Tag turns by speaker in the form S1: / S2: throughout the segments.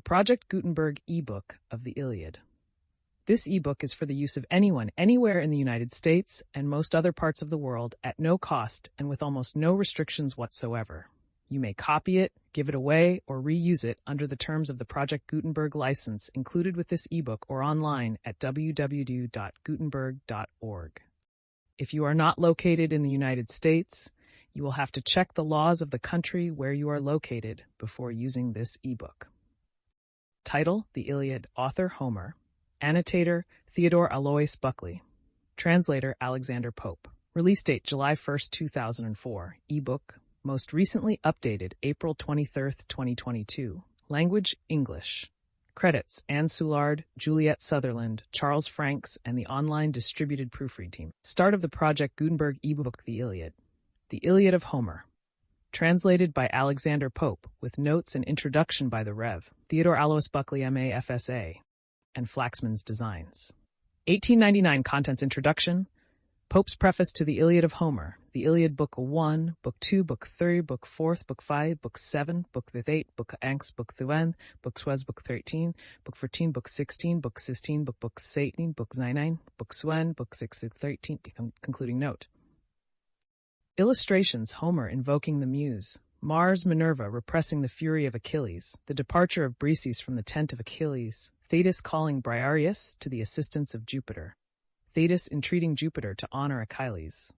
S1: the Project Gutenberg ebook of the Iliad. This ebook is for the use of anyone, anywhere in the United States and most other parts of the world at no cost and with almost no restrictions whatsoever. You may copy it, give it away, or reuse it under the terms of the Project Gutenberg license included with this ebook or online at www.gutenberg.org. If you are not located in the United States, you will have to check the laws of the country where you are located before using this ebook. Title: The Iliad. Author: Homer. Annotator: Theodore Alois Buckley. Translator: Alexander Pope. Release date: July 1, 2004. Ebook. Most recently updated April 23, 2022. Language: English. Credits: Anne Soulard, Juliet Sutherland, Charles Franks, and the online distributed proofread team. Start of the Project Gutenberg ebook The Iliad. The Iliad of Homer. Translated by Alexander Pope, with notes and introduction by the Rev. Theodore Alois Buckley M.A. FSA, and Flaxman's Designs. 1899 Contents: Introduction. Pope's Preface to the Iliad of Homer. The Iliad Book 1, Book 2, Book 3, Book 4, Book 5, Book 7, Book 8, Book Anx, Book 12, Book 12, Book 13, Book 14, Book 16, Book 16, Book 17, Book 19, Book 1, Book 6, 13. Concluding note. Illustrations: Homer invoking the Muse. Mars Minerva repressing the fury of Achilles. The departure of Briseis from the tent of Achilles. Thetis calling Briareus to the assistance of Jupiter. Thetis entreating Jupiter to honor Achilles.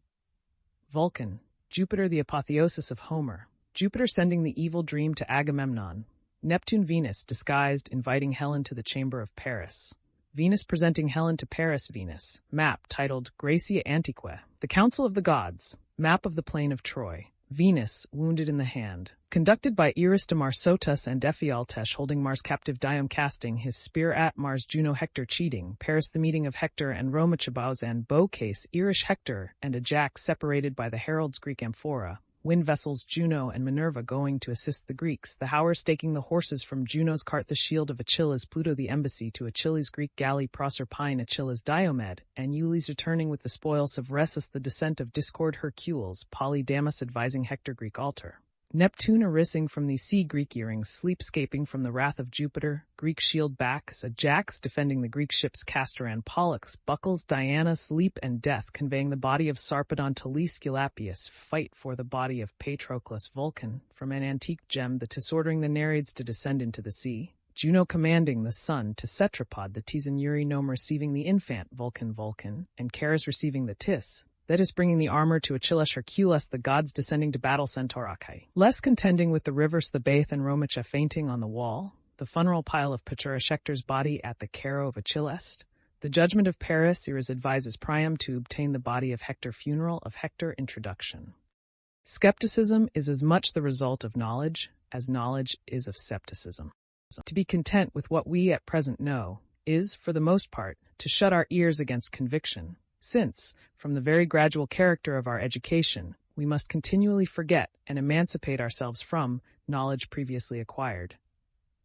S1: Vulcan. Jupiter the apotheosis of Homer. Jupiter sending the evil dream to Agamemnon. Neptune Venus disguised inviting Helen to the chamber of Paris. Venus presenting Helen to Paris Venus. Map titled Graecia Antiqua. The Council of the Gods. Map of the plain of Troy. Venus, wounded in the hand. Conducted by Eris de Marsotas and Ephialtes holding Mars captive Diom casting his spear at Mars Juno Hector cheating. Paris the meeting of Hector and Roma Chabaus and bow case Irish Hector and Ajax separated by the herald's Greek amphora. Wind vessels Juno and Minerva going to assist the Greeks. The Howers staking the horses from Juno's cart. The shield of Achilles. Pluto the embassy to Achilles' Greek galley. Proserpine Achilles Diomed. And Ulysses returning with the spoils of Rhesus. The descent of discord Hercules. Polydamas advising Hector Greek altar. Neptune arising from the sea. Greek earrings. Sleepscaping from the wrath of Jupiter. Greek shield backs. Ajax defending the Greek ships. Castor and Pollux. Buckles Diana. Sleep and death conveying the body of Sarpedon to Aesculapius. Fight for the body of Patroclus. Vulcan from an antique gem. The Tis ordering the Nereids to descend into the sea. Juno commanding the sun to Tetrapod. The Tis and Eurynomé receiving the infant. Vulcan. And Charis receiving the Tis. That is bringing the armor to Achilles Hercules, the gods descending to battle Centaur Achae. Less contending with the rivers the Baith and Romicha fainting on the wall, the funeral pile of Paturus Hector's body at the Caro of Achilles, the judgment of Paris, Eris advises Priam to obtain the body of Hector funeral of Hector introduction. Skepticism is as much the result of knowledge as knowledge is of skepticism. To be content with what we at present know is, for the most part, to shut our ears against conviction, since, from the very gradual character of our education, we must continually forget and emancipate ourselves from knowledge previously acquired.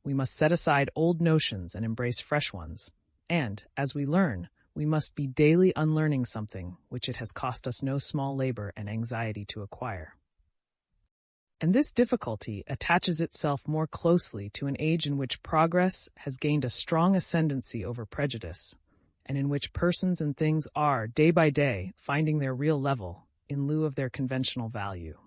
S1: We must set aside old notions and embrace fresh ones, and, as we learn, we must be daily unlearning something which it has cost us no small labor and anxiety to acquire. And this difficulty attaches itself more closely to an age in which progress has gained a strong ascendancy over prejudice, and in which persons and things are, day by day, finding their real level in lieu of their conventional value.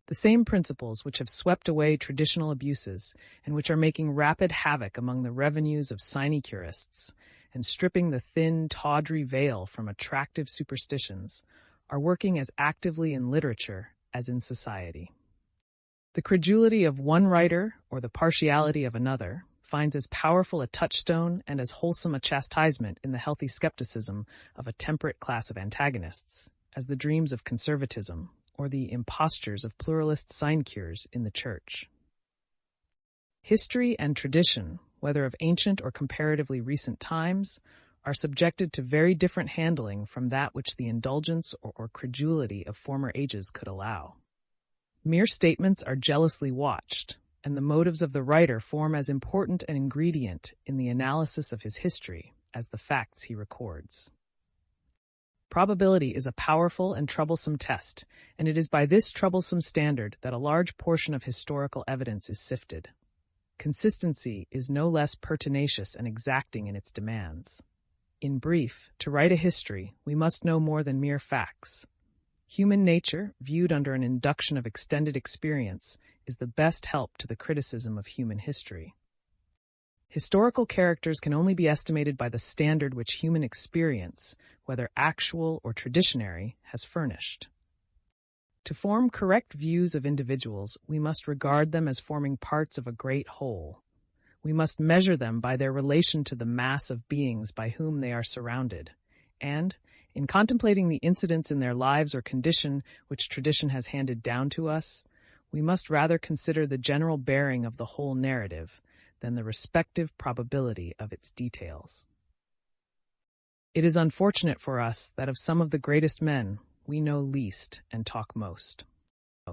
S1: The same principles which have swept away traditional abuses and which are making rapid havoc among the revenues of sinecurists and stripping the thin, tawdry veil from attractive superstitions are working as actively in literature as in society. The credulity of one writer or the partiality of another finds as powerful a touchstone and as wholesome a chastisement in the healthy skepticism of a temperate class of antagonists as the dreams of conservatism or the impostures of pluralist sinecures in the Church. History and tradition, whether of ancient or comparatively recent times, are subjected to very different handling from that which the indulgence or credulity of former ages could allow. Mere statements are jealously watched, and the motives of the writer form as important an ingredient in the analysis of his history as the facts he records. Probability is a powerful and troublesome test, and it is by this troublesome standard that a large portion of historical evidence is sifted. consistency is no less pertinacious and exacting in its demands. In brief, to write a history, we must know more than mere facts. Human nature, viewed under an induction of extended experience, is the best help to the criticism of human history. Historical characters can only be estimated by the standard which human experience, whether actual or traditionary, has furnished. To form correct views of individuals, we must regard them as forming parts of a great whole. We must measure them by their relation to the mass of beings by whom they are surrounded, and, in contemplating the incidents in their lives or condition which tradition has handed down to us, we must rather consider the general bearing of the whole narrative than the respective probability of its details. It is unfortunate for us that of some of the greatest men, we know least and talk most.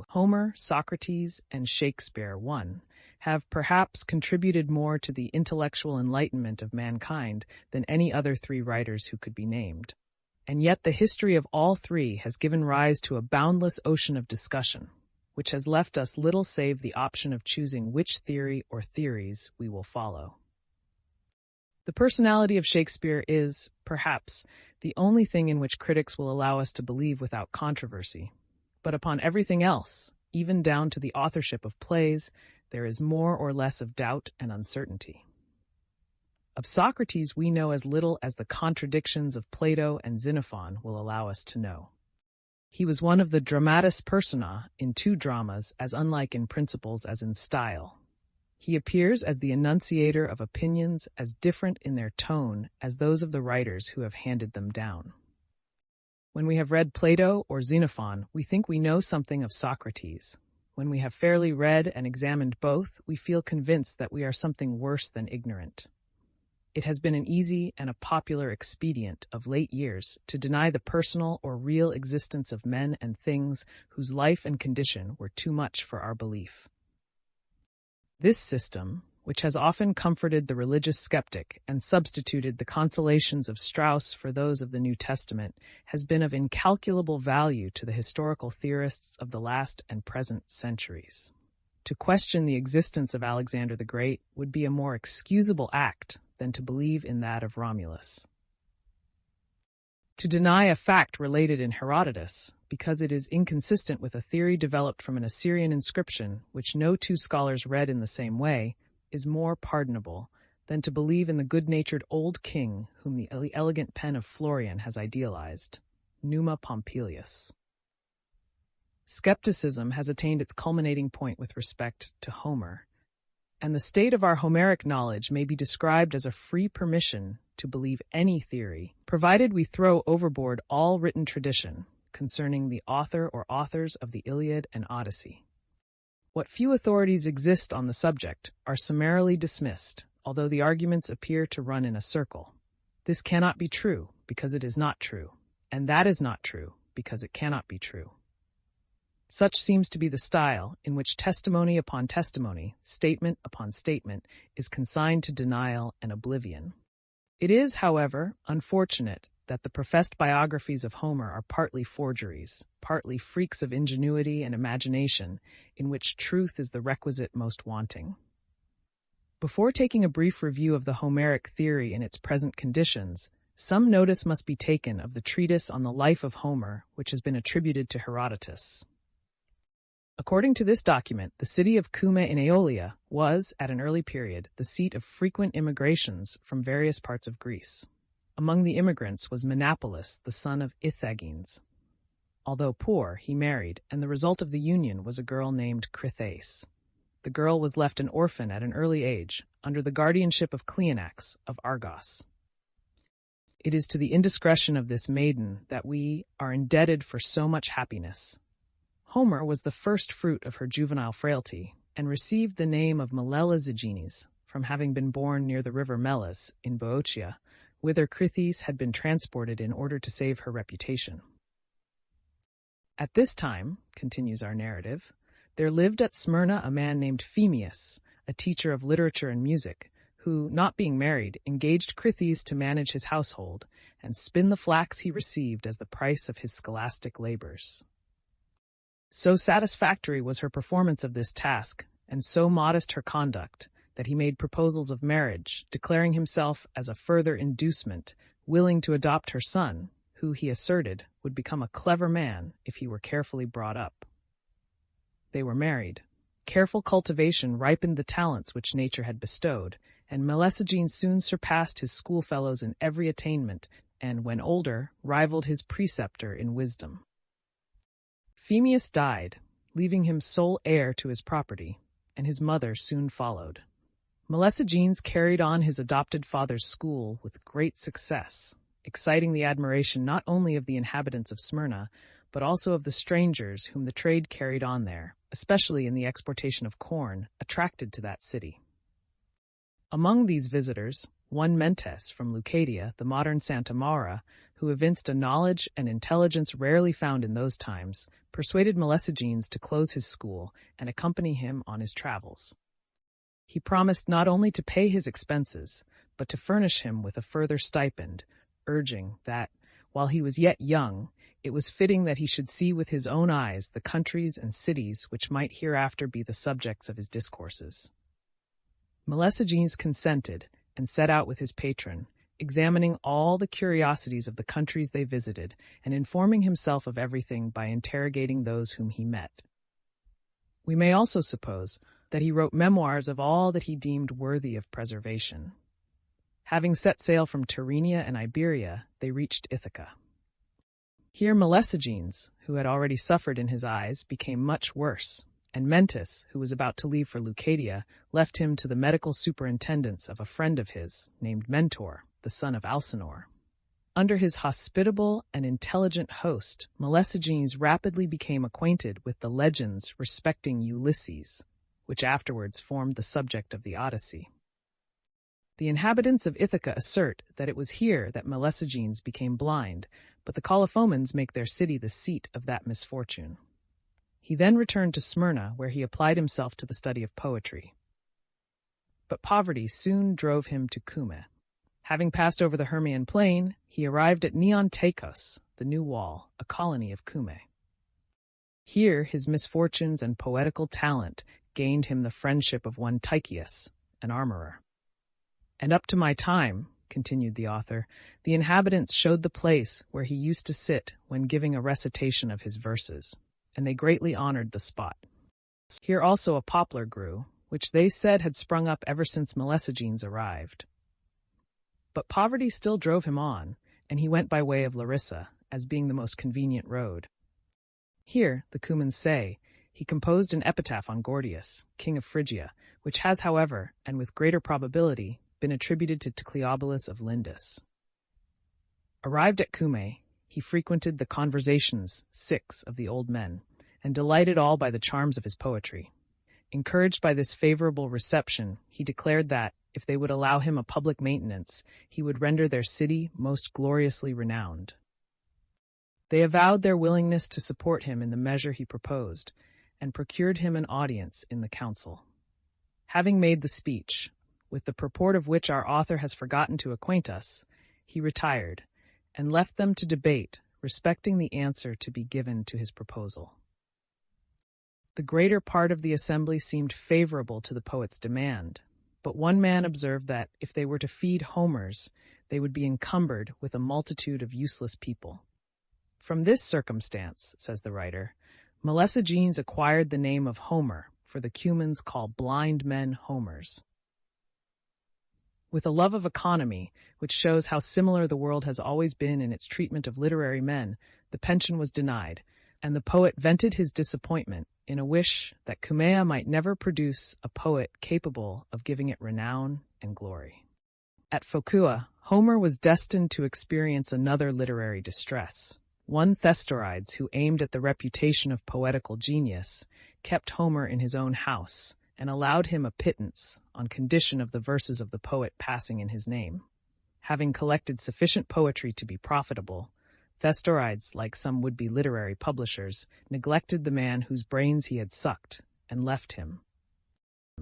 S1: Homer, Socrates, and Shakespeare, one, have perhaps contributed more to the intellectual enlightenment of mankind than any other three writers who could be named. And yet the history of all three has given rise to a boundless ocean of discussion, which has left us little save the option of choosing which theory or theories we will follow. The personality of Shakespeare is, perhaps, the only thing in which critics will allow us to believe without controversy. But upon everything else, even down to the authorship of plays, there is more or less of doubt and uncertainty. Of Socrates we know as little as the contradictions of Plato and Xenophon will allow us to know. He was one of the dramatis persona in two dramas as unlike in principles as in style. He appears as the enunciator of opinions as different in their tone as those of the writers who have handed them down. When we have read Plato or Xenophon, we think we know something of Socrates. When we have fairly read and examined both, we feel convinced that we are something worse than ignorant. It has been an easy and a popular expedient of late years to deny the personal or real existence of men and things whose life and condition were too much for our belief. This system, which has often comforted the religious skeptic and substituted the consolations of Strauss for those of the New Testament, has been of incalculable value to the historical theorists of the last and present centuries. To question the existence of Alexander the Great would be a more excusable act than to believe in that of Romulus. To deny a fact related in Herodotus, because it is inconsistent with a theory developed from an Assyrian inscription which no two scholars read in the same way, is more pardonable than to believe in the good-natured old king whom the elegant pen of Florian has idealized, Numa Pompilius. Skepticism has attained its culminating point with respect to Homer, and the state of our Homeric knowledge may be described as a free permission to believe any theory, provided we throw overboard all written tradition concerning the author or authors of the Iliad and Odyssey. What few authorities exist on the subject are summarily dismissed, although the arguments appear to run in a circle. This cannot be true because it is not true, and that is not true because it cannot be true. Such seems to be the style in which testimony upon testimony, statement upon statement, is consigned to denial and oblivion. It is, however, unfortunate that the professed biographies of Homer are partly forgeries, partly freaks of ingenuity and imagination, in which truth is the requisite most wanting. Before taking a brief review of the Homeric theory in its present conditions, some notice must be taken of the treatise on the life of Homer, which has been attributed to Herodotus. According to this document, the city of Cumae in Aeolia was, at an early period, the seat of frequent immigrations from various parts of Greece. Among the immigrants was Menapolis, the son of Ithagenes. Although poor, he married, and the result of the union was a girl named Chrythais. The girl was left an orphan at an early age, under the guardianship of Cleonax of Argos. It is to the indiscretion of this maiden that we are indebted for so much happiness. Homer was the first fruit of her juvenile frailty, and received the name of Melelazigenes from having been born near the river Melas in Boeotia, whither Chrythais had been transported in order to save her reputation. At this time, continues our narrative, there lived at Smyrna a man named Phemius, a teacher of literature and music, who, not being married, engaged Chrythais to manage his household and spin the flax he received as the price of his scholastic labors. So satisfactory was her performance of this task, and so modest her conduct, that he made proposals of marriage, declaring himself as a further inducement, willing to adopt her son, who, he asserted, would become a clever man if he were carefully brought up. They were married. Careful cultivation ripened the talents which nature had bestowed, and Melesigenes soon surpassed his schoolfellows in every attainment, and, when older, rivaled his preceptor in wisdom. Phemius died, leaving him sole heir to his property, and his mother soon followed. Melesigenes carried on his adopted father's school with great success, exciting the admiration not only of the inhabitants of Smyrna, but also of the strangers whom the trade carried on there, especially in the exportation of corn, attracted to that city. Among these visitors, one Mentes from Leucadia, the modern Santa Maura, who evinced a knowledge and intelligence rarely found in those times, persuaded Melesigenes to close his school and accompany him on his travels. He promised not only to pay his expenses, but to furnish him with a further stipend, urging that, while he was yet young, it was fitting that he should see with his own eyes the countries and cities which might hereafter be the subjects of his discourses. Melesigenes consented, and set out with his patron, examining all the curiosities of the countries they visited, and informing himself of everything by interrogating those whom he met. We may also suppose that he wrote memoirs of all that he deemed worthy of preservation. Having set sail from Tyrrhenia and Iberia, they reached Ithaca. Here Melesigenes, who had already suffered in his eyes, became much worse, and Mentes, who was about to leave for Leucadia, left him to the medical superintendence of a friend of his, named Mentor, the son of Alcinor. Under his hospitable and intelligent host, Melesigenes rapidly became acquainted with the legends respecting Ulysses, which afterwards formed the subject of the Odyssey. The inhabitants of Ithaca assert that it was here that Melesigenes became blind, but the Colophomans make their city the seat of that misfortune. He then returned to Smyrna, where he applied himself to the study of poetry. But poverty soon drove him to Cumae. Having passed over the Hermaean plain, he arrived at Neontakos, the New Wall, a colony of Cumae. Here his misfortunes and poetical talent gained him the friendship of one Tychius, an armorer. And up to my time, continued the author, the inhabitants showed the place where he used to sit when giving a recitation of his verses, and they greatly honored the spot. Here also a poplar grew, which they said had sprung up ever since Melesigenes arrived. But poverty still drove him on, and he went by way of Larissa, as being the most convenient road. Here, the Cumans say, he composed an epitaph on Gordius, king of Phrygia, which has, however, and with greater probability, been attributed to Cleobulus of Lindus. Arrived at Cumae, he frequented the conversations of the old men, and delighted all by the charms of his poetry. Encouraged by this favorable reception, he declared that, if they would allow him a public maintenance, he would render their city most gloriously renowned. They avowed their willingness to support him in the measure he proposed, and procured him an audience in the council. Having made the speech, with the purport of which our author has forgotten to acquaint us, he retired, and left them to debate respecting the answer to be given to his proposal. The greater part of the assembly seemed favorable to the poet's demand, but one man observed that, if they were to feed Homers, they would be encumbered with a multitude of useless people. From this circumstance, says the writer, Melesigenes acquired the name of Homer, for the Cumans call blind men Homers. With a love of economy, which shows how similar the world has always been in its treatment of literary men, the pension was denied, and the poet vented his disappointment in a wish that Cumaea might never produce a poet capable of giving it renown and glory. At Phocua, Homer was destined to experience another literary distress. One Thestorides, who aimed at the reputation of poetical genius, kept Homer in his own house, and allowed him a pittance on condition of the verses of the poet passing in his name. Having collected sufficient poetry to be profitable, Thestorides, like some would-be literary publishers, neglected the man whose brains he had sucked, and left him.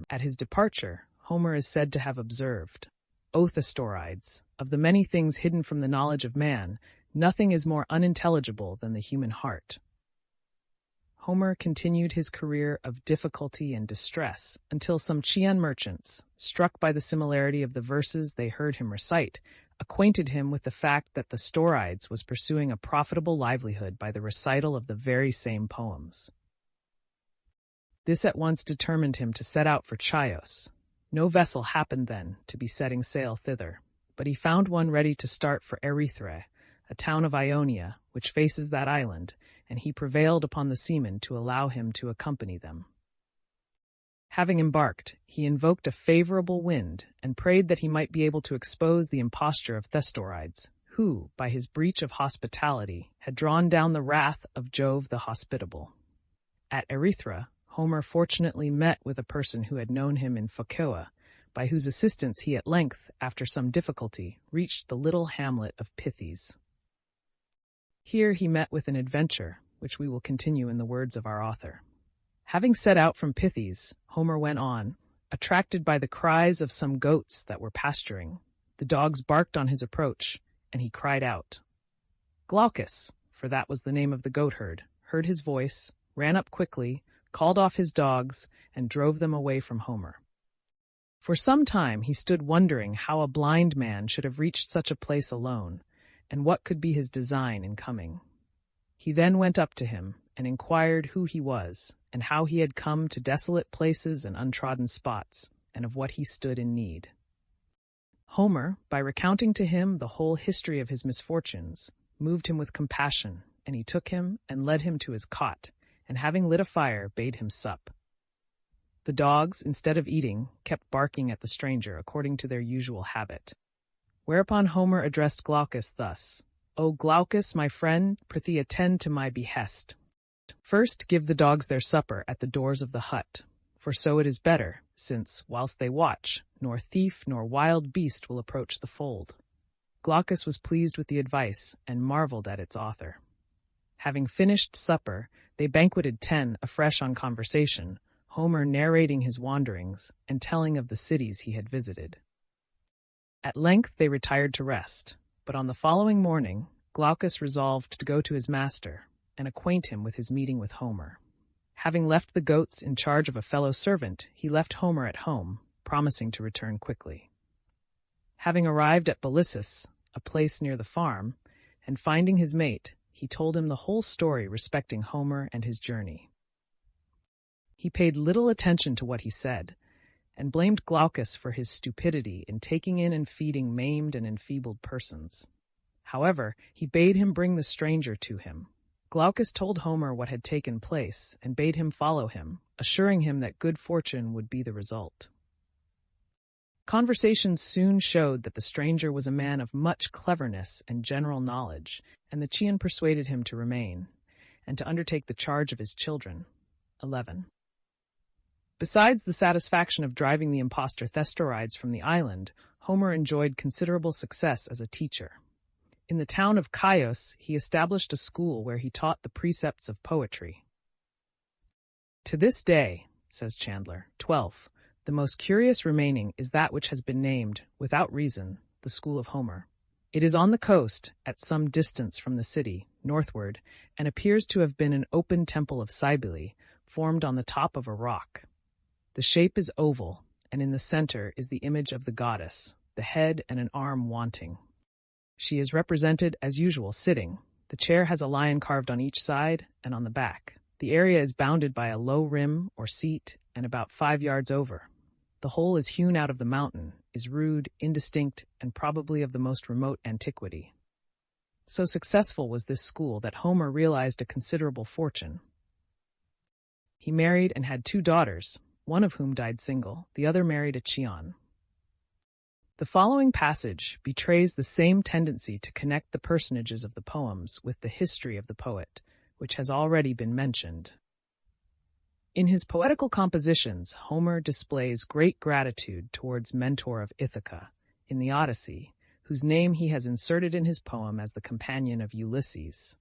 S1: At his departure, Homer is said to have observed, "O Thestorides, of the many things hidden from the knowledge of man, nothing is more unintelligible than the human heart." Homer continued his career of difficulty and distress until some Chian merchants, struck by the similarity of the verses they heard him recite, acquainted him with the fact that the Storides was pursuing a profitable livelihood by the recital of the very same poems. This at once determined him to set out for Chios. No vessel happened then to be setting sail thither, but he found one ready to start for Erythrae, a town of Ionia, which faces that island, and he prevailed upon the seamen to allow him to accompany them. Having embarked, he invoked a favorable wind and prayed that he might be able to expose the imposture of Thestorides, who, by his breach of hospitality, had drawn down the wrath of Jove the Hospitable. At Erythra, Homer fortunately met with a person who had known him in Phocoea, by whose assistance he at length, after some difficulty, reached the little hamlet of Pythes. Here he met with an adventure, which we will continue in the words of our author. Having set out from Pythes, Homer went on, attracted by the cries of some goats that were pasturing. The dogs barked on his approach, and he cried out. Glaucus, for that was the name of the goatherd, heard his voice, ran up quickly, called off his dogs, and drove them away from Homer. For some time he stood wondering how a blind man should have reached such a place alone, and what could be his design in coming. He then went up to him and inquired who he was, and how he had come to desolate places and untrodden spots, and of what he stood in need. Homer, by recounting to him the whole history of his misfortunes, moved him with compassion, and he took him and led him to his cot, and having lit a fire, bade him sup. The dogs, instead of eating, kept barking at the stranger according to their usual habit. Whereupon Homer addressed Glaucus thus, O Glaucus, my friend, prithee attend to my behest. First give the dogs their supper at the doors of the hut, for so it is better, since, whilst they watch, nor thief nor wild beast will approach the fold. Glaucus was pleased with the advice, and marveled at its author. Having finished supper, they banqueted 10 afresh on conversation, Homer narrating his wanderings and telling of the cities he had visited. At length they retired to rest, but on the following morning Glaucus resolved to go to his master and acquaint him with his meeting with Homer. Having left the goats in charge of a fellow servant, he left Homer at home, promising to return quickly. Having arrived at Belissus, a place near the farm, and finding his mate, he told him the whole story respecting Homer and his journey. He paid little attention to what he said, and blamed Glaucus for his stupidity in taking in and feeding maimed and enfeebled persons. However, he bade him bring the stranger to him. Glaucus told Homer what had taken place and bade him follow him, assuring him that good fortune would be the result. Conversations soon showed that the stranger was a man of much cleverness and general knowledge, and the Chian persuaded him to remain, and to undertake the charge of his children. 11. Besides the satisfaction of driving the impostor Thestorides from the island, Homer enjoyed considerable success as a teacher. In the town of Chios, he established a school where he taught the precepts of poetry. To this day, says Chandler, 12, the most curious remaining is that which has been named, without reason, the School of Homer. It is on the coast, at some distance from the city, northward, and appears to have been an open temple of Cybele, formed on the top of a rock. The shape is oval, and in the center is the image of the goddess, the head and an arm wanting. She is represented, as usual, sitting. The chair has a lion carved on each side and on the back. The area is bounded by a low rim or seat and about 5 yards over. The whole is hewn out of the mountain, is rude, indistinct, and probably of the most remote antiquity. So successful was this school that Homer realized a considerable fortune. He married and had 2 daughters, one of whom died single, the other married a Chian. The following passage betrays the same tendency to connect the personages of the poems with the history of the poet, which has already been mentioned. In his poetical compositions, Homer displays great gratitude towards Mentor of Ithaca, in the Odyssey, whose name he has inserted in his poem as the companion of Ulysses,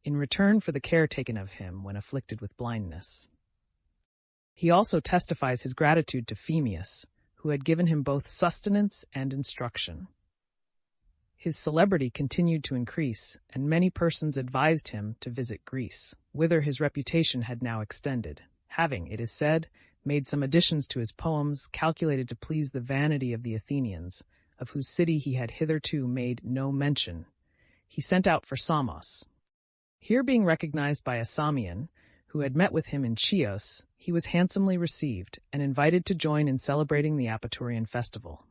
S1: in return for the care taken of him when afflicted with blindness. He also testifies his gratitude to Phemius, who had given him both sustenance and instruction. His celebrity continued to increase, and many persons advised him to visit Greece, whither his reputation had now extended, having, it is said, made some additions to his poems calculated to please the vanity of the Athenians, of whose city he had hitherto made no mention. He sent out for Samos. Here being recognized by a Samian, who had met with him in Chios, he was handsomely received and invited to join in celebrating the Apaturian festival.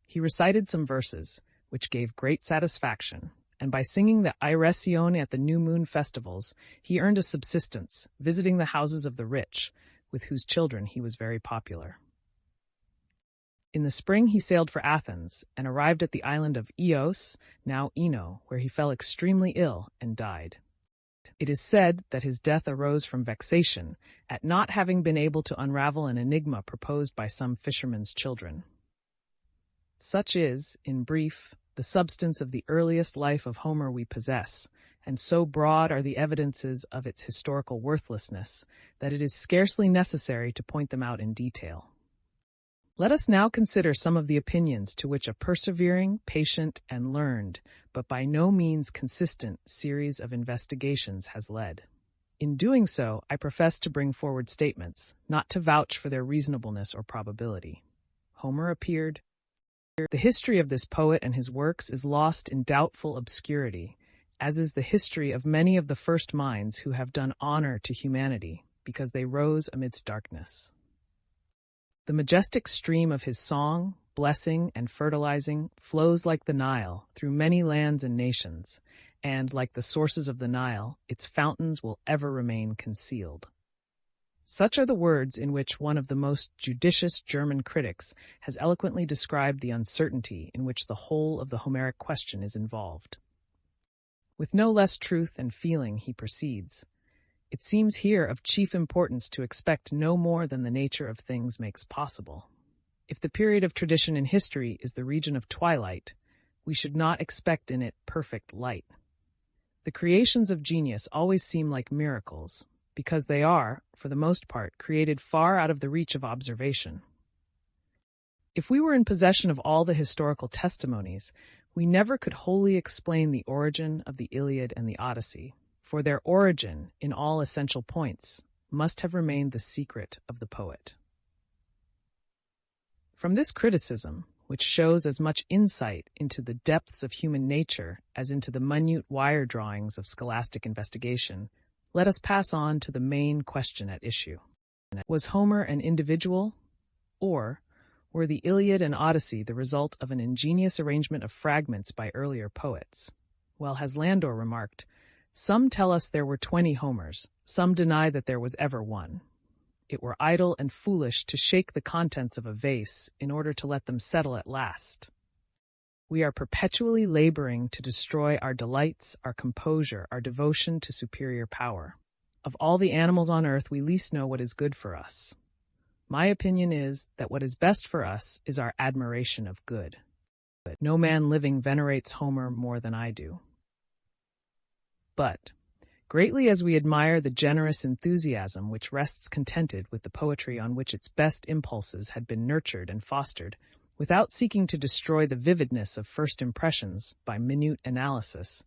S1: He recited some verses, which gave great satisfaction, and by singing the Iresione at the new moon festivals, he earned a subsistence, visiting the houses of the rich, with whose children he was very popular. In the spring he sailed for Athens, and arrived at the island of Ios, now Ino, where he fell extremely ill and died. It is said that his death arose from vexation at not having been able to unravel an enigma proposed by some fishermen's children. Such is, in brief, the substance of the earliest life of Homer we possess, and so broad are the evidences of its historical worthlessness that it is scarcely necessary to point them out in detail. Let us now consider some of the opinions to which a persevering, patient, and learned, but by no means consistent, series of investigations has led. In doing so, I profess to bring forward statements, not to vouch for their reasonableness or probability. Homer appeared. The history of this poet and his works is lost in doubtful obscurity, as is the history of many of the first minds who have done honor to humanity, because they rose amidst darkness. The majestic stream of his song, blessing, and fertilizing flows like the Nile through many lands and nations, and, like the sources of the Nile, its fountains will ever remain concealed. Such are the words in which one of the most judicious German critics has eloquently described the uncertainty in which the whole of the Homeric question is involved. With no less truth and feeling he proceeds. It seems here of chief importance to expect no more than the nature of things makes possible. If the period of tradition in history is the region of twilight, we should not expect in it perfect light. The creations of genius always seem like miracles, because they are, for the most part, created far out of the reach of observation. If we were in possession of all the historical testimonies, we never could wholly explain the origin of the Iliad and the Odyssey, for their origin, in all essential points, must have remained the secret of the poet. From this criticism, which shows as much insight into the depths of human nature as into the minute wire drawings of scholastic investigation, let us pass on to the main question at issue. Was Homer an individual, or were the Iliad and Odyssey the result of an ingenious arrangement of fragments by earlier poets? Well, as Landor remarked, some tell us there were 20 Homers, some deny that there was ever one. It were idle and foolish to shake the contents of a vase in order to let them settle at last. We are perpetually laboring to destroy our delights, our composure, our devotion to superior power. Of all the animals on earth, we least know what is good for us. My opinion is that what is best for us is our admiration of good. But no man living venerates Homer more than I do. But, greatly as we admire the generous enthusiasm which rests contented with the poetry on which its best impulses had been nurtured and fostered, without seeking to destroy the vividness of first impressions by minute analysis,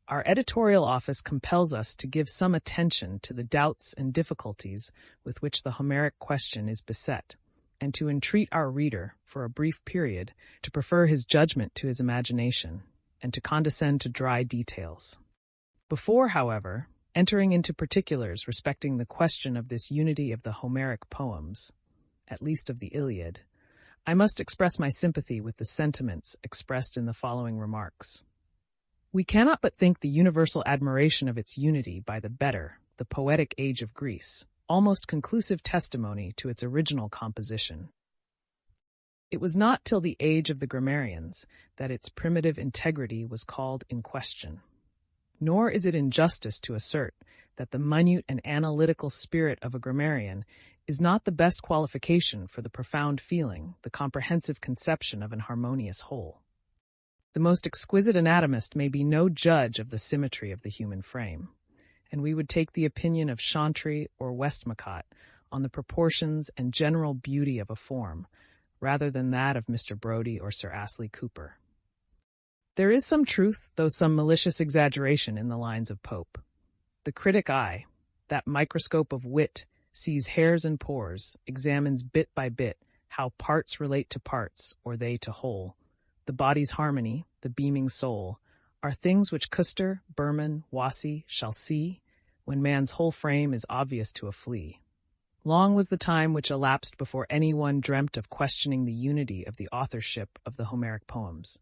S1: our editorial office compels us to give some attention to the doubts and difficulties with which the Homeric question is beset, and to entreat our reader, for a brief period, to prefer his judgment to his imagination, and to condescend to dry details. Before, however, entering into particulars respecting the question of this unity of the Homeric poems, at least of the Iliad, I must express my sympathy with the sentiments expressed in the following remarks. We cannot but think the universal admiration of its unity by the better, the poetic age of Greece, almost conclusive testimony to its original composition. It was not till the age of the grammarians that its primitive integrity was called in question. Nor is it injustice to assert that the minute and analytical spirit of a grammarian is not the best qualification for the profound feeling, the comprehensive conception of an harmonious whole. The most exquisite anatomist may be no judge of the symmetry of the human frame, and we would take the opinion of Chantrey or Westmacott on the proportions and general beauty of a form, rather than that of Mr. Brodie or Sir Astley Cooper. There is some truth, though some malicious exaggeration in the lines of Pope. The critic eye, that microscope of wit, sees hairs and pores, examines bit by bit how parts relate to parts, or they to whole. The body's harmony, the beaming soul, are things which Custer, Berman, Wassey shall see, when man's whole frame is obvious to a flea. Long was the time which elapsed before anyone dreamt of questioning the unity of the authorship of the Homeric poems.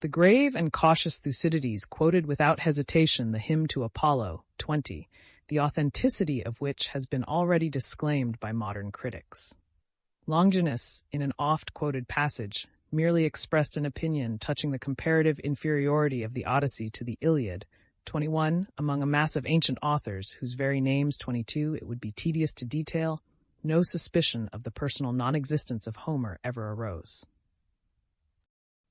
S1: The grave and cautious Thucydides quoted without hesitation the hymn to Apollo, 20, the authenticity of which has been already disclaimed by modern critics. Longinus, in an oft-quoted passage, merely expressed an opinion touching the comparative inferiority of the Odyssey to the Iliad, 21, among a mass of ancient authors whose very names, 22, it would be tedious to detail. No suspicion of the personal non-existence of Homer ever arose.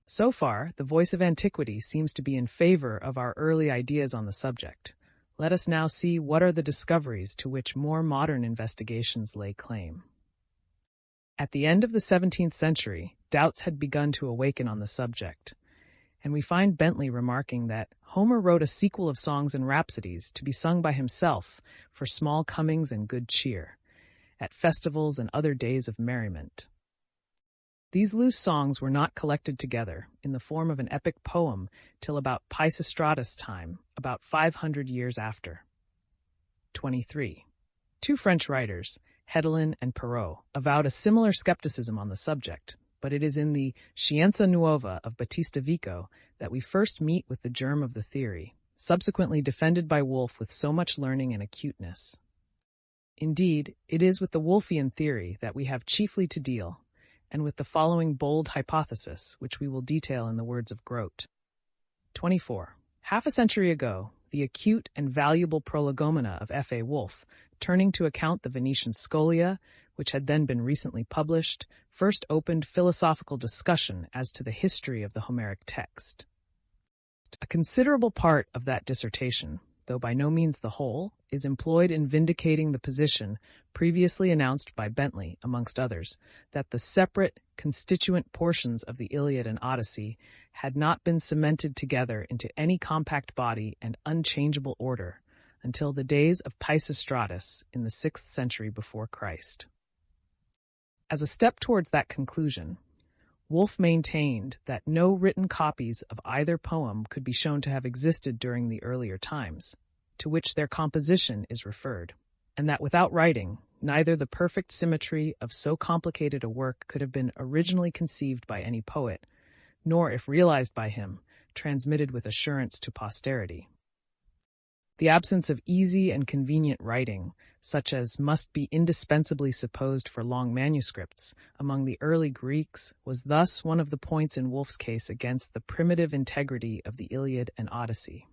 S1: So far, the voice of antiquity seems to be in favor of our early ideas on the subject. Let us now see what are the discoveries to which more modern investigations lay claim. At the end of the 17th century, doubts had begun to awaken on the subject, and we find Bentley remarking that Homer wrote a sequel of songs and rhapsodies to be sung by himself for small comings and good cheer, at festivals and other days of merriment. These loose songs were not collected together in the form of an epic poem till about Pisistratus' time, about 500 years after. 23. Two French writers, Hedelin and Perrault, avowed a similar skepticism on the subject, but it is in the Scienza Nuova of Battista Vico that we first meet with the germ of the theory, subsequently defended by Wolff with so much learning and acuteness. Indeed, it is with the Wolffian theory that we have chiefly to deal, and with the following bold hypothesis, which we will detail in the words of Grote. 24. Half a century ago, the acute and valuable prolegomena of F. A. Wolff, turning to account the Venetian Scholia, which had then been recently published, first opened philosophical discussion as to the history of the Homeric text. A considerable part of that dissertation, though by no means the whole, is employed in vindicating the position previously announced by Bentley, amongst others, that the separate, constituent portions of the Iliad and Odyssey had not been cemented together into any compact body and unchangeable order until the days of Pisistratus in the 6th century before Christ. As a step towards that conclusion, Wolff maintained that no written copies of either poem could be shown to have existed during the earlier times, to which their composition is referred, and that without writing, neither the perfect symmetry of so complicated a work could have been originally conceived by any poet, nor, if realized by him, transmitted with assurance to posterity. The absence of easy and convenient writing, such as must be indispensably supposed for long manuscripts, among the early Greeks, was thus one of the points in Wolff's case against the primitive integrity of the Iliad and Odyssey.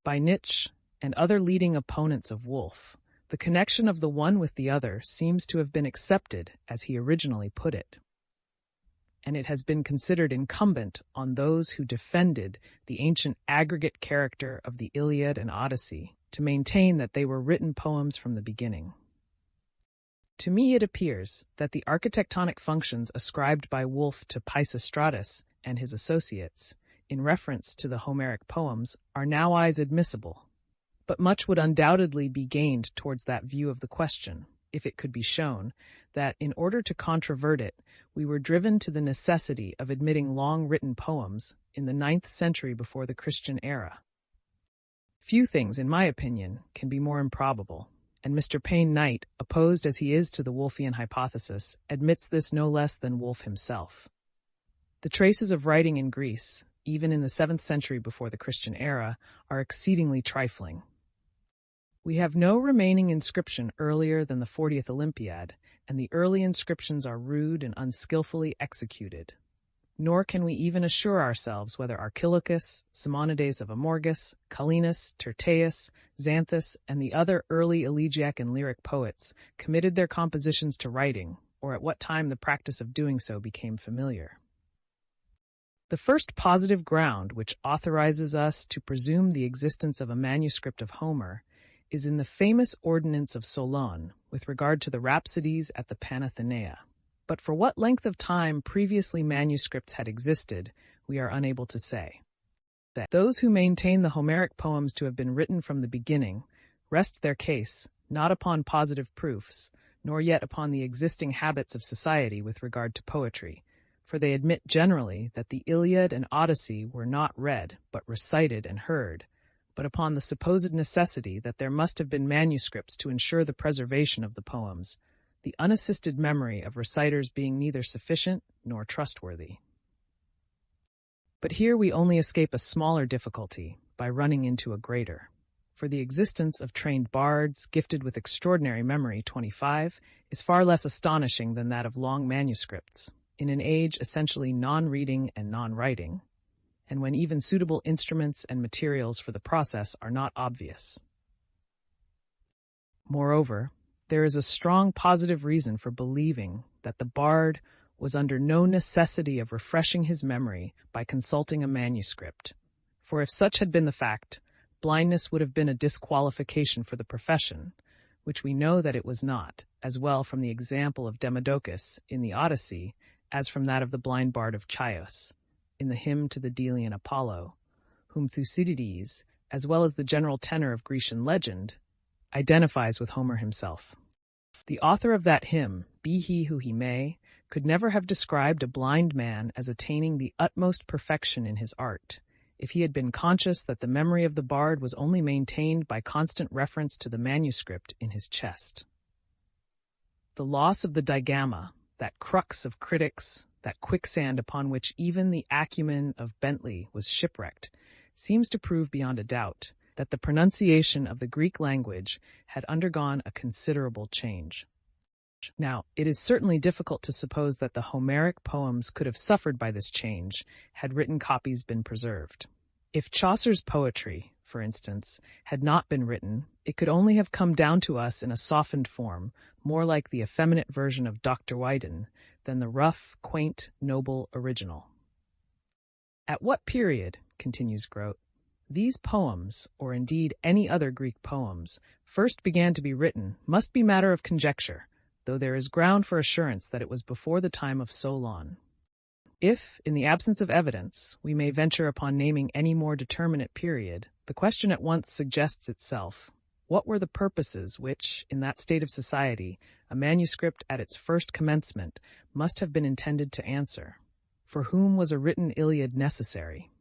S1: By Nietzsche and other leading opponents of Wolff, the connection of the one with the other seems to have been accepted as he originally put it, and it has been considered incumbent on those who defended the ancient aggregate character of the Iliad and Odyssey to maintain that they were written poems from the beginning. To me it appears that the architectonic functions ascribed by Wolff to Pisistratus and his associates, in reference to the Homeric poems, are nowise admissible, but much would undoubtedly be gained towards that view of the question, if it could be shown, that in order to controvert it, we were driven to the necessity of admitting long-written poems in the 9th century before the Christian era. Few things, in my opinion, can be more improbable, and Mr. Payne Knight, opposed as he is to the Wolffian hypothesis, admits this no less than Wolff himself. The traces of writing in Greece, even in the 7th century before the Christian era, are exceedingly trifling. We have no remaining inscription earlier than the 40th Olympiad, and the early inscriptions are rude and unskillfully executed. Nor can we even assure ourselves whether Archilochus, Simonides of Amorgus, Calenus, Tyrtaeus, Xanthus, and the other early elegiac and lyric poets committed their compositions to writing, or at what time the practice of doing so became familiar. The first positive ground which authorizes us to presume the existence of a manuscript of Homer is in the famous ordinance of Solon with regard to the rhapsodies at the Panathenaea. But for what length of time previously manuscripts had existed, we are unable to say. Those who maintain the Homeric poems to have been written from the beginning rest their case not upon positive proofs, nor yet upon the existing habits of society with regard to poetry, for they admit generally that the Iliad and Odyssey were not read, but recited and heard, but upon the supposed necessity that there must have been manuscripts to ensure the preservation of the poems, the unassisted memory of reciters being neither sufficient nor trustworthy. But here we only escape a smaller difficulty by running into a greater. For the existence of trained bards, gifted with extraordinary memory, 25, is far less astonishing than that of long manuscripts, in an age essentially non-reading and non-writing, and when even suitable instruments and materials for the process are not obvious. Moreover, there is a strong positive reason for believing that the bard was under no necessity of refreshing his memory by consulting a manuscript, for if such had been the fact, blindness would have been a disqualification for the profession, which we know that it was not, as well from the example of Demodocus in the Odyssey as from that of the blind bard of Chios in the hymn to the Delian Apollo, whom Thucydides, as well as the general tenor of Grecian legend, identifies with Homer himself. The author of that hymn, be he who he may, could never have described a blind man as attaining the utmost perfection in his art, if he had been conscious that the memory of the bard was only maintained by constant reference to the manuscript in his chest. The loss of the digamma, that crux of critics, that quicksand upon which even the acumen of Bentley was shipwrecked, seems to prove beyond a doubt that the pronunciation of the Greek language had undergone a considerable change. Now, it is certainly difficult to suppose that the Homeric poems could have suffered by this change had written copies been preserved. If Chaucer's poetry, for instance, had not been written, it could only have come down to us in a softened form, more like the effeminate version of Dr. Wydon than the rough, quaint, noble original. At what period, continues Grote, these poems, or indeed any other Greek poems, first began to be written must be matter of conjecture, though there is ground for assurance that it was before the time of Solon. If, in the absence of evidence, we may venture upon naming any more determinate period, the question at once suggests itself: what were the purposes which, in that state of society, a manuscript at its first commencement must have been intended to answer? For whom was a written Iliad necessary?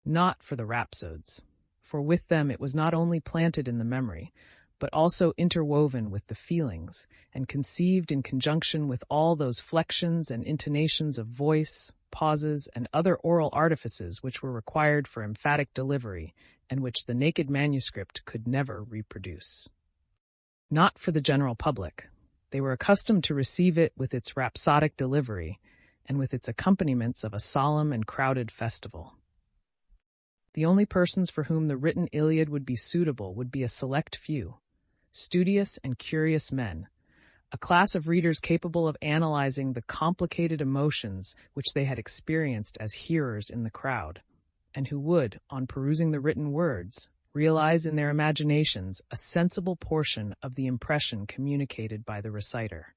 S1: Not for the rhapsodes, for with them it was not only planted in the memory, but also interwoven with the feelings, and conceived in conjunction with all those flexions and intonations of voice, pauses, and other oral artifices which were required for emphatic delivery, and which the naked manuscript could never reproduce. Not for the general public. They were accustomed to receive it with its rhapsodic delivery, and with its accompaniments of a solemn and crowded festival. The only persons for whom the written Iliad would be suitable would be a select few, studious and curious men, a class of readers capable of analyzing the complicated emotions which they had experienced as hearers in the crowd, and who would, on perusing the written words, realize in their imaginations a sensible portion of the impression communicated by the reciter.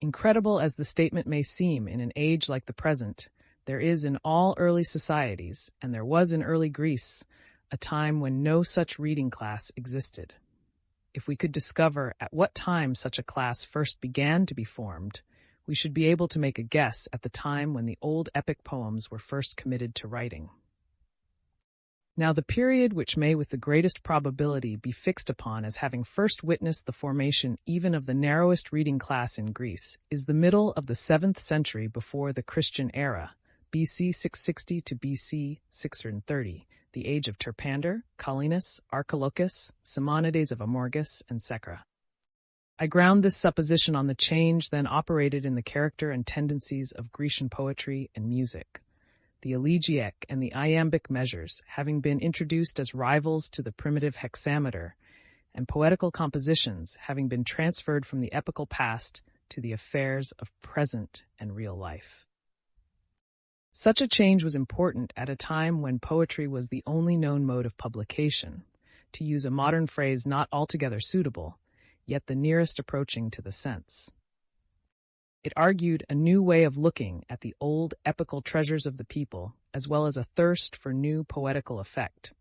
S1: Incredible as the statement may seem in an age like the present, there is in all early societies, and there was in early Greece, a time when no such reading class existed. If we could discover at what time such a class first began to be formed, we should be able to make a guess at the time when the old epic poems were first committed to writing. Now, the period which may with the greatest probability be fixed upon as having first witnessed the formation even of the narrowest reading class in Greece is the middle of the 7th century before the Christian era, BC 660 to BC 630, the age of Terpander, Collinus, Archilochus, Simonides of Amorgus, and Secra. I ground this supposition on the change then operated in the character and tendencies of Grecian poetry and music, the elegiac and the iambic measures having been introduced as rivals to the primitive hexameter, and poetical compositions having been transferred from the epical past to the affairs of present and real life. Such a change was important at a time when poetry was the only known mode of publication, to use a modern phrase not altogether suitable, yet the nearest approaching to the sense. It argued a new way of looking at the old epical treasures of the people, as well as a thirst for new poetical effect.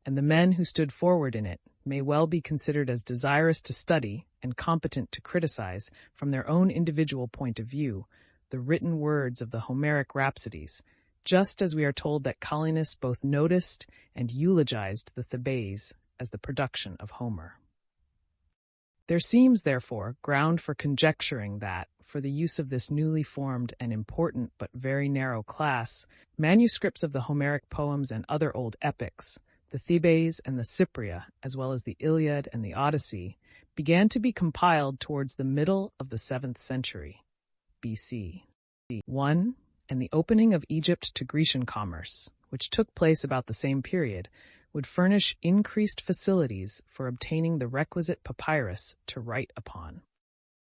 S1: And the men who stood forward in it may well be considered as desirous to study and competent to criticize, from their own individual point of view, the written words of the Homeric rhapsodies, just as we are told that Callinus both noticed and eulogized the Thebais as the production of Homer. There seems, therefore, ground for conjecturing that, for the use of this newly formed and important but very narrow class, manuscripts of the Homeric poems and other old epics, the Thebais and the Cypria, as well as the Iliad and the Odyssey, began to be compiled towards the middle of the 7th century, BC. 1. And the opening of Egypt to Grecian commerce, which took place about the same period, would furnish increased facilities for obtaining the requisite papyrus to write upon.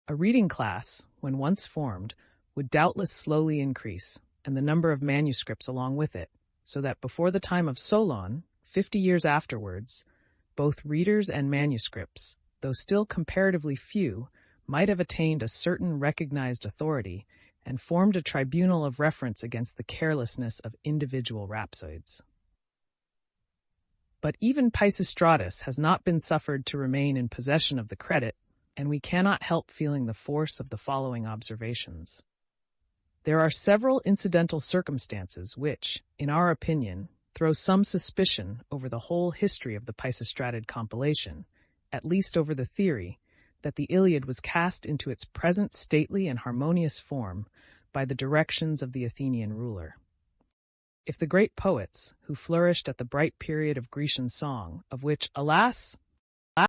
S1: A reading class, when once formed, would doubtless slowly increase, and the number of manuscripts along with it, so that before the time of Solon, 50 years afterwards, both readers and manuscripts, though still comparatively few, might have attained a certain recognized authority and formed a tribunal of reference against the carelessness of individual rhapsodes. But even Pisistratus has not been suffered to remain in possession of the credit, and we cannot help feeling the force of the following observations. There are several incidental circumstances which, in our opinion, throw some suspicion over the whole history of the Pisistratid compilation, at least over the theory that the Iliad was cast into its present stately and harmonious form by the directions of the Athenian ruler. If the great poets, who flourished at the bright period of Grecian song, of which, alas,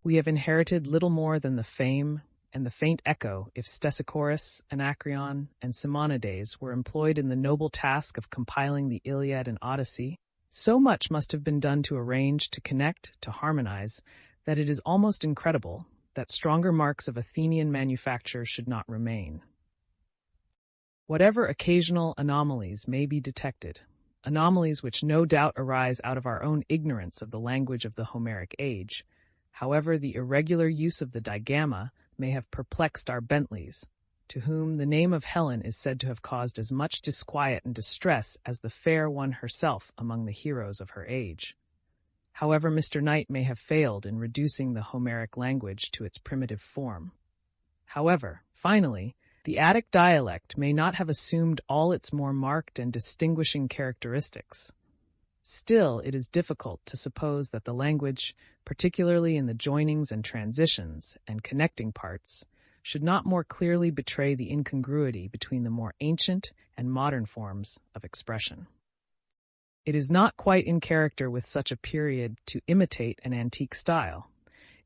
S1: we have inherited little more than the fame and the faint echo, if Stesichorus, Anacreon, and Simonides were employed in the noble task of compiling the Iliad and Odyssey, so much must have been done to arrange, to connect, to harmonize, that it is almost incredible that stronger marks of Athenian manufacture should not remain. Whatever occasional anomalies may be detected, anomalies which no doubt arise out of our own ignorance of the language of the Homeric age, however the irregular use of the digamma may have perplexed our Bentleys, to whom the name of Helen is said to have caused as much disquiet and distress as the fair one herself among the heroes of her age. However, Mr. Knight may have failed in reducing the Homeric language to its primitive form. However, finally, the Attic dialect may not have assumed all its more marked and distinguishing characteristics. Still, it is difficult to suppose that the language, particularly in the joinings and transitions and connecting parts, should not more clearly betray the incongruity between the more ancient and modern forms of expression. It is not quite in character with such a period to imitate an antique style,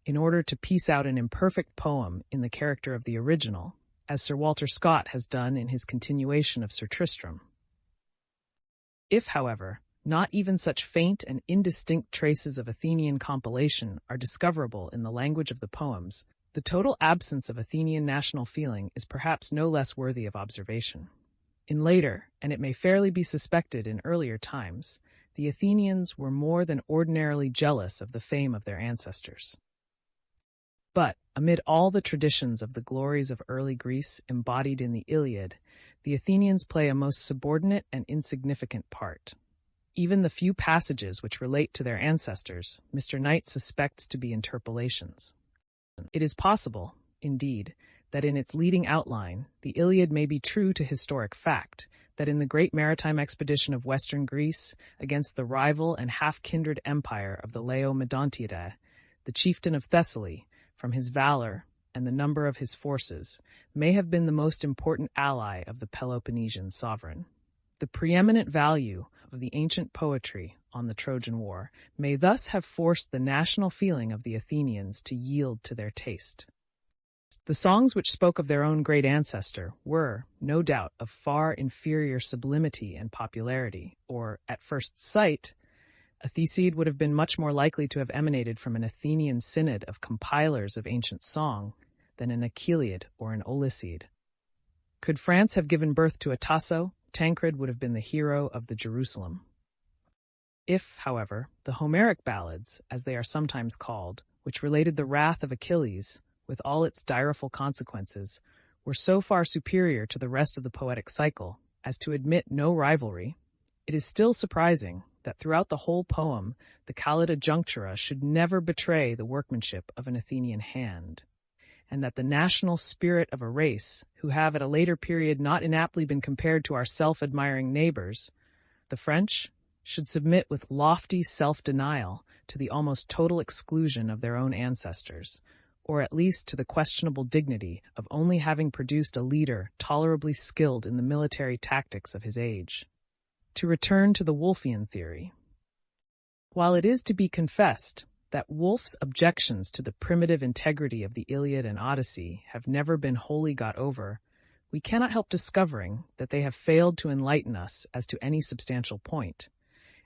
S1: in order to piece out an imperfect poem in the character of the original, as Sir Walter Scott has done in his continuation of Sir Tristram. If, however, not even such faint and indistinct traces of Athenian compilation are discoverable in the language of the poems, the total absence of Athenian national feeling is perhaps no less worthy of observation. In later, and it may fairly be suspected in earlier times, the Athenians were more than ordinarily jealous of the fame of their ancestors. But, amid all the traditions of the glories of early Greece embodied in the Iliad, the Athenians play a most subordinate and insignificant part. Even the few passages which relate to their ancestors, Mr. Knight suspects to be interpolations. It is possible, indeed, that in its leading outline, the Iliad may be true to historic fact, that in the great maritime expedition of western Greece against the rival and half-kindred empire of the Laomedontidae, the chieftain of Thessaly, from his valor and the number of his forces, may have been the most important ally of the Peloponnesian sovereign. The preeminent value of the ancient poetry on the Trojan War may thus have forced the national feeling of the Athenians to yield to their taste. The songs which spoke of their own great ancestor were, no doubt, of far inferior sublimity and popularity, or, at first sight, a Theseid would have been much more likely to have emanated from an Athenian synod of compilers of ancient song than an Achilleid or an Olyseid. Could France have given birth to a Tasso, Tancred would have been the hero of the Jerusalem. If, however, the Homeric ballads, as they are sometimes called, which related the wrath of Achilles, with all its direful consequences, were so far superior to the rest of the poetic cycle as to admit no rivalry, it is still surprising that throughout the whole poem, the Callida Junctura should never betray the workmanship of an Athenian hand, and that the national spirit of a race, who have at a later period not inaptly been compared to our self-admiring neighbors, the French, should submit with lofty self-denial to the almost total exclusion of their own ancestors, or at least to the questionable dignity of only having produced a leader tolerably skilled in the military tactics of his age. To return to the Wolffian theory. While it is to be confessed that Wolff's objections to the primitive integrity of the Iliad and Odyssey have never been wholly got over, we cannot help discovering that they have failed to enlighten us as to any substantial point,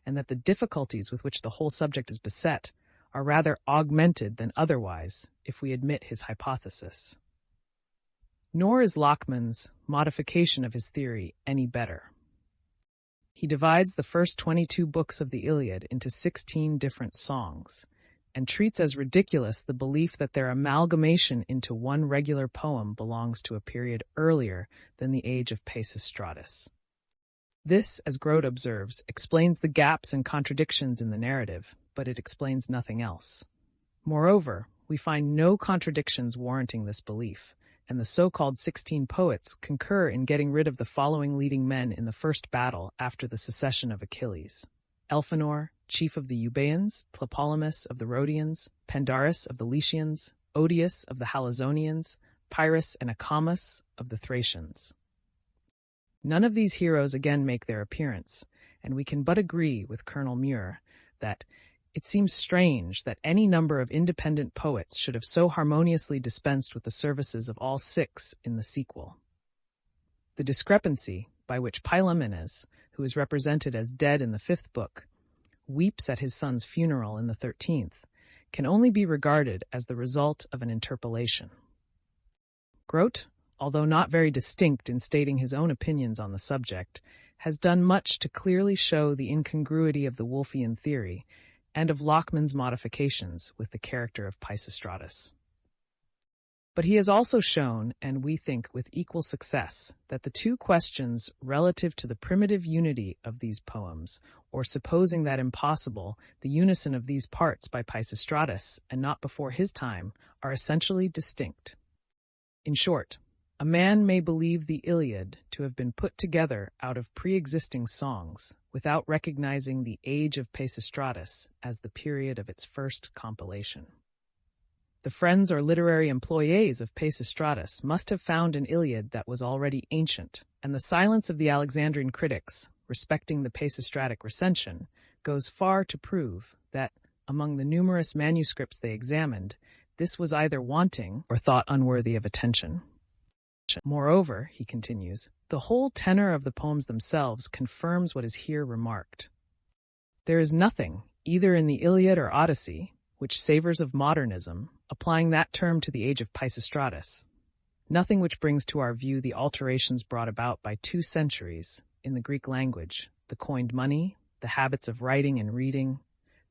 S1: and that the difficulties with which the whole subject is beset are rather augmented than otherwise if we admit his hypothesis. Nor is Lachmann's modification of his theory any better. He divides the first 22 books of the Iliad into 16 different songs, and treats as ridiculous the belief that their amalgamation into one regular poem belongs to a period earlier than the age of Peisistratus. This, as Grote observes, explains the gaps and contradictions in the narrative, but it explains nothing else. Moreover, we find no contradictions warranting this belief, and the so-called 16 poets concur in getting rid of the following leading men in the first battle after the secession of Achilles: Elphenor, chief of the Euboeans, Tlepolemus of the Rhodians, Pandarus of the Lycians, Odius of the Halizonians, Pyrrhus and Acamas of the Thracians. None of these heroes again make their appearance, and we can but agree with Colonel Muir that it seems strange that any number of independent poets should have so harmoniously dispensed with the services of all 6 in the sequel. The discrepancy by which Pylaemenes, who is represented as dead in the 5th book, weeps at his son's funeral in the 13th, can only be regarded as the result of an interpolation. Grote, although not very distinct in stating his own opinions on the subject, has done much to clearly show the incongruity of the Wolffian theory and of Lachmann's modifications with the character of Peisistratus. But he has also shown, and we think with equal success, that the two questions relative to the primitive unity of these poems, or supposing that impossible, the unison of these parts by Peisistratus, and not before his time, are essentially distinct. In short, a man may believe the Iliad to have been put together out of pre-existing songs, without recognizing the age of Peisistratus as the period of its first compilation. The friends or literary employees of Peisistratus must have found an Iliad that was already ancient, and the silence of the Alexandrine critics respecting the Peisistratic recension goes far to prove that, among the numerous manuscripts they examined, this was either wanting or thought unworthy of attention. Moreover, he continues, the whole tenor of the poems themselves confirms what is here remarked. There is nothing, either in the Iliad or Odyssey, which savors of modernism, applying that term to the age of Peisistratus. Nothing which brings to our view the alterations brought about by 2 centuries in the Greek language, the coined money, the habits of writing and reading,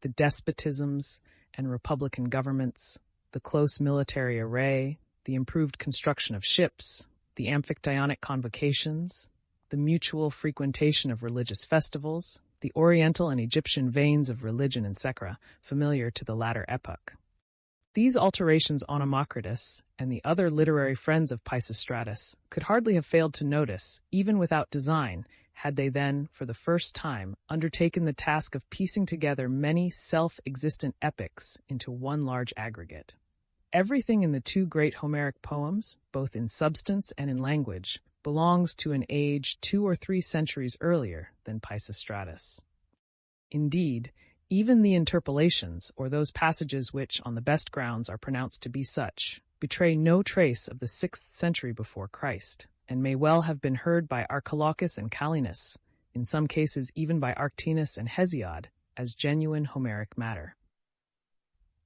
S1: the despotisms and republican governments, the close military array, the improved construction of ships, the amphictyonic convocations, the mutual frequentation of religious festivals, the Oriental and Egyptian veins of religion, etc., familiar to the latter epoch. These alterations Onomacritus and the other literary friends of Peisistratus could hardly have failed to notice, even without design, had they then, for the first time, undertaken the task of piecing together many self-existent epics into one large aggregate. Everything in the 2 great Homeric poems, both in substance and in language, belongs to an age 2 or 3 centuries earlier than Peisistratus. Indeed, even the interpolations, or those passages which, on the best grounds, are pronounced to be such, betray no trace of the 6th century before Christ, and may well have been heard by Archilochus and Callinus, in some cases even by Arctinus and Hesiod, as genuine Homeric matter.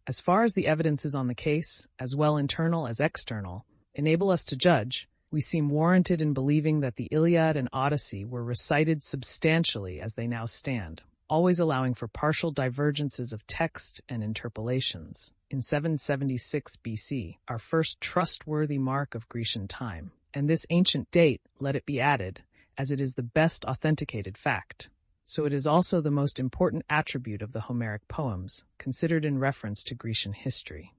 S1: As far as the evidences on the case, as well internal as external, enable us to judge, we seem warranted in believing that the Iliad and Odyssey were recited substantially as they now stand, always allowing for partial divergences of text and interpolations. In 776 BC, our first trustworthy mark of Grecian time, and this ancient date, let it be added, as it is the best authenticated fact. So it is also the most important attribute of the Homeric poems, considered in reference to Grecian history.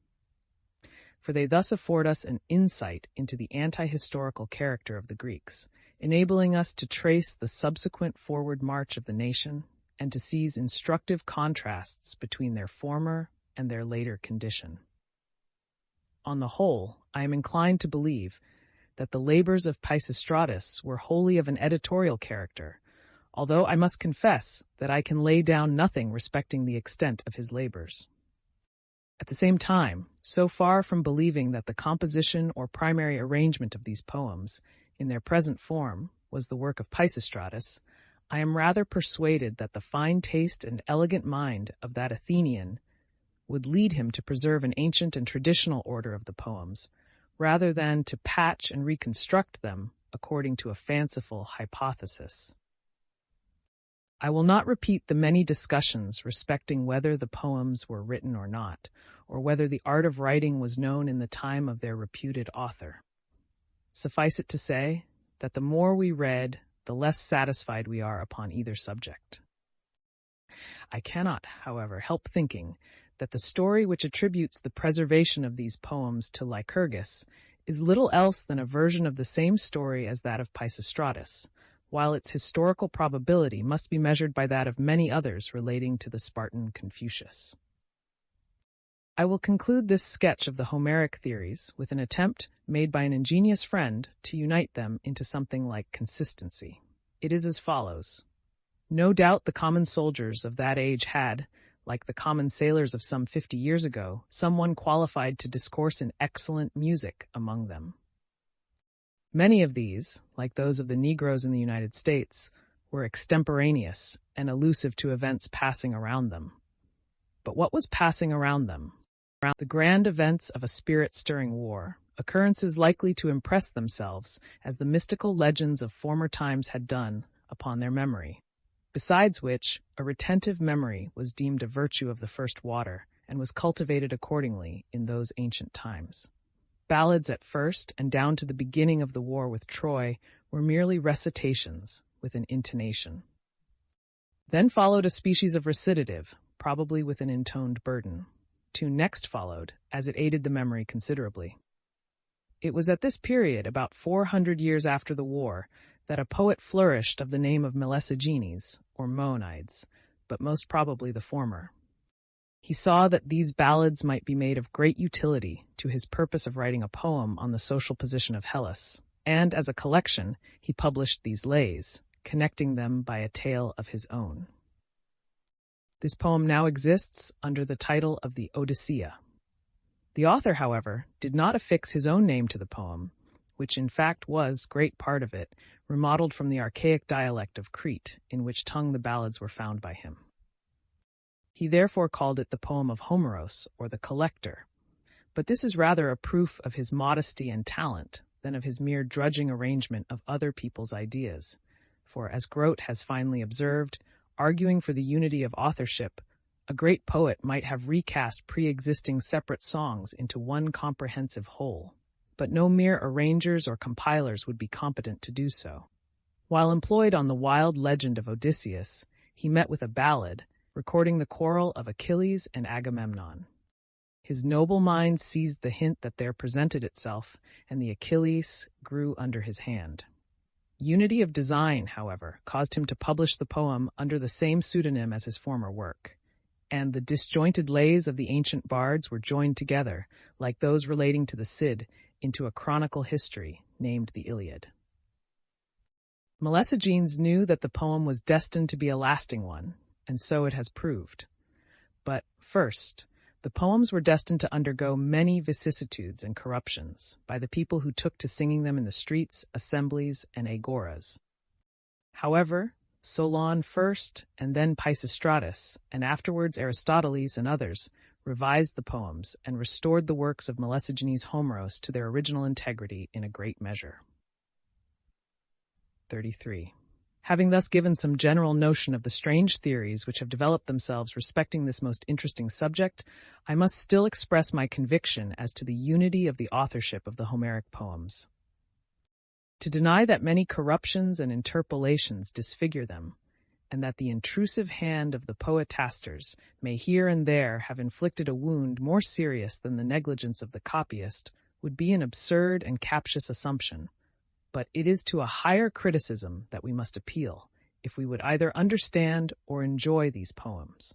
S1: For they thus afford us an insight into the anti-historical character of the Greeks, enabling us to trace the subsequent forward march of the nation and to seize instructive contrasts between their former and their later condition. On the whole, I am inclined to believe that the labors of Pisistratus were wholly of an editorial character, although I must confess that I can lay down nothing respecting the extent of his labors. At the same time, so far from believing that the composition or primary arrangement of these poems, in their present form, was the work of Pisistratus, I am rather persuaded that the fine taste and elegant mind of that Athenian would lead him to preserve an ancient and traditional order of the poems, rather than to patch and reconstruct them according to a fanciful hypothesis. I will not repeat the many discussions respecting whether the poems were written or not, or whether the art of writing was known in the time of their reputed author. Suffice it to say that the more we read, the less satisfied we are upon either subject. I cannot, however, help thinking that the story which attributes the preservation of these poems to Lycurgus is little else than a version of the same story as that of Pisistratus, while its historical probability must be measured by that of many others relating to the Spartan Confucius. I will conclude this sketch of the Homeric theories with an attempt made by an ingenious friend to unite them into something like consistency. It is as follows. No doubt the common soldiers of that age had, like the common sailors of some 50 years ago, someone qualified to discourse in excellent music among them. Many of these, like those of the Negroes in the United States, were extemporaneous and elusive to events passing around them. But what was passing around them? Around the grand events of a spirit-stirring war, occurrences likely to impress themselves, as the mystical legends of former times had done, upon their memory. Besides which, a retentive memory was deemed a virtue of the first water, and was cultivated accordingly in those ancient times. Ballads at first, and down to the beginning of the war with Troy, were merely recitations with an intonation. Then followed a species of recitative, probably with an intoned burden. Tune next followed, as it aided the memory considerably. It was at this period, about 400 years after the war, that a poet flourished of the name of Melesigenes, or Moenides, but most probably the former. He saw that these ballads might be made of great utility to his purpose of writing a poem on the social position of Hellas, and as a collection he published these lays, connecting them by a tale of his own. This poem now exists under the title of the Odyssea. The author, however, did not affix his own name to the poem, which in fact was, great part of it, remodeled from the archaic dialect of Crete, in which tongue the ballads were found by him. He therefore called it the poem of Homeros, or the Collector, but this is rather a proof of his modesty and talent than of his mere drudging arrangement of other people's ideas, for as Grote has finely observed, arguing for the unity of authorship, a great poet might have recast pre-existing separate songs into one comprehensive whole, but no mere arrangers or compilers would be competent to do so. While employed on the wild legend of Odysseus, he met with a ballad, recording the quarrel of Achilles and Agamemnon. His noble mind seized the hint that there presented itself, and the Achilles grew under his hand. Unity of design, however, caused him to publish the poem under the same pseudonym as his former work, and the disjointed lays of the ancient bards were joined together, like those relating to the Cid, into a chronicle history named the Iliad. Melesigenes knew that the poem was destined to be a lasting one, and so it has proved. But first, the poems were destined to undergo many vicissitudes and corruptions by the people who took to singing them in the streets, assemblies, and agoras. However, Solon first, and then Pisistratus, and afterwards Aristoteles and others, revised the poems and restored the works of Melesigenes Homeros to their original integrity in a great measure. 33. Having thus given some general notion of the strange theories which have developed themselves respecting this most interesting subject, I must still express my conviction as to the unity of the authorship of the Homeric poems. To deny that many corruptions and interpolations disfigure them, and that the intrusive hand of the poetasters may here and there have inflicted a wound more serious than the negligence of the copyist, would be an absurd and captious assumption. But it is to a higher criticism that we must appeal, if we would either understand or enjoy these poems.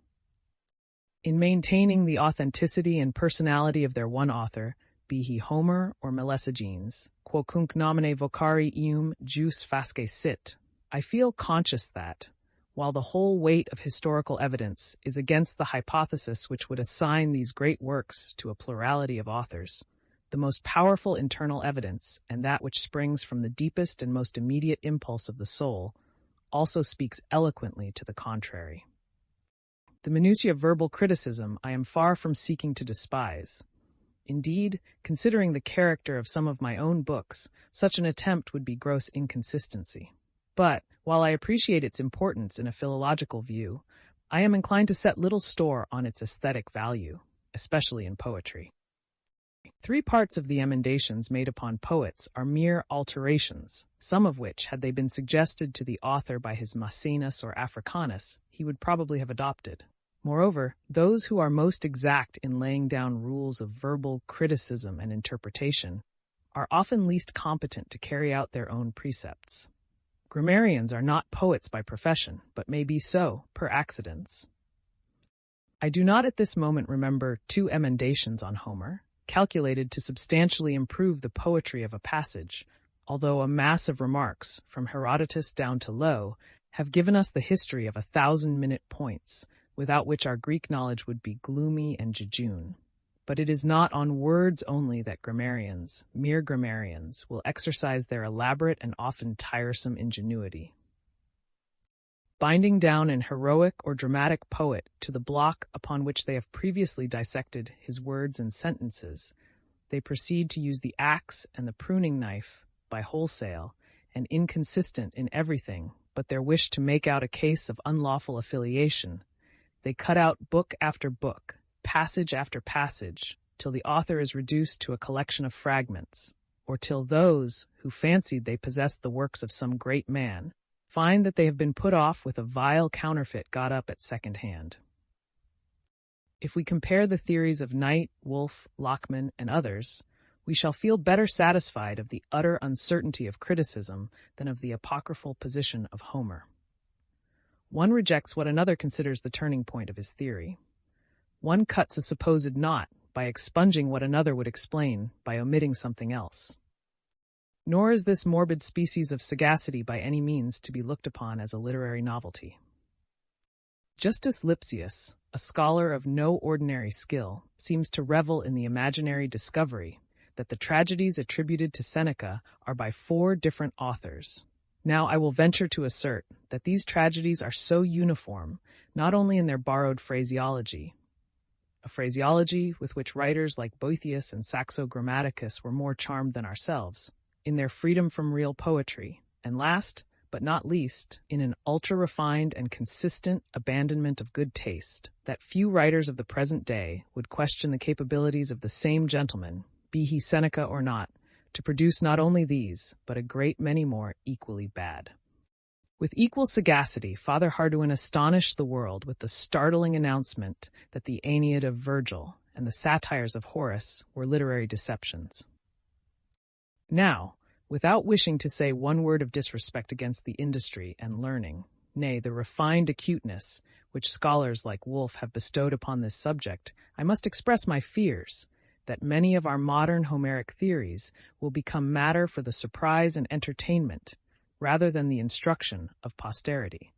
S1: In maintaining the authenticity and personality of their one author, be he Homer or Melesagenes, quocunque nomine vocari eum jus fasce sit, I feel conscious that, while the whole weight of historical evidence is against the hypothesis which would assign these great works to a plurality of authors, the most powerful internal evidence, and that which springs from the deepest and most immediate impulse of the soul, also speaks eloquently to the contrary. The minutiae of verbal criticism I am far from seeking to despise. Indeed, considering the character of some of my own books, such an attempt would be gross inconsistency. But, while I appreciate its importance in a philological view, I am inclined to set little store on its aesthetic value, especially in poetry. 3 parts of the emendations made upon poets are mere alterations, some of which, had they been suggested to the author by his Maecenas or Africanus, he would probably have adopted. Moreover, those who are most exact in laying down rules of verbal criticism and interpretation are often least competent to carry out their own precepts. Grammarians are not poets by profession, but may be so, per accidens. I do not at this moment remember 2 emendations on Homer, calculated to substantially improve the poetry of a passage, although a mass of remarks, from Herodotus down to Lowe, have given us the history of 1,000-minute points, without which our Greek knowledge would be gloomy and jejune. But it is not on words only that grammarians, mere grammarians, will exercise their elaborate and often tiresome ingenuity. Binding down an heroic or dramatic poet to the block upon which they have previously dissected his words and sentences, they proceed to use the axe and the pruning knife by wholesale and inconsistent in everything but their wish to make out a case of unlawful affiliation. They cut out book after book, passage after passage, till the author is reduced to a collection of fragments, or till those who fancied they possessed the works of some great man find that they have been put off with a vile counterfeit got up at second hand. If we compare the theories of Knight, Wolfe, Lockman, and others, we shall feel better satisfied of the utter uncertainty of criticism than of the apocryphal position of Homer. One rejects what another considers the turning point of his theory. One cuts a supposed knot by expunging what another would explain by omitting something else. Nor is this morbid species of sagacity by any means to be looked upon as a literary novelty. Justus Lipsius, a scholar of no ordinary skill, seems to revel in the imaginary discovery that the tragedies attributed to Seneca are by 4 different authors. Now I will venture to assert that these tragedies are so uniform, not only in their borrowed phraseology, a phraseology with which writers like Boethius and Saxo Grammaticus were more charmed than ourselves, in their freedom from real poetry, and last, but not least, in an ultra-refined and consistent abandonment of good taste, that few writers of the present day would question the capabilities of the same gentleman, be he Seneca or not, to produce not only these, but a great many more equally bad. With equal sagacity, Father Hardouin astonished the world with the startling announcement that the Aeneid of Virgil and the satires of Horace were literary deceptions. Now, without wishing to say one word of disrespect against the industry and learning, nay, the refined acuteness which scholars like Wolfe have bestowed upon this subject, I must express my fears that many of our modern Homeric theories will become matter for the surprise and entertainment, rather than the instruction of posterity.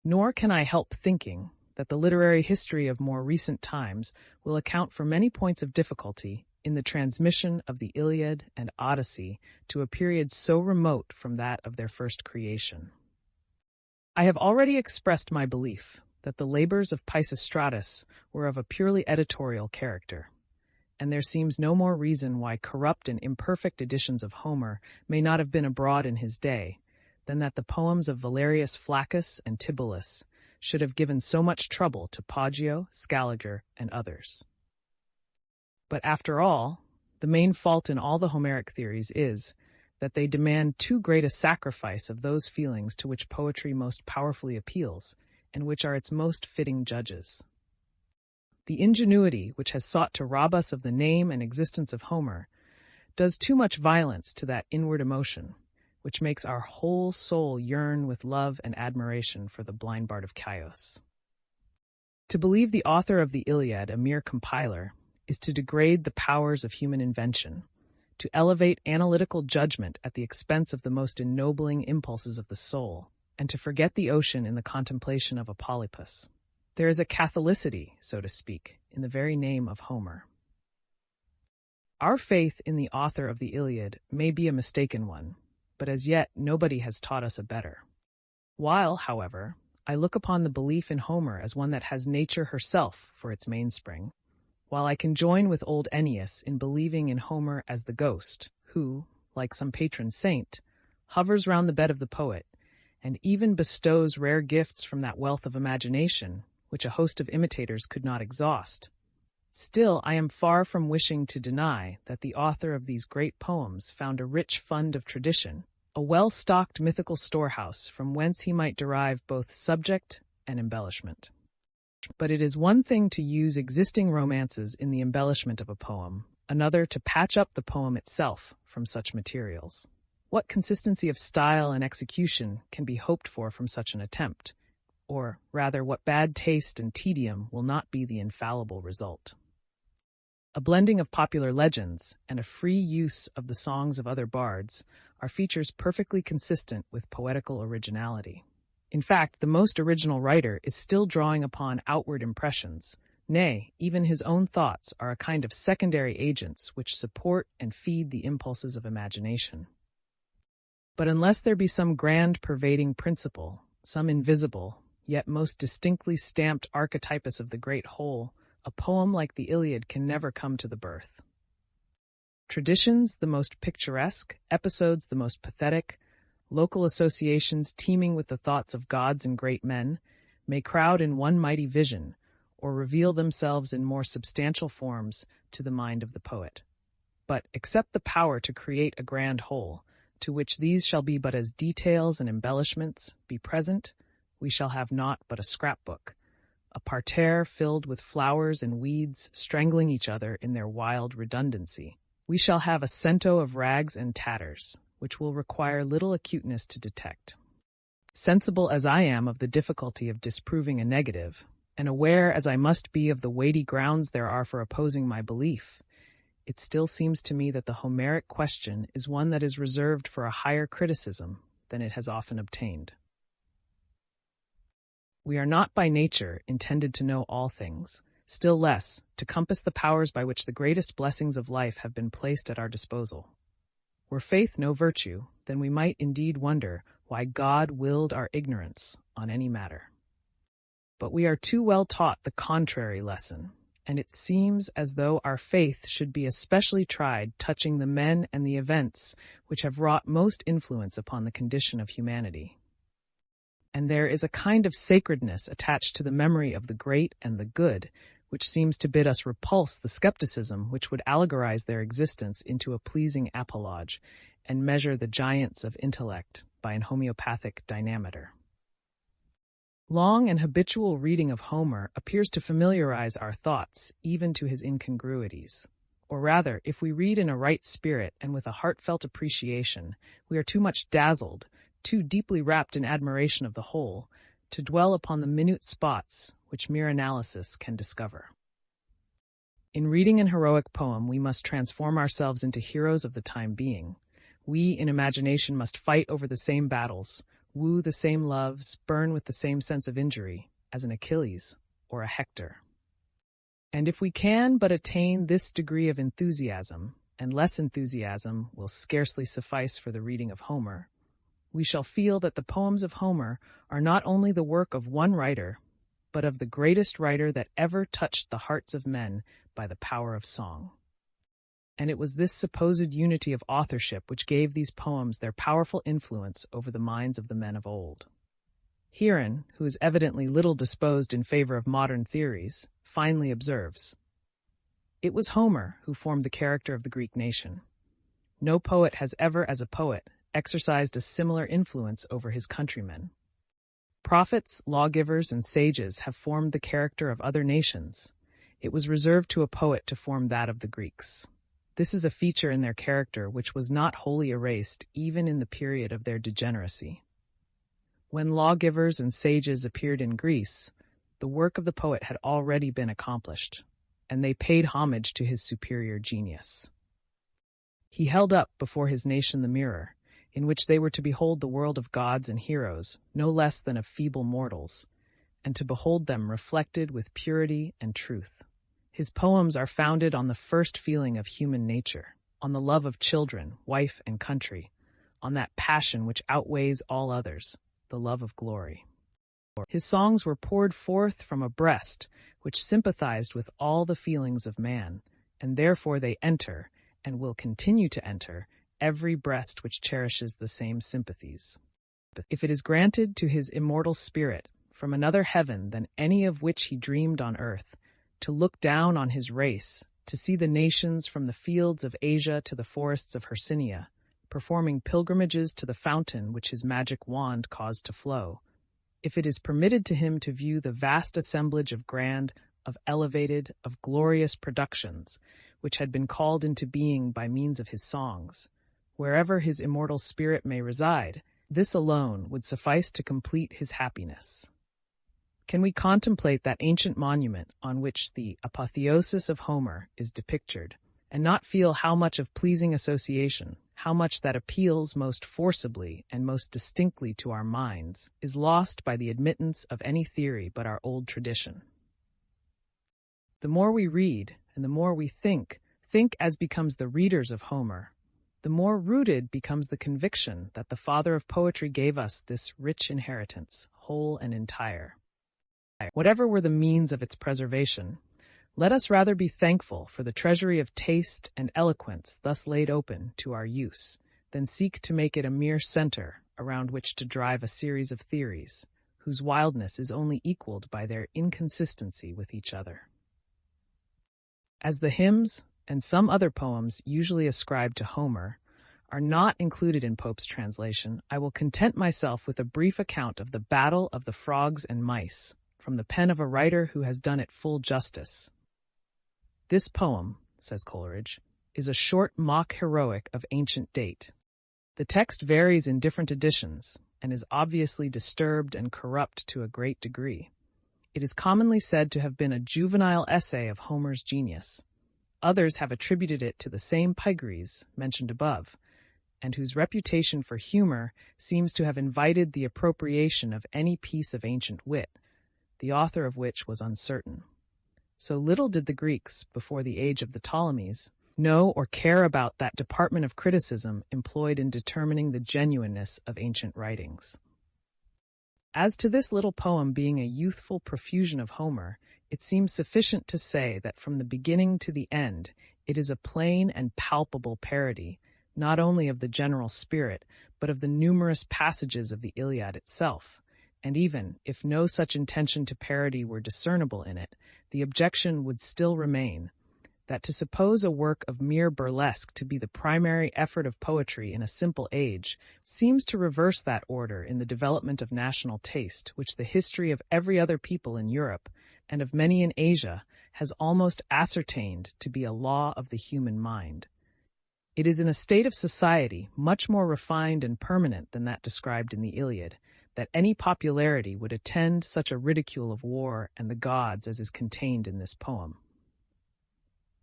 S1: Nor can I help thinking that the literary history of more recent times will account for many points of difficulty in the transmission of the Iliad and Odyssey to a period so remote from that of their first creation. I have already expressed my belief that the labors of Pisistratus were of a purely editorial character, and there seems no more reason why corrupt and imperfect editions of Homer may not have been abroad in his day than that the poems of Valerius Flaccus and Tibullus should have given so much trouble to Poggio, Scaliger, and others. But after all, the main fault in all the Homeric theories is that they demand too great a sacrifice of those feelings to which poetry most powerfully appeals, and which are its most fitting judges. The ingenuity which has sought to rob us of the name and existence of Homer does too much violence to that inward emotion, which makes our whole soul yearn with love and admiration for the blind bard of Chios. To believe the author of the Iliad a mere compiler is to degrade the powers of human invention, to elevate analytical judgment at the expense of the most ennobling impulses of the soul, and to forget the ocean in the contemplation of a polypus. There is a Catholicity, so to speak, in the very name of Homer. Our faith in the author of the Iliad may be a mistaken one, but as yet nobody has taught us a better. While, however, I look upon the belief in Homer as one that has nature herself for its mainspring, while I can join with old Ennius in believing in Homer as the ghost, who, like some patron saint, hovers round the bed of the poet, and even bestows rare gifts from that wealth of imagination, which a host of imitators could not exhaust, still I am far from wishing to deny that the author of these great poems found a rich fund of tradition, a well-stocked mythical storehouse from whence he might derive both subject and embellishment. But it is one thing to use existing romances in the embellishment of a poem, another to patch up the poem itself from such materials. What consistency of style and execution can be hoped for from such an attempt? Or, rather, what bad taste and tedium will not be the infallible result? A blending of popular legends and a free use of the songs of other bards are features perfectly consistent with poetical originality. In fact, the most original writer is still drawing upon outward impressions. Nay, even his own thoughts are a kind of secondary agents which support and feed the impulses of imagination. But unless there be some grand pervading principle, some invisible, yet most distinctly stamped archetypus of the great whole, a poem like the Iliad can never come to the birth. Traditions the most picturesque, episodes the most pathetic, local associations teeming with the thoughts of gods and great men, may crowd in one mighty vision, or reveal themselves in more substantial forms to the mind of the poet. But except the power to create a grand whole, to which these shall be but as details and embellishments, be present, we shall have naught but a scrapbook, a parterre filled with flowers and weeds strangling each other in their wild redundancy. We shall have a cento of rags and tatters, which will require little acuteness to detect. Sensible as I am of the difficulty of disproving a negative, and aware as I must be of the weighty grounds there are for opposing my belief, it still seems to me that the Homeric question is one that is reserved for a higher criticism than it has often obtained. We are not by nature intended to know all things, still less to compass the powers by which the greatest blessings of life have been placed at our disposal. Were faith no virtue, then we might indeed wonder why God willed our ignorance on any matter. But we are too well taught the contrary lesson, and it seems as though our faith should be especially tried touching the men and the events which have wrought most influence upon the condition of humanity. And there is a kind of sacredness attached to the memory of the great and the good, which seems to bid us repulse the skepticism which would allegorize their existence into a pleasing apologue and measure the giants of intellect by an homeopathic dynameter. Long and habitual reading of Homer appears to familiarize our thoughts even to his incongruities. Or rather, if we read in a right spirit and with a heartfelt appreciation, we are too much dazzled, too deeply wrapped in admiration of the whole, to dwell upon the minute spots which mere analysis can discover. In reading an heroic poem, we must transform ourselves into heroes of the time being. We, in imagination, must fight over the same battles, woo the same loves, burn with the same sense of injury as an Achilles or a Hector. And if we can but attain this degree of enthusiasm, and less enthusiasm will scarcely suffice for the reading of Homer, we shall feel that the poems of Homer are not only the work of one writer, but of the greatest writer that ever touched the hearts of men by the power of song. And it was this supposed unity of authorship which gave these poems their powerful influence over the minds of the men of old. Heeren, who is evidently little disposed in favor of modern theories, finely observes, "It was Homer who formed the character of the Greek nation. No poet has ever, as a poet, exercised a similar influence over his countrymen. Prophets, lawgivers, and sages have formed the character of other nations. It was reserved to a poet to form that of the Greeks. This is a feature in their character which was not wholly erased even in the period of their degeneracy. When lawgivers and sages appeared in Greece, the work of the poet had already been accomplished, and they paid homage to his superior genius. He held up before his nation the mirror, in which they were to behold the world of gods and heroes, no less than of feeble mortals, and to behold them reflected with purity and truth. His poems are founded on the first feeling of human nature, on the love of children, wife, and country, on that passion which outweighs all others, the love of glory. His songs were poured forth from a breast which sympathized with all the feelings of man, and therefore they enter, and will continue to enter, every breast which cherishes the same sympathies. If it is granted to his immortal spirit, from another heaven than any of which he dreamed on earth, to look down on his race, to see the nations from the fields of Asia to the forests of Hercynia, performing pilgrimages to the fountain which his magic wand caused to flow, if it is permitted to him to view the vast assemblage of grand, of elevated, of glorious productions, which had been called into being by means of his songs, wherever his immortal spirit may reside, this alone would suffice to complete his happiness. Can we contemplate that ancient monument on which the apotheosis of Homer is depictured, and not feel how much of pleasing association, how much that appeals most forcibly and most distinctly to our minds, is lost by the admittance of any theory but our old tradition? The more we read, and the more we think as becomes the readers of Homer, the more rooted becomes the conviction that the father of poetry gave us this rich inheritance, whole and entire. Whatever were the means of its preservation, let us rather be thankful for the treasury of taste and eloquence thus laid open to our use, than seek to make it a mere center around which to drive a series of theories, whose wildness is only equaled by their inconsistency with each other. As the hymns and some other poems usually ascribed to Homer are not included in Pope's translation, I will content myself with a brief account of the Battle of the Frogs and Mice, from the pen of a writer who has done it full justice. This poem, says Coleridge, is a short mock heroic of ancient date. The text varies in different editions, and is obviously disturbed and corrupt to a great degree. It is commonly said to have been a juvenile essay of Homer's genius. Others have attributed it to the same Pygres mentioned above, and whose reputation for humor seems to have invited the appropriation of any piece of ancient wit, the author of which was uncertain. So little did the Greeks, before the age of the Ptolemies, know or care about that department of criticism employed in determining the genuineness of ancient writings. As to this little poem being a youthful profusion of Homer, it seems sufficient to say that from the beginning to the end, it is a plain and palpable parody, not only of the general spirit, but of the numerous passages of the Iliad itself. And even if no such intention to parody were discernible in it, the objection would still remain that to suppose a work of mere burlesque to be the primary effort of poetry in a simple age seems to reverse that order in the development of national taste which the history of every other people in Europe, and of many in Asia, has almost ascertained to be a law of the human mind. It is in a state of society much more refined and permanent than that described in the Iliad, that any popularity would attend such a ridicule of war and the gods as is contained in this poem.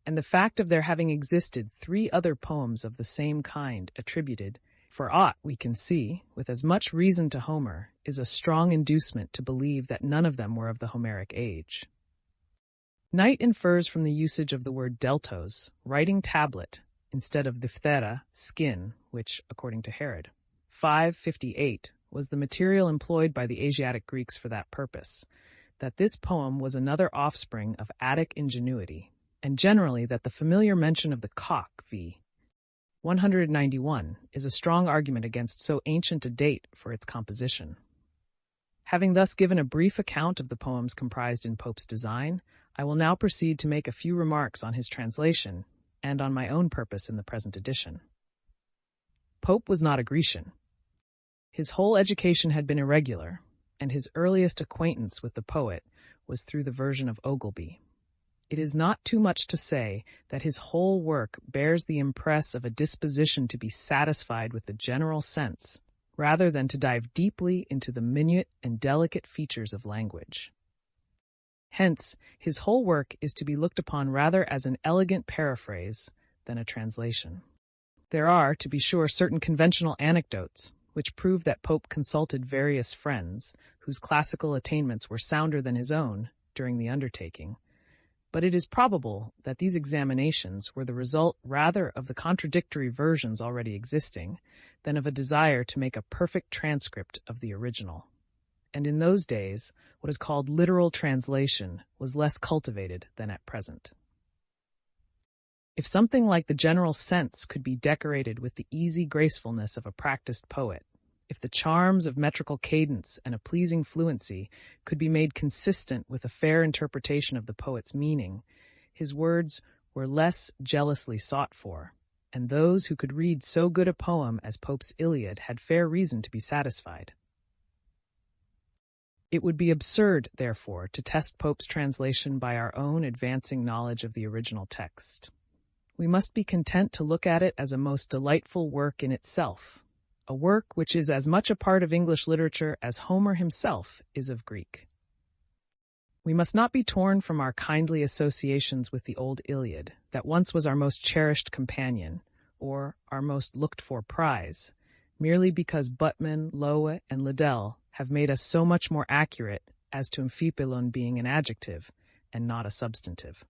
S1: And the fact of there having existed 3 other poems of the same kind attributed, for aught we can see, with as much reason to Homer, is a strong inducement to believe that none of them were of the Homeric age. Knight infers from the usage of the word deltos, writing tablet, instead of diphthera, skin, which, according to Herod, 558, was the material employed by the Asiatic Greeks for that purpose, that this poem was another offspring of Attic ingenuity, and generally that the familiar mention of the cock, v. 191, is a strong argument against so ancient a date for its composition. Having thus given a brief account of the poems comprised in Pope's design, I will now proceed to make a few remarks on his translation and on my own purpose in the present edition. Pope was not a Grecian. His whole education had been irregular, and his earliest acquaintance with the poet was through the version of Ogilby. It is not too much to say that his whole work bears the impress of a disposition to be satisfied with the general sense, rather than to dive deeply into the minute and delicate features of language. Hence, his whole work is to be looked upon rather as an elegant paraphrase than a translation. There are, to be sure, certain conventional anecdotes which prove that Pope consulted various friends whose classical attainments were sounder than his own during the undertaking. But it is probable that these examinations were the result rather of the contradictory versions already existing than of a desire to make a perfect transcript of the original. And in those days, what is called literal translation was less cultivated than at present. If something like the general sense could be decorated with the easy gracefulness of a practiced poet, if the charms of metrical cadence and a pleasing fluency could be made consistent with a fair interpretation of the poet's meaning, his words were less jealously sought for, and those who could read so good a poem as Pope's Iliad had fair reason to be satisfied. It would be absurd, therefore, to test Pope's translation by our own advancing knowledge of the original text. We must be content to look at it as a most delightful work in itself, a work which is as much a part of English literature as Homer himself is of Greek. We must not be torn from our kindly associations with the old Iliad, that once was our most cherished companion, or our most looked-for prize, merely because Buttman, Lowe, and Liddell have made us so much more accurate as to amphipelon being an adjective and not a substantive.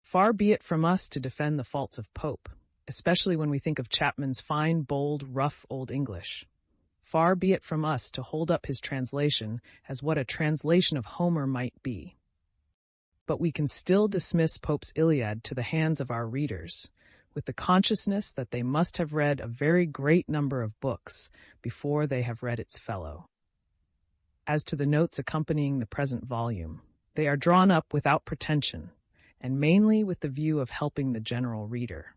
S1: Far be it from us to defend the faults of Pope, especially when we think of Chapman's fine, bold, rough Old English. Far be it from us to hold up his translation as what a translation of Homer might be. But we can still dismiss Pope's Iliad to the hands of our readers, with the consciousness that they must have read a very great number of books before they have read its fellow. As to the notes accompanying the present volume, they are drawn up without pretension, and mainly with the view of helping the general reader.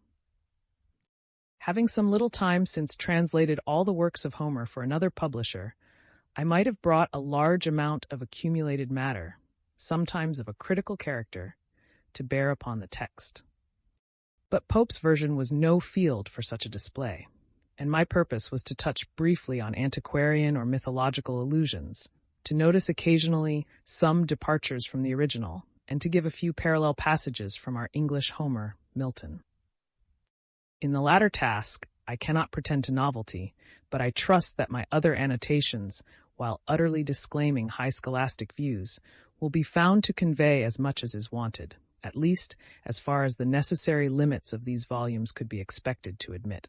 S1: Having some little time since translated all the works of Homer for another publisher, I might have brought a large amount of accumulated matter, sometimes of a critical character, to bear upon the text. But Pope's version was no field for such a display, and my purpose was to touch briefly on antiquarian or mythological allusions, to notice occasionally some departures from the original, and to give a few parallel passages from our English Homer, Milton. In the latter task, I cannot pretend to novelty, but I trust that my other annotations, while utterly disclaiming high scholastic views, will be found to convey as much as is wanted, at least as far as the necessary limits of these volumes could be expected to admit.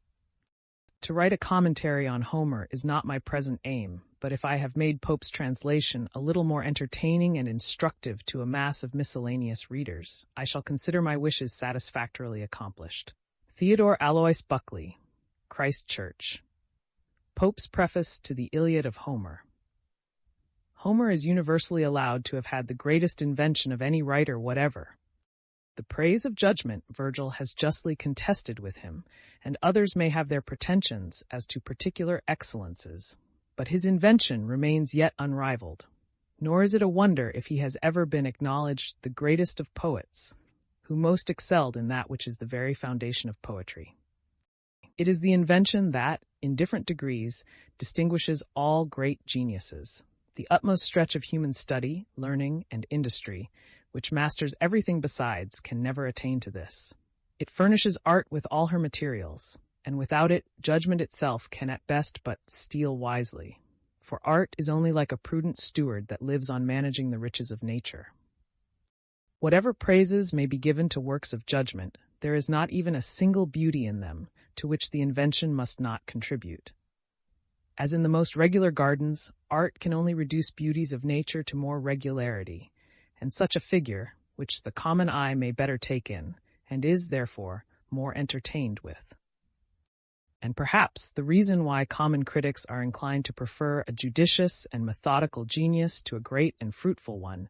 S1: To write a commentary on Homer is not my present aim, but if I have made Pope's translation a little more entertaining and instructive to a mass of miscellaneous readers, I shall consider my wishes satisfactorily accomplished. Theodore Alois Buckley, Christ Church. Pope's Preface to the Iliad of Homer. Homer is universally allowed to have had the greatest invention of any writer whatever. The praise of judgment Virgil has justly contested with him, and others may have their pretensions as to particular excellences, but his invention remains yet unrivaled. Nor is it a wonder if he has ever been acknowledged the greatest of poets, who most excelled in that which is the very foundation of poetry. It is the invention that, in different degrees, distinguishes all great geniuses, the utmost stretch of human study, learning, and industry, which masters everything besides, can never attain to this. It furnishes art with all her materials, and without it, judgment itself can at best but steal wisely, for art is only like a prudent steward that lives on managing the riches of nature. Whatever praises may be given to works of judgment, there is not even a single beauty in them to which the invention must not contribute. As in the most regular gardens, art can only reduce beauties of nature to more regularity, and such a figure, which the common eye may better take in, and is, therefore, more entertained with. And perhaps the reason why common critics are inclined to prefer a judicious and methodical genius to a great and fruitful one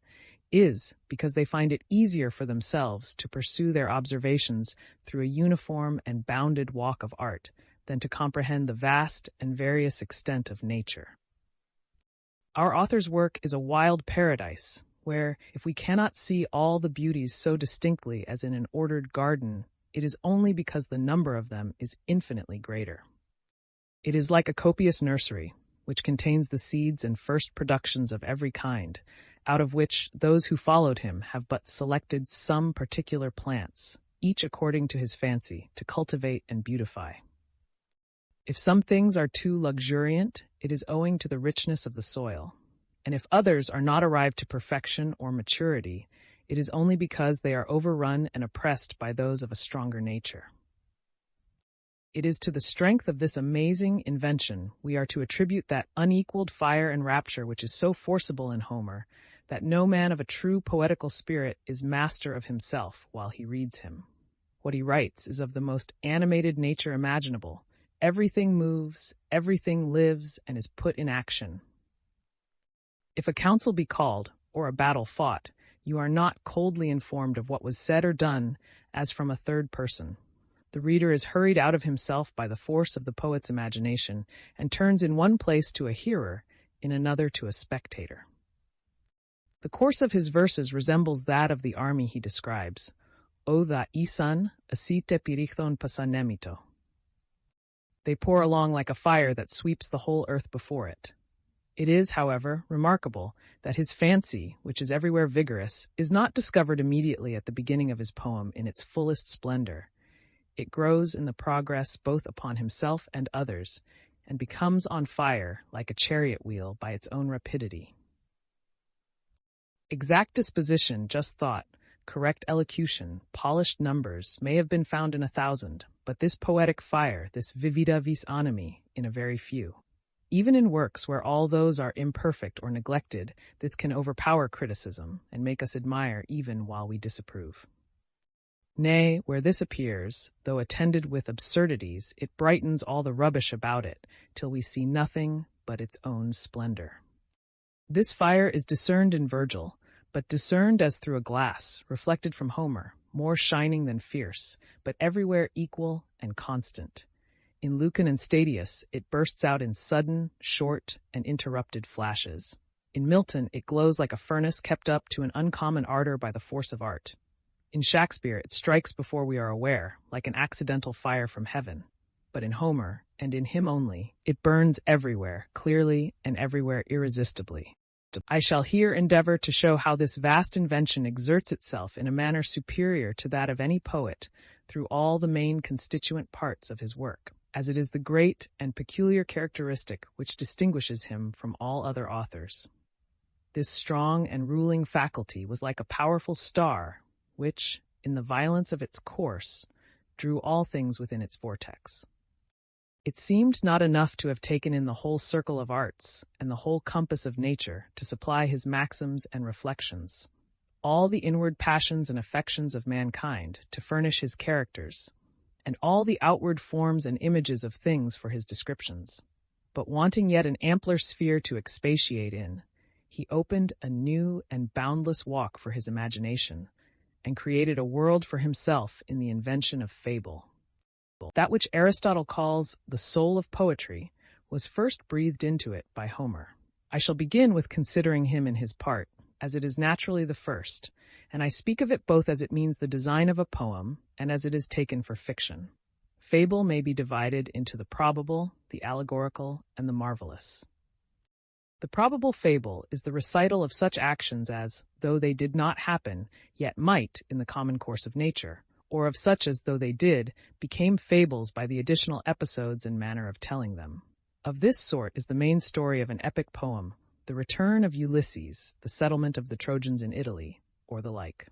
S1: is because they find it easier for themselves to pursue their observations through a uniform and bounded walk of art than to comprehend the vast and various extent of nature. Our author's work is a wild paradise, where, if we cannot see all the beauties so distinctly as in an ordered garden, it is only because the number of them is infinitely greater. It is like a copious nursery, which contains the seeds and first productions of every kind, out of which those who followed him have but selected some particular plants, each according to his fancy, to cultivate and beautify. If some things are too luxuriant, it is owing to the richness of the soil, and if others are not arrived to perfection or maturity, it is only because they are overrun and oppressed by those of a stronger nature. It is to the strength of this amazing invention we are to attribute that unequaled fire and rapture which is so forcible in Homer, that no man of a true poetical spirit is master of himself while he reads him. What he writes is of the most animated nature imaginable. Everything moves, everything lives, and is put in action. If a council be called, or a battle fought, you are not coldly informed of what was said or done as from a third person. The reader is hurried out of himself by the force of the poet's imagination, and turns in one place to a hearer, in another to a spectator. The course of his verses resembles that of the army he describes. O tha isan, asite pirichthon pasanemito. They pour along like a fire that sweeps the whole earth before it. It is, however, remarkable that his fancy, which is everywhere vigorous, is not discovered immediately at the beginning of his poem in its fullest splendor. It grows in the progress both upon himself and others, and becomes on fire like a chariot wheel by its own rapidity. Exact disposition, just thought, correct elocution, polished numbers may have been found in 1,000, but this poetic fire, this vivida vis animi, in a very few. Even in works where all those are imperfect or neglected, this can overpower criticism and make us admire even while we disapprove. Nay, where this appears, though attended with absurdities, it brightens all the rubbish about it, till we see nothing but its own splendor. This fire is discerned in Virgil, but discerned as through a glass, reflected from Homer, more shining than fierce, but everywhere equal and constant. In Lucan and Statius, it bursts out in sudden, short, and interrupted flashes. In Milton, it glows like a furnace kept up to an uncommon ardor by the force of art. In Shakespeare, it strikes before we are aware, like an accidental fire from heaven. But in Homer, and in him only, it burns everywhere, clearly, and everywhere irresistibly. I shall here endeavor to show how this vast invention exerts itself in a manner superior to that of any poet through all the main constituent parts of his work, as it is the great and peculiar characteristic which distinguishes him from all other authors. This strong and ruling faculty was like a powerful star, which, in the violence of its course, drew all things within its vortex. It seemed not enough to have taken in the whole circle of arts and the whole compass of nature to supply his maxims and reflections, all the inward passions and affections of mankind to furnish his characters, and all the outward forms and images of things for his descriptions. But wanting yet an ampler sphere to expatiate in, he opened a new and boundless walk for his imagination, and created a world for himself in the invention of fable. That which Aristotle calls the soul of poetry was first breathed into it by Homer. I shall begin with considering him in his part, as it is naturally the first, and I speak of it both as it means the design of a poem and as it is taken for fiction. Fable may be divided into the probable, the allegorical, and the marvelous. The probable fable is the recital of such actions as, though they did not happen, yet might in the common course of nature, or of such as, though they did, became fables by the additional episodes and manner of telling them. Of this sort is the main story of an epic poem, the return of Ulysses, the settlement of the Trojans in Italy, or the like.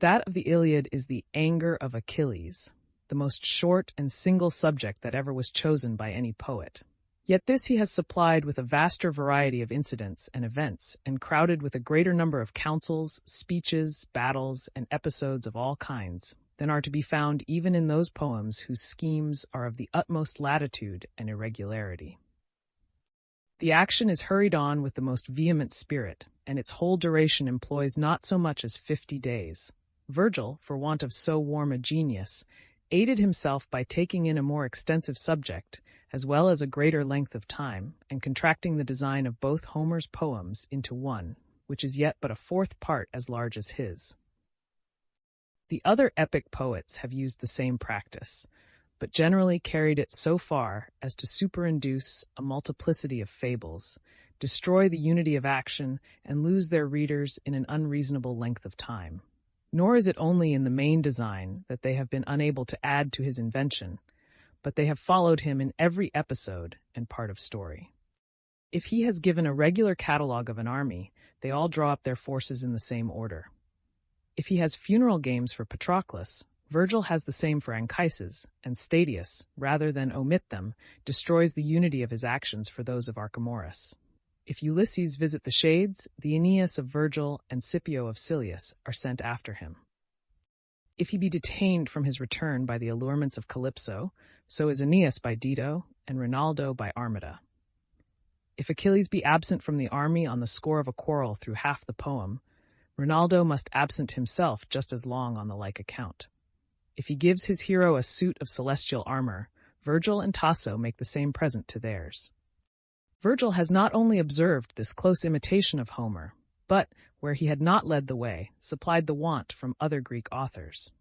S1: That of the Iliad is the anger of Achilles, the most short and single subject that ever was chosen by any poet. Yet this he has supplied with a vaster variety of incidents and events, and crowded with a greater number of counsels, speeches, battles, and episodes of all kinds than are to be found even in those poems whose schemes are of the utmost latitude and irregularity. The action is hurried on with the most vehement spirit, and its whole duration employs not so much as 50 days. Virgil, for want of so warm a genius, aided himself by taking in a more extensive subject, as well as a greater length of time, and contracting the design of both Homer's poems into one, which is yet but a fourth part as large as his. The other epic poets have used the same practice, but generally carried it so far as to superinduce a multiplicity of fables, destroy the unity of action, and lose their readers in an unreasonable length of time. Nor is it only in the main design that they have been unable to add to his invention, but they have followed him in every episode and part of story. If he has given a regular catalogue of an army, they all draw up their forces in the same order. If he has funeral games for Patroclus, Virgil has the same for Anchises, and Statius, rather than omit them, destroys the unity of his actions for those of Archemorus. If Ulysses visit the shades, the Aeneas of Virgil and Scipio of Silius are sent after him. If he be detained from his return by the allurements of Calypso, so is Aeneas by Dido and Rinaldo by Armida. If Achilles be absent from the army on the score of a quarrel through half the poem, Rinaldo must absent himself just as long on the like account. If he gives his hero a suit of celestial armor, Virgil and Tasso make the same present to theirs. Virgil has not only observed this close imitation of Homer, but, where he had not led the way, supplied the want from other Greek authors.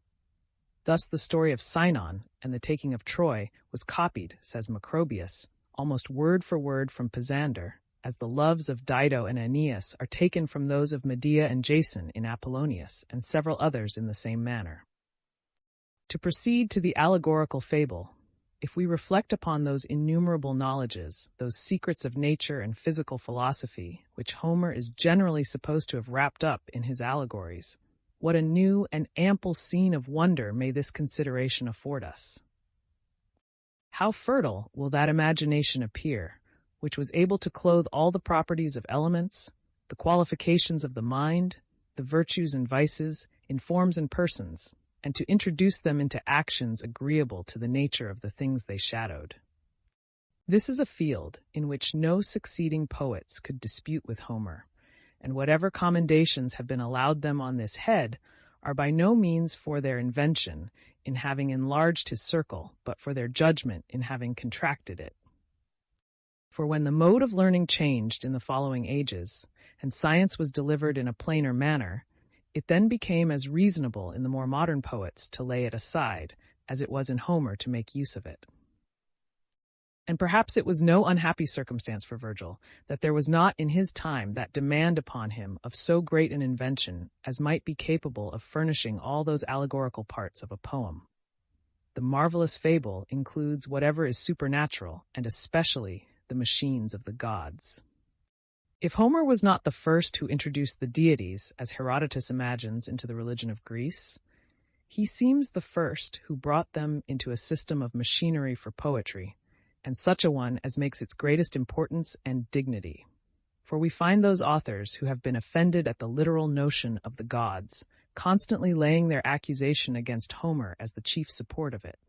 S1: Thus the story of Sinon and the taking of Troy was copied, says Macrobius, almost word for word from Pisander, as the loves of Dido and Aeneas are taken from those of Medea and Jason in Apollonius, and several others in the same manner. To proceed to the allegorical fable, if we reflect upon those innumerable knowledges, those secrets of nature and physical philosophy, which Homer is generally supposed to have wrapped up in his allegories, what a new and ample scene of wonder may this consideration afford us. How fertile will that imagination appear, which was able to clothe all the properties of elements, the qualifications of the mind, the virtues and vices, in forms and persons, and to introduce them into actions agreeable to the nature of the things they shadowed. This is a field in which no succeeding poets could dispute with Homer, and whatever commendations have been allowed them on this head are by no means for their invention in having enlarged his circle, but for their judgment in having contracted it. For when the mode of learning changed in the following ages, and science was delivered in a plainer manner, it then became as reasonable in the more modern poets to lay it aside as it was in Homer to make use of it. And perhaps it was no unhappy circumstance for Virgil that there was not in his time that demand upon him of so great an invention as might be capable of furnishing all those allegorical parts of a poem. The marvelous fable includes whatever is supernatural, and especially the machines of the gods. If Homer was not the first who introduced the deities, as Herodotus imagines, into the religion of Greece, he seems the first who brought them into a system of machinery for poetry, and such a one as makes its greatest importance and dignity. For we find those authors who have been offended at the literal notion of the gods, constantly laying their accusation against Homer as the chief support of it.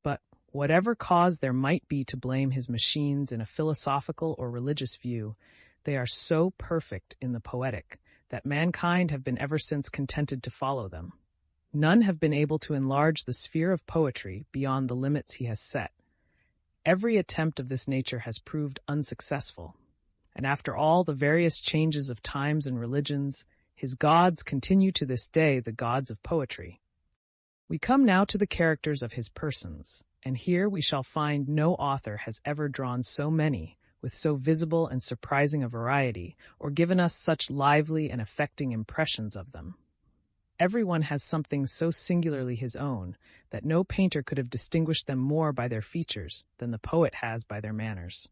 S1: But whatever cause there might be to blame his machines in a philosophical or religious view, they are so perfect in the poetic that mankind have been ever since contented to follow them. None have been able to enlarge the sphere of poetry beyond the limits he has set. Every attempt of this nature has proved unsuccessful, and after all the various changes of times and religions, his gods continue to this day the gods of poetry. We come now to the characters of his persons, and here we shall find no author has ever drawn so many, with so visible and surprising a variety, or given us such lively and affecting impressions of them. Everyone has something so singularly his own that no painter could have distinguished them more by their features than the poet has by their manners.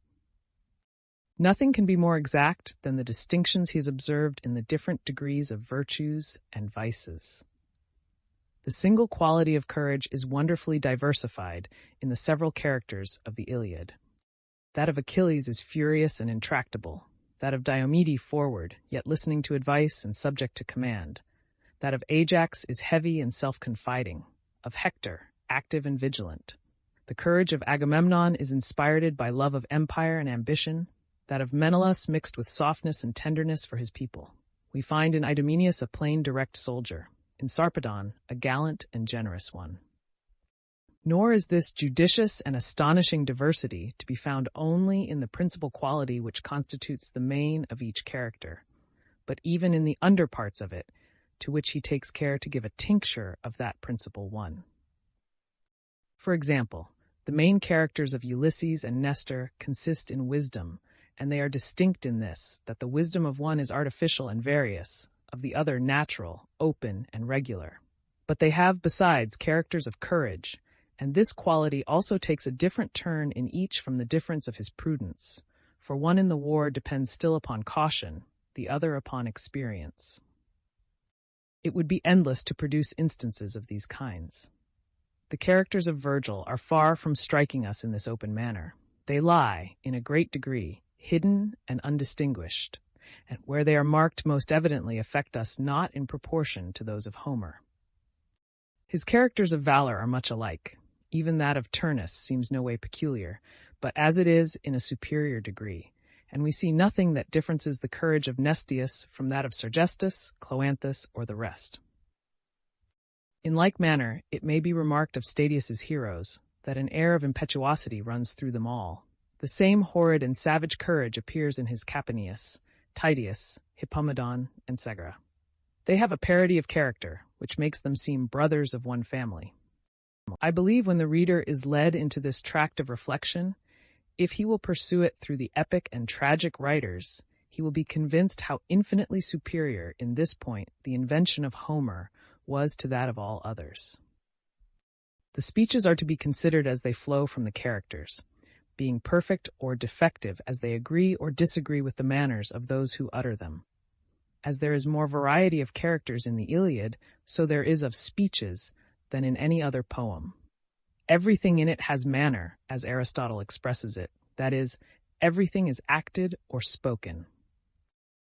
S1: Nothing can be more exact than the distinctions he has observed in the different degrees of virtues and vices. The single quality of courage is wonderfully diversified in the several characters of the Iliad. That of Achilles is furious and intractable, that of Diomede forward, yet listening to advice and subject to command. That of Ajax is heavy and self-confiding, of Hector, active and vigilant. The courage of Agamemnon is inspired by love of empire and ambition, that of Menelaus mixed with softness and tenderness for his people. We find in Idomeneus a plain, direct soldier, in Sarpedon, a gallant and generous one. Nor is this judicious and astonishing diversity to be found only in the principal quality which constitutes the main of each character, but even in the under parts of it, to which he takes care to give a tincture of that principal one. For example, the main characters of Ulysses and Nestor consist in wisdom, and they are distinct in this, that the wisdom of one is artificial and various, of the other natural, open, and regular. But they have, besides, characters of courage, and this quality also takes a different turn in each from the difference of his prudence, for one in the war depends still upon caution, the other upon experience. It would be endless to produce instances of these kinds. The characters of Virgil are far from striking us in this open manner. They lie, in a great degree, hidden and undistinguished, and where they are marked most evidently affect us not in proportion to those of Homer. His characters of valor are much alike. Even that of Turnus seems no way peculiar, but as it is, in a superior degree, and we see nothing that differences the courage of Mnestheus from that of Sergestus, Cloanthus, or the rest. In like manner, it may be remarked of Statius's heroes that an air of impetuosity runs through them all. The same horrid and savage courage appears in his Capaneus, Tydeus, Hippomedon, and Segara. They have a parity of character, which makes them seem brothers of one family. I believe when the reader is led into this tract of reflection, if he will pursue it through the epic and tragic writers, he will be convinced how infinitely superior in this point the invention of Homer was to that of all others. The speeches are to be considered as they flow from the characters, being perfect or defective as they agree or disagree with the manners of those who utter them. As there is more variety of characters in the Iliad, so there is of speeches than in any other poem. Everything in it has manner, as Aristotle expresses it, that is, everything is acted or spoken.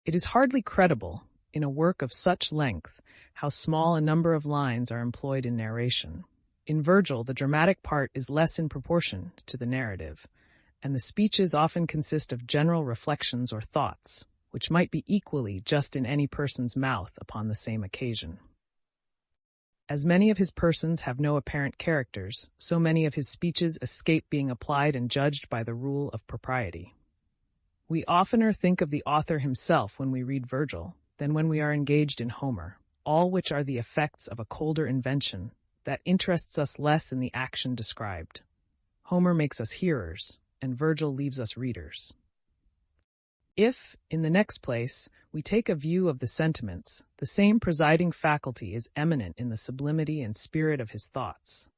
S1: It is hardly credible, in a work of such length, how small a number of lines are employed in narration. In Virgil, the dramatic part is less in proportion to the narrative, and the speeches often consist of general reflections or thoughts, which might be equally just in any person's mouth upon the same occasion. As many of his persons have no apparent characters, so many of his speeches escape being applied and judged by the rule of propriety. We oftener think of the author himself when we read Virgil than when we are engaged in Homer, all which are the effects of a colder invention that interests us less in the action described. Homer makes us hearers, and Virgil leaves us readers. If, in the next place, we take a view of the sentiments, the same presiding faculty is eminent in the sublimity and spirit of his thoughts.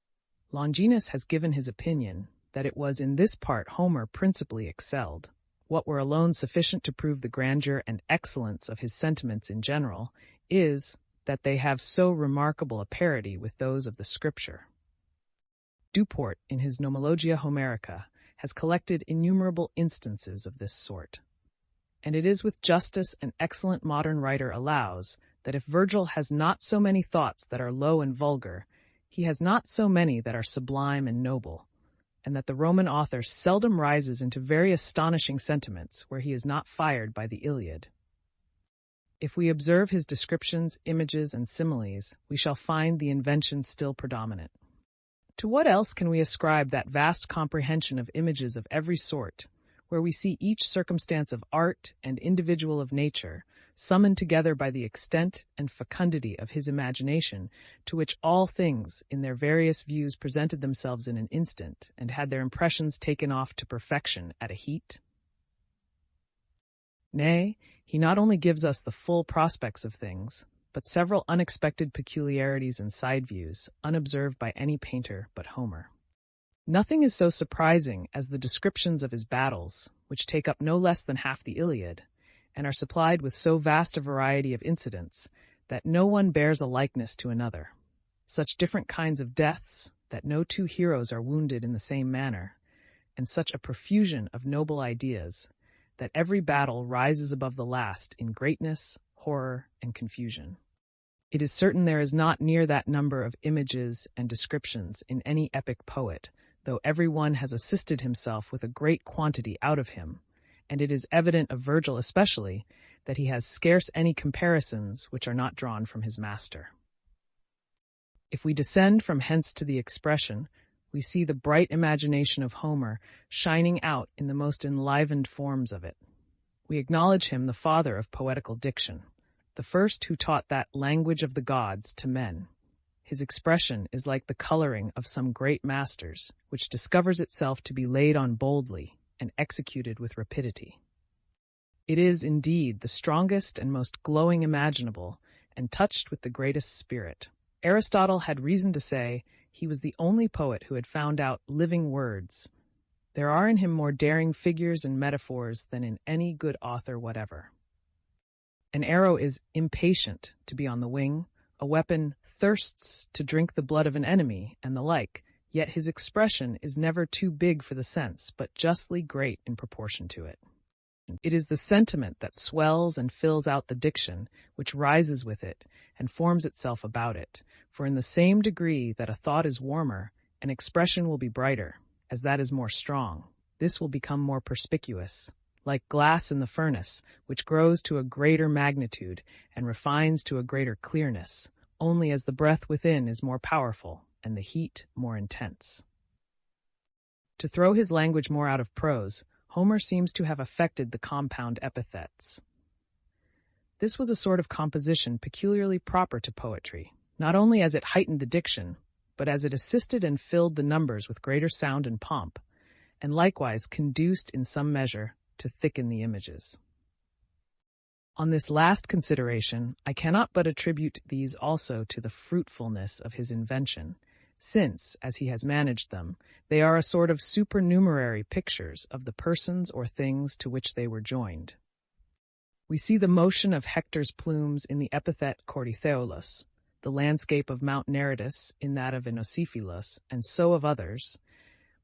S1: Longinus has given his opinion that it was in this part Homer principally excelled. What were alone sufficient to prove the grandeur and excellence of his sentiments in general is that they have so remarkable a parity with those of the Scripture. Duport, in his Nomologia Homerica, has collected innumerable instances of this sort. And it is with justice an excellent modern writer allows that if Virgil has not so many thoughts that are low and vulgar, he has not so many that are sublime and noble, and that the Roman author seldom rises into very astonishing sentiments where he is not fired by the Iliad. If we observe his descriptions, images, and similes, we shall find the invention still predominant. To what else can we ascribe that vast comprehension of images of every sort, where we see each circumstance of art and individual of nature, summoned together by the extent and fecundity of his imagination, to which all things in their various views presented themselves in an instant, and had their impressions taken off to perfection at a heat? Nay, he not only gives us the full prospects of things, but several unexpected peculiarities and side views, unobserved by any painter but Homer. Nothing is so surprising as the descriptions of his battles, which take up no less than half the Iliad, and are supplied with so vast a variety of incidents that no one bears a likeness to another. Such different kinds of deaths that no two heroes are wounded in the same manner, and such a profusion of noble ideas that every battle rises above the last in greatness, horror, and confusion. It is certain there is not near that number of images and descriptions in any epic poet, though every one has assisted himself with a great quantity out of him, and it is evident of Virgil especially that he has scarce any comparisons which are not drawn from his master. If we descend from hence to the expression, we see the bright imagination of Homer shining out in the most enlivened forms of it. We acknowledge him the father of poetical diction, the first who taught that language of the gods to men. His expression is like the coloring of some great masters, which discovers itself to be laid on boldly and executed with rapidity. It is, indeed, the strongest and most glowing imaginable, and touched with the greatest spirit. Aristotle had reason to say he was the only poet who had found out living words. There are in him more daring figures and metaphors than in any good author whatever. An arrow is impatient to be on the wing, a weapon thirsts to drink the blood of an enemy, and the like, yet his expression is never too big for the sense, but justly great in proportion to it. It is the sentiment that swells and fills out the diction, which rises with it and forms itself about it, for in the same degree that a thought is warmer, an expression will be brighter, as that is more strong. This will become more perspicuous, like glass in the furnace, which grows to a greater magnitude and refines to a greater clearness, only as the breath within is more powerful and the heat more intense. To throw his language more out of prose, Homer seems to have affected the compound epithets. This was a sort of composition peculiarly proper to poetry, not only as it heightened the diction, but as it assisted and filled the numbers with greater sound and pomp, and likewise conduced in some measure to thicken the images. On this last consideration, I cannot but attribute these also to the fruitfulness of his invention, since, as he has managed them, they are a sort of supernumerary pictures of the persons or things to which they were joined. We see the motion of Hector's plumes in the epithet Cordytheolos, the landscape of Mount Nereidus in that of Inosiphilos, and so of others,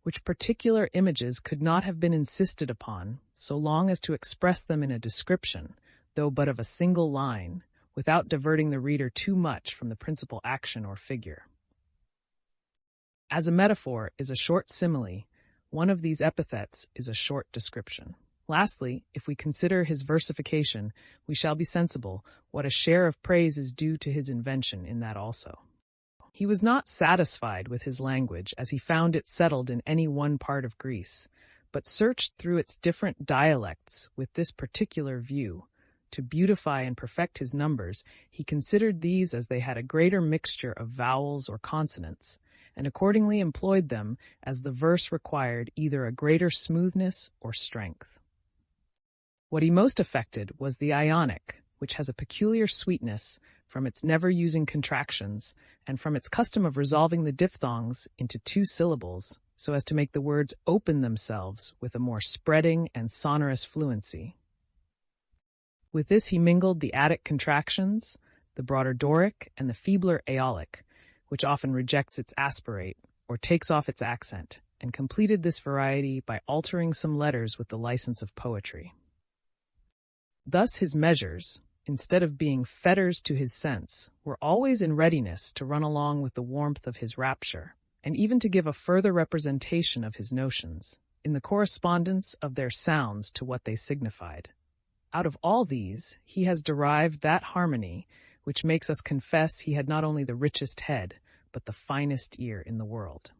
S1: which particular images could not have been insisted upon so long as to express them in a description, though but of a single line, without diverting the reader too much from the principal action or figure. As a metaphor is a short simile, one of these epithets is a short description. Lastly, if we consider his versification, we shall be sensible what a share of praise is due to his invention in that also. He was not satisfied with his language as he found it settled in any one part of Greece, but searched through its different dialects with this particular view. To beautify and perfect his numbers, he considered these as they had a greater mixture of vowels or consonants, and accordingly employed them as the verse required either a greater smoothness or strength. What he most affected was the Ionic, which has a peculiar sweetness from its never using contractions and from its custom of resolving the diphthongs into two syllables so as to make the words open themselves with a more spreading and sonorous fluency. With this he mingled the Attic contractions, the broader Doric, and the feebler Aeolic, which often rejects its aspirate or takes off its accent, and completed this variety by altering some letters with the license of poetry. Thus his measures, instead of being fetters to his sense, were always in readiness to run along with the warmth of his rapture, and even to give a further representation of his notions, in the correspondence of their sounds to what they signified. Out of all these, he has derived that harmony which makes us confess he had not only the richest head, but the finest ear in the world.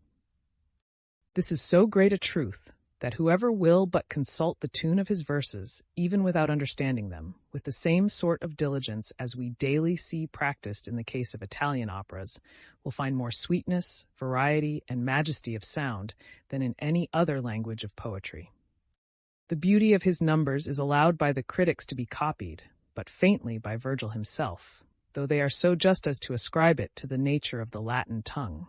S1: This is so great a truth that whoever will but consult the tune of his verses, even without understanding them, with the same sort of diligence as we daily see practiced in the case of Italian operas, will find more sweetness, variety, and majesty of sound than in any other language of poetry. The beauty of his numbers is allowed by the critics to be copied, but faintly by Virgil himself, though they are so just as to ascribe it to the nature of the Latin tongue.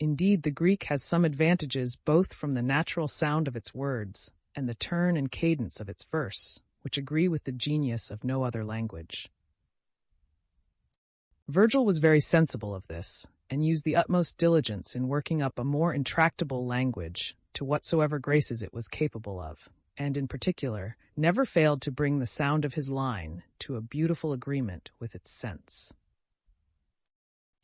S1: Indeed, the Greek has some advantages both from the natural sound of its words and the turn and cadence of its verse, which agree with the genius of no other language. Virgil was very sensible of this, and used the utmost diligence in working up a more intractable language to whatsoever graces it was capable of, and in particular, never failed to bring the sound of his line to a beautiful agreement with its sense.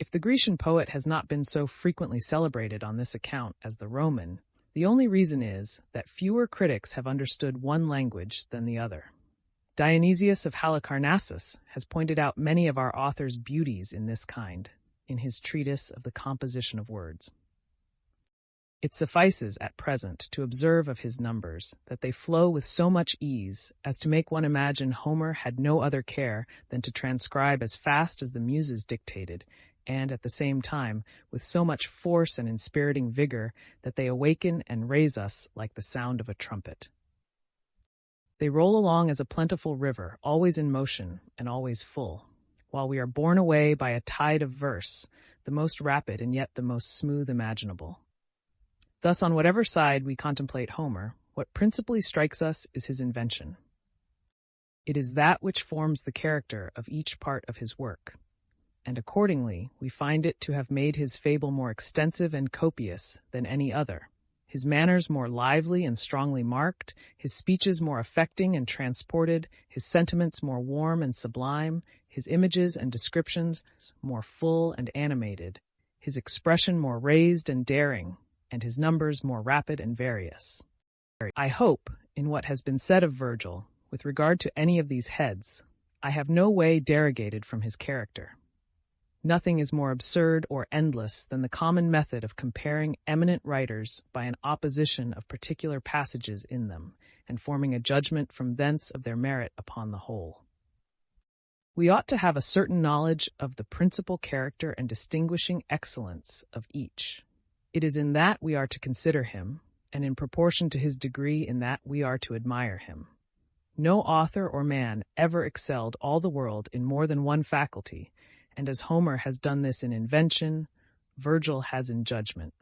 S1: If the Grecian poet has not been so frequently celebrated on this account as the Roman, the only reason is that fewer critics have understood one language than the other. Dionysius of Halicarnassus has pointed out many of our author's beauties in this kind, in his treatise of the composition of words. It suffices at present to observe of his numbers that they flow with so much ease as to make one imagine Homer had no other care than to transcribe as fast as the Muses dictated, and at the same time with so much force and inspiriting vigor that they awaken and raise us like the sound of a trumpet. They roll along as a plentiful river, always in motion and always full, while we are borne away by a tide of verse, the most rapid and yet the most smooth imaginable. Thus, on whatever side we contemplate Homer, what principally strikes us is his invention. It is that which forms the character of each part of his work, and accordingly we find it to have made his fable more extensive and copious than any other, his manners more lively and strongly marked, his speeches more affecting and transported, his sentiments more warm and sublime, his images and descriptions more full and animated, his expression more raised and daring, and his numbers more rapid and various. I hope, in what has been said of Virgil, with regard to any of these heads, I have no way derogated from his character. Nothing is more absurd or endless than the common method of comparing eminent writers by an opposition of particular passages in them, and forming a judgment from thence of their merit upon the whole. We ought to have a certain knowledge of the principal character and distinguishing excellence of each. It is in that we are to consider him, and in proportion to his degree in that we are to admire him. No author or man ever excelled all the world in more than one faculty, and as Homer has done this in invention, Virgil has in judgment.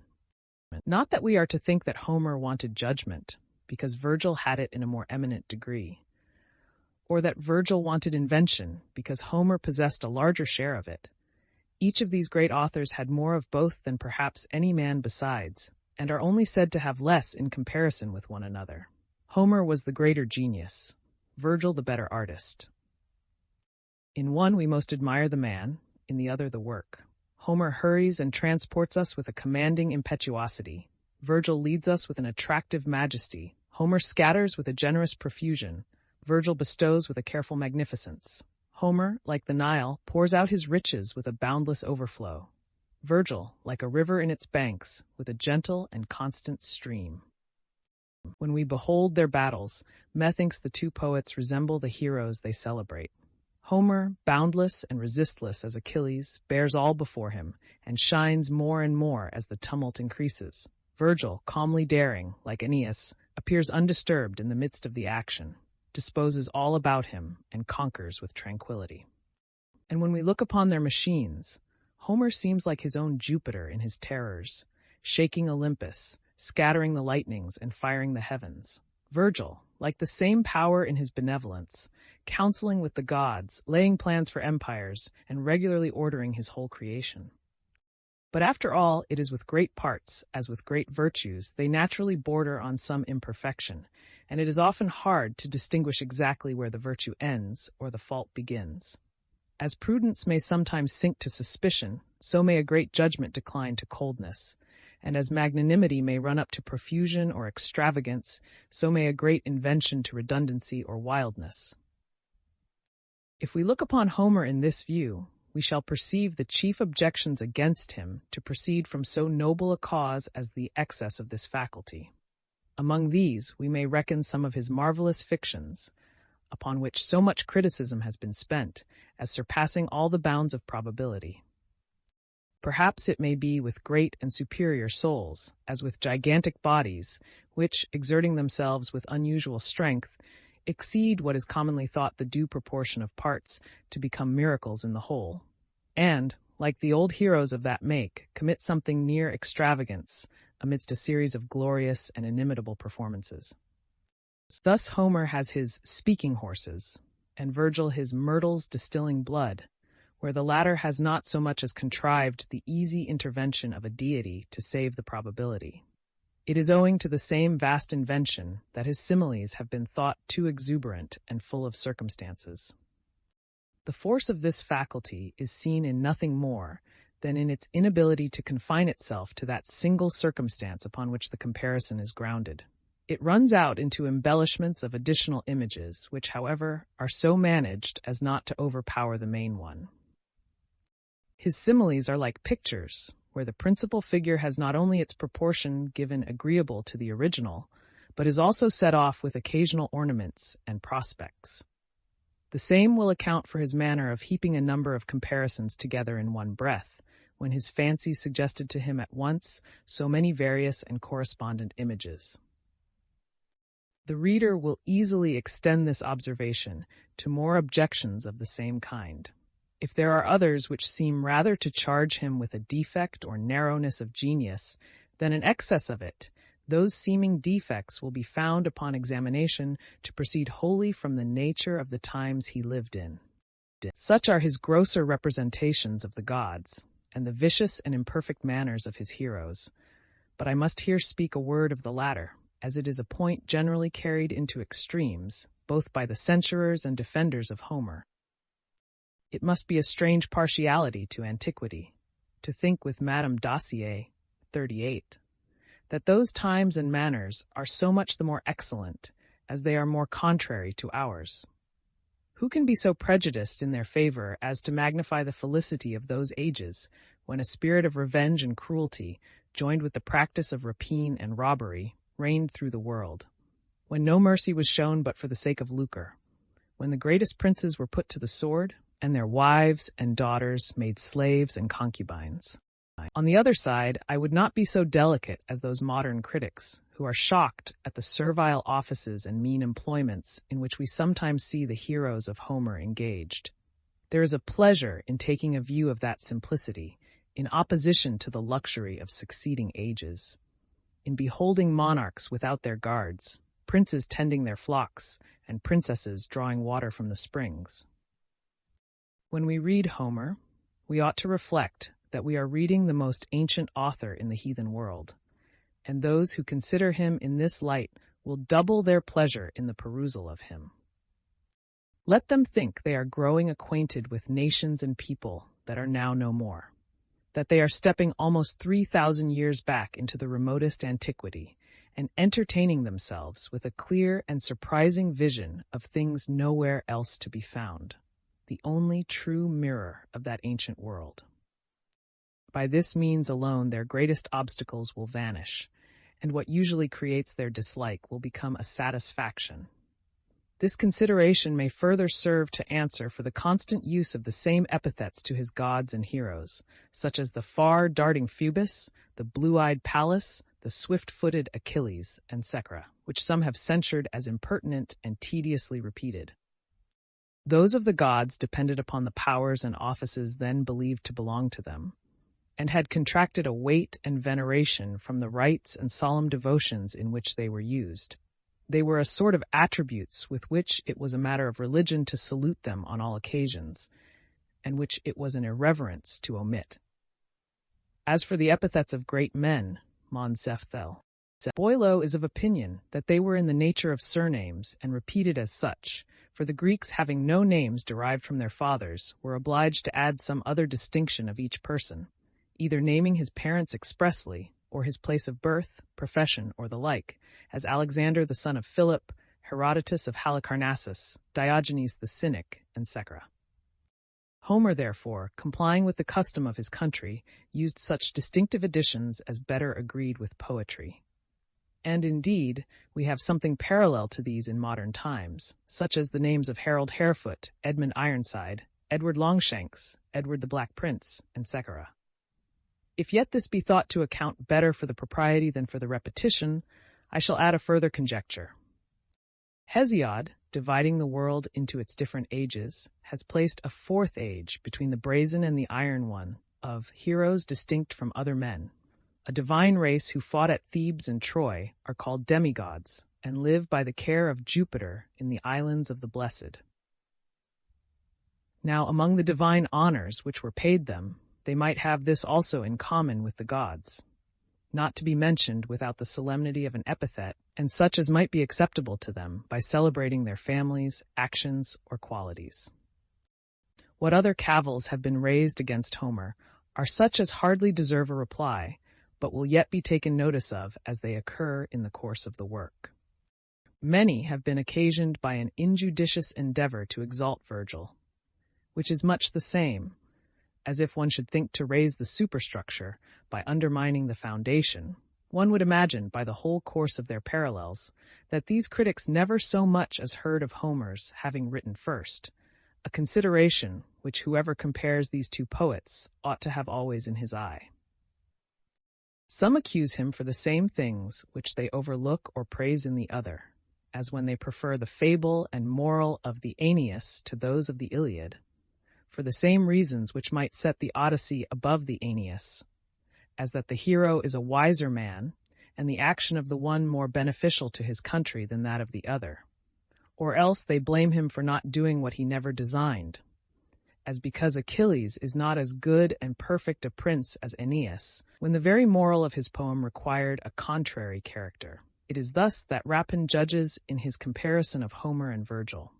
S1: Not that we are to think that Homer wanted judgment, because Virgil had it in a more eminent degree, or that Virgil wanted invention, because Homer possessed a larger share of it. Each of these great authors had more of both than perhaps any man besides, and are only said to have less in comparison with one another. Homer was the greater genius, Virgil the better artist. In one we most admire the man, in the other the work. Homer hurries and transports us with a commanding impetuosity. Virgil leads us with an attractive majesty. Homer scatters with a generous profusion. Virgil bestows with a careful magnificence. Homer, like the Nile, pours out his riches with a boundless overflow. Virgil, like a river in its banks, with a gentle and constant stream. When we behold their battles, methinks the two poets resemble the heroes they celebrate. Homer, boundless and resistless as Achilles, bears all before him, and shines more and more as the tumult increases. Virgil, calmly daring, like Aeneas, appears undisturbed in the midst of the action, disposes all about him, and conquers with tranquility. And when we look upon their machines, Homer seems like his own Jupiter in his terrors, shaking Olympus, scattering the lightnings and firing the heavens. Virgil, like the same power in his benevolence, counseling with the gods, laying plans for empires, and regularly ordering his whole creation. But after all, it is with great parts, as with great virtues, they naturally border on some imperfection, and it is often hard to distinguish exactly where the virtue ends or the fault begins. As prudence may sometimes sink to suspicion, so may a great judgment decline to coldness, and as magnanimity may run up to profusion or extravagance, so may a great invention to redundancy or wildness. If we look upon Homer in this view, we shall perceive the chief objections against him to proceed from so noble a cause as the excess of this faculty. Among these we may reckon some of his marvelous fictions, upon which so much criticism has been spent, as surpassing all the bounds of probability. Perhaps it may be with great and superior souls, as with gigantic bodies, which, exerting themselves with unusual strength, exceed what is commonly thought the due proportion of parts to become miracles in the whole, and, like the old heroes of that make, commit something near extravagance amidst a series of glorious and inimitable performances. Thus Homer has his speaking horses, and Virgil his myrtles distilling blood, where the latter has not so much as contrived the easy intervention of a deity to save the probability. It is owing to the same vast invention that his similes have been thought too exuberant and full of circumstances. The force of this faculty is seen in nothing more than in its inability to confine itself to that single circumstance upon which the comparison is grounded. It runs out into embellishments of additional images, which, however, are so managed as not to overpower the main one. His similes are like pictures, where the principal figure has not only its proportion given agreeable to the original, but is also set off with occasional ornaments and prospects. The same will account for his manner of heaping a number of comparisons together in one breath, when his fancy suggested to him at once so many various and correspondent images. The reader will easily extend this observation to more objections of the same kind. If there are others which seem rather to charge him with a defect or narrowness of genius than an excess of it, those seeming defects will be found upon examination to proceed wholly from the nature of the times he lived in. Such are his grosser representations of the gods, and the vicious and imperfect manners of his heroes. But I must here speak a word of the latter, as it is a point generally carried into extremes, both by the censurers and defenders of Homer. It must be a strange partiality to antiquity, to think with Madame Dacier, 38, that those times and manners are so much the more excellent, as they are more contrary to ours. Who can be so prejudiced in their favor as to magnify the felicity of those ages, when a spirit of revenge and cruelty, joined with the practice of rapine and robbery, reigned through the world, when no mercy was shown but for the sake of lucre, when the greatest princes were put to the sword, and their wives and daughters made slaves and concubines? On the other side, I would not be so delicate as those modern critics, who are shocked at the servile offices and mean employments in which we sometimes see the heroes of Homer engaged. There is a pleasure in taking a view of that simplicity, in opposition to the luxury of succeeding ages, in beholding monarchs without their guards, princes tending their flocks, and princesses drawing water from the springs. When we read Homer, we ought to reflect that we are reading the most ancient author in the heathen world, and those who consider him in this light will double their pleasure in the perusal of him. Let them think they are growing acquainted with nations and people that are now no more, that they are stepping almost 3,000 years back into the remotest antiquity, and entertaining themselves with a clear and surprising vision of things nowhere else to be found, the only true mirror of that ancient world. By this means alone their greatest obstacles will vanish, and what usually creates their dislike will become a satisfaction. This consideration may further serve to answer for the constant use of the same epithets to his gods and heroes, such as the far-darting Phoebus, the blue-eyed Pallas, the swift-footed Achilles, etc., which some have censured as impertinent and tediously repeated. Those of the gods depended upon the powers and offices then believed to belong to them, and had contracted a weight and veneration from the rites and solemn devotions in which they were used. They were a sort of attributes with which it was a matter of religion to salute them on all occasions, and which it was an irreverence to omit. As for the epithets of great men, Boileau is of opinion that they were in the nature of surnames and repeated as such, for the Greeks, having no names derived from their fathers, were obliged to add some other distinction of each person, either naming his parents expressly, or his place of birth, profession, or the like, as Alexander the son of Philip, Herodotus of Halicarnassus, Diogenes the Cynic, etc. Homer, therefore, complying with the custom of his country, used such distinctive additions as better agreed with poetry. And indeed, we have something parallel to these in modern times, such as the names of Harold Harefoot, Edmund Ironside, Edward Longshanks, Edward the Black Prince, etc. If yet this be thought to account better for the propriety than for the repetition, I shall add a further conjecture. Hesiod, dividing the world into its different ages, has placed a fourth age between the brazen and the iron one, of heroes distinct from other men. A divine race who fought at Thebes and Troy are called demigods, and live by the care of Jupiter in the islands of the blessed. Now, among the divine honors which were paid them, they might have this also in common with the gods, not to be mentioned without the solemnity of an epithet, and such as might be acceptable to them by celebrating their families, actions, or qualities. What other cavils have been raised against Homer are such as hardly deserve a reply, but will yet be taken notice of as they occur in the course of the work. Many have been occasioned by an injudicious endeavor to exalt Virgil, which is much the same, as if one should think to raise the superstructure by undermining the foundation, one would imagine, by the whole course of their parallels, that these critics never so much as heard of Homer's having written first, a consideration which whoever compares these two poets ought to have always in his eye. Some accuse him for the same things which they overlook or praise in the other, as when they prefer the fable and moral of the Aeneas to those of the Iliad, for the same reasons which might set the Odyssey above the Aeneas, as that the hero is a wiser man, and the action of the one more beneficial to his country than that of the other. Or else they blame him for not doing what he never designed, as because Achilles is not as good and perfect a prince as Aeneas, when the very moral of his poem required a contrary character. It is thus that Rapin judges in his comparison of Homer and Virgil.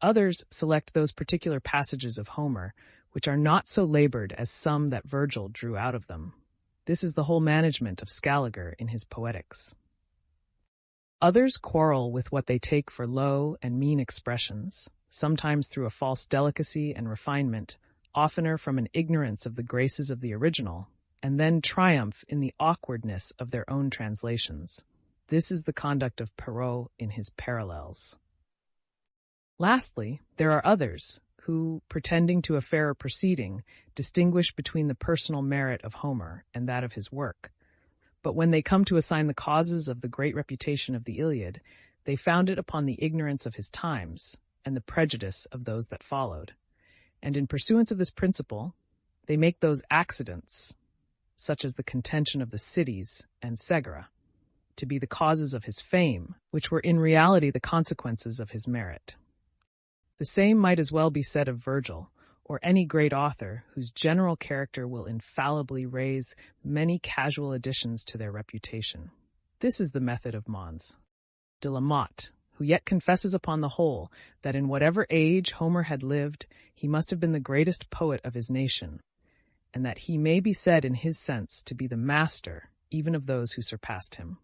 S1: Others select those particular passages of Homer which are not so labored as some that Virgil drew out of them. This is the whole management of Scaliger in his Poetics. Others quarrel with what they take for low and mean expressions, sometimes through a false delicacy and refinement, oftener from an ignorance of the graces of the original, and then triumph in the awkwardness of their own translations. This is the conduct of Perrault in his Parallels. Lastly, there are others who, pretending to a fairer proceeding, distinguish between the personal merit of Homer and that of his work. But when they come to assign the causes of the great reputation of the Iliad, they found it upon the ignorance of his times and the prejudice of those that followed. And in pursuance of this principle, they make those accidents, such as the contention of the cities and Segara, to be the causes of his fame, which were in reality the consequences of his merit. The same might as well be said of Virgil, or any great author whose general character will infallibly raise many casual additions to their reputation. This is the method of Mons de la Motte, who yet confesses upon the whole that in whatever age Homer had lived, he must have been the greatest poet of his nation, and that he may be said in his sense to be the master even of those who surpassed him.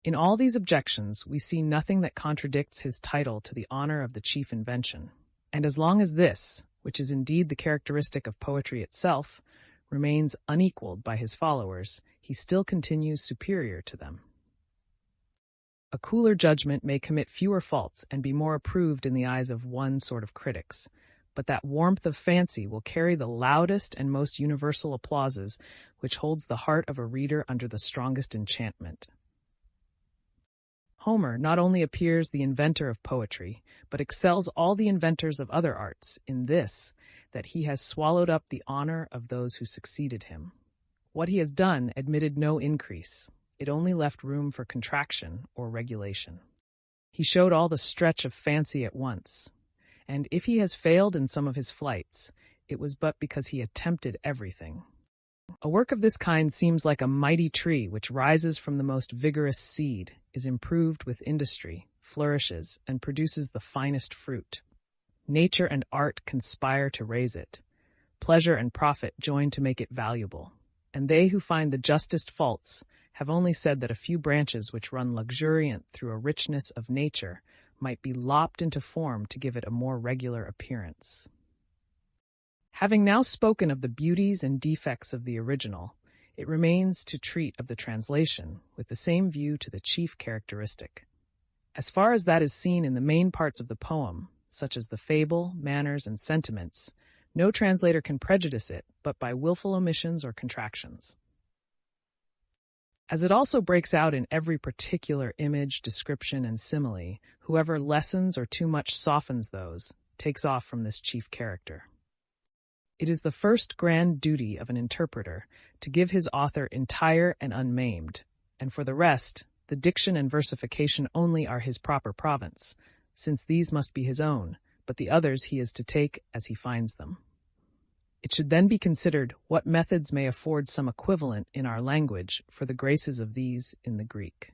S1: In all these objections, we see nothing that contradicts his title to the honor of the chief invention. And as long as this, which is indeed the characteristic of poetry itself, remains unequaled by his followers, he still continues superior to them. A cooler judgment may commit fewer faults and be more approved in the eyes of one sort of critics, but that warmth of fancy will carry the loudest and most universal applauses which holds the heart of a reader under the strongest enchantment. Homer not only appears the inventor of poetry, but excels all the inventors of other arts in this, that he has swallowed up the honor of those who succeeded him. What he has done admitted no increase. It only left room for contraction or regulation. He showed all the stretch of fancy at once, and if he has failed in some of his flights, it was but because he attempted everything. A work of this kind seems like a mighty tree which rises from the most vigorous seed, is improved with industry, flourishes, and produces the finest fruit. Nature and art conspire to raise it. Pleasure and profit join to make it valuable. And they who find the justest faults have only said that a few branches which run luxuriant through a richness of nature might be lopped into form to give it a more regular appearance. Having now spoken of the beauties and defects of the original, it remains to treat of the translation with the same view to the chief characteristic. As far as that is seen in the main parts of the poem, such as the fable, manners, and sentiments, no translator can prejudice it but by willful omissions or contractions. As it also breaks out in every particular image, description, and simile, whoever lessens or too much softens those takes off from this chief character. It is the first grand duty of an interpreter to give his author entire and unmaimed, and for the rest, the diction and versification only are his proper province, since these must be his own, but the others he is to take as he finds them. It should then be considered what methods may afford some equivalent in our language for the graces of these in the Greek.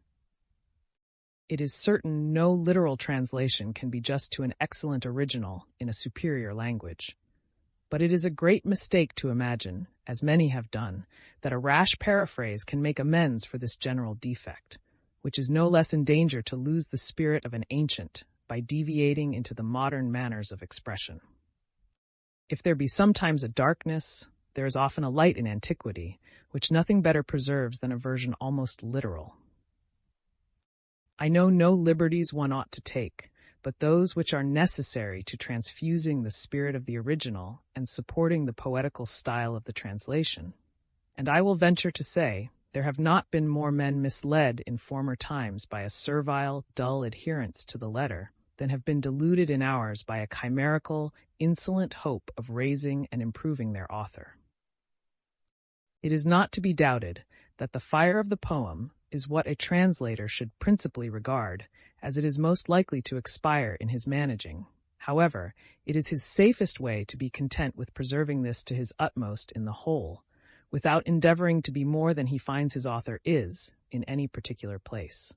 S1: It is certain no literal translation can be just to an excellent original in a superior language. But it is a great mistake to imagine, as many have done, that a rash paraphrase can make amends for this general defect, which is no less in danger to lose the spirit of an ancient by deviating into the modern manners of expression. If there be sometimes a darkness, there is often a light in antiquity, which nothing better preserves than a version almost literal. I know no liberties one ought to take, but those which are necessary to transfusing the spirit of the original and supporting the poetical style of the translation. And I will venture to say, there have not been more men misled in former times by a servile, dull adherence to the letter than have been deluded in ours by a chimerical, insolent hope of raising and improving their author. It is not to be doubted that the fire of the poem is what a translator should principally regard, as it is most likely to expire in his managing. However, it is his safest way to be content with preserving this to his utmost in the whole, without endeavoring to be more than he finds his author is in any particular place.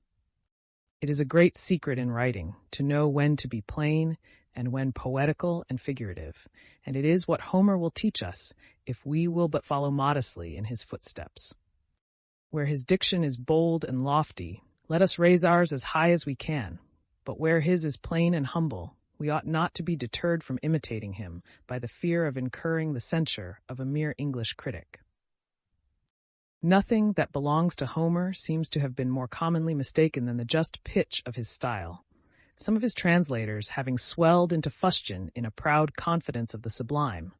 S1: It is a great secret in writing to know when to be plain and when poetical and figurative, and it is what Homer will teach us if we will but follow modestly in his footsteps. Where his diction is bold and lofty, let us raise ours as high as we can, but where his is plain and humble, we ought not to be deterred from imitating him by the fear of incurring the censure of a mere English critic. Nothing that belongs to Homer seems to have been more commonly mistaken than the just pitch of his style, some of his translators having swelled into fustian in a proud confidence of the sublime,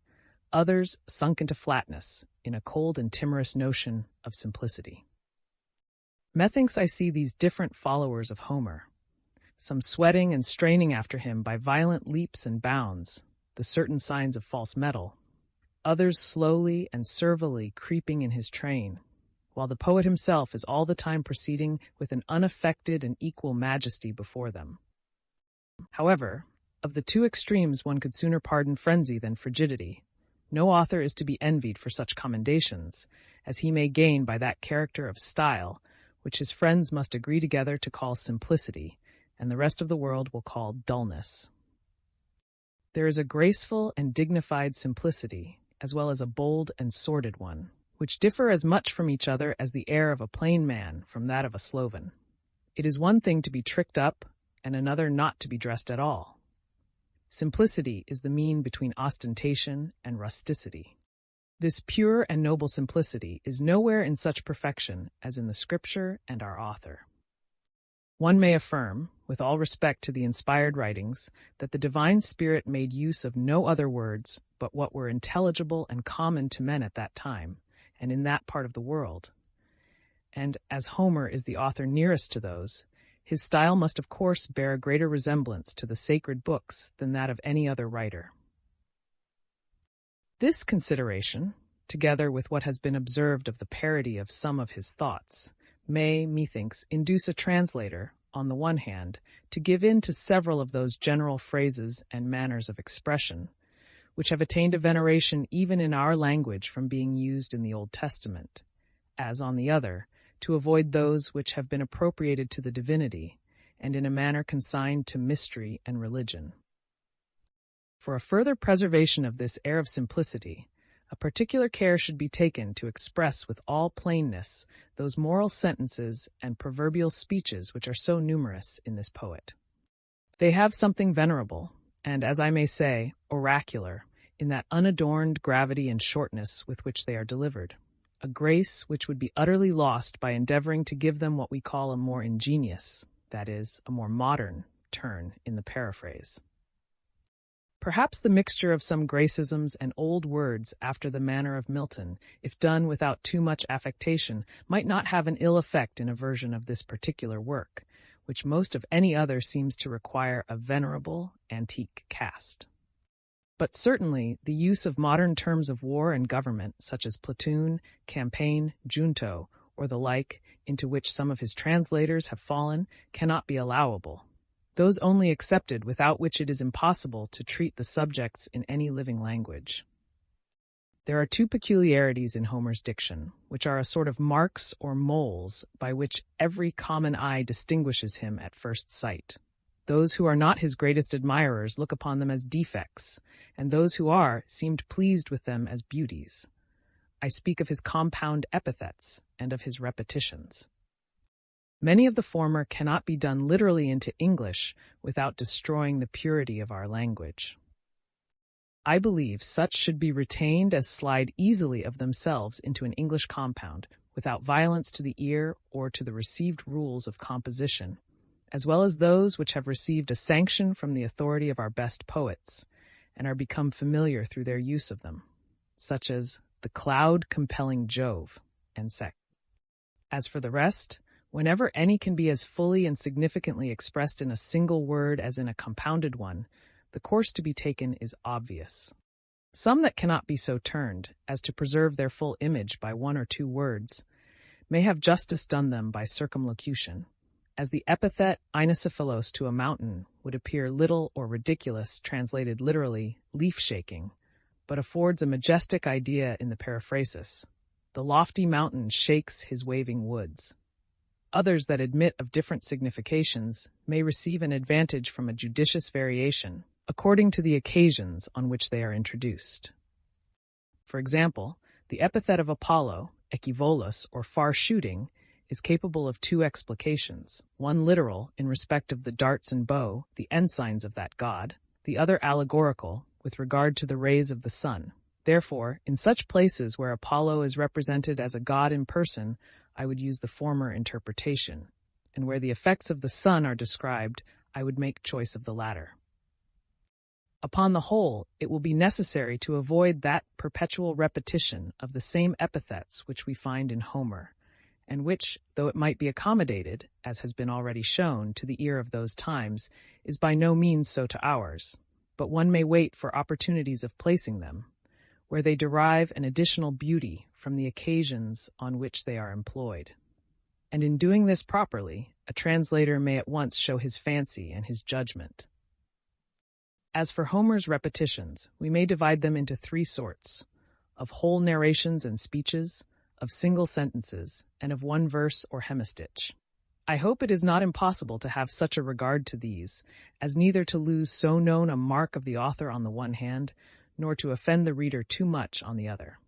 S1: others sunk into flatness in a cold and timorous notion of simplicity. Methinks I see these different followers of Homer, some sweating and straining after him by violent leaps and bounds, the certain signs of false metal, others slowly and servilely creeping in his train, while the poet himself is all the time proceeding with an unaffected and equal majesty before them. However, of the two extremes one could sooner pardon frenzy than frigidity. No author is to be envied for such commendations, as he may gain by that character of style, which his friends must agree together to call simplicity, and the rest of the world will call dullness. There is a graceful and dignified simplicity, as well as a bold and sordid one, which differ as much from each other as the air of a plain man from that of a sloven. It is one thing to be tricked up, and another not to be dressed at all. Simplicity is the mean between ostentation and rusticity. This pure and noble simplicity is nowhere in such perfection as in the Scripture and our author. One may affirm, with all respect to the inspired writings, that the divine Spirit made use of no other words but what were intelligible and common to men at that time, and in that part of the world. And as Homer is the author nearest to those, his style must of course bear a greater resemblance to the sacred books than that of any other writer. This consideration, together with what has been observed of the parody of some of his thoughts, may, methinks, induce a translator, on the one hand, to give in to several of those general phrases and manners of expression, which have attained a veneration even in our language from being used in the Old Testament, as, on the other, to avoid those which have been appropriated to the divinity, and in a manner consigned to mystery and religion. For a further preservation of this air of simplicity, a particular care should be taken to express with all plainness those moral sentences and proverbial speeches which are so numerous in this poet. They have something venerable, and, as I may say, oracular, in that unadorned gravity and shortness with which they are delivered, a grace which would be utterly lost by endeavoring to give them what we call a more ingenious, that is, a more modern, turn in the paraphrase. Perhaps the mixture of some gracisms and old words after the manner of Milton, if done without too much affectation, might not have an ill effect in a version of this particular work, which most of any other seems to require a venerable, antique cast. But certainly the use of modern terms of war and government, such as platoon, campaign, junto, or the like, into which some of his translators have fallen, cannot be allowable. Those only accepted without which it is impossible to treat the subjects in any living language. There are two peculiarities in Homer's diction, which are a sort of marks or moles by which every common eye distinguishes him at first sight. Those who are not his greatest admirers look upon them as defects, and those who are seemed pleased with them as beauties. I speak of his compound epithets and of his repetitions. Many of the former cannot be done literally into English without destroying the purity of our language. I believe such should be retained as slide easily of themselves into an English compound, without violence to the ear or to the received rules of composition, as well as those which have received a sanction from the authority of our best poets, and are become familiar through their use of them, such as the cloud compelling Jove, and sec. As for the rest, whenever any can be as fully and significantly expressed in a single word as in a compounded one, the course to be taken is obvious. Some that cannot be so turned as to preserve their full image by one or two words may have justice done them by circumlocution, as the epithet inosophilos to a mountain would appear little or ridiculous translated literally leaf-shaking, but affords a majestic idea in the periphrasis. The lofty mountain shakes his waving woods. Others that admit of different significations may receive an advantage from a judicious variation, according to the occasions on which they are introduced. For example, the epithet of Apollo, ekivolos, or far-shooting, is capable of two explications, one literal in respect of the darts and bow, the ensigns of that god, the other allegorical with regard to the rays of the sun. Therefore, in such places where Apollo is represented as a god in person, I would use the former interpretation, and where the effects of the sun are described, I would make choice of the latter. Upon the whole, it will be necessary to avoid that perpetual repetition of the same epithets which we find in Homer, and which, though it might be accommodated, as has been already shown, to the ear of those times, is by no means so to ours, but one may wait for opportunities of placing them, where they derive an additional beauty from the occasions on which they are employed. And in doing this properly, a translator may at once show his fancy and his judgment. As for Homer's repetitions, we may divide them into three sorts: of whole narrations and speeches, of single sentences, and of one verse or hemistich. I hope it is not impossible to have such a regard to these, as neither to lose so known a mark of the author on the one hand, nor to offend the reader too much on the other.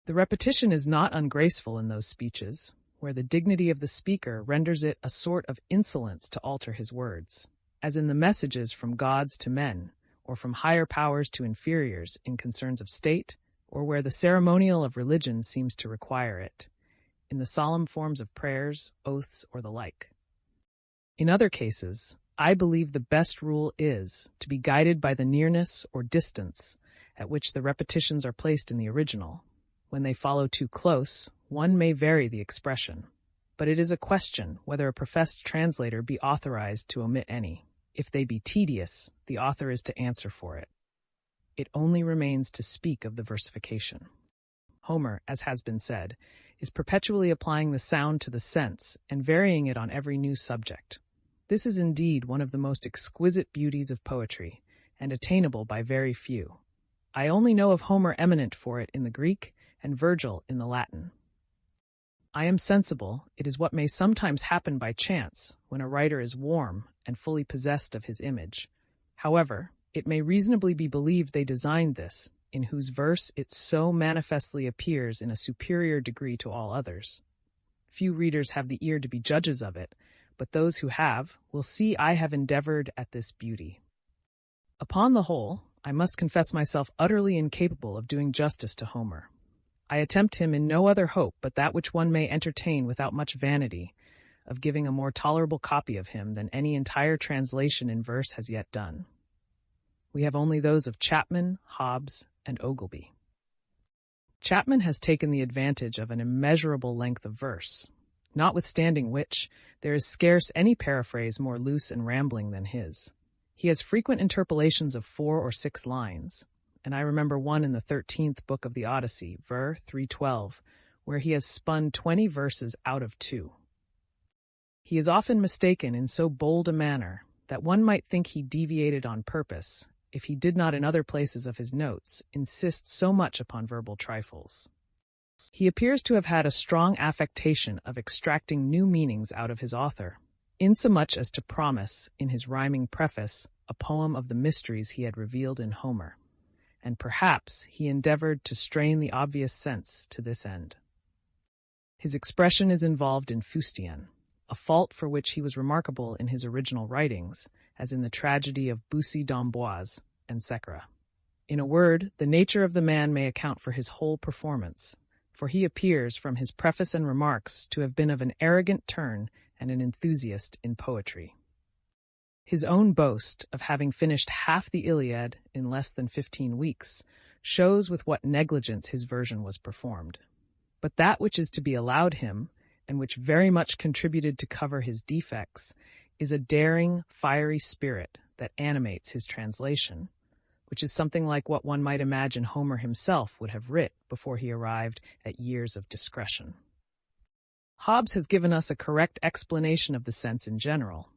S1: The repetition is not ungraceful in those speeches, where the dignity of the speaker renders it a sort of insolence to alter his words, as in the messages from gods to men, or from higher powers to inferiors in concerns of state, or where the ceremonial of religion seems to require it, in the solemn forms of prayers, oaths, or the like. In other cases, I believe the best rule is to be guided by the nearness or distance at which the repetitions are placed in the original. When they follow too close, one may vary the expression, but it is a question whether a professed translator be authorized to omit any. If they be tedious, the author is to answer for it. It only remains to speak of the versification. Homer, as has been said, is perpetually applying the sound to the sense and varying it on every new subject. This is indeed one of the most exquisite beauties of poetry, and attainable by very few. I only know of Homer eminent for it in the Greek, and Virgil in the Latin. I am sensible it is what may sometimes happen by chance when a writer is warm and fully possessed of his image. However, it may reasonably be believed they designed this, in whose verse it so manifestly appears in a superior degree to all others. Few readers have the ear to be judges of it, but those who have will see I have endeavored at this beauty. Upon the whole, I must confess myself utterly incapable of doing justice to Homer. I attempt him in no other hope but that which one may entertain without much vanity, of giving a more tolerable copy of him than any entire translation in verse has yet done. We have only those of Chapman, Hobbes, and Ogilby. Chapman has taken the advantage of an immeasurable length of verse, notwithstanding which, there is scarce any paraphrase more loose and rambling than his. He has frequent interpolations of 4 or 6 lines, and I remember one in the 13th book of the Odyssey, ver. 312, where he has spun 20 verses out of 2. He is often mistaken in so bold a manner that one might think he deviated on purpose, if he did not in other places of his notes insist so much upon verbal trifles. He appears to have had a strong affectation of extracting new meanings out of his author, insomuch as to promise, in his rhyming preface, a poem of the mysteries he had revealed in Homer, and perhaps he endeavored to strain the obvious sense to this end. His expression is involved in fustian, a fault for which he was remarkable in his original writings, as in the tragedy of Bussy d'Amboise, etc. In a word, the nature of the man may account for his whole performance, for he appears, from his preface and remarks, to have been of an arrogant turn and an enthusiast in poetry. His own boast of having finished half the Iliad in less than 15 weeks shows with what negligence his version was performed. But that which is to be allowed him, and which very much contributed to cover his defects, is a daring, fiery spirit that animates his translation, which is something like what one might imagine Homer himself would have writ before he arrived at years of discretion. Hobbes has given us a correct explanation of the sense in general,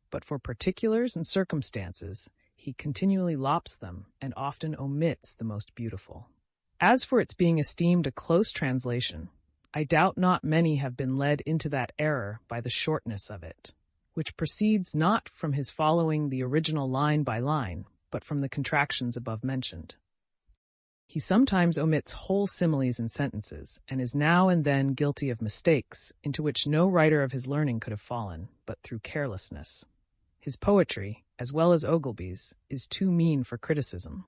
S1: but for particulars and circumstances, he continually lops them and often omits the most beautiful. As for its being esteemed a close translation, I doubt not many have been led into that error by the shortness of it, which proceeds not from his following the original line by line, but from the contractions above mentioned. He sometimes omits whole similes and sentences, and is now and then guilty of mistakes into which no writer of his learning could have fallen, but through carelessness. His poetry, as well as Ogilby's, is too mean for criticism.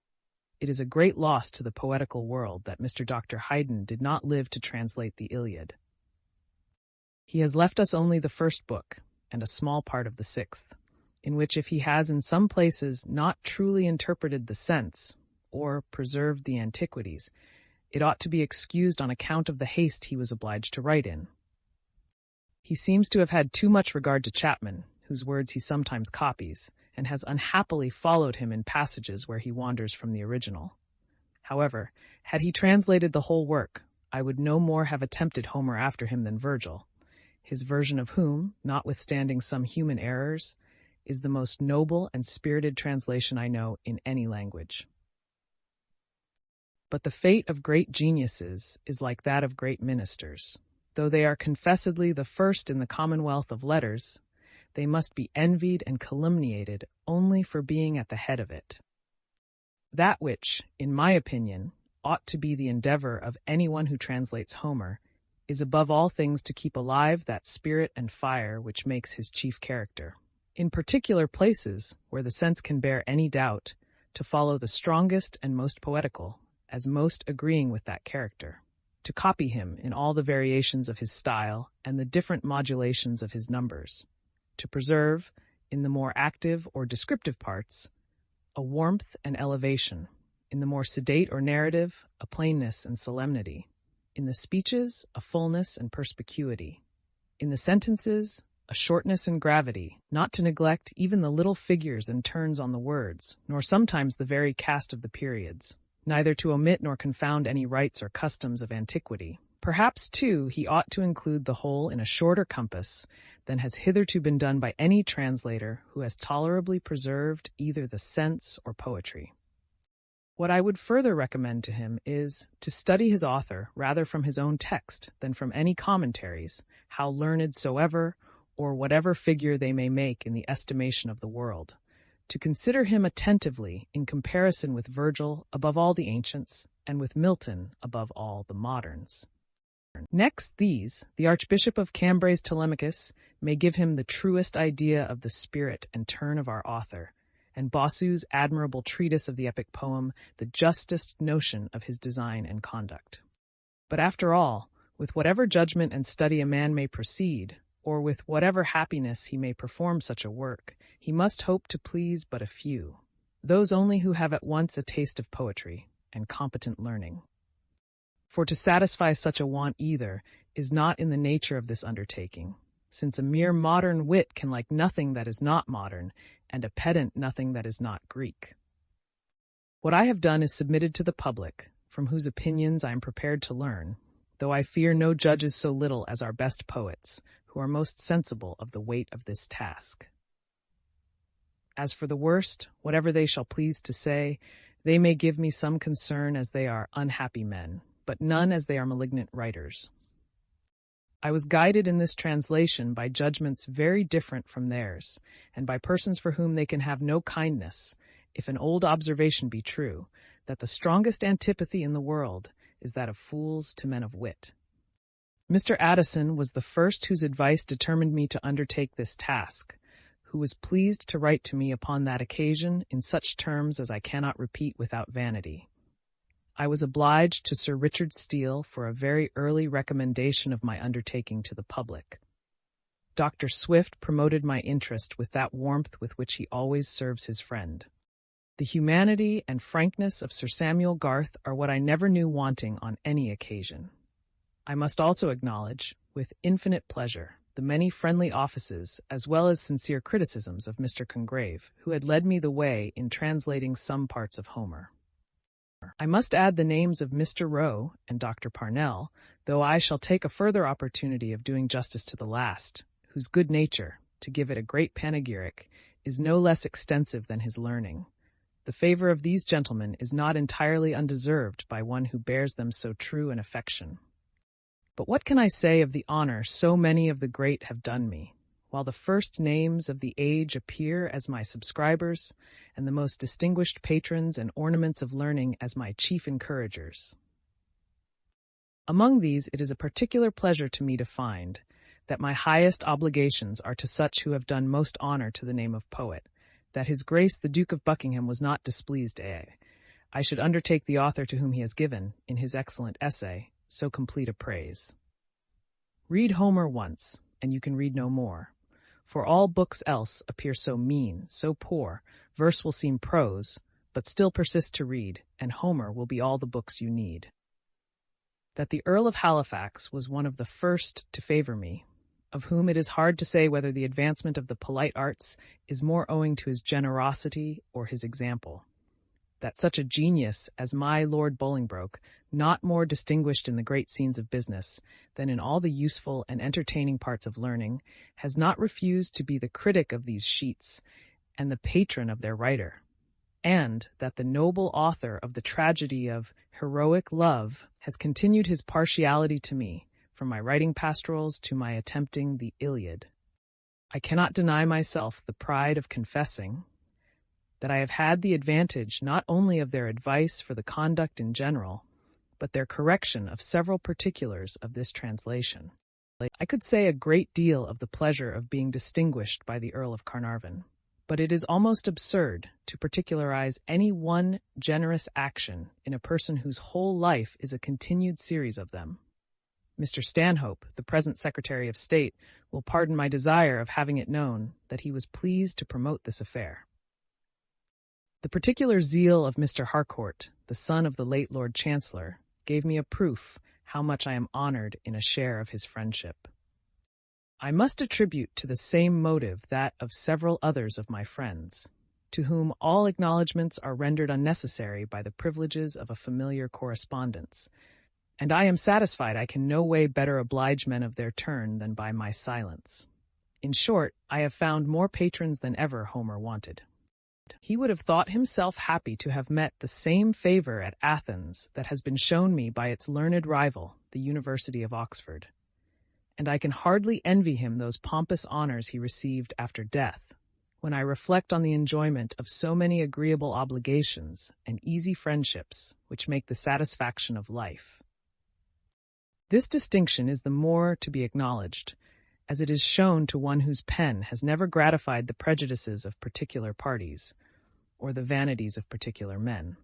S1: It is a great loss to the poetical world that Mr. Dr. Haydn did not live to translate the Iliad. He has left us only the first book, and a small part of the sixth, in which if he has in some places not truly interpreted the sense, or preserved the antiquities, it ought to be excused on account of the haste he was obliged to write in. He seems to have had too much regard to Chapman, whose words he sometimes copies, and has unhappily followed him in passages where he wanders from the original. However, had he translated the whole work, I would no more have attempted Homer after him than Virgil, his version of whom, notwithstanding some human errors, is the most noble and spirited translation I know in any language. But the fate of great geniuses is like that of great ministers. Though they are confessedly the first in the commonwealth of letters, they must be envied and calumniated only for being at the head of it. That which, in my opinion, ought to be the endeavor of anyone who translates Homer is above all things to keep alive that spirit and fire which makes his chief character. In particular places, where the sense can bear any doubt, to follow the strongest and most poetical, as most agreeing with that character, to copy him in all the variations of his style and the different modulations of his numbers, to preserve, in the more active or descriptive parts, a warmth and elevation, in the more sedate or narrative, a plainness and solemnity, in the speeches, a fullness and perspicuity, in the sentences, a shortness and gravity, not to neglect even the little figures and turns on the words, nor sometimes the very cast of the periods, neither to omit nor confound any rites or customs of antiquity. Perhaps, too, he ought to include the whole in a shorter compass than has hitherto been done by any translator who has tolerably preserved either the sense or poetry. What I would further recommend to him is to study his author rather from his own text than from any commentaries, how learned soever, or whatever figure they may make in the estimation of the world, to consider him attentively in comparison with Virgil above all the ancients, and with Milton above all the moderns. Next these, the Archbishop of Cambray's Telemachus may give him the truest idea of the spirit and turn of our author, and Bossu's admirable treatise of the epic poem the justest notion of his design and conduct. But after all, with whatever judgment and study a man may proceed, or with whatever happiness he may perform such a work, he must hope to please but a few, those only who have at once a taste of poetry and competent learning. For to satisfy such a want either is not in the nature of this undertaking, since a mere modern wit can like nothing that is not modern, and a pedant nothing that is not Greek. What I have done is submitted to the public, from whose opinions I am prepared to learn, though I fear no judges so little as our best poets, who are most sensible of the weight of this task. As for the worst, whatever they shall please to say, they may give me some concern as they are unhappy men, but none as they are malignant writers. I was guided in this translation by judgments very different from theirs, and by persons for whom they can have no kindness, if an old observation be true, that the strongest antipathy in the world is that of fools to men of wit. Mr. Addison was the first whose advice determined me to undertake this task, who who was pleased to write to me upon that occasion in such terms as I cannot repeat without vanity. I was obliged to Sir Richard Steele for a very early recommendation of my undertaking to the public. Dr. Swift promoted my interest with that warmth with which he always serves his friend. The humanity and frankness of Sir Samuel Garth are what I never knew wanting on any occasion. I must also acknowledge, with infinite pleasure, the many friendly offices as well as sincere criticisms of Mr. Congreve, who had led me the way in translating some parts of Homer. I must add the names of Mr. Rowe and Dr. Parnell, though I shall take a further opportunity of doing justice to the last, whose good nature, to give it a great panegyric, is no less extensive than his learning. The favor of these gentlemen is not entirely undeserved by one who bears them so true an affection. But what can I say of the honor so many of the great have done me, while the first names of the age appear as my subscribers, and the most distinguished patrons and ornaments of learning as my chief encouragers? Among these it is a particular pleasure to me to find that my highest obligations are to such who have done most honor to the name of poet, that his Grace the Duke of Buckingham was not displeased I should undertake the author to whom he has given, in his excellent essay, so complete a praise. Read Homer once, and you can read no more. For all books else appear so mean, so poor, verse will seem prose, but still persist to read, and Homer will be all the books you need. That the Earl of Halifax was one of the first to favor me, of whom it is hard to say whether the advancement of the polite arts is more owing to his generosity or his example. That such a genius as my Lord Bolingbroke, not more distinguished in the great scenes of business than in all the useful and entertaining parts of learning, has not refused to be the critic of these sheets and the patron of their writer, and that the noble author of the tragedy of heroic love has continued his partiality to me, from my writing pastorals to my attempting the Iliad. I cannot deny myself the pride of confessing that I have had the advantage not only of their advice for the conduct in general, but their correction of several particulars of this translation. I could say a great deal of the pleasure of being distinguished by the Earl of Carnarvon, but it is almost absurd to particularize any one generous action in a person whose whole life is a continued series of them. Mr. Stanhope, the present Secretary of State, will pardon my desire of having it known that he was pleased to promote this affair. The particular zeal of Mr. Harcourt, the son of the late Lord Chancellor, gave me a proof how much I am honored in a share of his friendship. I must attribute to the same motive that of several others of my friends, to whom all acknowledgments are rendered unnecessary by the privileges of a familiar correspondence, and I am satisfied I can no way better oblige men of their turn than by my silence. In short, I have found more patrons than ever Homer wanted. He would have thought himself happy to have met the same favor at Athens that has been shown me by its learned rival, the University of Oxford, and I can hardly envy him those pompous honors he received after death, when I reflect on the enjoyment of so many agreeable obligations and easy friendships which make the satisfaction of life. This distinction is the more to be acknowledged, as it is shown to one whose pen has never gratified the prejudices of particular parties, or the vanities of particular men.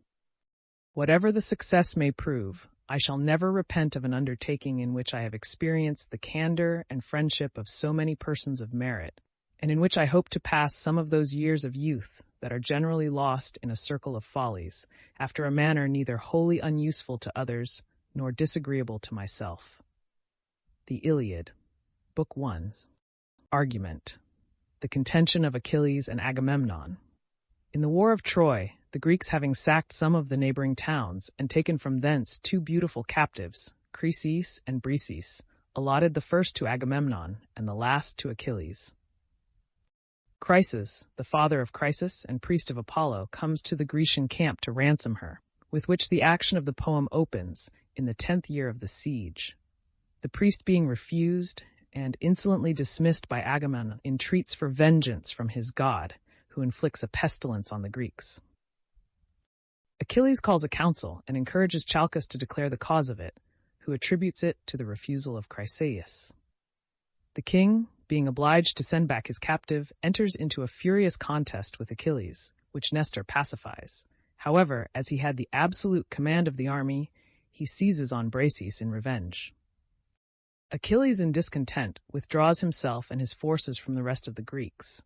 S1: Whatever the success may prove, I shall never repent of an undertaking in which I have experienced the candor and friendship of so many persons of merit, and in which I hope to pass some of those years of youth that are generally lost in a circle of follies, after a manner neither wholly unuseful to others nor disagreeable to myself. The Iliad, Book 1. Argument. The contention of Achilles and Agamemnon. In the war of Troy, the Greeks having sacked some of the neighboring towns and taken from thence two beautiful captives, Chryseis and Briseis, allotted the first to Agamemnon and the last to Achilles. Chryses, the father of Chrysis and priest of Apollo, comes to the Grecian camp to ransom her, with which the action of the poem opens in the 10th year of the siege. The priest being refused and insolently dismissed by Agamemnon, entreats for vengeance from his god, who inflicts a pestilence on the Greeks. Achilles calls a council and encourages Chalcas to declare the cause of it, who attributes it to the refusal of Chryseis. The king, being obliged to send back his captive, enters into a furious contest with Achilles, which Nestor pacifies. However, as he had the absolute command of the army, he seizes on Briseis in revenge. Achilles, in discontent, withdraws himself and his forces from the rest of the Greeks.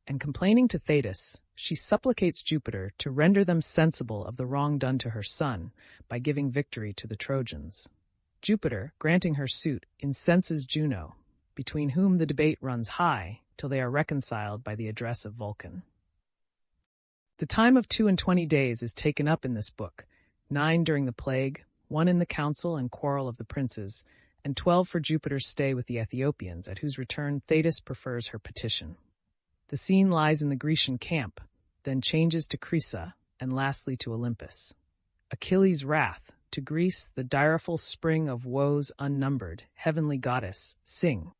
S1: And complaining to Thetis, she supplicates Jupiter to render them sensible of the wrong done to her son by giving victory to the Trojans. Jupiter, granting her suit, incenses Juno, between whom the debate runs high till they are reconciled by the address of Vulcan. The time of 22 days is taken up in this book, 9 during the plague, 1 in the council and quarrel of the princes, and 12 for Jupiter's stay with the Ethiopians, at whose return Thetis prefers her petition. The scene lies in the Grecian camp, then changes to Crisa, and lastly to Olympus. Achilles' wrath, to Greece the direful spring of woes unnumbered, heavenly goddess, sing.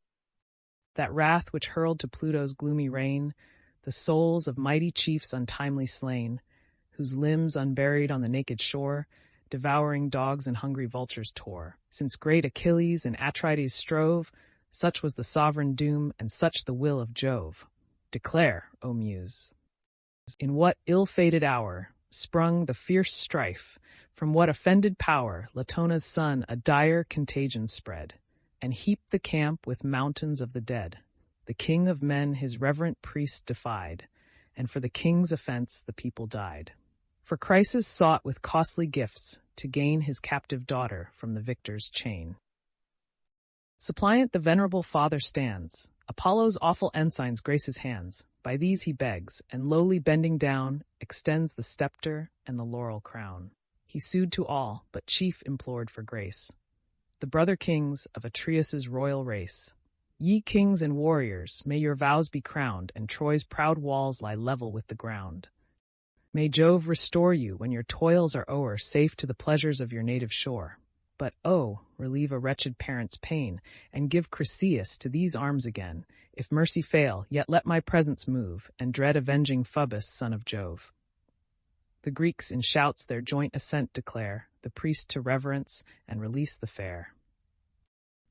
S1: That wrath which hurled to Pluto's gloomy reign the souls of mighty chiefs untimely slain, whose limbs unburied on the naked shore, devouring dogs and hungry vultures tore. Since great Achilles and Atrides strove, such was the sovereign doom and such the will of Jove. Declare, O Muse, in what ill-fated hour sprung the fierce strife, from what offended power Latona's son a dire contagion spread, and heaped the camp with mountains of the dead. The king of men his reverent priest defied, and for the king's offense the people died. For Chryses sought with costly gifts to gain his captive daughter from the victor's chain. Suppliant the venerable father stands, Apollo's awful ensigns grace his hands. By these he begs, and lowly bending down, extends the scepter and the laurel crown. He sued to all, but chief implored for grace. The brother kings of Atreus' royal race. Ye kings and warriors, may your vows be crowned, and Troy's proud walls lie level with the ground. May Jove restore you when your toils are o'er, safe to the pleasures of your native shore. But, oh, relieve a wretched parent's pain, and give Chryseis to these arms again. If mercy fail, yet let my presence move, and dread avenging Phoebus, son of Jove. The Greeks in shouts their joint assent declare, the priest to reverence, and release the fair.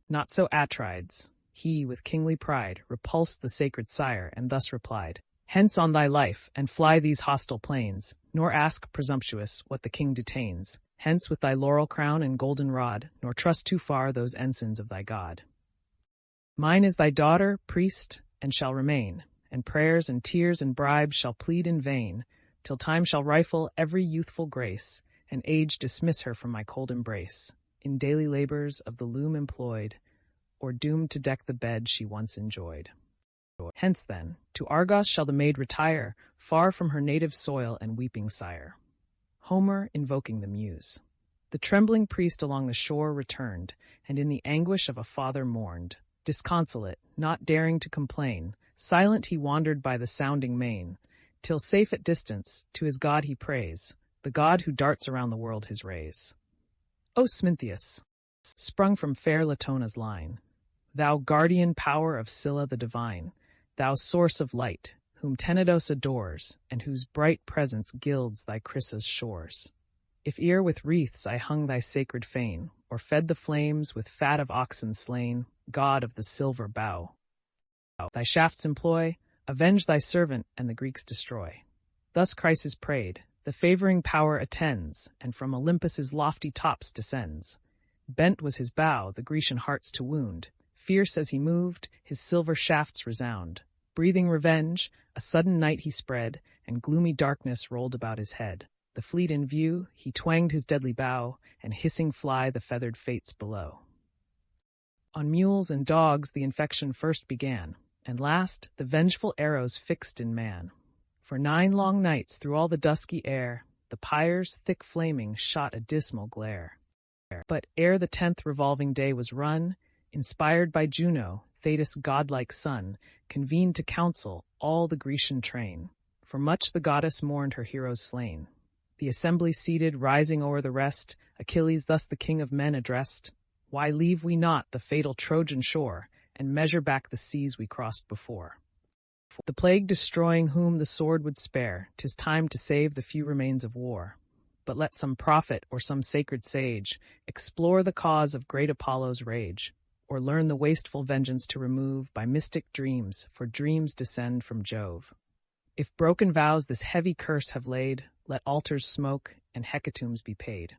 S1: Not so Atrides. He, with kingly pride, repulsed the sacred sire, and thus replied, Hence on thy life, and fly these hostile plains, nor ask, presumptuous, what the king detains. Hence with thy laurel crown and golden rod, nor trust too far those ensigns of thy god. Mine is thy daughter, priest, and shall remain, and prayers and tears and bribes shall plead in vain, till time shall rifle every youthful grace, and age dismiss her from my cold embrace, in daily labors of the loom employed, or doomed to deck the bed she once enjoyed. Hence, then, to Argos shall the maid retire, far from her native soil and weeping sire. Homer invoking the Muse. The trembling priest along the shore returned, and in the anguish of a father mourned. Disconsolate, not daring to complain, silent he wandered by the sounding main, till safe at distance, to his god he prays, the god who darts around the world his rays. O Smintheus, sprung from fair Latona's line, thou guardian power of Scylla the divine, thou source of light, whom Tenedos adores, and whose bright presence gilds thy Chrysa's shores. If ere with wreaths I hung thy sacred fane, or fed the flames with fat of oxen slain, god of the silver bow, thy shafts employ, avenge thy servant, and the Greeks destroy. Thus Chryses prayed, the favoring power attends, and from Olympus's lofty tops descends. Bent was his bow, the Grecian hearts to wound. Fierce as he moved, his silver shafts resound. Breathing revenge, a sudden night he spread, and gloomy darkness rolled about his head. The fleet in view, he twanged his deadly bow, and hissing fly the feathered fates below. On mules and dogs the infection first began, and last the vengeful arrows fixed in man. For 9 long nights through all the dusky air, the pyres, thick flaming, shot a dismal glare. But ere the 10th revolving day was run, inspired by Juno, Thetis' godlike son, convened to council all the Grecian train. For much the goddess mourned her heroes slain. The assembly seated, rising o'er the rest, Achilles thus the king of men addressed, Why leave we not the fatal Trojan shore, and measure back the seas we crossed before? The plague destroying whom the sword would spare, 'tis time to save the few remains of war. But let some prophet or some sacred sage explore the cause of great Apollo's rage, or learn the wasteful vengeance to remove by mystic dreams, for dreams descend from Jove. If broken vows this heavy curse have laid, let altars smoke and hecatombs be paid.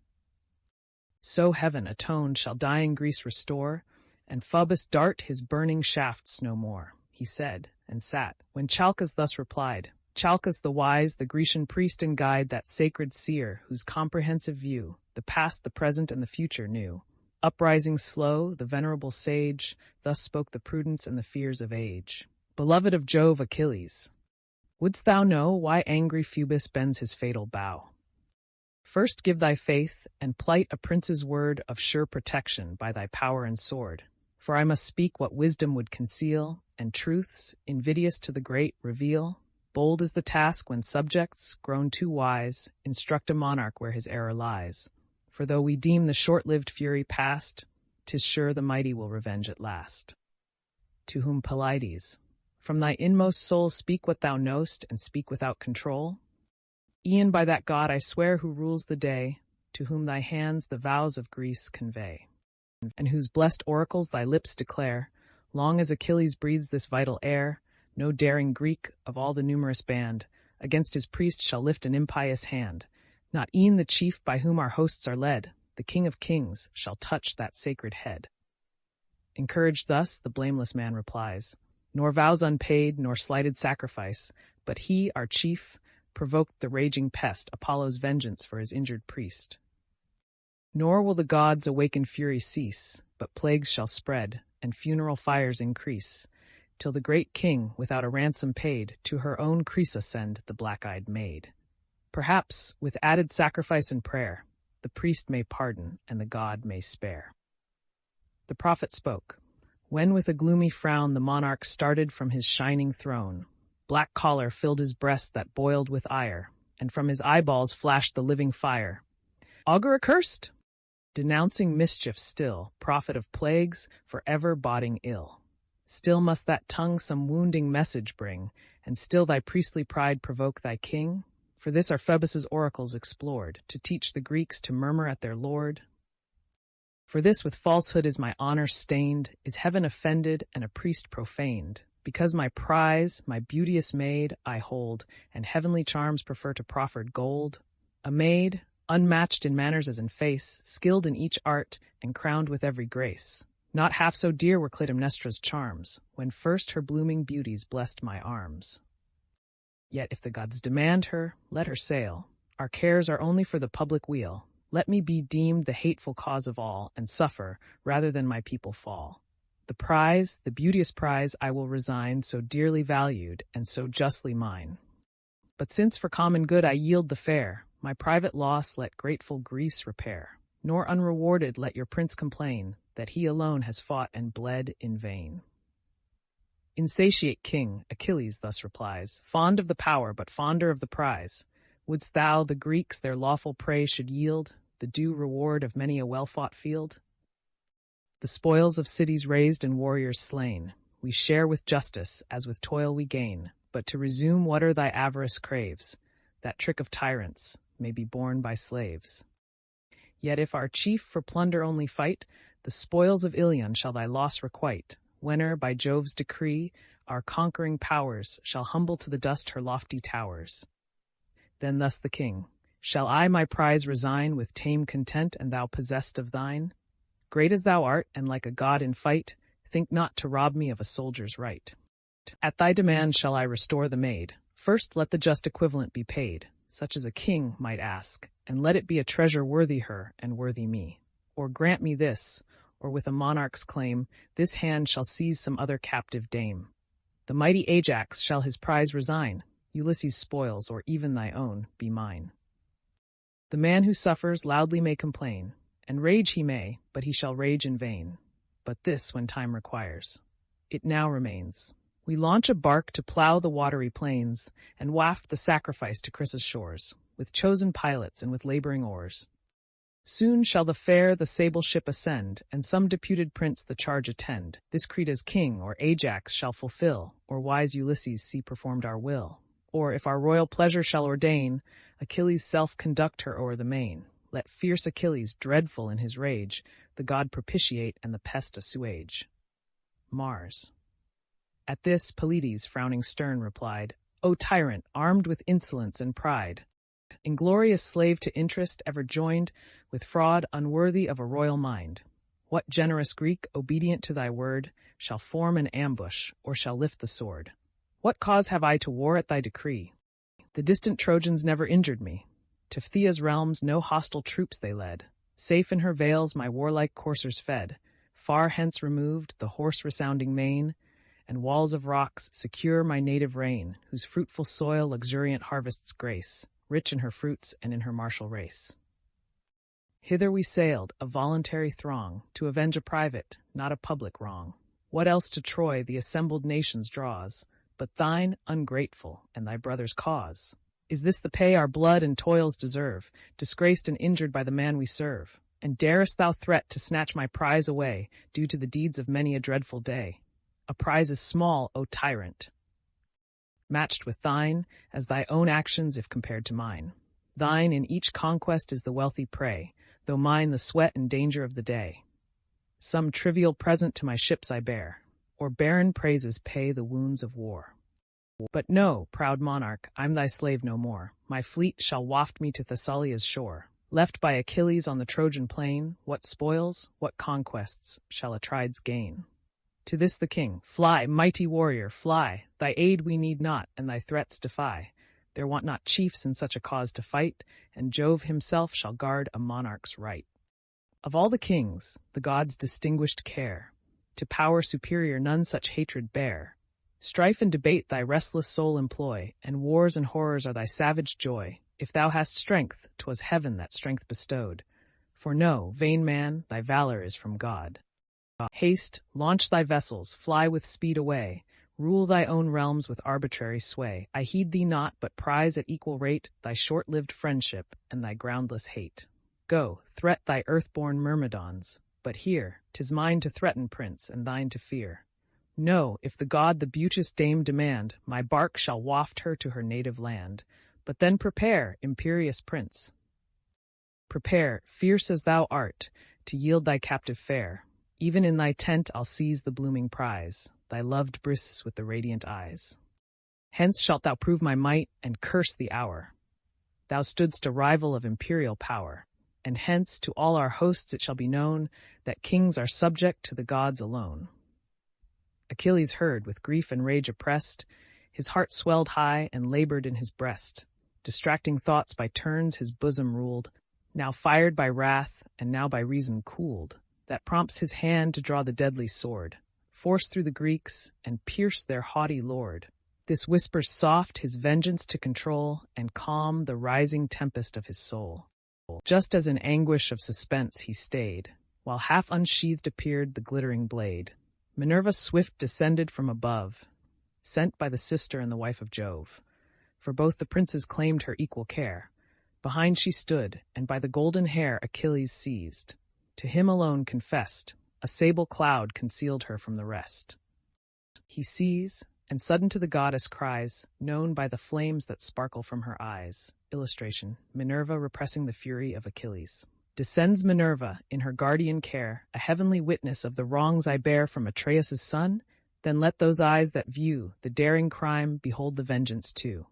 S1: So heaven atoned shall dying Greece restore, and Phoebus dart his burning shafts no more, he said, and sat, when Chalcas thus replied. Chalcas the wise, the Grecian priest and guide, that sacred seer, whose comprehensive view the past, the present, and the future knew. Uprising slow, the venerable sage, thus spoke the prudence and the fears of age. Beloved of Jove, Achilles, wouldst thou know why angry Phoebus bends his fatal bow? First give thy faith, and plight a prince's word of sure protection by thy power and sword. For I must speak what wisdom would conceal, and truths, invidious to the great, reveal. Bold is the task when subjects, grown too wise, instruct a monarch where his error lies. For though we deem the short-lived fury past, 'tis sure the mighty will revenge at last. To whom Pelides, from thy inmost soul speak what thou knowst, and speak without control. E'en by that God I swear who rules the day, to whom thy hands the vows of Greece convey, and whose blessed oracles thy lips declare, long as Achilles breathes this vital air, no daring Greek of all the numerous band against his priest shall lift an impious hand. Not e'en the chief by whom our hosts are led, the King of Kings, shall touch that sacred head. Encouraged thus, the blameless man replies, nor vows unpaid, nor slighted sacrifice, but he, our chief, provoked the raging pest, Apollo's vengeance for his injured priest. Nor will the gods' awakened fury cease, but plagues shall spread, and funeral fires increase, till the great king, without a ransom paid, to her own Crisa send the black-eyed maid. Perhaps, with added sacrifice and prayer, the priest may pardon, and the god may spare. The prophet spoke, when with a gloomy frown the monarch started from his shining throne. Black choler filled his breast that boiled with ire, and from his eyeballs flashed the living fire. Augur accursed! Denouncing mischief still, prophet of plagues, forever boding ill. Still must that tongue some wounding message bring, and still thy priestly pride provoke thy king? For this are Phoebus's oracles explored, to teach the Greeks to murmur at their lord. For this with falsehood is my honor stained, is heaven offended, and a priest profaned. Because my prize, my beauteous maid, I hold, and heavenly charms prefer to proffered gold. A maid, unmatched in manners as in face, skilled in each art, and crowned with every grace. Not half so dear were Clytemnestra's charms, when first her blooming beauties blessed my arms. Yet if the gods demand her, let her sail. Our cares are only for the public weal. Let me be deemed the hateful cause of all, and suffer, rather than my people fall. The prize, the beauteous prize, I will resign, so dearly valued, and so justly mine. But since for common good I yield the fair, my private loss let grateful Greece repair. Nor unrewarded let your prince complain, that he alone has fought and bled in vain. Insatiate king, Achilles thus replies, fond of the power, but fonder of the prize. Wouldst thou the Greeks their lawful prey should yield, the due reward of many a well-fought field? The spoils of cities razed and warriors slain, we share with justice, as with toil we gain. But to resume whate'er thy avarice craves, that trick of tyrants may be borne by slaves. Yet if our chief for plunder only fight, the spoils of Ilion shall thy loss requite. Whene'er, by Jove's decree, our conquering powers shall humble to the dust her lofty towers. Then thus the king, shall I my prize resign with tame content, and thou possessed of thine? Great as thou art, and like a god in fight, think not to rob me of a soldier's right. At thy demand shall I restore the maid. First let the just equivalent be paid, such as a king might ask, and let it be a treasure worthy her and worthy me. Or grant me this, or with a monarch's claim, this hand shall seize some other captive dame. The mighty Ajax shall his prize resign, Ulysses' spoils, or even thy own, be mine. The man who suffers loudly may complain, and rage he may, but he shall rage in vain. But this when time requires. It now remains. We launch a bark to plough the watery plains, and waft the sacrifice to Chrysa's shores, with chosen pilots and with laboring oars. Soon shall the sable ship ascend, and some deputed prince the charge attend. This Creta's king, or Ajax, shall fulfill, or wise Ulysses see performed our will. Or, if our royal pleasure shall ordain, Achilles' self conduct her o'er the main. Let fierce Achilles, dreadful in his rage, the god propitiate and the pest assuage. Mars. At this, Pelides, frowning stern, replied, O tyrant, armed with insolence and pride, inglorious slave to interest, ever joined with fraud unworthy of a royal mind, what generous Greek, obedient to thy word, shall form an ambush, or shall lift the sword? What cause have I to war at thy decree? The distant Trojans never injured me. To Phthyia's realms no hostile troops they led. Safe in her vales my warlike coursers fed. Far hence removed, the hoarse-resounding main, and walls of rocks secure my native reign, whose fruitful soil luxuriant harvests grace, rich in her fruits and in her martial race. Hither we sailed, a voluntary throng, to avenge a private, not a public wrong. What else to Troy the assembled nations draws, but thine ungrateful and thy brother's cause? Is this the pay our blood and toils deserve, disgraced and injured by the man we serve? And darest thou threat to snatch my prize away, due to the deeds of many a dreadful day? A prize is small, O tyrant, matched with thine, as thy own actions if compared to mine. Thine in each conquest is the wealthy prey, though mine the sweat and danger of the day. Some trivial present to my ships I bear, or barren praises pay the wounds of war. But no, proud monarch, I'm thy slave no more. My fleet shall waft me to Thessalia's shore. Left by Achilles on the Trojan plain, what spoils, what conquests shall Atrides gain? To this the king, fly, mighty warrior, fly. Thy aid we need not, and thy threats defy. There want not chiefs in such a cause to fight, and Jove himself shall guard a monarch's right. Of all the kings, the gods' distinguished care, to power superior none such hatred bear. Strife and debate thy restless soul employ, and wars and horrors are thy savage joy. If thou hast strength, 'twas heaven that strength bestowed. For know, vain man, thy valor is from God. Haste, launch thy vessels, fly with speed away. Rule thy own realms with arbitrary sway. I heed thee not, but prize at equal rate thy short-lived friendship and thy groundless hate. Go, threat thy earth-born Myrmidons, but here, 'tis mine to threaten, prince, and thine to fear. No, if the god the beauteous dame demand, my bark shall waft her to her native land. But then prepare, imperious prince. Prepare, fierce as thou art, to yield thy captive fair. Even in thy tent I'll seize the blooming prize, thy loved bris with the radiant eyes. Hence shalt thou prove my might, and curse the hour. Thou stoodst a rival of imperial power, and hence to all our hosts it shall be known that kings are subject to the gods alone. Achilles heard, with grief and rage oppressed, his heart swelled high and labored in his breast. Distracting thoughts by turns his bosom ruled, now fired by wrath, and now by reason cooled, that prompts his hand to draw the deadly sword, force through the Greeks, and pierce their haughty lord. This whispers soft his vengeance to control, and calm the rising tempest of his soul. Just as in anguish of suspense he stayed, while half unsheathed appeared the glittering blade, Minerva swift descended from above, sent by the sister and the wife of Jove. For both the princes claimed her equal care. Behind she stood, and by the golden hair Achilles seized. To him alone confessed, a sable cloud concealed her from the rest. He sees, and sudden to the goddess cries, known by the flames that sparkle from her eyes. Illustration, Minerva repressing the fury of Achilles. Descends Minerva, in her guardian care, a heavenly witness of the wrongs I bear from Atreus' son? Then let those eyes that view the daring crime behold the vengeance too.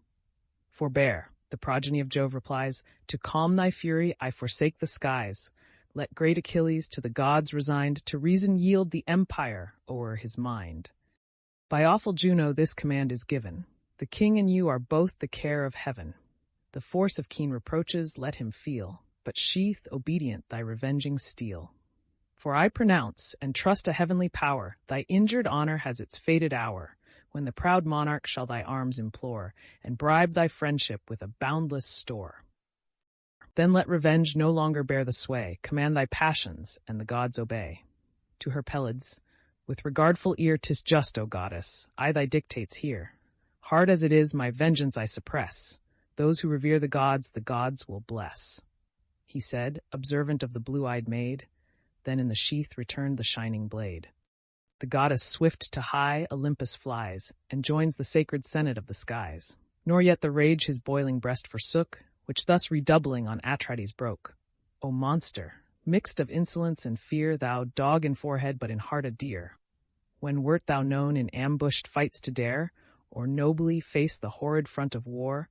S1: Forbear, the progeny of Jove replies, to calm thy fury I forsake the skies. Let great Achilles to the gods resigned to reason yield the empire o'er his mind. By awful Juno this command is given. The king and you are both the care of heaven. The force of keen reproaches let him feel, but sheath obedient thy revenging steel. For I pronounce, and trust a heavenly power, thy injured honor has its fated hour, when the proud monarch shall thy arms implore, and bribe thy friendship with a boundless store. Then let revenge no longer bear the sway, command thy passions, and the gods obey. To her Pelids, with regardful ear 'tis just, O goddess, I thy dictates hear. Hard as it is, my vengeance I suppress. Those who revere the gods will bless. He said, observant of the blue-eyed maid, then in the sheath returned the shining blade. The goddess swift to high Olympus flies, and joins the sacred senate of the skies. Nor yet the rage his boiling breast forsook, which thus redoubling on Atrides broke. O monster, Mixed of insolence and fear, thou dog in forehead but in heart a deer. When wert thou known in ambushed fights to dare, or nobly face the horrid front of war?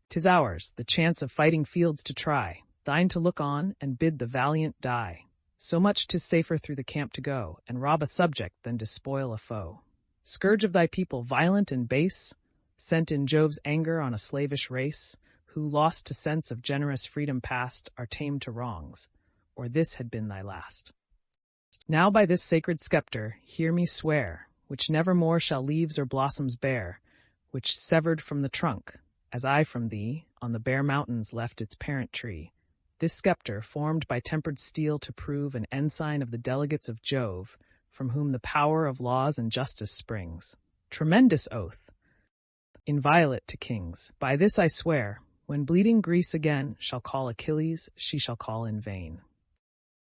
S1: 'Tis ours, the chance of fighting fields to try, thine to look on, and bid the valiant die. So much 'tis safer through the camp to go, and rob a subject than despoil a foe. Scourge of thy people, violent and base, sent in Jove's anger on a slavish race, who, lost to sense of generous freedom past, are tamed to wrongs, or this had been thy last. Now by this sacred scepter, hear me swear, which never more shall leaves or blossoms bear, which severed from the trunk, as I from thee, on the bare mountains left its parent tree. This scepter, formed by tempered steel to prove an ensign of the delegates of Jove, from whom the power of laws and justice springs. Tremendous oath, inviolate to kings. By this I swear, when bleeding Greece again shall call Achilles, she shall call in vain.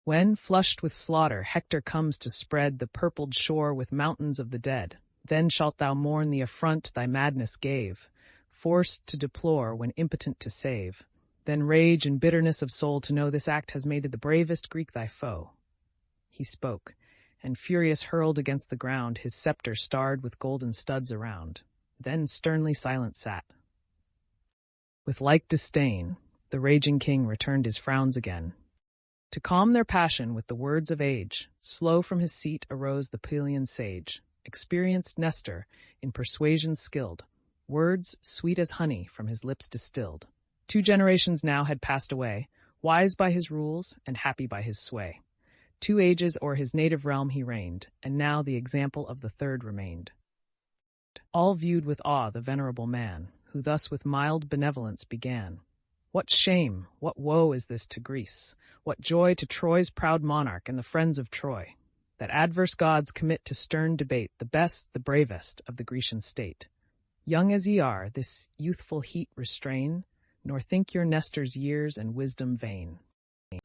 S1: When, flushed with slaughter, Hector comes to spread the purpled shore with mountains of the dead, then shalt thou mourn the affront thy madness gave, forced to deplore when impotent to save. Then rage and bitterness of soul to know this act has made the bravest Greek thy foe. He spoke, and furious hurled against the ground his scepter starred with golden studs around. Then sternly silent sat. With like disdain, the raging king returned his frowns again. To calm their passion with the words of age, slow from his seat arose the Pelian sage, experienced Nestor, in persuasion skilled, words sweet as honey from his lips distilled. 2 generations now had passed away, wise by his rules and happy by his sway. 2 ages o'er his native realm he reigned, and now the example of the 3rd remained. All viewed with awe the venerable man, who thus with mild benevolence began. What shame, what woe is this to Greece? What joy to Troy's proud monarch and the friends of Troy, that adverse gods commit to stern debate the best, the bravest of the Grecian state. Young as ye are, this youthful heat restrain, nor think your Nestor's years and wisdom vain.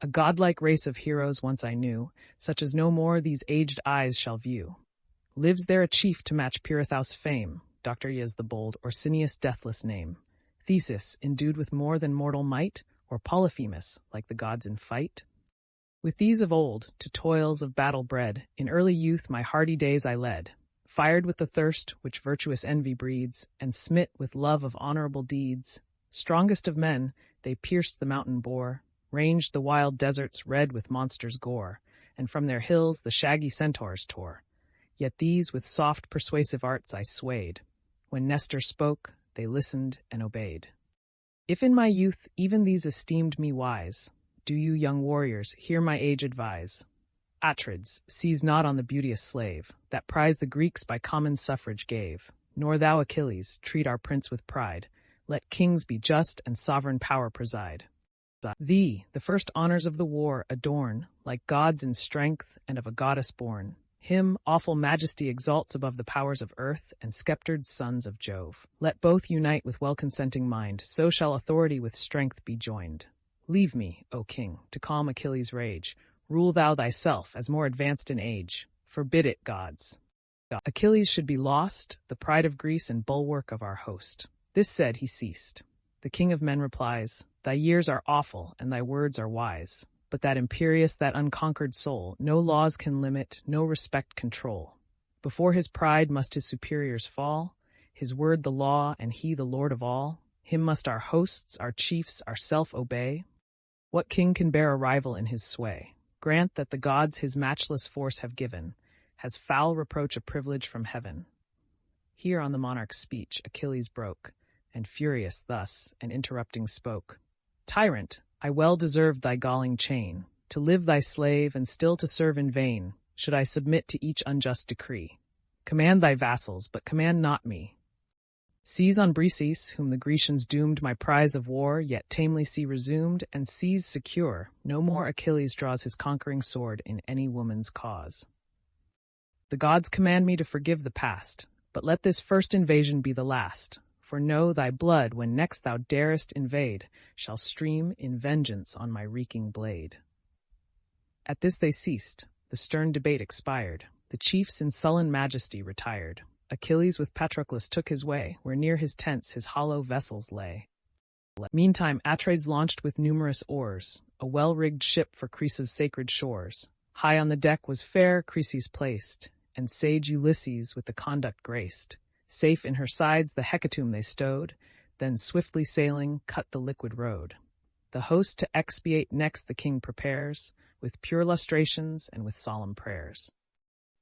S1: A godlike race of heroes once I knew, such as no more these aged eyes shall view. Lives there a chief to match Pirithous' fame, Doctorius the bold, or Cineas' deathless name? Theseus, endued with more than mortal might, or Polyphemus, like the gods in fight? With these of old, to toils of battle bred, in early youth my hardy days I led, fired with the thirst which virtuous envy breeds, and smit with love of honorable deeds. Strongest of men, they pierced the mountain boar, ranged the wild deserts red with monsters' gore, and from their hills the shaggy centaurs tore. Yet these with soft persuasive arts I swayed. When Nestor spoke, they listened and obeyed. If in my youth even these esteemed me wise, do you, young warriors, hear my age advise. Atrides, seize not on the beauteous slave, that prize the Greeks by common suffrage gave. Nor thou, Achilles, treat our prince with pride. Let kings be just and sovereign power preside. Thee, the first honors of the war, adorn, like gods in strength and of a goddess born. Him awful majesty exalts above the powers of earth and sceptred sons of Jove. Let both unite with well-consenting mind, so shall authority with strength be joined. Leave me, O king, to calm Achilles' rage. Rule thou thyself, as more advanced in age. Forbid it, gods. Achilles should be lost, the pride of Greece and bulwark of our host. This said, he ceased. The king of men replies, Thy years are awful, and thy words are wise. But that imperious, that unconquered soul, no laws can limit, no respect control. Before his pride must his superiors fall, his word the law, and he the lord of all. Him must our hosts, our chiefs, ourself obey. What king can bear a rival in his sway? Grant that the gods his matchless force have given, has foul reproach a privilege from heaven. Here on the monarch's speech Achilles broke, and furious thus, and interrupting spoke. Tyrant, I well deserved thy galling chain, to live thy slave and still to serve in vain, should I submit to each unjust decree. Command thy vassals, but command not me. Seize on Briseis, whom the Grecians doomed my prize of war, yet tamely see resumed, and seize secure, no more Achilles draws his conquering sword in any woman's cause. The gods command me to forgive the past, but let this first invasion be the last. For know thy blood, when next thou darest invade, shall stream in vengeance on my reeking blade. At this they ceased, the stern debate expired, the chiefs in sullen majesty retired. Achilles with Patroclus took his way, where near his tents his hollow vessels lay. Meantime, Atrides launched with numerous oars, a well-rigged ship for Crese's sacred shores. High on the deck was fair Chryses placed, and sage Ulysses with the conduct graced. Safe in her sides the hecatomb they stowed, then swiftly sailing, cut the liquid road. The host to expiate next the king prepares, with pure lustrations and with solemn prayers.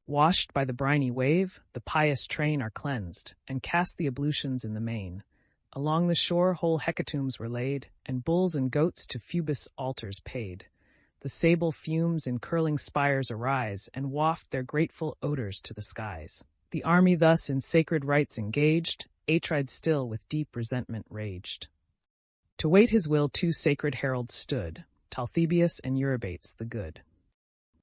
S1: Washed by the briny wave, the pious train are cleansed, and cast the ablutions in the main. Along the shore whole hecatombs were laid, and bulls and goats to Phoebus' altars paid. The sable fumes in curling spires arise, and waft their grateful odors to the skies. The army thus in sacred rites engaged, Atrides still with deep resentment raged. To wait his will 2 sacred heralds stood, Talthybius and Eurybates the good.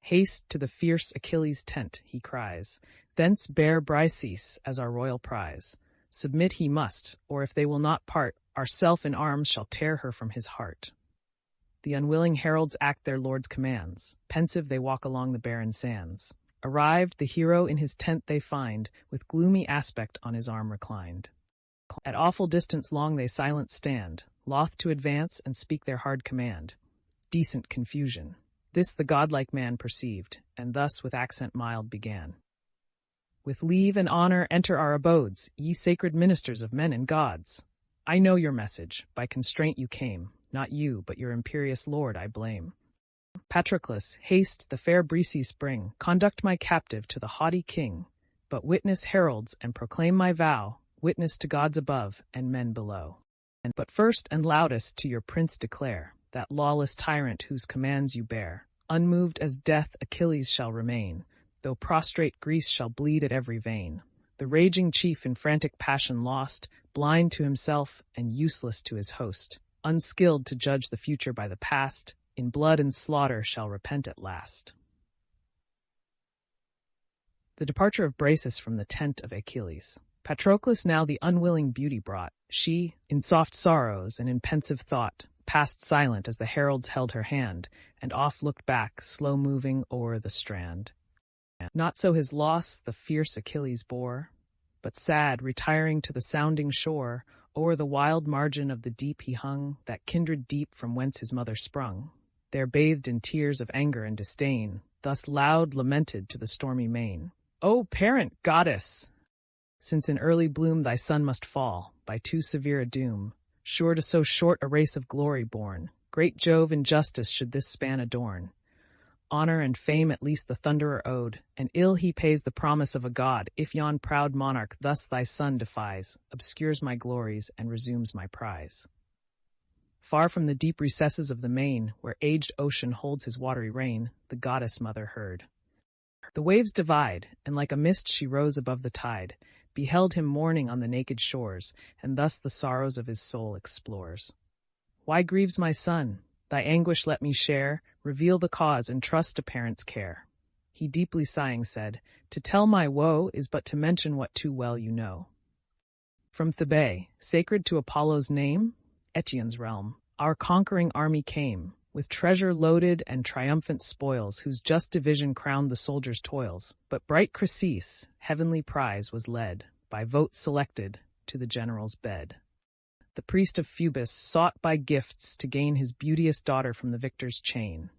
S1: Haste to the fierce Achilles' tent, he cries, thence bear Briseis as our royal prize. Submit he must, or if they will not part, ourself in arms shall tear her from his heart. The unwilling heralds act their lord's commands. Pensive they walk along the barren sands. Arrived, the hero in his tent they find, with gloomy aspect on his arm reclined. At awful distance long they silent stand, loth to advance and speak their hard command. Decent confusion. This the godlike man perceived, and thus with accent mild began. With leave and honor enter our abodes, ye sacred ministers of men and gods. I know your message, by constraint you came, not you, but your imperious lord I blame. Patroclus, haste, the fair Briseis bring, conduct my captive to the haughty king, but witness heralds and proclaim my vow, witness to gods above and men below. But first and loudest to your prince declare, that lawless tyrant whose commands you bear, unmoved as death Achilles shall remain, though prostrate Greece shall bleed at every vein. The raging chief in frantic passion lost, blind to himself and useless to his host, unskilled to judge the future by the past, in blood and slaughter shall repent at last. The departure of Briseis from the tent of Achilles. Patroclus now the unwilling beauty brought. She, in soft sorrows and in pensive thought, passed silent as the heralds held her hand, and oft looked back, slow-moving o'er the strand. Not so his loss the fierce Achilles bore, but sad, retiring to the sounding shore, o'er the wild margin of the deep he hung, that kindred deep from whence his mother sprung. There bathed in tears of anger and disdain, thus loud lamented to the stormy main. O parent goddess! Since in early bloom thy son must fall, by too severe a doom, sure to so short a race of glory born, great Jove in justice should this span adorn. Honor and fame at least the thunderer owed, and ill he pays the promise of a god, if yon proud monarch thus thy son defies, obscures my glories, and resumes my prize. Far from the deep recesses of the main, where aged ocean holds his watery reign, the goddess mother heard. The waves divide, and like a mist she rose above the tide, beheld him mourning on the naked shores, and thus the sorrows of his soul explores. Why grieves my son? Thy anguish let me share, reveal the cause, and trust to parents' care. He deeply sighing said, To tell my woe is but to mention what too well you know. From Thebae, sacred to Apollo's name, Eetion's realm, our conquering army came, with treasure loaded and triumphant spoils, whose just division crowned the soldiers' toils. But bright Chryseis, heavenly prize, was led, by vote selected, to the general's bed. The priest of Phoebus sought by gifts to gain his beauteous daughter from the victor's chain.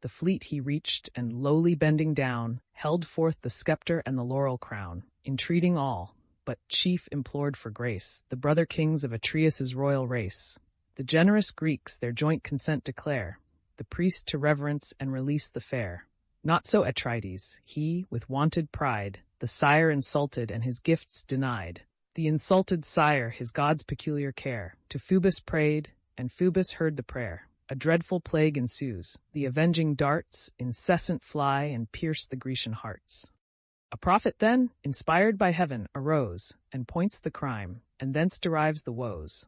S1: The fleet he reached, and lowly bending down, held forth the scepter and the laurel crown, entreating all, but chief implored for grace, the brother kings of Atreus' royal race. The generous Greeks their joint consent declare, the priest to reverence and release the fair. Not so Atrides, he, with wonted pride, the sire insulted and his gifts denied. The insulted sire his god's peculiar care to Phoebus prayed, and Phoebus heard the prayer. A dreadful plague ensues. The avenging darts incessant fly and pierce the Grecian hearts. A prophet then, inspired by heaven, arose, and points the crime, and thence derives the woes.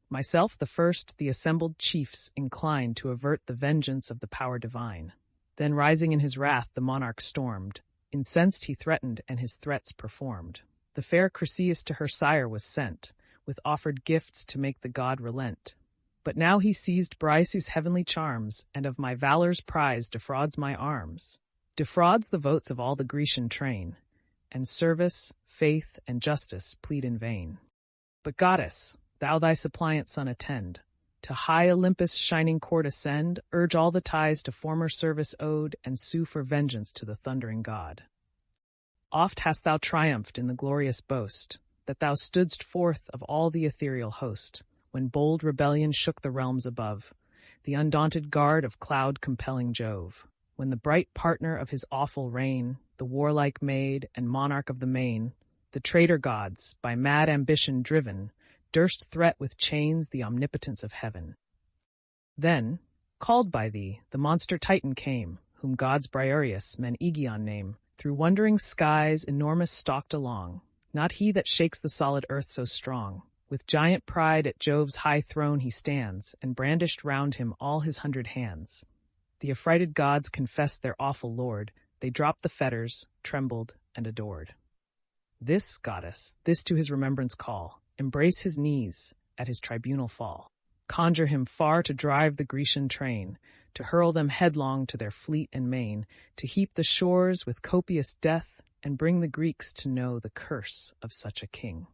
S1: Myself the first, the assembled chiefs inclined to avert the vengeance of the power divine. Then rising in his wrath the monarch stormed. Incensed he threatened, and his threats performed. The fair Chryseis to her sire was sent, with offered gifts to make the god relent. But now he seized Briseis' heavenly charms, and of my valor's prize defrauds my arms. Defrauds the votes of all the Grecian train, and service, faith, and justice plead in vain. But goddess, thou thy suppliant son attend. To high Olympus' shining court ascend, urge all the ties to former service owed, and sue for vengeance to the thundering god. Oft hast thou triumphed in the glorious boast, that thou stoodst forth of all the ethereal host, when bold rebellion shook the realms above, the undaunted guard of cloud-compelling Jove, when the bright partner of his awful reign, the warlike maid and monarch of the main, the traitor gods, by mad ambition driven, durst threat with chains the omnipotence of heaven. Then, called by thee, the monster Titan came, whom gods Briareus men Aegeon name, through wondering skies enormous stalked along, not he that shakes the solid earth so strong. With giant pride at Jove's high throne he stands, and brandished round him all his 100 hands. The affrighted gods confessed their awful lord, they dropped the fetters, trembled, and adored. This, goddess, this to his remembrance call, embrace his knees, at his tribunal fall. Conjure him far to drive the Grecian train, to hurl them headlong to their fleet and main, to heap the shores with copious death, and bring the Greeks to know the curse of such a king.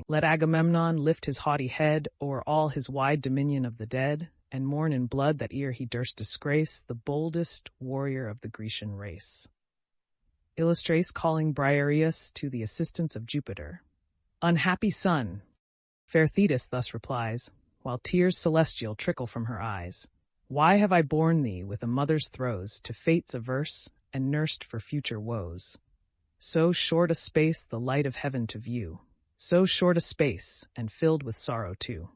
S1: Let Agamemnon lift his haughty head o'er all his wide dominion of the dead, and mourn in blood that ere he durst disgrace the boldest warrior of the Grecian race. Illustrates calling Briareus to the assistance of Jupiter. Unhappy son, fair Thetis thus replies, while tears celestial trickle from her eyes. Why have I borne thee with a mother's throes to fates averse, and nursed for future woes? So short a space the light of heaven to view, so short a space, and filled with sorrow too.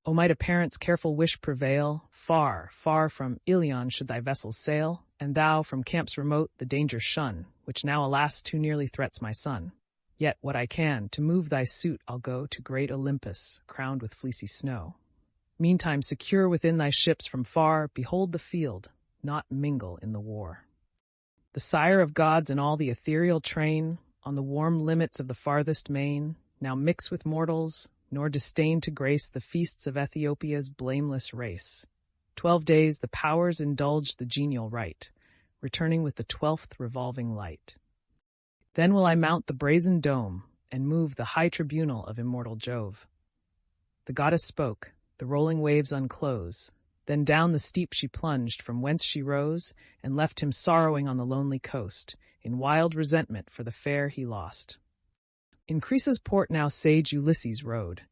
S1: O might a parent's careful wish prevail, far, far from Ilion should thy vessels sail, and thou from camps remote the danger shun, which now alas too nearly threats my son. Yet what I can, to move thy suit I'll go to great Olympus, crowned with fleecy snow. Meantime, secure within thy ships from far, behold the field, not mingle in the war. The sire of gods and all the ethereal train, on the warm limits of the farthest main, now mix with mortals, nor disdain to grace the feasts of Ethiopia's blameless race. 12 days the powers indulge the genial rite, returning with the 12th revolving light. Then will I mount the brazen dome, and move the high tribunal of immortal Jove. The goddess spoke, the rolling waves unclose, then down the steep she plunged from whence she rose, and left him sorrowing on the lonely coast, in wild resentment for the fair he lost. In Chrysa's port now sage Ulysses rode.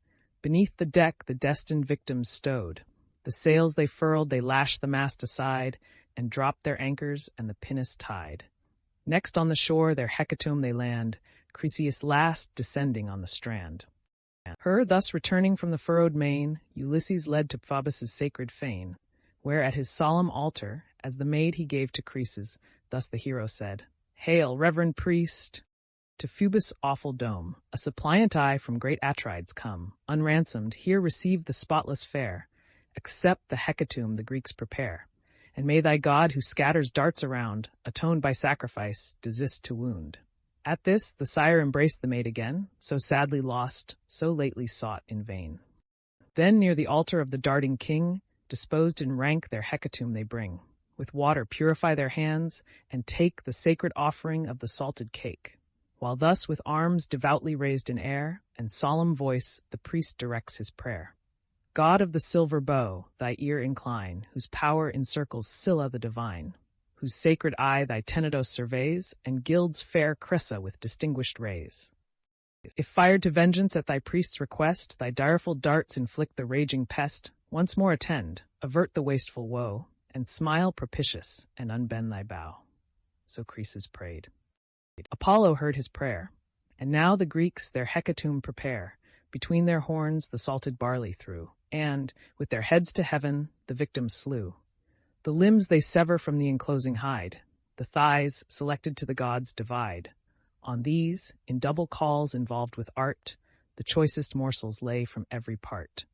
S1: Beneath the deck the destined victims stowed. The sails they furled, they lashed the mast aside, and dropped their anchors, and the pinnace tied. Next on the shore their hecatomb they land, Chryseis last descending on the strand. Her thus returning from the furrowed main, Ulysses led to Phoebus' sacred fane, where at his solemn altar, as the maid he gave to Chryses, thus the hero said, Hail, reverend priest! To Phoebus' awful dome, a suppliant I from great Atrides come, unransomed, here receive the spotless fare, accept the hecatomb the Greeks prepare, and may thy god who scatters darts around, atoned by sacrifice, desist to wound. At this, the sire embraced the maid again, so sadly lost, so lately sought in vain. Then near the altar of the darting king, disposed in rank their hecatomb they bring. With water purify their hands, and take the sacred offering of the salted cake. While thus with arms devoutly raised in air, and solemn voice, the priest directs his prayer. God of the silver bow, thy ear incline, whose power encircles Scylla the divine, whose sacred eye thy Tenedos surveys, and gilds fair Cressa with distinguished rays. If fired to vengeance at thy priest's request, thy direful darts inflict the raging pest, once more attend, avert the wasteful woe, and smile propitious, and unbend thy bow. So Chryses prayed. Apollo heard his prayer, and now the Greeks their hecatomb prepare, between their horns the salted barley threw, and, with their heads to heaven, the victims slew. The limbs they sever from the enclosing hide, the thighs, selected to the gods, divide. On these, in double calls involved with art, the choicest morsels lay from every part.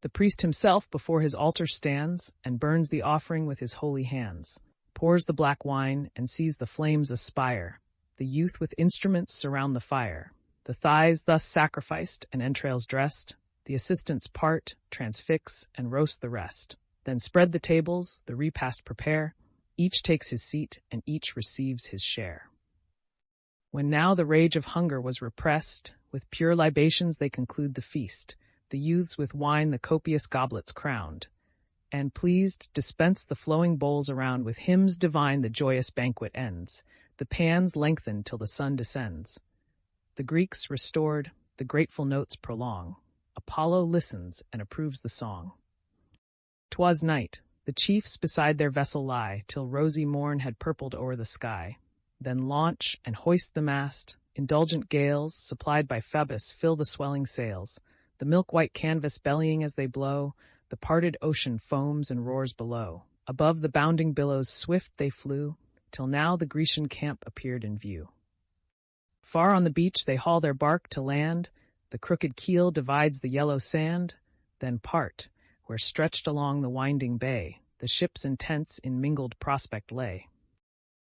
S1: The priest himself before his altar stands, and burns the offering with his holy hands, pours the black wine, and sees the flames aspire. The youth with instruments surround the fire. The thighs thus sacrificed and entrails dressed, the assistants part, transfix, and roast the rest. Then spread the tables, the repast prepare, each takes his seat, and each receives his share. When now the rage of hunger was repressed, with pure libations they conclude the feast, the youths with wine the copious goblets crowned, and pleased dispense the flowing bowls around. With hymns divine the joyous banquet ends, the pans lengthen till the sun descends. The Greeks restored, the grateful notes prolong. Apollo listens and approves the song. 'Twas night, the chiefs beside their vessel lie, till rosy morn had purpled o'er the sky. Then launch and hoist the mast, indulgent gales, supplied by Phoebus, fill the swelling sails. The milk-white canvas bellying as they blow, the parted ocean foams and roars below. Above the bounding billows swift they flew, till now the Grecian camp appeared in view. Far on the beach they haul their bark to land, the crooked keel divides the yellow sand, then part, where stretched along the winding bay, the ships and tents in mingled prospect lay.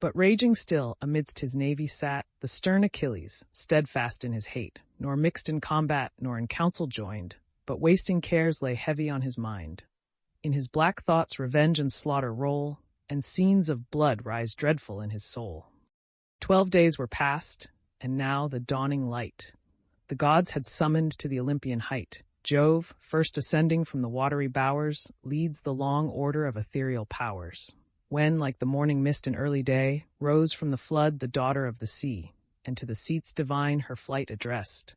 S1: But raging still, amidst his navy sat the stern Achilles, steadfast in his hate, nor mixed in combat, nor in council joined, but wasting cares lay heavy on his mind. In his black thoughts revenge and slaughter roll, and scenes of blood rise dreadful in his soul. 12 days were past, and now the dawning light. The gods had summoned to the Olympian height. Jove, first ascending from the watery bowers, leads the long order of ethereal powers. When, like the morning mist in early day, rose from the flood the daughter of the sea, and to the seats divine her flight addressed.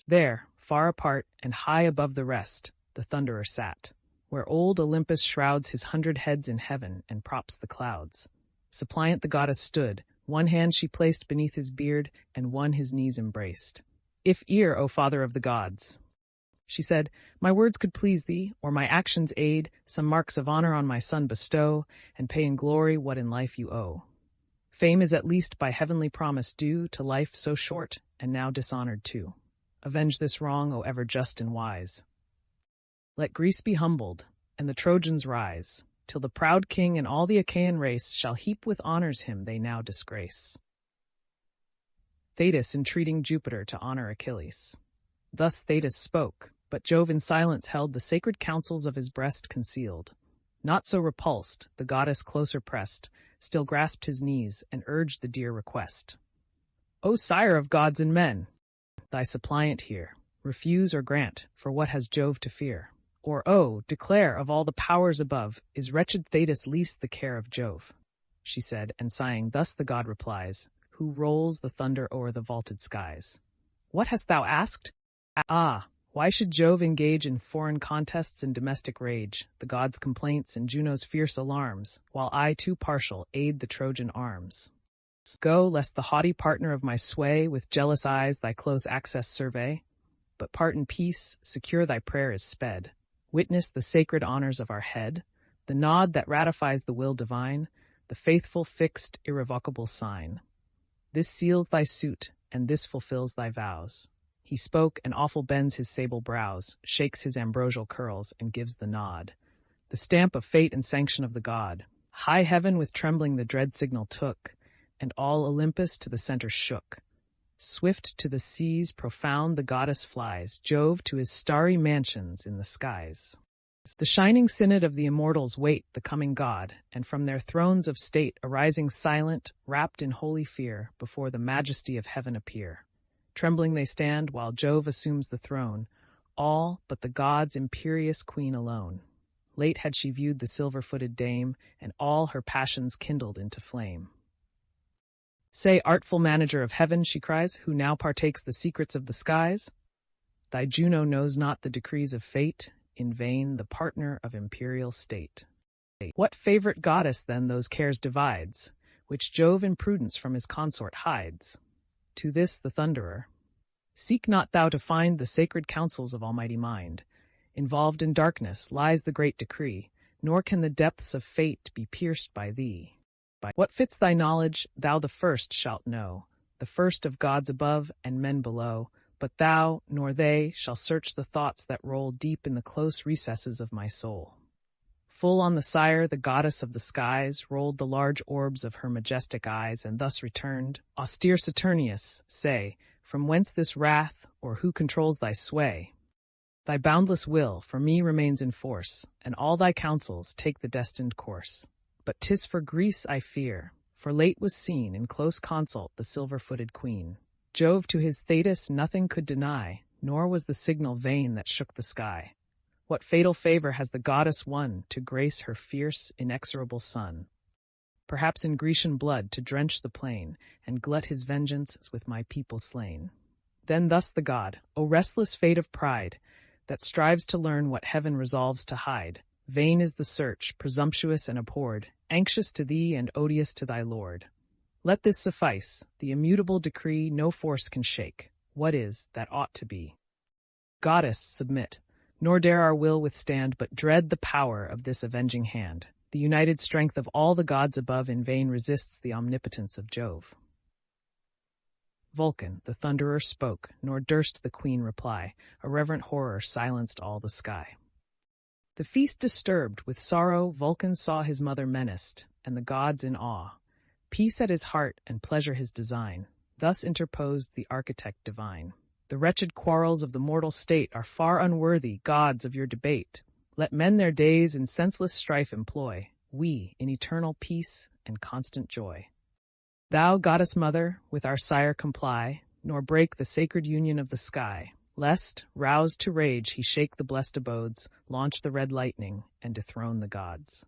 S1: There, far apart and high above the rest, the Thunderer sat, where old Olympus shrouds his 100 heads in heaven and props the clouds. Suppliant the goddess stood, one hand she placed beneath his beard, and one his knees embraced. "If ear, O father of the gods," she said, "my words could please thee, or my actions aid, some marks of honor on my son bestow, and pay in glory what in life you owe. Fame is at least by heavenly promise due to life so short, and now dishonored too. Avenge this wrong, O ever just and wise. Let Greece be humbled, and the Trojans rise, till the proud king and all the Achaean race shall heap with honors him they now disgrace." Thetis entreating Jupiter to honor Achilles. Thus Thetis spoke, but Jove in silence held the sacred counsels of his breast concealed. Not so repulsed, the goddess closer pressed, still grasped his knees, and urged the dear request. "O sire of gods and men, thy suppliant here, refuse or grant, for what has Jove to fear? Or, oh, declare of all the powers above, is wretched Thetis least the care of Jove?" She said, and sighing, thus the god replies, who rolls the thunder o'er the vaulted skies. "What hast thou asked? Ah, why should Jove engage in foreign contests and domestic rage, the gods' complaints and Juno's fierce alarms, while I, too partial, aid the Trojan arms? Go, lest the haughty partner of my sway with jealous eyes thy close access survey. But part in peace, secure thy prayer is sped. Witness the sacred honors of our head, the nod that ratifies the will divine, the faithful, fixed, irrevocable sign. This seals thy suit, and this fulfills thy vows." He spoke, and awful bends his sable brows, shakes his ambrosial curls, and gives the nod. The stamp of fate and sanction of the god. High heaven with trembling the dread signal took, and all Olympus to the center shook. Swift to the seas profound the goddess flies, Jove to his starry mansions in the skies. The shining synod of the immortals wait the coming god, and from their thrones of state arising silent, wrapped in holy fear, before the majesty of heaven appear. Trembling they stand while Jove assumes the throne, all but the gods' imperious queen alone. Late had she viewed the silver-footed dame, and all her passions kindled into flame. "Say, artful manager of heaven," she cries, "who now partakes the secrets of the skies? Thy Juno knows not the decrees of fate, in vain the partner of imperial state. What favorite goddess then those cares divides, which Jove in prudence from his consort hides?" To this the Thunderer, "Seek not thou to find the sacred counsels of Almighty Mind. Involved in darkness lies the great decree, nor can the depths of fate be pierced by thee. What fits thy knowledge, thou the first shalt know, the first of gods above and men below, but thou, nor they, shall search the thoughts that roll deep in the close recesses of my soul." Full on the sire, the goddess of the skies, rolled the large orbs of her majestic eyes, and thus returned, "Austere Saturnius, say, from whence this wrath, or who controls thy sway? Thy boundless will for me remains in force, and all thy counsels take the destined course. But 'tis for Greece I fear, for late was seen in close consult the silver-footed queen. Jove to his Thetis nothing could deny, nor was the signal vain that shook the sky. What fatal favor has the goddess won to grace her fierce, inexorable son? Perhaps in Grecian blood to drench the plain, and glut his vengeance with my people slain. Then thus the god, O restless fate of pride, that strives to learn what heaven resolves to hide. Vain is the search, presumptuous and abhorred, anxious to thee and odious to thy lord. Let this suffice, the immutable decree no force can shake. What is, that ought to be. Goddess, submit, nor dare our will withstand, but dread the power of this avenging hand. The united strength of all the gods above in vain resists the omnipotence of Jove. Vulcan, the thunderer, spoke, nor durst the queen reply. A reverent horror silenced all the sky. The feast disturbed, with sorrow Vulcan saw his mother menaced, and the gods in awe. Peace at his heart and pleasure his design. Thus interposed the architect divine. The wretched quarrels of the mortal state are far unworthy, gods, of your debate. Let men their days in senseless strife employ, we in eternal peace and constant joy. Thou, goddess mother, with our sire comply, nor break the sacred union of the sky, lest, roused to rage, he shake the blessed abodes, launch the red lightning, and dethrone the gods.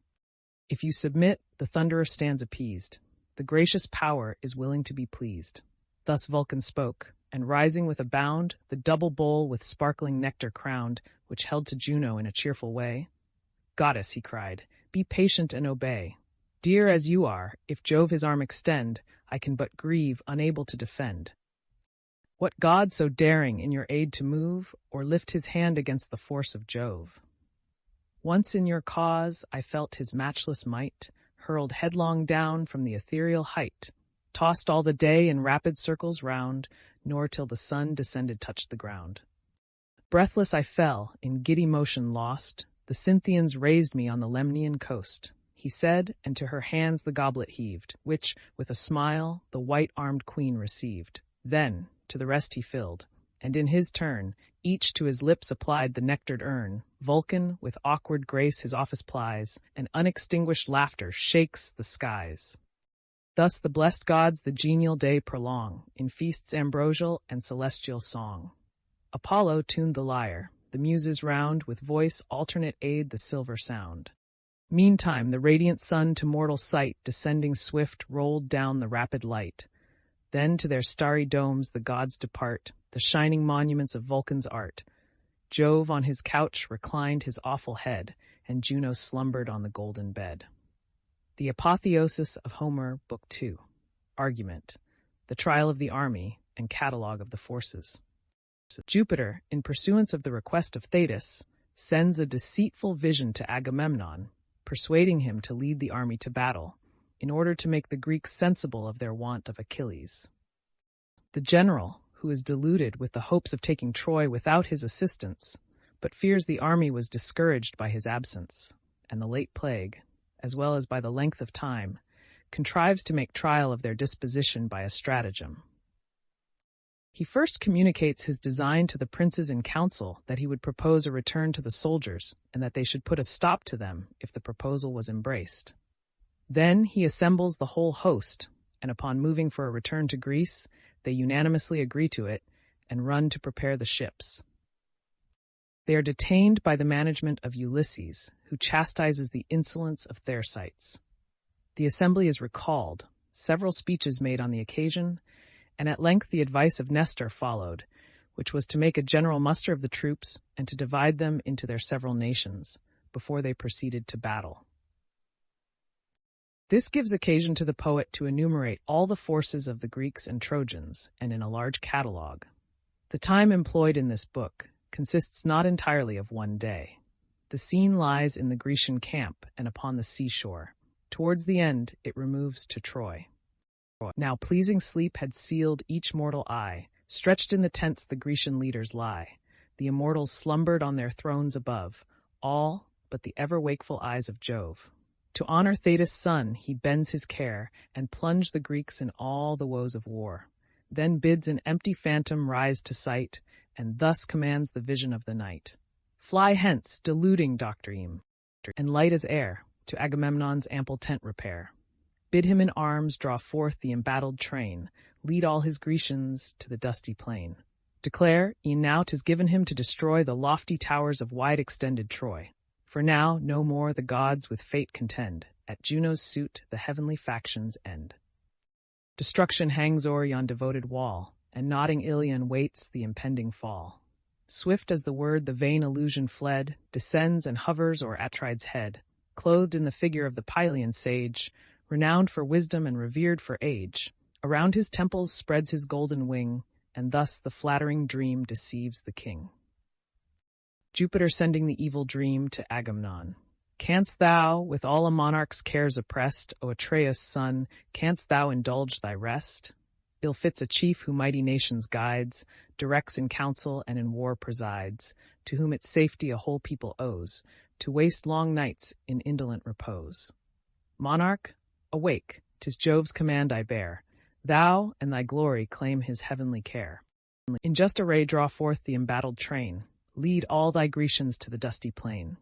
S1: If you submit, the thunderer stands appeased. The gracious power is willing to be pleased. Thus Vulcan spoke, and rising with a bound, the double bowl with sparkling nectar crowned, which held to Juno in a cheerful way. Goddess, he cried, be patient and obey. Dear as you are, if Jove his arm extend, I can but grieve, unable to defend. What god so daring in your aid to move, or lift his hand against the force of Jove? Once in your cause I felt his matchless might, hurled headlong down from the ethereal height, tossed all the day in rapid circles round, nor till the sun descended touched the ground. Breathless I fell, in giddy motion lost, the Cynthians raised me on the Lemnian coast. He said, and to her hands the goblet heaved, which, with a smile, the white-armed queen received. Then, to the rest he filled, and in his turn, each to his lips applied the nectared urn. Vulcan, with awkward grace his office plies, and unextinguished laughter shakes the skies. Thus the blessed gods the genial day prolong, in feasts ambrosial and celestial song. Apollo tuned the lyre, the muses round, with voice alternate aid the silver sound. Meantime the radiant sun to mortal sight, descending swift, rolled down the rapid light. Then to their starry domes the gods depart, the shining monuments of Vulcan's art. Jove on his couch reclined his awful head, and Juno slumbered on the golden bed. The Apotheosis of Homer, Book 2. Argument. The Trial of the Army, and Catalogue of the Forces. Jupiter, in pursuance of the request of Thetis, sends a deceitful vision to Agamemnon, persuading him to lead the army to battle, in order to make the Greeks sensible of their want of Achilles. The general, who is deluded with the hopes of taking Troy without his assistance, but fears the army was discouraged by his absence, and the late plague, as well as by the length of time, contrives to make trial of their disposition by a stratagem. He first communicates his design to the princes in council that he would propose a return to the soldiers, and that they should put a stop to them if the proposal was embraced. Then he assembles the whole host, and upon moving for a return to Greece, they unanimously agree to it, and run to prepare the ships. They are detained by the management of Ulysses, who chastises the insolence of Thersites. The assembly is recalled, several speeches made on the occasion, and at length the advice of Nestor followed, which was to make a general muster of the troops and to divide them into their several nations, before they proceeded to battle. This gives occasion to the poet to enumerate all the forces of the Greeks and Trojans, and in a large catalogue. The time employed in this book consists not entirely of one day. The scene lies in the Grecian camp and upon the seashore. Towards the end, it removes to Troy. Now pleasing sleep had sealed each mortal eye. Stretched in the tents the Grecian leaders lie. The immortals slumbered on their thrones above, all but the ever-wakeful eyes of Jove. To honor Thetis' son, he bends his care, and plunge the Greeks in all the woes of war. Then bids an empty phantom rise to sight, and thus commands the vision of the night. Fly hence, deluding doctrine, and light as air, to Agamemnon's ample tent repair. Bid him in arms draw forth the embattled train, lead all his Grecians to the dusty plain. Declare, e'en now 'tis given him to destroy the lofty towers of wide-extended Troy. For now no more the gods with fate contend, at Juno's suit the heavenly factions end. Destruction hangs o'er yon devoted wall, and nodding Ilion waits the impending fall. Swift as the word the vain illusion fled, descends and hovers o'er Atride's head, clothed in the figure of the Pylian sage, renowned for wisdom and revered for age. Around his temples spreads his golden wing, and thus the flattering dream deceives the king. Jupiter sending the evil dream to Agamemnon. Canst thou, with all a monarch's cares oppressed, O Atreus' son, canst thou indulge thy rest? Ill fits a chief who mighty nations guides, directs in council and in war presides, to whom its safety a whole people owes, to waste long nights in indolent repose. Monarch, awake, 'tis Jove's command I bear. Thou and thy glory claim his heavenly care. In just array draw forth the embattled train, lead all thy Grecians to the dusty plain.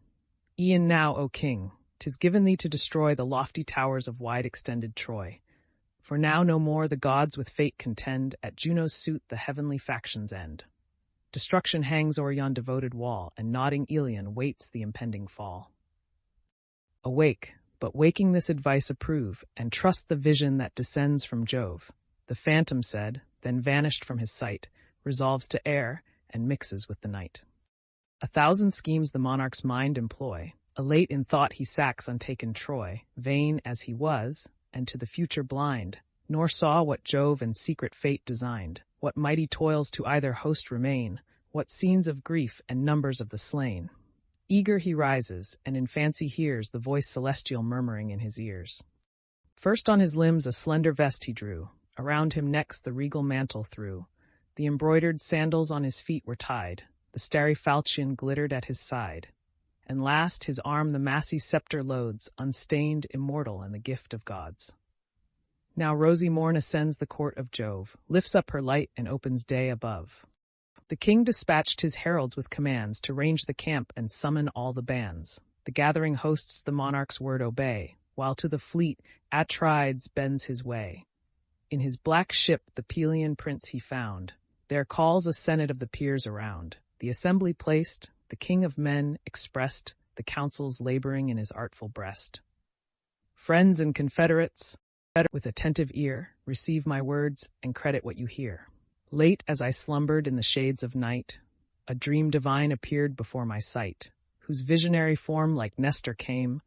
S1: E'en now, O king, 'tis given thee to destroy the lofty towers of wide-extended Troy. For now no more the gods with fate contend, at Juno's suit the heavenly factions end. Destruction hangs o'er yon devoted wall, and nodding Ilion waits the impending fall. Awake, but waking this advice approve, and trust the vision that descends from Jove. The phantom said, then vanished from his sight, resolves to err, and mixes with the night. 1,000 schemes the monarch's mind employ, elate in thought he sacks untaken Troy, vain as he was, and to the future blind, nor saw what Jove and secret fate designed, what mighty toils to either host remain, what scenes of grief and numbers of the slain. Eager he rises, and in fancy hears the voice celestial murmuring in his ears. First on his limbs a slender vest he drew, around him next the regal mantle threw. The embroidered sandals on his feet were tied, the starry falchion glittered at his side, and last his arm the massy scepter loads, unstained, immortal, and the gift of gods. Now rosy morn ascends the court of Jove, lifts up her light and opens day above. The king dispatched his heralds with commands to range the camp and summon all the bands. The gathering hosts the monarch's word obey, while to the fleet Atrides bends his way. In his black ship the Pelian prince he found, there calls a senate of the peers around. The assembly placed, the king of men expressed, the counsels laboring in his artful breast. Friends and confederates, with attentive ear, receive my words and credit what you hear. Late as I slumbered in the shades of night, a dream divine appeared before my sight, whose visionary form like Nestor came,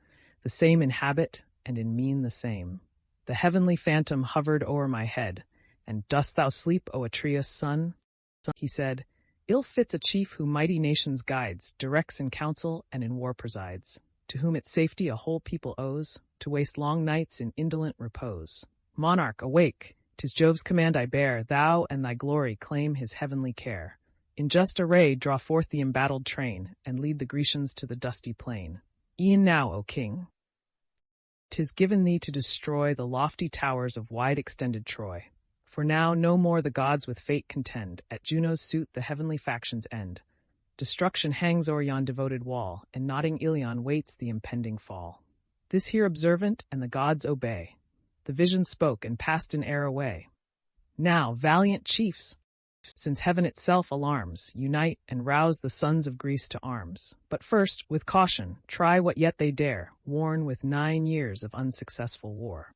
S1: the same in habit and in mien the same. The heavenly phantom hovered o'er my head, and dost thou sleep, O Atreus' son? He said, ill fits a chief who mighty nations guides, directs in council and in war presides, to whom its safety a whole people owes, to waste long nights in indolent repose. Monarch, awake, 'tis Jove's command I bear, thou and thy glory claim his heavenly care. In just array draw forth the embattled train, and lead the Grecians to the dusty plain. E'en now, O king, 'tis given thee to destroy the lofty towers of wide-extended Troy. For now no more the gods with fate contend, at Juno's suit the heavenly factions end. Destruction hangs o'er yon devoted wall, and nodding Ilion waits the impending fall. This here observant, and the gods obey. The vision spoke and passed in air away. Now, valiant chiefs, since heaven itself alarms, unite and rouse the sons of Greece to arms. But first, with caution, try what yet they dare, worn with 9 years of unsuccessful war.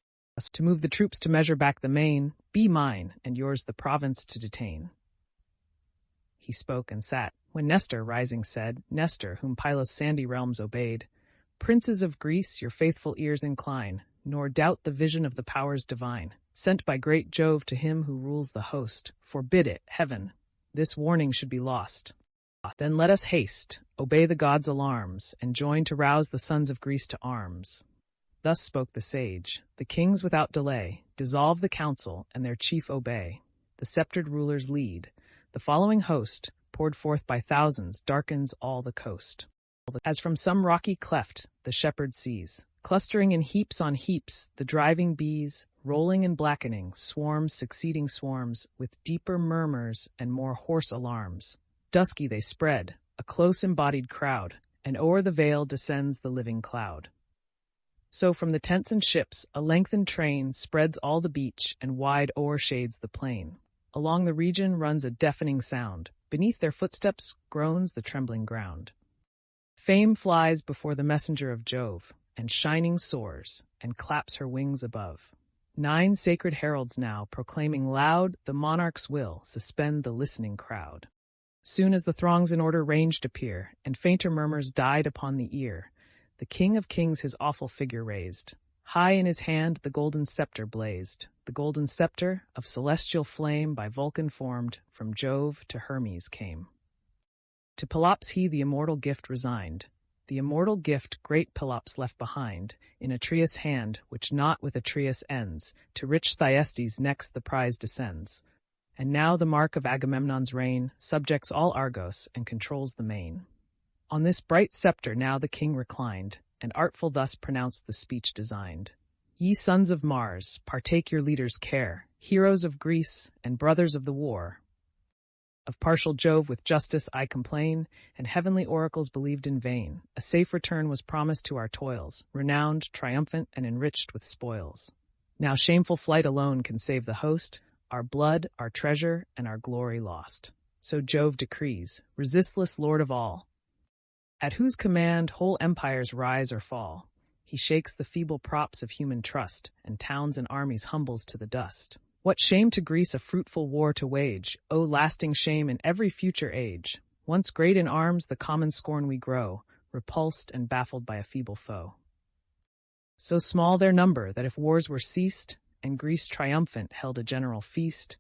S1: To move the troops to measure back the main, be mine, and yours the province to detain. He spoke and sat, when Nestor, rising, said, Nestor, whom Pylos' sandy realms obeyed, princes of Greece, your faithful ears incline, nor doubt the vision of the powers divine, sent by great Jove to him who rules the host. Forbid it, heaven, this warning should be lost. Then let us haste, obey the gods' alarms, and join to rouse the sons of Greece to arms. Thus spoke the sage. The kings without delay dissolve the council, and their chief obey. The sceptred rulers lead. The following host, poured forth by thousands, darkens all the coast. As from some rocky cleft the shepherd sees, clustering in heaps on heaps, the driving bees, rolling and blackening, swarms succeeding swarms, with deeper murmurs and more hoarse alarms. Dusky they spread, a close embodied crowd, and o'er the vale descends the living cloud. So from the tents and ships a lengthened train spreads all the beach and wide o'ershades the plain. Along the region runs a deafening sound. Beneath their footsteps groans the trembling ground. Fame flies before the messenger of Jove, and shining soars, and claps her wings above. 9 sacred heralds now, proclaiming loud the monarch's will, suspend the listening crowd. Soon as the throngs in order ranged appear, and fainter murmurs died upon the ear, the King of Kings his awful figure raised. High in his hand the golden scepter blazed, the golden scepter, of celestial flame by Vulcan formed, from Jove to Hermes came. To Pelops he the immortal gift resigned, the immortal gift great Pelops left behind, in Atreus' hand, which not with Atreus ends, to rich Thyestes next the prize descends. And now the mark of Agamemnon's reign subjects all Argos and controls the main. On this bright scepter now the king reclined, and artful thus pronounced the speech designed. Ye sons of Mars, partake your leader's care, heroes of Greece, and brothers of the war. Of partial Jove with justice I complain, and heavenly oracles believed in vain. A safe return was promised to our toils, renowned, triumphant, and enriched with spoils. Now shameful flight alone can save the host, our blood, our treasure, and our glory lost. So Jove decrees, resistless lord of all, at whose command whole empires rise or fall. He shakes the feeble props of human trust, and towns and armies humbles to the dust. What shame to Greece a fruitful war to wage, O lasting shame in every future age. Once great in arms the common scorn we grow, repulsed and baffled by a feeble foe. So small their number that if wars were ceased, and Greece triumphant held a general feast,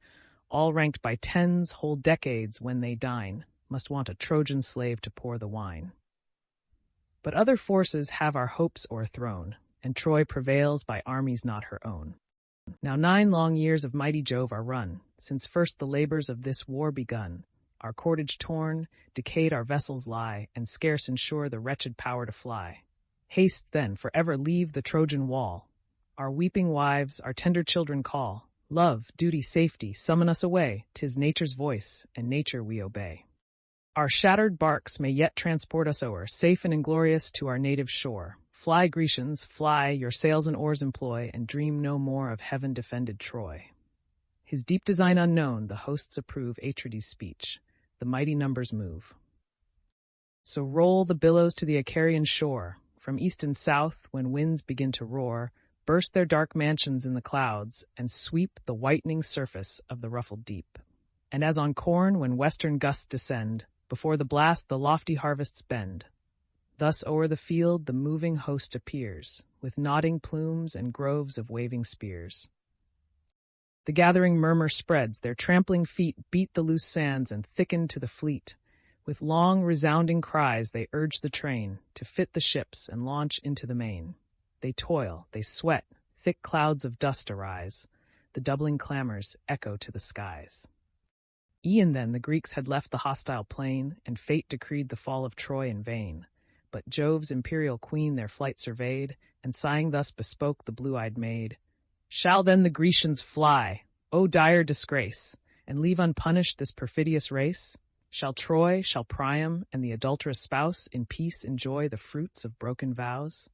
S1: all ranked by tens, whole decades when they dine, must want a Trojan slave to pour the wine. But other forces have our hopes o'erthrown, and Troy prevails by armies not her own. Now 9 long years of mighty Jove are run, since first the labors of this war begun. Our cordage torn, decayed our vessels lie, and scarce ensure the wretched power to fly. Haste then, for ever leave the Trojan wall. Our weeping wives, our tender children call. Love, duty, safety, summon us away. 'Tis nature's voice, and nature we obey. Our shattered barks may yet transport us o'er, safe and inglorious to our native shore. Fly, Grecians, fly, your sails and oars employ, and dream no more of heaven-defended Troy. His deep design unknown, the hosts approve Atrides' speech. The mighty numbers move. So roll the billows to the Icarian shore. From east and south, when winds begin to roar, burst their dark mansions in the clouds, and sweep the whitening surface of the ruffled deep. And as on corn, when western gusts descend, before the blast the lofty harvests bend. Thus o'er the field the moving host appears, with nodding plumes and groves of waving spears. The gathering murmur spreads, their trampling feet beat the loose sands and thicken to the fleet. With long, resounding cries they urge the train, to fit the ships and launch into the main. They toil, they sweat, thick clouds of dust arise. The doubling clamors echo to the skies. E'en then the Greeks had left the hostile plain, and fate decreed the fall of Troy in vain. But Jove's imperial queen their flight surveyed, and sighing thus bespoke the blue-eyed maid. Shall then the Grecians fly, O dire disgrace, and leave unpunished this perfidious race? Shall Troy, shall Priam, and the adulterous spouse in peace enjoy the fruits of broken vows?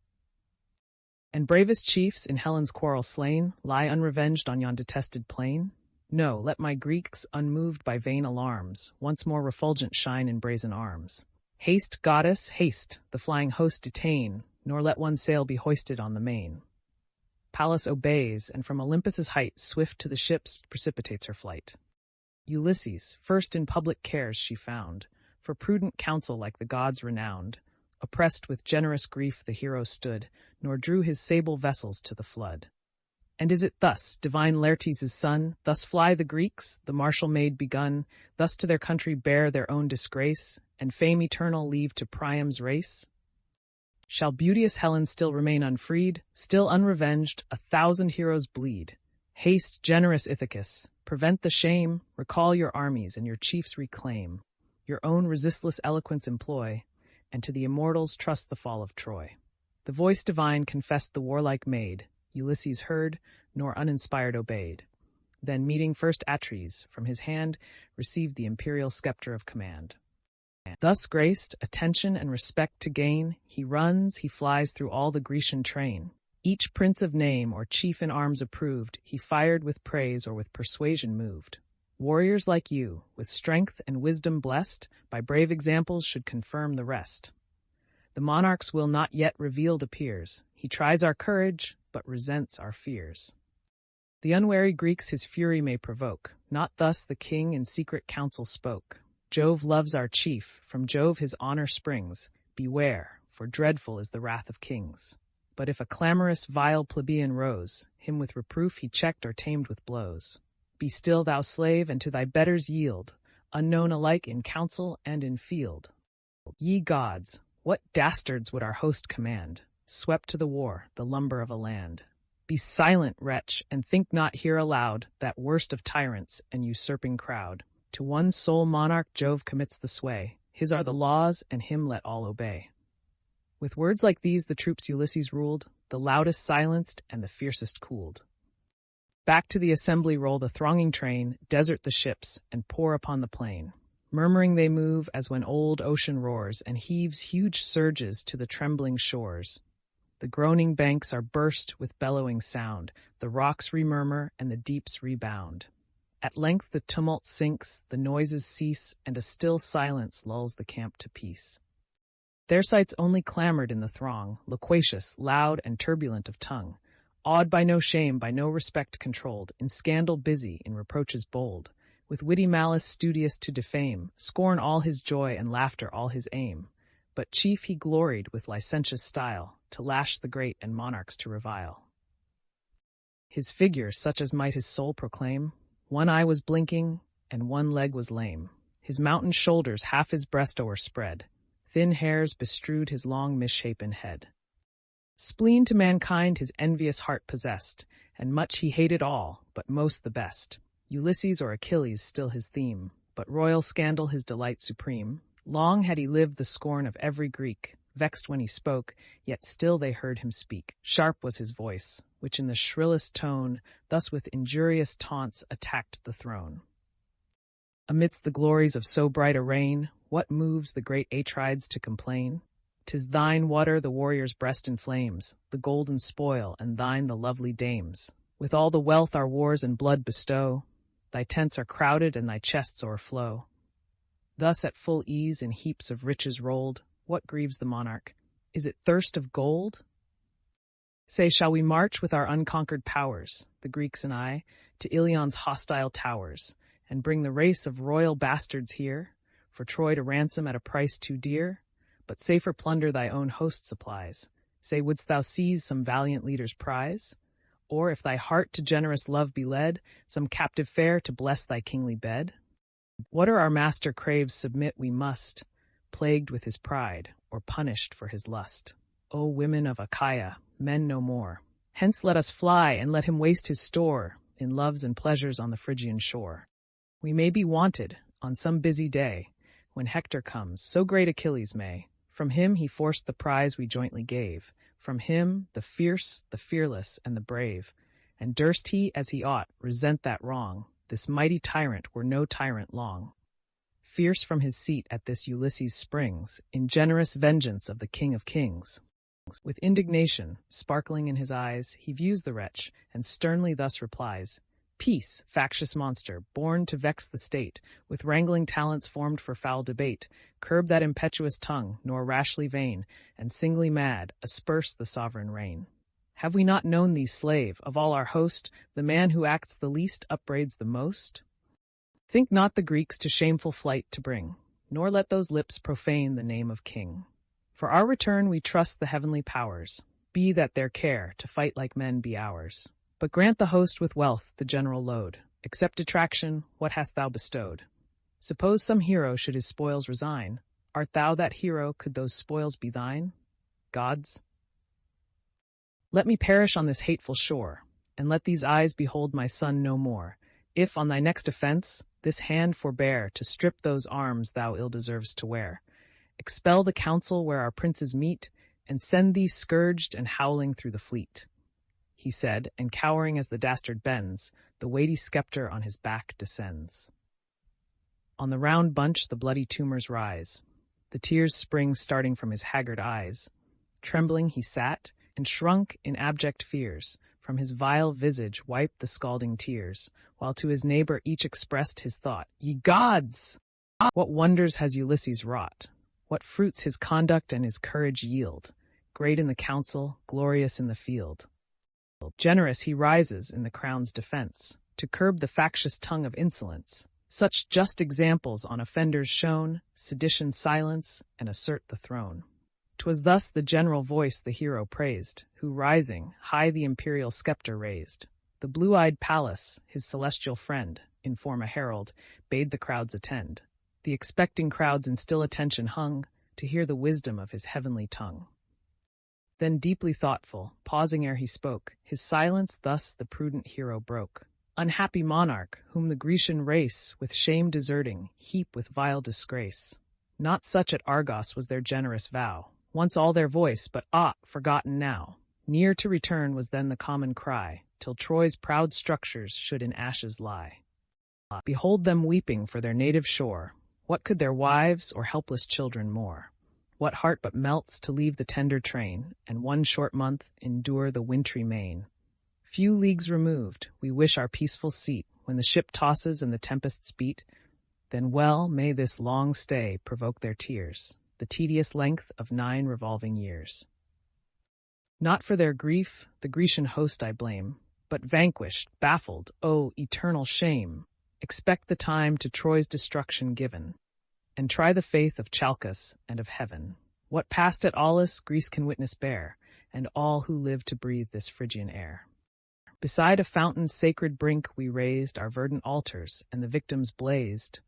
S1: And bravest chiefs, in Helen's quarrel slain, lie unrevenged on yon detested plain? No, let my Greeks, unmoved by vain alarms, once more refulgent shine in brazen arms. Haste, goddess, haste, the flying host detain, nor let one sail be hoisted on the main. Pallas obeys, and from Olympus's height, swift to the ships, precipitates her flight. Ulysses, first in public cares she found, for prudent counsel like the gods renowned. Oppressed with generous grief the hero stood, nor drew his sable vessels to the flood. And is it thus, divine Laertes' son, thus fly the Greeks, the martial maid begun, thus to their country bear their own disgrace, and fame eternal leave to Priam's race? Shall beauteous Helen still remain unfreed, still unrevenged, 1,000 heroes bleed? Haste, generous Ithacus, prevent the shame, recall your armies and your chiefs reclaim, your own resistless eloquence employ, and to the immortals trust the fall of Troy. The voice divine confessed the warlike maid, Ulysses heard, nor uninspired obeyed. Then meeting first Atreus, from his hand received the imperial scepter of command. Thus graced, attention and respect to gain, he runs, he flies through all the Grecian train. Each prince of name or chief in arms approved, he fired with praise or with persuasion moved. Warriors like you, with strength and wisdom blessed, by brave examples should confirm the rest. The monarch's will not yet revealed appears. He tries our courage, but resents our fears. The unwary Greeks his fury may provoke. Not thus the king in secret council spoke. Jove loves our chief, from Jove his honor springs. Beware, for dreadful is the wrath of kings. But if a clamorous, vile plebeian rose, him with reproof he checked or tamed with blows. Be still, thou slave, and to thy betters yield, unknown alike in council and in field. Ye gods, what dastards would our host command, swept to the war, the lumber of a land. Be silent, wretch, and think not hear aloud that worst of tyrants and usurping crowd. To one sole monarch Jove commits the sway. His are the laws, and him let all obey. With words like these the troops Ulysses ruled, the loudest silenced and the fiercest cooled. Back to the assembly roll the thronging train, desert the ships, and pour upon the plain. Murmuring they move as when old ocean roars and heaves huge surges to the trembling shores. The groaning banks are burst with bellowing sound, the rocks remurmur and the deeps rebound. At length the tumult sinks, the noises cease, and a still silence lulls the camp to peace. Their sights only clamored in the throng, loquacious, loud, and turbulent of tongue, awed by no shame, by no respect controlled, in scandal busy, in reproaches bold, with witty malice studious to defame, scorn all his joy and laughter all his aim. But chief he gloried with licentious style, to lash the great and monarchs to revile. His figure, such as might his soul proclaim, one eye was blinking, and one leg was lame. His mountain shoulders half his breast o'erspread, thin hairs bestrewed his long misshapen head. Spleen to mankind his envious heart possessed, and much he hated all, but most the best. Ulysses or Achilles still his theme, but royal scandal his delight supreme. Long had he lived the scorn of every Greek, vexed when he spoke, yet still they heard him speak. Sharp was his voice, which in the shrillest tone, thus with injurious taunts attacked the throne. Amidst the glories of so bright a reign, what moves the great Atrides to complain? 'Tis thine water the warrior's breast inflames, the golden spoil, and thine the lovely dames. With all the wealth our wars and blood bestow, thy tents are crowded and thy chests o'erflow. Thus at full ease in heaps of riches rolled, what grieves the monarch? Is it thirst of gold? Say, shall we march with our unconquered powers, the Greeks and I, to Ilion's hostile towers, and bring the race of royal bastards here, for Troy to ransom at a price too dear? But safer plunder thy own host supplies. Say, wouldst thou seize some valiant leader's prize? Or, if thy heart to generous love be led, some captive fair to bless thy kingly bed? Whate'er our master craves submit we must, plagued with his pride, or punished for his lust. O women of Achaia, men no more, hence let us fly, and let him waste his store in loves and pleasures on the Phrygian shore. We may be wanted on some busy day, when Hector comes, so great Achilles may. From him he forced the prize we jointly gave, from him the fierce, the fearless, and the brave. And durst he, as he ought, resent that wrong, this mighty tyrant were no tyrant long. Fierce from his seat at this Ulysses springs, in generous vengeance of the King of Kings. With indignation sparkling in his eyes, he views the wretch, and sternly thus replies, Peace, factious monster, born to vex the state, with wrangling talents formed for foul debate. Curb that impetuous tongue, nor rashly vain, and singly mad, asperse the sovereign reign. Have we not known thee, slave, of all our host, the man who acts the least upbraids the most? Think not the Greeks to shameful flight to bring, nor let those lips profane the name of king. For our return we trust the heavenly powers, be that their care to fight like men be ours. But grant the host with wealth the general load, accept detraction, what hast thou bestowed? Suppose some hero should his spoils resign, art thou that hero, could those spoils be thine? Gods, let me perish on this hateful shore, and let these eyes behold my son no more. If, on thy next offense, this hand forbear to strip those arms thou ill deservest to wear, expel the council where our princes meet, and send thee scourged and howling through the fleet. He said, and cowering as the dastard bends, the weighty scepter on his back descends. On the round bunch the bloody tumors rise, the tears spring starting from his haggard eyes. Trembling he sat, and shrunk in abject fears, from his vile visage wiped the scalding tears, while to his neighbor each expressed his thought. Ye gods! What wonders has Ulysses wrought? What fruits his conduct and his courage yield? Great in the council, glorious in the field. Generous he rises in the crown's defense, to curb the factious tongue of insolence. Such just examples on offenders shown, sedition silence, and assert the throne. 'Twas thus the general voice the hero praised, who rising, high the imperial scepter raised. The blue-eyed Pallas, his celestial friend, in form a herald, bade the crowds attend. The expecting crowds in still attention hung, to hear the wisdom of his heavenly tongue. Then deeply thoughtful, pausing ere he spoke, his silence thus the prudent hero broke. Unhappy monarch, whom the Grecian race, with shame deserting, heap with vile disgrace. Not such at Argos was their generous vow, once all their voice, but forgotten now. Near to return was then the common cry, till Troy's proud structures should in ashes lie. Behold them weeping for their native shore. What could their wives or helpless children more? What heart but melts to leave the tender train, and 1 short month endure the wintry main? Few leagues removed, we wish our peaceful seat, when the ship tosses and the tempests beat. Then well may this long stay provoke their tears, the tedious length of 9 revolving years. Not for their grief the Grecian host I blame, but vanquished, baffled, oh, eternal shame! Expect the time to Troy's destruction given, and try the faith of Chalcas and of heaven. What passed at Aulis Greece can witness bear, and all who live to breathe this Phrygian air. Beside a fountain's sacred brink we raised our verdant altars, and the victims blazed.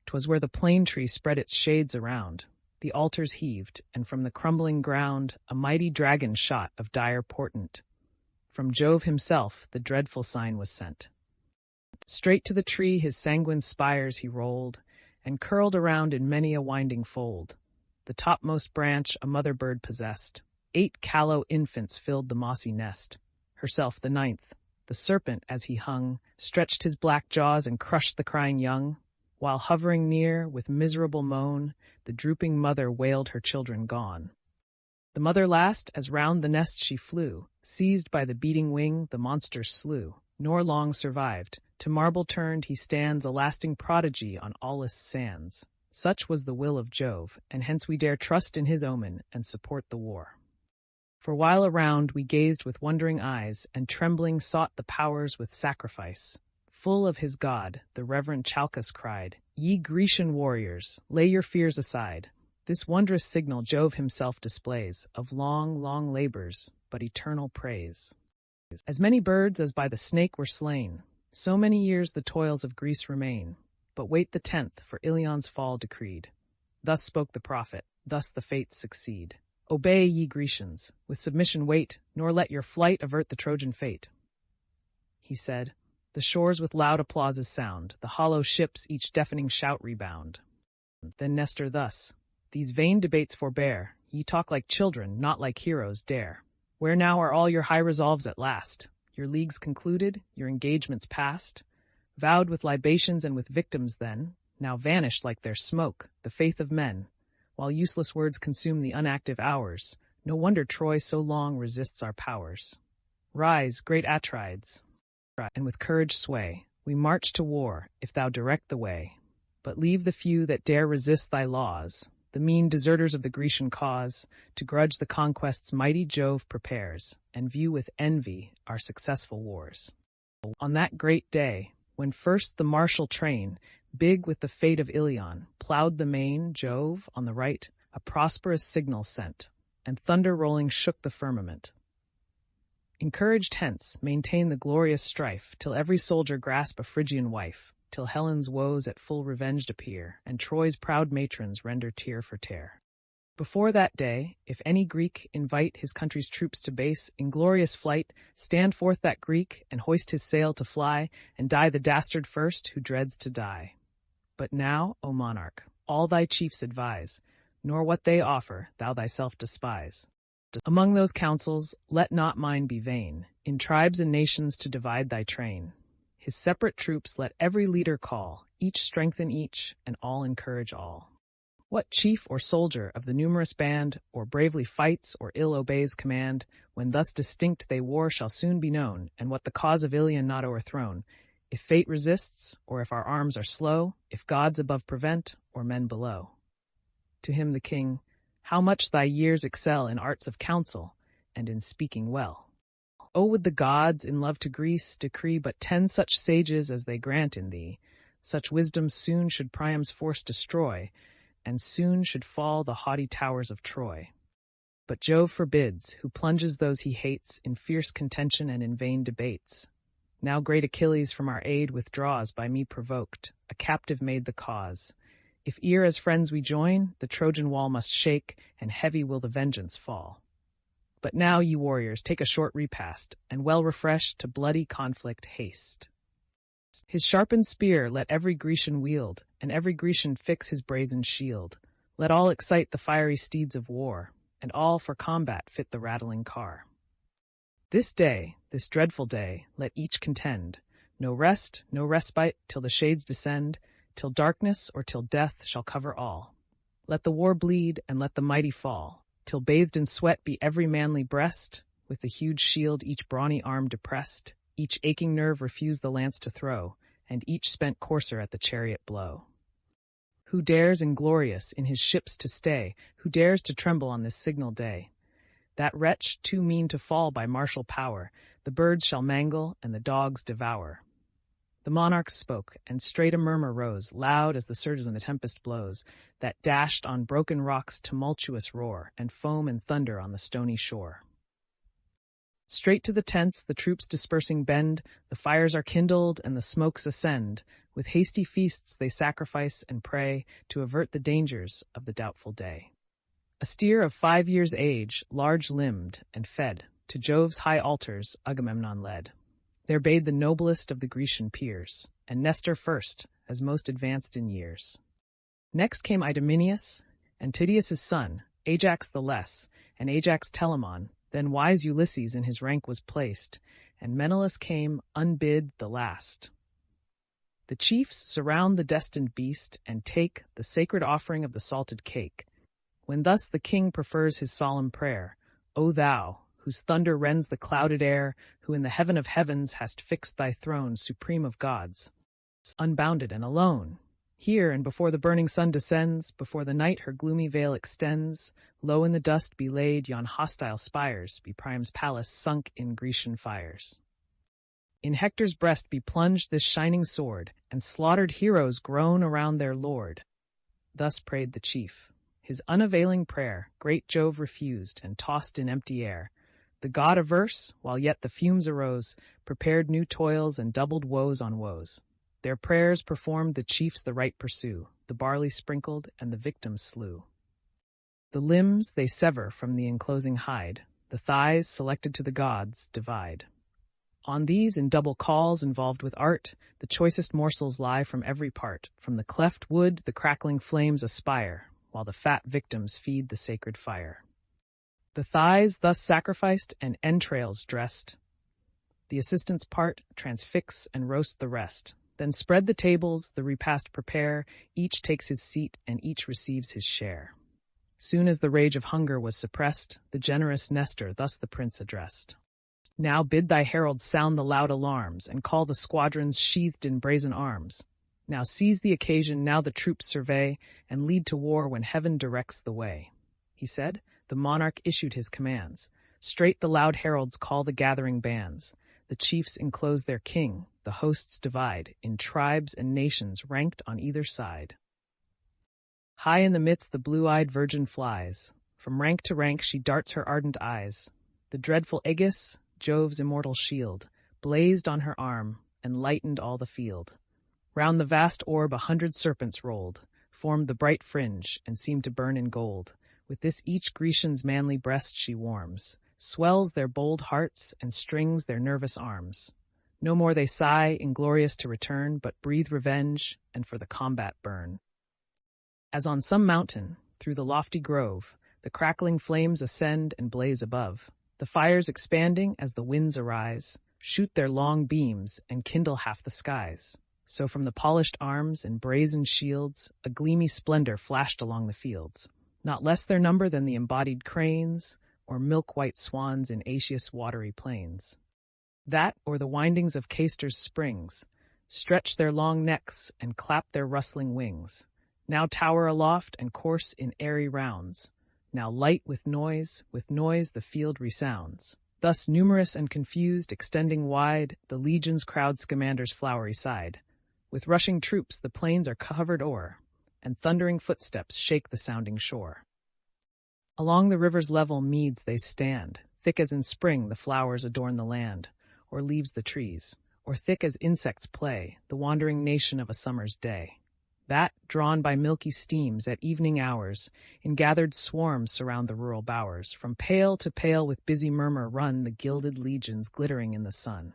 S1: 'Twas where the plane tree spread its shades around. The altars heaved, and from the crumbling ground a mighty dragon shot of dire portent. From Jove himself the dreadful sign was sent. Straight to the tree his sanguine spires he rolled, and curled around in many a winding fold. The topmost branch a mother bird possessed. 8 callow infants filled the mossy nest. Herself the 9th. The serpent, as he hung, stretched his black jaws and crushed the crying young. While hovering near, with miserable moan, the drooping mother wailed her children gone. The mother last, as round the nest she flew, seized by the beating wing, the monster slew, nor long survived. To marble turned he stands, a lasting prodigy on Aulis sands. Such was the will of Jove, and hence we dare trust in his omen and support the war. For while around we gazed with wondering eyes, and trembling sought the powers with sacrifice, full of his god, the reverend Chalcas cried, Ye Grecian warriors, lay your fears aside. This wondrous signal Jove himself displays, of long, long labors, but eternal praise. As many birds as by the snake were slain, so many years the toils of Greece remain. But wait the 10th, for Ilion's fall decreed. Thus spoke the prophet, thus the fates succeed. Obey, ye Grecians, with submission wait, nor let your flight avert the Trojan fate. He said, the shores with loud applauses sound, the hollow ships each deafening shout rebound. Then Nestor thus, these vain debates forbear, ye talk like children, not like heroes dare. Where now are all your high resolves at last? Your leagues concluded, your engagements past? Vowed with libations and with victims then, now vanished like their smoke, the faith of men. While useless words consume the unactive hours, no wonder Troy so long resists our powers. Rise, great Atrides, and with courage sway. We march to war, if thou direct the way. But leave the few that dare resist thy laws, the mean deserters of the Grecian cause, to grudge the conquests mighty Jove prepares, and view with envy our successful wars. On that great day, when first the martial train, big with the fate of Ilion, plowed the main, Jove, on the right, a prosperous signal sent, and thunder rolling shook the firmament. Encouraged hence, maintain the glorious strife, till every soldier grasp a Phrygian wife, till Helen's woes at full revenged appear, and Troy's proud matrons render tear for tear. Before that day, if any Greek invite his country's troops to base inglorious flight, stand forth that Greek, and hoist his sail to fly, and die the dastard first who dreads to die. But now, O monarch, all thy chiefs advise, nor what they offer thou thyself despise. Among those counsels, let not mine be vain, in tribes and nations to divide thy train. His separate troops let every leader call, each strengthen each, and all encourage all. What chief or soldier of the numerous band, or bravely fights or ill obeys command, when thus distinct they war shall soon be known, and what the cause of Iliad not o'erthrown, if fate resists, or if our arms are slow, if gods above prevent, or men below. To him the king, how much thy years excel in arts of counsel, and in speaking well. O would the gods, in love to Greece, decree but 10 such sages as they grant in thee, such wisdom soon should Priam's force destroy, and soon should fall the haughty towers of Troy. But Jove forbids, who plunges those he hates in fierce contention and in vain debates. Now great Achilles from our aid withdraws, by me provoked, a captive made the cause. If ere as friends we join, the Trojan wall must shake, and heavy will the vengeance fall. But now, ye warriors, take a short repast, and well refreshed to bloody conflict haste. His sharpened spear let every Grecian wield, and every Grecian fix his brazen shield. Let all excite the fiery steeds of war, and all for combat fit the rattling car. This day, this dreadful day, let each contend, no rest, no respite, till the shades descend, till darkness or till death shall cover all. Let the war bleed, and let the mighty fall, till bathed in sweat be every manly breast, with the huge shield each brawny arm depressed, each aching nerve refuse the lance to throw, and each spent courser at the chariot blow. Who dares inglorious in his ships to stay, who dares to tremble on this signal day? That wretch, too mean to fall by martial power, the birds shall mangle and the dogs devour. The monarch spoke, and straight a murmur rose, loud as the surge when the tempest blows, that dashed on broken rocks tumultuous roar, and foam and thunder on the stony shore. Straight to the tents the troops dispersing bend, the fires are kindled and the smokes ascend. With hasty feasts they sacrifice and pray to avert the dangers of the doubtful day. A steer of 5 years' age, large-limbed and fed, to Jove's high altars Agamemnon led. There bade the noblest of the Grecian peers, and Nestor first, as most advanced in years. Next came Idomeneus, and Tydeus' son, Ajax the less, and Ajax Telamon. Then wise Ulysses in his rank was placed, and Menelaus came, unbid, the last. The chiefs surround the destined beast, and take the sacred offering of the salted cake. When thus the king prefers his solemn prayer, O thou, whose thunder rends the clouded air, who in the heaven of heavens hast fixed thy throne, supreme of gods, unbounded and alone, here and before the burning sun descends, before the night her gloomy veil extends, low in the dust be laid yon hostile spires, be Priam's palace sunk in Grecian fires. In Hector's breast be plunged this shining sword, and slaughtered heroes groan around their lord. Thus prayed the chief. His unavailing prayer great Jove refused, and tossed in empty air. The god averse, while yet the fumes arose, prepared new toils and doubled woes on woes. Their prayers performed, the chiefs the right pursue, the barley sprinkled, and the victims slew. The limbs they sever from the enclosing hide, the thighs, selected to the gods, divide. On these, in double calls involved with art, the choicest morsels lie from every part. From the cleft wood the crackling flames aspire, while the fat victims feed the sacred fire. The thighs thus sacrificed and entrails dressed. The assistants part, transfix and roast the rest. Then spread the tables, the repast prepare, each takes his seat and each receives his share. Soon as the rage of hunger was suppressed, the generous Nestor thus the prince addressed. Now bid thy heralds sound the loud alarms, and call the squadrons sheathed in brazen arms. Now seize the occasion, now the troops survey, and lead to war when heaven directs the way. He said, the monarch issued his commands. Straight the loud heralds call the gathering bands. The chiefs enclose their king, the hosts divide, in tribes and nations ranked on either side. High in the midst the blue-eyed virgin flies. From rank to rank she darts her ardent eyes. The dreadful Aegis, Jove's immortal shield, blazed on her arm, and lightened all the field. Round the vast orb 100 serpents rolled, formed the bright fringe, and seemed to burn in gold. With this each Grecian's manly breast she warms, swells their bold hearts, and strings their nervous arms. No more they sigh, inglorious to return, but breathe revenge, and for the combat burn. As on some mountain, through the lofty grove, the crackling flames ascend and blaze above. The fires expanding as the winds arise, shoot their long beams and kindle half the skies. So from the polished arms and brazen shields, a gleamy splendor flashed along the fields, not less their number than the embodied cranes, or milk-white swans in Asia's watery plains. That, or the windings of Caister's springs, stretch their long necks and clap their rustling wings, now tower aloft and course in airy rounds, now light with noise the field resounds. Thus numerous and confused, extending wide, the legions crowd Scamander's flowery side. With rushing troops the plains are covered o'er, and thundering footsteps shake the sounding shore. Along the river's level meads they stand, thick as in spring the flowers adorn the land, or leaves the trees, or thick as insects play, the wandering nation of a summer's day. That, drawn by milky steams at evening hours, in gathered swarms surround the rural bowers. From pale to pale with busy murmur run the gilded legions glittering in the sun.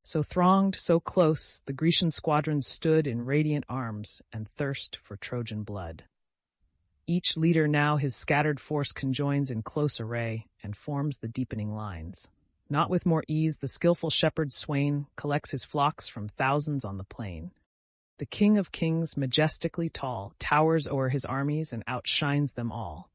S1: So thronged, so close, the Grecian squadrons stood in radiant arms and thirst for Trojan blood. Each leader now his scattered force conjoins in close array and forms the deepening lines. Not with more ease the skillful shepherd swain collects his flocks from thousands on the plain. The King of Kings, majestically tall, towers o'er his armies and outshines them all.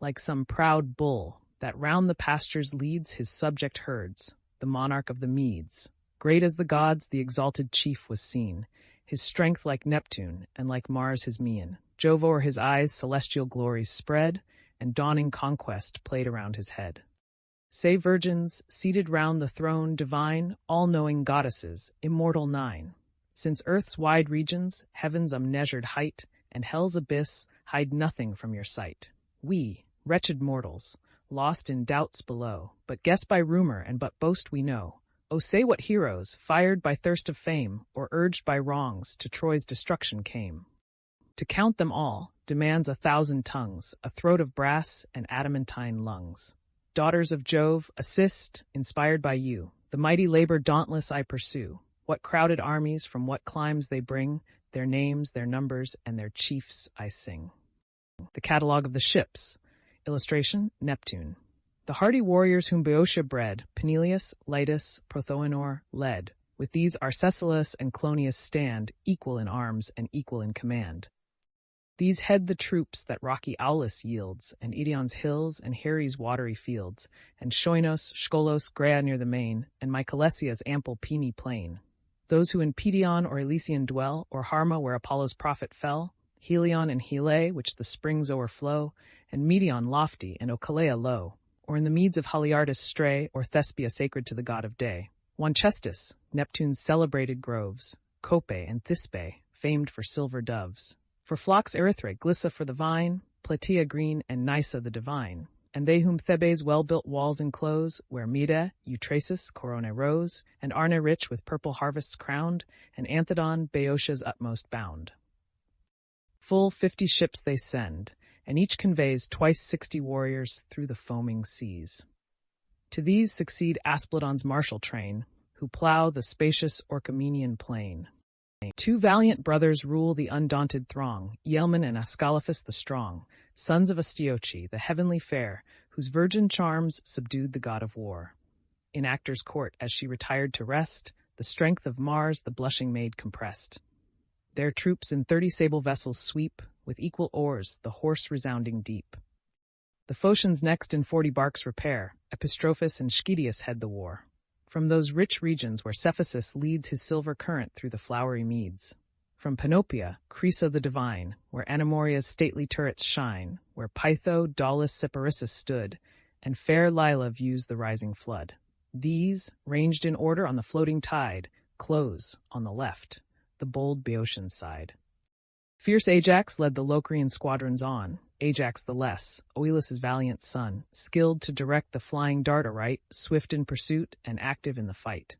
S1: Like some proud bull that round the pastures leads his subject herds, the monarch of the Medes. Great as the gods, the exalted chief was seen, his strength like Neptune, and like Mars his mien. Jove o'er his eyes celestial glories spread, and dawning conquest played around his head. Say virgins, seated round the throne divine, all-knowing goddesses, immortal nine. Since earth's wide regions, heaven's unmeasured height, and hell's abyss hide nothing from your sight. We, wretched mortals, lost in doubts below, but guess by rumor and but boast we know. Oh, say what heroes, fired by thirst of fame, or urged by wrongs, to Troy's destruction came. To count them all demands 1,000 tongues, a throat of brass and adamantine lungs. Daughters of Jove, assist, inspired by you. The mighty labor dauntless I pursue. What crowded armies from what climes they bring, their names, their numbers, and their chiefs I sing. The catalogue of the ships. Illustration, Neptune. The hardy warriors whom Boeotia bred, Peneleus, Leitus, Prothoenor, led. With these Arcesilas and Clonius stand, equal in arms and equal in command. These head the troops that rocky Aulis yields, and Idion's hills, and Heres' watery fields, and Schoinos, Scholos, Grea near the main, and Mycalessia's ample Penae plain. Those who in Pedion or Elysian dwell, or Harma where Apollo's prophet fell, Helion and Hyle, which the springs o'erflow, and Medion lofty, and Ocalea low, or in the meads of Haliartus stray, or Thespia sacred to the god of day. Onchestus, Neptune's celebrated groves, Copae and Thisbe, famed for silver doves. For flocks Erythrae, Glyssa for the vine, Plataea green, and Nysa the divine. And they whom Thebe's well-built walls enclose, where Meda, Eutrasis, Corone rose, and Arne rich with purple harvests crowned, and Anthedon, Boeotia's utmost bound. Full 50 ships they send, and each conveys twice 60 warriors through the foaming seas. To these succeed Aspledon's martial train, who plough the spacious Orchomenian plain. 2 valiant brothers rule the undaunted throng, Ielmen and Ascalaphus the strong, sons of Astyoche, the heavenly fair, whose virgin charms subdued the god of war. In Actor's court, as she retired to rest, the strength of Mars the blushing maid compressed. Their troops in 30 sable vessels sweep, with equal oars, the hoarse resounding deep. The Phocians next in 40 barks repair, Epistrophus and Schedius head the war. From those rich regions where Cephasus leads his silver current through the flowery meads. From Panopia, Crisa the divine, where Anamoria's stately turrets shine, where Pytho, Daulis, Cyparissus stood, and fair Lila views the rising flood. These, ranged in order on the floating tide, close, on the left, the bold Boeotian side. Fierce Ajax led the Locrian squadrons on, Ajax the less, Oileus' valiant son, skilled to direct the flying dart aright, swift in pursuit and active in the fight.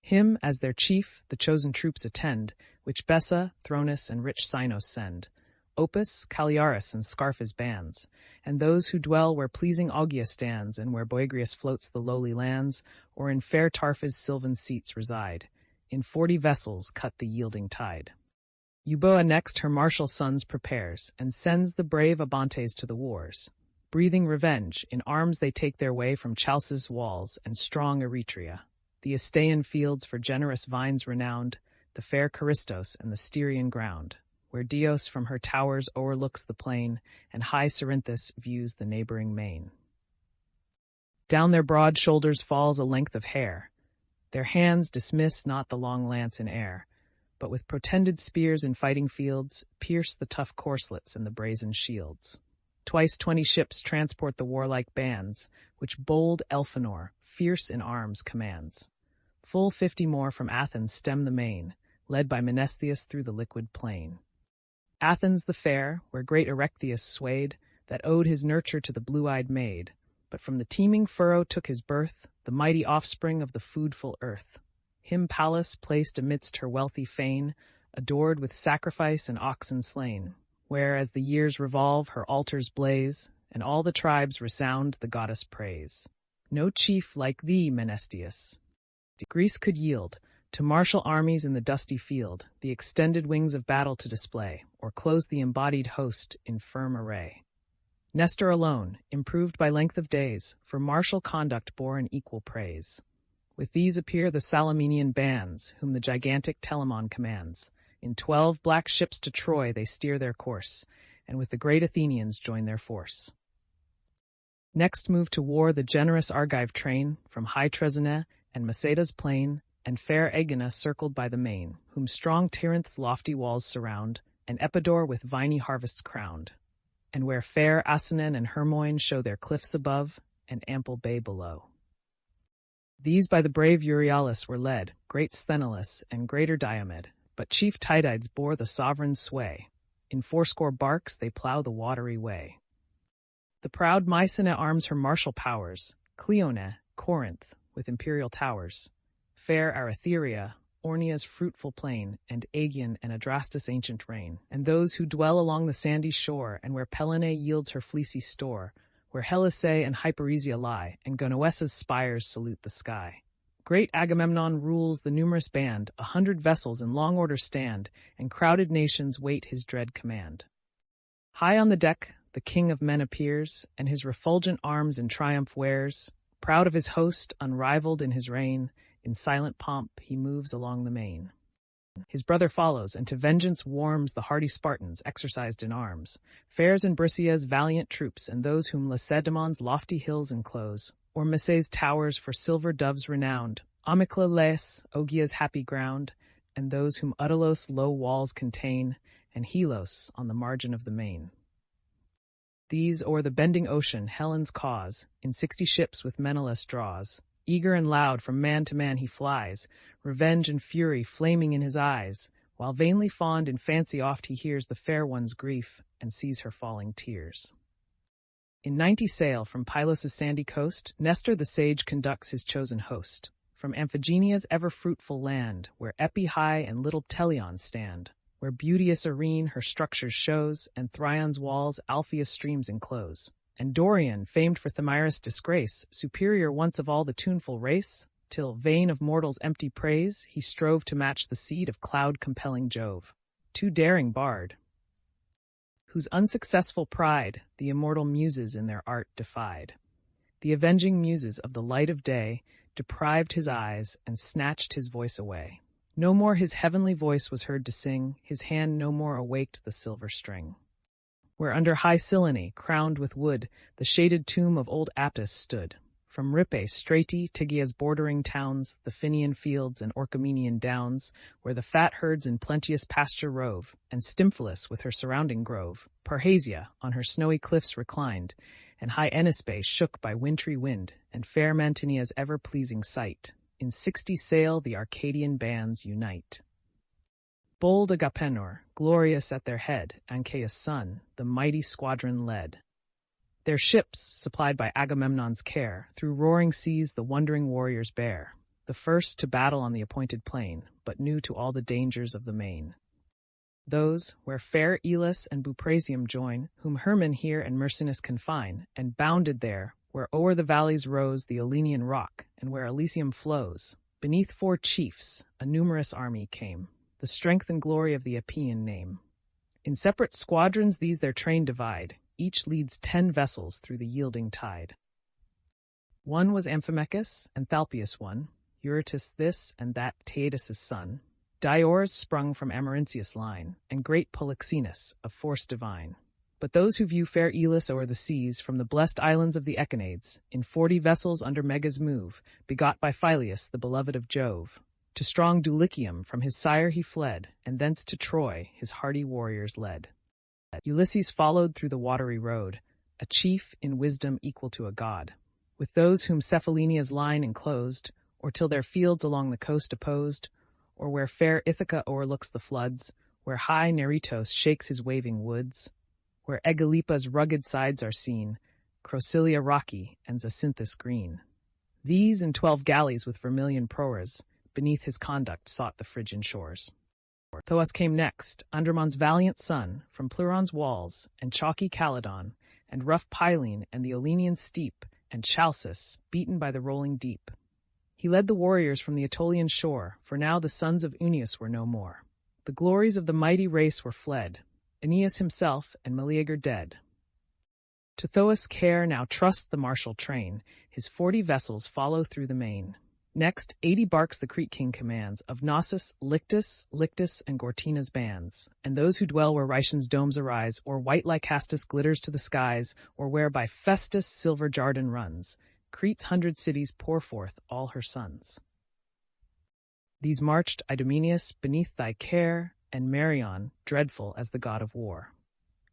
S1: Him, as their chief, the chosen troops attend, which Bessa, Thronus, and rich Sinos send, Opus, Calliaris, and Scarph's bands, and those who dwell where pleasing Augia stands, and where Boegrius floats the lowly lands, or in fair Tarpha's sylvan seats reside. In 40 vessels cut the yielding tide. Euboea next her martial sons prepares, and sends the brave Abantes to the wars. Breathing revenge, in arms they take their way from Chalcis' walls and strong Eretria. the Astean fields for generous vines renowned, the fair Caristos and the Styrian ground, where Dios from her towers o'erlooks the plain, and high Cerinthus views the neighboring main. Down their broad shoulders falls a length of hair. Their hands dismiss not the long lance in air, but with protended spears in fighting fields, pierce the tough corslets and the brazen shields. Twice 20 ships transport the warlike bands, which bold Elphenor, fierce in arms, commands. Full 50 more from Athens stem the main, led by Menestheus through the liquid plain. Athens the fair, where great Erechtheus swayed, that owed his nurture to the blue-eyed maid, but from the teeming furrow took his birth, the mighty offspring of the foodful earth. Him Pallas placed amidst her wealthy fane, adored with sacrifice and oxen slain, where as the years revolve her altars blaze, and all the tribes resound the goddess praise. No chief like thee, Menestius, Greece could yield, to martial armies in the dusty field, the extended wings of battle to display, or close the embodied host in firm array. Nestor alone, improved by length of days, for martial conduct bore an equal praise. With these appear the Salaminian bands, whom the gigantic Telamon commands. In 12 black ships to Troy they steer their course, and with the great Athenians join their force. Next move to war the generous Argive train, from high Tresiné and Maceda's plain, and fair Aegina circled by the main, whom strong Tirinth's lofty walls surround, and Epidore with viney harvests crowned, and where fair Asinen and Hermoin show their cliffs above, and ample bay below. These by the brave Euryalus were led, great Sthenelus and greater Diomed, but chief Tydides bore the sovereign sway. In 80 barks they plough the watery way. The proud Mycenae arms her martial powers, Cleone, Corinth, with imperial towers, fair Aratheria, Ornia's fruitful plain, and Aegean and Adrastus' ancient reign, and those who dwell along the sandy shore, and where Pelene yields her fleecy store, where Helice and Hyperesia lie, and Gonoessa's spires salute the sky. Great Agamemnon rules the numerous band, 100 vessels in long order stand, and crowded nations wait his dread command. High on the deck, the king of men appears, and his refulgent arms in triumph wears. Proud of his host, unrivaled in his reign, in silent pomp he moves along the main. His brother follows, and to vengeance warms the hardy Spartans exercised in arms, fares in Brysia's valiant troops, and those whom Lacedaemon's lofty hills enclose, or Mysae's towers for silver doves renowned, Amycla Lais, Ogia's happy ground, and those whom Udalos' low walls contain, and Helos on the margin of the main. These o'er the bending ocean Helen's cause, in 60 ships with Menelaus draws. Eager and loud from man to man he flies, revenge and fury flaming in his eyes, while vainly fond in fancy oft he hears the fair one's grief and sees her falling tears. In 90 sail from Pylos' sandy coast, Nestor the sage conducts his chosen host, from Amphigenia's ever-fruitful land, where Epi high and little Pteleon stand, where beauteous Arene her structures shows, and Thrion's walls Alpheus streams enclose. And Dorian, famed for Thamyris' disgrace, superior once of all the tuneful race, till, vain of mortals' empty praise, he strove to match the seed of cloud-compelling Jove, too daring bard, whose unsuccessful pride the immortal muses in their art defied. The avenging muses of the light of day deprived his eyes and snatched his voice away. No more his heavenly voice was heard to sing, his hand no more awaked the silver string. Where under high Cyllene, crowned with wood, the shaded tomb of old Aptus stood. From Ripae, Strati, Tygia's bordering towns, the Finian fields and Orchomenian downs, where the fat herds in plenteous pasture rove, and Stymphalus with her surrounding grove, Parrhasia on her snowy cliffs reclined, and high Enispe shook by wintry wind, and fair Mantinea's ever-pleasing sight. In 60 sail the Arcadian bands unite. Bold Agapenor, glorious at their head, Ancaeus' son, the mighty squadron led. Their ships, supplied by Agamemnon's care, through roaring seas the wondering warriors bear, the first to battle on the appointed plain, but new to all the dangers of the main. Those, where fair Elis and Buprasium join, whom Hermon here and Mercinus confine, and bounded there, where o'er the valleys rose the Olenian rock, and where Elysium flows, beneath 4 chiefs, a numerous army came, the strength and glory of the Epean name. In separate squadrons these their train divide, each leads 10 vessels through the yielding tide. One was Amphimachus, and Thalpius one, Eurytus this and that Taygetus' son. Diores sprung from Amarynceus' line, and great Polyxenus, of force divine. But those who view fair Elis o'er the seas from the blessed islands of the Echinades, in 40 vessels under Megas move, begot by Phyleus, the beloved of Jove. To strong Dulichium from his sire he fled, and thence to Troy his hardy warriors led. Ulysses followed through the watery road, a chief in wisdom equal to a god. With those whom Cephalenia's line enclosed, or till their fields along the coast opposed, or where fair Ithaca o'erlooks the floods, where high Neritos shakes his waving woods, where Aegylipa's rugged sides are seen, Crocilia rocky, and Zacynthus green. These and 12 galleys with vermilion proas, beneath his conduct sought the Phrygian shores. Thoas came next, Andramon's valiant son, from Pleuron's walls, and chalky Calydon, and rough Pylene, and the Olenian steep, and Chalcis, beaten by the rolling deep. He led the warriors from the Aetolian shore, for now the sons of Oeneus were no more. The glories of the mighty race were fled, Aeneas himself and Meleager dead. To Thoas' care now trust the martial train, his 40 vessels follow through the main. Next, 80 barks the Crete king commands, of Knossos, Lyctus, and Gortina's bands, and those who dwell where Rhaetian's domes arise, or white Lycastus glitters to the skies, or where by Festus silver Jardan runs, Crete's 100 cities pour forth all her sons. These marched Idomeneus beneath thy care, and Marion, dreadful as the god of war.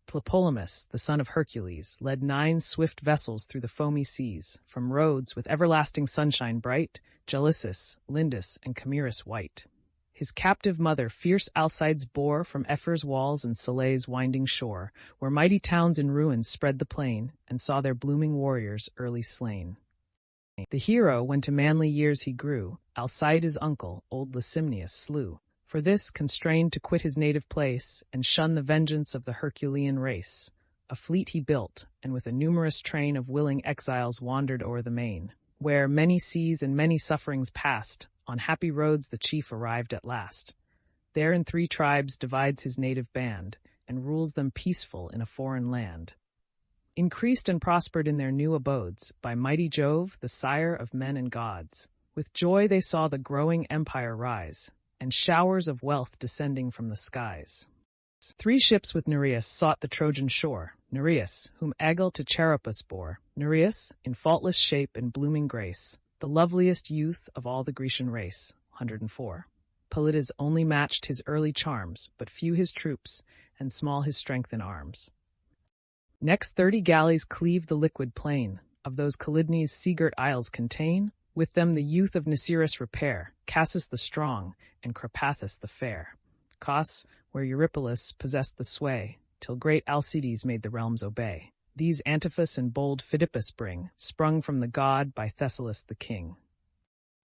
S1: Tlepolemus, the son of Hercules, led 9 swift vessels through the foamy seas, from Rhodes with everlasting sunshine bright, Jalyssus, Lindus, and Camirus white. His captive mother fierce Alcides bore from Ephyrs' walls and Salay's winding shore, where mighty towns in ruins spread the plain, and saw their blooming warriors early slain. The hero, when to manly years he grew, Alcides' uncle, old Licymnius, slew. For this, constrained to quit his native place, and shun the vengeance of the Herculean race, a fleet he built, and with a numerous train of willing exiles wandered o'er the main, where many seas and many sufferings passed, on happy roads the chief arrived at last. There in 3 tribes divides his native band, and rules them peaceful in a foreign land. Increased and prospered in their new abodes, by mighty Jove, the sire of men and gods. With joy they saw the growing empire rise, and showers of wealth descending from the skies. 3 ships with Nereus sought the Trojan shore, Nereus, whom Agile to Charybdis bore, Nereus, in faultless shape and blooming grace, the loveliest youth of all the Grecian race, 104. Polides only matched his early charms, but few his troops, and small his strength in arms. Next 30 galleys cleave the liquid plain, of those Calydni's sea-girt isles contain, with them the youth of Nisyrus repair, Cassus the strong, and Crapathus the fair. Cos, where Eurypylus possessed the sway, till great Alcides made the realms obey. These Antiphus and bold Phidippus bring, sprung from the god by Thessalus the king.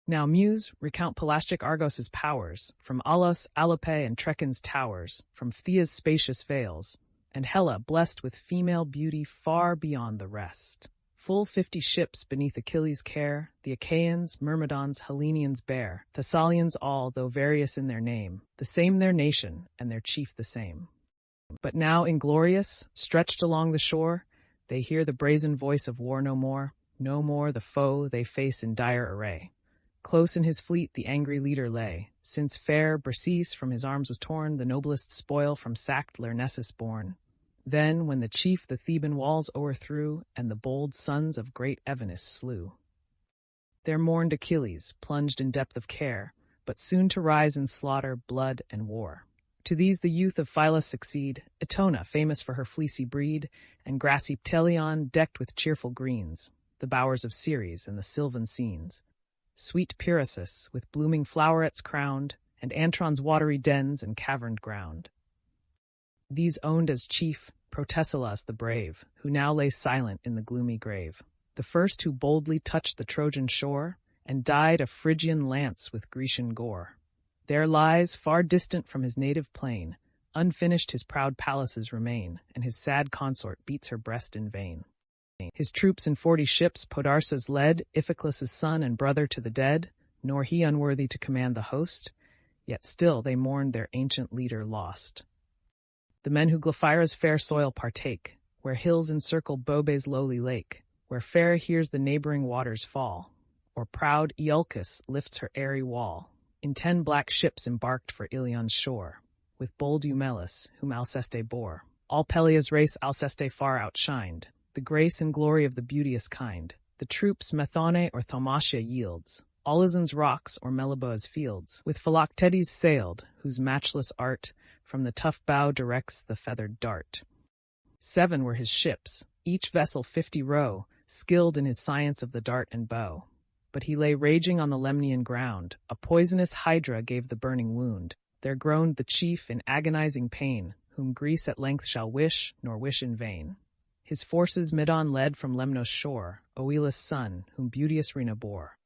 S1: Now Muse, recount Pelasgic Argos' powers, from Alos, Alope, and Trecon's towers, from Phthea's spacious vales, and Helle blessed with female beauty far beyond the rest. Full 50 ships beneath Achilles' care, the Achaeans, Myrmidons, Hellenians bear, Thessalians all, though various in their name, the same their nation, and their chief the same. But now inglorious, stretched along the shore, they hear the brazen voice of war no more the foe they face in dire array. Close in his fleet the angry leader lay, since fair Briseis from his arms was torn, the noblest spoil from sacked Lyrnessus borne. Then, when the chief the Theban walls o'erthrew, and the bold sons of great Evenus slew, there mourned Achilles, plunged in depth of care, but soon to rise in slaughter, blood, and war. To these the youth of Phyla succeed, Etona, famous for her fleecy breed, and grassy Pteleon, decked with cheerful greens, the bowers of Ceres and the sylvan scenes. Sweet Pyrasus, with blooming flowerets crowned, and Antron's watery dens and caverned ground. These owned as chief Protesilas the brave, who now lay silent in the gloomy grave, the first who boldly touched the Trojan shore, and dyed a Phrygian lance with Grecian gore. There lies, far distant from his native plain, unfinished his proud palaces remain, and his sad consort beats her breast in vain. His troops in 40 ships Podarces led, Iphiclus' son and brother to the dead, nor he unworthy to command the host, yet still they mourned their ancient leader lost. The men who Glaphyra's fair soil partake, where hills encircle Bobe's lowly lake, where fair hears the neighboring waters fall, or proud Iolcus lifts her airy wall, in 10 black ships embarked for Ilion's shore, with bold Eumelus, whom Alceste bore. All Pelias' race Alceste far outshined, the grace and glory of the beauteous kind. The troops Methone or Thaumatia yields, Olizon's rocks or Meliboa's fields, with Philoctetes sailed, whose matchless art from the tough bow directs the feathered dart. 7 were his ships, each vessel 50 row, skilled in his science of the dart and bow. But he lay raging on the Lemnian ground, a poisonous hydra gave the burning wound. There groaned the chief in agonizing pain, whom Greece at length shall wish, nor wish in vain. His forces Midon led from Lemnos' shore, Oileus' son, whom beauteous Rhena bore.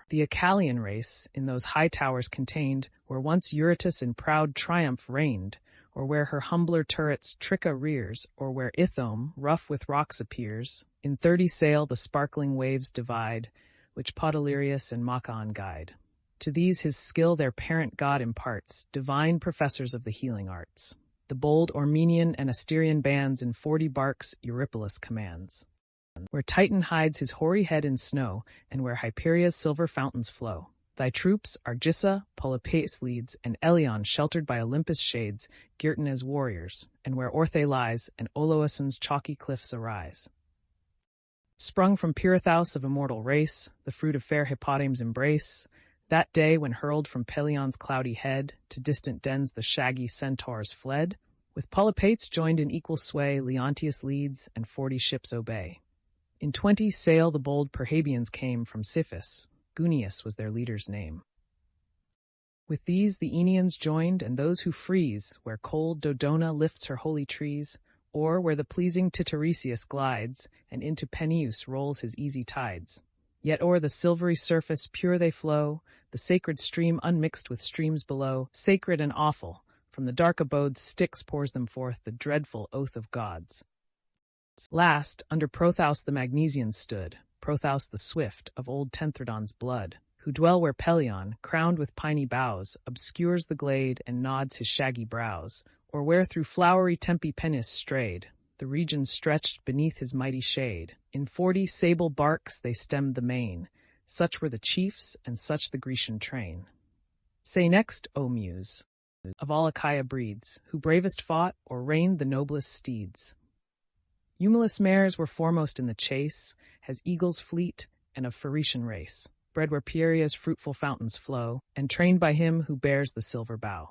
S1: The Acalian race, in those high towers contained, where once Eurytus in proud triumph reigned, or where her humbler turrets Tricca rears, or where Ithome, rough with rocks, appears. In 30 sail the sparkling waves divide, which Podalirius and Machaon guide. To these his skill their parent god imparts, divine professors of the healing arts. The bold Ormenian and Asterian bands in 40 barks Eurypylus commands. Where Titan hides his hoary head in snow, and where Hyperia's silver fountains flow. Thy troops Argissa, Polypaeus leads, and Eleon sheltered by Olympus shades, Girton as warriors, and where Orthe lies, and Oloasun's chalky cliffs arise. Sprung from Pirithous of immortal race, the fruit of fair Hippodame's embrace, that day when hurled from Pelion's cloudy head, to distant dens the shaggy centaurs fled, with Polypaetes joined in equal sway, Leontius leads, and 40 ships obey. In 20 sail the bold Perhabians came from Siphus, Gunius was their leader's name. With these the Aenians joined, and those who freeze, where cold Dodona lifts her holy trees, or where the pleasing Titaresius glides, and into Peneus rolls his easy tides. Yet o'er the silvery surface pure they flow, the sacred stream unmixed with streams below, sacred and awful, from the dark abodes Styx pours them forth the dreadful oath of gods. Last, under Prothous the Magnesians stood, Prothous the swift, of old Tenthredon's blood, who dwell where Pelion, crowned with piney boughs, obscures the glade and nods his shaggy brows, or where through flowery Tempe Penis strayed, the region stretched beneath his mighty shade. In 40 sable barks they stemmed the main, such were the chiefs and such the Grecian train. Say next, O Muse, of all Achaia breeds, who bravest fought or reined the noblest steeds. Eumelus' mares were foremost in the chase, as eagles fleet and of Phaeacian race, bred where Pieria's fruitful fountains flow, and trained by him who bears the silver bow.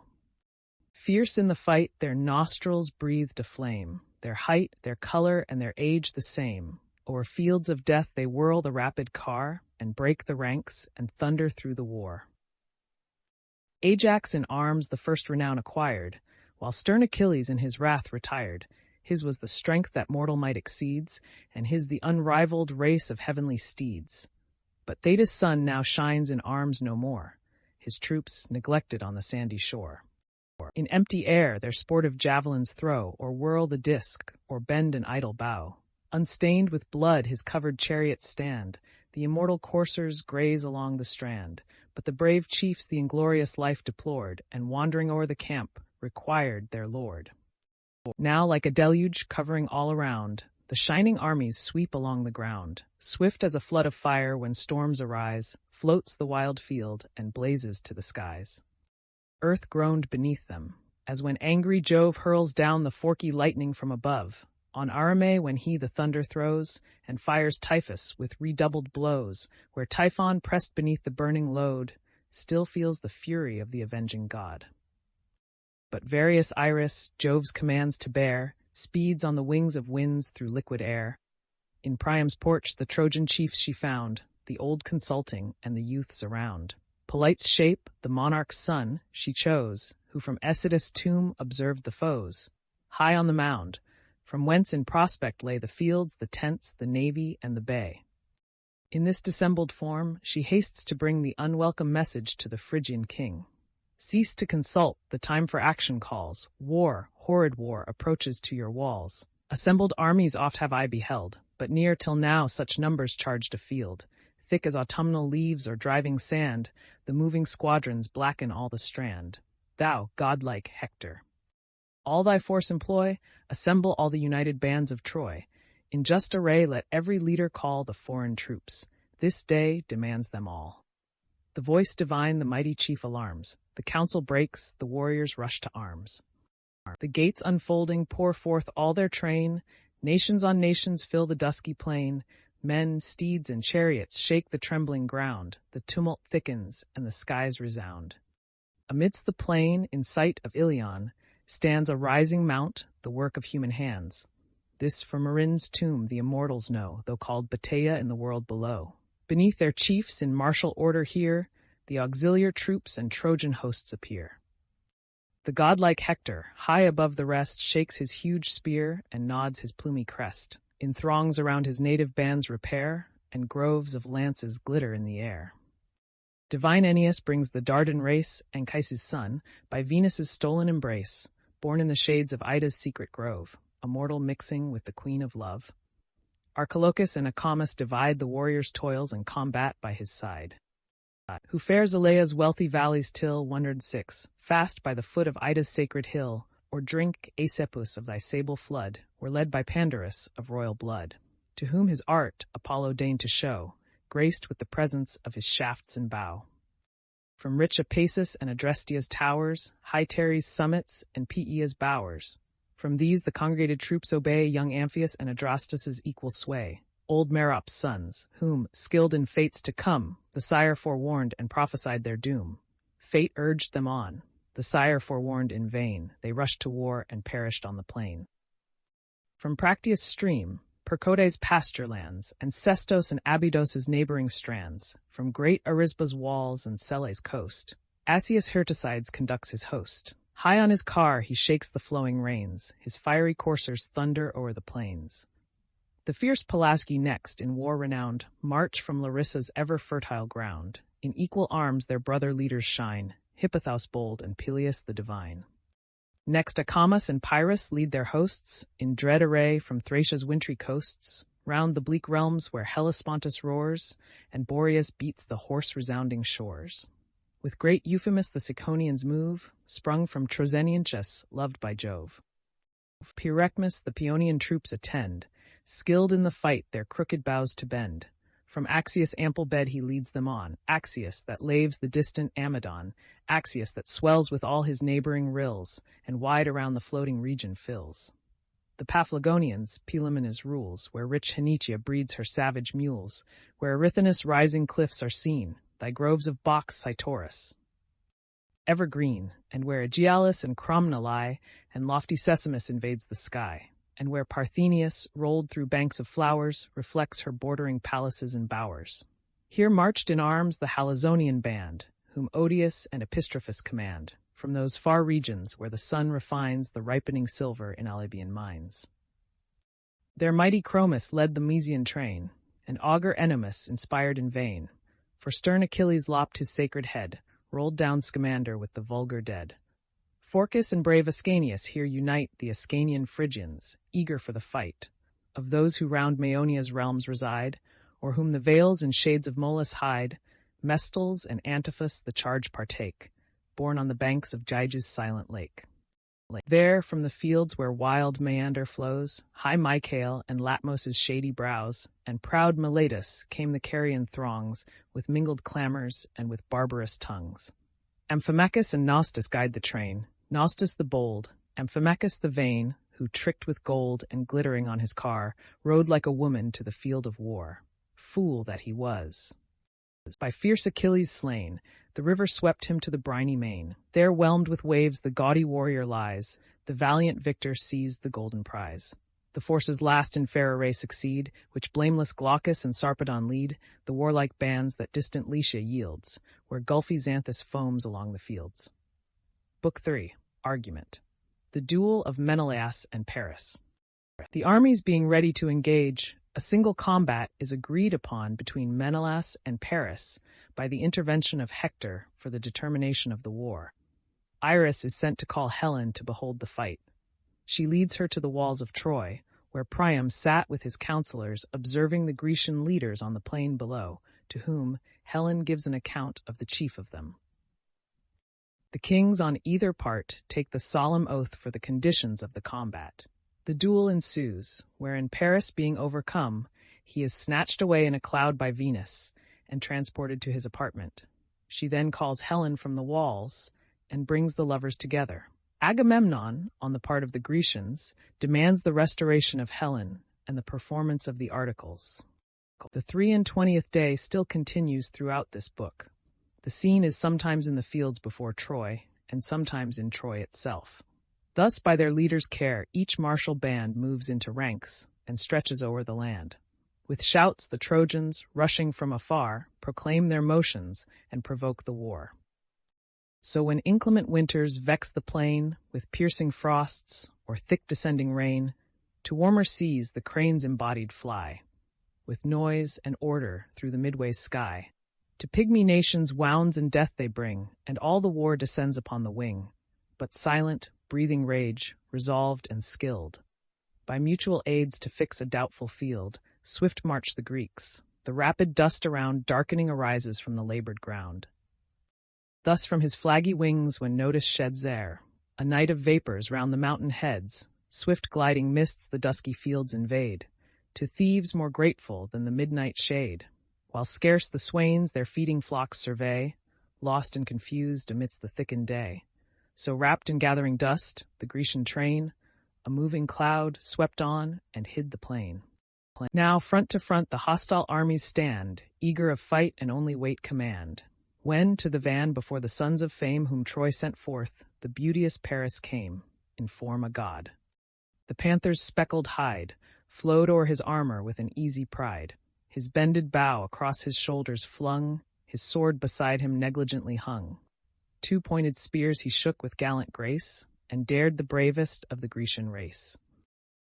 S1: Fierce in the fight their nostrils breathed a flame, their height, their color, and their age the same. O'er fields of death they whirl the rapid car, and break the ranks, and thunder through the war. Ajax in arms the first renown acquired, while stern Achilles in his wrath retired. His was the strength that mortal might exceeds, and his the unrivaled race of heavenly steeds. But Thetis' sun now shines in arms no more, his troops neglected on the sandy shore. In empty air their sportive javelins throw, or whirl the disk, or bend an idle bow. Unstained with blood his covered chariots stand, the immortal coursers graze along the strand. But the brave chiefs the inglorious life deplored, and wandering o'er the camp, required their lord. Now like a deluge covering all around, the shining armies sweep along the ground. Swift as a flood of fire when storms arise, floats the wild field and blazes to the skies. Earth groaned beneath them, as when angry Jove hurls down the forky lightning from above, on Arame when he the thunder throws, and fires Typhus with redoubled blows, where Typhon, pressed beneath the burning load, still feels the fury of the avenging god. But various Iris, Jove's commands to bear, speeds on the wings of winds through liquid air. In Priam's porch the Trojan chiefs she found, the old consulting and the youths around. Polite's shape, the monarch's son, she chose, who from Ecidus' tomb observed the foes. High on the mound, from whence in prospect lay the fields, the tents, the navy, and the bay. In this dissembled form, she hastes to bring the unwelcome message to the Phrygian king. Cease to consult, the time for action calls. War, horrid war, approaches to your walls. Assembled armies oft have I beheld, but ne'er till now such numbers charged a field. Thick as autumnal leaves or driving sand, the moving squadrons blacken all the strand. Thou, godlike Hector, all thy force employ, assemble all the united bands of Troy. In just array let every leader call the foreign troops. This day demands them all. The voice divine the mighty chief alarms. The council breaks, the warriors rush to arms. The gates unfolding pour forth all their train. Nations on nations fill the dusky plain. Men, steeds, and chariots shake the trembling ground. The tumult thickens, and the skies resound. Amidst the plain, in sight of Ilion, stands a rising mount, the work of human hands. This from Marin's tomb the immortals know, though called Batea in the world below. Beneath their chiefs in martial order here, the auxiliar troops and Trojan hosts appear. The godlike Hector, high above the rest, shakes his huge spear and nods his plumy crest. In throngs around his native bands repair, and groves of lances glitter in the air. Divine Aeneas brings the Dardan race, Anchises' son, by Venus' stolen embrace, born in the shades of Ida's secret grove, a mortal mixing with the queen of love. Archilochus and Acamas divide the warrior's toils and combat by his side. Who fares Alea's wealthy valleys till, 106, fast by the foot of Ida's sacred hill, or drink, Asepus, of thy sable flood, were led by Pandarus of royal blood, to whom his art Apollo deigned to show, graced with the presence of his shafts and bow. From rich Apasus and Adrestia's towers, high Teres' summits, and Paea's bowers, from these the congregated troops obey young Amphius and Adrastus' equal sway, old Merop's sons, whom, skilled in fates to come, the sire forewarned and prophesied their doom. Fate urged them on. The sire forewarned in vain. They rushed to war and perished on the plain. From Practius' stream, Percote's pasture lands, and Sestos and Abydos' neighboring strands, from great Arisba's walls and Selle's coast, Asius Hirticides conducts his host. High on his car he shakes the flowing reins, his fiery coursers thunder o'er the plains. The fierce Pelasgi next, in war renowned, march from Larissa's ever-fertile ground. In equal arms their brother leaders shine, Hippothous bold and Peleus the divine. Next Acamas and Pyrrhus lead their hosts, in dread array from Thracia's wintry coasts, round the bleak realms where Hellespontus roars, and Boreas beats the hoarse-resounding shores. With great Euphemus the Ciconians move, sprung from Trosenianchus, loved by Jove. Pyrecmus the Paeonian troops attend, skilled in the fight their crooked bows to bend. From Axius' ample bed he leads them on, Axius that laves the distant Amydon, Axius that swells with all his neighboring rills, and wide around the floating region fills. The Paphlagonians, Pelaminus rules, where rich Henitia breeds her savage mules, where Erythinus' rising cliffs are seen, thy groves of box Cytorus. Evergreen, and where Aegialus and Cromna lie, and lofty Sesamus invades the sky, and where Parthenius, rolled through banks of flowers, reflects her bordering palaces and bowers. Here marched in arms the Halazonian band, whom Odius and Epistrophus command, from those far regions where the sun refines the ripening silver in Alybian mines. Their mighty Chromis led the Mysian train, and augur Ennomus inspired in vain, for stern Achilles lopped his sacred head, rolled down Scamander with the vulgar dead. Phorcys and brave Ascanius here unite the Ascanian Phrygians, eager for the fight, of those who round Maeonia's realms reside, or whom the vales and shades of Molus hide. Mestals and Antiphus the charge partake, born on the banks of Gyges' silent lake. There, from the fields where wild Maeander flows, high Mycale and Latmos' shady brows, and proud Miletus came the Carian throngs, with mingled clamors and with barbarous tongues. Amphimachus and Nostus guide the train, Nostus the bold, Amphimachus the vain, who, tricked with gold and glittering on his car, rode like a woman to the field of war. Fool that he was. By fierce Achilles slain, the river swept him to the briny main. There, whelmed with waves, the gaudy warrior lies. The valiant victor seized the golden prize. The forces last in fair array succeed, which blameless Glaucus and Sarpedon lead, the warlike bands that distant Lycia yields, where gulfy Xanthus foams along the fields. Book 3. Argument. The Duel of Menelaus and Paris. The armies being ready to engage, a single combat is agreed upon between Menelaus and Paris by the intervention of Hector for the determination of the war. Iris is sent to call Helen to behold the fight. She leads her to the walls of Troy, where Priam sat with his counselors observing the Grecian leaders on the plain below, to whom Helen gives an account of the chief of them. The kings on either part take the solemn oath for the conditions of the combat. The duel ensues, wherein Paris being overcome, he is snatched away in a cloud by Venus and transported to his apartment. She then calls Helen from the walls and brings the lovers together. Agamemnon, on the part of the Grecians, demands the restoration of Helen and the performance of the articles. The 23rd day still continues throughout this book. The scene is sometimes in the fields before Troy, and sometimes in Troy itself. Thus, by their leader's care, each martial band moves into ranks and stretches over the land. With shouts, the Trojans, rushing from afar, proclaim their motions and provoke the war. So when inclement winters vex the plain with piercing frosts or thick descending rain, to warmer seas the cranes embodied fly, with noise and order through the midway sky. To pygmy nations wounds and death they bring, and all the war descends upon the wing. But silent, breathing rage, resolved and skilled, by mutual aids to fix a doubtful field, swift march the Greeks. The rapid dust around darkening arises from the labored ground. Thus from his flaggy wings when notice sheds air, a night of vapors round the mountain heads, swift gliding mists the dusky fields invade, to thieves more grateful than the midnight shade, while scarce the swains their feeding flocks survey, lost and confused amidst the thickened day. So wrapped in gathering dust, the Grecian train, a moving cloud, swept on and hid the plain. Now front to front the hostile armies stand, eager of fight and only wait command. When to the van before the sons of fame whom Troy sent forth, the beauteous Paris came, in form a god. The panther's speckled hide flowed o'er his armor with an easy pride. His bended bow across his shoulders flung, his sword beside him negligently hung. 2 pointed spears he shook with gallant grace, and dared the bravest of the Grecian race.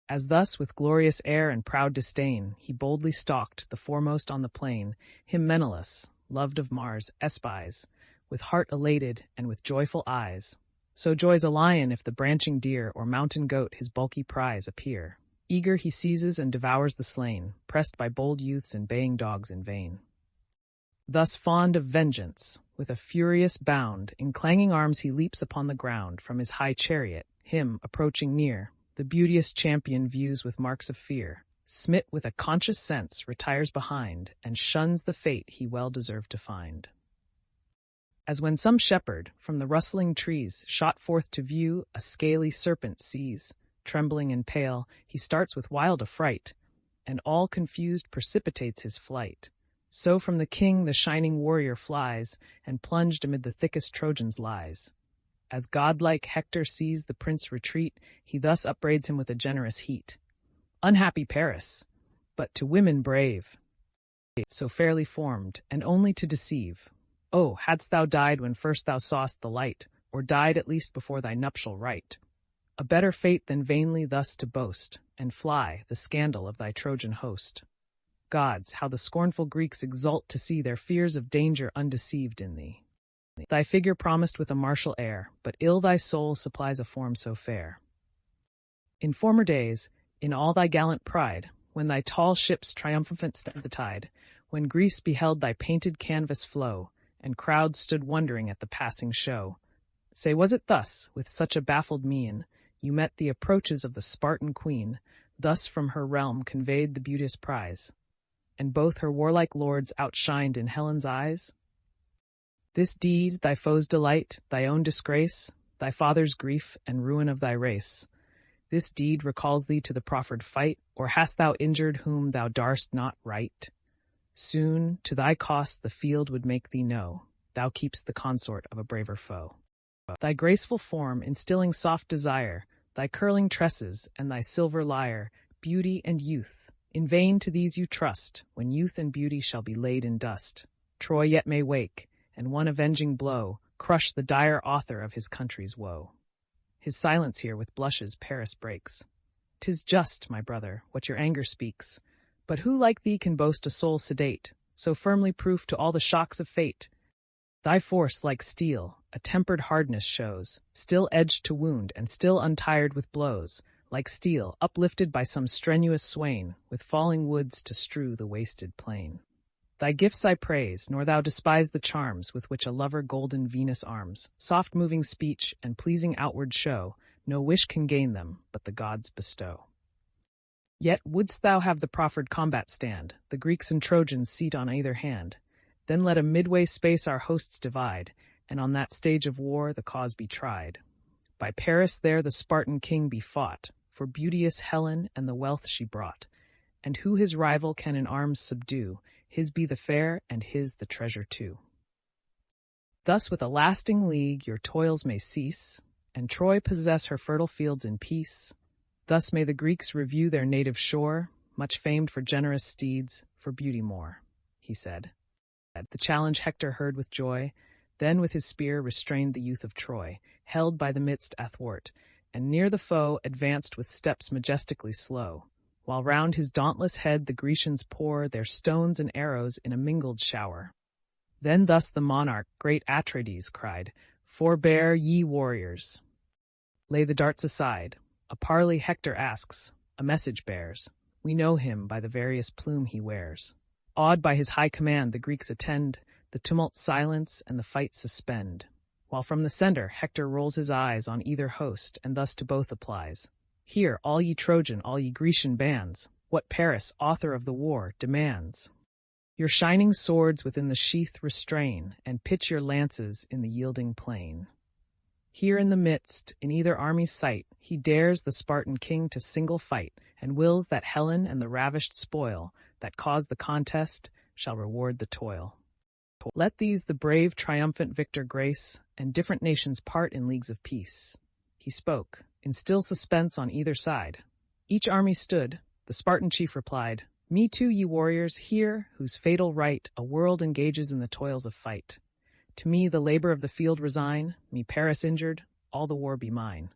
S1: As thus, with glorious air and proud disdain, he boldly stalked, the foremost on the plain, him Menelaus, loved of Mars, espies, with heart elated and with joyful eyes. So joys a lion if the branching deer or mountain goat his bulky prize appear. Eager he seizes and devours the slain, pressed by bold youths and baying dogs in vain. Thus fond of vengeance, with a furious bound, in clanging arms he leaps upon the ground from his high chariot, him, approaching near, the beauteous champion views with marks of fear, smit with a conscious sense, retires behind, and shuns the fate he well deserved to find. As when some shepherd, from the rustling trees, shot forth to view, a scaly serpent sees, trembling and pale, he starts with wild affright, and all confused precipitates his flight. So from the king the shining warrior flies, and plunged amid the thickest Trojans lies. As godlike Hector sees the prince retreat, he thus upbraids him with a generous heat. Unhappy Paris, but to women brave, so fairly formed, and only to deceive. Oh, hadst thou died when first thou saw'st the light, or died at least before thy nuptial rite, a better fate than vainly thus to boast, and fly the scandal of thy Trojan host. Gods, how the scornful Greeks exult to see their fears of danger undeceived in thee. Thy figure promised with a martial air, but ill thy soul supplies a form so fair. In former days, in all thy gallant pride, when thy tall ships triumphant stemmed the tide, when Greece beheld thy painted canvas flow, and crowds stood wondering at the passing show, say, was it thus, with such a baffled mien, you met the approaches of the Spartan queen, thus from her realm conveyed the beauteous prize, and both her warlike lords outshined in Helen's eyes? This deed, thy foes' delight, thy own disgrace, thy father's grief, and ruin of thy race, this deed recalls thee to the proffered fight, or hast thou injured whom thou darst not right? Soon, to thy cost, the field would make thee know, thou keep'st the consort of a braver foe. Thy graceful form, instilling soft desire, thy curling tresses, and thy silver lyre, beauty and youth, in vain to these you trust, when youth and beauty shall be laid in dust. Troy yet may wake, and one avenging blow crush the dire author of his country's woe. His silence here with blushes Paris breaks. 'Tis just, my brother, what your anger speaks, but who like thee can boast a soul sedate, so firmly proof to all the shocks of fate? Thy force, like steel, a tempered hardness shows, still edged to wound and still untired with blows, like steel, uplifted by some strenuous swain, with falling woods to strew the wasted plain. Thy gifts I praise, nor thou despise the charms with which a lover golden Venus arms. Soft moving speech and pleasing outward show, no wish can gain them, but the gods bestow. Yet wouldst thou have the proffered combat stand, the Greeks and Trojans seat on either hand? Then let a midway space our hosts divide, and on that stage of war the cause be tried. By Paris there the Spartan king be fought, for beauteous Helen and the wealth she brought. And who his rival can in arms subdue, his be the fair and his the treasure too. Thus with a lasting league your toils may cease, and Troy possess her fertile fields in peace. Thus may the Greeks review their native shore, much famed for generous steeds, for beauty more, he said. The challenge Hector heard with joy, then with his spear restrained the youth of Troy, held by the midst athwart, and near the foe advanced with steps majestically slow, while round his dauntless head the Grecians pour their stones and arrows in a mingled shower. Then thus the monarch, great Atrides, cried, "Forbear, ye warriors! Lay the darts aside. A parley Hector asks, a message bears. We know him by the various plume he wears." Awed by his high command, the Greeks attend, the tumult silence and the fight suspend. While from the center Hector rolls his eyes on either host, and thus to both applies. "Hear, all ye Trojan, all ye Grecian bands, what Paris, author of the war, demands. Your shining swords within the sheath restrain, and pitch your lances in the yielding plain. Here in the midst, in either army's sight, he dares the Spartan king to single fight, and wills that Helen and the ravished spoil that caused the contest shall reward the toil. Let these the brave triumphant victor grace, and different nations part in leagues of peace." He spoke, in still suspense on either side. Each army stood, the Spartan chief replied, "Me too, ye warriors, here, whose fatal right a world engages in the toils of fight. To me the labor of the field resign, me Paris injured, all the war be mine.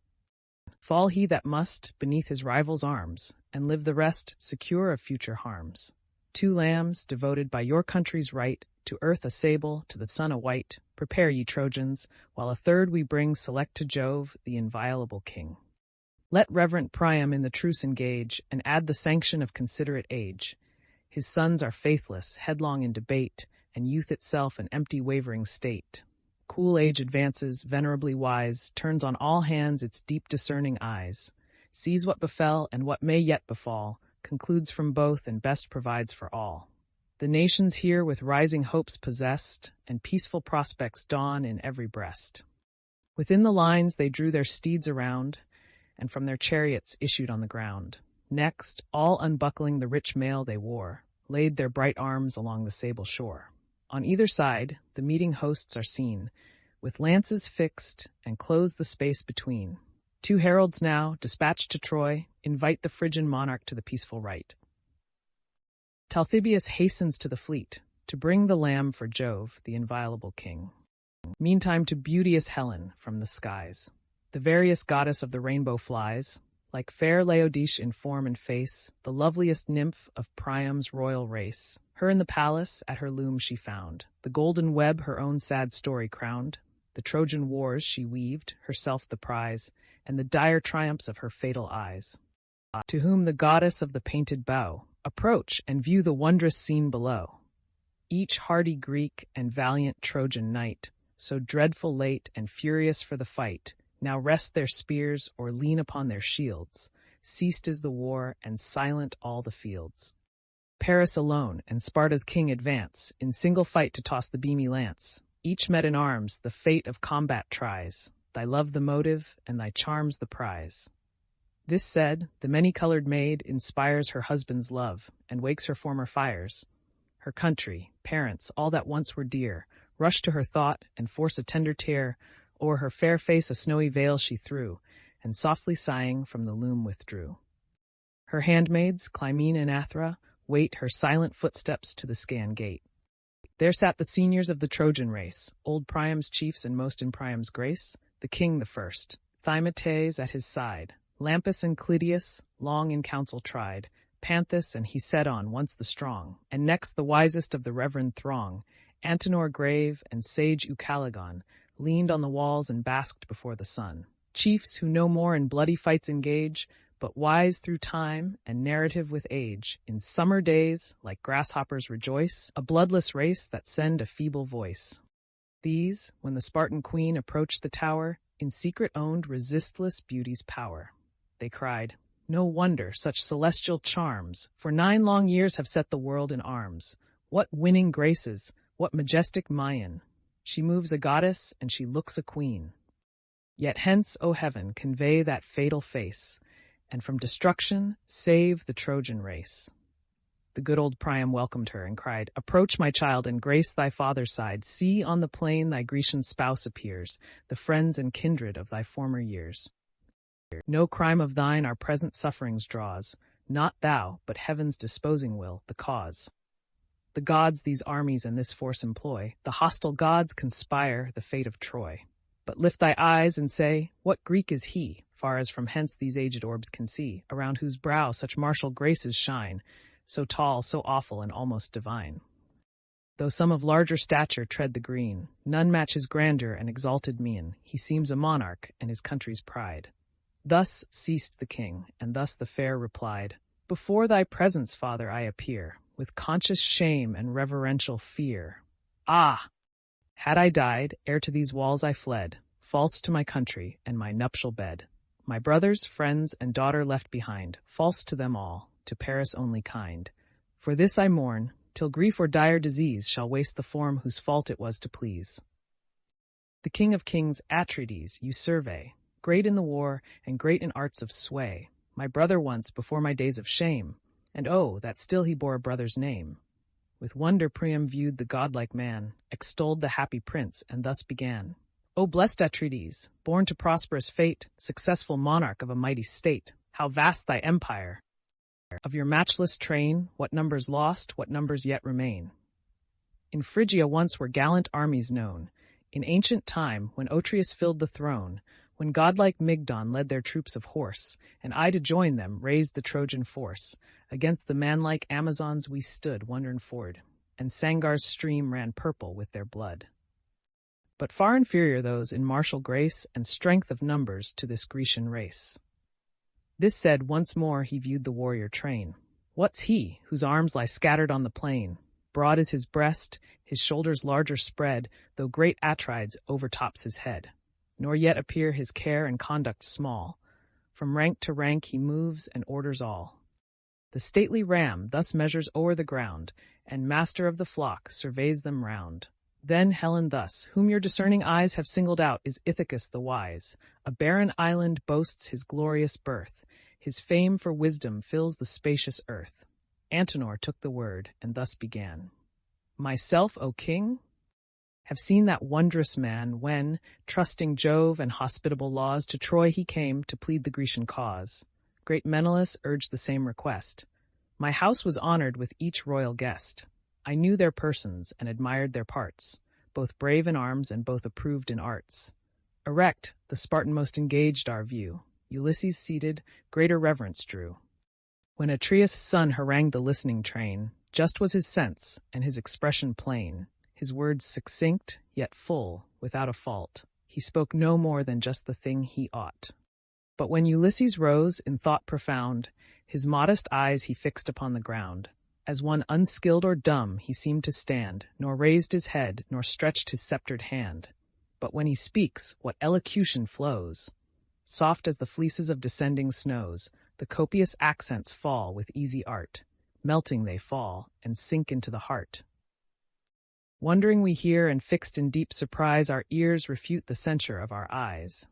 S1: Fall he that must beneath his rival's arms, and live the rest secure of future harms. 2 lambs, devoted by your country's right, to earth a sable, to the sun a white, prepare ye Trojans, while a 3rd we bring select to Jove, the inviolable king. Let reverent Priam in the truce engage, and add the sanction of considerate age. His sons are faithless, headlong in debate, and youth itself an empty wavering state. Cool age advances, venerably wise, turns on all hands its deep discerning eyes, sees what befell and what may yet befall, concludes from both and best provides for all. The nations here with rising hopes possessed, and peaceful prospects dawn in every breast. Within the lines they drew their steeds around, and from their chariots issued on the ground. Next, all unbuckling the rich mail they wore, laid their bright arms along the sable shore. On either side, the meeting hosts are seen, with lances fixed, and close the space between. 2 heralds now, dispatched to Troy, invite the Phrygian monarch to the peaceful rite. Talthybius hastens to the fleet, to bring the lamb for Jove, the inviolable king. Meantime to beauteous Helen from the skies, the various goddess of the rainbow flies, like fair Laodice in form and face, the loveliest nymph of Priam's royal race. Her in the palace at her loom she found, the golden web her own sad story crowned. The Trojan wars she weaved, herself the prize, and the dire triumphs of her fatal eyes. To whom the goddess of the painted bow, approach and view the wondrous scene below. Each hardy Greek and valiant Trojan knight, so dreadful late and furious for the fight, now rest their spears or lean upon their shields. Ceased is the war, and silent all the fields. Paris alone and Sparta's king advance, in single fight to toss the beamy lance. Each met in arms the fate of combat tries, thy love the motive, and thy charms the prize. This said, the many-colored maid inspires her husband's love, and wakes her former fires. Her country, parents, all that once were dear, rush to her thought, and force a tender tear. O'er her fair face a snowy veil she threw, and softly sighing from the loom withdrew. Her handmaids, Clymene and Athra, wait her silent footsteps to the Scaean gate. There sat the seniors of the Trojan race, old Priam's chiefs and most in Priam's grace, the king the first, Thymoetes at his side, Lampus and Clytius, long in council tried, Panthus and Hecedon once the strong, and next the wisest of the reverend throng, Antenor grave and sage Ucalegon, leaned on the walls and basked before the sun. Chiefs who no more in bloody fights engage, but wise through time and narrative with age, in summer days, like grasshoppers rejoice, a bloodless race that send a feeble voice. These, when the Spartan queen approached the tower, in secret owned resistless beauty's power. They cried, No wonder such celestial charms, for 9 long years have set the world in arms. What winning graces, what majestic Mayan! She moves a goddess, and she looks a queen. Yet hence, O heaven, convey that fatal face, and from destruction save the Trojan race. The good old Priam welcomed her and cried, "Approach, my child, and grace thy father's side. See, on the plain thy Grecian spouse appears, the friends and kindred of thy former years. No crime of thine our present sufferings draws, not thou, but heaven's disposing will, the cause. The gods these armies and this force employ, the hostile gods conspire the fate of Troy. But lift thy eyes and say, what Greek is he, far as from hence these aged orbs can see, around whose brow such martial graces shine, so tall, so awful, and almost divine? Though some of larger stature tread the green, none match his grandeur and exalted mien. He seems a monarch, and his country's pride." Thus ceased the king, and thus the fair replied, "Before thy presence, father, I appear, with conscious shame and reverential fear. Ah! Had I died, ere to these walls I fled, false to my country and my nuptial bed, my brothers, friends, and daughter left behind, false to them all, to Paris only kind. For this I mourn, till grief or dire disease shall waste the form whose fault it was to please. The king of kings, Atrides, you survey, great in the war and great in arts of sway, my brother once before my days of shame, and oh, that still he bore a brother's name. With wonder Priam viewed the godlike man, extolled the happy prince, and thus began. O blessed Atrides, born to prosperous fate, successful monarch of a mighty state, how vast thy empire! Of your matchless train, what numbers lost, what numbers yet remain? In Phrygia once were gallant armies known, in ancient time, when Otreus filled the throne, when godlike Mygdon led their troops of horse, and I to join them raised the Trojan force. Against the manlike Amazons we stood, Wondern Ford, and Sangar's stream ran purple with their blood. But far inferior those in martial grace and strength of numbers to this Grecian race." This said, once more he viewed the warrior train. What's he, whose arms lie scattered on the plain? Broad is his breast, his shoulders larger spread, though great Atrides overtops his head. Nor yet appear his care and conduct small. From rank to rank he moves and orders all. The stately ram thus measures o'er the ground, and master of the flock surveys them round. Then Helen thus, whom your discerning eyes have singled out, is Ithacus the wise. A barren island boasts his glorious birth. His fame for wisdom fills the spacious earth. Antenor took the word, and thus began. Myself, O king, have seen that wondrous man when, trusting Jove and hospitable laws, to Troy he came to plead the Grecian cause. Great Menelaus urged the same request. My house was honored with each royal guest. I knew their persons and admired their parts, both brave in arms and both approved in arts. Erect, the Spartan most engaged our view. Ulysses seated, greater reverence drew. When Atreus' son harangued the listening train, just was his sense, and his expression plain. His words succinct, yet full, without a fault. He spoke no more than just the thing he ought. But when Ulysses rose, in thought profound, his modest eyes he fixed upon the ground. As one unskilled or dumb he seemed to stand, nor raised his head, nor stretched his sceptred hand. But when he speaks, what elocution flows! Soft as the fleeces of descending snows, the copious accents fall with easy art. Melting they fall, and sink into the heart. Wondering we hear, and fixed in deep surprise, our ears refute the censure of our eyes.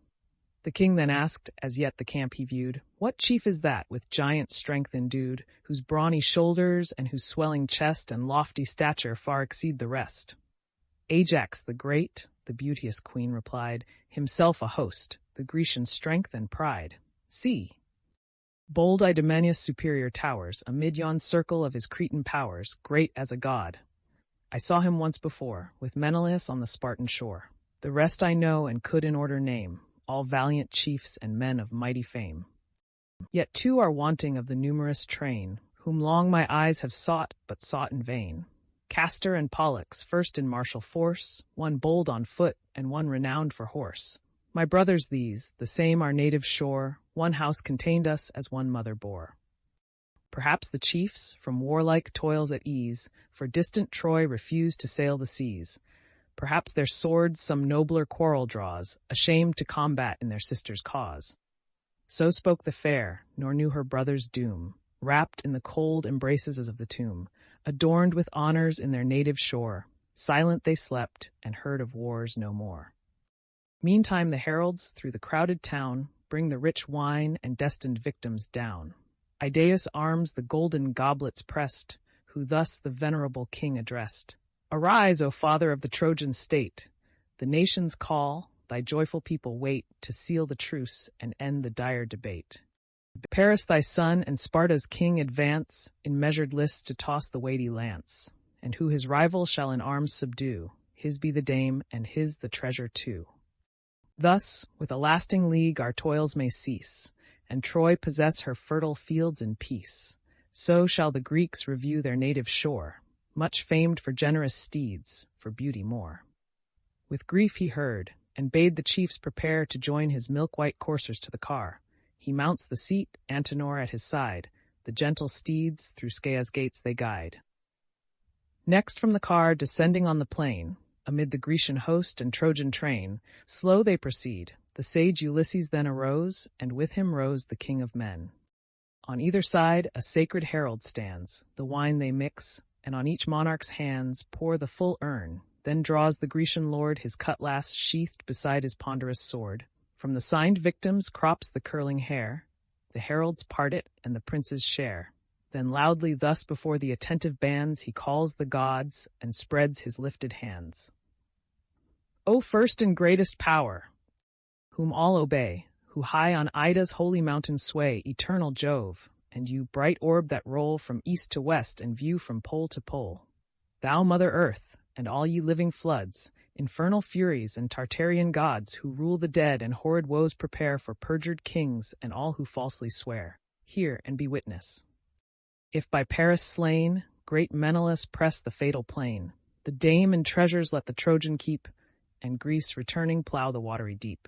S1: The king then asked, as yet the camp he viewed, what chief is that, with giant strength endued, whose brawny shoulders and whose swelling chest and lofty stature far exceed the rest? Ajax the great, the beauteous queen replied, himself a host, the Grecian strength and pride. See! Bold Idomeneus' superior towers, amid yon circle of his Cretan powers, great as a god. I saw him once before, with Menelaus on the Spartan shore. The rest I know and could in order name, all valiant chiefs and men of mighty fame. Yet two are wanting of the numerous train, whom long my eyes have sought, but sought in vain. Castor and Pollux, first in martial force, one bold on foot, and one renowned for horse. My brothers these, the same our native shore, one house contained us as one mother bore. Perhaps the chiefs, from warlike toils at ease, for distant Troy refuse to sail the seas. Perhaps their swords some nobler quarrel draws, ashamed to combat in their sister's cause. So spoke the fair, nor knew her brother's doom, wrapped in the cold embraces of the tomb, adorned with honors in their native shore, silent they slept, and heard of wars no more. Meantime the heralds, through the crowded town, bring the rich wine and destined victims down. Idaeus' arms the golden goblets pressed, who thus the venerable king addressed. Arise, O father of the Trojan state! The nations call, thy joyful people wait, to seal the truce and end the dire debate. Paris thy son and Sparta's king advance, in measured lists to toss the weighty lance, and who his rival shall in arms subdue, his be the dame and his the treasure too. Thus, with a lasting league our toils may cease, and Troy possess her fertile fields in peace. So shall the Greeks review their native shore, much famed for generous steeds, for beauty more. With grief he heard, and bade the chiefs prepare to join his milk-white coursers to the car. He mounts the seat, Antenor at his side, the gentle steeds through Scaea's gates they guide. Next from the car, descending on the plain, amid the Grecian host and Trojan train, slow they proceed. The sage Ulysses then arose, and with him rose the king of men. On either side a sacred herald stands, the wine they mix, and on each monarch's hands pour the full urn. Then draws the Grecian lord his cutlass sheathed beside his ponderous sword. From the signed victims crops the curling hair, the heralds part it, and the princes share. Then loudly thus before the attentive bands he calls the gods, and spreads his lifted hands. O first and greatest power, whom all obey, who high on Ida's holy mountain sway, eternal Jove, and you, bright orb that roll from east to west and view from pole to pole. Thou, Mother Earth, and all ye living floods, infernal furies and Tartarian gods, who rule the dead and horrid woes prepare for perjured kings and all who falsely swear, hear and be witness. If by Paris slain, great Menelaus press the fatal plain, the dame and treasures let the Trojan keep, and Greece returning plough the watery deep.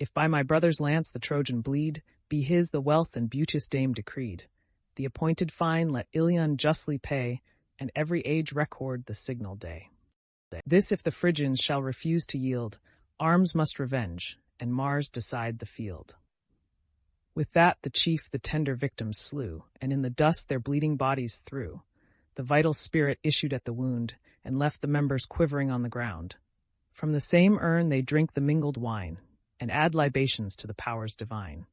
S1: If by my brother's lance the Trojan bleed, be his the wealth and beauteous dame decreed. The appointed fine let Iliad justly pay, and every age record the signal day. This if the Phrygians shall refuse to yield, arms must revenge, and Mars decide the field. With that the chief the tender victims slew, and in the dust their bleeding bodies threw. The vital spirit issued at the wound, and left the members quivering on the ground. From the same urn they drink the mingled wine, and add libations to the powers divine.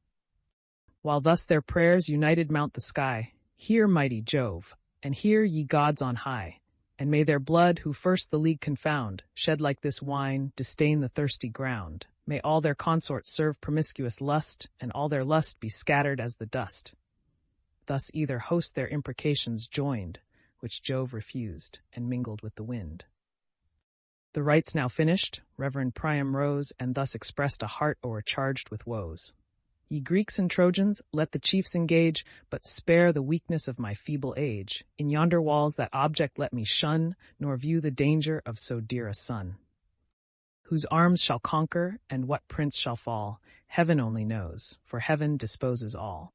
S1: While thus their prayers united mount the sky, hear, mighty Jove, and hear, ye gods on high, and may their blood, who first the league confound, shed like this wine, disdain the thirsty ground. May all their consorts serve promiscuous lust, and all their lust be scattered as the dust. Thus either host their imprecations joined, which Jove refused, and mingled with the wind. The rites now finished, Reverend Priam rose, and thus expressed a heart o'ercharged with woes. Ye Greeks and Trojans, let the chiefs engage, but spare the weakness of my feeble age. In yonder walls that object let me shun, nor view the danger of so dear a son. Whose arms shall conquer, and what prince shall fall, heaven only knows, for heaven disposes all.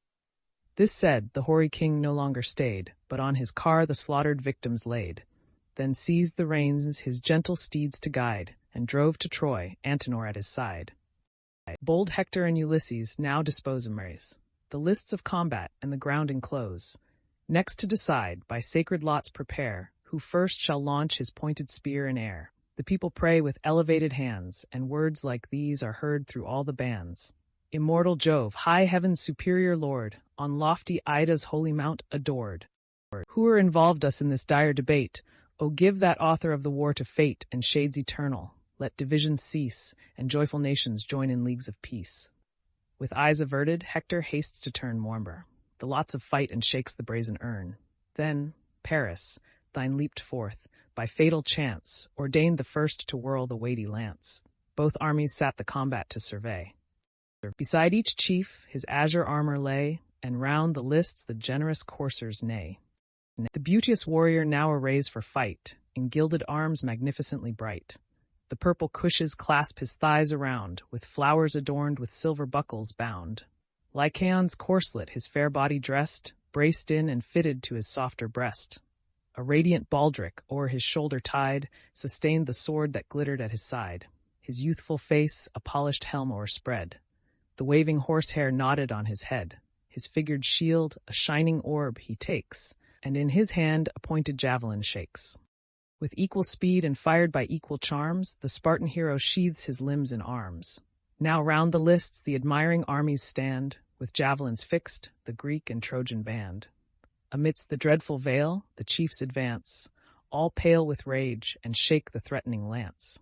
S1: This said, the hoary king no longer stayed, but on his car the slaughtered victims laid. Then seized the reins his gentle steeds to guide, and drove to Troy, Antenor at his side. Bold Hector and Ulysses now dispose in race, the lists of combat and the ground enclose. Next to decide, by sacred lots prepare, who first shall launch his pointed spear in air. The people pray with elevated hands, and words like these are heard through all the bands. Immortal Jove, high heaven's superior lord, on lofty Ida's holy mount adored. Whoe'er involved us in this dire debate, O give that author of the war to fate and shades eternal. Let divisions cease, and joyful nations join in leagues of peace. With eyes averted, Hector hastes to turn warmer the lots of fight and shakes the brazen urn. Then, Paris, thine leaped forth, by fatal chance, ordained the first to whirl the weighty lance. Both armies sat the combat to survey. Beside each chief his azure armor lay, and round the lists the generous coursers neigh. The beauteous warrior now arrays for fight, in gilded arms magnificently bright. The purple cushions clasp his thighs around, with flowers adorned with silver buckles bound. Lycaon's corslet his fair body dressed, braced in and fitted to his softer breast. A radiant baldric o'er his shoulder tied, sustained the sword that glittered at his side. His youthful face a polished helm o'erspread. The waving horsehair nodded on his head. His figured shield, a shining orb, he takes, and in his hand a pointed javelin shakes. With equal speed and fired by equal charms, the Spartan hero sheathes his limbs in arms. Now round the lists the admiring armies stand, with javelins fixed, the Greek and Trojan band. Amidst the dreadful vale, the chiefs advance, all pale with rage, and shake the threatening lance.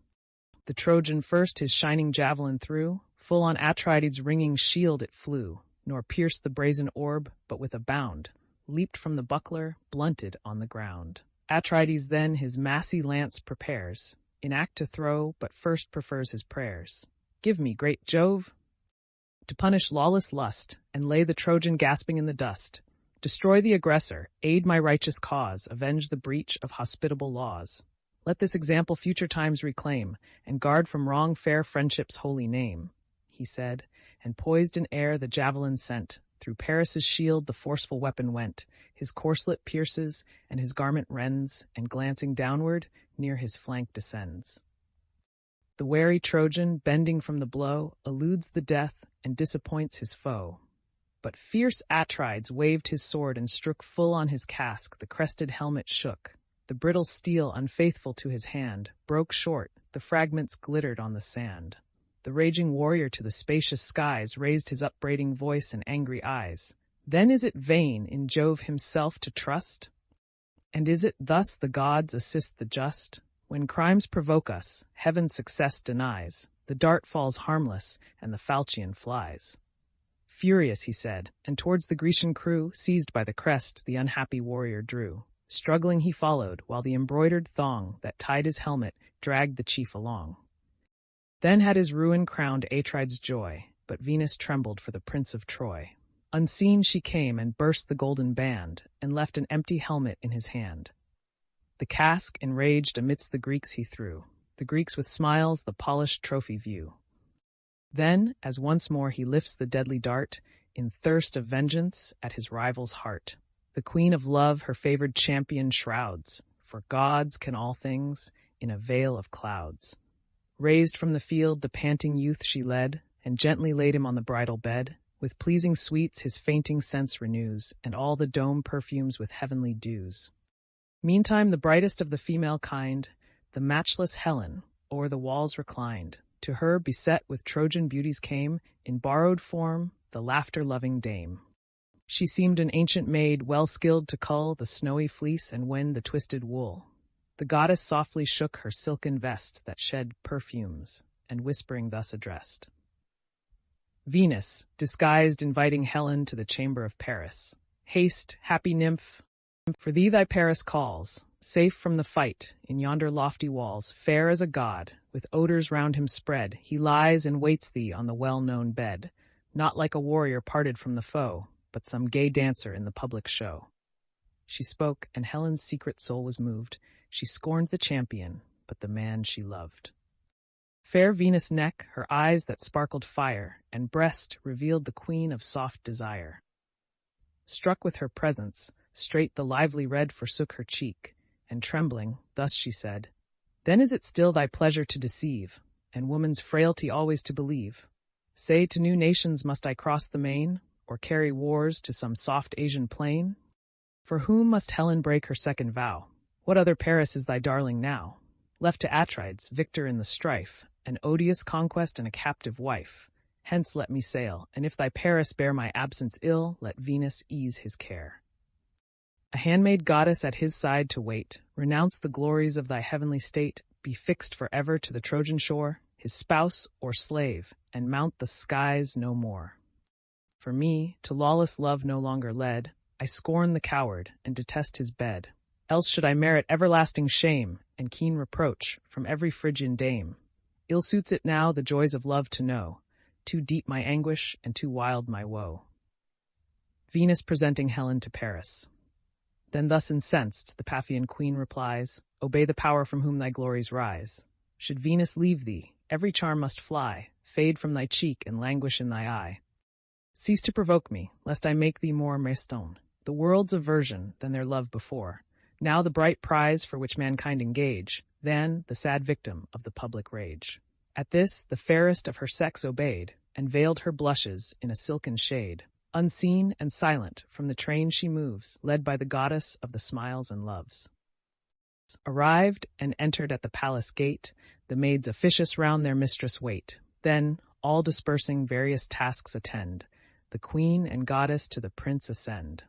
S1: The Trojan first his shining javelin threw, full on Atrides' ringing shield it flew, nor pierced the brazen orb, but with a bound, leaped from the buckler, blunted on the ground. Atrides then his massy lance prepares, in act to throw, but first prefers his prayers. Give me, great Jove, to punish lawless lust, and lay the Trojan gasping in the dust. Destroy the aggressor, aid my righteous cause, avenge the breach of hospitable laws. Let this example future times reclaim, and guard from wrong fair friendship's holy name, he said, and poised in air the javelin sent. Through Paris's shield the forceful weapon went, his corslet pierces, and his garment rends, and glancing downward, near his flank descends. The wary Trojan, bending from the blow, eludes the death, and disappoints his foe. But fierce Atrides waved his sword and strook full on his casque, the crested helmet shook. The brittle steel, unfaithful to his hand, broke short, the fragments glittered on the sand. The raging warrior to the spacious skies raised his upbraiding voice and angry eyes. Then is it vain in Jove himself to trust? And is it thus the gods assist the just? When crimes provoke us, heaven success denies. The dart falls harmless, and the falchion flies. Furious, he said, and towards the Grecian crew, seized by the crest, the unhappy warrior drew. Struggling he followed, while the embroidered thong that tied his helmet dragged the chief along. Then had his ruin crowned Atrides' joy, but Venus trembled for the prince of Troy. Unseen she came and burst the golden band, and left an empty helmet in his hand. The casque, enraged, amidst the Greeks he threw. The Greeks with smiles the polished trophy view. Then, as once more he lifts the deadly dart, in thirst of vengeance at his rival's heart, the queen of love her favored champion shrouds, for gods can all things, in a veil of clouds. Raised from the field the panting youth she led, and gently laid him on the bridal bed. With pleasing sweets his fainting sense renews, and all the dome perfumes with heavenly dews. Meantime the brightest of the female kind, the matchless Helen, o'er the walls reclined. To her, beset with Trojan beauties came, in borrowed form, the laughter-loving dame. She seemed an ancient maid, well skilled to cull the snowy fleece and wend the twisted wool. The goddess softly shook her silken vest that shed perfumes, and whispering thus addressed. Venus, disguised, inviting Helen to the chamber of Paris. Haste, happy nymph, for thee thy Paris calls. Safe from the fight, in yonder lofty walls, fair as a god, with odors round him spread, he lies and waits thee on the well-known bed, not like a warrior parted from the foe, but some gay dancer in the public show. She spoke, and Helen's secret soul was moved. She scorned the champion, but the man she loved. Fair Venus' neck, her eyes that sparkled fire, and breast revealed the queen of soft desire. Struck with her presence, straight the lively red forsook her cheek, and trembling, thus she said, Then is it still thy pleasure to deceive, and woman's frailty always to believe? Say, to new nations must I cross the main, or carry wars to some soft Asian plain? For whom must Helen break her second vow? What other Paris is thy darling now? Left to Atrides, victor in the strife, an odious conquest and a captive wife. Hence let me sail, and if thy Paris bear my absence ill, let Venus ease his care. A handmaid goddess at his side to wait, renounce the glories of thy heavenly state, be fixed for ever to the Trojan shore, his spouse or slave, and mount the skies no more. For me, to lawless love no longer led, I scorn the coward and detest his bed. Else should I merit everlasting shame and keen reproach from every Phrygian dame. Ill suits it now the joys of love to know, too deep my anguish and too wild my woe. Venus presenting Helen to Paris. Then thus incensed, the Paphian queen replies, Obey the power from whom thy glories rise. Should Venus leave thee, every charm must fly, fade from thy cheek and languish in thy eye. Cease to provoke me, lest I make thee more Meston, the world's aversion than their love before. Now the bright prize for which mankind engage, then the sad victim of the public rage. At this, the fairest of her sex obeyed, and veiled her blushes in a silken shade. Unseen and silent, from the train she moves, led by the goddess of the smiles and loves. Arrived and entered at the palace gate, the maids officious round their mistress wait. Then, all dispersing various tasks attend, the queen and goddess to the prince ascend.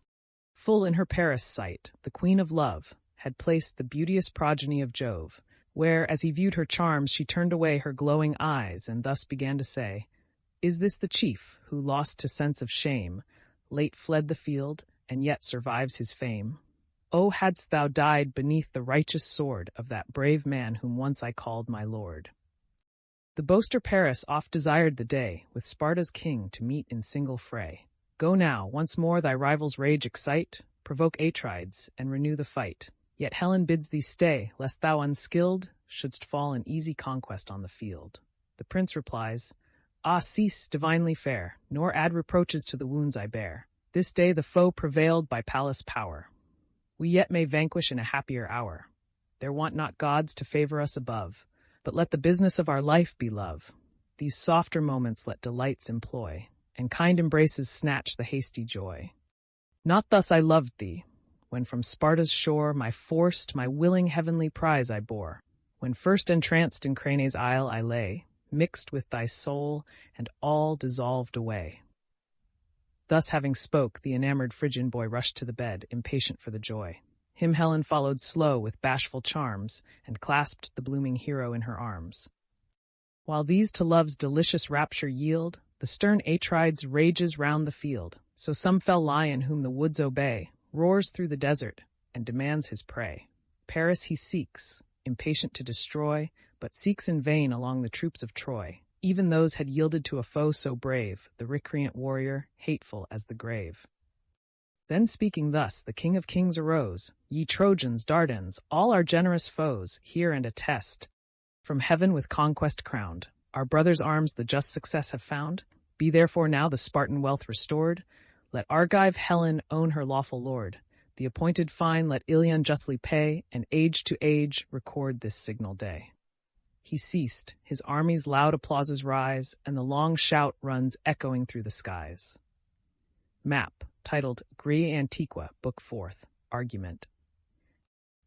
S1: Full in her Paris sight, the queen of love had placed the beauteous progeny of Jove, where, as he viewed her charms, she turned away her glowing eyes, and thus began to say, "Is this the chief, who, lost to sense of shame, late fled the field, and yet survives his fame? Oh, hadst thou died beneath the righteous sword of that brave man whom once I called my lord." The boaster Paris oft desired the day, with Sparta's king to meet in single fray. Go now, once more thy rival's rage excite, provoke Atrides, and renew the fight. Yet Helen bids thee stay, lest thou unskilled shouldst fall in easy conquest on the field. The prince replies, "Ah, cease, divinely fair, nor add reproaches to the wounds I bear. This day the foe prevailed by Pallas' power. We yet may vanquish in a happier hour. There want not gods to favor us above, but let the business of our life be love. These softer moments let delights employ, and kind embraces snatch the hasty joy. Not thus I loved thee, when from Sparta's shore my forced, my willing heavenly prize I bore. When first entranced in Crane's isle I lay, mixed with thy soul, and all dissolved away." Thus having spoke, the enamored Phrygian boy rushed to the bed, impatient for the joy. Him Helen followed slow with bashful charms, and clasped the blooming hero in her arms. While these to love's delicious rapture yield, the stern Atrides rages round the field. So some fell lion whom the woods obey roars through the desert and demands his prey. Paris he seeks, impatient to destroy, but seeks in vain along the troops of Troy. Even those had yielded to a foe so brave, the recreant warrior, hateful as the grave. Then speaking thus, the King of Kings arose, "Ye Trojans, Dardans, all our generous foes, hear and attest. From heaven with conquest crowned, our brothers' arms the just success have found. Be therefore now the Spartan wealth restored. Let Argive Helen own her lawful lord. The appointed fine let Ilion justly pay, and age to age record this signal day." He ceased, his army's loud applauses rise, and the long shout runs echoing through the skies. Map, titled Grie Antiqua, Book 4th, Argument.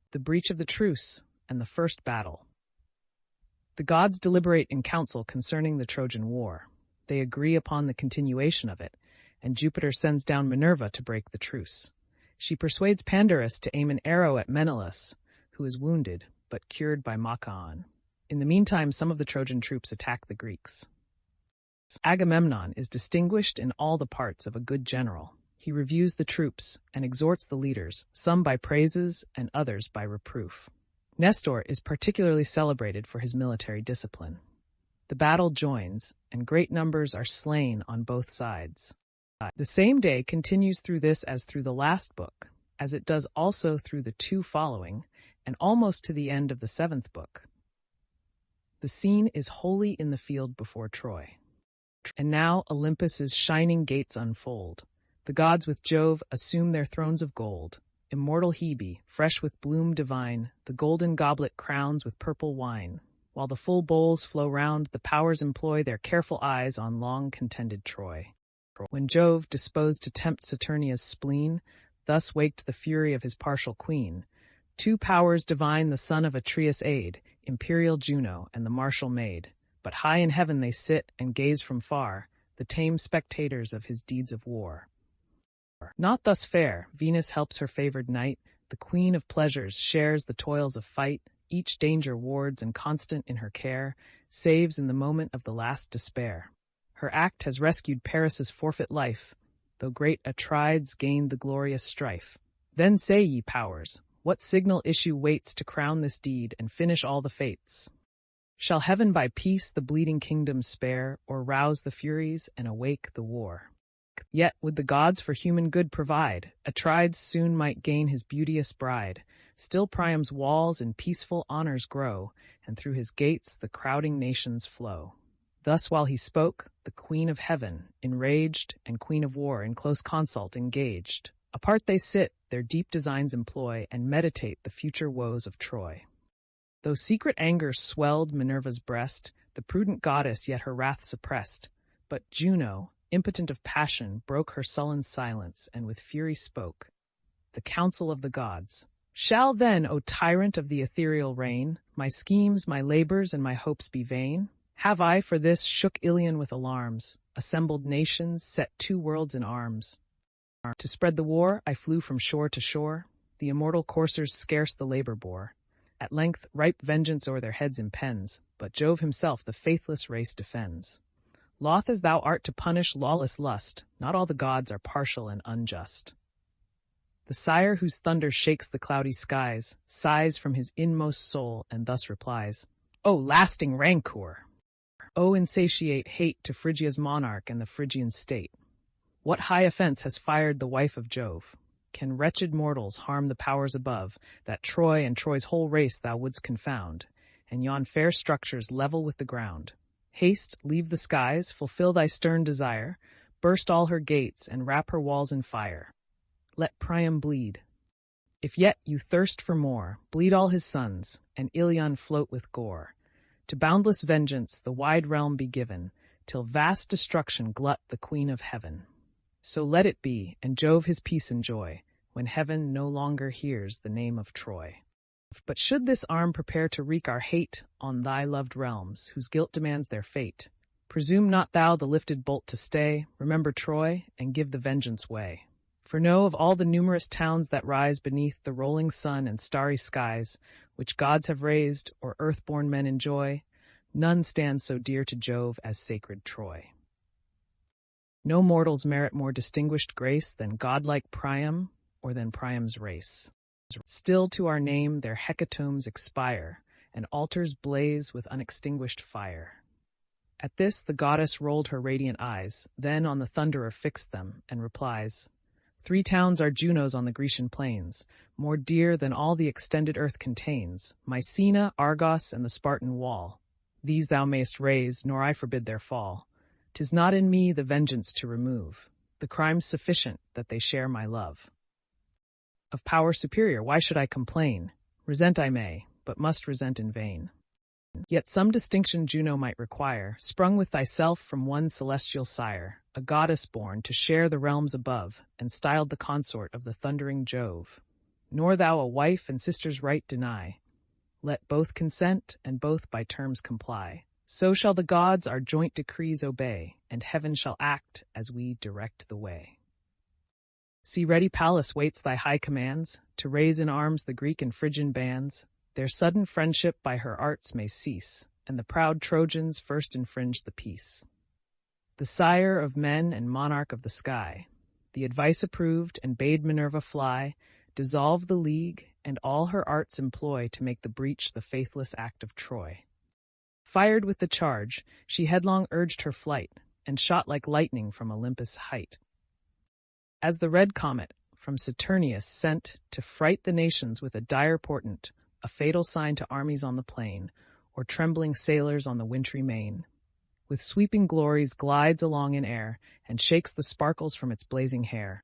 S1: The breach of the truce and the first battle. The gods deliberate in council concerning the Trojan war. They agree upon the continuation of it, and Jupiter sends down Minerva to break the truce. She persuades Pandarus to aim an arrow at Menelaus, who is wounded, but cured by Machaon. In the meantime, some of the Trojan troops attack the Greeks. Agamemnon is distinguished in all the parts of a good general. He reviews the troops and exhorts the leaders, some by praises and others by reproof. Nestor is particularly celebrated for his military discipline. The battle joins, and great numbers are slain on both sides. The same day continues through this as through the last book, as it does also through the two following, and almost to the end of the 7th book. The scene is wholly in the field before Troy. And now Olympus's shining gates unfold. The gods with Jove assume their thrones of gold. Immortal Hebe, fresh with bloom divine, the golden goblet crowns with purple wine. While the full bowls flow round, the powers employ their careful eyes on long contended Troy. When Jove, disposed to tempt Saturnia's spleen, thus waked the fury of his partial queen, two powers divine the son of Atreus aid, imperial Juno and the martial maid. But high in heaven they sit and gaze from far, the tame spectators of his deeds of war. Not thus fair, Venus helps her favored knight, the queen of pleasures shares the toils of fight, each danger wards and constant in her care, saves in the moment of the last despair. Her act has rescued Paris's forfeit life, though great Atrides gained the glorious strife. Then say, ye powers, what signal issue waits to crown this deed and finish all the fates? Shall heaven by peace the bleeding kingdom spare, or rouse the furies and awake the war? Yet would the gods for human good provide, Atrides soon might gain his beauteous bride. Still Priam's walls in peaceful honors grow, and through his gates the crowding nations flow. Thus while he spoke, the Queen of Heaven, enraged, and Queen of War in close consult engaged. Apart they sit, their deep designs employ, and meditate the future woes of Troy. Though secret anger swelled Minerva's breast, the prudent goddess yet her wrath suppressed. But Juno, impotent of passion, broke her sullen silence, and with fury spoke. The council of the gods. Shall then, O tyrant of the ethereal reign, my schemes, my labors, and my hopes be vain? Have I for this shook Ilion with alarms, assembled nations, set 2 worlds in arms? To spread the war, I flew from shore to shore, the immortal coursers scarce the labor bore. At length ripe vengeance o'er their heads impends, but Jove himself the faithless race defends. Loth as thou art to punish lawless lust, not all the gods are partial and unjust. The sire whose thunder shakes the cloudy skies sighs from his inmost soul and thus replies, O lasting rancour! O insatiate hate to Phrygia's monarch and the Phrygian state! What high offense has fired the wife of Jove? Can wretched mortals harm the powers above, that Troy and Troy's whole race thou wouldst confound, and yon fair structures level with the ground? Haste, leave the skies, fulfill thy stern desire, burst all her gates, and wrap her walls in fire. Let Priam bleed. If yet you thirst for more, bleed all his sons, and Ilion float with gore. To boundless vengeance the wide realm be given, till vast destruction glut the queen of heaven. So let it be, and Jove his peace enjoy, when heaven no longer hears the name of Troy. But should this arm prepare to wreak our hate on thy loved realms, whose guilt demands their fate, presume not thou the lifted bolt to stay, remember Troy, and give the vengeance way. For know of all the numerous towns that rise beneath the rolling sun and starry skies, which gods have raised or earth-born men enjoy, none stands so dear to Jove as sacred Troy. No mortals merit more distinguished grace than godlike Priam or than Priam's race. Still to our name their hecatombs expire, and altars blaze with unextinguished fire. At this the goddess rolled her radiant eyes, then on the thunderer fixed them, and replies, 3 towns are Juno's on the Grecian plains, more dear than all the extended earth contains, Mycena, Argos, and the Spartan wall. These thou mayst raise, nor I forbid their fall. 'Tis not in me the vengeance to remove, the crime's sufficient that they share my love. Of power superior, why should I complain? Resent I may, but must resent in vain. Yet some distinction Juno might require, sprung with thyself from one celestial sire, a goddess born to share the realms above, and styled the consort of the thundering Jove. Nor thou a wife and sister's right deny. Let both consent, and both by terms comply. So shall the gods our joint decrees obey, and heaven shall act as we direct the way. See, ready Pallas waits thy high commands, to raise in arms the Greek and Phrygian bands. Their sudden friendship by her arts may cease, and the proud Trojans first infringe the peace. The sire of men and monarch of the sky, the advice approved and bade Minerva fly, dissolve the league, and all her arts employ to make the breach the faithless act of Troy. Fired with the charge, she headlong urged her flight, and shot like lightning from Olympus' height. As the red comet from Saturnius sent to fright the nations with a dire portent, a fatal sign to armies on the plain, or trembling sailors on the wintry main, with sweeping glories glides along in air, and shakes the sparkles from its blazing hair.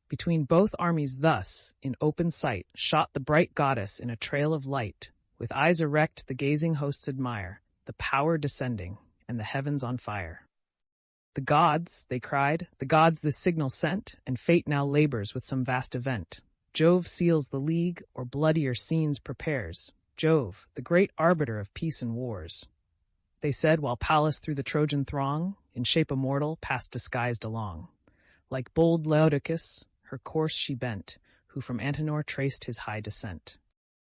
S1: Between both armies thus, in open sight, shot the bright goddess in a trail of light. With eyes erect the gazing hosts admire, the power descending, and the heavens on fire. The gods, they cried, the gods this signal sent, and fate now labors with some vast event. Jove seals the league, or bloodier scenes prepares. Jove, the great arbiter of peace and wars. They said while Pallas through the Trojan throng, in shape immortal, passed disguised along. Like bold Laodocus, her course she bent, who from Antenor traced his high descent.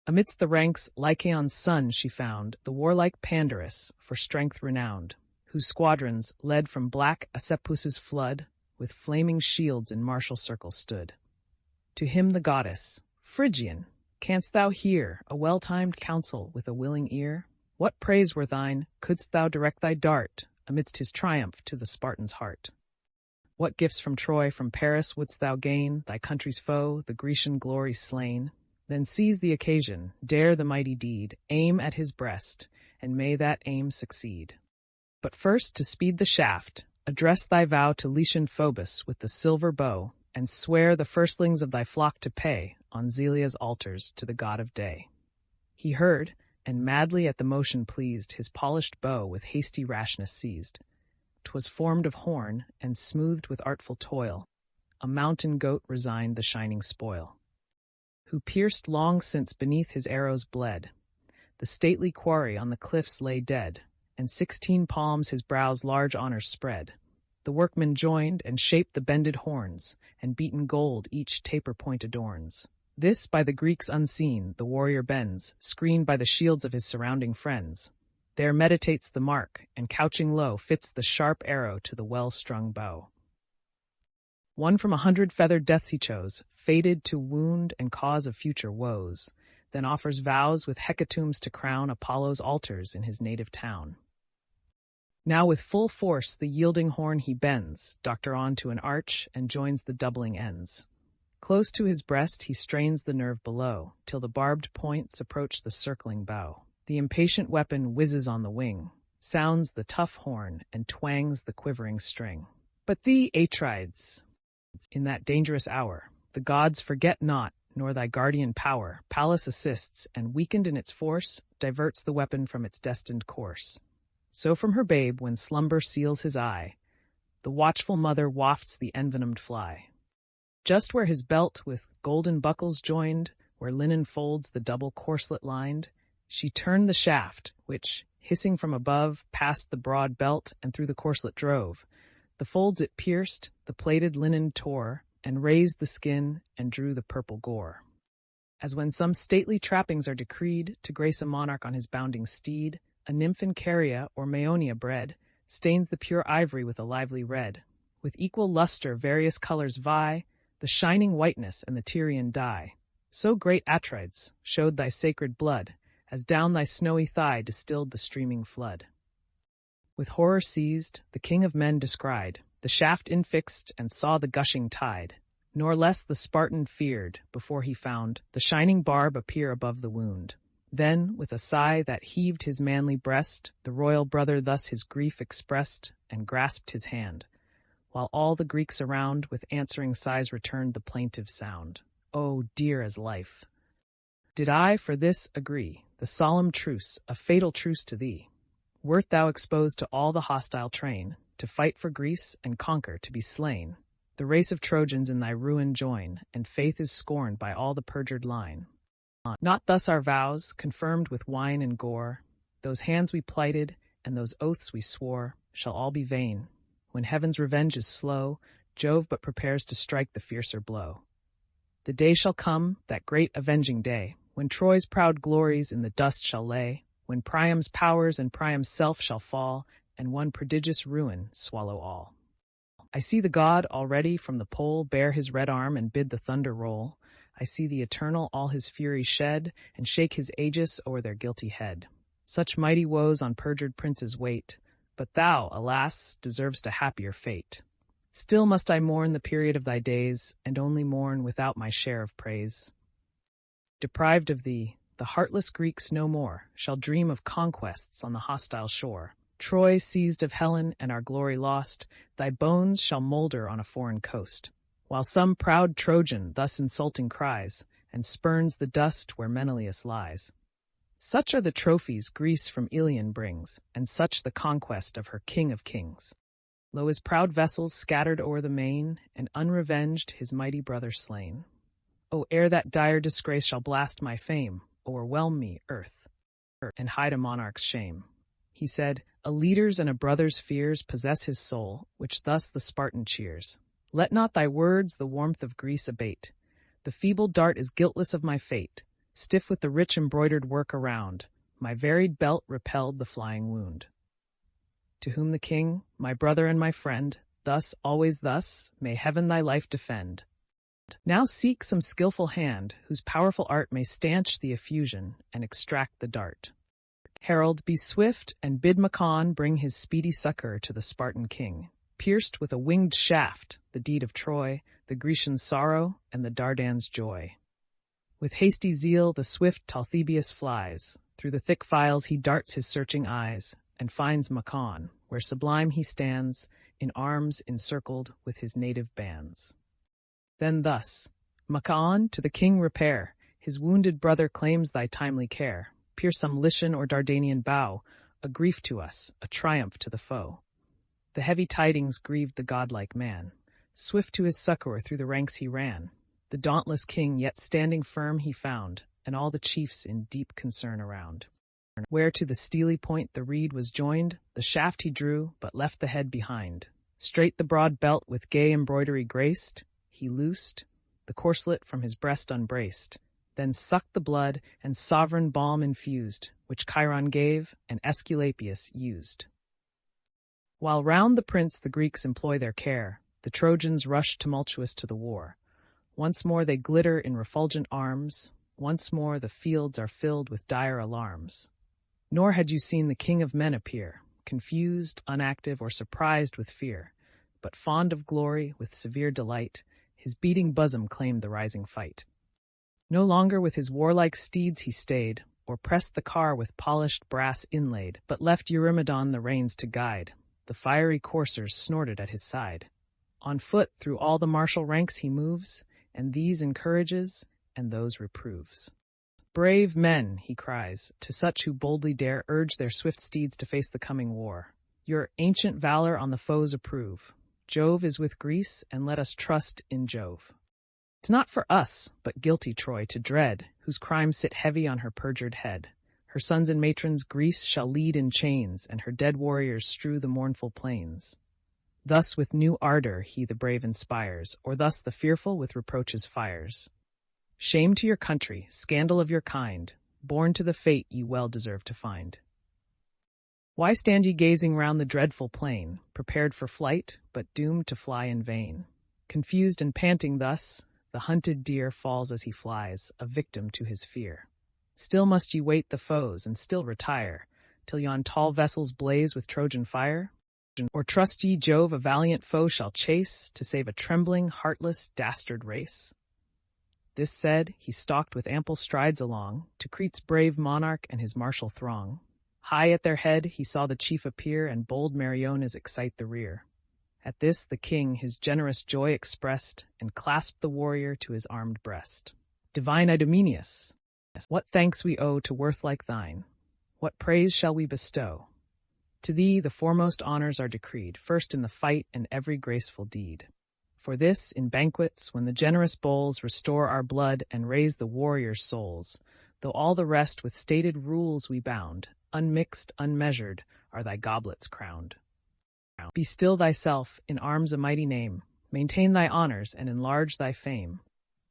S1: Amidst the ranks Lycaon's son she found, the warlike Pandarus, for strength renowned, whose squadrons, led from black Asepus's flood, with flaming shields in martial circle stood. To him the goddess, Phrygian, canst thou hear a well-timed counsel with a willing ear? What praise were thine, couldst thou direct thy dart amidst his triumph to the Spartan's heart? What gifts from Troy, from Paris wouldst thou gain, thy country's foe, the Grecian glory slain? Then seize the occasion, dare the mighty deed, aim at his breast, and may that aim succeed. But first, to speed the shaft, address thy vow to Lycian Phobus with the silver bow, and swear the firstlings of thy flock to pay on Zelia's altars to the god of day. He heard, and madly at the motion pleased, his polished bow with hasty rashness seized. 'twas formed of horn, and smoothed with artful toil. A mountain goat resigned the shining spoil, who pierced long since beneath his arrows bled. The stately quarry on the cliffs lay dead, and 16 palms his brow's large honors spread. The workmen joined and shaped the bended horns, and beaten gold each taper point adorns. This by the Greeks unseen the warrior bends, screened by the shields of his surrounding friends. There meditates the mark, and couching low fits the sharp arrow to the well-strung bow. One from 100 feathered deaths he chose, fated to wound and cause of future woes, then offers vows with hecatombs to crown Apollo's altars in his native town. Now with full force the yielding horn he bends, doctor on to an arch, and joins the doubling ends. Close to his breast he strains the nerve below, till the barbed points approach the circling bow. The impatient weapon whizzes on the wing, sounds the tough horn, and twangs the quivering string. But thee, Atrides, in that dangerous hour, the gods forget not, nor thy guardian power. Pallas assists, and weakened in its force, diverts the weapon from its destined course. So from her babe, when slumber seals his eye, the watchful mother wafts the envenomed fly. Just where his belt with golden buckles joined, where linen folds the double corslet lined, she turned the shaft, which, hissing from above, passed the broad belt and through the corslet drove. The folds it pierced, the plaited linen tore, and raised the skin and drew the purple gore. As when some stately trappings are decreed to grace a monarch on his bounding steed, a nymph in Caria or Maeonia bred stains the pure ivory with a lively red. With equal luster various colors vie, the shining whiteness and the Tyrian dye. So great Atrides showed thy sacred blood, as down thy snowy thigh distilled the streaming flood. With horror seized, the king of men descried the shaft infixed and saw the gushing tide. Nor less the Spartan feared, before he found the shining barb appear above the wound. Then, with a sigh that heaved his manly breast, the royal brother thus his grief expressed, and grasped his hand, while all the Greeks around with answering sighs returned the plaintive sound. "Oh, dear as life! Did I for this agree, the solemn truce, a fatal truce to thee, wert thou exposed to all the hostile train, to fight for Greece and conquer, to be slain. The race of Trojans in thy ruin join, and faith is scorned by all the perjured line. Not thus our vows, confirmed with wine and gore, those hands we plighted, and those oaths we swore, shall all be vain. When heaven's revenge is slow, Jove but prepares to strike the fiercer blow. The day shall come, that great avenging day, when Troy's proud glories in the dust shall lay, when Priam's powers and Priam's self shall fall, and one prodigious ruin swallow all. I see the god already from the pole bear his red arm and bid the thunder roll. I see the Eternal all his fury shed, and shake his aegis o'er their guilty head. Such mighty woes on perjured princes wait, but thou, alas, deservest a happier fate. Still must I mourn the period of thy days, and only mourn without my share of praise. Deprived of thee, the heartless Greeks no more shall dream of conquests on the hostile shore. Troy seized of Helen and our glory lost, thy bones shall moulder on a foreign coast. While some proud Trojan thus insulting cries, and spurns the dust where Menelaus lies. Such are the trophies Greece from Ilion brings, and such the conquest of her king of kings. Lo, his proud vessels scattered o'er the main, and unrevenged his mighty brother slain. O, ere that dire disgrace shall blast my fame, o'erwhelm me, earth, and hide a monarch's shame. He said, a leader's and a brother's fears possess his soul, which thus the Spartan cheers. Let not thy words the warmth of Greece abate. The feeble dart is guiltless of my fate. Stiff with the rich embroidered work around, my varied belt repelled the flying wound. To whom the king, my brother and my friend, thus, always thus, may heaven thy life defend. Now seek some skillful hand, whose powerful art may stanch the effusion and extract the dart. Herald, be swift, and bid Macon bring his speedy succor to the Spartan king. Pierced with a winged shaft, the deed of Troy, the Grecian's sorrow, and the Dardan's joy. With hasty zeal the swift Talthybius flies. Through the thick files he darts his searching eyes, and finds Macon, where sublime he stands, in arms encircled with his native bands. Then thus, Macon, to the king repair, his wounded brother claims thy timely care. Pierce some Lycian or Dardanian bough, a grief to us, a triumph to the foe. The heavy tidings grieved the godlike man. Swift to his succor through the ranks he ran. The dauntless king yet standing firm he found, and all the chiefs in deep concern around. Where to the steely point the reed was joined, the shaft he drew, but left the head behind. Straight the broad belt with gay embroidery graced, he loosed, the corselet from his breast unbraced, then sucked the blood and sovereign balm infused, which Chiron gave and Aesculapius used. While round the prince the Greeks employ their care, the Trojans rush tumultuous to the war. Once more they glitter in refulgent arms, once more the fields are filled with dire alarms. Nor had you seen the king of men appear, confused, unactive, or surprised with fear, but fond of glory, with severe delight, his beating bosom claimed the rising fight. No longer with his warlike steeds he stayed, or pressed the car with polished brass inlaid, but left Eurymedon the reins to guide. The fiery coursers snorted at his side. On foot through all the martial ranks he moves, and these encourages, and those reproves. Brave men, he cries, to such who boldly dare urge their swift steeds to face the coming war. Your ancient valor on the foes approve. Jove is with Greece, and let us trust in Jove. It's not for us, but guilty Troy, to dread, whose crimes sit heavy on her perjured head. Her sons and matrons Greece shall lead in chains, and her dead warriors strew the mournful plains. Thus with new ardor he the brave inspires, or thus the fearful with reproaches fires. Shame to your country, scandal of your kind, born to the fate ye well deserve to find. Why stand ye gazing round the dreadful plain, prepared for flight, but doomed to fly in vain? Confused and panting thus, the hunted deer falls as he flies, a victim to his fear. Still must ye wait the foes, and still retire, till yon tall vessels blaze with Trojan fire? Or trust ye Jove a valiant foe shall chase, to save a trembling, heartless, dastard race? This said, he stalked with ample strides along, to Crete's brave monarch and his martial throng. High at their head he saw the chief appear, and bold Meriones excite the rear. At this the king his generous joy expressed, and clasped the warrior to his armed breast. Divine Idomeneus, what thanks we owe to worth like thine? What praise shall we bestow? To thee the foremost honors are decreed, first in the fight and every graceful deed. For this, in banquets, when the generous bowls restore our blood and raise the warriors' souls, though all the rest with stated rules we bound, unmixed, unmeasured, are thy goblets crowned. Be still thyself, in arms a mighty name, maintain thy honors and enlarge thy fame.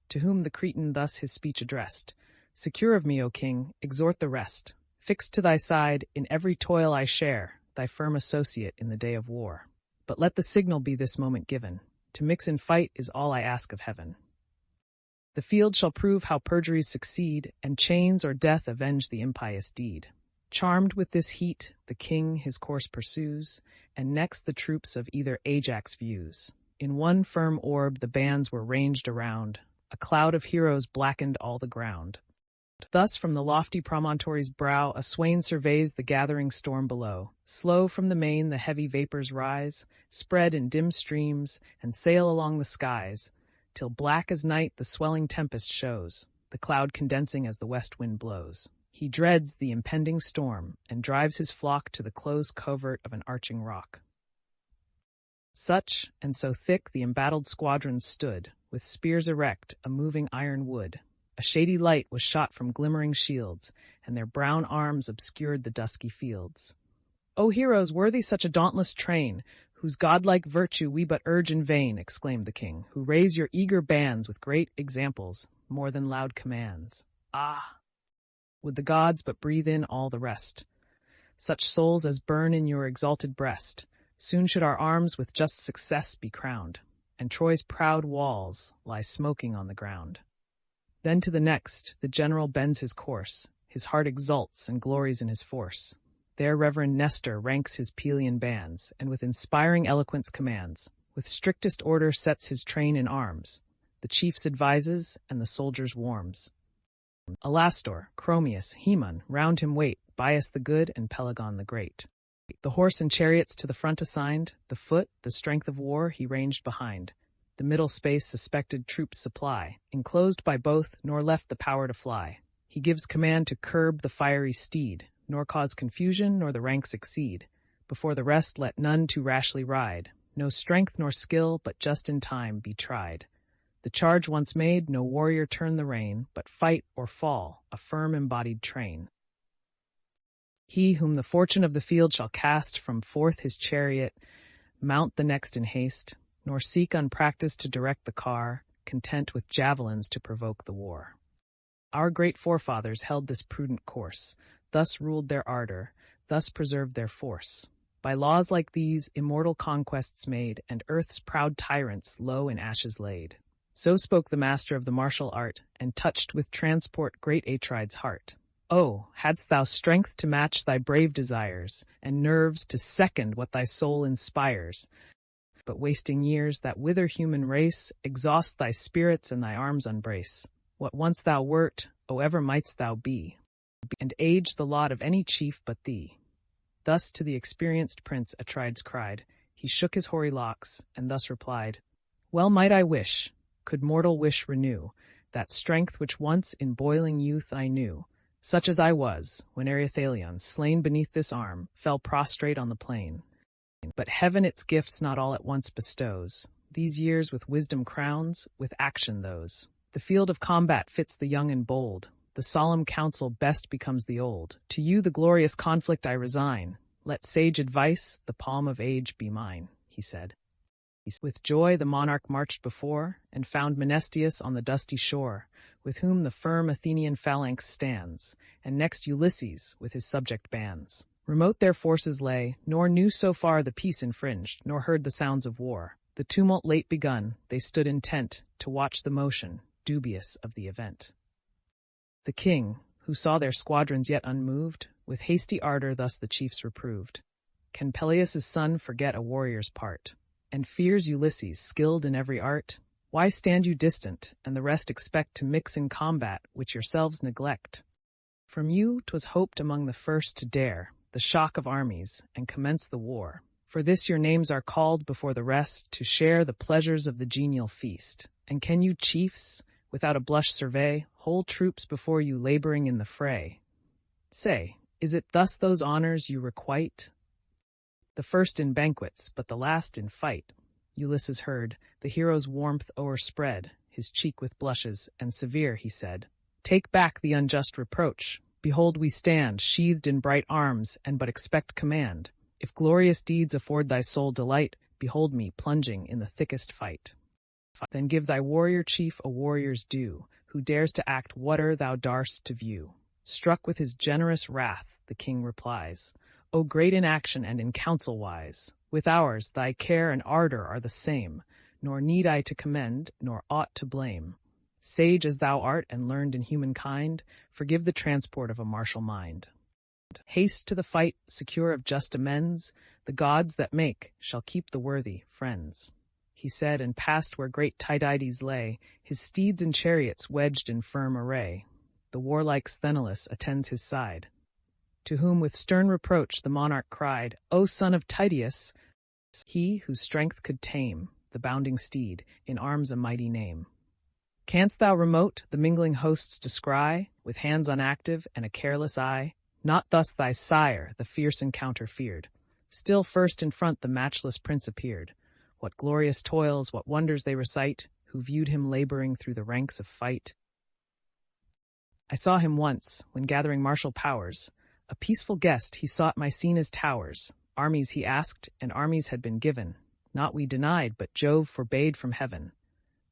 S1: To whom the Cretan thus his speech addressed, Secure of me, O king, exhort the rest. Fixed to thy side, in every toil I share, thy firm associate in the day of war. But let the signal be this moment given. To mix in fight is all I ask of heaven. The field shall prove how perjuries succeed, and chains or death avenge the impious deed. Charmed with this heat, the king his course pursues, and next the troops of either Ajax views. In one firm orb the bands were ranged around, a cloud of heroes blackened all the ground. Thus from the lofty promontory's brow a swain surveys the gathering storm below. Slow from the main the heavy vapors rise, spread in dim streams, and sail along the skies, till black as night the swelling tempest shows, the cloud condensing as the west wind blows. He dreads the impending storm, and drives his flock to the close covert of an arching rock. Such, and so thick the embattled squadrons stood, with spears erect, a moving iron wood. A shady light was shot from glimmering shields, and their brown arms obscured the dusky fields. O heroes, worthy such a dauntless train, whose godlike virtue we but urge in vain, exclaimed the king, who raise your eager bands with great examples, more than loud commands. Ah! Would the gods but breathe in all the rest, such souls as burn in your exalted breast, soon should our arms with just success be crowned, and Troy's proud walls lie smoking on the ground. Then to the next, the general bends his course, his heart exults and glories in his force. There reverend Nestor ranks his Pelian bands, and with inspiring eloquence commands, with strictest order sets his train in arms. The chiefs advises, and the soldiers warms. Alastor, Chromius, Haemon, round him wait, Bias the good and Pelagon the great. The horse and chariots to the front assigned, the foot, the strength of war, he ranged behind. The middle space suspected troops supply, enclosed by both, nor left the power to fly. He gives command to curb the fiery steed, nor cause confusion, nor the ranks exceed, Before the rest let none too rashly ride. No strength nor skill, but just in time, be tried. The charge once made, no warrior turn the rein, but fight or fall, a firm embodied train. He whom the fortune of the field shall cast from forth his chariot, mount the next in haste, nor seek unpractised to direct the car, content with javelins to provoke the war. Our great forefathers held this prudent course, thus ruled their ardor, thus preserved their force. By laws like these, immortal conquests made, and earth's proud tyrants low in ashes laid. So spoke the master of the martial art, and touched with transport great Atride's heart. Oh, hadst thou strength to match thy brave desires, and nerves to second what thy soul inspires. But wasting years that wither human race, exhaust thy spirits and thy arms unbrace. What once thou wert, O ever mightst thou be, and age the lot of any chief but thee. Thus to the experienced prince Atrides cried. He shook his hoary locks, and thus replied, Well might I wish, could mortal wish renew, that strength which once in boiling youth I knew, such as I was, when Ereuthalion, slain beneath this arm, fell prostrate on the plain. But heaven its gifts not all at once bestows, these years with wisdom crowns, with action those. The field of combat fits the young and bold, the solemn counsel best becomes the old. To you the glorious conflict I resign, let sage advice, the palm of age, be mine, he said. With joy the monarch marched before, and found Menestius on the dusty shore, with whom the firm Athenian phalanx stands, and next Ulysses with his subject bands. Remote their forces lay, nor knew so far the peace infringed, nor heard the sounds of war. The tumult late begun, they stood intent, to watch the motion, dubious of the event. The king, who saw their squadrons yet unmoved, with hasty ardor thus the chiefs reproved. Can Peleus' son forget a warrior's part? And fears Ulysses, skilled in every art? Why stand you distant, and the rest expect to mix in combat, which yourselves neglect? From you 'twas hoped among the first to dare the shock of armies, and commence the war. For this your names are called before the rest, to share the pleasures of the genial feast. And can you chiefs, without a blush survey, whole troops before you laboring in the fray? Say, is it thus those honors you requite? The first in banquets, but the last in fight. Ulysses heard, the hero's warmth o'erspread, his cheek with blushes, and severe he said, Take back the unjust reproach. Behold we stand, sheathed in bright arms, and but expect command. If glorious deeds afford thy soul delight, behold me plunging in the thickest fight. Then give thy warrior chief a warrior's due, who dares to act whate'er thou dar'st to view. Struck with his generous wrath, the king replies, O great in action and in counsel wise, with ours thy care and ardor are the same, nor need I to commend, nor aught to blame. Sage as thou art and learned in humankind, forgive the transport of a martial mind. Haste to the fight, secure of just amends, the gods that make shall keep the worthy friends. He said, and passed where great Tydides lay, his steeds and chariots wedged in firm array. The warlike Sthenelus attends his side, to whom with stern reproach the monarch cried, O son of Tydeus, he whose strength could tame the bounding steed, in arms a mighty name. Canst thou remote the mingling hosts descry, with hands unactive and a careless eye? Not thus thy sire the fierce encounter feared. Still first in front the matchless prince appeared. What glorious toils, what wonders they recite, who viewed him laboring through the ranks of fight. I saw him once, when gathering martial powers. A peaceful guest he sought Mycenae's towers. Armies he asked, and armies had been given. Not we denied, but Jove forbade from heaven.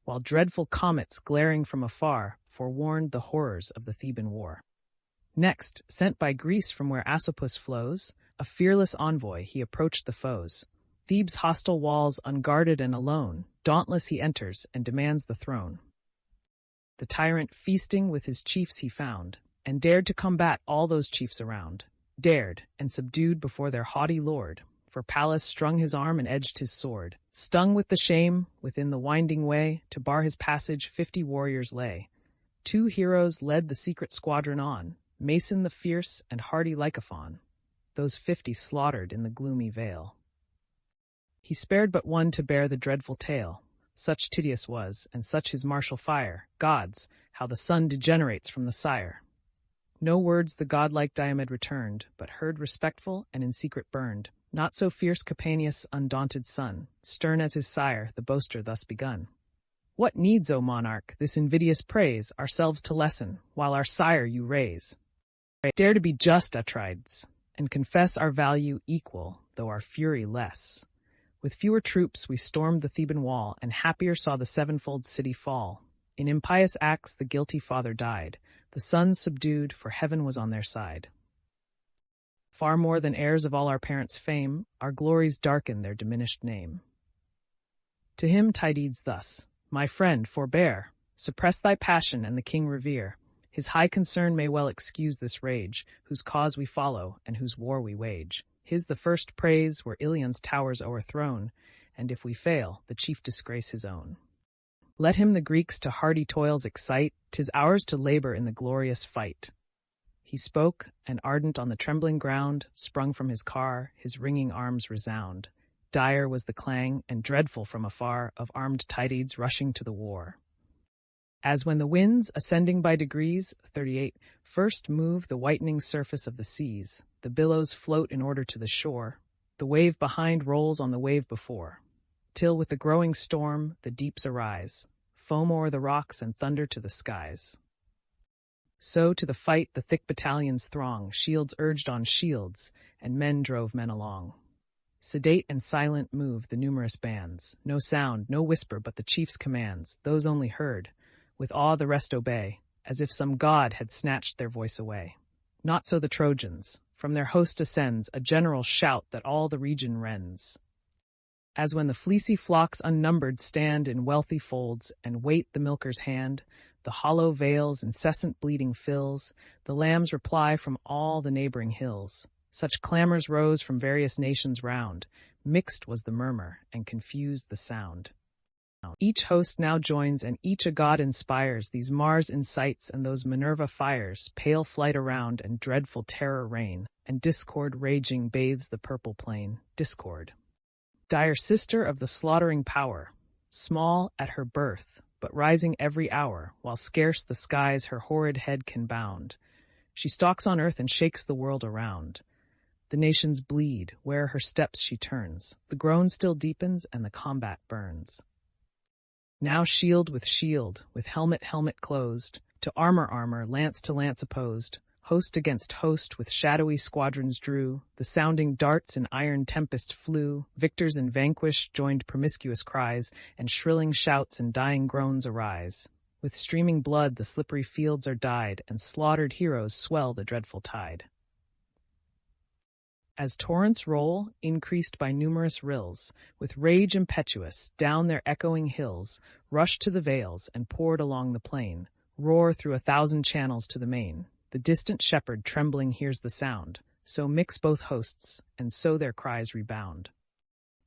S1: While dreadful comets glaring from afar forewarned the horrors of the Theban war. Next, sent by Greece from where Asopus flows, a fearless envoy he approached the foes. Thebes' hostile walls unguarded and alone, dauntless he enters and demands the throne. The tyrant feasting with his chiefs he found, and dared to combat all those chiefs around. Dared, and subdued before their haughty lord, for Pallas strung his arm and edged his sword. Stung with the shame, within the winding way, to bar his passage 50 warriors lay. 2 heroes led the secret squadron on, Mason the fierce and hardy Lycophon, those 50 slaughtered in the gloomy vale. He spared but one to bear the dreadful tale. Such Tydeus was, and such his martial fire. Gods, how the son degenerates from the sire. No words the godlike Diomed returned, but heard respectful and in secret burned. Not so fierce Capaneus' undaunted son, stern as his sire, the boaster thus begun. What needs, O monarch, this invidious praise, ourselves to lessen, while our sire you raise? Dare to be just, Atrides, and confess our value equal, though our fury less. With fewer troops we stormed the Theban wall, and happier saw the sevenfold city fall. In impious acts the guilty father died, the sons subdued, for heaven was on their side. Far more than heirs of all our parents' fame, our glories darken their diminished name. To him Tydides thus, my friend, forbear, suppress thy passion and the king revere. His high concern may well excuse this rage, whose cause we follow and whose war we wage. His the first praise were Ilion's towers o'erthrown, and if we fail, the chief disgrace his own. Let him the Greeks to hardy toils excite, 'tis ours to labor in the glorious fight. He spoke, and ardent on the trembling ground, sprung from his car, his ringing arms resound. Dire was the clang, and dreadful from afar, of armed Tydides rushing to the war. As when the winds, ascending by degrees, 38, first move the whitening surface of the seas, the billows float in order to the shore, the wave behind rolls on the wave before, till with the growing storm the deeps arise, foam o'er the rocks and thunder to the skies. So to the fight the thick battalions throng, shields urged on shields, and men drove men along. Sedate and silent move the numerous bands, no sound, no whisper but the chief's commands, those only heard. With awe the rest obey, as if some god had snatched their voice away. Not so the Trojans. From their host ascends a general shout that all the region rends. As when the fleecy flocks unnumbered stand in wealthy folds and wait the milker's hand, the hollow vales incessant bleating fills, the lambs reply from all the neighboring hills. Such clamors rose from various nations round, mixed was the murmur and confused the sound. Each host now joins, and each a god inspires, these Mars incites and those Minerva fires, pale flight around and dreadful terror reign, and discord raging bathes the purple plain. Discord, dire sister of the slaughtering power, small at her birth, but rising every hour, while scarce the skies her horrid head can bound. She stalks on earth and shakes the world around. The nations bleed, where her steps she turns, the groan still deepens and the combat burns. Now shield, with helmet closed, to armor, lance to lance opposed, host against host with shadowy squadrons drew, the sounding darts in iron tempest flew, victors and vanquished joined promiscuous cries, and shrilling shouts and dying groans arise. With streaming blood the slippery fields are dyed, and slaughtered heroes swell the dreadful tide. As torrents roll, increased by numerous rills, with rage impetuous, down their echoing hills, rush to the vales and poured along the plain, roar through 1,000 channels to the main. The distant shepherd trembling hears the sound, so mix both hosts, and so their cries rebound.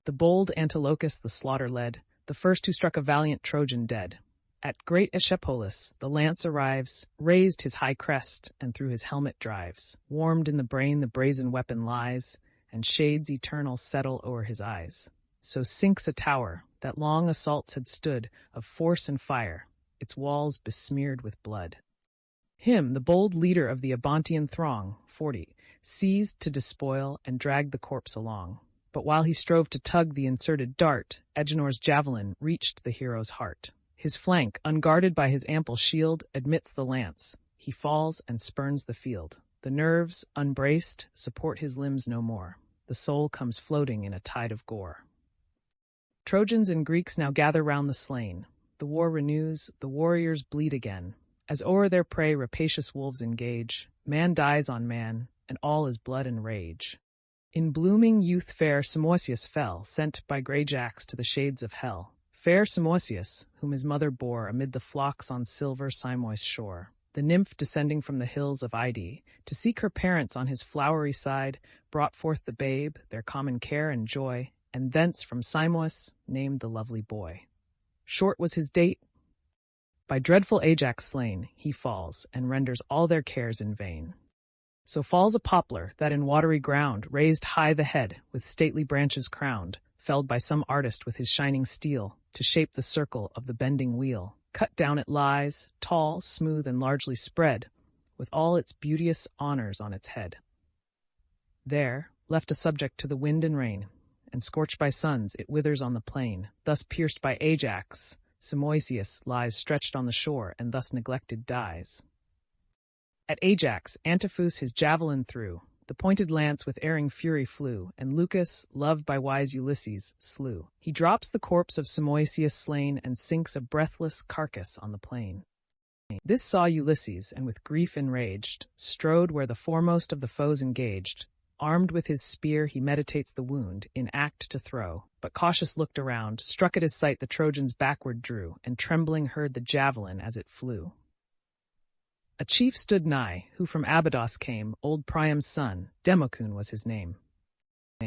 S1: The bold Antilochus the slaughter led, the first who struck a valiant Trojan dead. At great Aesculapius the lance arrives, raised his high crest, and through his helmet drives. Warmed in the brain the brazen weapon lies, and shades eternal settle o'er his eyes. So sinks a tower, that long assaults had stood, of force and fire, its walls besmeared with blood. Him, the bold leader of the Abantian throng, 40, seized to despoil and dragged the corpse along. But while he strove to tug the inserted dart, Agenor's javelin reached the hero's heart. His flank, unguarded by his ample shield, admits the lance. He falls and spurns the field. The nerves, unbraced, support his limbs no more. The soul comes floating in a tide of gore. Trojans and Greeks now gather round the slain. The war renews, the warriors bleed again. As o'er their prey rapacious wolves engage, man dies on man, and all is blood and rage. In blooming youth fair Simoisius fell, sent by grey jacks to the shades of hell. Fair Simoisius, whom his mother bore amid the flocks on silver Simois' shore, the nymph descending from the hills of Ide, to seek her parents on his flowery side, brought forth the babe, their common care and joy, and thence from Simois named the lovely boy. Short was his date. By dreadful Ajax slain, he falls, and renders all their cares in vain. So falls a poplar that in watery ground raised high the head, with stately branches crowned, felled by some artist with his shining steel, to shape the circle of the bending wheel. Cut down it lies, tall, smooth, and largely spread, with all its beauteous honors on its head. There, left a subject to the wind and rain, and scorched by suns, it withers on the plain. Thus pierced by Ajax, Simoisius lies stretched on the shore, and thus neglected dies. At Ajax, Antiphus his javelin threw, the pointed lance with erring fury flew, and Lucas, loved by wise Ulysses, slew. He drops the corpse of Simoisius slain, and sinks a breathless carcass on the plain. This saw Ulysses, and with grief enraged, strode where the foremost of the foes engaged. Armed with his spear, he meditates the wound, in act to throw, but cautious looked around, struck at his sight the Trojans backward drew, and trembling heard the javelin as it flew. A chief stood nigh, who from Abydos came, old Priam's son, Democune was his name.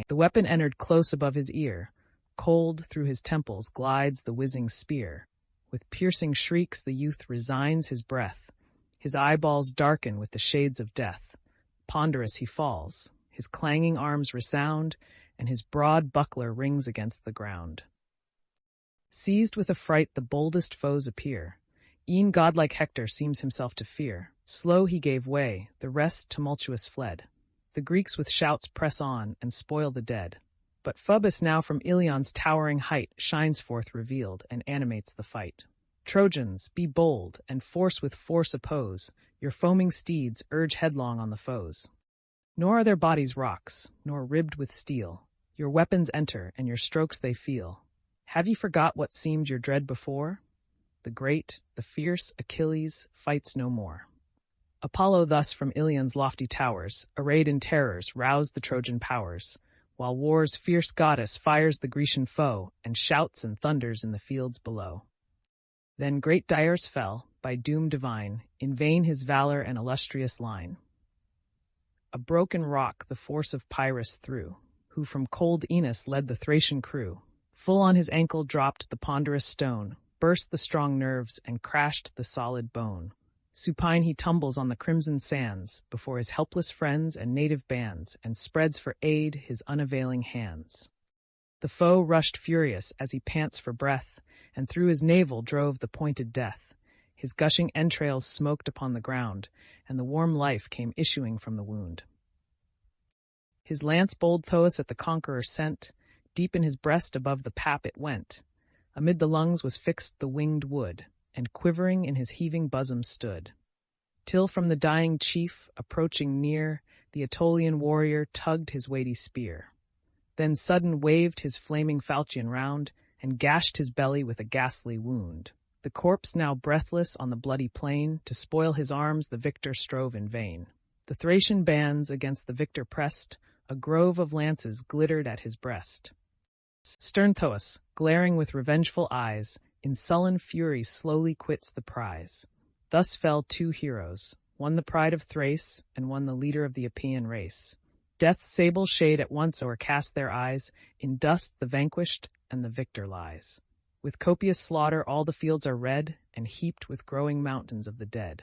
S1: The weapon entered close above his ear, cold through his temples glides the whizzing spear. With piercing shrieks the youth resigns his breath, his eyeballs darken with the shades of death. Ponderous he falls, his clanging arms resound, and his broad buckler rings against the ground. Seized with affright the boldest foes appear, e'en godlike Hector seems himself to fear. Slow he gave way, the rest tumultuous fled. The Greeks with shouts press on, and spoil the dead. But Phoebus now from Ilion's towering height shines forth revealed, and animates the fight. Trojans, be bold, and force with force oppose. Your foaming steeds urge headlong on the foes. Nor are their bodies rocks, nor ribbed with steel. Your weapons enter, and your strokes they feel. Have ye forgot what seemed your dread before? The great, the fierce Achilles fights no more. Apollo thus from Ilion's lofty towers, arrayed in terrors, roused the Trojan powers, while war's fierce goddess fires the Grecian foe, and shouts and thunders in the fields below. Then great Diarus fell, by doom divine, in vain his valor and illustrious line. A broken rock the force of Pyrrhus threw, who from cold Aenus led the Thracian crew. Full on his ankle dropped the ponderous stone, burst the strong nerves, and crashed the solid bone. Supine he tumbles on the crimson sands, before his helpless friends and native bands, and spreads for aid his unavailing hands. The foe rushed furious as he pants for breath, and through his navel drove the pointed death. His gushing entrails smoked upon the ground, and the warm life came issuing from the wound. His lance bold Thoas at the conqueror sent, deep in his breast above the pap it went. Amid the lungs was fixed the winged wood, and quivering in his heaving bosom stood. Till from the dying chief, approaching near, the Aetolian warrior tugged his weighty spear. Then sudden waved his flaming falchion round, and gashed his belly with a ghastly wound. The corpse now breathless on the bloody plain, to spoil his arms the victor strove in vain. The Thracian bands against the victor pressed, a grove of lances glittered at his breast. Stern Thoas, glaring with revengeful eyes, in sullen fury slowly quits the prize. Thus fell two heroes, one the pride of Thrace, and one the leader of the Epean race. Death's sable shade at once o'ercast their eyes, in dust the vanquished and the victor lies. With copious slaughter all the fields are red, and heaped with growing mountains of the dead.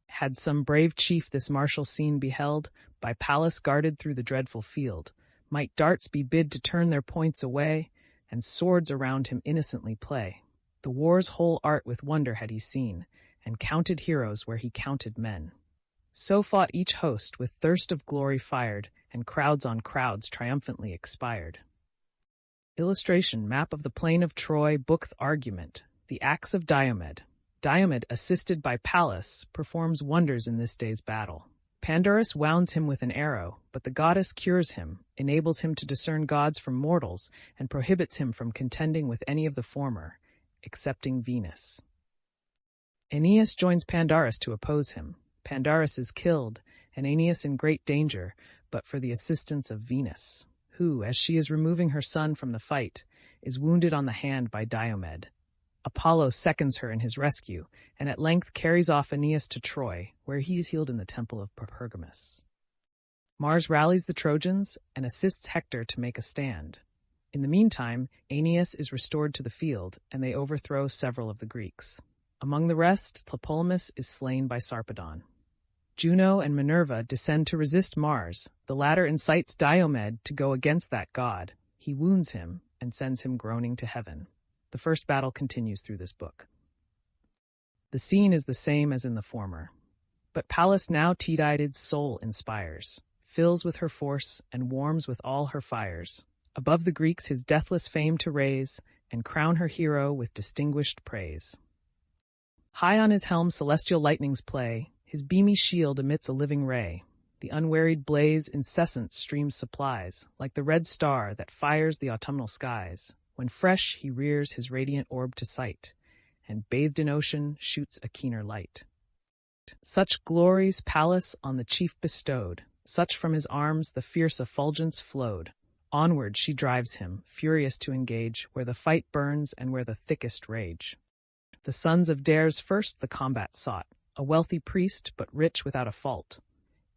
S1: Had some brave chief this martial scene beheld, by Pallas guarded through the dreadful field, might darts be bid to turn their points away, and swords around him innocently play. The war's whole art with wonder had he seen, and counted heroes where he counted men. So fought each host with thirst of glory fired, and crowds on crowds triumphantly expired. Illustration: map of the plain of Troy, bookth argument. The acts of Diomed. Diomed, assisted by Pallas, performs wonders in this day's battle. Pandarus wounds him with an arrow, but the goddess cures him, enables him to discern gods from mortals, and prohibits him from contending with any of the former, excepting Venus. Aeneas joins Pandarus to oppose him. Pandarus is killed, and Aeneas in great danger, but for the assistance of Venus, who, as she is removing her son from the fight, is wounded on the hand by Diomed. Apollo seconds her in his rescue, and at length carries off Aeneas to Troy, where he is healed in the temple of Pergamus. Mars rallies the Trojans and assists Hector to make a stand. In the meantime, Aeneas is restored to the field, and they overthrow several of the Greeks. Among the rest, Tlepolemus is slain by Sarpedon. Juno and Minerva descend to resist Mars. The latter incites Diomed to go against that god. He wounds him and sends him groaning to heaven. The first battle continues through this book. The scene is the same as in the former, But Pallas now Tydides' soul inspires, fills with her force, and warms with all her fires, above the Greeks his deathless fame to raise, and crown her hero with distinguished praise. High on his helm celestial lightnings play, his beamy shield emits a living ray. The unwearied blaze incessant streams supplies, like the red star that fires the autumnal skies. When fresh he rears his radiant orb to sight, and bathed in ocean shoots a keener light. Such glories Pallas on the chief bestowed, such from his arms the fierce effulgence flowed. Onward she drives him, furious to engage, where the fight burns and where the thickest rage. The sons of Dares first the combat sought, a wealthy priest, but rich without a fault.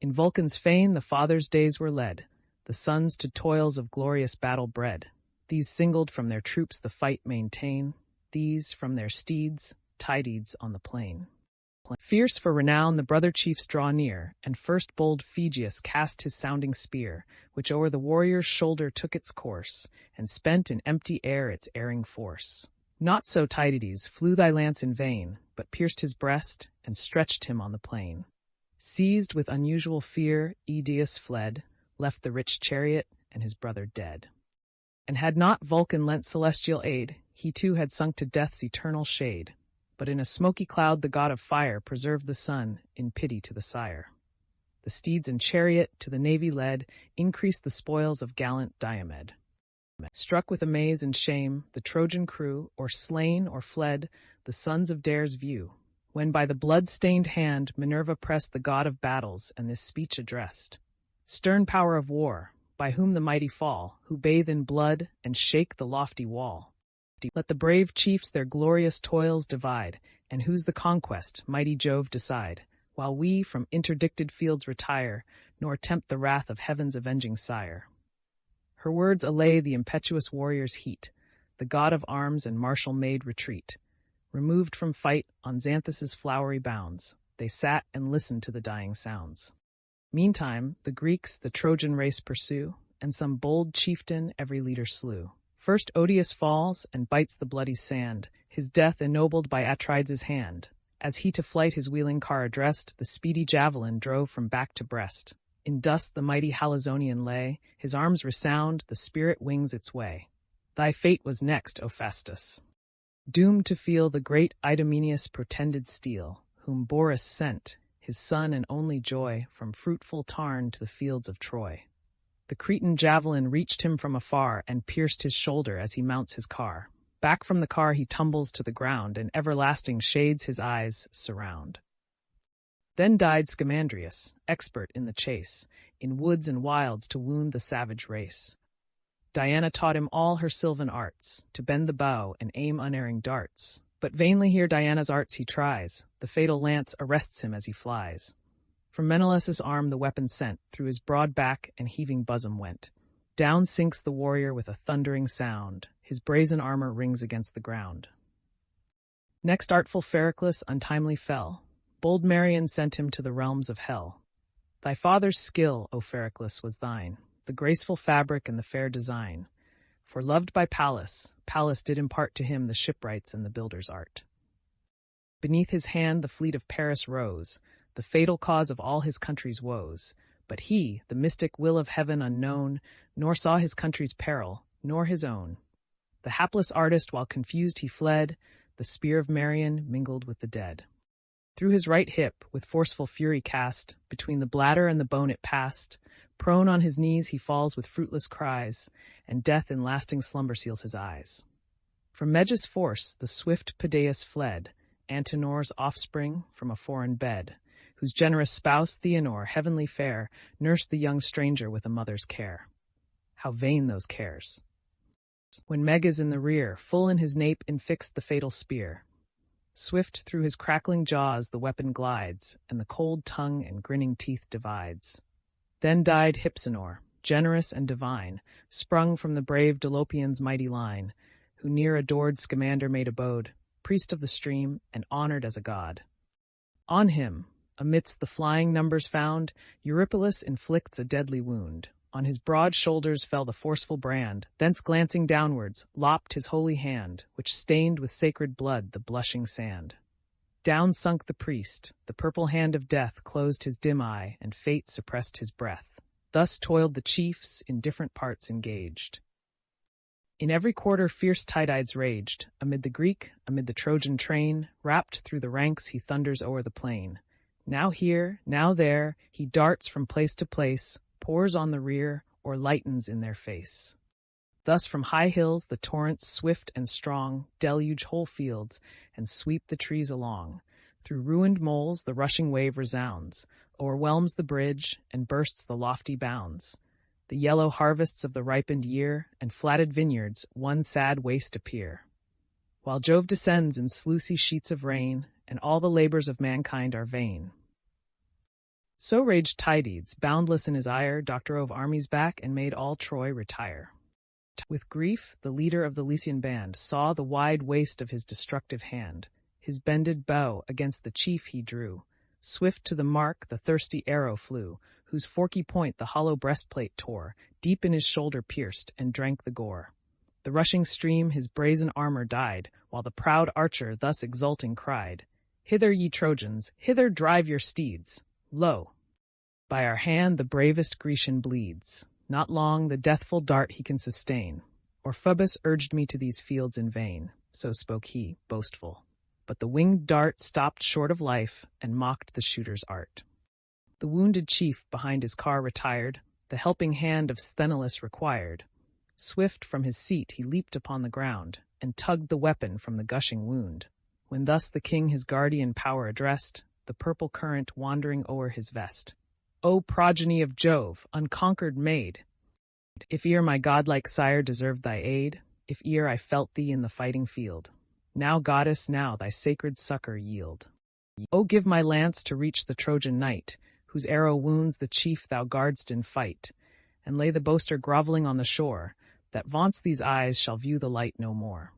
S1: In Vulcan's fane the fathers' days were led, the sons to toils of glorious battle bred. These singled from their troops the fight maintain, these from their steeds, Tydides on the plain. Fierce for renown the brother chiefs draw near, and first bold Phegeus cast his sounding spear, which o'er the warrior's shoulder took its course, and spent in empty air its erring force. Not so Tydides, flew thy lance in vain, but pierced his breast, and stretched him on the plain. Seized with unusual fear, Aeneas fled, left the rich chariot, and his brother dead. And had not Vulcan lent celestial aid, he too had sunk to death's eternal shade. But in a smoky cloud the god of fire preserved the son, in pity to the sire. The steeds and chariot, to the navy led, increased the spoils of gallant Diomed. Struck with amaze and shame, the Trojan crew, or slain or fled, the sons of Dares view, when by the blood-stained hand Minerva pressed the god of battles, and this speech addressed. Stern power of war, by whom the mighty fall, who bathe in blood and shake the lofty wall. Let the brave chiefs their glorious toils divide, and whose the conquest, mighty Jove decide, while we from interdicted fields retire, nor tempt the wrath of heaven's avenging sire. Her words allay the impetuous warrior's heat, the god of arms and martial made retreat. Removed from fight on Xanthus' flowery bounds, they sat and listened to the dying sounds. Meantime, the Greeks the Trojan race pursue, and some bold chieftain every leader slew. First Odius falls and bites the bloody sand, his death ennobled by Atrides' hand. As he to flight his wheeling car addressed, the speedy javelin drove from back to breast. In dust the mighty Halizonian lay, his arms resound, the spirit wings its way. Thy fate was next, O Festus, doomed to feel the great Idomeneus' protended steel, whom Boreas sent, his son and only joy, from fruitful Tarn to the fields of Troy. The Cretan javelin reached him from afar and pierced his shoulder as he mounts his car. Back from the car he tumbles to the ground, and everlasting shades his eyes surround. Then died Scamandrius, expert in the chase, in woods and wilds to wound the savage race. Diana taught him all her sylvan arts, to bend the bow and aim unerring darts. But vainly here Diana's arts he tries, the fatal lance arrests him as he flies. From Menelaus' arm the weapon sent, through his broad back and heaving bosom went. Down sinks the warrior with a thundering sound, his brazen armor rings against the ground. Next artful Pheroclus untimely fell, bold Marion sent him to the realms of hell. Thy father's skill, O Pheroclus, was thine, the graceful fabric and the fair design. For loved by Pallas, Pallas did impart to him the shipwrights and the builder's art. Beneath his hand the fleet of Paris rose, the fatal cause of all his country's woes. But he, the mystic will of heaven unknown, nor saw his country's peril, nor his own. The hapless artist, while confused he fled, the spear of Marion mingled with the dead. Through his right hip, with forceful fury cast, between the bladder and the bone it passed. Prone on his knees he falls with fruitless cries, and death in lasting slumber seals his eyes. From Meges' force the swift Pedaeus fled, Antenor's offspring from a foreign bed, whose generous spouse Theanor, heavenly fair, nursed the young stranger with a mother's care. How vain those cares! When Meges in the rear, full in his nape infixed the fatal spear. Swift through his crackling jaws the weapon glides, and the cold tongue and grinning teeth divides. Then died Hypsenor, generous and divine, sprung from the brave Dolopian's mighty line, who near adored Scamander made abode, priest of the stream, and honored as a god. On him, amidst the flying numbers found, Eurypylus inflicts a deadly wound. On his broad shoulders fell the forceful brand, thence glancing downwards, lopped his holy hand, which stained with sacred blood the blushing sand. Down sunk the priest, the purple hand of death closed his dim eye, and fate suppressed his breath. Thus toiled the chiefs, in different parts engaged. In every quarter fierce Tydides raged. Amid the Greek, amid the Trojan train, wrapped through the ranks he thunders o'er the plain. Now here, now there, he darts from place to place, pours on the rear, or lightens in their face. Thus from high hills the torrents swift and strong deluge whole fields and sweep the trees along. Through ruined moles the rushing wave resounds, o'erwhelms the bridge and bursts the lofty bounds. The yellow harvests of the ripened year and flatted vineyards one sad waste appear. While Jove descends in sluicy sheets of rain, and all the labors of mankind are vain. So raged Tydides, boundless in his ire, drove armies back and made all Troy retire. With grief, the leader of the Lycian band saw the wide waste of his destructive hand. His bended bow against the chief he drew. Swift to the mark the thirsty arrow flew, whose forky point the hollow breastplate tore, deep in his shoulder pierced, and drank the gore. The rushing stream his brazen armor dyed, while the proud archer thus exulting cried, "Hither, ye Trojans, hither drive your steeds! Lo! By our hand the bravest Grecian bleeds. Not long the deathful dart he can sustain. Or Phoebus urged me to these fields in vain." So spoke he, boastful. But the winged dart stopped short of life, and mocked the shooter's art. The wounded chief behind his car retired, the helping hand of Sthenelus required. Swift from his seat he leaped upon the ground, and tugged the weapon from the gushing wound. When thus the king his guardian power addressed, the purple current wandering o'er his vest. "O progeny of Jove, unconquered maid! If ere my godlike sire deserved thy aid, if ere I felt thee in the fighting field, now, goddess, now thy sacred succor yield. O give my lance to reach the Trojan knight, whose arrow wounds the chief thou guard'st in fight, and lay the boaster groveling on the shore, that vaunts these eyes shall view the light no more."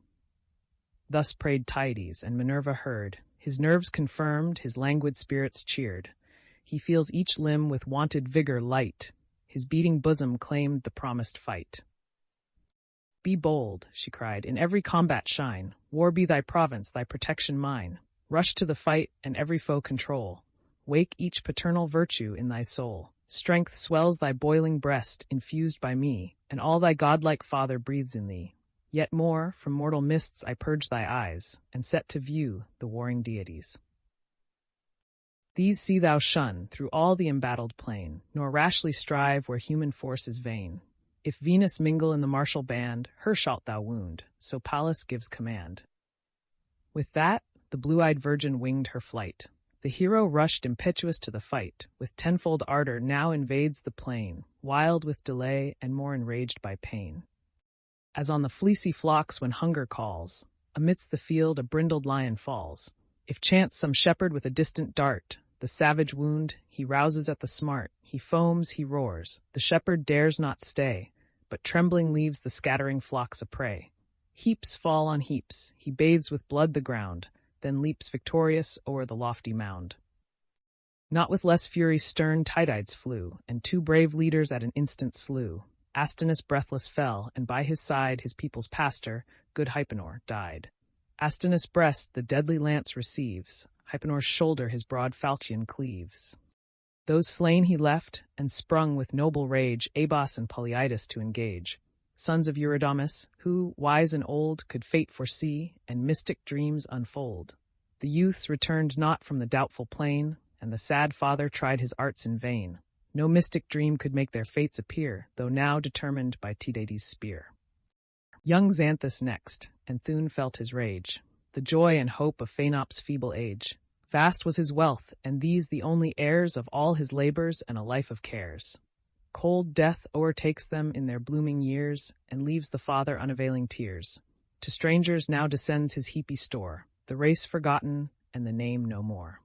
S1: Thus prayed Tydides, and Minerva heard. His nerves confirmed, his languid spirits cheered. He feels each limb with wonted vigor light. His beating bosom claimed the promised fight. "Be bold," she cried, "in every combat shine. War be thy province, thy protection mine. Rush to the fight, and every foe control. Wake each paternal virtue in thy soul. Strength swells thy boiling breast, infused by me, and all thy godlike father breathes in thee. Yet more, from mortal mists I purge thy eyes, and set to view the warring deities. These see thou shun through all the embattled plain, nor rashly strive where human force is vain. If Venus mingle in the martial band, her shalt thou wound, so Pallas gives command." With that, the blue-eyed virgin winged her flight. The hero rushed impetuous to the fight, with tenfold ardor now invades the plain, wild with delay and more enraged by pain. As on the fleecy flocks when hunger calls, amidst the field a brindled lion falls. If chance some shepherd with a distant dart, the savage wound, he rouses at the smart, he foams, he roars. The shepherd dares not stay, but trembling leaves the scattering flocks a prey. Heaps fall on heaps, he bathes with blood the ground, then leaps victorious o'er the lofty mound. Not with less fury stern Tydides flew, and 2 brave leaders at an instant slew. Astinus breathless fell, and by his side his people's pastor, good Hypenor, died. Astinus' breast the deadly lance receives, Hypenor's shoulder his broad falchion cleaves. Those slain he left, and sprung with noble rage Abas and Polyidus to engage, sons of Eurydamas, who, wise and old, could fate foresee, and mystic dreams unfold. The youths returned not from the doubtful plain, and the sad father tried his arts in vain. No mystic dream could make their fates appear, though now determined by Tydides' spear. Young Xanthus next, and Thun felt his rage, the joy and hope of Phaenops' feeble age. Vast was his wealth, and these the only heirs of all his labors and a life of cares. Cold death o'ertakes them in their blooming years, and leaves the father unavailing tears. To strangers now descends his heapy store, the race forgotten, and the name no more.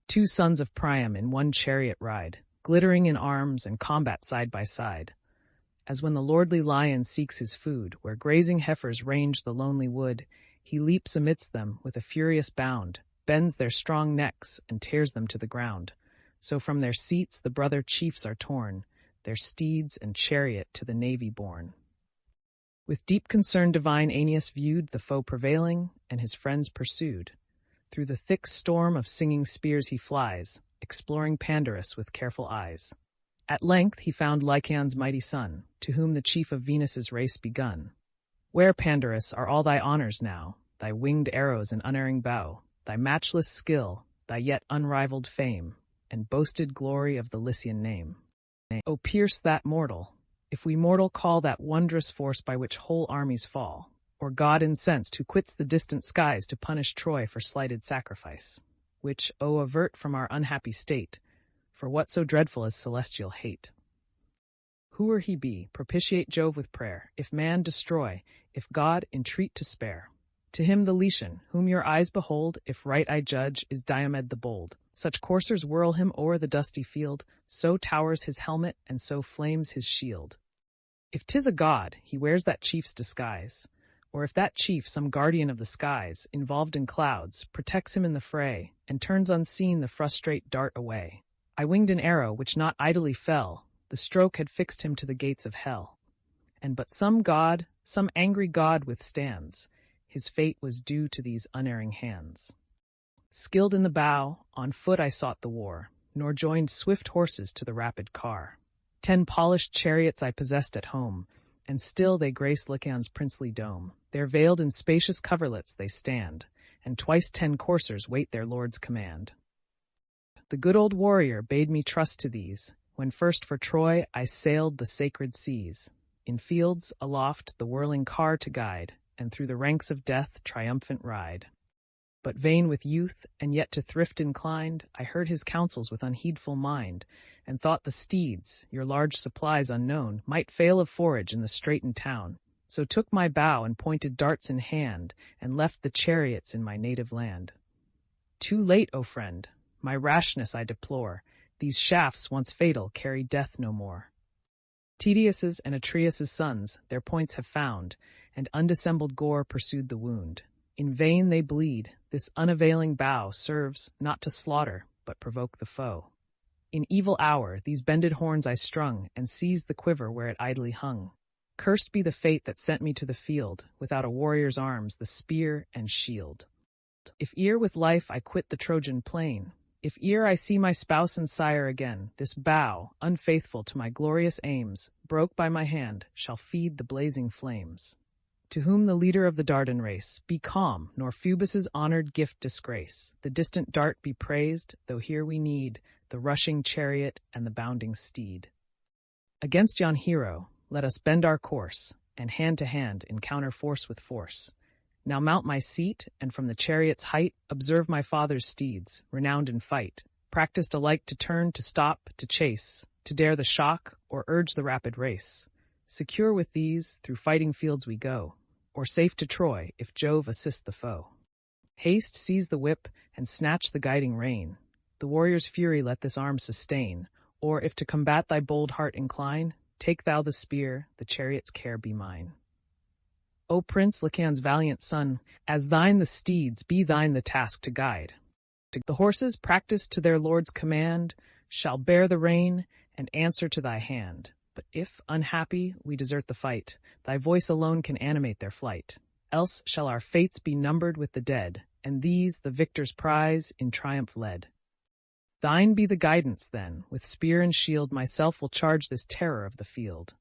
S1: 2 sons of Priam in one chariot ride, glittering in arms and combat side by side. As when the lordly lion seeks his food, where grazing heifers range the lonely wood, he leaps amidst them with a furious bound, bends their strong necks, and tears them to the ground. So from their seats the brother chiefs are torn, their steeds and chariot to the navy borne. With deep concern divine Aeneas viewed the foe prevailing, and his friends pursued. Through the thick storm of singing spears he flies, exploring Pandarus with careful eyes. At length he found Lycaon's mighty son, to whom the chief of Venus's race begun. Where, Pandarus, are all thy honors now, thy winged arrows and unerring bow, thy matchless skill, thy yet unrivaled fame, and boasted glory of the Lycian name? O pierce that mortal, if we mortal call that wondrous force by which whole armies fall, or god incensed who quits the distant skies to punish Troy for slighted sacrifice, which, O, avert from our unhappy state, for what so dreadful as celestial hate? Whoe'er he be, propitiate Jove with prayer, if man destroy, if God entreat to spare. To him the Lycian, whom your eyes behold, if right I judge, is Diomed the bold. Such coursers whirl him o'er the dusty field, so towers his helmet and so flames his shield. If 'tis a god, he wears that chief's disguise, or if that chief, some guardian of the skies, involved in clouds, protects him in the fray, and turns unseen the frustrate dart away. I winged an arrow which not idly fell, the stroke had fixed him to the gates of hell. And but some god, some angry god withstands, his fate was due to these unerring hands. Skilled in the bow, on foot I sought the war, nor joined swift horses to the rapid car. 10 polished chariots I possessed at home, and still they grace Lycaon's princely dome. There veiled in spacious coverlets they stand, and twice 10 coursers wait their lord's command. The good old warrior bade me trust to these, when first for Troy I sailed the sacred seas, in fields aloft the whirling car to guide, and through the ranks of death triumphant ride. But vain with youth, and yet to thrift inclined, I heard his counsels with unheedful mind, and thought the steeds, your large supplies unknown, might fail of forage in the straitened town. So took my bow and pointed darts in hand, and left the chariots in my native land. Too late, O friend, my rashness I deplore, these shafts once fatal carry death no more. Tydeus's and Atreus's sons their points have found, and undissembled gore pursued the wound. In vain they bleed, this unavailing bow serves not to slaughter, but provoke the foe. In evil hour these bended horns I strung, and seized the quiver where it idly hung. Cursed be the fate that sent me to the field, without a warrior's arms, the spear and shield. If ere with life I quit the Trojan plain, if ere I see my spouse and sire again, this bow, unfaithful to my glorious aims, broke by my hand, shall feed the blazing flames. To whom the leader of the Dardan race, be calm, nor Phoebus's honored gift disgrace. The distant dart be praised, though here we need the rushing chariot and the bounding steed. Against yon hero, let us bend our course, and hand to hand encounter force with force. Now mount my seat, and from the chariot's height observe my father's steeds, renowned in fight, practiced alike to turn, to stop, to chase, to dare the shock, or urge the rapid race. Secure with these, through fighting fields we go, or safe to Troy, if Jove assist the foe. Haste, seize the whip, and snatch the guiding rein. The warrior's fury let this arm sustain, or if to combat thy bold heart incline, take thou the spear, the chariot's care be mine. O Prince, Lycaon's valiant son, as thine the steeds, be thine the task to guide. The horses, practised to their lord's command, shall bear the rein, and answer to thy hand. But if, unhappy, we desert the fight, thy voice alone can animate their flight. Else shall our fates be numbered with the dead, and these, the victor's prize, in triumph led. Thine be the guidance, then, with spear and shield myself will charge this terror of the field.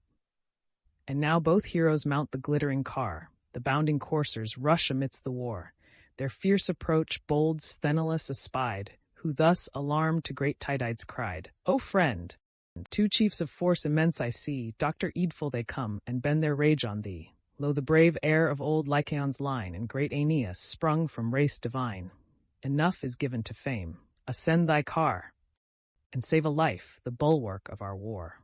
S1: And now both heroes mount the glittering car, the bounding coursers rush amidst the war. Their fierce approach bold Sthenelus espied, who thus, alarmed to great Tydides cried, O friend! 2 chiefs of force immense I see, Dr. Eadful they come, and bend their rage on thee. Lo, the brave heir of old Lycaon's line, and great Aeneas, sprung from race divine. Enough is given to fame. Ascend thy car, and save a life, the bulwark of our war.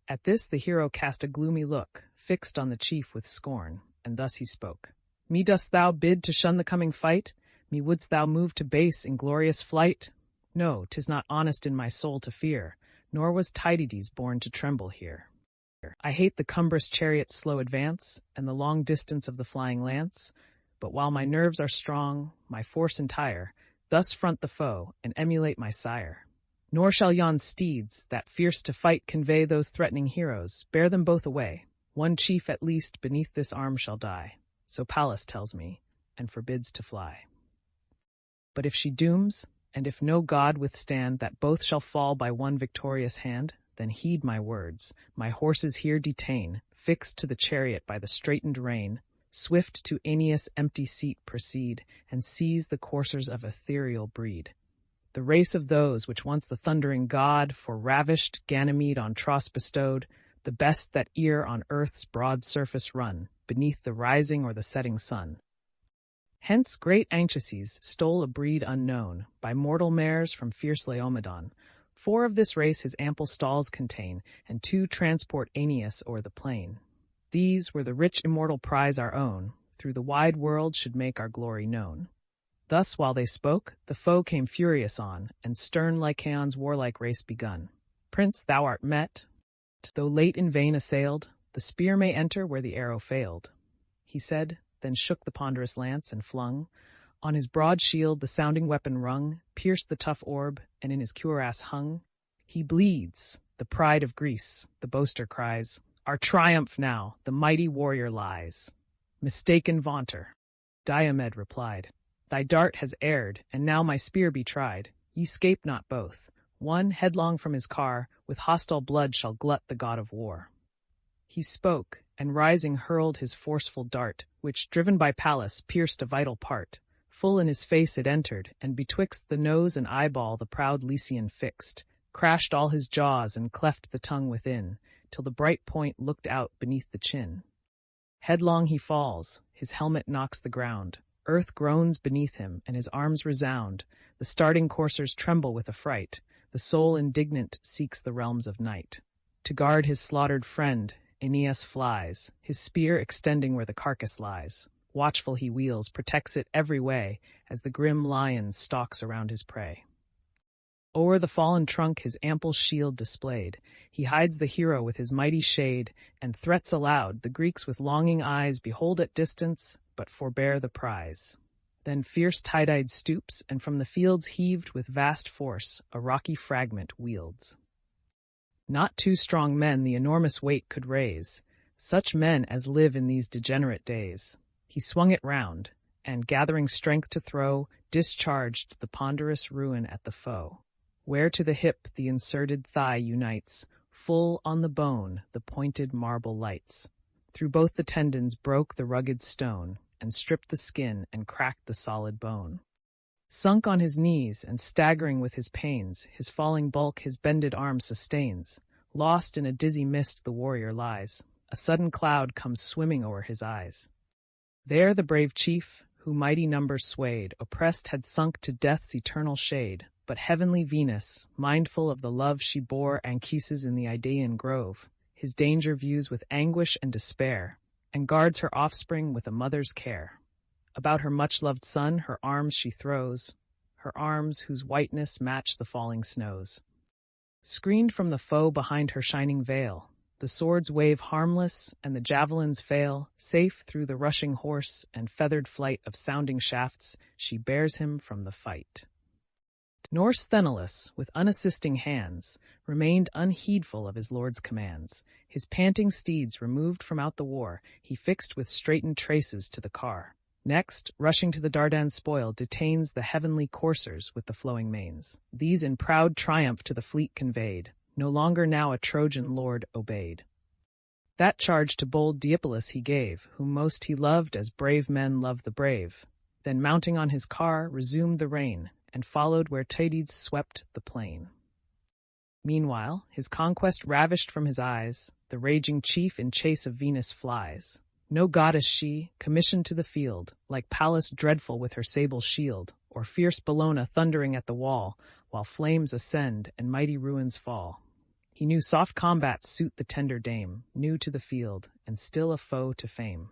S1: At this the hero cast a gloomy look, fixed on the chief with scorn, and thus he spoke. Me dost thou bid to shun the coming fight? Me wouldst thou move to base inglorious flight? No, 'tis not honest in my soul to fear, nor was Tydides born to tremble here. I hate the cumbrous chariot's slow advance, and the long distance of the flying lance, but while my nerves are strong, my force entire, thus front the foe, and emulate my sire. Nor shall yon steeds, that fierce to fight convey those threatening heroes, bear them both away. One chief at least beneath this arm shall die, so Pallas tells me, and forbids to fly. But if she dooms, and if no god withstand that both shall fall by one victorious hand, then heed my words. My horses here detain, fixed to the chariot by the straitened rein. Swift to Aeneas' empty seat proceed, and seize the coursers of ethereal breed. The race of those which once the thundering god for ravished Ganymede on Tros bestowed, the best that e'er on earth's broad surface run, beneath the rising or the setting sun. Hence great Anchises stole a breed unknown, by mortal mares from fierce Laomedon. 4 of this race his ample stalls contain, and 2 transport Aeneas o'er the plain. These were the rich immortal prize our own, through the wide world should make our glory known. Thus while they spoke, the foe came furious on, and stern Lycaon's warlike race begun. Prince, thou art met, though late in vain assailed, the spear may enter where the arrow failed. He said, then shook the ponderous lance and flung. On his broad shield the sounding weapon rung, pierced the tough orb, and in his cuirass hung. He bleeds, the pride of Greece, the boaster cries, our triumph now, the mighty warrior lies. Mistaken vaunter, Diomed replied, thy dart has erred, and now my spear be tried. Ye scape not both. One, headlong from his car, with hostile blood shall glut the god of war. He spoke, and rising hurled his forceful dart, which, driven by Pallas, pierced a vital part. Full in his face it entered, and betwixt the nose and eyeball the proud Lycian fixed, crashed all his jaws and cleft the tongue within, till the bright point looked out beneath the chin. Headlong he falls, his helmet knocks the ground, earth groans beneath him, and his arms resound. The starting coursers tremble with affright, the soul indignant seeks the realms of night. To guard his slaughtered friend, Aeneas flies, his spear extending where the carcass lies. Watchful he wheels, protects it every way, as the grim lion stalks around his prey. O'er the fallen trunk his ample shield displayed, he hides the hero with his mighty shade, and threats aloud, the Greeks with longing eyes behold at distance, but forbear the prize. Then fierce Tydides stoops, and from the fields heaved with vast force, a rocky fragment wields. Not 2 strong men the enormous weight could raise, such men as live in these degenerate days. He swung it round, and, gathering strength to throw, discharged the ponderous ruin at the foe. Where to the hip the inserted thigh unites, full on the bone the pointed marble lights. Through both the tendons broke the rugged stone, and stripped the skin and cracked the solid bone. Sunk on his knees and staggering with his pains, his falling bulk his bended arm sustains. Lost in a dizzy mist the warrior lies, a sudden cloud comes swimming o'er his eyes. There the brave chief, who mighty numbers swayed, oppressed had sunk to death's eternal shade. But heavenly Venus, mindful of the love she bore Anchises in the Idaean grove, his danger views with anguish and despair, and guards her offspring with a mother's care. About her much-loved son her arms she throws, her arms whose whiteness match the falling snows. Screened from the foe behind her shining veil, the swords wave harmless and the javelins fail. Safe through the rushing horse and feathered flight of sounding shafts, she bears him from the fight. Nor Sthenelus, with unassisting hands, remained unheedful of his lord's commands. His panting steeds removed from out the war, he fixed with straitened traces to the car. Next, rushing to the Dardan spoil, detains the heavenly coursers with the flowing manes. These in proud triumph to the fleet conveyed, no longer now a Trojan lord obeyed. That charge to bold Deipolus he gave, whom most he loved as brave men love the brave. Then mounting on his car, resumed the rein, and followed where Tydides swept the plain. Meanwhile, his conquest ravished from his eyes, the raging chief in chase of Venus flies. No goddess she, commissioned to the field, like Pallas dreadful with her sable shield, or fierce Bellona thundering at the wall, while flames ascend and mighty ruins fall. He knew soft combats suit the tender dame, new to the field, and still a foe to fame.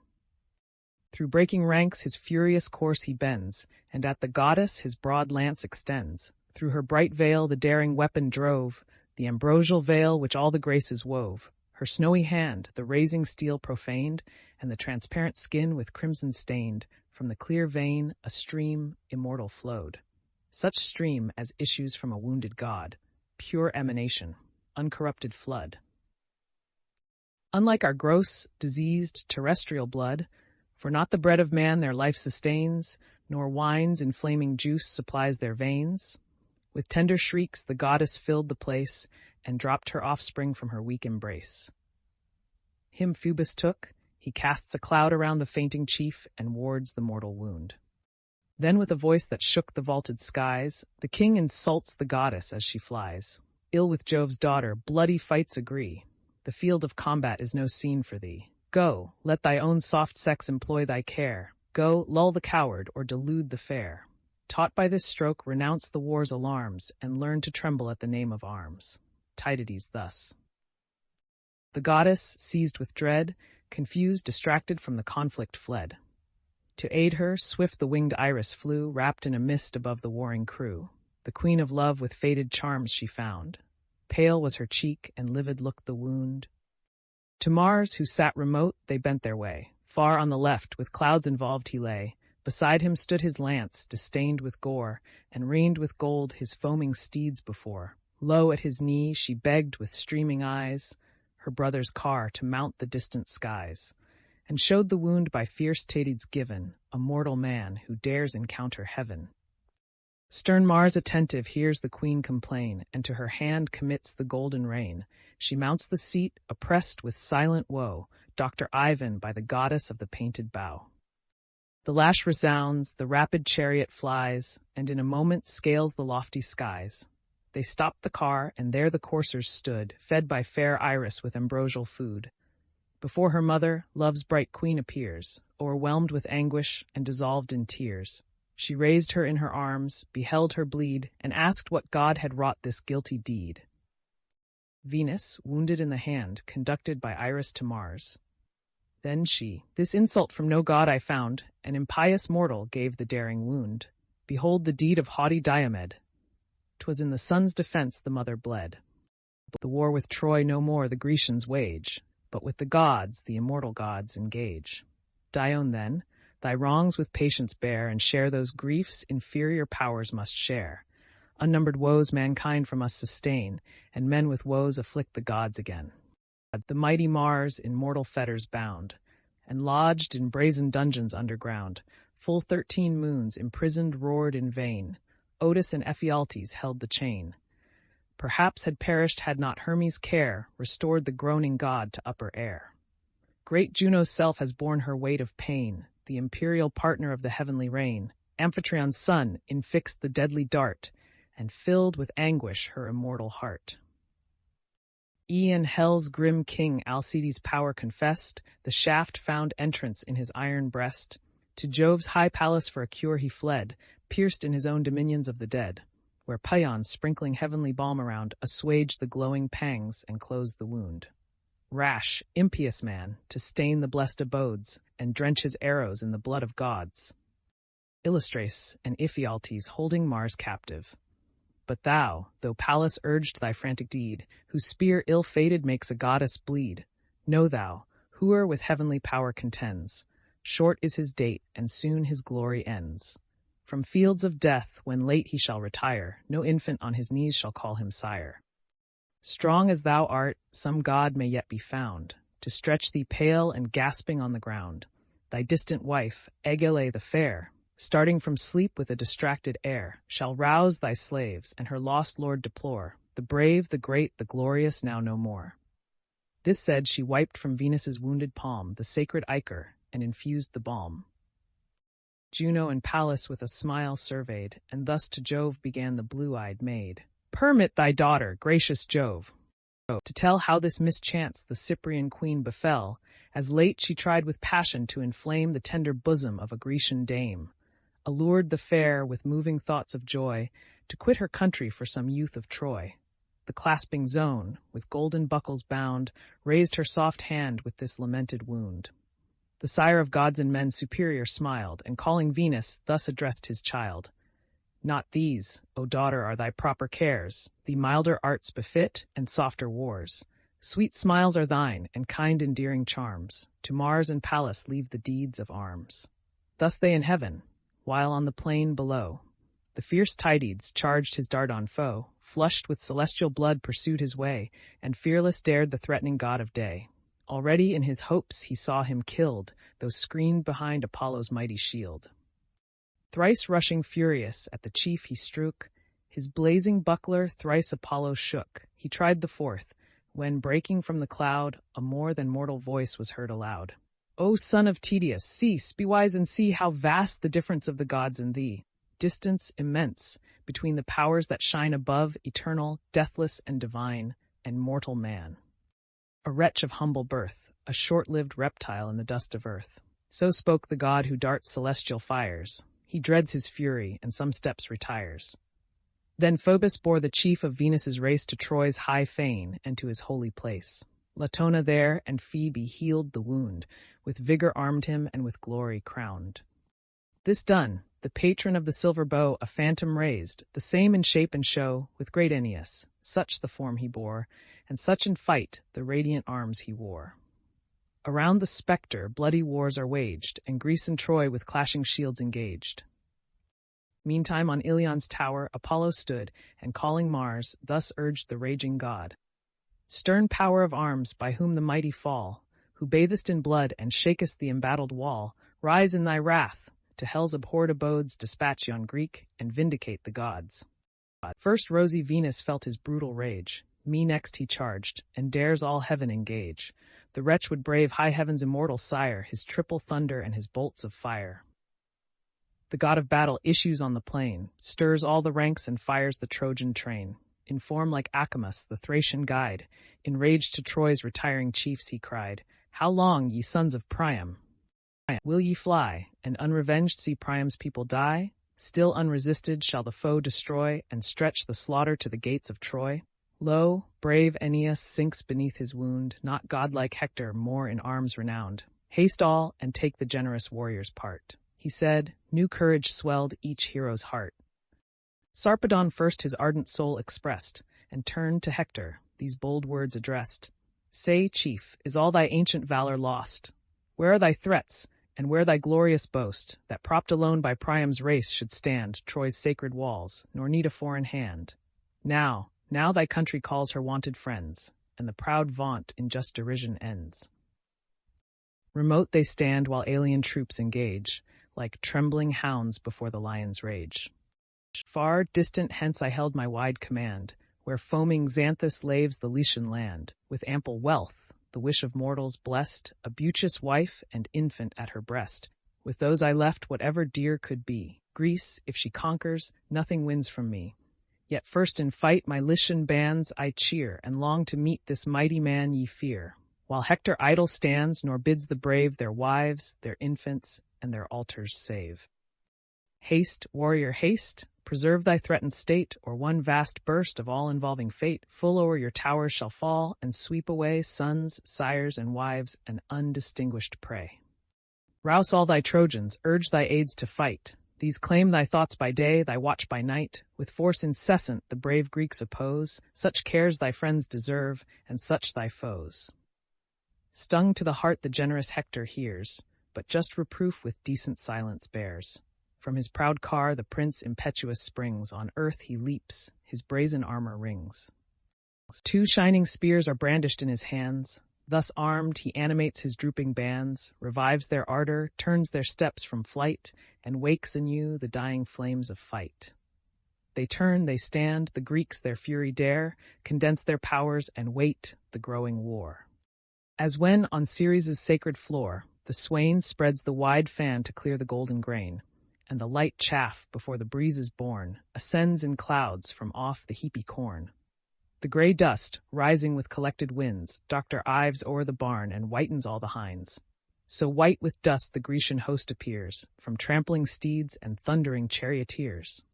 S1: Through breaking ranks his furious course he bends, and at the goddess his broad lance extends. Through her bright veil the daring weapon drove, the ambrosial veil which all the graces wove. Her snowy hand the razing steel profaned, and the transparent skin with crimson stained. From the clear vein a stream immortal flowed, such stream as issues from a wounded god, pure emanation, uncorrupted flood. Unlike our gross, diseased, terrestrial blood, for not the bread of man their life sustains, nor wine's inflaming juice supplies their veins. With tender shrieks the goddess filled the place, and dropped her offspring from her weak embrace. Him Phoebus took, he casts a cloud around the fainting chief, and wards the mortal wound. Then with a voice that shook the vaulted skies, the king insults the goddess as she flies. Ill with Jove's daughter, bloody fights agree. The field of combat is no scene for thee. Go, let thy own soft sex employ thy care. Go, lull the coward, or delude the fair. Taught by this stroke, renounce the war's alarms, and learn to tremble at the name of arms. Tydides thus. The goddess, seized with dread, confused, distracted from the conflict fled. To aid her, swift the winged Iris flew, wrapped in a mist above the warring crew. The queen of love with faded charms she found. Pale was her cheek, and livid looked the wound. To Mars, who sat remote, they bent their way. Far on the left, with clouds involved he lay. Beside him stood his lance, distained with gore, and reined with gold his foaming steeds before. Low at his knee, she begged with streaming eyes her brother's car to mount the distant skies, and showed the wound by fierce Tydides given, a mortal man who dares encounter heaven. Stern Mars attentive hears the queen complain, and to her hand commits the golden rein. She mounts the seat, oppressed with silent woe, Dr. Ivan by the goddess of the painted bow. The lash resounds, the rapid chariot flies, and in a moment scales the lofty skies. They stopped the car, and there the coursers stood, fed by fair Iris with ambrosial food. Before her mother, love's bright queen appears, o'erwhelmed with anguish and dissolved in tears. She raised her in her arms, beheld her bleed, and asked what god had wrought this guilty deed. Venus, wounded in the hand, conducted by Iris to Mars. Then she, "This insult from no god I found, an impious mortal gave the daring wound. Behold the deed of haughty Diomed. 'Twas in the son's defense the mother bled. The war with Troy no more the Grecians wage, but with the gods, the immortal gods, engage. Dione, then, thy wrongs with patience bear, and share those griefs inferior powers must share. Unnumbered woes mankind from us sustain, and men with woes afflict the gods again. The mighty Mars in mortal fetters bound, and lodged in brazen dungeons underground, full 13 moons imprisoned roared in vain. Otis and Ephialtes held the chain. Perhaps had perished had not Hermes' care restored the groaning god to upper air. Great Juno's self has borne her weight of pain, the imperial partner of the heavenly reign. Amphitrion's son infixed the deadly dart, and filled with anguish her immortal heart. E'en hell's grim king Alcides' power confessed, the shaft found entrance in his iron breast. To Jove's high palace for a cure he fled, pierced in his own dominions of the dead, where Paeon, sprinkling heavenly balm around, assuaged the glowing pangs and closed the wound. Rash, impious man, to stain the blessed abodes, and drench his arrows in the blood of gods. Illustrace and Iphialtes holding Mars captive. But thou, though Pallas urged thy frantic deed, whose spear ill-fated makes a goddess bleed, know thou, whoe'er with heavenly power contends, short is his date, and soon his glory ends. From fields of death, when late he shall retire, no infant on his knees shall call him sire. Strong as thou art, some god may yet be found, to stretch thee pale and gasping on the ground. Thy distant wife, Agele the fair, starting from sleep with a distracted air, shall rouse thy slaves, and her lost lord deplore, the brave, the great, the glorious, now no more. This said, she wiped from Venus's wounded palm the sacred ichor, and infused the balm. Juno and Pallas with a smile surveyed, and thus to Jove began the blue-eyed maid. Permit thy daughter, gracious Jove, to tell how this mischance the Cyprian queen befell, as late she tried with passion to inflame the tender bosom of a Grecian dame, allured the fair with moving thoughts of joy, to quit her country for some youth of Troy. The clasping zone, with golden buckles bound, raised her soft hand with this lamented wound. The sire of gods and men superior smiled, and calling Venus, thus addressed his child. Not these, O daughter, are thy proper cares, thee milder arts befit, and softer wars. Sweet smiles are thine, and kind endearing charms. To Mars and Pallas leave the deeds of arms. Thus they in heaven, while on the plain below, the fierce Tydides charged his Dardan foe, flushed with celestial blood pursued his way, and fearless dared the threatening god of day. Already in his hopes he saw him killed, though screened behind Apollo's mighty shield. Thrice rushing furious, at the chief he strook, his blazing buckler thrice Apollo shook. He tried the fourth, when, breaking from the cloud, a more than mortal voice was heard aloud. O son of Tydeus, cease, be wise and see how vast the difference of the gods and thee. Distance immense between the powers that shine above, eternal, deathless, and divine, and mortal man. A wretch of humble birth, a short-lived reptile in the dust of earth. So spoke the god who darts celestial fires. He dreads his fury, and some steps retires. Then Phoebus bore the chief of Venus's race to Troy's high fane and to his holy place. Latona there and Phoebe healed the wound, with vigor armed him and with glory crowned. This done, the patron of the silver bow a phantom raised, the same in shape and show, with great Aeneas, such the form he bore, and such in fight the radiant arms he wore. Around the spectre bloody wars are waged, and Greece and Troy with clashing shields engaged. Meantime on Ilion's tower Apollo stood, and calling Mars, thus urged the raging god. Stern power of arms, by whom the mighty fall, who bathest in blood and shakest the embattled wall, rise in thy wrath, to hell's abhorred abodes dispatch yon Greek, and vindicate the gods. First rosy Venus felt his brutal rage, me next he charged, and dares all heaven engage. The wretch would brave high heaven's immortal sire, his triple thunder and his bolts of fire. The god of battle issues on the plain, stirs all the ranks and fires the Trojan train. In form like Acamas, the Thracian guide, enraged to Troy's retiring chiefs he cried, How long, ye sons of Priam, will ye fly, and unrevenged see Priam's people die? Still unresisted shall the foe destroy, and stretch the slaughter to the gates of Troy. Lo, brave Aeneas sinks beneath his wound, not godlike Hector, more in arms renowned. Haste all, and take the generous warrior's part. He said, new courage swelled each hero's heart. Sarpedon first his ardent soul expressed, and turned to Hector, these bold words addressed. Say, chief, is all thy ancient valor lost? Where are thy threats, and where thy glorious boast, that propped alone by Priam's race should stand Troy's sacred walls, nor need a foreign hand? Now thy country calls her wonted friends, and the proud vaunt in just derision ends. Remote they stand while alien troops engage, like trembling hounds before the lion's rage. Far distant hence I held my wide command, where foaming Xanthus laves the Lycian land, with ample wealth, the wish of mortals blessed, a beauteous wife and infant at her breast. With those I left whatever dear could be. Greece, if she conquers, nothing wins from me. Yet first in fight my Lycian bands I cheer, and long to meet this mighty man ye fear. While Hector idle stands, nor bids the brave their wives, their infants, and their altars save. Haste, warrior, haste, preserve thy threatened state, or one vast burst of all-involving fate full o'er your towers shall fall, and sweep away sons, sires, and wives, an undistinguished prey. Rouse all thy Trojans, urge thy aids to fight. These claim thy thoughts by day, thy watch by night. With force incessant the brave Greeks oppose. Such cares thy friends deserve, and such thy foes. Stung to the heart the generous Hector hears, but just reproof with decent silence bears. From his proud car the prince impetuous springs, on earth he leaps, his brazen armor rings. 2 shining spears are brandished in his hands. Thus armed, he animates his drooping bands, revives their ardor, turns their steps from flight, and wakes anew the dying flames of fight. They turn, they stand, the Greeks their fury dare, condense their powers, and wait the growing war. As when, on Ceres' sacred floor, the swain spreads the wide fan to clear the golden grain, and the light chaff, before the breeze is born, ascends in clouds from off the heapy corn. The grey dust, rising with collected winds, Dr. Ives o'er the barn and whitens all the hinds. So white with dust the Grecian host appears, from trampling steeds and thundering charioteers.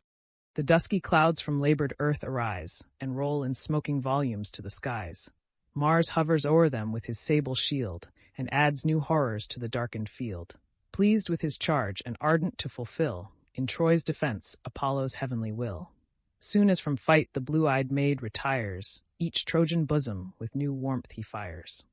S1: The dusky clouds from labored earth arise, and roll in smoking volumes to the skies. Mars hovers o'er them with his sable shield, and adds new horrors to the darkened field. Pleased with his charge and ardent to fulfill, in Troy's defense, Apollo's heavenly will. Soon as from fight the blue-eyed maid retires, each Trojan bosom with new warmth he fires.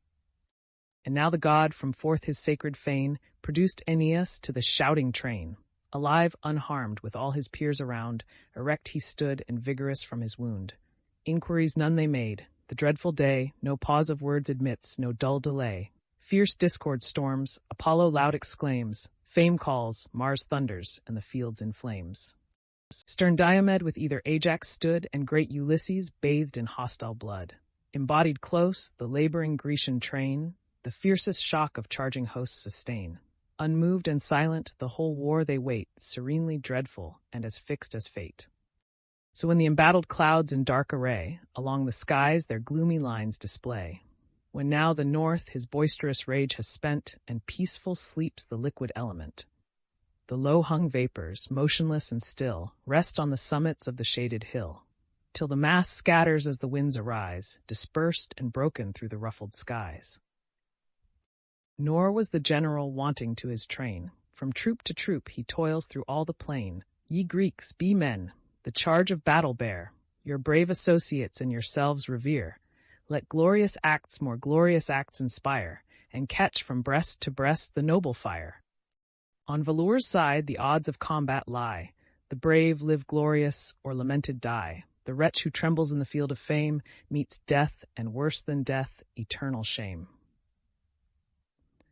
S1: And now the god from forth his sacred fane produced Aeneas to the shouting train. Alive, unharmed, with all his peers around, erect he stood and vigorous from his wound. Inquiries none they made. The dreadful day, no pause of words admits, no dull delay. Fierce discord storms, Apollo loud exclaims, Fame calls, Mars thunders, and the fields in flames. Stern Diomed with either Ajax stood, and great Ulysses bathed in hostile blood. Embodied close, the laboring Grecian train, the fiercest shock of charging hosts sustain. Unmoved and silent, the whole war they wait, serenely dreadful and as fixed as fate. So when the embattled clouds in dark array along the skies their gloomy lines display, when now the north his boisterous rage has spent, and peaceful sleeps the liquid element, the low-hung vapors, motionless and still, rest on the summits of the shaded hill, till the mass scatters as the winds arise, dispersed and broken through the ruffled skies. Nor was the general wanting to his train. From troop to troop he toils through all the plain. Ye Greeks, be men, the charge of battle bear, your brave associates and yourselves revere. Let glorious acts more glorious acts inspire, and catch from breast to breast the noble fire. On Valour's side the odds of combat lie. The brave live glorious, or lamented die. The wretch who trembles in the field of fame meets death, and worse than death, eternal shame.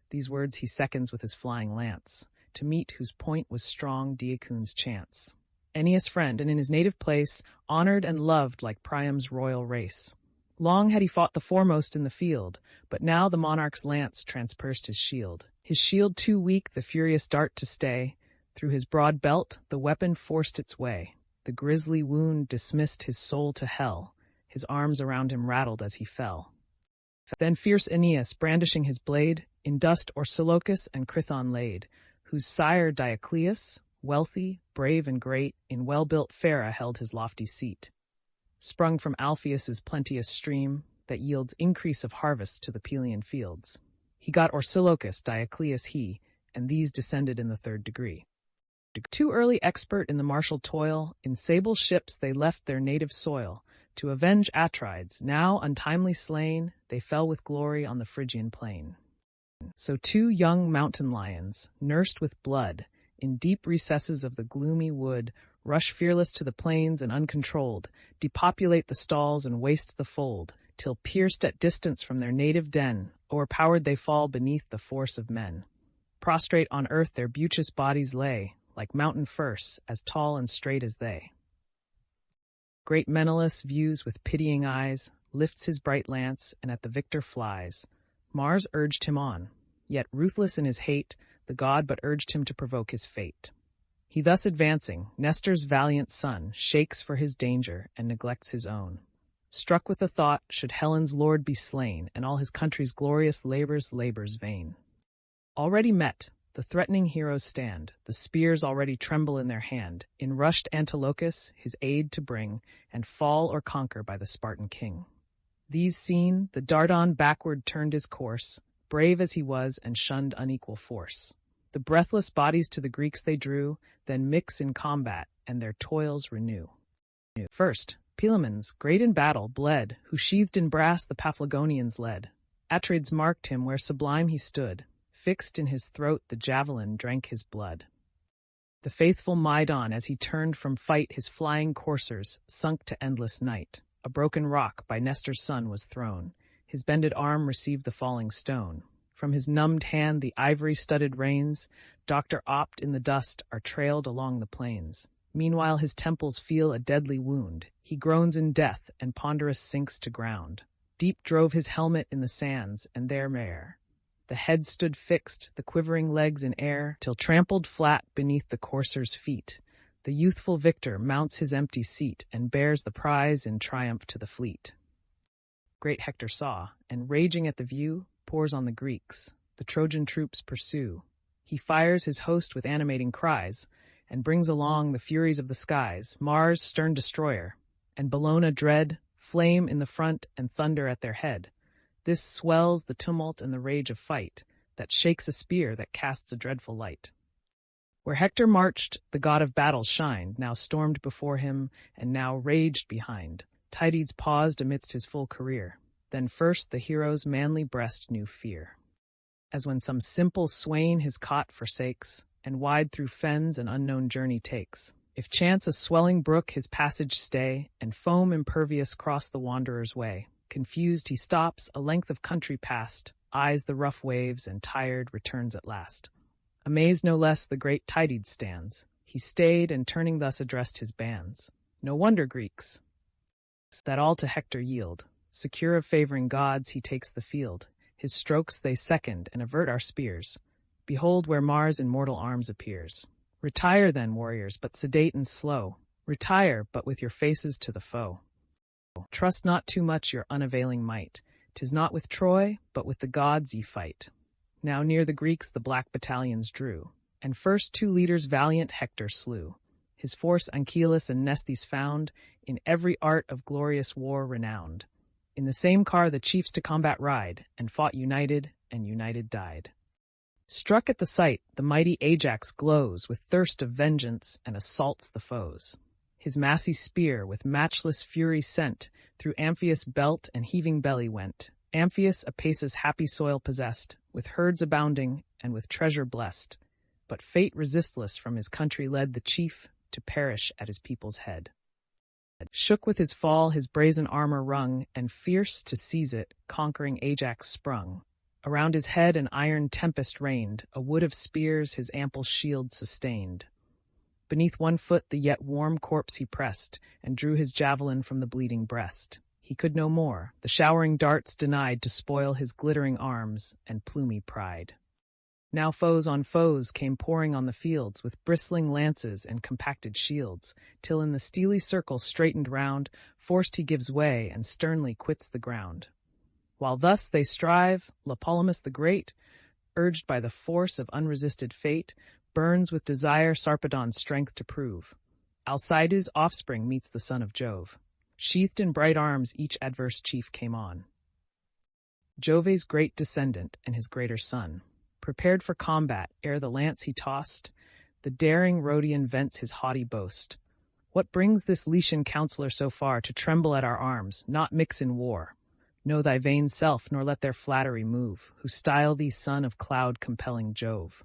S1: These words he seconds with his flying lance, to meet whose point was strong Diacoon's chance. Aeneas' friend, and in his native place, honored and loved like Priam's royal race. Long had he fought the foremost in the field, but now the monarch's lance transperced his shield. His shield too weak the furious dart to stay, through his broad belt the weapon forced its way. The grisly wound dismissed his soul to hell, his arms around him rattled as he fell. Then fierce Aeneas, brandishing his blade, in dust Orsilochus and Crithon laid, whose sire Diocleus, wealthy, brave and great, in well-built Phaera held his lofty seat. Sprung from Alpheus's plenteous stream, that yields increase of harvests to the Pelian fields. He got Orsilochus, Diocleus he, and these descended in the third degree. Too early expert in the martial toil, in sable ships they left their native soil, to avenge Atrides, now untimely slain, they fell with glory on the Phrygian plain. So 2 young mountain lions, nursed with blood, in deep recesses of the gloomy wood, rush fearless to the plains and uncontrolled, depopulate the stalls and waste the fold, till pierced at distance from their native den, o'erpowered they fall beneath the force of men. Prostrate on earth their beauteous bodies lay, like mountain firsts, as tall and straight as they. Great Menelaus views with pitying eyes, lifts his bright lance, and at the victor flies. Mars urged him on, yet ruthless in his hate, the god but urged him to provoke his fate. He thus advancing, Nestor's valiant son, shakes for his danger and neglects his own. Struck with the thought, should Helen's lord be slain, and all his country's glorious labors vain. Already met, the threatening heroes stand, the spears already tremble in their hand, in rushed Antilochus his aid to bring, and fall or conquer by the Spartan king. These seen, the Dardan backward turned his course, brave as he was and shunned unequal force. The breathless bodies to the Greeks they drew, then mix in combat, and their toils renew. First, Pylaemons, great in battle, bled, who sheathed in brass the Paphlagonians led. Atrides marked him where sublime he stood, fixed in his throat the javelin drank his blood. The faithful Mydon, as he turned from fight his flying coursers, sunk to endless night. A broken rock by Nestor's son was thrown. His bended arm received the falling stone. From his numbed hand the ivory-studded reins, Dr. Opt in the dust, are trailed along the plains. Meanwhile his temples feel a deadly wound. He groans in death, and ponderous sinks to ground. Deep drove his helmet in the sands, and there mere. The head stood fixed, the quivering legs in air, till trampled flat beneath the courser's feet. The youthful victor mounts his empty seat, and bears the prize in triumph to the fleet. Great Hector saw, and raging at the view, pours on the Greeks. The Trojan troops pursue. He fires his host with animating cries, and brings along the furies of the skies, Mars' stern destroyer, and Bellona dread, flame in the front and thunder at their head. This swells the tumult and the rage of fight, that shakes a spear that casts a dreadful light. Where Hector marched, the god of battles shined, now stormed before him, and now raged behind. Tydides paused amidst his full career. Then first the hero's manly breast knew fear. As when some simple swain his cot forsakes, and wide through fens an unknown journey takes. If chance a swelling brook his passage stay, and foam impervious cross the wanderer's way. Confused he stops, a length of country past, eyes the rough waves, and tired returns at last. Amazed no less the great Tydides stands. He stayed, and turning thus addressed his bands. No wonder, Greeks, that all to Hector yield. Secure of favouring gods, he takes the field. His strokes they second, and avert our spears. Behold where Mars in mortal arms appears. Retire then, warriors, but sedate and slow. Retire, but with your faces to the foe. Trust not too much your unavailing might. 'Tis not with Troy, but with the gods ye fight. Now near the Greeks the black battalions drew, and first 2 leaders valiant Hector slew. His force Anchialus and Nesthys found, in every art of glorious war renowned. In the same car the chiefs to combat ride, and fought united, and united died. Struck at the sight, the mighty Ajax glows with thirst of vengeance, and assaults the foes. His massy spear with matchless fury sent, through Amphius' belt and heaving belly went. Amphius Apace's happy soil possessed, with herds abounding, and with treasure blessed. But fate resistless from his country led the chief to perish at his people's head. Shook with his fall, his brazen armor rung, and fierce to seize it, conquering Ajax sprung. Around his head an iron tempest reigned, a wood of spears his ample shield sustained. Beneath one foot the yet warm corpse he pressed, and drew his javelin from the bleeding breast. He could no more, the showering darts denied to spoil his glittering arms and plumy pride. Now foes on foes came pouring on the fields, with bristling lances and compacted shields, till in the steely circle straightened round, forced he gives way and sternly quits the ground. While thus they strive, Tlepolemus the Great, urged by the force of unresisted fate, burns with desire Sarpedon's strength to prove. Alcides' offspring meets the son of Jove. Sheathed in bright arms each adverse chief came on. Jove's great descendant and his greater son. Prepared for combat, ere the lance he tossed, the daring Rhodian vents his haughty boast. What brings this Lycian counsellor so far to tremble at our arms, not mix in war? Know thy vain self, nor let their flattery move, who style thee son of cloud-compelling Jove.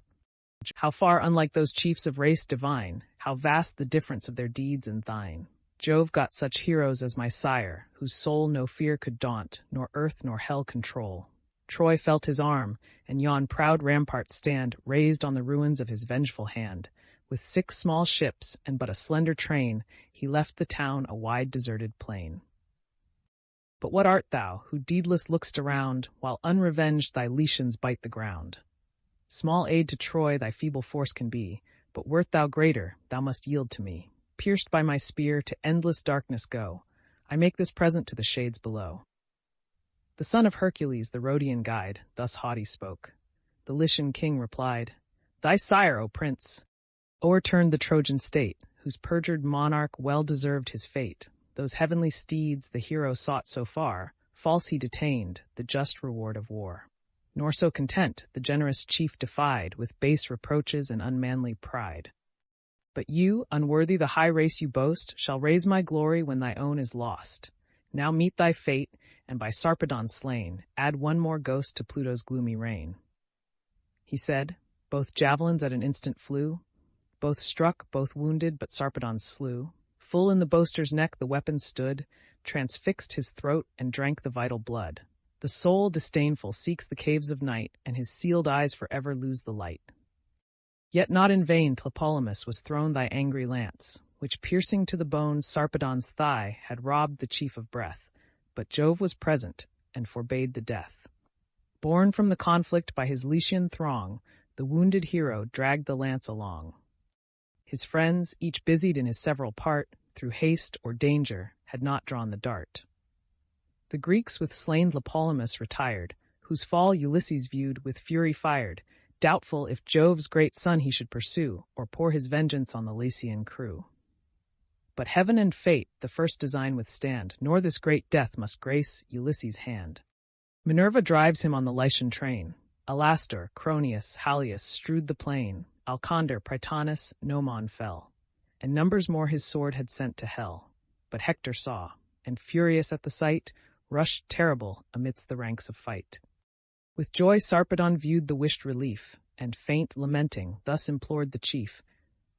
S1: How far unlike those chiefs of race divine, how vast the difference of their deeds and thine. Jove got such heroes as my sire, whose soul no fear could daunt, nor earth nor hell control. Troy felt his arm, and yon proud ramparts stand, raised on the ruins of his vengeful hand. With 6 small ships, and but a slender train, he left the town a wide deserted plain. But what art thou, who deedless look'st around, while unrevenged thy Lycians bite the ground? Small aid to Troy thy feeble force can be, but wert thou greater, thou must yield to me. Pierced by my spear, to endless darkness go. I make this present to the shades below. The son of Hercules, the Rhodian guide, thus haughty spoke. The Lycian king replied, Thy sire, O prince, o'erturned the Trojan state, whose perjured monarch well deserved his fate. Those heavenly steeds the hero sought so far, false he detained, the just reward of war. Nor so content, the generous chief defied, with base reproaches and unmanly pride. But you, unworthy the high race you boast, shall raise my glory when thy own is lost. Now meet thy fate, and by Sarpedon slain, add one more ghost to Pluto's gloomy reign. He said, both javelins at an instant flew, both struck, both wounded, but Sarpedon slew. Full in the boaster's neck the weapon stood, transfixed his throat and drank the vital blood. The soul disdainful seeks the caves of night, and his sealed eyes forever lose the light. Yet not in vain, Tlepolemus, was thrown thy angry lance, which piercing to the bone Sarpedon's thigh had robbed the chief of breath. But Jove was present, and forbade the death. Borne from the conflict by his Lycian throng, the wounded hero dragged the lance along. His friends, each busied in his several part, through haste or danger, had not drawn the dart. The Greeks with slain Tlepolemus retired, whose fall Ulysses viewed, with fury fired, doubtful if Jove's great son he should pursue, or pour his vengeance on the Lycian crew. But heaven and fate the first design withstand, nor this great death must grace Ulysses' hand. Minerva drives him on the Lycian train. Alastor, Cronius, Halius strewed the plain. Alcander, Prytanis, Nomon fell. And numbers more his sword had sent to hell. But Hector saw, and furious at the sight, rushed terrible amidst the ranks of fight. With joy Sarpedon viewed the wished relief, and faint lamenting, thus implored the chief,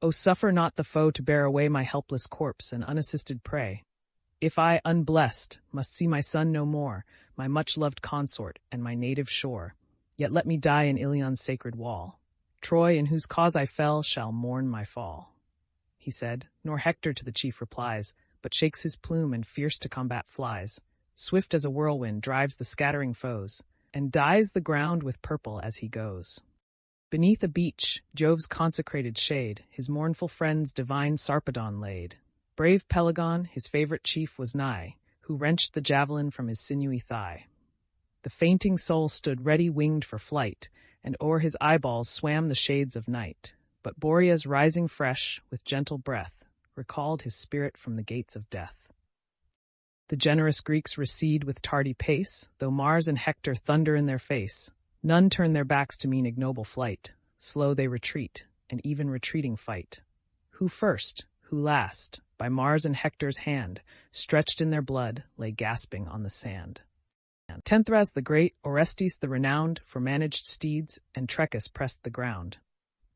S1: O suffer not the foe to bear away my helpless corpse and unassisted prey. If I, unblessed, must see my son no more, my much-loved consort, and my native shore, yet let me die in Ilion's sacred wall. Troy, in whose cause I fell, shall mourn my fall. He said, nor Hector to the chief replies, but shakes his plume and fierce to combat flies. Swift as a whirlwind drives the scattering foes, and dyes the ground with purple as he goes. Beneath a beech, Jove's consecrated shade, his mournful friends divine Sarpedon laid. Brave Pelagon, his favorite chief, was nigh, who wrenched the javelin from his sinewy thigh. The fainting soul stood ready-winged for flight, and o'er his eyeballs swam the shades of night. But Boreas, rising fresh, with gentle breath, recalled his spirit from the gates of death. The generous Greeks recede with tardy pace, though Mars and Hector thunder in their face. None turn their backs to mean ignoble flight. Slow they retreat, and even retreating fight. Who first, who last, by Mars and Hector's hand, stretched in their blood, lay gasping on the sand. Tenthras the great, Orestes the renowned, for managed steeds, and Trecus pressed the ground.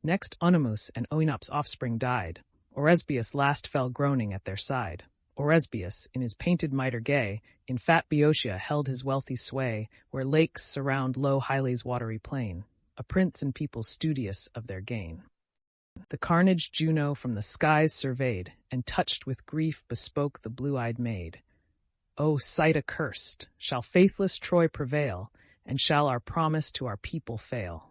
S1: Next Oenomus and Oenop's offspring died. Oresbius last fell groaning at their side. Oresbius, in his painted mitre gay, in fat Boeotia held his wealthy sway, where lakes surround low Hylae's watery plain, a prince and people studious of their gain. The carnage Juno from the skies surveyed, and touched with grief bespoke the blue-eyed maid. O sight accursed! Shall faithless Troy prevail, and shall our promise to our people fail?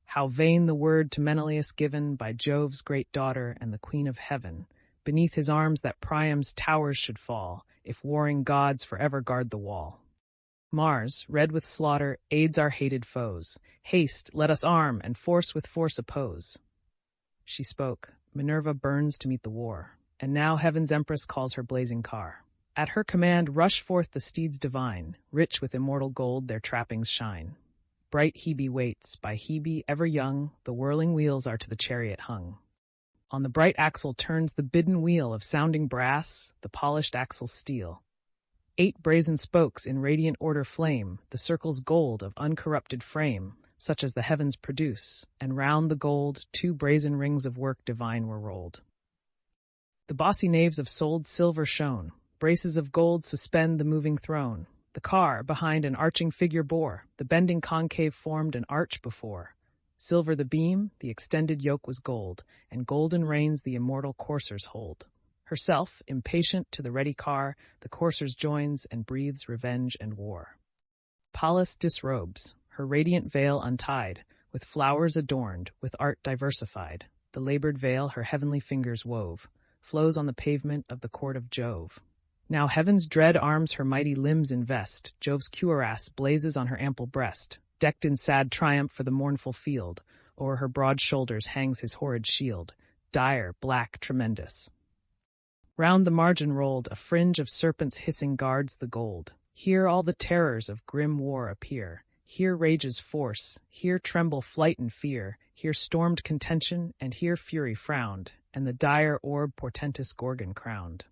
S1: How vain the word to Menelaus given by Jove's great daughter and the queen of heaven! Beneath his arms that Priam's towers should fall, if warring gods forever guard the wall. Mars, red with slaughter, aids our hated foes. Haste, let us arm, and force with force oppose. She spoke. Minerva burns to meet the war, and now heaven's empress calls her blazing car. At her command rush forth the steeds divine, rich with immortal gold their trappings shine. Bright Hebe waits, by Hebe ever young, the whirling wheels are to the chariot hung. On the bright axle turns the bidden wheel of sounding brass, the polished axle's steel. 8 brazen spokes in radiant order flame, the circle's gold of uncorrupted frame, such as the heavens produce, and round the gold 2 brazen rings of work divine were rolled. The bossy naves of soled silver shone, braces of gold suspend the moving throne. The car, behind an arching figure bore, the bending concave formed an arch before. Silver the beam, the extended yoke was gold, and golden reins the immortal coursers hold. Herself, impatient to the ready car, the coursers joins and breathes revenge and war. Pallas disrobes, her radiant veil untied, with flowers adorned, with art diversified. The labored veil her heavenly fingers wove, flows on the pavement of the court of Jove. Now heaven's dread arms her mighty limbs invest, Jove's cuirass blazes on her ample breast. Decked in sad triumph for the mournful field, o'er her broad shoulders hangs his horrid shield, dire, black, tremendous. Round the margin rolled, a fringe of serpents hissing guards the gold. Here all the terrors of grim war appear. Here rages force, here tremble flight and fear, here stormed contention, and here fury frowned, and the dire orb portentous Gorgon crowned.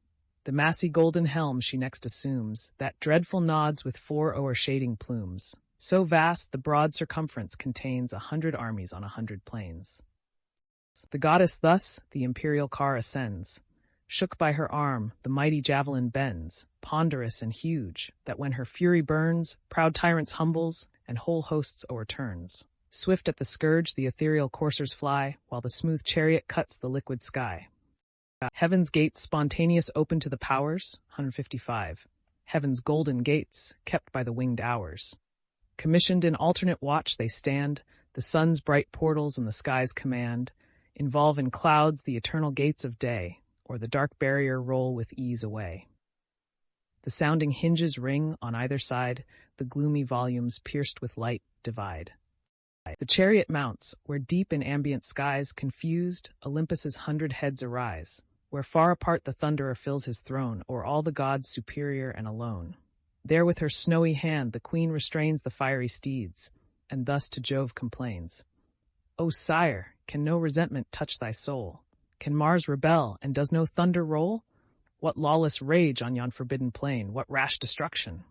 S1: The massy golden helm she next assumes, that dreadful nods with 4 o'ershading plumes. So vast the broad circumference contains 100 armies on 100 plains. The goddess thus the imperial car ascends. Shook by her arm, the mighty javelin bends, ponderous and huge, that when her fury burns, proud tyrants humbles, and whole hosts o'erturns. Swift at the scourge the ethereal coursers fly, while the smooth chariot cuts the liquid sky. Heaven's gates spontaneous open to the powers, 155. Heaven's golden gates, kept by the winged hours. Commissioned in alternate watch they stand, the sun's bright portals and the sky's command, involve in clouds the eternal gates of day, or the dark barrier roll with ease away. The sounding hinges ring on either side, the gloomy volumes pierced with light divide. The chariot mounts, where deep in ambient skies, confused, Olympus's 100 heads arise, where far apart the thunderer fills his throne, o'er all the gods superior and alone. There with her snowy hand the queen restrains the fiery steeds, and thus to Jove complains. O sire, can no resentment touch thy soul? Can Mars rebel, and does no thunder roll? What lawless rage on yon forbidden plain? What rash destruction?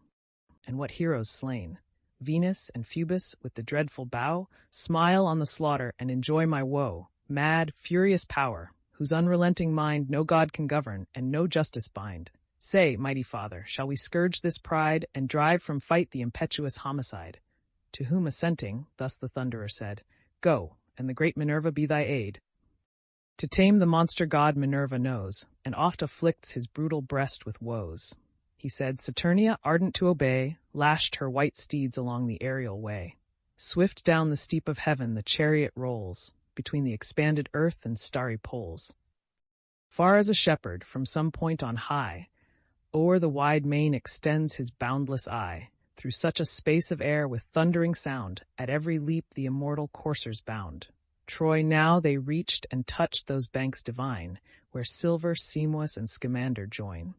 S1: And what heroes slain? Venus and Phoebus, with the dreadful bow, smile on the slaughter and enjoy my woe. Mad, furious power, whose unrelenting mind no god can govern, and no justice bind. Say, mighty father, shall we scourge this pride, and drive from fight the impetuous homicide? To whom assenting, thus the thunderer said, Go, and the great Minerva be thy aid. To tame the monster god Minerva knows, and oft afflicts his brutal breast with woes. He said, Saturnia, ardent to obey, lashed her white steeds along the aerial way. Swift down the steep of heaven the chariot rolls, between the expanded earth and starry poles. Far as a shepherd, from some point on high, o'er the wide main extends his boundless eye. Through such a space of air with thundering sound, at every leap the immortal coursers bound. Troy now they reached and touched those banks divine, where Silver, Seamless, and Scamander join.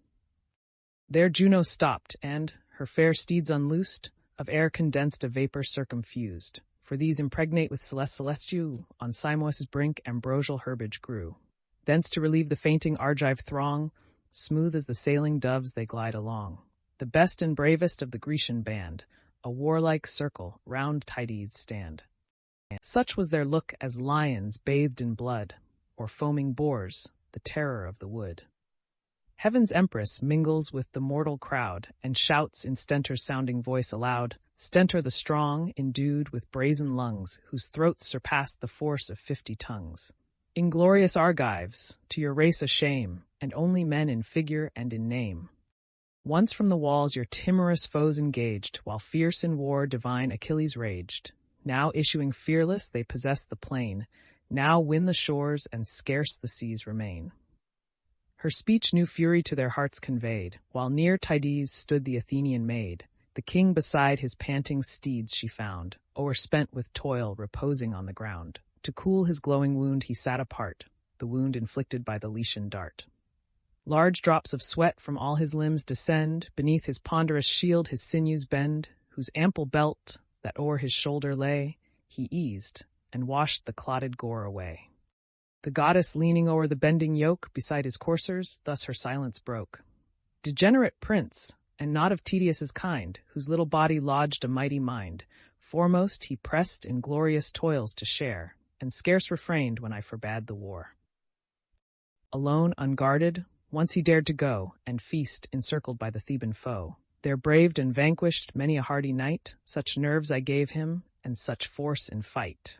S1: There Juno stopped, and, her fair steeds unloosed, of air condensed a vapor circumfused. For these impregnate with celestial, on Simois' brink ambrosial herbage grew. Thence to relieve the fainting Argive throng, smooth as the sailing doves they glide along. The best and bravest of the Grecian band, a warlike circle, round Tydeus stand. Such was their look as lions bathed in blood, or foaming boars, the terror of the wood. Heaven's empress mingles with the mortal crowd, and shouts in Stentor's sounding voice aloud, Stentor the strong, endued with brazen lungs, whose throats surpassed the force of 50 tongues. Inglorious Argives, to your race a shame, and only men in figure and in name. Once from the walls your timorous foes engaged, while fierce in war divine Achilles raged. Now issuing fearless they possess the plain, now win the shores and scarce the seas remain. Her speech new fury to their hearts conveyed, while near Tydeus stood the Athenian maid. The king beside his panting steeds she found, o'erspent with toil reposing on the ground. To cool his glowing wound he sat apart, the wound inflicted by the Lycian dart. Large drops of sweat from all his limbs descend, beneath his ponderous shield his sinews bend, whose ample belt, that o'er his shoulder lay, he eased, and washed the clotted gore away. The goddess leaning o'er the bending yoke, beside his coursers, thus her silence broke. Degenerate prince, and not of Tydeus' kind, whose little body lodged a mighty mind, foremost he pressed in glorious toils to share, and scarce refrained when I forbade the war. Alone, unguarded, once he dared to go, and feast encircled by the Theban foe. There braved and vanquished many a hardy knight, such nerves I gave him, and such force in fight.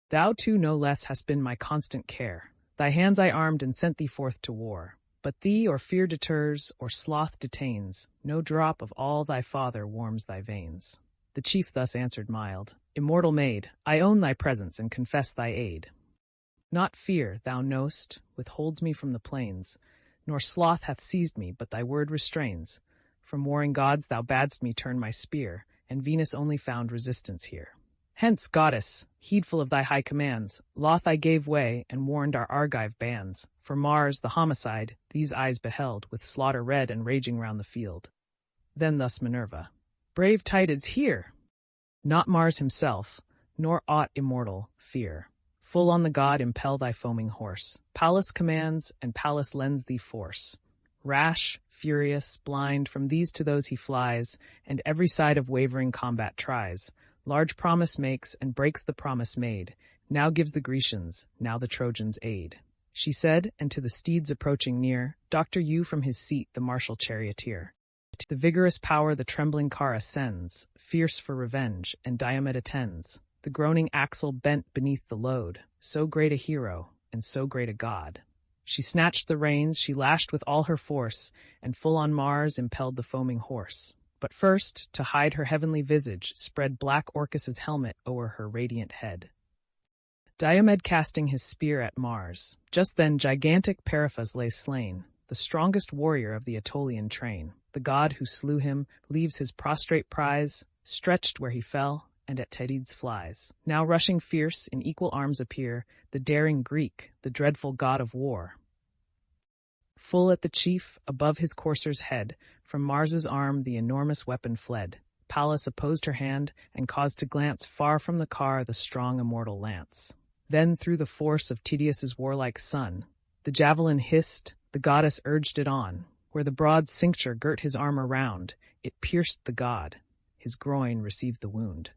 S1: Thou too no less hast been my constant care. Thy hands I armed and sent thee forth to war. But thee or fear deters, or sloth detains, no drop of all thy father warms thy veins. The chief thus answered mild, Immortal maid, I own thy presence and confess thy aid. Not fear, thou know'st, withholds me from the plains, nor sloth hath seized me, but thy word restrains. From warring gods thou badst me turn my spear, and Venus only found resistance here. Hence, goddess, heedful of thy high commands, loth I gave way and warned our Argive bands. For Mars, the homicide, these eyes beheld, with slaughter red and raging round the field. Then thus Minerva, Brave Tydides, hear! Not Mars himself, nor aught immortal, fear. Full on the god impel thy foaming horse. Pallas commands, and Pallas lends thee force. Rash, furious, blind, from these to those he flies, and every side of wavering combat tries. Large promise makes, and breaks the promise made. Now gives the Grecians, now the Trojans aid. She said, and to the steeds approaching near, Dr. you from his seat the martial charioteer. The vigorous power the trembling car ascends, fierce for revenge, and Diomed attends. The groaning axle bent beneath the load, so great a hero, and so great a god. She snatched the reins, she lashed with all her force, and full on Mars impelled the foaming horse. But first, to hide her heavenly visage, spread black Orcus's helmet o'er her radiant head. Diomed casting his spear at Mars. Just then gigantic Periphas lay slain, the strongest warrior of the Aetolian train. The god who slew him leaves his prostrate prize, stretched where he fell, and at Tydides flies. Now rushing fierce, in equal arms appear, the daring Greek, the dreadful god of war. Full at the chief, above his courser's head, from Mars's arm the enormous weapon fled. Pallas opposed her hand, and caused to glance far from the car the strong immortal lance. Then through the force of Tydeus' warlike son, the javelin hissed, the goddess urged it on. Where the broad cincture girt his armor round, it pierced the god. His groin received the wound.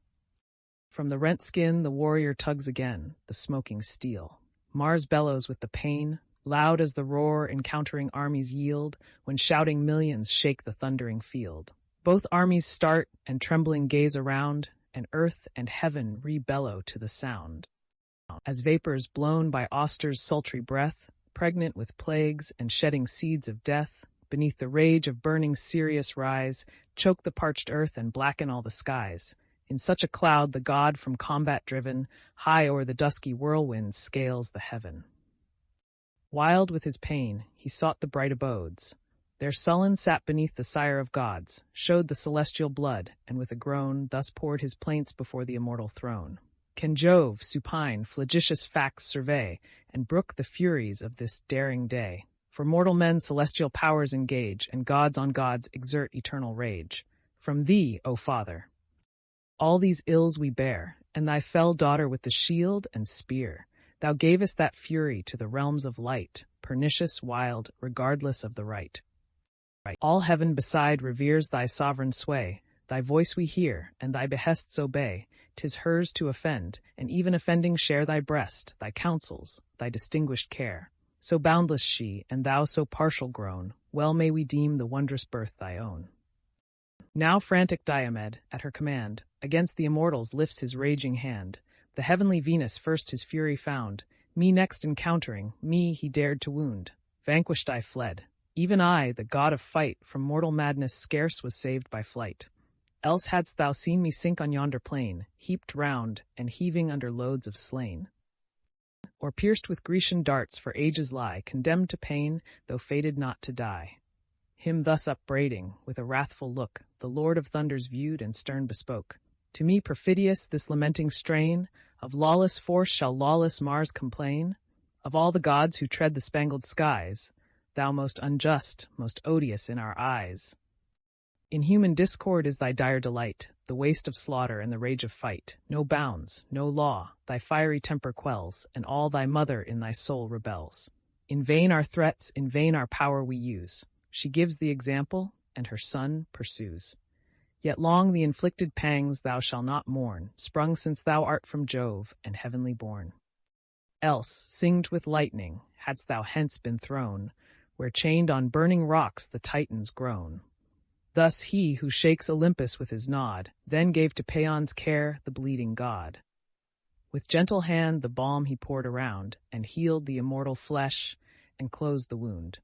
S1: From the rent skin the warrior tugs again, the smoking steel. Mars bellows with the pain, loud as the roar encountering armies yield, when shouting millions shake the thundering field. Both armies start and trembling gaze around, and earth and heaven re-bellow to the sound. As vapors blown by Auster's sultry breath, pregnant with plagues and shedding seeds of death, beneath the rage of burning Sirius rise, choke the parched earth and blacken all the skies. In such a cloud the god from combat driven, high o'er the dusky whirlwinds scales the heaven. Wild with his pain, he sought the bright abodes. There sullen sat beneath the sire of gods, showed the celestial blood, and with a groan thus poured his plaints before the immortal throne. Can Jove, supine, flagitious facts survey, and brook the furies of this daring day? For mortal men celestial powers engage, and gods on gods exert eternal rage. From thee, O Father, all these ills we bear, and thy fell daughter with the shield and spear. Thou gavest that fury to the realms of light, pernicious, wild, regardless of the right. All heaven beside reveres thy sovereign sway. Thy voice we hear, and thy behests obey. 'Tis hers to offend, and even offending share thy breast, thy counsels, thy distinguished care. So boundless she, and thou so partial grown, well may we deem the wondrous birth thy own. Now frantic Diomed, at her command, against the immortals lifts his raging hand. The heavenly Venus first his fury found, me next encountering, me he dared to wound. Vanquished I fled. Even I, the god of fight, from mortal madness scarce was saved by flight. Else hadst thou seen me sink on yonder plain, heaped round, and heaving under loads of slain. Or pierced with Grecian darts for ages lie, condemned to pain, though fated not to die. Him thus upbraiding, with a wrathful look, the Lord of thunders viewed and stern bespoke. To me, perfidious, this lamenting strain, of lawless force shall lawless Mars complain? Of all the gods who tread the spangled skies, thou most unjust, most odious in our eyes. In human discord is thy dire delight, the waste of slaughter and the rage of fight. No bounds, no law, thy fiery temper quells, and all thy mother in thy soul rebels. In vain our threats, in vain our power we use. She gives the example, and her son pursues. Yet long the inflicted pangs thou shalt not mourn, sprung since thou art from Jove, and heavenly born. Else, singed with lightning, hadst thou hence been thrown, where chained on burning rocks the Titans groan. Thus he who shakes Olympus with his nod, then gave to Paeon's care the bleeding god. With gentle hand the balm he poured around, and healed the immortal flesh, and closed the wound.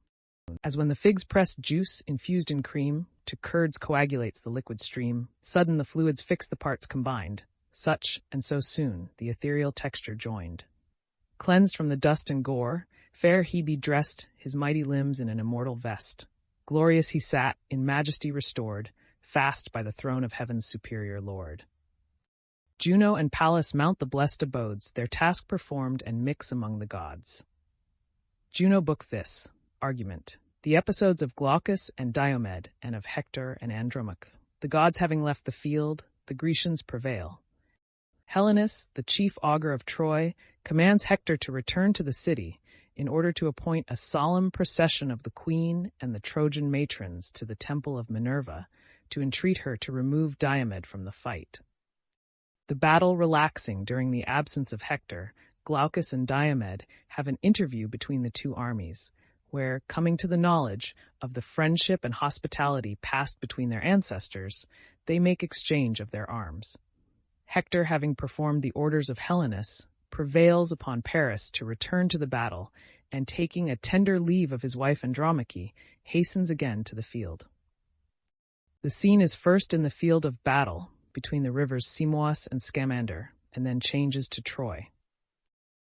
S1: As when the fig's pressed juice, infused in cream, to curds coagulates the liquid stream, sudden the fluids fix the parts combined, such, and so soon, the ethereal texture joined. Cleansed from the dust and gore, fair he be dressed, his mighty limbs in an immortal vest. Glorious he sat, in majesty restored, fast by the throne of heaven's superior lord. Juno and Pallas mount the blessed abodes, their task performed, and mix among the gods. Juno Book This. Argument. The episodes of Glaucus and Diomed, and of Hector and Andromache. The gods having left the field, the Grecians prevail. Helenus, the chief augur of Troy, commands Hector to return to the city in order to appoint a solemn procession of the queen and the Trojan matrons to the temple of Minerva to entreat her to remove Diomed from the fight. The battle relaxing during the absence of Hector, Glaucus and Diomed have an interview between the two armies, where, coming to the knowledge of the friendship and hospitality passed between their ancestors, they make exchange of their arms. Hector, having performed the orders of Helenus, prevails upon Paris to return to the battle, and taking a tender leave of his wife Andromache, hastens again to the field. The scene is first in the field of battle, between the rivers Simois and Scamander, and then changes to Troy.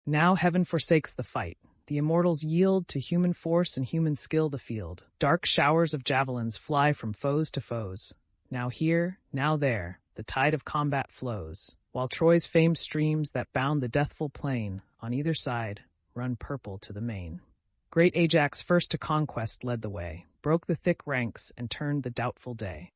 S1: Now heaven forsakes the fight. The immortals yield to human force and human skill the field. Dark showers of javelins fly from foes to foes. Now here, now there, the tide of combat flows, while Troy's famed streams that bound the deathful plain, on either side, run purple to the main. Great Ajax first to conquest led the way, broke the thick ranks, and turned the doubtful day.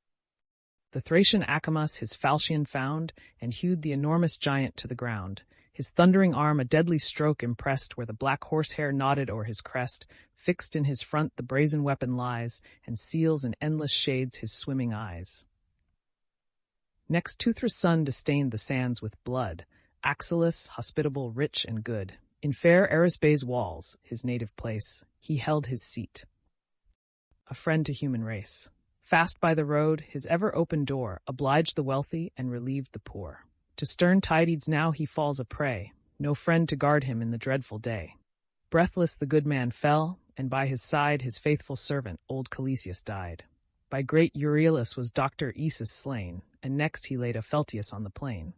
S1: The Thracian Acamas his falchion found, and hewed the enormous giant to the ground. His thundering arm a deadly stroke impressed, where the black horsehair nodded o'er his crest. Fixed in his front the brazen weapon lies, and seals in endless shades his swimming eyes. Next Teuthras' son disdained the sands with blood, Axylus, hospitable, rich, and good. In fair Erisbay's walls, his native place, he held his seat, a friend to human race. Fast by the road, his ever-open door obliged the wealthy and relieved the poor. To stern Tydides now he falls a prey, no friend to guard him in the dreadful day. Breathless the good man fell, and by his side his faithful servant, old Calesius, died. By great Euryalus was Dr. Esus slain, and next he laid Opheltius on the plain.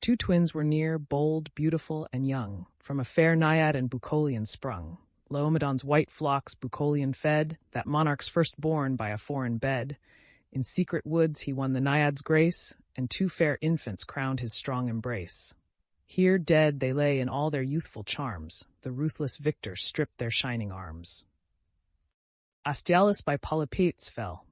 S1: Two twins were near, bold, beautiful, and young, from a fair Naiad and Bucolion sprung. Laomedon's white flocks Bucolion fed, that monarch's firstborn by a foreign bed. In secret woods he won the Naiad's grace, and two fair infants crowned his strong embrace. Here dead they lay in all their youthful charms, the ruthless victor stripped their shining arms. Astyalus by Polypaetes fell,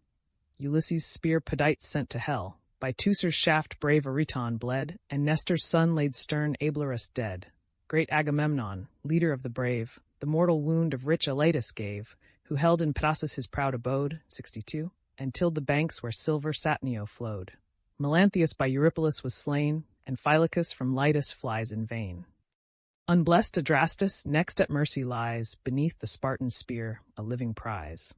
S1: Ulysses' spear Pedites sent to hell, by Teucer's shaft brave Areton bled, and Nestor's son laid stern Ablerus dead. Great Agamemnon, leader of the brave, the mortal wound of rich Elatus gave, who held in Pedasus his proud abode, 62, and tilled the banks where silver Satnio flowed. Melanthius by Eurypylus was slain, and Phylacus from Lytus flies in vain. Unblessed Adrastus next at mercy lies, beneath the Spartan spear, a living prize.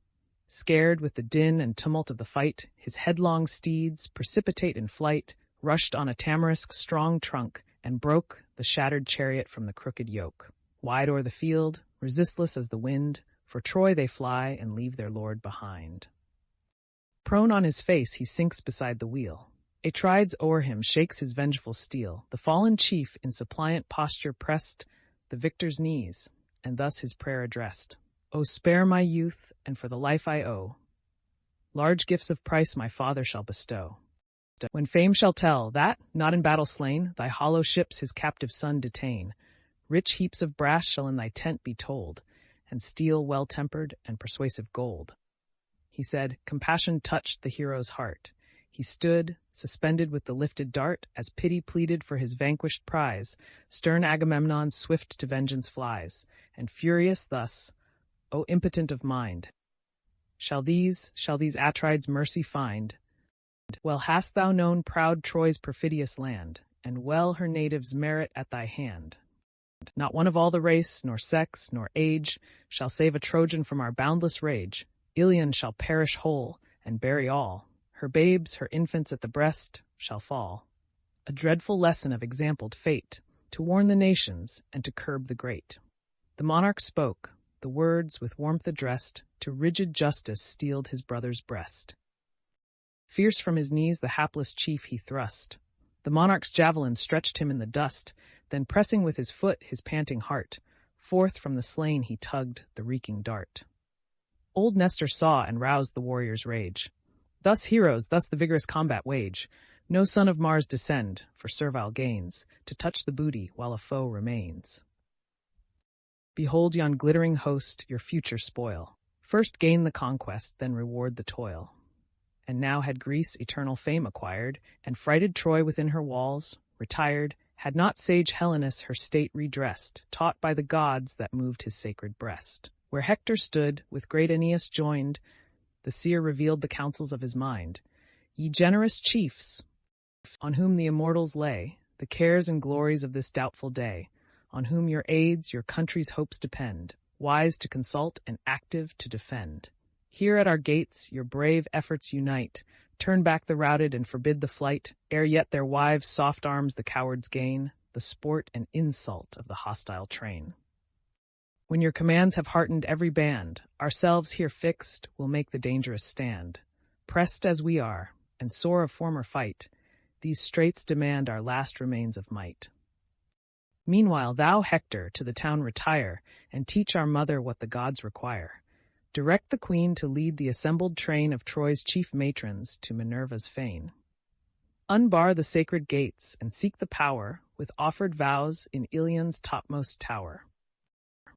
S1: Scared with the din and tumult of the fight, his headlong steeds, precipitate in flight, rushed on a tamarisk's strong trunk, and broke the shattered chariot from the crooked yoke. Wide o'er the field, resistless as the wind, for Troy they fly and leave their lord behind. Prone on his face he sinks beside the wheel. Atrides o'er him shakes his vengeful steel. The fallen chief in suppliant posture pressed the victor's knees, and thus his prayer addressed. O spare my youth, and for the life I owe, large gifts of price my father shall bestow. When fame shall tell that, not in battle slain, thy hollow ships his captive son detain, rich heaps of brass shall in thy tent be told, and steel well-tempered and persuasive gold. He said, compassion touched the hero's heart. He stood, suspended with the lifted dart, as pity pleaded for his vanquished prize. Stern Agamemnon swift to vengeance flies, and furious thus, O impotent of mind, shall these Atrides mercy find? Well hast thou known proud Troy's perfidious land, and well her natives merit at thy hand. Not one of all the race, nor sex, nor age, shall save a Trojan from our boundless rage. Ilion shall perish whole, and bury all. Her babes, her infants at the breast, shall fall. A dreadful lesson of exampled fate, to warn the nations, and to curb the great. The monarch spoke, the words with warmth addressed, to rigid justice steeled his brother's breast. Fierce from his knees the hapless chief he thrust. The monarch's javelin stretched him in the dust, then pressing with his foot his panting heart, forth from the slain he tugged the reeking dart. Old Nestor saw and roused the warrior's rage. Thus heroes, thus the vigorous combat wage. No son of Mars descend, for servile gains, to touch the booty while a foe remains. Behold yon glittering host, your future spoil. First gain the conquest, then reward the toil. And now had Greece eternal fame acquired, and frighted Troy within her walls, retired, had not sage Helenus her state redressed, taught by the gods that moved his sacred breast. Where Hector stood, with great Aeneas joined, the seer revealed the counsels of his mind. Ye generous chiefs, on whom the immortals lay the cares and glories of this doubtful day, on whom your aids, your country's hopes depend, wise to consult and active to defend. Here at our gates your brave efforts unite, turn back the routed and forbid the flight, ere yet their wives' soft arms the cowards gain, the sport and insult of the hostile train. When your commands have heartened every band, ourselves here fixed will make the dangerous stand. Pressed as we are, and sore of former fight, these straits demand our last remains of might. Meanwhile thou, Hector, to the town retire, and teach our mother what the gods require. Direct the queen to lead the assembled train of Troy's chief matrons to Minerva's fane. Unbar the sacred gates, and seek the power, with offered vows, in Ilion's topmost tower.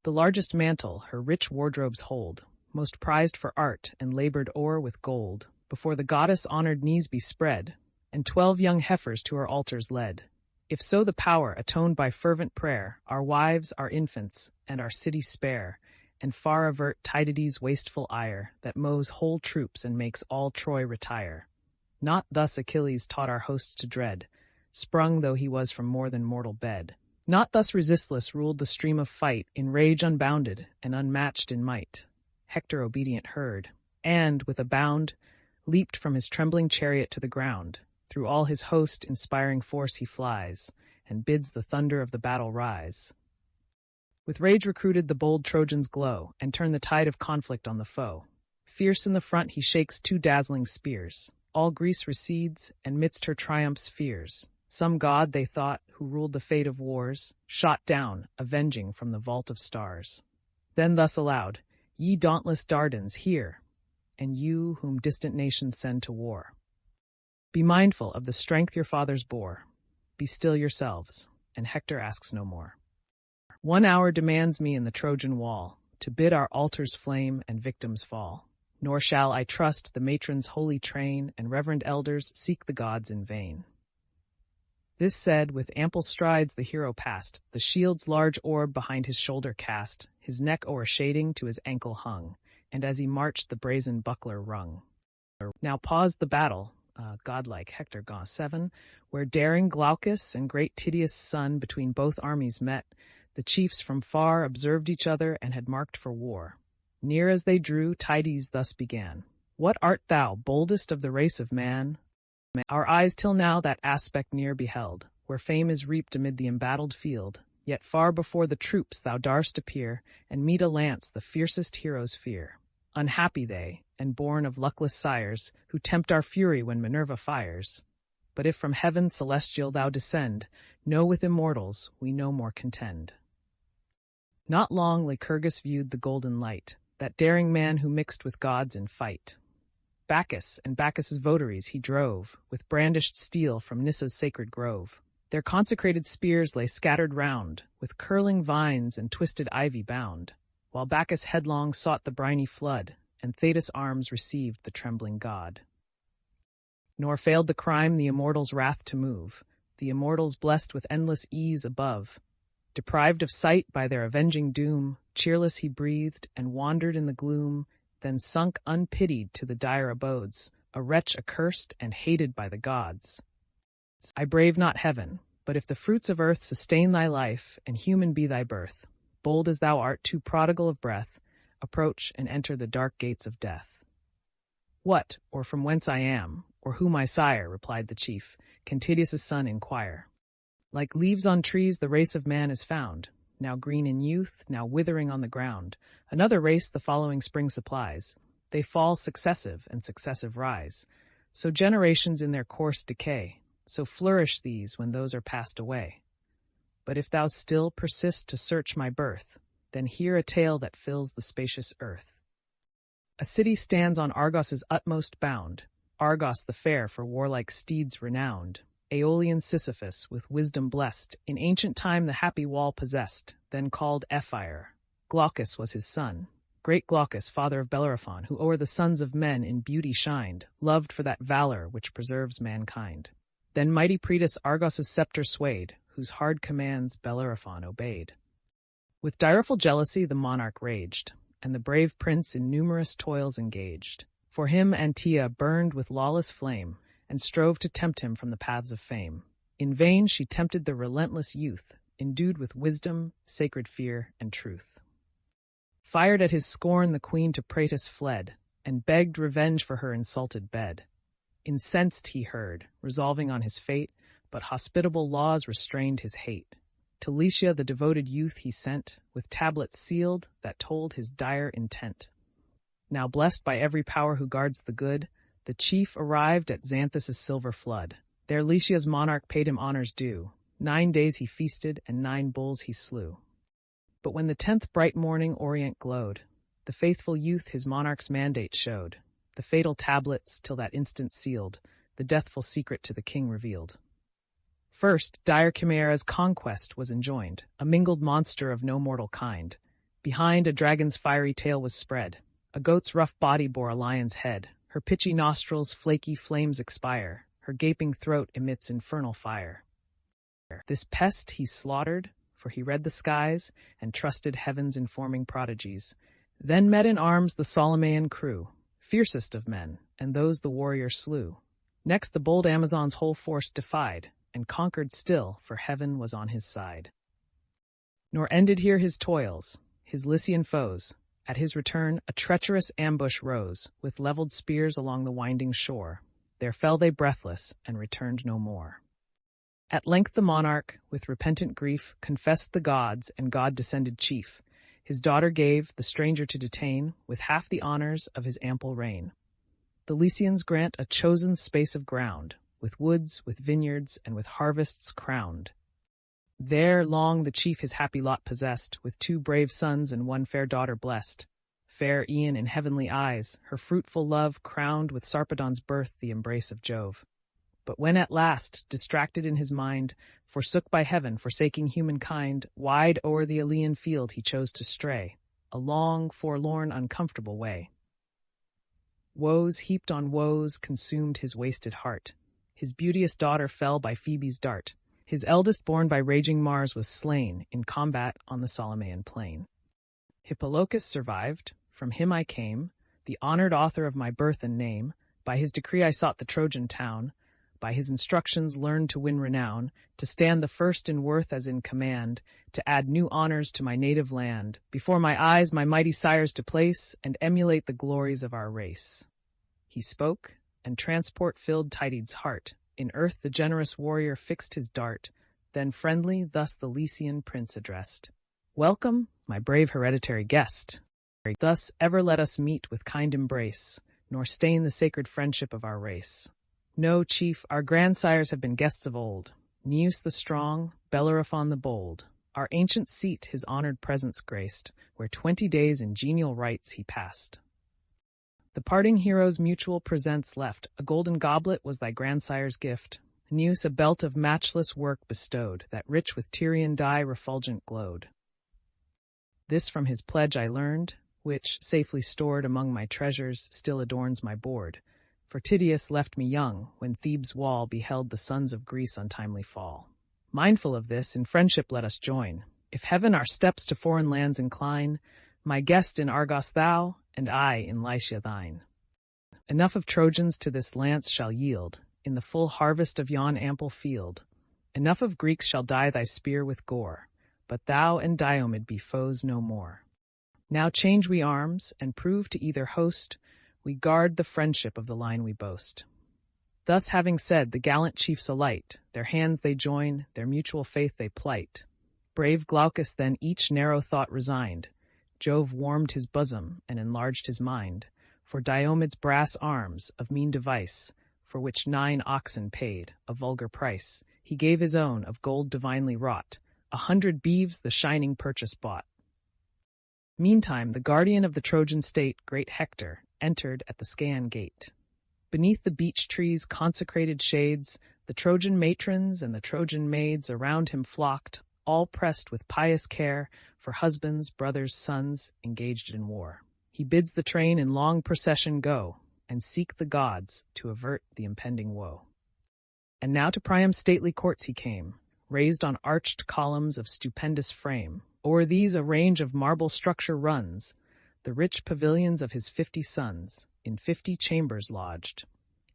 S1: The largest mantle her rich wardrobes hold, most prized for art and labored o'er with gold, before the goddess honored knees be spread, and 12 young heifers to her altars led. If so the power, atoned by fervent prayer, our wives, our infants, and our city spare, and far avert Tydides' wasteful ire, that mows whole troops and makes all Troy retire. Not thus Achilles taught our hosts to dread, sprung though he was from more than mortal bed. Not thus resistless ruled the stream of fight, in rage unbounded and unmatched in might. Hector obedient heard, and, with a bound, leaped from his trembling chariot to the ground. Through all his host inspiring force he flies, and bids the thunder of the battle rise. With rage recruited the bold Trojans glow, and turn the tide of conflict on the foe. Fierce in the front he shakes two dazzling spears. All Greece recedes, and midst her triumphs fears. Some god, they thought, who ruled the fate of wars, shot down, avenging from the vault of stars. Then thus aloud, "Ye dauntless Dardans, hear, and you whom distant nations send to war. Be mindful of the strength your fathers bore. Be still yourselves, and Hector asks no more. 1 hour demands me in the Trojan wall, to bid our altars flame and victims fall. Nor shall, I trust, the matrons' holy train and reverend elders seek the gods in vain." This said, with ample strides the hero passed, the shield's large orb behind his shoulder cast, his neck o'ershading to his ankle hung, and as he marched the brazen buckler rung. Now paused the battle, godlike Hector gone 7, where daring Glaucus and great Tydeus' son between both armies met. The chiefs from far observed each other and had marked for war. Near as they drew, Tydes thus began. "What art thou, boldest of the race of man? Our eyes till now that aspect near beheld, where fame is reaped amid the embattled field. Yet far before the troops thou darst appear, and meet a lance the fiercest heroes fear. Unhappy they, and born of luckless sires, who tempt our fury when Minerva fires. But if from heaven celestial thou descend, know with immortals we no more contend." Not long Lycurgus viewed the golden light, that daring man who mixed with gods in fight. Bacchus and Bacchus's votaries he drove, with brandished steel from Nyssa's sacred grove. Their consecrated spears lay scattered round, with curling vines and twisted ivy bound, while Bacchus headlong sought the briny flood, and Thetis' arms received the trembling god. Nor failed the crime the immortals' wrath to move, the immortals blessed with endless ease above. Deprived of sight by their avenging doom, cheerless he breathed and wandered in the gloom, then sunk unpitied to the dire abodes, a wretch accursed and hated by the gods. "I brave not heaven, but if the fruits of earth sustain thy life, and human be thy birth, bold as thou art too prodigal of breath, approach and enter the dark gates of death." "What, or from whence I am, or who my sire," replied the chief, "can Tydeus' son inquire? Like leaves on trees the race of man is found, now green in youth, now withering on the ground. Another race the following spring supplies. They fall successive, and successive rise. So generations in their course decay, so flourish these when those are passed away. But if thou still persist to search my birth, then hear a tale that fills the spacious earth. A city stands on Argos' utmost bound, Argos the fair for warlike steeds renowned. Aeolian Sisyphus, with wisdom blessed, in ancient time the happy wall possessed, then called Ephyre. Glaucus was his son. Great Glaucus, father of Bellerophon, who o'er the sons of men in beauty shined, loved for that valor which preserves mankind. Then mighty Proetus Argos' scepter swayed, whose hard commands Bellerophon obeyed. With direful jealousy the monarch raged, and the brave prince in numerous toils engaged. For him Antea burned with lawless flame, and strove to tempt him from the paths of fame. In vain she tempted the relentless youth, endued with wisdom, sacred fear, and truth. Fired at his scorn the queen to Praetus fled, and begged revenge for her insulted bed. Incensed he heard, resolving on his fate, but hospitable laws restrained his hate. To Lycia the devoted youth he sent, with tablets sealed that told his dire intent. Now blessed by every power who guards the good, the chief arrived at Xanthus' silver flood. There Lycia's monarch paid him honors due. 9 days he feasted, and 9 bulls he slew. But when the 10th bright morning orient glowed, the faithful youth his monarch's mandate showed. The fatal tablets, till that instant sealed, the deathful secret to the king revealed. First, dire Chimera's conquest was enjoined, a mingled monster of no mortal kind. Behind, a dragon's fiery tail was spread. A goat's rough body bore a lion's head. Her pitchy nostrils flaky flames expire. Her gaping throat emits infernal fire. This pest he slaughtered, for he read the skies and trusted heaven's informing prodigies. Then met in arms the Ptolemaian crew, fiercest of men, and those the warrior slew. Next the bold Amazon's whole force defied, and conquered still, for heaven was on his side. Nor ended here his toils, his Lycian foes. At his return, a treacherous ambush rose, with leveled spears along the winding shore. There fell they breathless, and returned no more. At length the monarch, with repentant grief, confessed the gods, and God-descended chief. His daughter gave, the stranger to detain, with half the honors of his ample reign. The Lycians grant a chosen space of ground, with woods, with vineyards, and with harvests crowned. There long the chief his happy lot possessed, with 2 brave sons and 1 fair daughter blessed. Fair Ian in heavenly eyes, her fruitful love crowned with Sarpedon's birth the embrace of Jove. But when at last, distracted in his mind, forsook by heaven, forsaking humankind, wide o'er the Ilian field he chose to stray, a long, forlorn, uncomfortable way. Woes heaped on woes consumed his wasted heart. His beauteous daughter fell by Phoebe's dart. His eldest born by raging Mars was slain in combat on the Solymaean plain. Hippolochus survived, from him I came, the honored author of my birth and name. By his decree I sought the Trojan town, by his instructions learned to win renown, to stand the first in worth as in command, to add new honors to my native land, before my eyes my mighty sires to place, and emulate the glories of our race. He spoke, and transport filled Tydides' heart. In earth the generous warrior fixed his dart, then friendly thus the Lycian prince addressed. Welcome, my brave hereditary guest. Thus ever let us meet with kind embrace, nor stain the sacred friendship of our race. No, chief, our grandsires have been guests of old, Neus the strong, Bellerophon the bold. Our ancient seat his honored presence graced, where 20 days in genial rites he passed. The parting heroes mutual presents left, a golden goblet was thy grandsire's gift. Neus a belt of matchless work bestowed, that rich with Tyrian dye refulgent glowed. This from his pledge I learned, which, safely stored among my treasures, still adorns my board. For Tydeus left me young, when Thebes' wall beheld the sons of Greece untimely fall. Mindful of this, in friendship let us join. If heaven our steps to foreign lands incline, my guest in Argos thou, and I in Lycia thine. Enough of Trojans to this lance shall yield, in the full harvest of yon ample field. Enough of Greeks shall dye thy spear with gore, but thou and Diomed be foes no more. Now change we arms, and prove to either host, we guard the friendship of the line we boast. Thus having said, the gallant chiefs alight, their hands they join, their mutual faith they plight. Brave Glaucus then each narrow thought resigned. Jove warmed his bosom and enlarged his mind. For Diomed's brass arms, of mean device, for which 9 oxen paid, a vulgar price, he gave his own, of gold divinely wrought. 100 beeves the shining purchase bought. Meantime, the guardian of the Trojan state, great Hector, entered at the Scaean gate. Beneath the beech trees' consecrated shades, the Trojan matrons and the Trojan maids around him flocked, all pressed with pious care for husbands, brothers, sons, engaged in war. He bids the train in long procession go, and seek the gods to avert the impending woe. And now to Priam's stately courts he came, raised on arched columns of stupendous frame. O'er these a range of marble structure runs, the rich pavilions of his 50 sons, in 50 chambers lodged,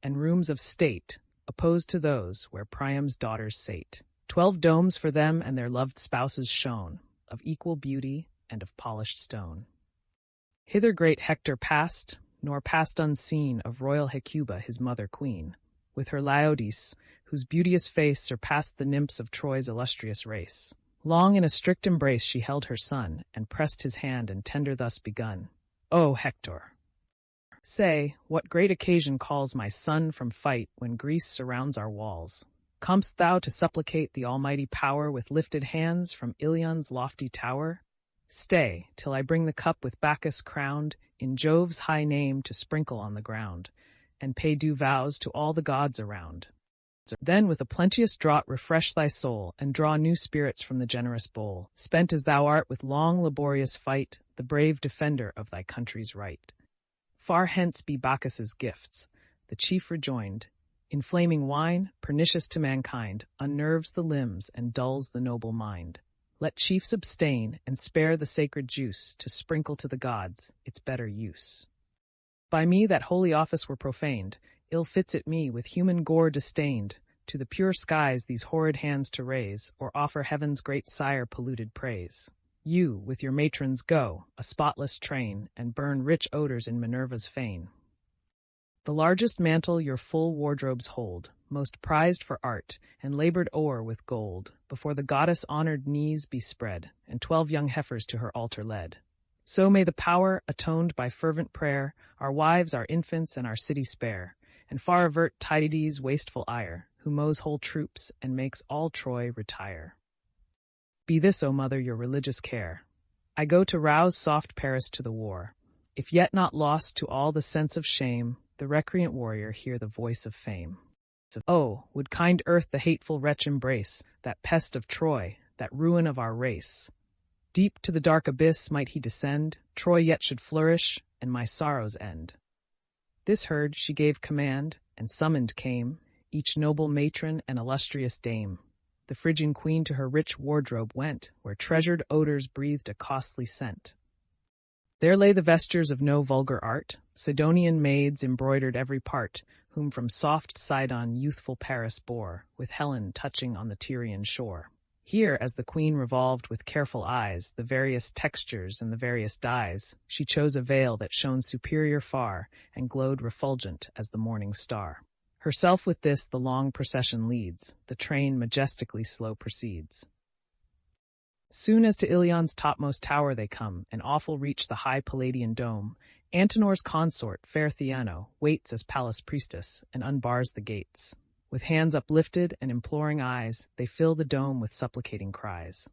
S1: and rooms of state, opposed to those where Priam's daughters sate. 12 domes for them and their loved spouses shone, of equal beauty and of polished stone. Hither great Hector passed, nor passed unseen of royal Hecuba his mother queen, with her Laodice, whose beauteous face surpassed the nymphs of Troy's illustrious race. Long in a strict embrace she held her son, and pressed his hand and tender thus begun. O Hector, say, what great occasion calls my son from fight when Greece surrounds our walls? Comest thou to supplicate the almighty power with lifted hands from Ilion's lofty tower? Stay, till I bring the cup with Bacchus crowned, in Jove's high name to sprinkle on the ground, and pay due vows to all the gods around. Then with a plenteous draught refresh thy soul, and draw new spirits from the generous bowl, spent as thou art with long laborious fight, the brave defender of thy country's right. Far hence be Bacchus's gifts, the chief rejoined. Inflaming wine, pernicious to mankind, unnerves the limbs and dulls the noble mind. Let chiefs abstain, and spare the sacred juice, to sprinkle to the gods its better use. By me that holy office were profaned, ill fits it me, with human gore disdained, to the pure skies these horrid hands to raise, or offer heaven's great sire polluted praise. You, with your matrons, go, a spotless train, and burn rich odors in Minerva's fane. The largest mantle your full wardrobes hold, most prized for art, and labored o'er with gold, before the goddess-honored knees be spread, and 12 young heifers to her altar led. So may the power, atoned by fervent prayer, our wives, our infants, and our city spare, and far avert Tydides' wasteful ire, who mows whole troops and makes all Troy retire. Be this, O mother, your religious care. I go to rouse soft Paris to the war. If yet not lost to all the sense of shame, the recreant warrior hear the voice of fame. Oh, would kind earth the hateful wretch embrace, that pest of Troy, that ruin of our race. Deep to the dark abyss might he descend, Troy yet should flourish, and my sorrows end. This heard, she gave command, and summoned came each noble matron and illustrious dame. The Phrygian queen to her rich wardrobe went, where treasured odors breathed a costly scent. There lay the vestures of no vulgar art, Sidonian maids embroidered every part, whom from soft Sidon youthful Paris bore, with Helen touching on the Tyrian shore. Here, as the queen revolved with careful eyes the various textures and the various dyes, she chose a veil that shone superior far, and glowed refulgent as the morning star. Herself with this the long procession leads, the train majestically slow proceeds. Soon as to Ilion's topmost tower they come, and awful reach the high Palladian dome, Antenor's consort, fair Theano, waits as palace priestess, and unbars the gates. With hands uplifted and imploring eyes, they fill the dome with supplicating cries.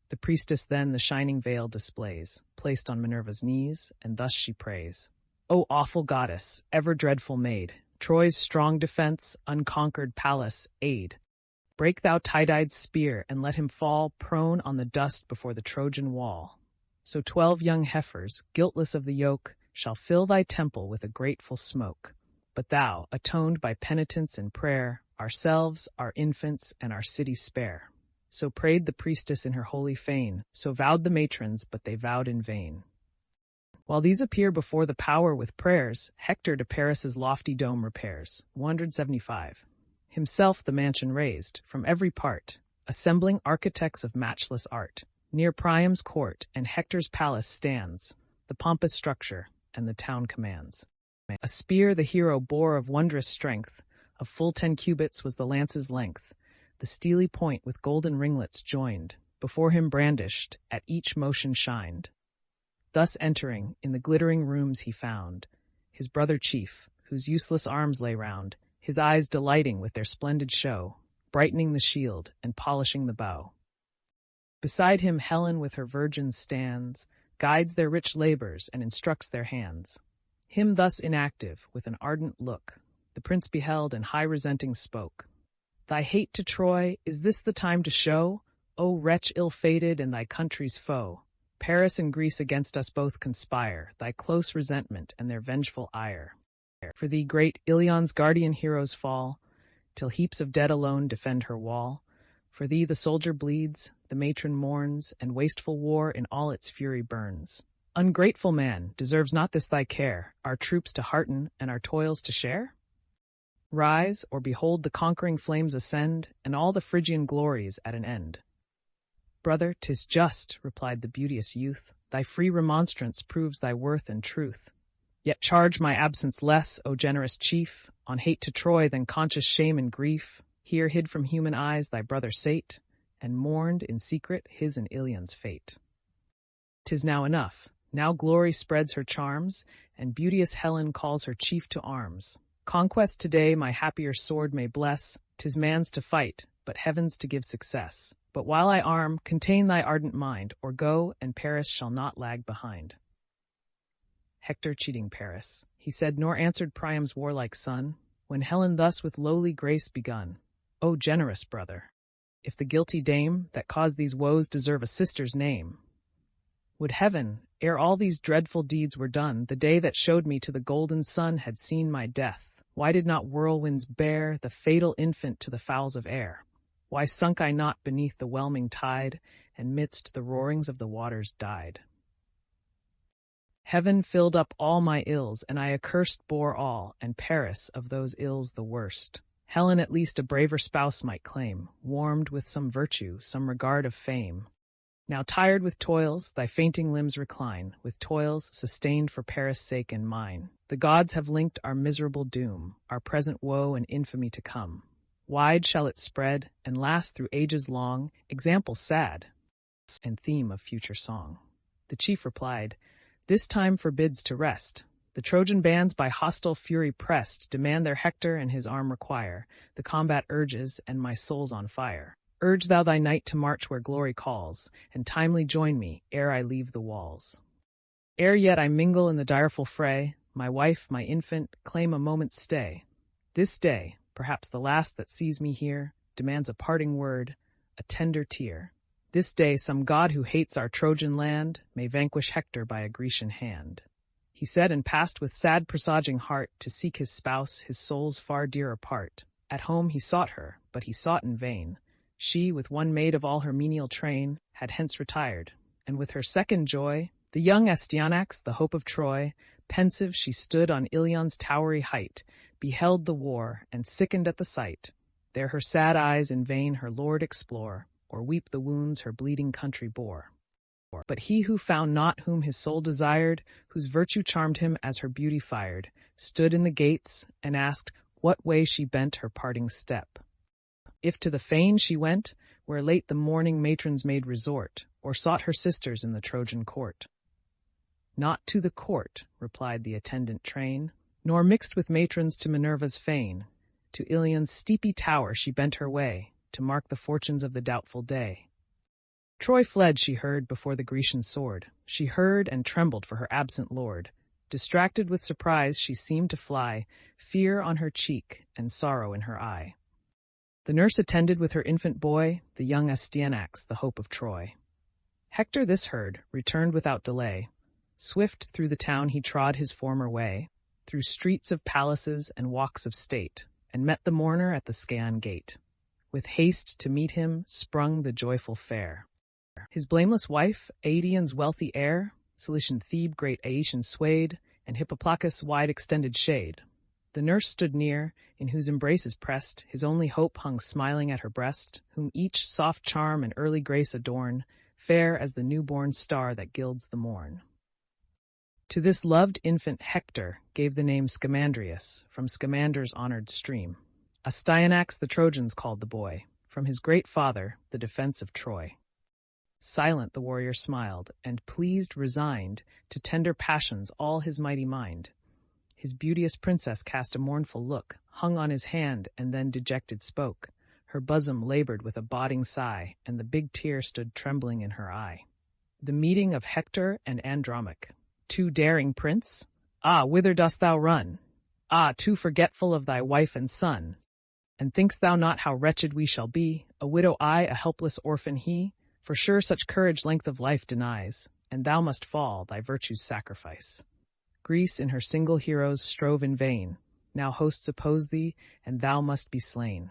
S1: The priestess then the shining veil displays, placed on Minerva's knees, and thus she prays. O awful goddess, ever dreadful maid, Troy's strong defense, unconquered palace, aid. Break thou Tydides' spear, and let him fall prone on the dust before the Trojan wall. So 12 young heifers, guiltless of the yoke, shall fill thy temple with a grateful smoke. But thou, atoned by penitence and prayer, ourselves, our infants, and our city spare. So prayed the priestess in her holy fane, so vowed the matrons, but they vowed in vain. While these appear before the power with prayers, Hector to Paris's lofty dome repairs. 175. Himself the mansion raised, from every part, assembling architects of matchless art. Near Priam's court and Hector's palace stands, the pompous structure, and the town commands. A spear the hero bore of wondrous strength, of full 10 cubits was the lance's length, the steely point with golden ringlets joined, before him brandished, at each motion shined. Thus entering, in the glittering rooms he found his brother chief, whose useless arms lay round, his eyes delighting with their splendid show, brightening the shield and polishing the bow. Beside him Helen with her virgins stands, guides their rich labors and instructs their hands. Him thus inactive, with an ardent look, the prince beheld and high resenting spoke. Thy hate to Troy, is this the time to show? O wretch ill-fated and thy country's foe! Paris and Greece against us both conspire, thy close resentment and their vengeful ire. For thee great Ilion's guardian heroes fall, till heaps of dead alone defend her wall. For thee the soldier bleeds, the matron mourns, and wasteful war in all its fury burns. Ungrateful man, deserves not this thy care, our troops to hearten and our toils to share? Rise, or behold the conquering flames ascend, and all the Phrygian glories at an end. Brother, 'tis just, replied the beauteous youth, thy free remonstrance proves thy worth and truth. Yet charge my absence less, O generous chief, on hate to Troy than conscious shame and grief. Here hid from human eyes thy brother sate, and mourned in secret his and Ilion's fate. 'Tis now enough. Now glory spreads her charms, and beauteous Helen calls her chief to arms. Conquest today my happier sword may bless, 'tis man's to fight, but heaven's to give success. But while I arm, contain thy ardent mind, or go, and Paris shall not lag behind. Hector cheating Paris, he said, nor answered Priam's warlike son, when Helen thus with lowly grace begun. O generous brother, if the guilty dame that caused these woes deserve a sister's name, would heaven, ere all these dreadful deeds were done, the day that showed me to the golden sun had seen my death, why did not whirlwinds bear the fatal infant to the fowls of air? Why sunk I not beneath the whelming tide, and midst the roarings of the waters died? Heaven filled up all my ills, and I accursed bore all, and Paris of those ills the worst. Helen at least a braver spouse might claim, warmed with some virtue, some regard of fame. Now tired with toils, thy fainting limbs recline, with toils sustained for Paris' sake and mine. The gods have linked our miserable doom, our present woe and infamy to come. Wide shall it spread, and last through ages long, example sad, and theme of future song. The chief replied, "This time forbids to rest. The Trojan bands by hostile fury pressed demand their Hector and his arm require. The combat urges, and my soul's on fire. Urge thou thy knight to march where glory calls, and timely join me ere I leave the walls. Ere yet I mingle in the direful fray, my wife, my infant, claim a moment's stay. This day, perhaps the last that sees me here, demands a parting word, a tender tear. This day some god who hates our Trojan land may vanquish Hector by a Grecian hand." He said and passed with sad presaging heart to seek his spouse, his soul's far dearer part. At home he sought her, but he sought in vain. She, with one maid of all her menial train, had hence retired, and with her second joy, the young Astyanax, the hope of Troy, pensive she stood on Ilion's towery height, beheld the war, and sickened at the sight. There her sad eyes in vain her lord explore, or weep the wounds her bleeding country bore. But he who found not whom his soul desired, whose virtue charmed him as her beauty fired, stood in the gates, and asked what way she bent her parting step. If to the fane she went, where late the mourning matrons made resort, or sought her sisters in the Trojan court. "Not to the court," replied the attendant train, "nor mixed with matrons to Minerva's fane. To Ilion's steepy tower she bent her way, to mark the fortunes of the doubtful day. Troy fled, she heard, before the Grecian sword. She heard and trembled for her absent lord. Distracted with surprise, she seemed to fly, fear on her cheek and sorrow in her eye. The nurse attended with her infant boy, the young Astyanax, the hope of Troy. Hector this heard, returned without delay. Swift through the town he trod his former way, through streets of palaces and walks of state, and met the mourner at the Scaean gate. With haste to meet him sprung the joyful fair. His blameless wife, Aedeon's wealthy heir, Cilician Thebe great Aetion swayed, and Hippoplacus wide extended shade. The nurse stood near, in whose embraces pressed, his only hope hung smiling at her breast, whom each soft charm and early grace adorn, fair as the newborn star that gilds the morn. To this loved infant Hector gave the name Scamandrius, from Scamander's honored stream. Astyanax the Trojans called the boy, from his great father, the defense of Troy. Silent the warrior smiled, and pleased resigned to tender passions all his mighty mind. His beauteous princess cast a mournful look, hung on his hand, and then dejected spoke. Her bosom labored with a boding sigh, and the big tear stood trembling in her eye. The meeting of Hector and Andromache. Too daring prince? Ah, whither dost thou run? Ah, too forgetful of thy wife and son? And think'st thou not how wretched we shall be, a widow I, a helpless orphan he? For sure such courage length of life denies, and thou must fall, thy virtue's sacrifice. Greece in her single heroes strove in vain. Now hosts oppose thee, and thou must be slain.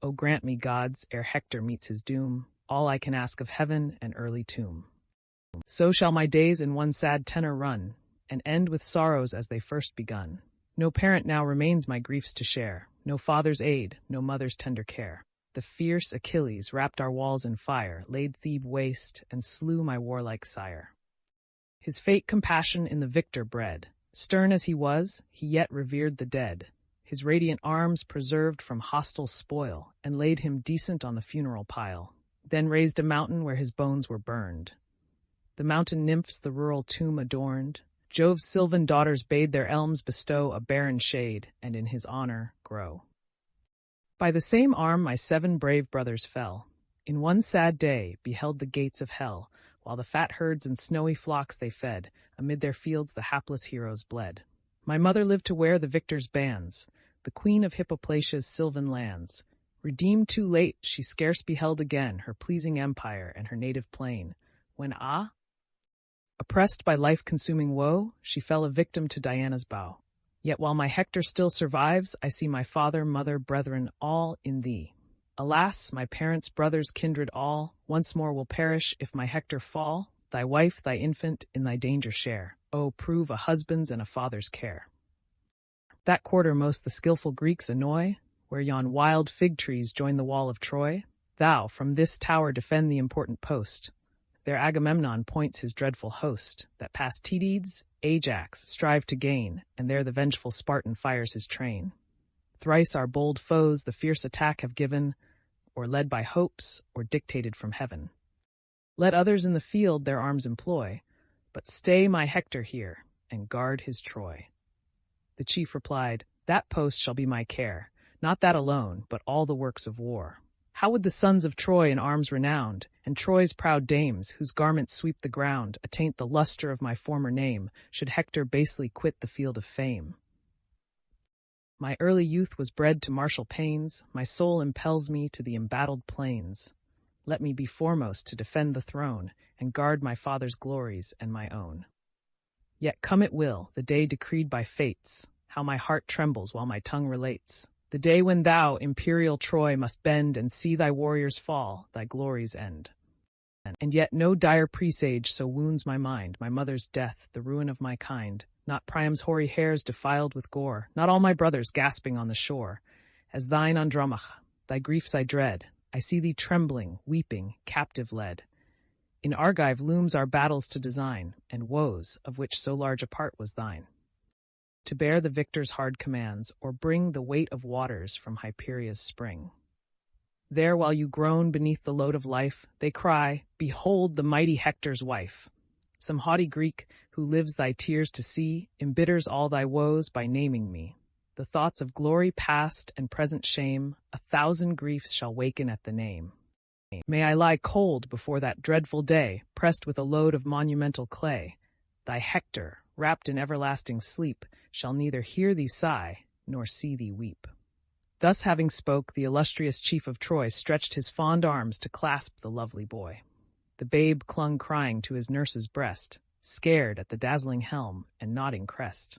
S1: O grant me, gods, ere Hector meets his doom, all I can ask of heaven and early tomb. So shall my days in one sad tenor run, and end with sorrows as they first begun. No parent now remains my griefs to share, no father's aid, no mother's tender care. The fierce Achilles wrapped our walls in fire, laid Thebe waste, and slew my warlike sire. His fate compassion in the victor bred. Stern as he was, he yet revered the dead. His radiant arms preserved from hostile spoil, and laid him decent on the funeral pile. Then raised a mountain where his bones were burned. The mountain nymphs the rural tomb adorned. Jove's sylvan daughters bade their elms bestow a barren shade, and in his honor grow. By the same arm my 7 brave brothers fell. In one sad day beheld the gates of hell, while the fat herds and snowy flocks they fed, amid their fields the hapless heroes bled. My mother lived to wear the victor's bands, the queen of Hippoplacia's sylvan lands. Redeemed too late, she scarce beheld again her pleasing empire and her native plain, when oppressed by life-consuming woe, she fell a victim to Diana's bow. Yet while my Hector still survives, I see my father, mother, brethren, all in thee. Alas, my parents, brothers, kindred all, once more will perish if my Hector fall. Thy wife, thy infant, in thy danger share. Oh, prove a husband's and a father's care. That quarter most the skilful Greeks annoy, where yon wild fig trees join the wall of Troy. Thou, from this tower defend the important post. There Agamemnon points his dreadful host, that past Tydides, Ajax, strive to gain, and there the vengeful Spartan fires his train. Thrice our bold foes the fierce attack have given, or led by hopes, or dictated from heaven. Let others in the field their arms employ, but stay my Hector here, and guard his Troy. The chief replied, That post shall be my care, not that alone, but all the works of war. How would the sons of Troy in arms renowned, and Troy's proud dames, whose garments sweep the ground, attaint the lustre of my former name, should Hector basely quit the field of fame? My early youth was bred to martial pains, my soul impels me to the embattled plains. Let me be foremost to defend the throne, and guard my father's glories and my own. Yet come it will, the day decreed by fates, how my heart trembles while my tongue relates. The day when thou, imperial Troy, must bend and see thy warriors fall, thy glories end. And yet no dire presage so wounds my mind, my mother's death, the ruin of my kind, not Priam's hoary hairs defiled with gore, not all my brothers gasping on the shore. As thine Andromach, thy griefs I dread, I see thee trembling, weeping, captive led. In Argive looms our battles to design, and woes, of which so large a part was thine. To bear the victor's hard commands, or bring the weight of waters from Hyperia's spring. There, while you groan beneath the load of life, they cry, Behold the mighty Hector's wife. Some haughty Greek, who lives thy tears to see, embitters all thy woes by naming me. The thoughts of glory past and present shame, 1,000 griefs shall waken at the name. May I lie cold before that dreadful day, pressed with a load of monumental clay. Thy Hector, wrapped in everlasting sleep, shall neither hear thee sigh, nor see thee weep. Thus having spoke, the illustrious chief of Troy stretched his fond arms to clasp the lovely boy. The babe clung crying to his nurse's breast, scared at the dazzling helm and nodding crest.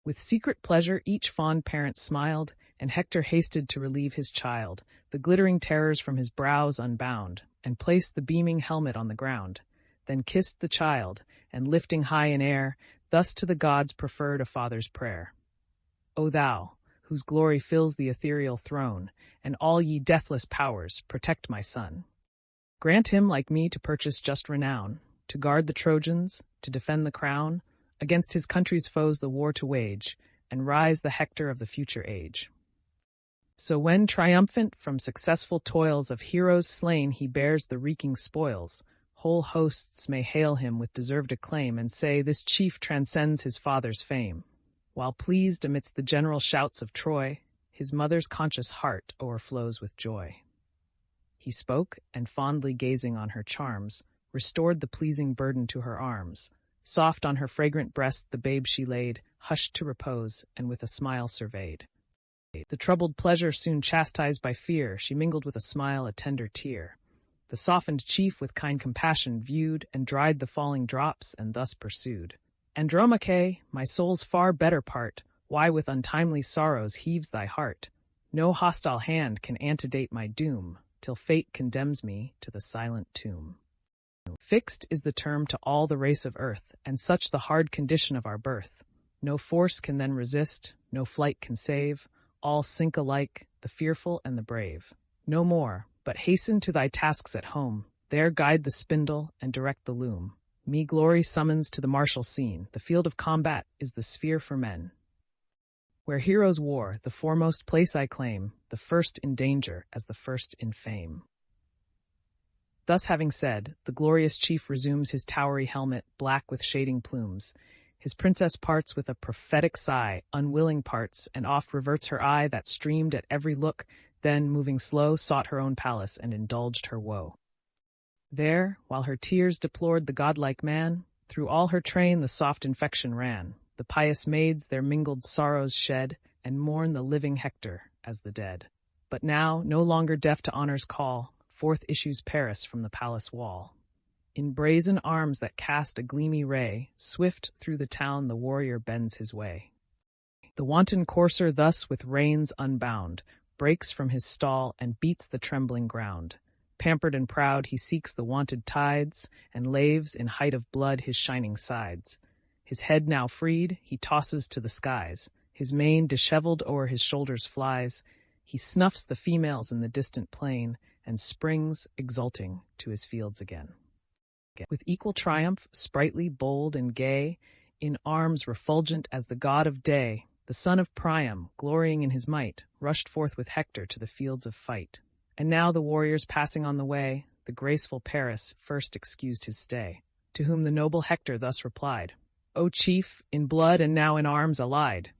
S1: With secret pleasure each fond parent smiled, and Hector hasted to relieve his child, the glittering terrors from his brows unbound, and placed the beaming helmet on the ground, then kissed the child, and lifting high in air, thus to the gods preferred a father's prayer. O thou, whose glory fills the ethereal throne, and all ye deathless powers, protect my son. Grant him, like me, to purchase just renown, to guard the Trojans, to defend the crown, against his country's foes the war to wage, and rise the Hector of the future age. So when triumphant from successful toils of heroes slain he bears the reeking spoils, whole hosts may hail him with deserved acclaim and say this chief transcends his father's fame. While pleased amidst the general shouts of Troy, his mother's conscious heart o'erflows with joy. He spoke, and fondly gazing on her charms, restored the pleasing burden to her arms. Soft on her fragrant breast the babe she laid, hushed to repose, and with a smile surveyed. The troubled pleasure soon chastised by fear, she mingled with a smile a tender tear. The softened chief with kind compassion viewed, and dried the falling drops, and thus pursued. Andromache, my soul's far better part, why with untimely sorrows heaves thy heart? No hostile hand can antedate my doom, till fate condemns me to the silent tomb. Fixed is the term to all the race of earth, and such the hard condition of our birth. No force can then resist, no flight can save, all sink alike, the fearful and the brave. No more, but hasten to thy tasks at home, there guide the spindle and direct the loom. Me glory summons to the martial scene, the field of combat is the sphere for men. Where heroes war, the foremost place I claim, the first in danger as the first in fame. Thus having said, the glorious chief resumes his towery helmet, black with shading plumes. His princess parts with a prophetic sigh, unwilling parts, and oft reverts her eye that streamed at every look, then, moving slow, sought her own palace and indulged her woe. There, while her tears deplored the godlike man, through all her train the soft infection ran. The pious maids their mingled sorrows shed, and mourn the living Hector as the dead. But now, no longer deaf to honor's call, forth issues Paris from the palace wall. In brazen arms that cast a gleamy ray, swift through the town the warrior bends his way. The wanton courser thus with reins unbound, breaks from his stall and beats the trembling ground. Pampered and proud he seeks the wonted tides, and laves in height of blood his shining sides. His head now freed, he tosses to the skies, his mane disheveled o'er his shoulders flies. He snuffs the females in the distant plain, and springs, exulting, to his fields again. With equal triumph, sprightly, bold, and gay, in arms refulgent as the god of day, The son of Priam, glorying in his might, rushed forth with Hector to the fields of fight. And now the warriors passing on the way, the graceful Paris first excused his stay. To whom the noble Hector thus replied, O chief, in blood and now in arms allied,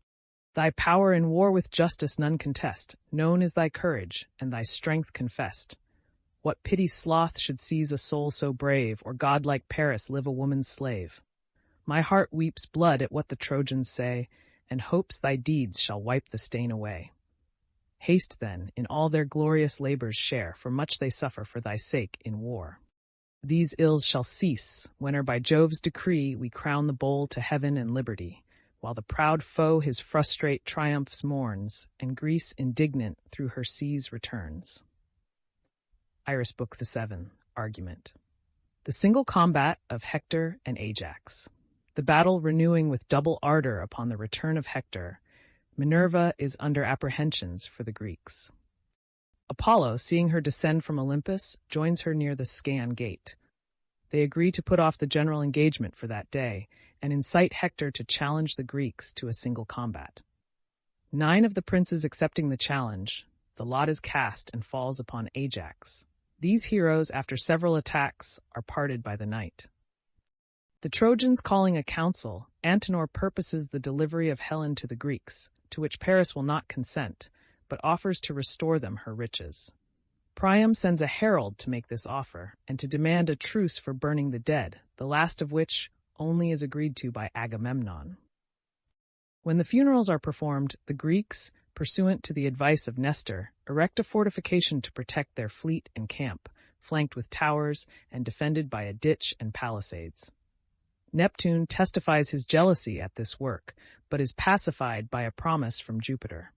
S1: thy power in war with justice none contest, known is thy courage, and thy strength confessed. What pity sloth should seize a soul so brave, or godlike Paris live a woman's slave? My heart weeps blood at what the Trojans say, and hopes thy deeds shall wipe the stain away. Haste then, in all their glorious labors share, for much they suffer for thy sake in war. These ills shall cease, whene'er by Jove's decree we crown the bowl to heaven and liberty, while the proud foe his frustrate triumphs mourns, and Greece indignant through her seas returns. Book 7, Argument. The single combat of Hector and Ajax. The battle renewing with double ardor upon the return of Hector, Minerva is under apprehensions for the Greeks. Apollo, seeing her descend from Olympus, joins her near the Scaean gate. They agree to put off the general engagement for that day, and incite Hector to challenge the Greeks to a single combat. 9 of the princes accepting the challenge, the lot is cast and falls upon Ajax. These heroes, after several attacks, are parted by the night. The Trojans calling a council, Antenor purposes the delivery of Helen to the Greeks, to which Paris will not consent, but offers to restore them her riches. Priam sends a herald to make this offer, and to demand a truce for burning the dead, the last of which only is agreed to by Agamemnon. When the funerals are performed, the Greeks, pursuant to the advice of Nestor, erect a fortification to protect their fleet and camp, flanked with towers and defended by a ditch and palisades. Neptune testifies his jealousy at this work, but is pacified by a promise from Jupiter.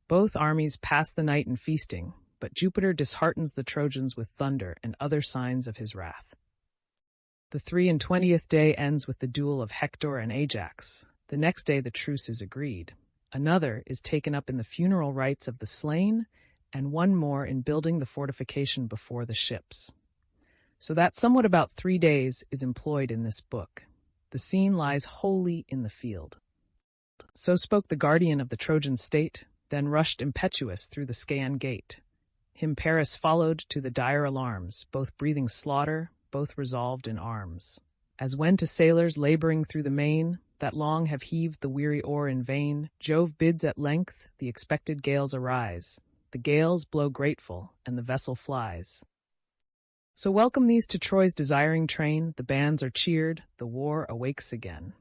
S1: Both armies pass the night in feasting, but Jupiter disheartens the Trojans with thunder and other signs of his wrath. The 23rd day ends with the duel of Hector and Ajax. The next day the truce is agreed. Another is taken up in the funeral rites of the slain, and one more in building the fortification before the ships. So that somewhat about 3 days is employed in this book. The scene lies wholly in the field. So spoke the guardian of the Trojan state, then rushed impetuous through the Scaean gate. Him Paris followed to the dire alarms, both breathing slaughter, both resolved in arms. As when to sailors laboring through the main, that long have heaved the weary oar in vain, Jove bids at length the expected gales arise. The gales blow grateful, and the vessel flies. So welcome these to Troy's desiring train, the bands are cheered, the war awakes again.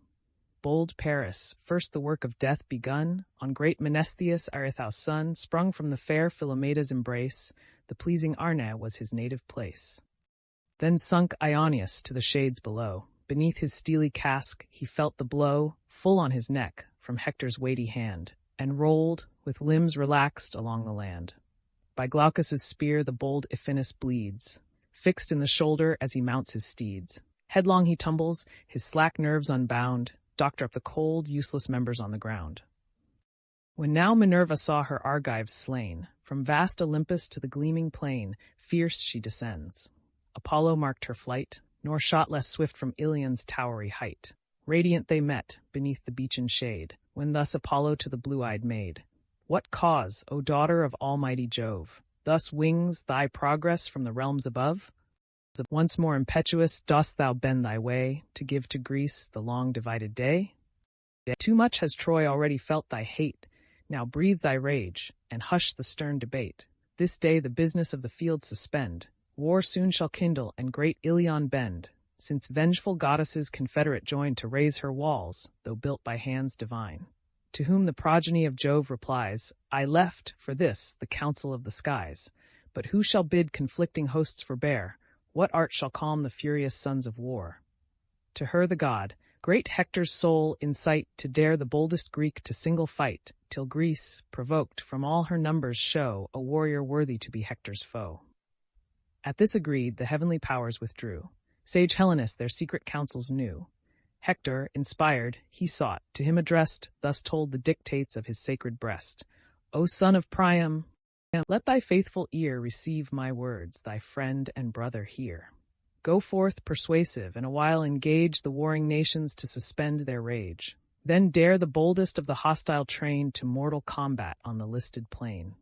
S1: Bold Paris, first the work of death begun, on great Menestheus, Arethu's son, sprung from the fair Philomeda's embrace, the pleasing Arne was his native place. Then sunk Ionius to the shades below. Beneath his steely casque he felt the blow, full on his neck, from Hector's weighty hand, and rolled, with limbs relaxed, along the land. By Glaucus's spear the bold Iphinus bleeds, fixed in the shoulder as he mounts his steeds. Headlong he tumbles, his slack nerves unbound, doctor up the cold, useless members on the ground. When now Minerva saw her Argives slain, from vast Olympus to the gleaming plain, fierce she descends. Apollo marked her flight, nor shot less swift from Ilion's towery height. Radiant they met, beneath the beechen shade, when thus Apollo to the blue-eyed maid, What cause, O daughter of almighty Jove, thus wings thy progress from the realms above? Once more impetuous dost thou bend thy way, to give to Greece the long-divided day? Too much has Troy already felt thy hate, now breathe thy rage, and hush the stern debate. This day the business of the field suspend, war soon shall kindle and great Ilion bend, since vengeful goddesses confederate join to raise her walls, though built by hands divine. To whom the progeny of Jove replies, I left, for this, the council of the skies, but who shall bid conflicting hosts forbear? What art shall calm the furious sons of war? To her the god, great Hector's soul incite to dare the boldest Greek to single fight, till Greece, provoked from all her numbers, show a warrior worthy to be Hector's foe. At this agreed, the heavenly powers withdrew. Sage Helenus their secret counsels knew. Hector, inspired, he sought, to him addressed, thus told the dictates of his sacred breast. O son of Priam, let thy faithful ear receive my words, thy friend and brother hear. Go forth persuasive, and awhile engage the warring nations to suspend their rage. Then dare the boldest of the hostile train to mortal combat on the listed plain.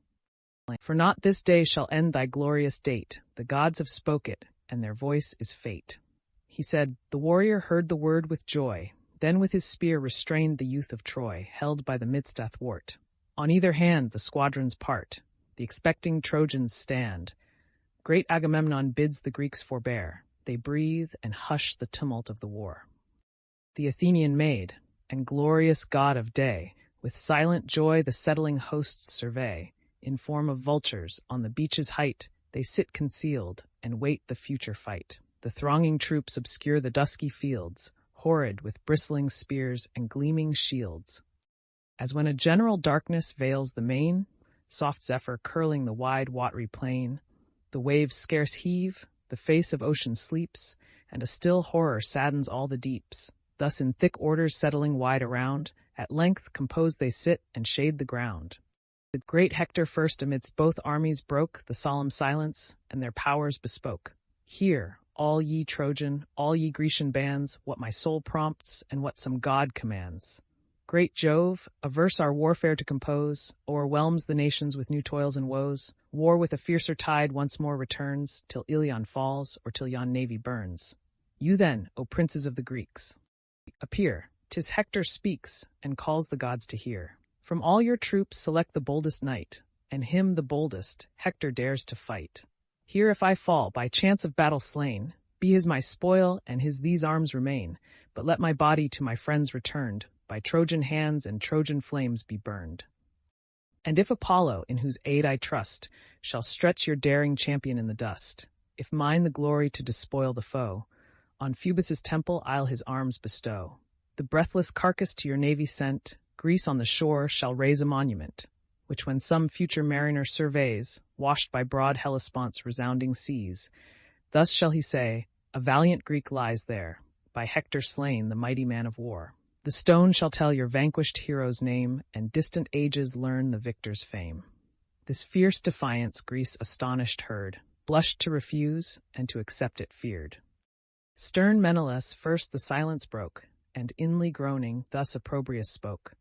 S1: For not this day shall end thy glorious date, the gods have spoke it, and their voice is fate. He said, the warrior heard the word with joy, then with his spear restrained the youth of Troy, held by the midst athwart. On either hand the squadrons part, the expecting Trojans stand. Great Agamemnon bids the Greeks forbear, they breathe and hush the tumult of the war. The Athenian maid, and glorious god of day, with silent joy the settling hosts survey. In form of vultures, on the beach's height, they sit concealed, and wait the future fight. The thronging troops obscure the dusky fields, horrid with bristling spears and gleaming shields. As when a general darkness veils the main, soft zephyr curling the wide watery plain, the waves scarce heave, the face of ocean sleeps, and a still horror saddens all the deeps. Thus in thick orders settling wide around, at length composed they sit and shade the ground. The great Hector first amidst both armies broke the solemn silence, and their powers bespoke. Hear, all ye Trojan, all ye Grecian bands, what my soul prompts, and what some god commands. Great Jove, averse our warfare to compose, o'erwhelms the nations with new toils and woes. War with a fiercer tide once more returns, till Ilion falls, or till yon navy burns. You then, O princes of the Greeks, appear. 'Tis Hector speaks, and calls the gods to hear. From all your troops select the boldest knight, and him the boldest Hector dares to fight. Here if I fall, by chance of battle slain, be his my spoil, and his these arms remain, but let my body to my friends returned, by Trojan hands and Trojan flames be burned. And if Apollo, in whose aid I trust, shall stretch your daring champion in the dust, if mine the glory to despoil the foe, on Phoebus' temple I'll his arms bestow. The breathless carcass to your navy sent, Greece on the shore shall raise a monument, which when some future mariner surveys, washed by broad Hellespont's resounding seas, thus shall he say, a valiant Greek lies there, by Hector slain, the mighty man of war. The stone shall tell your vanquished hero's name, and distant ages learn the victor's fame. This fierce defiance Greece astonished heard, blushed to refuse, and to accept it feared. Stern Menelaus first the silence broke, and inly groaning thus opprobrious spoke.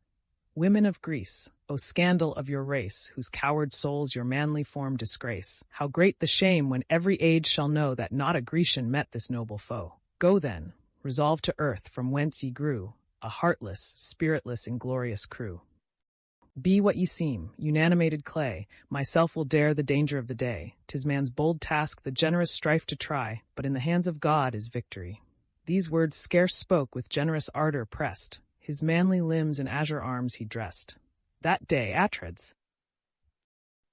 S1: Women of Greece, O scandal of your race, whose coward souls your manly form disgrace, how great the shame when every age shall know that not a Grecian met this noble foe. Go then, resolve to earth from whence ye grew, a heartless, spiritless, inglorious crew. Be what ye seem, unanimated clay, myself will dare the danger of the day. 'Tis man's bold task the generous strife to try, but in the hands of God is victory. These words scarce spoke with generous ardor pressed, his manly limbs in azure arms he dressed. That day Atrides,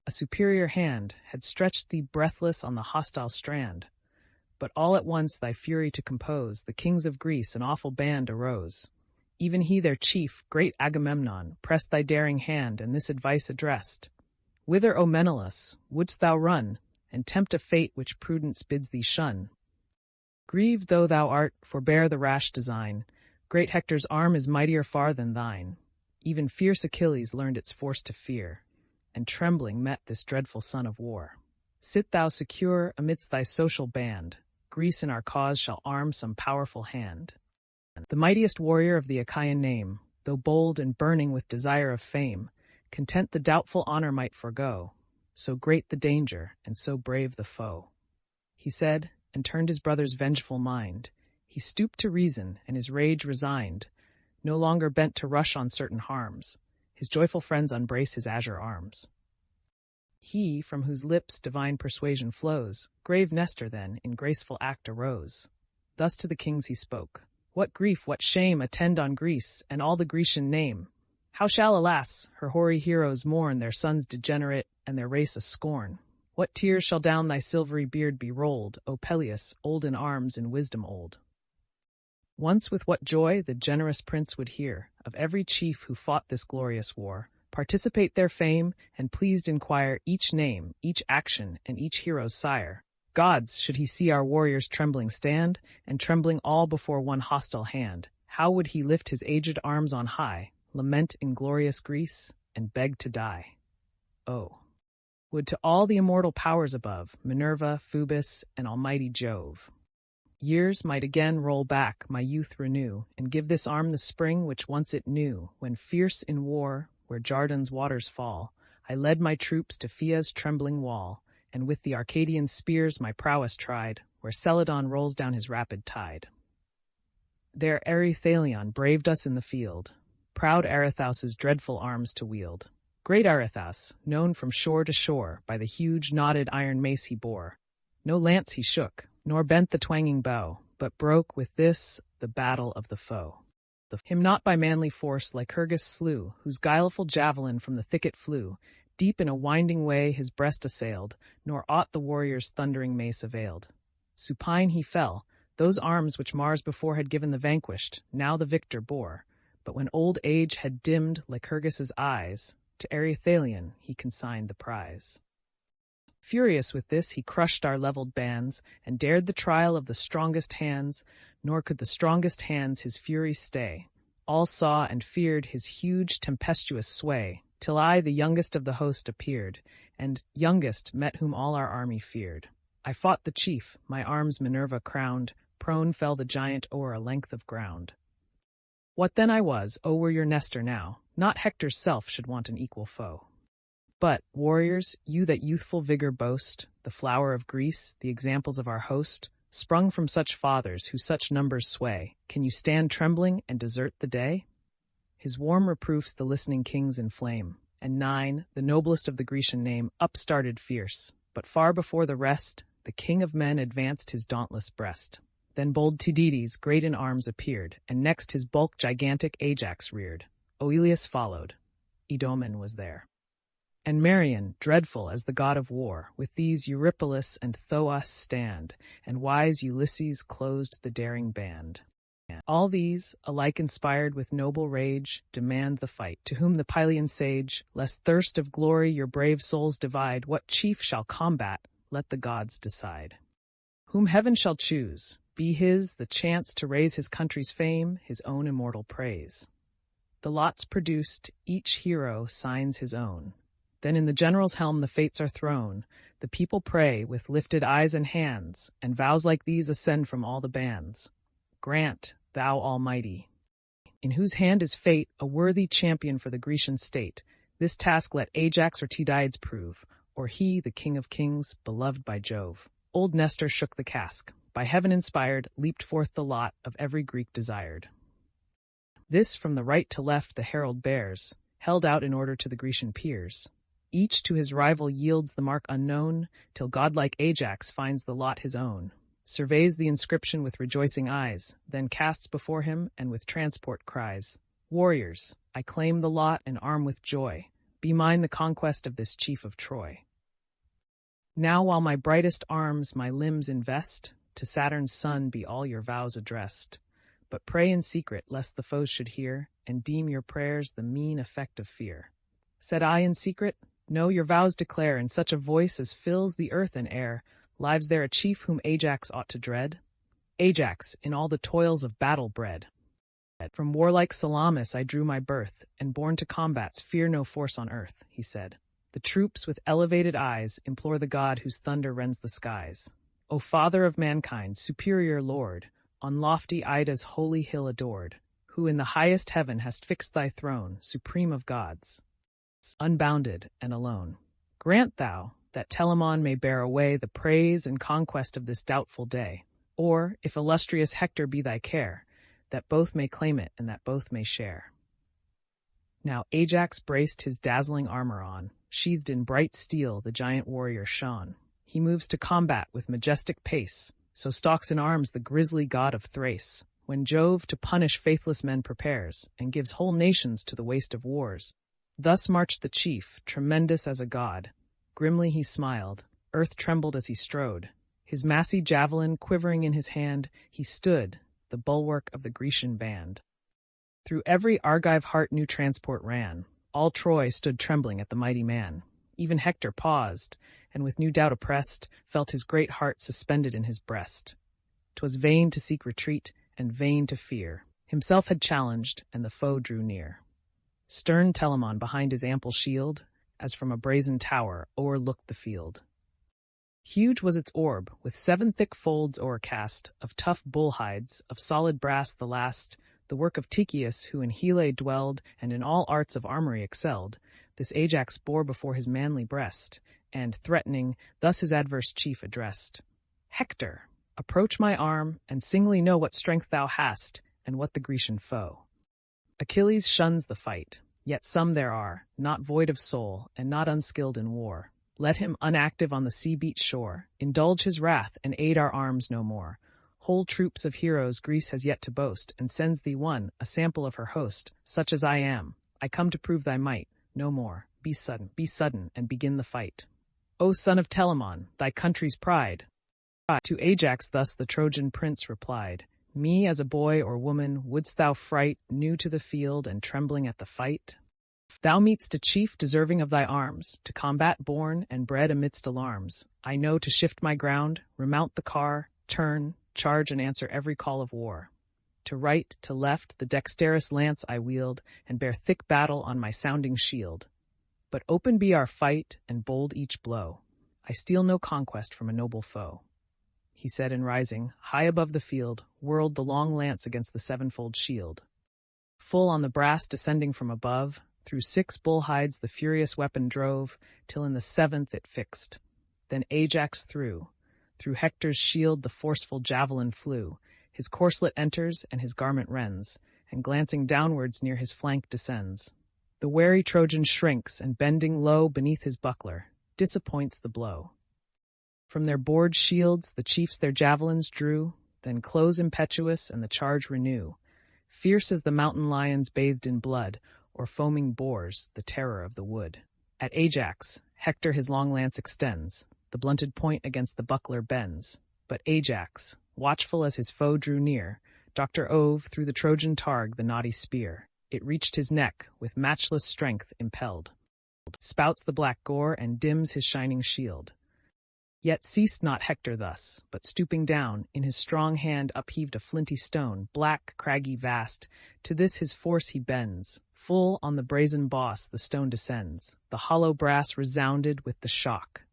S1: a superior hand, had stretched thee breathless on the hostile strand. But all at once thy fury to compose, the kings of Greece an awful band arose. Even he their chief, great Agamemnon, pressed thy daring hand, and this advice addressed. Whither, O Menelaus, wouldst thou run, and tempt a fate which prudence bids thee shun? Grieved though thou art, forbear the rash design. Great Hector's arm is mightier far than thine. Even fierce Achilles learned its force to fear, and trembling met this dreadful son of war. Sit thou secure amidst thy social band. Greece in our cause shall arm some powerful hand. The mightiest warrior of the Achaean name, though bold and burning with desire of fame, content the doubtful honor might forego, so great the danger, and so brave the foe. He said, and turned his brother's vengeful mind. He stooped to reason, and his rage resigned, no longer bent to rush on certain harms. His joyful friends unbrace his azure arms. He, from whose lips divine persuasion flows, grave Nestor then, in graceful act arose. Thus to the kings he spoke. What grief, what shame attend on Greece, and all the Grecian name? How shall, alas, her hoary heroes mourn their sons degenerate, and their race a scorn? What tears shall down thy silvery beard be rolled, O Peleus, old in arms and wisdom old? Once with what joy the generous prince would hear of every chief who fought this glorious war, participate their fame, and pleased inquire each name, each action, and each hero's sire. Gods, should he see our warriors trembling stand, and trembling all before one hostile hand, how would he lift his aged arms on high, lament inglorious Greece, and beg to die? Oh, would to all the immortal powers above, Minerva, Phoebus, and almighty Jove, Years might again roll back, my youth renew, and give this arm the spring which once it knew, when fierce in war, where Jardan's waters fall, I led my troops to Phea's trembling wall, and with the Arcadian spears my prowess tried, where Celadon rolls down his rapid tide. There Erythalion braved us in the field, proud Arethaus's dreadful arms to wield. Great Arethaus, known from shore to shore by the huge knotted iron mace he bore. No lance he shook, nor bent the twanging bow, but broke with this the battle of the foe. Him not by manly force Lycurgus slew, whose guileful javelin from the thicket flew. Deep in a winding way his breast assailed, nor aught the warrior's thundering mace availed. Supine he fell, those arms which Mars before had given the vanquished, now the victor bore. But when old age had dimmed Lycurgus's eyes, to Erythalion he consigned the prize. Furious with this, he crushed our levelled bands, and dared the trial of the strongest hands, nor could the strongest hands his fury stay. All saw and feared his huge tempestuous sway, till I, the youngest of the host, appeared, and, youngest, met whom all our army feared. I fought the chief, my arms Minerva crowned, prone fell the giant o'er a length of ground. What then I was, oh were your Nestor now, not Hector's self should want an equal foe. But, warriors, you that youthful vigor boast, the flower of Greece, the examples of our host, sprung from such fathers who such numbers sway, can you stand trembling and desert the day? His warm reproofs the listening kings inflame, and nine, the noblest of the Grecian name, upstarted fierce, but far before the rest, the king of men advanced his dauntless breast. Then bold Tydides, great in arms, appeared, and next his bulk gigantic Ajax reared. Oileus followed. Idomen was there. And Marion, dreadful as the god of war, with these Eurypylus and Thoas stand, and wise Ulysses closed the daring band. All these, alike inspired with noble rage, demand the fight. To whom the Pylian sage, lest thirst of glory your brave souls divide, what chief shall combat, let the gods decide. Whom heaven shall choose, be his the chance to raise his country's fame, his own immortal praise. The lots produced, each hero signs his own. Then in the general's helm the fates are thrown. The people pray with lifted eyes and hands, and vows like these ascend from all the bands. Grant, thou Almighty, in whose hand is fate, a worthy champion for the Grecian state. This task let Ajax or Tydides prove, or he, the king of kings, beloved by Jove. Old Nestor shook the cask. By heaven inspired, leaped forth the lot of every Greek desired. This from the right to left the herald bears, held out in order to the Grecian peers. Each to his rival yields the mark unknown, till godlike Ajax finds the lot his own, surveys the inscription with rejoicing eyes, then casts before him and with transport cries, "Warriors, I claim the lot and arm with joy. Be mine the conquest of this chief of Troy. Now while my brightest arms my limbs invest, to Saturn's son be all your vows addressed. But pray in secret lest the foes should hear, and deem your prayers the mean effect of fear." Said I in secret, "No, your vows declare in such a voice as fills the earth and air. Lives there a chief whom Ajax ought to dread? Ajax, in all the toils of battle bred. From warlike Salamis I drew my birth, and born to combats fear no force on earth," he said. The troops with elevated eyes implore the god whose thunder rends the skies. "O Father of mankind, superior Lord, on lofty Ida's holy hill adored, who in the highest heaven hast fixed thy throne, supreme of gods, unbounded and alone. Grant thou that Telamon may bear away the praise and conquest of this doubtful day, or, if illustrious Hector be thy care, that both may claim it and that both may share." Now Ajax braced his dazzling armor on, sheathed in bright steel the giant warrior shone. He moves to combat with majestic pace, so stalks in arms the grisly god of Thrace, when Jove to punish faithless men prepares, and gives whole nations to the waste of wars. Thus marched the chief, tremendous as a god. Grimly he smiled, earth trembled as he strode. His massy javelin quivering in his hand, he stood, the bulwark of the Grecian band. Through every Argive heart new transport ran. All Troy stood trembling at the mighty man. Even Hector paused, and with new doubt oppressed, felt his great heart suspended in his breast. 'Twas vain to seek retreat, and vain to fear. Himself had challenged, and the foe drew near. Stern Telamon behind his ample shield, as from a brazen tower, o'erlooked the field. Huge was its orb, with 7 thick folds o'ercast, of tough bull hides, of solid brass the last, the work of Tychius, who in Hele dwelled, and in all arts of armory excelled. This Ajax bore before his manly breast, and, threatening, thus his adverse chief addressed. Hector, approach my arm, and singly know what strength thou hast, and what the Grecian foe. Achilles shuns the fight, yet some there are, not void of soul, and not unskilled in war. Let him, unactive on the sea-beat shore, indulge his wrath and aid our arms no more. Whole troops of heroes Greece has yet to boast, and sends thee one, a sample of her host. Such as I am, I come to prove thy might, no more. Be sudden, and begin the fight. O son of Telamon, thy country's pride! To Ajax thus the Trojan prince replied, Me as a boy or woman wouldst thou fright, new to the field and trembling at the fight? Thou meet'st a chief deserving of thy arms, to combat born and bred amidst alarms. I know to shift my ground, remount the car, turn, charge and answer every call of war. To right, to left, the dexterous lance I wield, and bear thick battle on my sounding shield. But open be our fight, and bold each blow. I steal no conquest from a noble foe. He said, and rising, high above the field, whirled the long lance against the 7-fold shield. Full on the brass descending from above, through 6 bull hides the furious weapon drove, till in the 7th it fixed. Then Ajax through Hector's shield the forceful javelin flew. His corslet enters, and his garment rends, and glancing downwards near his flank descends. The wary Trojan shrinks, and bending low beneath his buckler, disappoints the blow. From their bored shields the chiefs their javelins drew, then close impetuous and the charge renew. Fierce as the mountain lions bathed in blood, or foaming boars, the terror of the wood. At Ajax, Hector his long lance extends, the blunted point against the buckler bends. But Ajax, watchful as his foe drew near, Dr. Ove through the Trojan targe the knotty spear. It reached his neck, with matchless strength impelled. Spouts the black gore and dims his shining shield. Yet ceased not Hector thus, but stooping down, in his strong hand upheaved a flinty stone, black, craggy, vast. To this his force he bends. Full on the brazen boss the stone descends. The hollow brass resounded with the shock.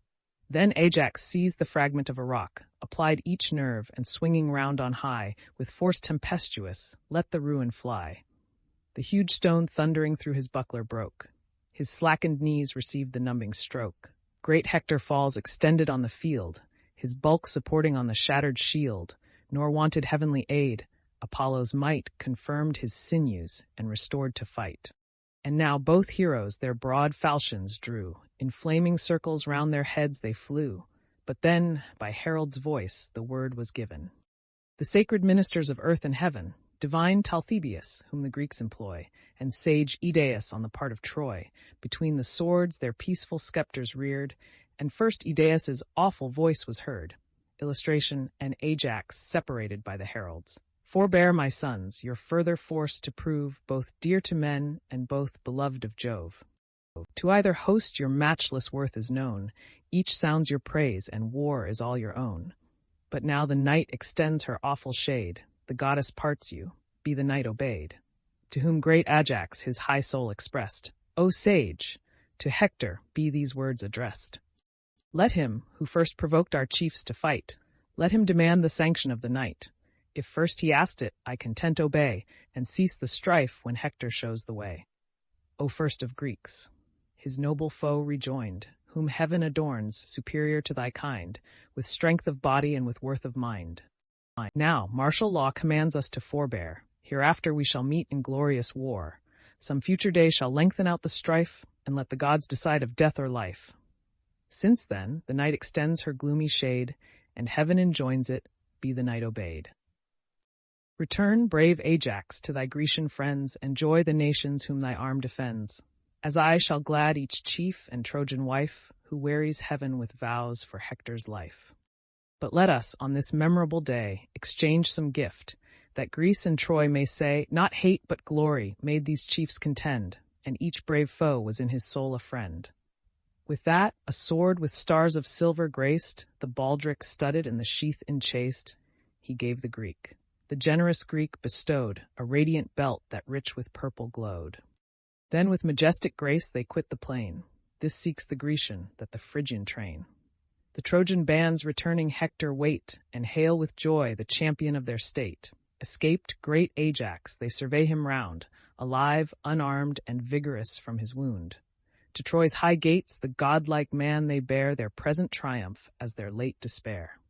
S1: Then Ajax seized the fragment of a rock, applied each nerve, and swinging round on high, with force tempestuous, let the ruin fly. The huge stone thundering through his buckler broke. His slackened knees received the numbing stroke. Great Hector falls extended on the field, his bulk supporting on the shattered shield, nor wanted heavenly aid. Apollo's might confirmed his sinews and restored to fight. And now both heroes their broad falchions drew, in flaming circles round their heads they flew. But then, by herald's voice, the word was given. The sacred ministers of earth and heaven, divine Talthybius, whom the Greeks employ, and sage Idaeus on the part of Troy, between the swords their peaceful scepters reared, and first Idaeus's awful voice was heard. Illustration, and Ajax separated by the heralds. Forbear, my sons, your further force to prove, both dear to men and both beloved of Jove. To either host your matchless worth is known, each sounds your praise, and war is all your own. But now the night extends her awful shade, the goddess parts you, be the night obeyed. To whom great Ajax his high soul expressed, O sage, to Hector be these words addressed. Let him, who first provoked our chiefs to fight, let him demand the sanction of the night. If first he asked it, I content obey, and cease the strife when Hector shows the way. O first of Greeks, his noble foe rejoined, whom heaven adorns, superior to thy kind, with strength of body and with worth of mind. Now, martial law commands us to forbear. Hereafter we shall meet in glorious war. Some future day shall lengthen out the strife, and let the gods decide of death or life. Since then, the night extends her gloomy shade, and heaven enjoins it, be the night obeyed. Return, brave Ajax, to thy Grecian friends, and joy the nations whom thy arm defends. As I shall glad each chief and Trojan wife, who wearies heaven with vows for Hector's life. But let us, on this memorable day, exchange some gift, that Greece and Troy may say, not hate but glory made these chiefs contend, and each brave foe was in his soul a friend. With that, a sword with stars of silver graced, the baldric studded and the sheath enchased, he gave the Greek. The generous Greek bestowed a radiant belt that rich with purple glowed. Then with majestic grace they quit the plain. This seeks the Grecian, that the Phrygian train. The Trojan bands returning Hector wait, and hail with joy the champion of their state. Escaped great Ajax, they survey him round, alive, unarmed, and vigorous from his wound. To Troy's high gates the godlike man they bear their present triumph as their late despair.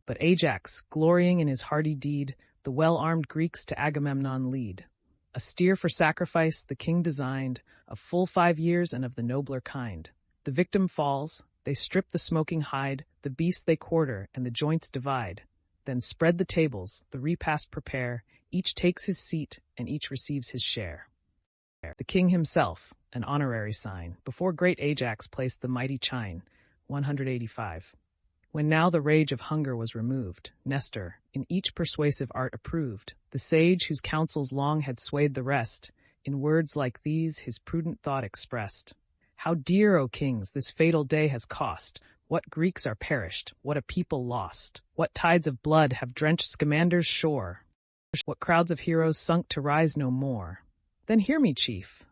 S1: But Ajax, glorying in his hardy deed, the well-armed Greeks to Agamemnon lead. A steer for sacrifice the king designed, of full 5 years and of the nobler kind. The victim falls, they strip the smoking hide, the beast they quarter, and the joints divide. Then spread the tables, the repast prepare, each takes his seat, and each receives his share. The king himself, an honorary sign, before great Ajax placed the mighty chine, 185. When now the rage of hunger was removed, Nestor, in each persuasive art approved, the sage whose counsels long had swayed the rest, in words like these his prudent thought expressed. How dear, O kings, this fatal day has cost! What Greeks are perished, what a people lost! What tides of blood have drenched Scamander's shore! What crowds of heroes sunk to rise no more! Then hear me, chief,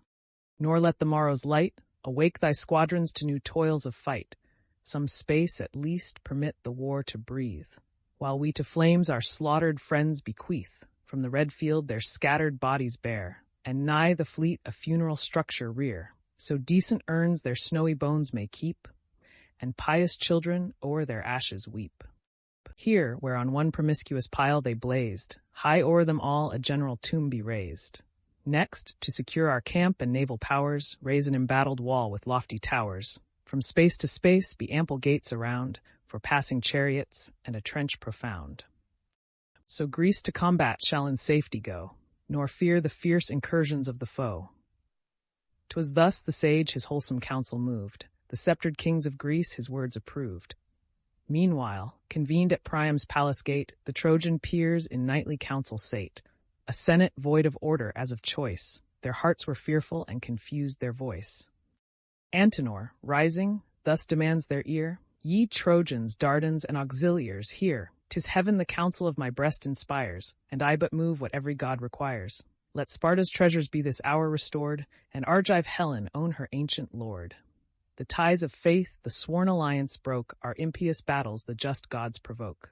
S1: nor let the morrow's light awake thy squadrons to new toils of fight. Some space at least permit the war to breathe, while we to flames our slaughtered friends bequeath, from the red field their scattered bodies bear, and nigh the fleet a funeral structure rear, so decent urns their snowy bones may keep, and pious children o'er their ashes weep. Here, where on one promiscuous pile they blazed, high o'er them all a general tomb be raised. Next, to secure our camp and naval powers, raise an embattled wall with lofty towers. From space to space be ample gates around, for passing chariots, and a trench profound. So Greece to combat shall in safety go, nor fear the fierce incursions of the foe. 'Twas thus the sage his wholesome counsel moved, the sceptred kings of Greece his words approved. Meanwhile, convened at Priam's palace gate, the Trojan peers in nightly council sate, a senate void of order as of choice. Their hearts were fearful and confused their voice. Antenor, rising, thus demands their ear, Ye Trojans, Dardans, and auxiliars, hear, 'tis heaven the counsel of my breast inspires, and I but move what every god requires. Let Sparta's treasures be this hour restored, and Argive Helen own her ancient lord. The ties of faith the sworn alliance broke, our impious battles the just gods provoke.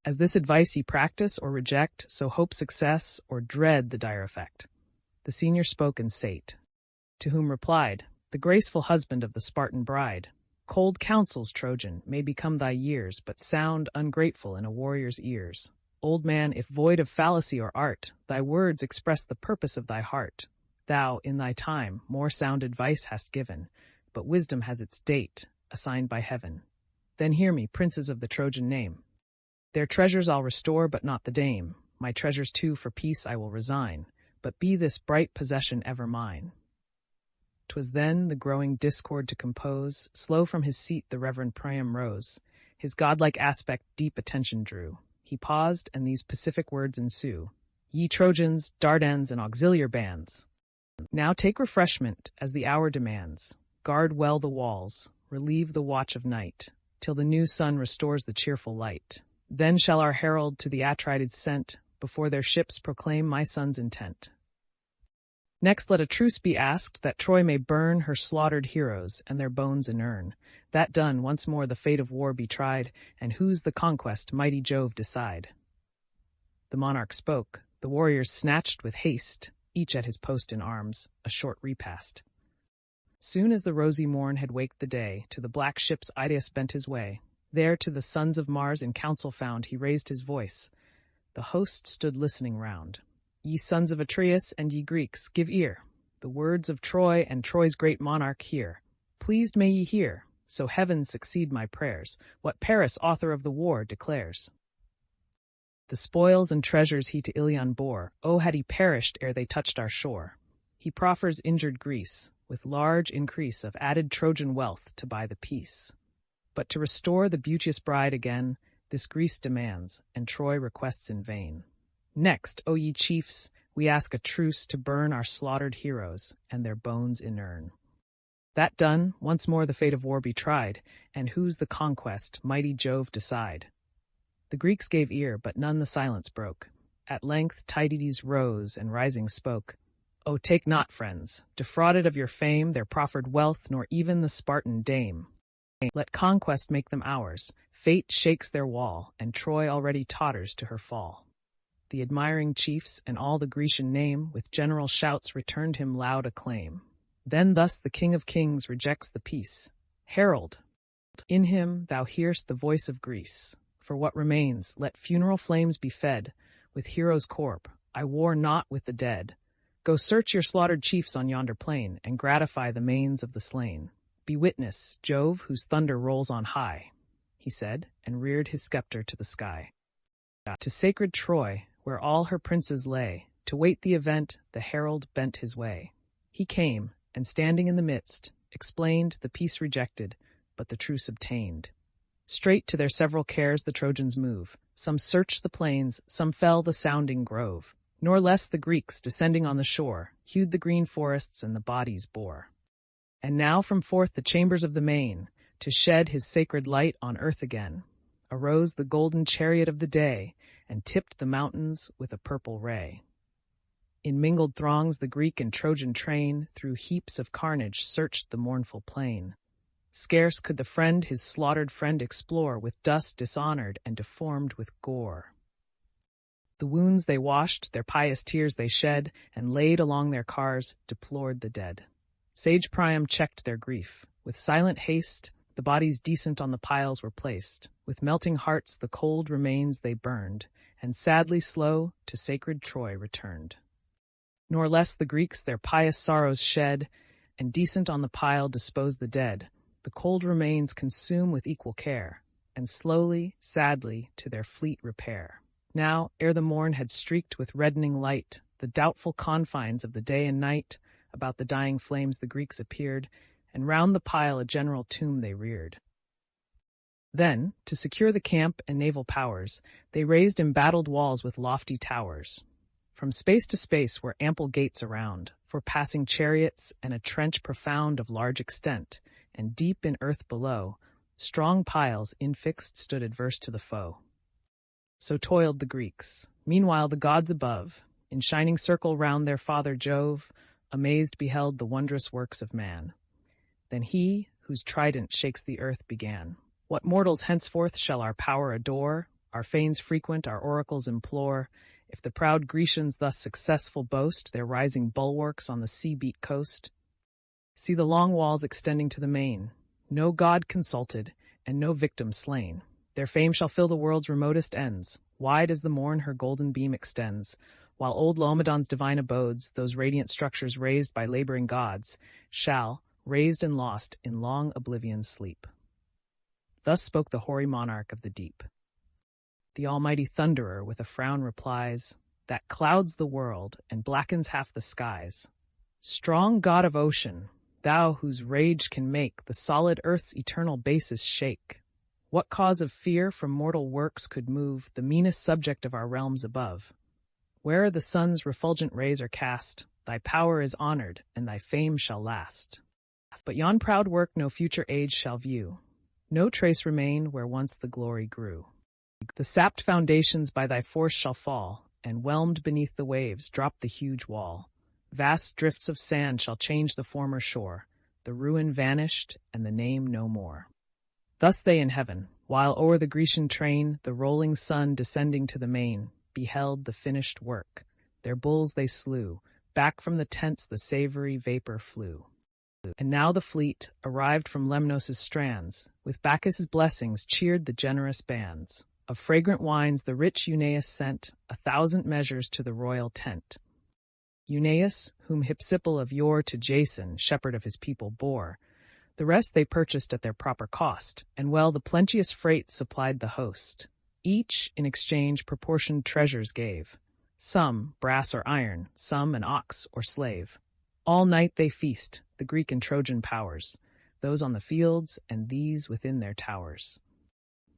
S1: As this advice ye practice or reject, so hope success or dread the dire effect. The senior spoke and sate, to whom replied, the graceful husband of the Spartan bride. Cold counsels, Trojan, may become thy years, but sound ungrateful in a warrior's ears. Old man, if void of fallacy or art, thy words express the purpose of thy heart. Thou, in thy time, more sound advice hast given, but wisdom has its date, assigned by heaven. Then hear me, princes of the Trojan name. Their treasures I'll restore, but not the dame. My treasures too for peace I will resign, but be this bright possession ever mine. 'Twas then, the growing discord to compose, slow from his seat the reverend Priam rose. His godlike aspect deep attention drew. He paused, and these pacific words ensue. Ye Trojans, Dardans, and auxiliar bands, now take refreshment as the hour demands. Guard well the walls, relieve the watch of night, till the new sun restores the cheerful light. Then shall our herald to the Atrides sent, before their ships proclaim my son's intent. Next let a truce be asked, that Troy may burn her slaughtered heroes and their bones inurn. That done, once more the fate of war be tried, and whose the conquest mighty Jove decide. The monarch spoke, the warriors snatched with haste, each at his post in arms, a short repast. Soon as the rosy morn had waked the day, to the black ships Idaeus bent his way. There to the sons of Mars in council found, he raised his voice. The host stood listening round. Ye sons of Atreus, and ye Greeks, give ear. The words of Troy and Troy's great monarch hear. Pleased may ye hear, so heaven succeed my prayers, what Paris, author of the war, declares. The spoils and treasures he to Ilion bore, oh, had he perished ere they touched our shore. He proffers injured Greece, with large increase of added Trojan wealth to buy the peace. But to restore the beauteous bride again, this Greece demands, and Troy requests in vain. Next, O ye chiefs, we ask a truce to burn our slaughtered heroes, and their bones inurn. That done, once more the fate of war be tried, and whose the conquest, mighty Jove decide. The Greeks gave ear, but none the silence broke. At length Tydides rose, and rising spoke. O take not, friends, defrauded of your fame, their proffered wealth, nor even the Spartan dame. Let conquest make them ours. Fate shakes their wall, and Troy already totters to her fall. The admiring chiefs and all the Grecian name with general shouts returned him loud acclaim. Then thus the King of Kings rejects the peace. Herald, in him thou hear'st the voice of Greece. For what remains, let funeral flames be fed. With heroes' corp, I war not with the dead. Go search your slaughtered chiefs on yonder plain, and gratify the manes of the slain. Be witness, Jove, whose thunder rolls on high, he said, and reared his scepter to the sky. To sacred Troy, where all her princes lay, to wait the event, the herald bent his way. He came, and standing in the midst, explained the peace rejected, but the truce obtained. Straight to their several cares the Trojans move. Some search the plains, some fell the sounding grove. Nor less the Greeks, descending on the shore, hewed the green forests and the bodies bore. And now from forth the chambers of the main, to shed his sacred light on earth again, arose the golden chariot of the day, and tipped the mountains with a purple ray. In mingled throngs the Greek and Trojan train through heaps of carnage searched the mournful plain. Scarce could the friend his slaughtered friend explore, with dust dishonored and deformed with gore. The wounds they washed, their pious tears they shed, and laid along their cars deplored the dead. Sage Priam checked their grief. With silent haste, the bodies decent on the piles were placed. With melting hearts the cold remains they burned, and sadly slow to sacred Troy returned. Nor less the Greeks their pious sorrows shed, and decent on the pile dispose the dead. The cold remains consume with equal care, and slowly, sadly, to their fleet repair. Now, ere the morn had streaked with reddening light the doubtful confines of the day and night, about the dying flames the Greeks appeared, and round the pile a general tomb they reared. Then, to secure the camp and naval powers, they raised embattled walls with lofty towers. From space to space were ample gates around, for passing chariots, and a trench profound of large extent, and deep in earth below, strong piles infixed stood adverse to the foe. So toiled the Greeks. Meanwhile the gods above, in shining circle round their father Jove, amazed beheld the wondrous works of man. Then he, whose trident shakes the earth, began. What mortals henceforth shall our power adore, our fanes frequent, our oracles implore, if the proud Grecians thus successful boast their rising bulwarks on the sea-beat coast? See the long walls extending to the main, no god consulted, and no victim slain. Their fame shall fill the world's remotest ends, wide as the morn her golden beam extends, while old Laomedon's divine abodes, those radiant structures raised by laboring gods, shall, raised and lost, in long oblivion sleep. Thus spoke the hoary monarch of the deep. The almighty thunderer with a frown replies, that clouds the world and blackens half the skies. Strong god of ocean, thou whose rage can make the solid earth's eternal basis shake. What cause of fear from mortal works could move the meanest subject of our realms above? Where the sun's refulgent rays are cast, thy power is honored, and thy fame shall last. But yon proud work no future age shall view, no trace remain where once the glory grew. The sapped foundations by thy force shall fall, and whelmed beneath the waves drop the huge wall. Vast drifts of sand shall change the former shore, the ruin vanished, and the name no more. Thus they in heaven, while o'er the Grecian train the rolling sun descending to the main, beheld the finished work. Their bulls they slew, back from the tents the savory vapor flew. And now the fleet, arrived from Lemnos' strands, with Bacchus' blessings cheered the generous bands. Of fragrant wines the rich Eunaeus sent 1,000 measures to the royal tent. Eunaeus, whom Hypsipyle of yore to Jason, shepherd of his people, bore, the rest they purchased at their proper cost, and well the plenteous freight supplied the host. Each, in exchange, proportioned treasures gave, some brass or iron, some an ox or slave. All night they feast, the Greek and Trojan powers, those on the fields and these within their towers.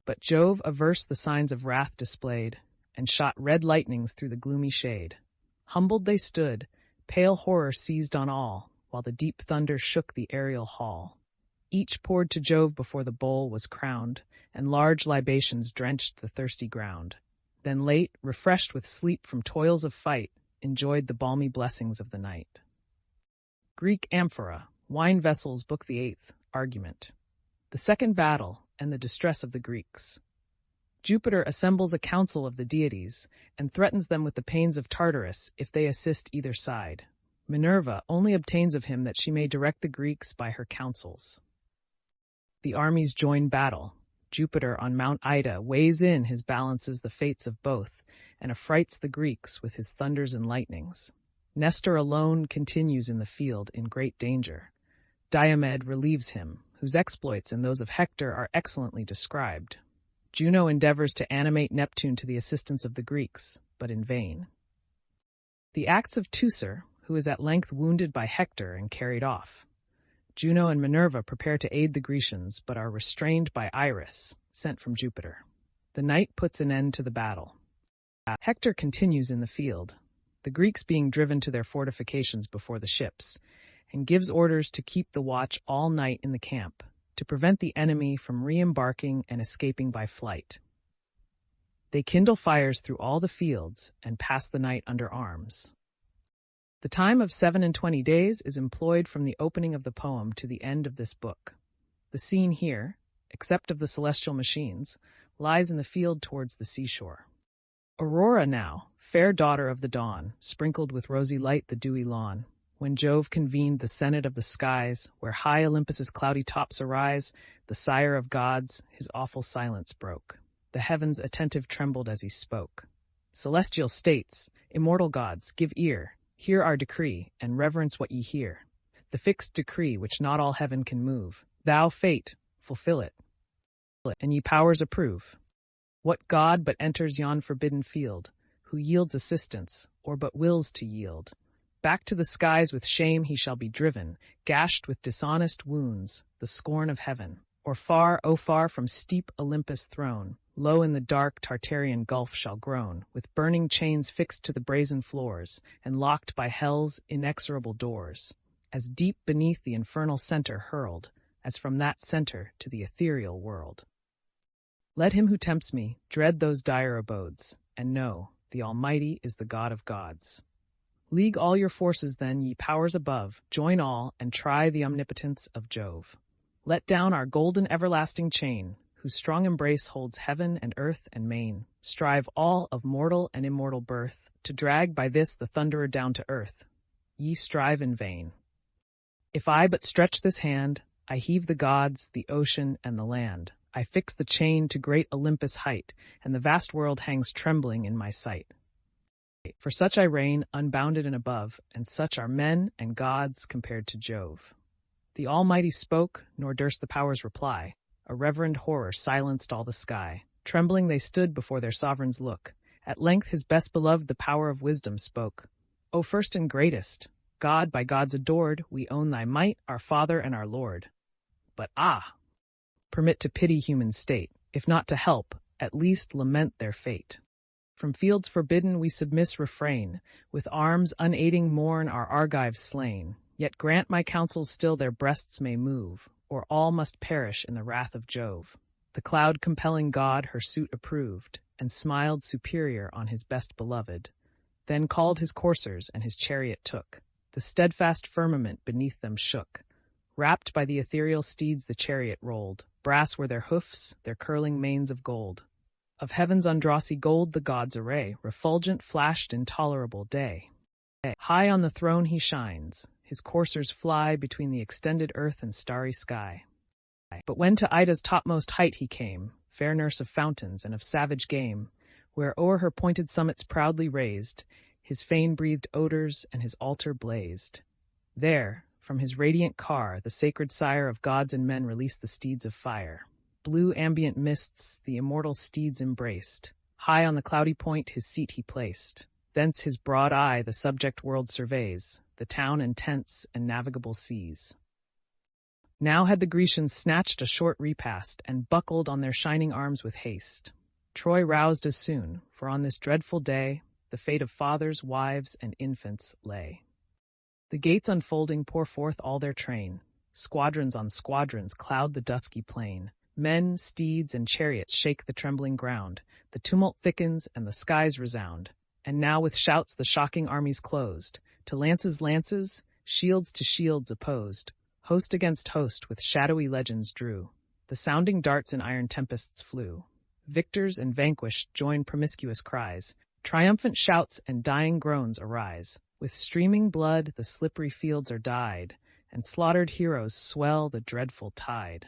S1: But Jove averse the signs of wrath displayed, and shot red lightnings through the gloomy shade. Humbled they stood, pale horror seized on all, while the deep thunder shook the aerial hall. Each poured to Jove before the bowl was crowned, and large libations drenched the thirsty ground. Then late, refreshed with sleep from toils of fight, enjoyed the balmy blessings of the night. Greek Amphora, Wine Vessels, Book the 8th, Argument. The second battle and the distress of the Greeks. Jupiter assembles a council of the deities and threatens them with the pains of Tartarus if they assist either side. Minerva only obtains of him that she may direct the Greeks by her counsels. The armies join battle. Jupiter on Mount Ida weighs in his balances the fates of both and affrights the Greeks with his thunders and lightnings. Nestor alone continues in the field in great danger. Diomed relieves him, whose exploits and those of Hector are excellently described. Juno endeavors to animate Neptune to the assistance of the Greeks, but in vain. The acts of Teucer, who is at length wounded by Hector and carried off. Juno and Minerva prepare to aid the Grecians, but are restrained by Iris, sent from Jupiter. The night puts an end to the battle. Hector continues in the field, the Greeks being driven to their fortifications before the ships, and gives orders to keep the watch all night in the camp, to prevent the enemy from re-embarking and escaping by flight. They kindle fires through all the fields and pass the night under arms. The time of 27 days is employed from the opening of the poem to the end of this book. The scene here, except of the celestial machines, lies in the field towards the seashore. Aurora now, fair daughter of the dawn, sprinkled with rosy light the dewy lawn. When Jove convened the senate of the skies, where high Olympus's cloudy tops arise, the sire of gods his awful silence broke. The heavens attentive trembled as he spoke. Celestial states, immortal gods, give ear. Hear our decree, and reverence what ye hear. The fixed decree which not all heaven can move. Thou, fate, fulfill it, and ye powers approve. What god but enters yon forbidden field, who yields assistance, or but wills to yield? Back to the skies with shame he shall be driven, gashed with dishonest wounds, the scorn of heaven. Or far, oh far from steep Olympus throne, low in the dark Tartarian gulf shall groan, with burning chains fixed to the brazen floors, and locked by hell's inexorable doors, as deep beneath the infernal center hurled, as from that center to the ethereal world. Let him who tempts me dread those dire abodes, and know the Almighty is the God of gods. League all your forces then, ye powers above, join all, and try the omnipotence of Jove. Let down our golden everlasting chain, whose strong embrace holds heaven and earth and main. Strive all of mortal and immortal birth, to drag by this the thunderer down to earth. Ye strive in vain. If I but stretch this hand, I heave the gods, the ocean, and the land. I fix the chain to great Olympus' height, and the vast world hangs trembling in my sight. For such I reign, unbounded and above, and such are men and gods compared to Jove. The Almighty spoke, nor durst the powers reply. A reverend horror silenced all the sky. Trembling they stood before their sovereign's look. At length his best beloved the power of wisdom spoke. O first and greatest, God by gods adored, we own thy might, our Father and our Lord. But permit to pity human state, if not to help, at least lament their fate. From fields forbidden we submiss refrain, with arms unaiding mourn our Argives slain. Yet grant my counsels still their breasts may move, or all must perish in the wrath of Jove. The cloud-compelling god her suit approved, and smiled superior on his best beloved. Then called his coursers, and his chariot took. The steadfast firmament beneath them shook. Wrapped by the ethereal steeds the chariot rolled. Brass were their hoofs, their curling manes of gold. Of heaven's undrossy gold the god's array, refulgent flashed intolerable day. High on the throne he shines. His coursers fly between the extended earth and starry sky. But when to Ida's topmost height he came, fair nurse of fountains and of savage game, where o'er her pointed summits proudly raised, his fane-breathed odors and his altar blazed. There, from his radiant car, the sacred sire of gods and men released the steeds of fire. Blue ambient mists the immortal steeds embraced. High on the cloudy point his seat he placed. Thence his broad eye the subject world surveys, the town and tents and navigable seas. Now had the Grecians snatched a short repast, and buckled on their shining arms with haste. Troy roused as soon, for on this dreadful day the fate of fathers, wives, and infants lay. The gates unfolding pour forth all their train. Squadrons on squadrons cloud the dusky plain. Men, steeds, and chariots shake the trembling ground. The tumult thickens, and the skies resound. And now with shouts the shocking armies closed. To lances, shields to shields opposed. Host against host with shadowy legends drew. The sounding darts in iron tempests flew. Victors and vanquished join promiscuous cries. Triumphant shouts and dying groans arise. With streaming blood the slippery fields are dyed, and slaughtered heroes swell the dreadful tide.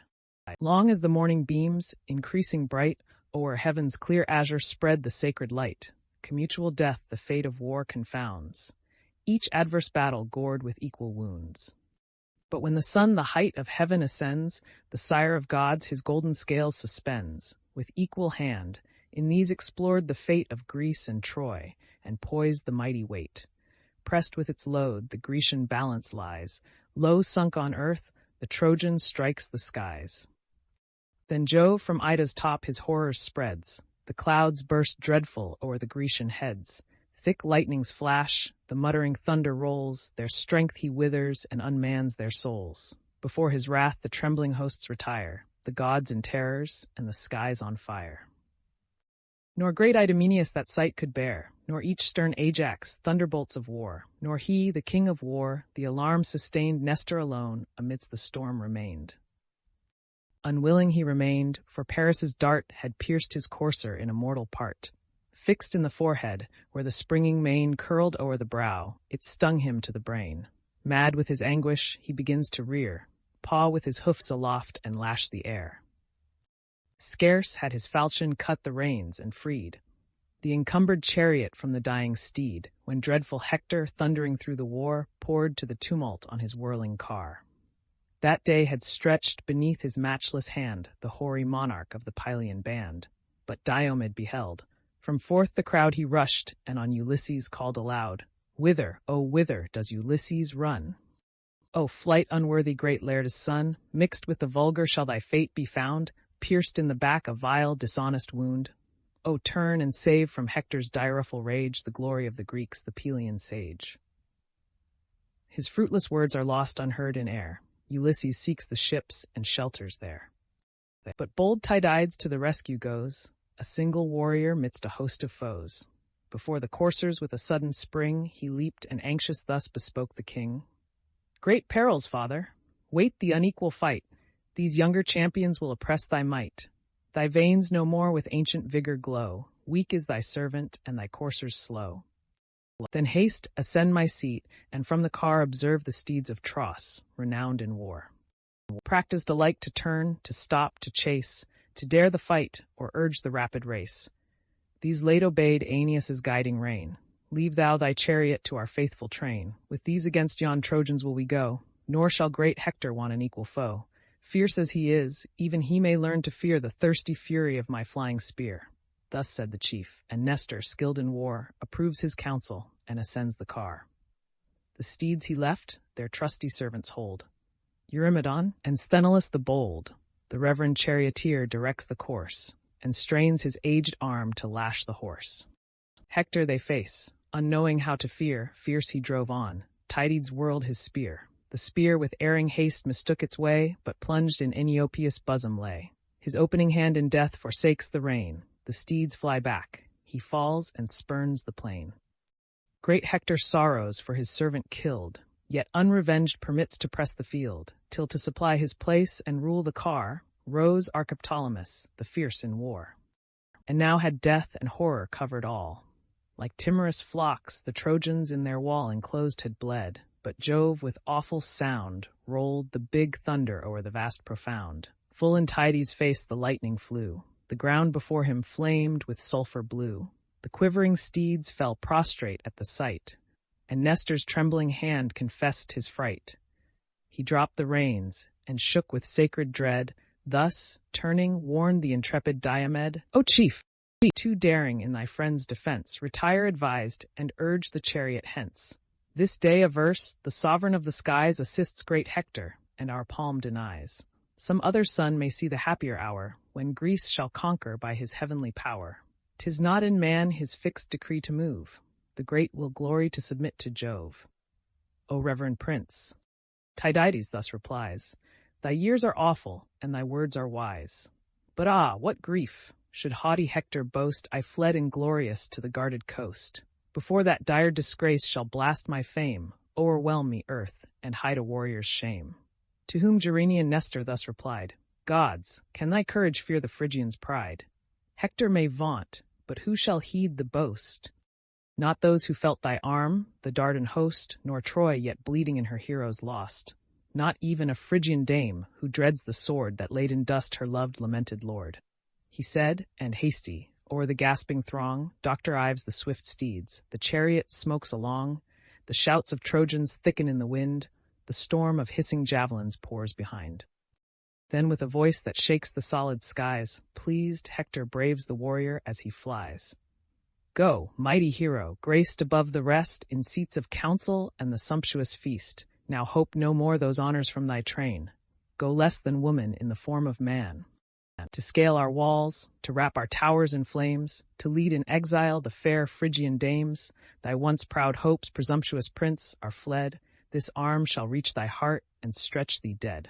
S1: Long as the morning beams, increasing bright, o'er heaven's clear azure spread the sacred light. Commutual death the fate of war confounds, each adverse battle gored with equal wounds. But when the sun the height of heaven ascends, the sire of gods his golden scales suspends. With equal hand, in these explored the fate of Greece and Troy, and poised the mighty weight. Pressed with its load, the Grecian balance lies. Low sunk on earth, the Trojan strikes the skies. Then Jove from Ida's top his horrors spreads. The clouds burst dreadful o'er the Grecian heads. Thick lightnings flash, the muttering thunder rolls. Their strength he withers and unmans their souls. Before his wrath the trembling hosts retire, the gods in terrors and the skies on fire. Nor great Idomeneus that sight could bear, nor each stern Ajax, thunderbolts of war, nor he, the king of war, the alarm sustained. Nestor alone amidst the storm remained. Unwilling he remained, for Paris's dart had pierced his courser in a mortal part. Fixed in the forehead, where the springing mane curled o'er the brow, it stung him to the brain. Mad with his anguish, he begins to rear, paw with his hoofs aloft and lash the air. Scarce had his falchion cut the reins and freed the encumbered chariot from the dying steed, when dreadful Hector, thundering through the war, poured to the tumult on his whirling car. That day had stretched beneath his matchless hand the hoary monarch of the Pylian band. But Diomed beheld. From forth the crowd he rushed, and on Ulysses called aloud, "Whither, oh whither, does Ulysses run? O flight unworthy great Laertes' son, mixed with the vulgar shall thy fate be found, pierced in the back a vile, dishonest wound. O turn and save from Hector's direful rage the glory of the Greeks, the Pylian sage." His fruitless words are lost unheard in air. Ulysses seeks the ships and shelters there. But bold Tydides to the rescue goes, a single warrior midst a host of foes. Before the coursers with a sudden spring he leaped, and anxious thus bespoke the king. "Great perils, father! Wait the unequal fight. These younger champions will oppress thy might. Thy veins no more with ancient vigor glow. Weak is thy servant, and thy coursers slow. Then haste, ascend my seat, and from the car observe the steeds of Tros, renowned in war. Practised alike to turn, to stop, to chase, to dare the fight, or urge the rapid race. These late obeyed Aeneas' guiding rein. Leave thou thy chariot to our faithful train. With these against yon Trojans will we go, nor shall great Hector want an equal foe. Fierce as he is, even he may learn to fear the thirsty fury of my flying spear." Thus said the chief, and Nestor, skilled in war, approves his counsel and ascends the car. The steeds he left, their trusty servants hold. Eurymedon and Sthenelus the bold, the reverend charioteer directs the course, and strains his aged arm to lash the horse. Hector they face, unknowing how to fear, fierce he drove on. Tydides whirled his spear. The spear with erring haste mistook its way, but plunged in Eniopius' bosom lay. His opening hand in death forsakes the rein. The steeds fly back. He falls and spurns the plain. Great Hector sorrows for his servant killed, yet unrevenged permits to press the field, till to supply his place and rule the car, rose Archeptolemus, the fierce in war. And now had death and horror covered all. Like timorous flocks, the Trojans in their wall enclosed had bled, but Jove with awful sound rolled the big thunder o'er the vast profound. Full in Tydeus' face the lightning flew. The ground before him flamed with sulphur blue. The quivering steeds fell prostrate at the sight, and Nestor's trembling hand confessed his fright. He dropped the reins, and shook with sacred dread, thus, turning, warned the intrepid Diomed, "O chief, be too daring in thy friend's defense, retire advised, and urge the chariot hence. This day averse, the sovereign of the skies assists great Hector, and our palm denies. Some other son may see the happier hour, when Greece shall conquer by his heavenly power. 'Tis not in man his fixed decree to move. The great will glory to submit to Jove. O reverend prince." Tydides thus replies, "Thy years are awful, and thy words are wise. But ah, what grief! Should haughty Hector boast, I fled inglorious to the guarded coast. Before that dire disgrace shall blast my fame, o'erwhelm me, earth, and hide a warrior's shame." To whom Gerenian Nestor thus replied, Gods, can thy courage fear the Phrygians' pride? Hector may vaunt, but who shall heed the boast? Not those who felt thy arm, the Dardan host, nor Troy yet bleeding in her heroes lost. Not even a Phrygian dame, who dreads the sword that laid in dust her loved lamented lord. He said, and hasty, o'er the gasping throng, Dr. Ives the swift steeds, the chariot smokes along, the shouts of Trojans thicken in the wind, the storm of hissing javelins pours behind. Then with a voice that shakes the solid skies, pleased Hector braves the warrior as he flies. Go, mighty hero, graced above the rest in seats of council and the sumptuous feast. Now hope no more those honors from thy train. Go less than woman in the form of man. To scale our walls, to wrap our towers in flames, to lead in exile the fair Phrygian dames. Thy once proud hopes, presumptuous prince, are fled. This arm shall reach thy heart and stretch thee dead.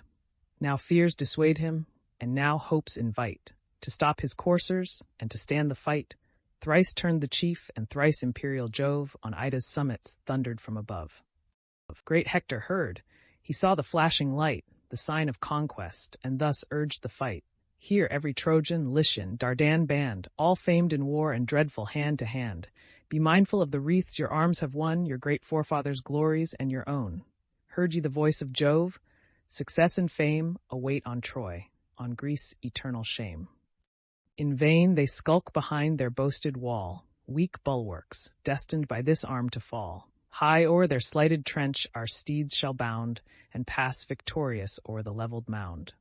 S1: Now fears dissuade him, and now hopes invite. To stop his coursers, and to stand the fight. Thrice turned the chief, and thrice imperial Jove on Ida's summits thundered from above. Great Hector heard. He saw the flashing light, the sign of conquest, and thus urged the fight. Here every Trojan, Lycian, Dardan band, all famed in war and dreadful hand to hand. Be mindful of the wreaths your arms have won, your great forefathers' glories and your own. Heard ye the voice of Jove? Success and fame await on Troy, on Greece eternal shame. In vain they skulk behind their boasted wall, weak bulwarks, destined by this arm to fall. High o'er their slighted trench our steeds shall bound, and pass victorious o'er the levelled mound.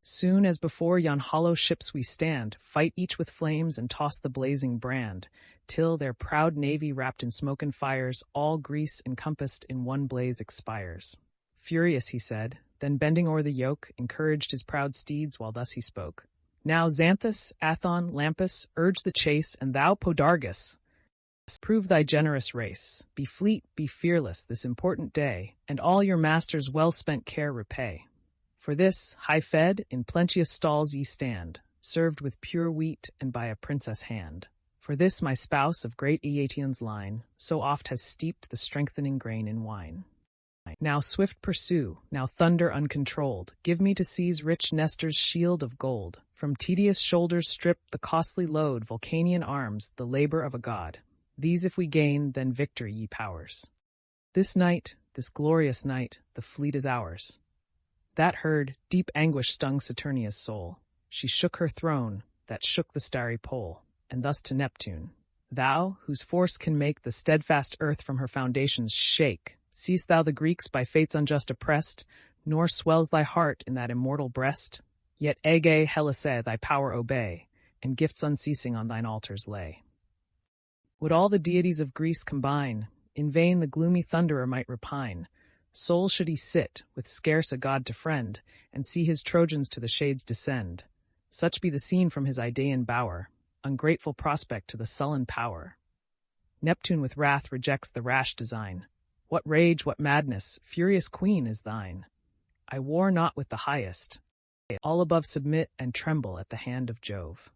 S1: Soon as before yon hollow ships we stand, fight each with flames and toss the blazing brand, till their proud navy wrapped in smoke and fires, all Greece encompassed in one blaze expires. Furious he said, then bending o'er the yoke, encouraged his proud steeds while thus he spoke. Now Xanthus, Athon, Lampus, urge the chase, and thou, Podargus, prove thy generous race. Be fleet, be fearless this important day, and all your master's well-spent care repay. For this, high-fed, in plenteous stalls ye stand, served with pure wheat and by a princess hand. For this my spouse of great Aeation's line so oft has steeped the strengthening grain in wine. Now swift pursue, now thunder uncontrolled, give me to seize rich Nestor's shield of gold. From tedious shoulders strip the costly load, Vulcanian arms, the labor of a god. These if we gain, then victor, ye powers. This night, this glorious night, the fleet is ours. That heard, deep anguish stung Saturnia's soul. She shook her throne, that shook the starry pole, and thus to Neptune. Thou, whose force can make the steadfast earth from her foundations shake, seest thou the Greeks by fates unjust oppressed, nor swells thy heart in that immortal breast? Yet Ege Helise thy power obey, and gifts unceasing on thine altars lay. Would all the deities of Greece combine, in vain the gloomy thunderer might repine. Sole should he sit, with scarce a god to friend, and see his Trojans to the shades descend. Such be the scene from his Idaean bower, ungrateful prospect to the sullen power. Neptune with wrath rejects the rash design. What rage, what madness, furious queen, is thine? I war not with the highest. All above submit and tremble at the hand of Jove.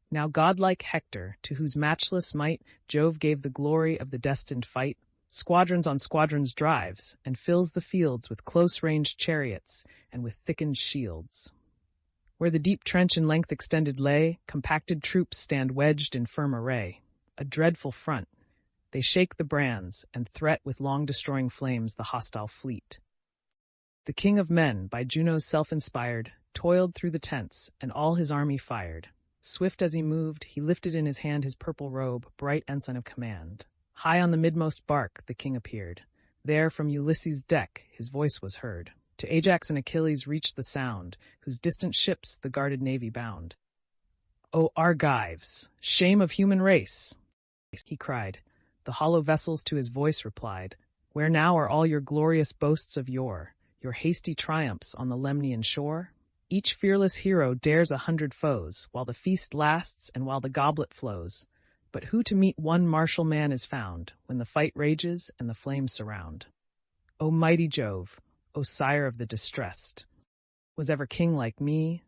S1: Now godlike Hector, to whose matchless might Jove gave the glory of the destined fight, squadrons on squadrons drives, and fills the fields with close-ranged chariots and with thickened shields. Where the deep trench in length extended lay, compacted troops stand wedged in firm array. A dreadful front. They shake the brands, and threat with long-destroying flames the hostile fleet. The king of men, by Juno's self-inspired, toiled through the tents, and all his army fired. Swift as he moved, he lifted in his hand his purple robe, bright ensign of command. High on the midmost bark the king appeared. There from Ulysses' deck his voice was heard. To Ajax and Achilles reached the sound, whose distant ships the guarded navy bound. "O Argives, shame of human race!" he cried. The hollow vessels to his voice replied. "Where now are all your glorious boasts of yore, your hasty triumphs on the Lemnian shore? Each fearless hero dares 100 foes, while the feast lasts and while the goblet flows. But who to meet one martial man is found, when the fight rages and the flames surround? O mighty Jove, O sire of the distressed! Was ever king like me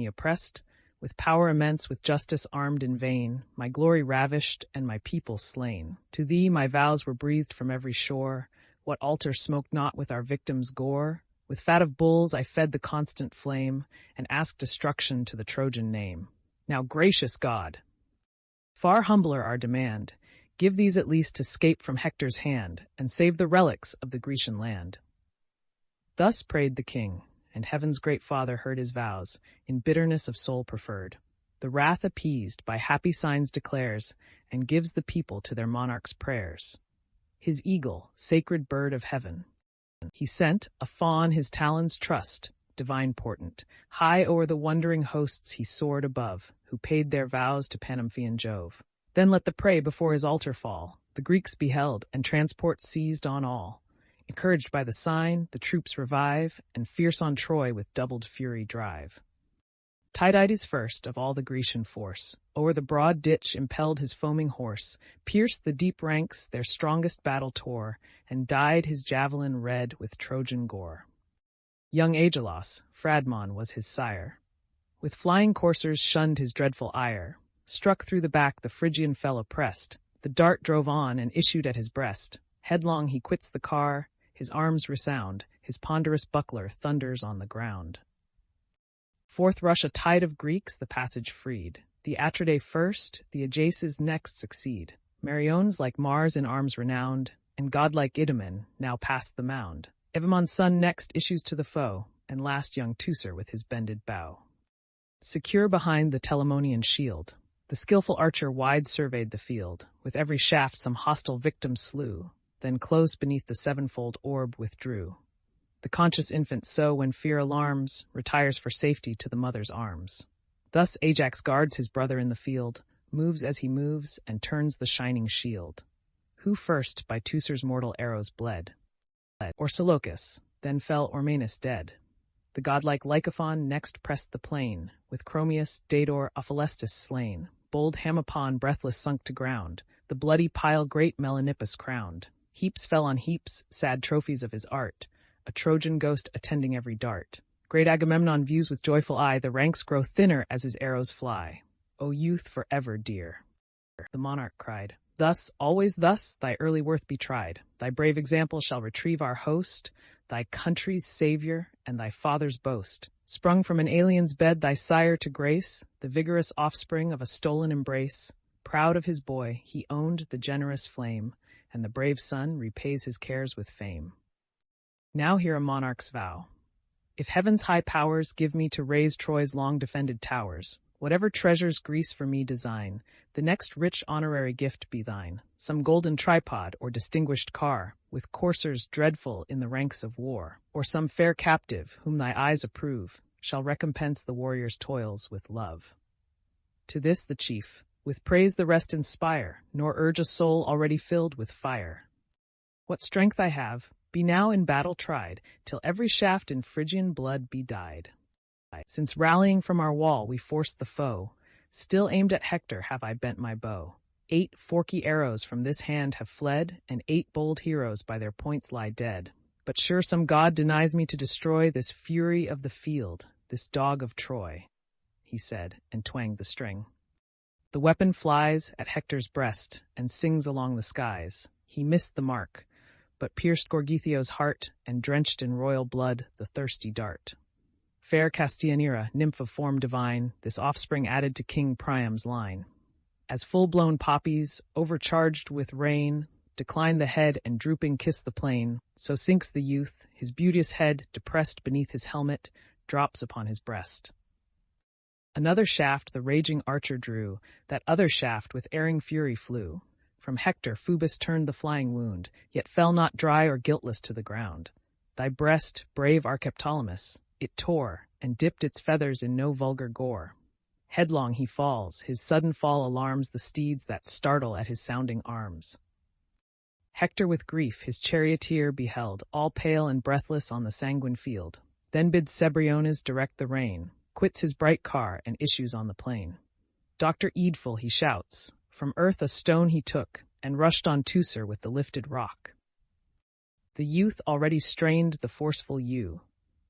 S1: oppressed? With power immense, with justice armed in vain, my glory ravished and my people slain. To thee my vows were breathed from every shore. What altar smoked not with our victims' gore? With fat of bulls I fed the constant flame, and asked destruction to the Trojan name. Now, gracious God, far humbler our demand, give these at least to 'scape from Hector's hand, and save the relics of the Grecian land. Thus prayed the king, and heaven's great Father heard his vows, in bitterness of soul preferred. The wrath appeased by happy signs declares, and gives the people to their monarch's prayers. His eagle, sacred bird of heaven, he sent, a fawn his talons trust, divine portent. High o'er the wondering hosts he soared above, who paid their vows to Panamphian Jove. Then let the prey before his altar fall. The Greeks beheld, and transport seized on all. Encouraged by the sign, the troops revive, and fierce on Troy with doubled fury drive. Tydides first of all the Grecian force, o'er the broad ditch impelled his foaming horse, pierced the deep ranks, their strongest battle tore, and dyed his javelin red with Trojan gore. Young Agelos, Phradmon was his sire. With flying coursers shunned his dreadful ire. Struck through the back the Phrygian fell oppressed. The dart drove on and issued at his breast. Headlong he quits the car, his arms resound, his ponderous buckler thunders on the ground. Forth rush a tide of Greeks, the passage freed. The Atridae first, the Ajaces next succeed. Meriones like Mars in arms renowned, and godlike Idomen now past the mound. Evamon's son next issues to the foe, and last young Teucer with his bended bow. Secure behind the Telamonian shield, the skillful archer wide surveyed the field. With every shaft some hostile victim slew, then close beneath the sevenfold orb withdrew. The conscious infant so, when fear alarms, retires for safety to the mother's arms. Thus Ajax guards his brother in the field, moves as he moves, and turns the shining shield. Who first by Teucer's mortal arrows bled? Orsilochus, then fell Ormenus dead. The godlike Lycophon next pressed the plain, with Chromius, Daedor, Ophelestus slain. Bold Hamipon breathless sunk to ground, the bloody pile great Melanippus crowned. Heaps fell on heaps, sad trophies of his art, a Trojan ghost attending every dart. Great Agamemnon views with joyful eye the ranks grow thinner as his arrows fly. O youth forever dear, the monarch cried. Thus, always thus, thy early worth be tried. Thy brave example shall retrieve our host, thy country's savior and thy father's boast. Sprung from an alien's bed thy sire to grace, the vigorous offspring of a stolen embrace. Proud of his boy, he owned the generous flame, and the brave son repays his cares with fame. Now hear a monarch's vow. If heaven's high powers give me to raise Troy's long-defended towers, whatever treasures Greece for me design, the next rich honorary gift be thine, some golden tripod or distinguished car, with coursers dreadful in the ranks of war, or some fair captive, whom thy eyes approve, shall recompense the warrior's toils with love. To this the chief, with praise the rest inspire, nor urge a soul already filled with fire. What strength I have, be now in battle tried, till every shaft in Phrygian blood be dyed. Since rallying from our wall we forced the foe, still aimed at Hector have I bent my bow. 8 forky arrows from this hand have fled, and 8 bold heroes by their points lie dead. But sure some god denies me to destroy this fury of the field, this dog of Troy, he said, and twanged the string. The weapon flies at Hector's breast, and sings along the skies. He missed the mark, but pierced Gorgithio's heart, and drenched in royal blood the thirsty dart. Fair Castianira, nymph of form divine, this offspring added to King Priam's line. As full-blown poppies, overcharged with rain, decline the head and drooping kiss the plain, so sinks the youth, his beauteous head, depressed beneath his helmet, drops upon his breast. Another shaft the raging archer drew, that other shaft with erring fury flew. From Hector Phoebus turned the flying wound, yet fell not dry or guiltless to the ground. Thy breast, brave Archeptolemus, it tore, and dipped its feathers in no vulgar gore. Headlong he falls, his sudden fall alarms the steeds that startle at his sounding arms. Hector with grief his charioteer beheld, all pale and breathless on the sanguine field. Then bids Cebriones direct the rein, quits his bright car, and issues on the plain. Dr. Eadful he shouts, from earth a stone he took, and rushed on Teucer with the lifted rock. The youth already strained the forceful yew,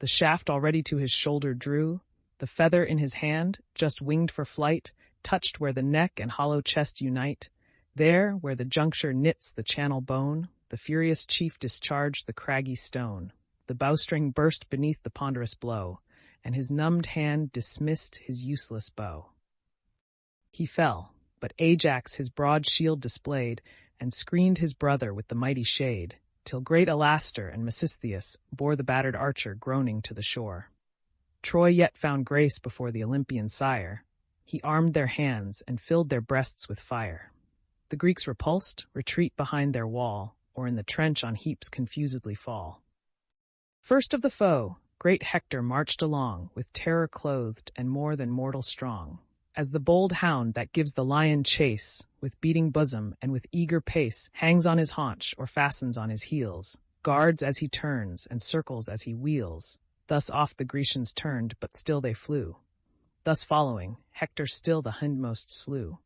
S1: the shaft already to his shoulder drew, the feather in his hand, just winged for flight, touched where the neck and hollow chest unite. There, where the juncture knits the channel bone, the furious chief discharged the craggy stone. the bowstring burst beneath the ponderous blow, and his numbed hand dismissed his useless bow. He fell, but Ajax his broad shield displayed, and screened his brother with the mighty shade, till great Alastor and Mecistheus bore the battered archer groaning to the shore. Troy yet found grace before the Olympian sire. He armed their hands and filled their breasts with fire. The Greeks repulsed, retreat behind their wall, or in the trench on heaps confusedly fall. First of the foe, great Hector marched along, with terror clothed and more than mortal strong. As the bold hound that gives the lion chase, with beating bosom and with eager pace, hangs on his haunch or fastens on his heels, guards as he turns and circles as he wheels. Thus oft the Grecians turned, but still they flew. Thus following, Hector still the hindmost slew.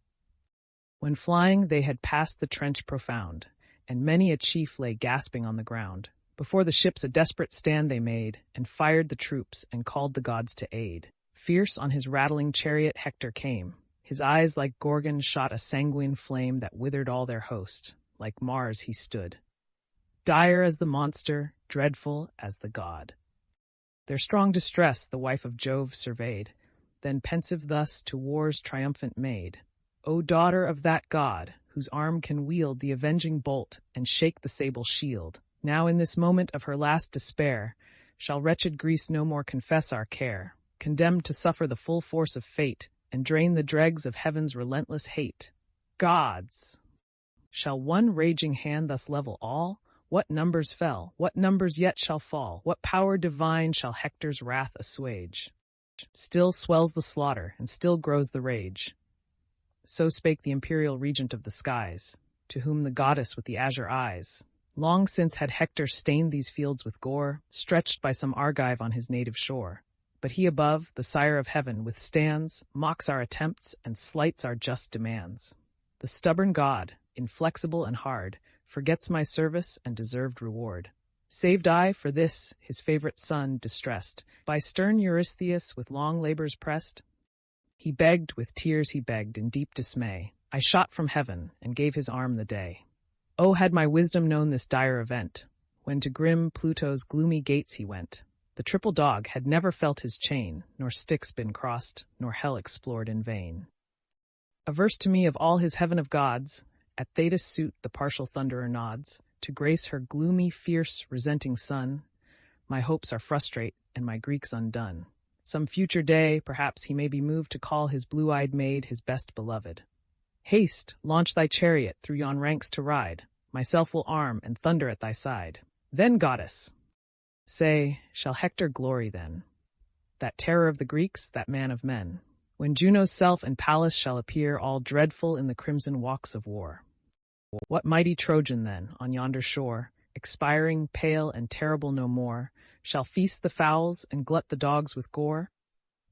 S1: When flying they had passed the trench profound, and many a chief lay gasping on the ground. Before the ships a desperate stand they made, and fired the troops and called the gods to aid. Fierce on his rattling chariot Hector came. His eyes like Gorgon shot a sanguine flame that withered all their host. Like Mars he stood, dire as the monster, dreadful as the god. Their strong distress the wife of Jove surveyed, then pensive thus to war's triumphant maid. O daughter of that god, whose arm can wield the avenging bolt and shake the sable shield, now in this moment of her last despair, shall wretched Greece no more confess our care, condemned to suffer the full force of fate, and drain the dregs of heaven's relentless hate. Gods! Shall one raging hand thus level all? What numbers fell, what numbers yet shall fall, what power divine shall Hector's wrath assuage? Still swells the slaughter, and still grows the rage. So spake the imperial regent of the skies, to whom the goddess with the azure eyes. Long since had Hector stained these fields with gore, stretched by some Argive on his native shore. But he above, the sire of heaven, withstands, mocks our attempts, and slights our just demands. The stubborn god, inflexible and hard, forgets my service and deserved reward. Saved I, for this, his favorite son, distressed, by stern Eurystheus with long labors pressed? He begged, with tears he begged, in deep dismay. I shot from heaven, and gave his arm the day. Oh, had my wisdom known this dire event, when to grim Pluto's gloomy gates he went. The triple dog had never felt his chain, nor Styx been crossed, nor hell explored in vain. Averse to me of all his heaven of gods, at Thetis' suit the partial thunderer nods, to grace her gloomy, fierce, resenting son. My hopes are frustrate, and my Greeks undone. Some future day, perhaps he may be moved to call his blue-eyed maid his best beloved. Haste, launch thy chariot through yon ranks to ride. Myself will arm and thunder at thy side. Then, goddess, say, shall Hector glory then? That terror of the Greeks, that man of men, when Juno's self and Pallas shall appear all dreadful in the crimson walks of war. What mighty Trojan then, on yonder shore, expiring, pale, and terrible no more, shall feast the fowls and glut the dogs with gore?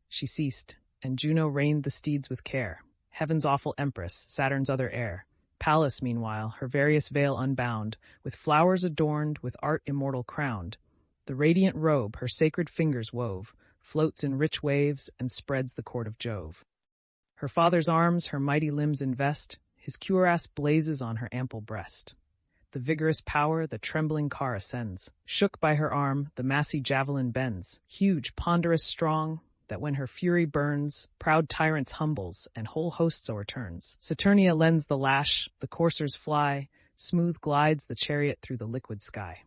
S1: She ceased, and Juno reined the steeds with care. Heaven's awful empress, Saturn's other heir. Pallas, meanwhile, her various veil unbound, with flowers adorned, with art immortal crowned. The radiant robe her sacred fingers wove, floats in rich waves, and spreads the court of Jove. Her father's arms her mighty limbs invest, his cuirass blazes on her ample breast. The vigorous power the trembling car ascends. Shook by her arm, the massy javelin bends, huge, ponderous, strong, that when her fury burns, proud tyrants humbles, and whole hosts o'erturns. Saturnia lends the lash, the coursers fly, smooth glides the chariot through the liquid sky.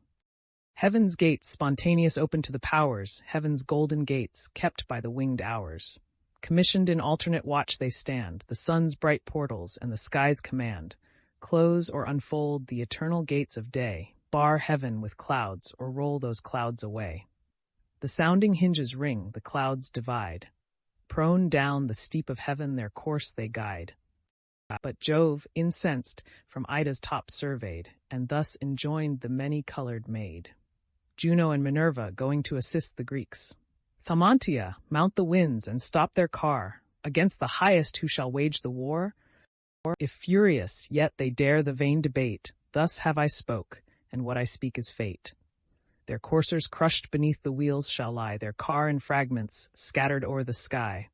S1: Heaven's gates, spontaneous open to the powers, heaven's golden gates, kept by the winged hours. Commissioned in alternate watch they stand, the sun's bright portals and the sky's command. Close or unfold the eternal gates of day, bar heaven with clouds or roll those clouds away. The sounding hinges ring, the clouds divide. Prone down the steep of heaven their course they guide. But Jove, incensed, from Ida's top surveyed, and thus enjoined the many-colored maid. Juno and Minerva going to assist the Greeks. Thamontia, mount the winds and stop their car, against the highest who shall wage the war? Or, if furious, yet they dare the vain debate, thus have I spoke, and what I speak is fate. Their coursers crushed beneath the wheels shall lie, their car in fragments, scattered o'er the sky.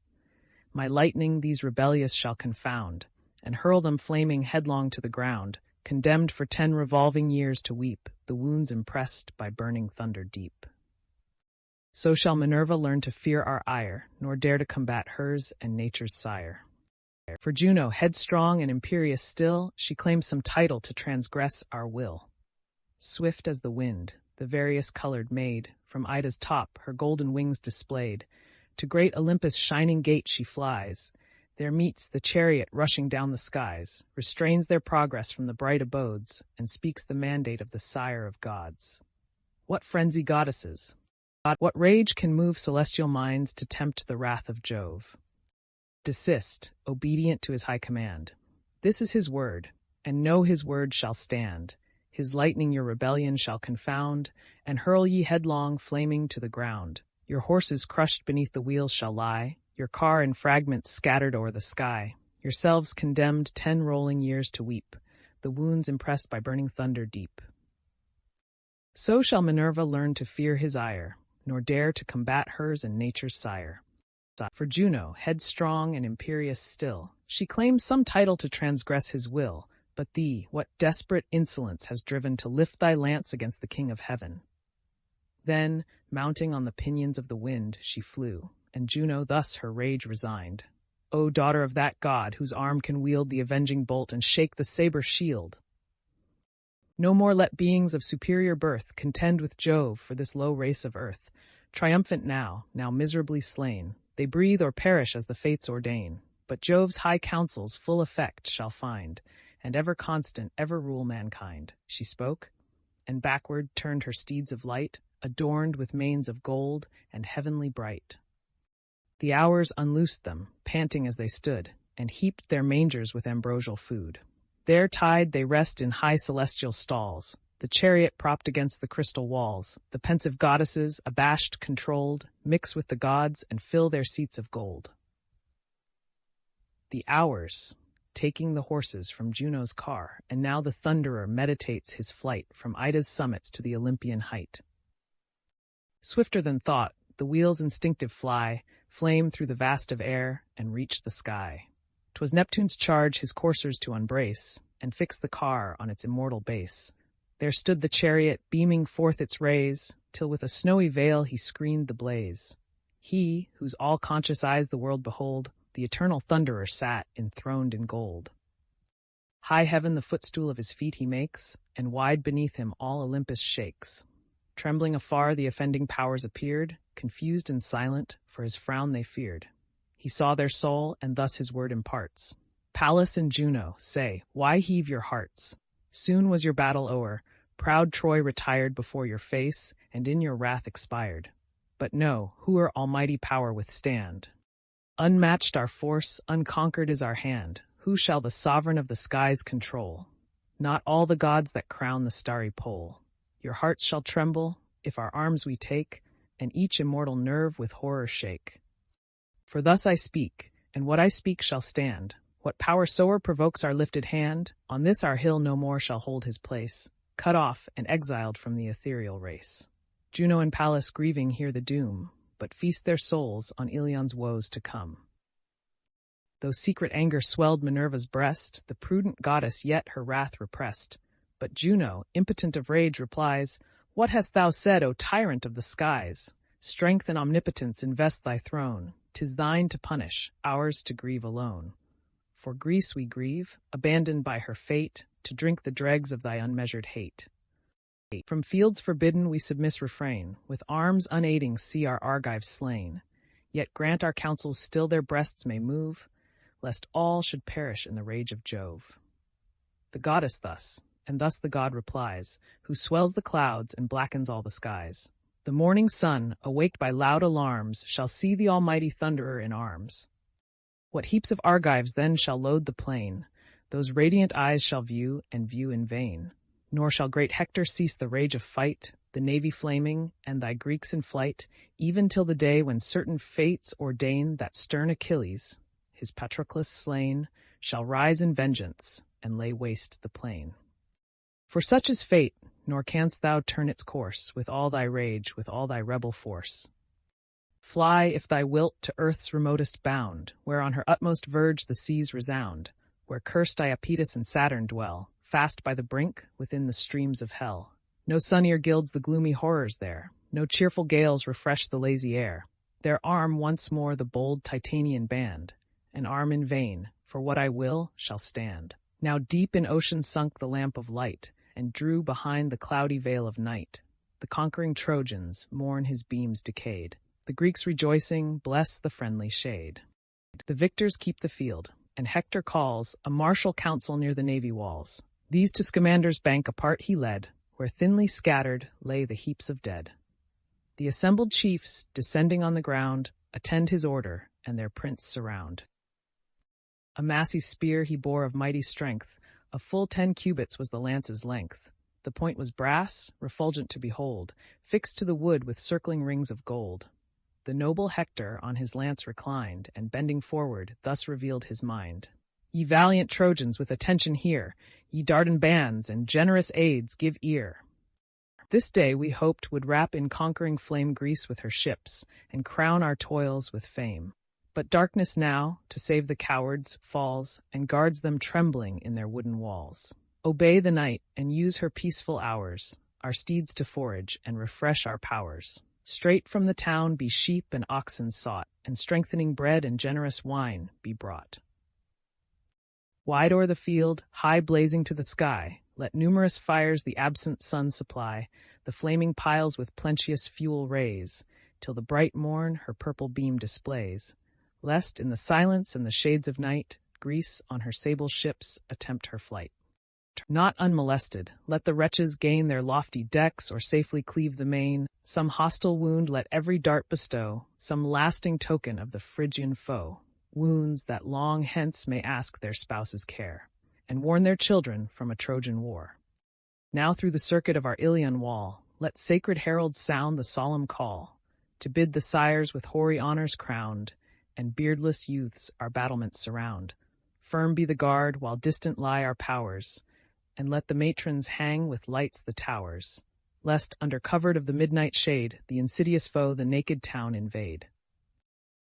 S1: My lightning these rebellious shall confound, and hurl them flaming headlong to the ground, condemned for 10 revolving years to weep, the wounds impressed by burning thunder deep. So shall Minerva learn to fear our ire, nor dare to combat hers and nature's sire. For Juno, headstrong and imperious still, she claims some title to transgress our will. Swift as the wind, the various-colored maid, from Ida's top her golden wings displayed, to great Olympus' shining gate she flies. There meets the chariot rushing down the skies, restrains their progress from the bright abodes, and speaks the mandate of the sire of gods. What frenzy goddesses! What rage can move celestial minds to tempt the wrath of Jove? Desist, obedient to his high command. This is his word, and know his word shall stand. His lightning your rebellion shall confound, and hurl ye headlong, flaming to the ground. Your horses crushed beneath the wheels shall lie, your car in fragments scattered o'er the sky. Yourselves condemned 10 rolling years to weep, the wounds impressed by burning thunder deep. So shall Minerva learn to fear his ire, nor dare to combat hers and nature's sire. For Juno, headstrong and imperious still, she claims some title to transgress his will. But thee, what desperate insolence has driven to lift thy lance against the king of heaven? Then, mounting on the pinions of the wind, she flew, and Juno thus her rage resigned. O daughter of that god, whose arm can wield the avenging bolt and shake the saber shield! No more let beings of superior birth contend with Jove for this low race of earth. Triumphant now miserably slain, they breathe or perish as the fates ordain. But Jove's high counsels full effect shall find, and ever constant, ever rule mankind. She spoke, and backward turned her steeds of light, adorned with manes of gold and heavenly bright. The hours unloosed them, panting as they stood, and heaped their mangers with ambrosial food. There tied they rest in high celestial stalls, the chariot propped against the crystal walls. The pensive goddesses, abashed, controlled, mix with the gods and fill their seats of gold. The hours, taking the horses from Juno's car, and now the thunderer meditates his flight from Ida's summits to the Olympian height. Swifter than thought, the wheels instinctive fly, flame through the vast of air, and reach the sky. 'Twas Neptune's charge his coursers to embrace, and fix the car on its immortal base. There stood the chariot, beaming forth its rays, till with a snowy veil he screened the blaze. He, whose all-conscious eyes the world behold, the eternal thunderer sat, enthroned in gold. High heaven the footstool of his feet he makes, and wide beneath him all Olympus shakes. Trembling afar the offending powers appeared, confused and silent, for his frown they feared. He saw their soul, and thus his word imparts. Pallas and Juno, say, why heave your hearts? Soon was your battle o'er, proud Troy retired before your face, and in your wrath expired. But know, who our almighty power withstand? Unmatched our force, unconquered is our hand. Who shall the sovereign of the skies control? Not all the gods that crown the starry pole. Your hearts shall tremble, if our arms we take, and each immortal nerve with horror shake. For thus I speak, and what I speak shall stand. What power soe'er provokes our lifted hand, on this our hill no more shall hold his place, cut off and exiled from the ethereal race. Juno and Pallas grieving hear the doom, but feast their souls on Ilion's woes to come. Though secret anger swelled Minerva's breast, the prudent goddess yet her wrath repressed. But Juno, impotent of rage, replies, What hast thou said, O tyrant of the skies? Strength and omnipotence invest thy throne. 'Tis thine to punish, ours to grieve alone. For Greece we grieve, abandoned by her fate, to drink the dregs of thy unmeasured hate. From fields forbidden we submiss refrain, with arms unaiding see our Argives slain. Yet grant our counsels still their breasts may move, lest all should perish in the rage of Jove. The goddess thus, and thus the god replies, who swells the clouds and blackens all the skies. The morning sun, awaked by loud alarms, shall see the almighty thunderer in arms. What heaps of Argives then shall load the plain, those radiant eyes shall view, and view in vain. Nor shall great Hector cease the rage of fight, the navy flaming, and thy Greeks in flight, even till the day when certain fates ordain that stern Achilles, his Patroclus slain, shall rise in vengeance, and lay waste the plain. For such is fate, nor canst thou turn its course, with all thy rage, with all thy rebel force. Fly, if thou wilt, to earth's remotest bound, where on her utmost verge the seas resound, where cursed Iapetus and Saturn dwell, fast by the brink, within the streams of hell. No sun ear gilds the gloomy horrors there, No cheerful gales refresh the lazy air. Their arm once more the bold Titanian band, an arm in vain, for what I will shall stand. Now deep in ocean sunk the lamp of light, and drew behind the cloudy veil of night. The conquering Trojans mourn his beams decayed. The Greeks rejoicing bless the friendly shade. The victors keep the field, and Hector calls a martial council near the navy walls. These to Scamander's bank apart he led, where thinly scattered lay the heaps of dead. The assembled chiefs, descending on the ground, attend his order, and their prince surround. A massy spear he bore of mighty strength, a full 10 cubits was the lance's length. The point was brass, refulgent to behold, fixed to the wood with circling rings of gold. The noble Hector on his lance reclined, and bending forward, thus revealed his mind. Ye valiant Trojans, with attention hear, ye Dardan bands and generous aids give ear. This day we hoped would wrap in conquering flame Greece with her ships, and crown our toils with fame. But darkness now, to save the cowards, falls, and guards them trembling in their wooden walls. Obey the night, and use her peaceful hours, our steeds to forage, and refresh our powers. Straight from the town be sheep and oxen sought, and strengthening bread and generous wine be brought. Wide o'er the field, high blazing to the sky, let numerous fires the absent sun supply, the flaming piles with plenteous fuel raise, till the bright morn her purple beam displays, lest in the silence and the shades of night, Greece on her sable ships attempt her flight. Not unmolested, let the wretches gain their lofty decks or safely cleave the main, some hostile wound let every dart bestow, some lasting token of the Phrygian foe, wounds that long hence may ask their spouses' care, and warn their children from a Trojan war. Now through the circuit of our Ilion wall, let sacred heralds sound the solemn call, to bid the sires with hoary honors crowned, and beardless youths our battlements surround. Firm be the guard, while distant lie our powers, and let the matrons hang with lights the towers, lest under covert of the midnight shade, the insidious foe the naked town invade.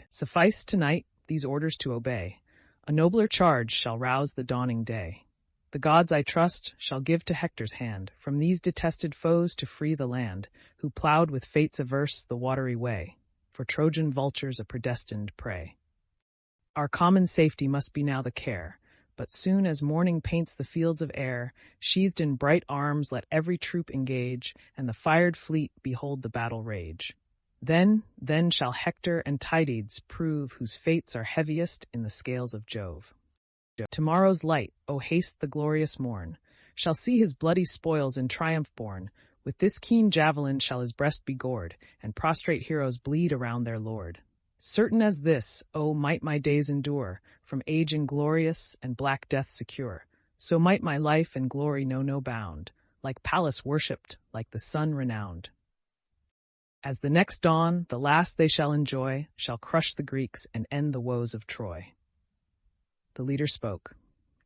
S1: Suffice tonight these orders to obey, a nobler charge shall rouse the dawning day. The gods, I trust, shall give to Hector's hand, from these detested foes to free the land, who plowed with fates averse the watery way, for Trojan vultures a predestined prey. Our common safety must be now the care, but soon as morning paints the fields of air, sheathed in bright arms let every troop engage, and the fired fleet behold the battle rage. Then shall Hector and Tydides prove whose fates are heaviest in the scales of Jove. Tomorrow's light, O haste the glorious morn, shall see his bloody spoils in triumph borne. With this keen javelin shall his breast be gored, and prostrate heroes bleed around their lord. Certain as this, O might my days endure, from age inglorious and black death secure, so might my life and glory know no bound, like Pallas worshipped, like the sun renowned. As the next dawn, the last they shall enjoy, shall crush the Greeks and end the woes of Troy. The leader spoke.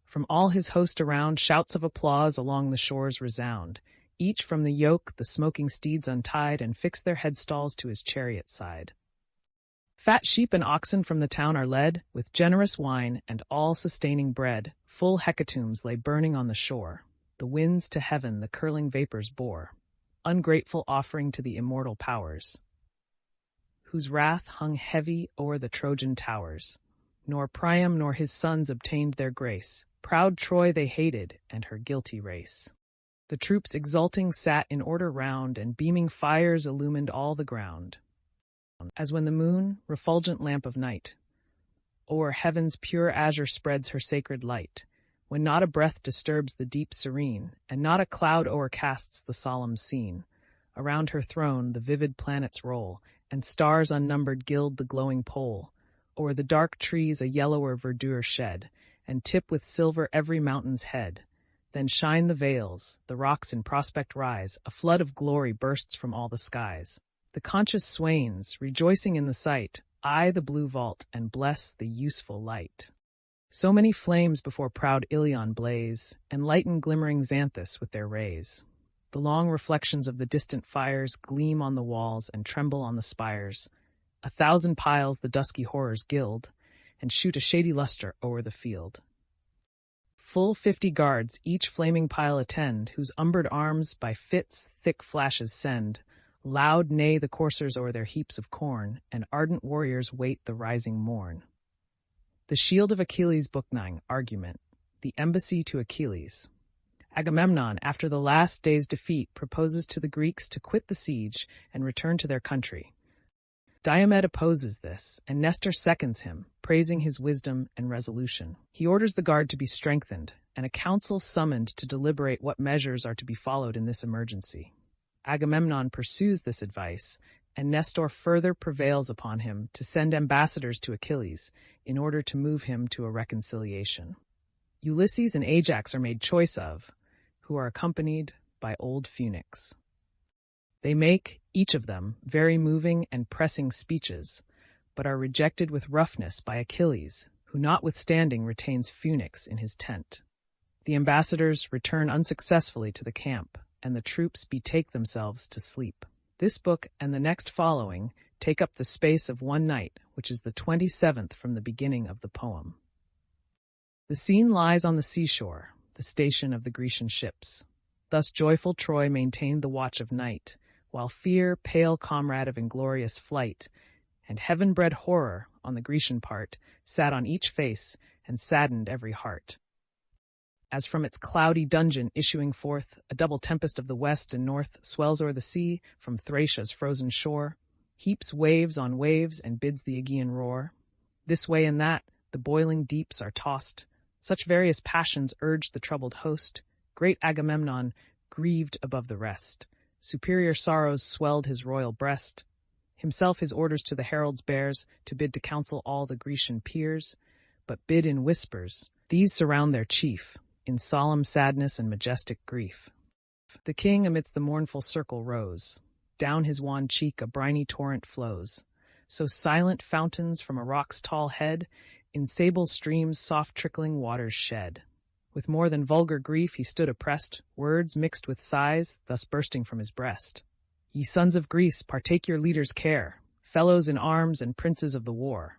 S1: From all his host around, shouts of applause along the shores resound. Each from the yoke the smoking steeds untied, and fixed their headstalls to his chariot side. Fat sheep and oxen from the town are led, with generous wine and all-sustaining bread. Full hecatombs lay burning on the shore. The winds to heaven the curling vapors bore, ungrateful offering to the immortal powers, whose wrath hung heavy o'er the Trojan towers. Nor Priam nor his sons obtained their grace. Proud Troy they hated, and her guilty race. The troops exulting sat in order round, and beaming fires illumined all the ground. As when the moon, refulgent lamp of night, o'er heaven's pure azure spreads her sacred light, when not a breath disturbs the deep serene, and not a cloud o'ercasts the solemn scene. Around her throne the vivid planets roll, and stars unnumbered gild the glowing pole. O'er the dark trees a yellower verdure shed, and tip with silver every mountain's head. Then shine the vales, the rocks in prospect rise, a flood of glory bursts from all the skies. The conscious swains, rejoicing in the sight, eye the blue vault and bless the useful light. So many flames before proud Ilion blaze, and lighten glimmering Xanthus with their rays. The long reflections of the distant fires gleam on the walls and tremble on the spires. 1,000 piles the dusky horrors gild, and shoot a shady luster o'er the field. Full 50 guards each flaming pile attend, whose umbered arms by fits thick flashes send, Loud neigh the coursers o'er their heaps of corn, and ardent warriors wait the rising morn. The Shield of Achilles, Book 9, Argument. The Embassy to Achilles. Agamemnon, after the last day's defeat, proposes to the Greeks to quit the siege and return to their country. Diomed opposes this, and Nestor seconds him, praising his wisdom and resolution. He orders the guard to be strengthened, and a council summoned to deliberate what measures are to be followed in this emergency. Agamemnon pursues this advice, and Nestor further prevails upon him to send ambassadors to Achilles in order to move him to a reconciliation. Ulysses and Ajax are made choice of, who are accompanied by old Phoenix. They make, each of them, very moving and pressing speeches, but are rejected with roughness by Achilles, who notwithstanding retains Phoenix in his tent. The ambassadors return unsuccessfully to the camp, and the troops betake themselves to sleep. This book and the next following take up the space of one night, which is the 27th from the beginning of the poem. The scene lies on the seashore, the station of the Grecian ships. Thus joyful Troy maintained the watch of night, while fear, pale comrade of inglorious flight, and heaven-bred horror, on the Grecian part, sat on each face and saddened every heart. As from its cloudy dungeon issuing forth, a double tempest of the west and north swells o'er the sea from Thracia's frozen shore, heaps waves on waves and bids the Aegean roar. This way and that, the boiling deeps are tossed. Such various passions urge the troubled host. Great Agamemnon grieved above the rest. Superior sorrows swelled his royal breast. Himself his orders to the heralds bears, to bid to council all the Grecian peers, but bid in whispers. These surround their chief, in solemn sadness and majestic grief. The king amidst the mournful circle rose. Down his wan cheek a briny torrent flows. So silent fountains from a rock's tall head, in sable streams soft trickling waters shed. With more than vulgar grief he stood oppressed, words mixed with sighs thus bursting from his breast. Ye sons of Greece, partake your leader's care, fellows in arms and princes of the war.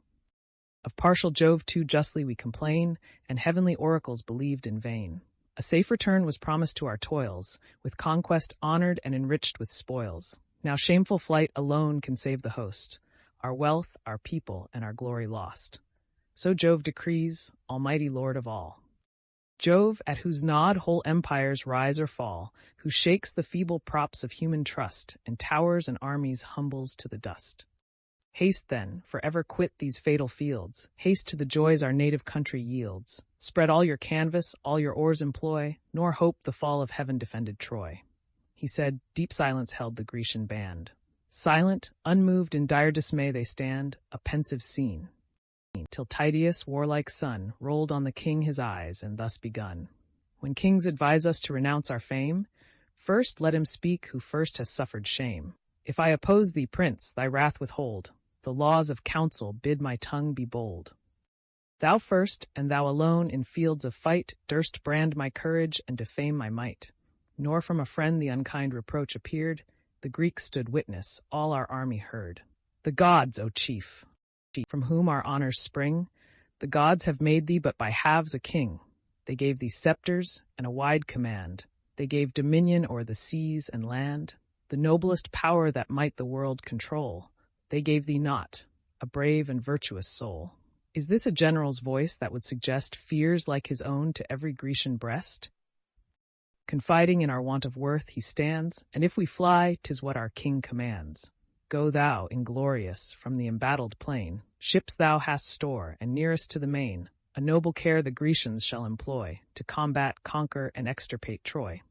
S1: Of partial Jove too justly we complain, and heavenly oracles believed in vain. A safe return was promised to our toils, with conquest honored and enriched with spoils. Now shameful flight alone can save the host, our wealth, our people, and our glory lost. So Jove decrees, almighty Lord of all. Jove, at whose nod whole empires rise or fall, who shakes the feeble props of human trust, and towers and armies humbles to the dust. Haste then, for ever quit these fatal fields, haste to the joys our native country yields. Spread all your canvas, all your oars employ, nor hope the fall of heaven-defended Troy. He said, deep silence held the Grecian band. Silent, unmoved in dire dismay they stand, a pensive scene. Till Tydeus, warlike son, rolled on the king his eyes, and thus begun. When kings advise us to renounce our fame, first let him speak who first has suffered shame. If I oppose thee, prince, thy wrath withhold. The laws of counsel bid my tongue be bold. Thou first, and thou alone, in fields of fight, durst brand my courage and defame my might. Nor from a friend the unkind reproach appeared. The Greeks stood witness, all our army heard. The gods, O chief, from whom our honors spring, the gods have made thee but by halves a king. They gave thee scepters and a wide command. They gave dominion o'er the seas and land, the noblest power that might the world control. They gave thee not, a brave and virtuous soul. Is this a general's voice that would suggest fears like his own to every Grecian breast? Confiding in our want of worth he stands, and if we fly, 'tis what our king commands. Go thou, inglorious, from the embattled plain. Ships thou hast store, and nearest to the main. A noble care the Grecians shall employ, to combat, conquer, and extirpate Troy.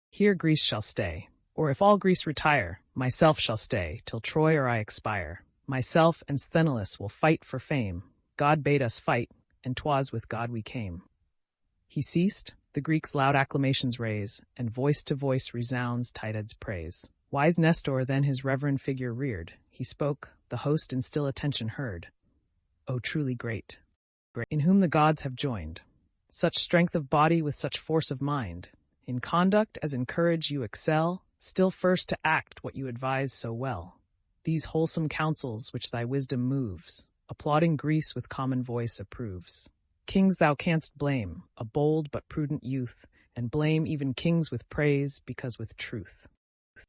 S1: Here Greece shall stay, or if all Greece retire, myself shall stay, till Troy or I expire. Myself and Sthenelus will fight for fame. God bade us fight, and 'twas with God we came. He ceased, the Greeks loud acclamations raise, and voice to voice resounds Tyded's praise. Wise Nestor then his reverend figure reared. He spoke, the host in still attention heard. O truly great, in whom the gods have joined. Such strength of body with such force of mind. In conduct as in courage you excel, still first to act what you advise so well. These wholesome counsels which thy wisdom moves, applauding Greece with common voice approves. Kings thou canst blame, a bold but prudent youth, and blame even kings with praise because with truth.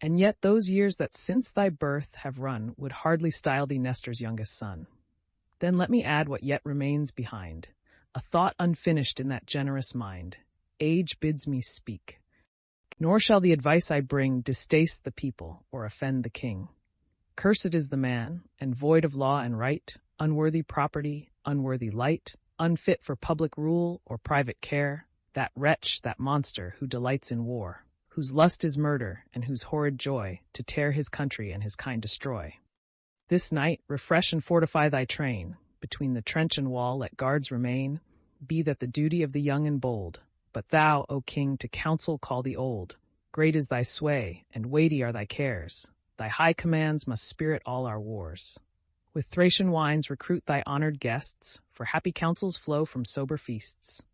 S1: And yet those years that since thy birth have run would hardly style thee Nestor's youngest son. Then let me add what yet remains behind, a thought unfinished in that generous mind. Age bids me speak. Nor shall the advice I bring distaste the people or offend the king. Cursed is the man, and void of law and right, unworthy property, unworthy light, unfit for public rule or private care, that wretch, that monster who delights in war, whose lust is murder, and whose horrid joy to tear his country and his kind destroy. This night refresh and fortify thy train, between the trench and wall let guards remain, be that the duty of the young and bold. But thou, O king, to counsel call the old. Great is thy sway, and weighty are thy cares. Thy high commands must spirit all our wars. With Thracian wines recruit thy honored guests, for happy counsels flow from sober feasts.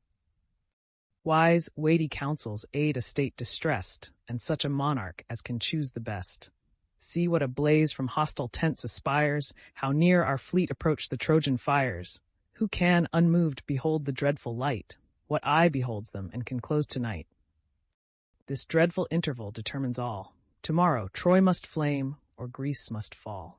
S1: Wise, weighty counsels aid a state distressed, and such a monarch as can choose the best. See what a blaze from hostile tents aspires, how near our fleet approach the Trojan fires. Who can, unmoved, behold the dreadful light? What eye beholds them and can close tonight? This dreadful interval determines all. Tomorrow Troy must flame, or Greece must fall.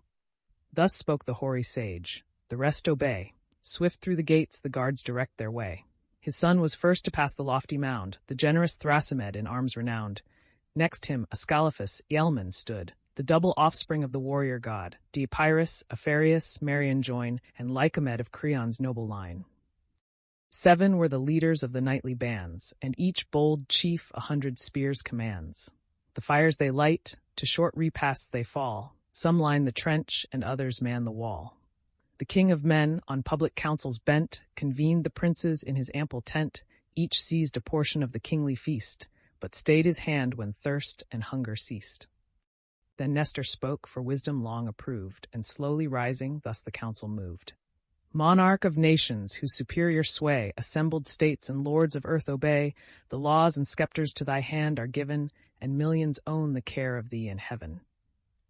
S1: Thus spoke the hoary sage. The rest obey. Swift through the gates the guards direct their way. His son was first to pass the lofty mound, the generous Thrasymed in arms renowned. Next him Ascalaphus, Ealman stood, the double offspring of the warrior god. Deipyrus, Apharius, Marion join, and Lycomed of Creon's noble line. 7 were the leaders of the knightly bands, and each bold chief 100 spears commands. The fires they light, to short repasts they fall. Some line the trench, and others man the wall. The king of men, on public councils bent, convened the princes in his ample tent. Each seized a portion of the kingly feast, but stayed his hand when thirst and hunger ceased. Then Nestor spoke, for wisdom long approved, and slowly rising, thus the council moved. Monarch of nations, whose superior sway assembled states and lords of earth obey, the laws and scepters to thy hand are given, and millions own the care of thee in heaven.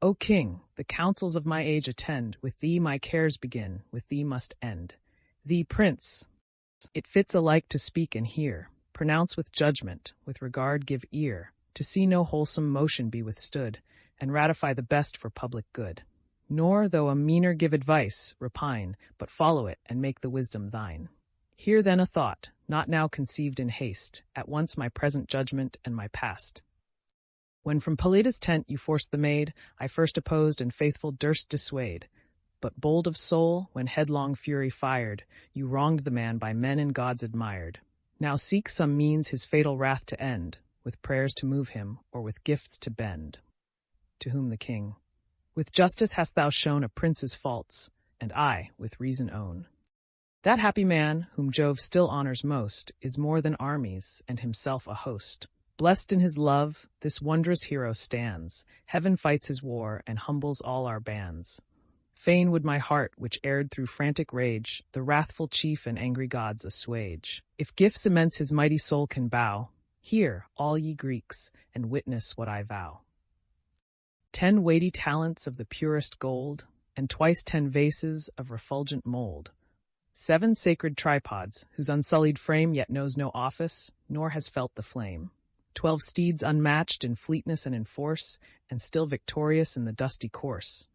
S1: O king, the counsels of my age attend, with thee my cares begin, with thee must end. Thee, prince, it fits alike to speak and hear, pronounce with judgment, with regard give ear, to see no wholesome motion be withstood, and ratify the best for public good. Nor, though a meaner give advice, repine, but follow it and make the wisdom thine. Hear then a thought, not now conceived in haste, at once my present judgment and my past. When from Pelides' tent you forced the maid, I first opposed and faithful durst dissuade. But bold of soul, when headlong fury fired, you wronged the man by men and gods admired. Now seek some means his fatal wrath to end, with prayers to move him, or with gifts to bend. To whom the king, with justice hast thou shown a prince's faults, and I with reason own. That happy man, whom Jove still honors most, is more than armies, and himself a host. Blessed in his love, this wondrous hero stands. Heaven fights his war, and humbles all our bands. Fain would my heart, which erred through frantic rage, the wrathful chief and angry gods assuage. If gifts immense his mighty soul can bow, hear, all ye Greeks, and witness what I vow. 10 weighty talents of the purest gold, and twice 10 vases of refulgent mold. 7 sacred tripods, whose unsullied frame yet knows no office, nor has felt the flame. 12 steeds unmatched in fleetness and in force, and still victorious in the dusty course.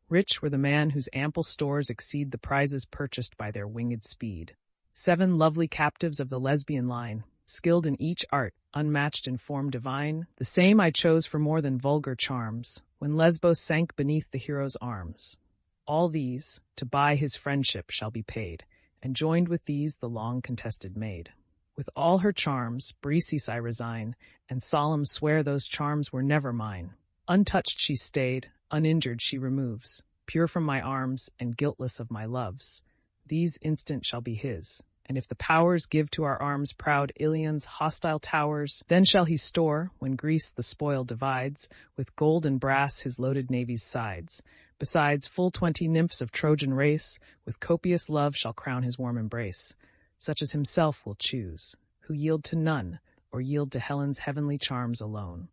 S1: Rich were the man whose ample stores exceed the prizes purchased by their winged speed. 7 lovely captives of the Lesbian line, skilled in each art, unmatched in form divine. The same I chose for more than vulgar charms, when Lesbos sank beneath the hero's arms. All these, to buy his friendship, shall be paid, and joined with these the long-contested maid. With all her charms, Briseis I resign, and solemn swear those charms were never mine. Untouched she stayed, uninjured she removes, pure from my arms, and guiltless of my loves. These instant shall be his, and if the powers give to our arms proud Ilion's hostile towers, then shall he store, when Greece the spoil divides, with gold and brass his loaded navy's sides. Besides, full 20 nymphs of Trojan race, with copious love shall crown his warm embrace. Such as himself will choose, who yield to none, or yield to Helen's heavenly charms alone.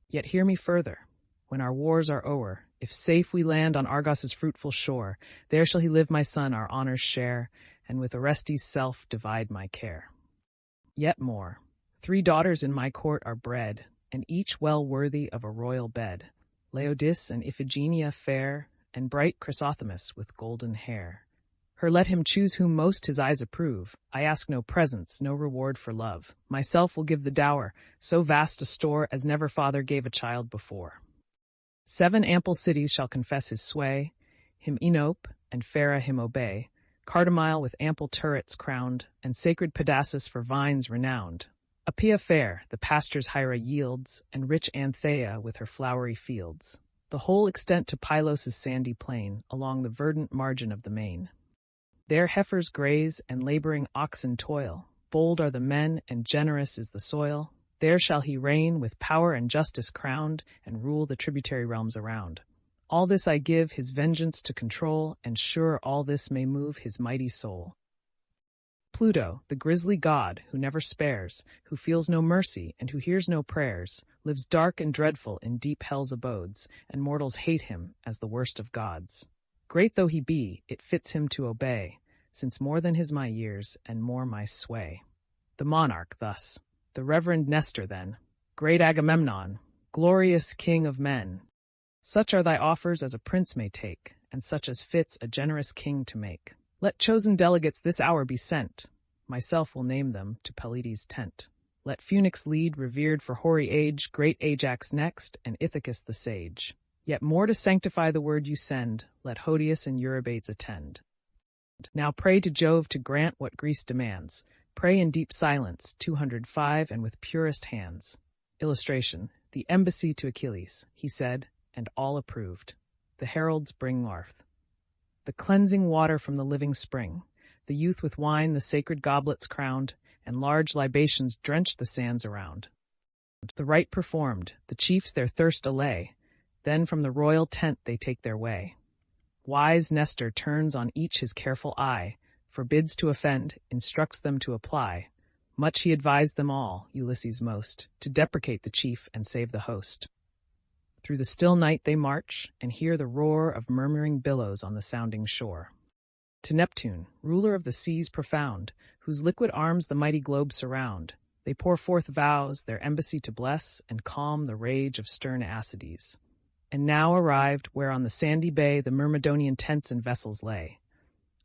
S1: Yet hear me further. When our wars are o'er, if safe we land on Argos' fruitful shore, there shall he live, my son, our honors share, and with Orestes' self divide my care. Yet more, 3 daughters in my court are bred, and each well worthy of a royal bed. Laodice and Iphigenia fair, and bright Chrysothemis with golden hair. Her let him choose whom most his eyes approve. I ask no presents, no reward for love. Myself will give the dower, so vast a store as never father gave a child before. 7 ample cities shall confess his sway, him Enope and Phara him obey, Cardamile with ample turrets crowned, and sacred Pedasus for vines renowned. Appia fair, the pastures Hyra yields, and rich Antheia with her flowery fields. The whole extent to Pylos' sandy plain, along the verdant margin of the main. There heifers graze, and laboring oxen toil. Bold are the men, and generous is the soil. There shall he reign, with power and justice crowned, and rule the tributary realms around. All this I give his vengeance to control, and sure all this may move his mighty soul. Pluto, the grisly god, who never spares, who feels no mercy, and who hears no prayers, lives dark and dreadful in deep hell's abodes, and mortals hate him as the worst of gods. Great though he be, it fits him to obey, since more than his my years, and more my sway. The monarch thus, the reverend Nestor then, great Agamemnon, glorious king of men. Such are thy offers as a prince may take, and such as fits a generous king to make. Let chosen delegates this hour be sent. Myself will name them to Pelides' tent. Let Phoenix lead, revered for hoary age, great Ajax next, and Ithacus the sage. Yet more to sanctify the word you send, let Hodius and Eurybates attend. Now pray to Jove to grant what Greece demands. Pray in deep silence, 205, and with purest hands. Illustration, the embassy to Achilles, he said, and all approved. The heralds bring Larth. The cleansing water from the living spring, the youth with wine the sacred goblets crowned, and large libations drench the sands around. The rite performed, the chiefs their thirst allay, then from the royal tent they take their way. Wise Nestor turns on each his careful eye, forbids to offend, instructs them to apply. Much he advised them all, Ulysses most, to deprecate the chief and save the host. Through the still night they march, and hear the roar of murmuring billows on the sounding shore. To Neptune, ruler of the seas profound, whose liquid arms the mighty globe surround, they pour forth vows, their embassy to bless, and calm the rage of stern Acides. And now arrived, where on the sandy bay the Myrmidonian tents and vessels lay.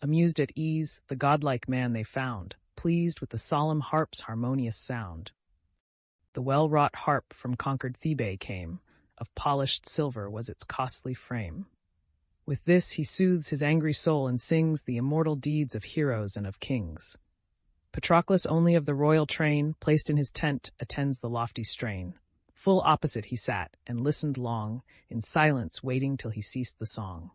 S1: Amused at ease, the godlike man they found, pleased with the solemn harp's harmonious sound. The well-wrought harp from conquered Thebae came, of polished silver was its costly frame. With this he soothes his angry soul and sings the immortal deeds of heroes and of kings. Patroclus only of the royal train, placed in his tent, attends the lofty strain. Full opposite he sat, and listened long, in silence waiting till he ceased the song.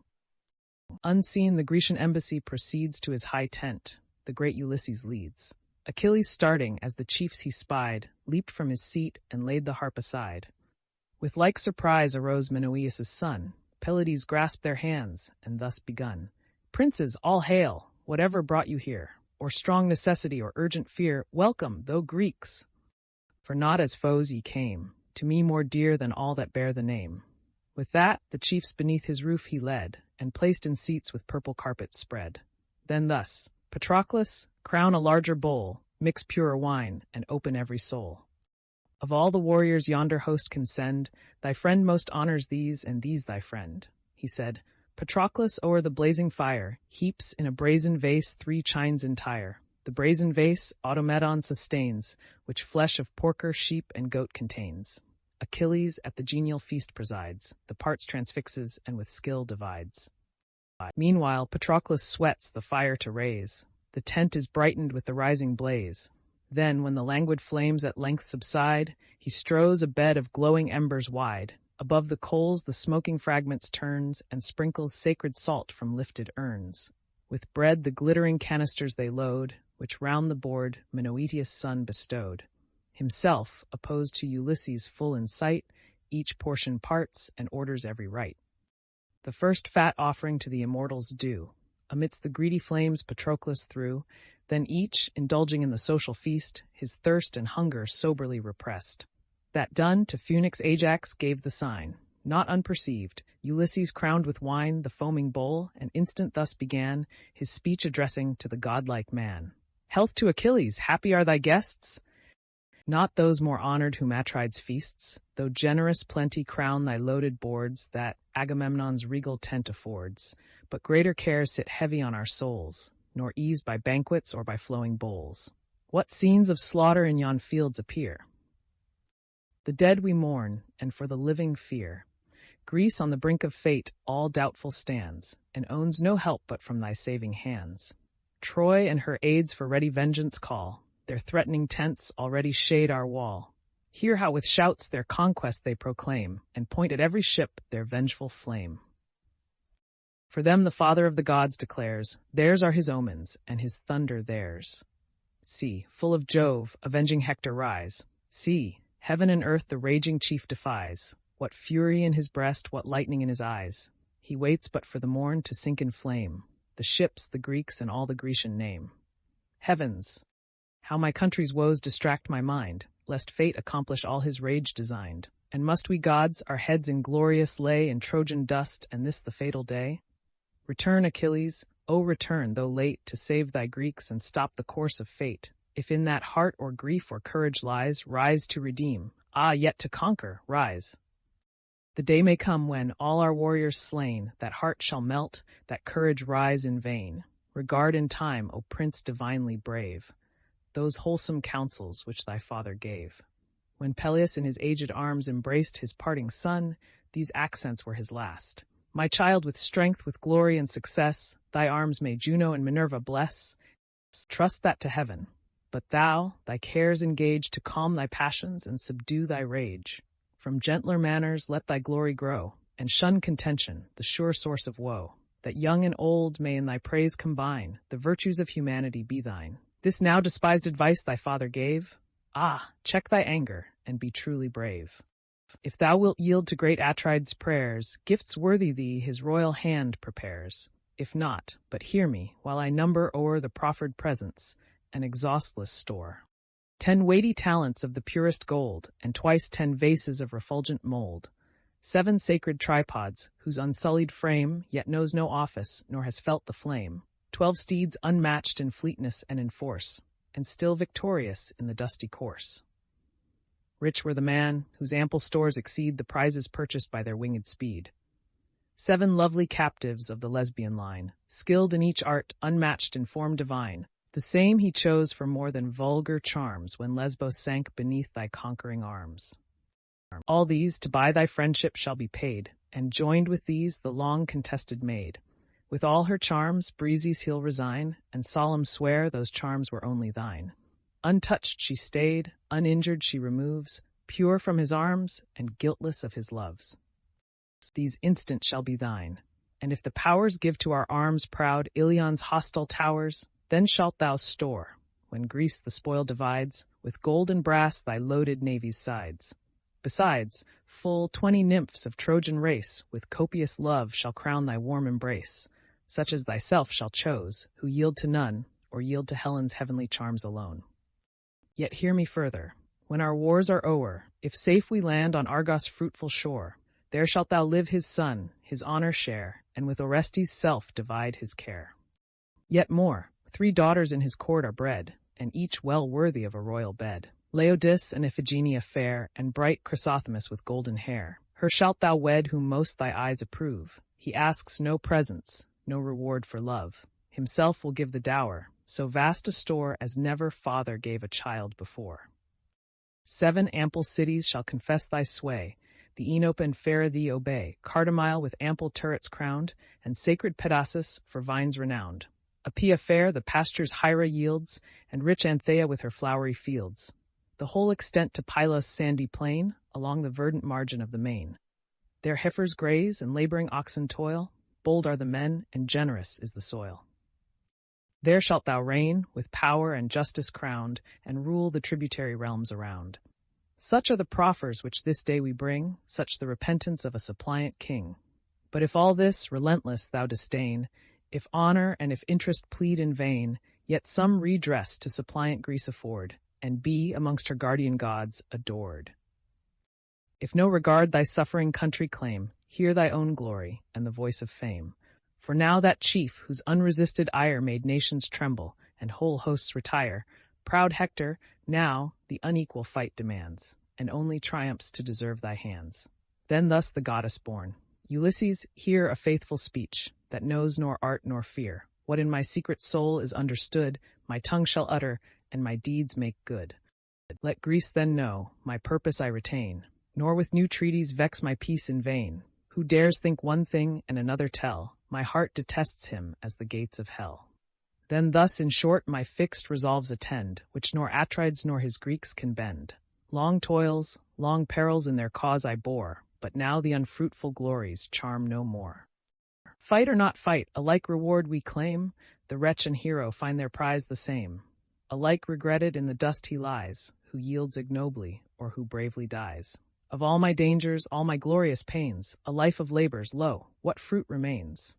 S1: Unseen the Grecian embassy proceeds to his high tent, the great Ulysses leads. Achilles starting, as the chiefs he spied, leaped from his seat and laid the harp aside. With like surprise arose Menœus' son. Pelides grasped their hands, and thus begun. Princes, all hail! Whatever brought you here, or strong necessity or urgent fear, welcome, though Greeks! For not as foes ye came, to me more dear than all that bear the name. With that, the chiefs beneath his roof he led, and placed in seats with purple carpets spread. Then thus, Patroclus, crown a larger bowl, mix purer wine, and open every soul. Of all the warriors yonder host can send, thy friend most honors these, and these thy friend. He said, Patroclus o'er the blazing fire heaps in a brazen vase 3 chines entire. The brazen vase Automedon sustains, which flesh of porker, sheep, and goat contains. Achilles at the genial feast presides, the parts transfixes, and with skill divides. Meanwhile Patroclus sweats the fire to raise. The tent is brightened with the rising blaze. Then, when the languid flames at length subside, he strows a bed of glowing embers wide. Above the coals the smoking fragments turns, and sprinkles sacred salt from lifted urns. With bread the glittering canisters they load, which round the board Menœus' son bestowed. Himself, opposed to Ulysses full in sight, each portion parts and orders every rite. The first fat offering to the immortals due. Amidst the greedy flames Patroclus threw, then each, indulging in the social feast, his thirst and hunger soberly repressed. That done, to Phoenix Ajax gave the sign. Not unperceived, Ulysses crowned with wine the foaming bowl, and instant thus began his speech addressing to the godlike man. Health to Achilles, happy are thy guests? Not those more honored whom Atrides feasts, though generous plenty crown thy loaded boards that Agamemnon's regal tent affords, but greater cares sit heavy on our souls, nor eased by banquets or by flowing bowls. What scenes of slaughter in yon fields appear? The dead we mourn, and for the living fear. Greece on the brink of fate all doubtful stands, and owns no help but from thy saving hands. Troy and her aids for ready vengeance call, their threatening tents already shade our wall. Hear how with shouts their conquest they proclaim, and point at every ship their vengeful flame. For them the Father of the gods declares, theirs are his omens, and his thunder theirs. See, full of Jove, avenging Hector rise. See, heaven and earth the raging chief defies. What fury in his breast, what lightning in his eyes. He waits but for the morn to sink in flame, the ships, the Greeks, and all the Grecian name. Heavens! How my country's woes distract my mind, lest fate accomplish all his rage designed. And must we gods our heads inglorious lay in Trojan dust, and this the fatal day? Return, Achilles, O return, though late, to save thy Greeks and stop the course of fate. If in that heart or grief or courage lies, rise to redeem. Ah, yet to conquer, rise. The day may come when, all our warriors slain, that heart shall melt, that courage rise in vain. Regard in time, O prince divinely brave, those wholesome counsels which thy father gave. When Peleus in his aged arms embraced his parting son, these accents were his last. My child, with strength, with glory and success, thy arms may Juno and Minerva bless. Trust that to heaven. But thou, thy cares engage to calm thy passions and subdue thy rage. From gentler manners let thy glory grow, and shun contention, the sure source of woe. That young and old may in thy praise combine, the virtues of humanity be thine. This now despised advice thy father gave? Ah, check thy anger, and be truly brave. If thou wilt yield to great Atrides' prayers, gifts worthy thee his royal hand prepares. If not, but hear me, while I number o'er the proffered presents, an exhaustless store. 10 weighty talents of the purest gold, and twice 10 vases of refulgent mold. 7 sacred tripods, whose unsullied frame yet knows no office, nor has felt the flame. 12 steeds unmatched in fleetness and in force, and still victorious in the dusty course. Rich were the man, whose ample stores exceed the prizes purchased by their winged speed. 7 lovely captives of the Lesbian line, skilled in each art, unmatched in form divine. The same he chose for more than vulgar charms when Lesbos sank beneath thy conquering arms. All these to buy thy friendship shall be paid, and joined with these the long-contested maid. With all her charms Breezy's he'll resign, and solemn swear those charms were only thine. Untouched she stayed, uninjured she removes, pure from his arms, and guiltless of his loves. These instant shall be thine, and if the powers give to our arms proud Ilion's hostile towers, then shalt thou store, when Greece the spoil divides, with gold and brass thy loaded navy's sides. Besides, full 20 nymphs of Trojan race, with copious love shall crown thy warm embrace, such as thyself shall chose, who yield to none, or yield to Helen's heavenly charms alone. Yet hear me further. When our wars are o'er, if safe we land on Argos' fruitful shore, there shalt thou live his son, his honor share, and with Orestes' self divide his care. Yet more, 3 daughters in his court are bred, and each well worthy of a royal bed. Laodice and Iphigenia fair, and bright Chrysothemis with golden hair. Her shalt thou wed whom most thy eyes approve. He asks no presents, no reward for love. Himself will give the dower, so vast a store as never father gave a child before. 7 ample cities shall confess thy sway, the Enope and fair thee obey, Cardamile with ample turrets crowned, and sacred Pedasus for vines renowned. Appia fair the pastures Hyra yields, and rich Anthea with her flowery fields. The whole extent to Pylos' sandy plain, along the verdant margin of the main. There heifers graze and laboring oxen toil, bold are the men, and generous is the soil. There shalt thou reign, with power and justice crowned, and rule the tributary realms around. Such are the proffers which this day we bring, such the repentance of a suppliant king. But if all this, relentless, thou disdain, if honor and if interest plead in vain, yet some redress to suppliant Greece afford, and be, amongst her guardian gods, adored. If no regard thy suffering country claim, hear thy own glory, and the voice of fame. For now that chief, whose unresisted ire made nations tremble, and whole hosts retire, Proud Hector, now the unequal fight demands, and only triumphs to deserve thy hands. Then thus the goddess born, Ulysses, hear a faithful speech, that knows nor art nor fear. What in my secret soul is understood, my tongue shall utter, and my deeds make good. Let Greece then know, my purpose I retain, nor with new treaties vex my peace in vain. Who dares think one thing and another tell, my heart detests him as the gates of hell. Then thus in short my fixed resolves attend, which nor Atrides nor his Greeks can bend. Long toils, long perils in their cause I bore, but now the unfruitful glories charm no more. Fight or not fight, alike reward we claim, the wretch and hero find their prize the same. Alike regretted in the dust he lies, who yields ignobly or who bravely dies. Of all my dangers, all my glorious pains, a life of labors, lo, what fruit remains?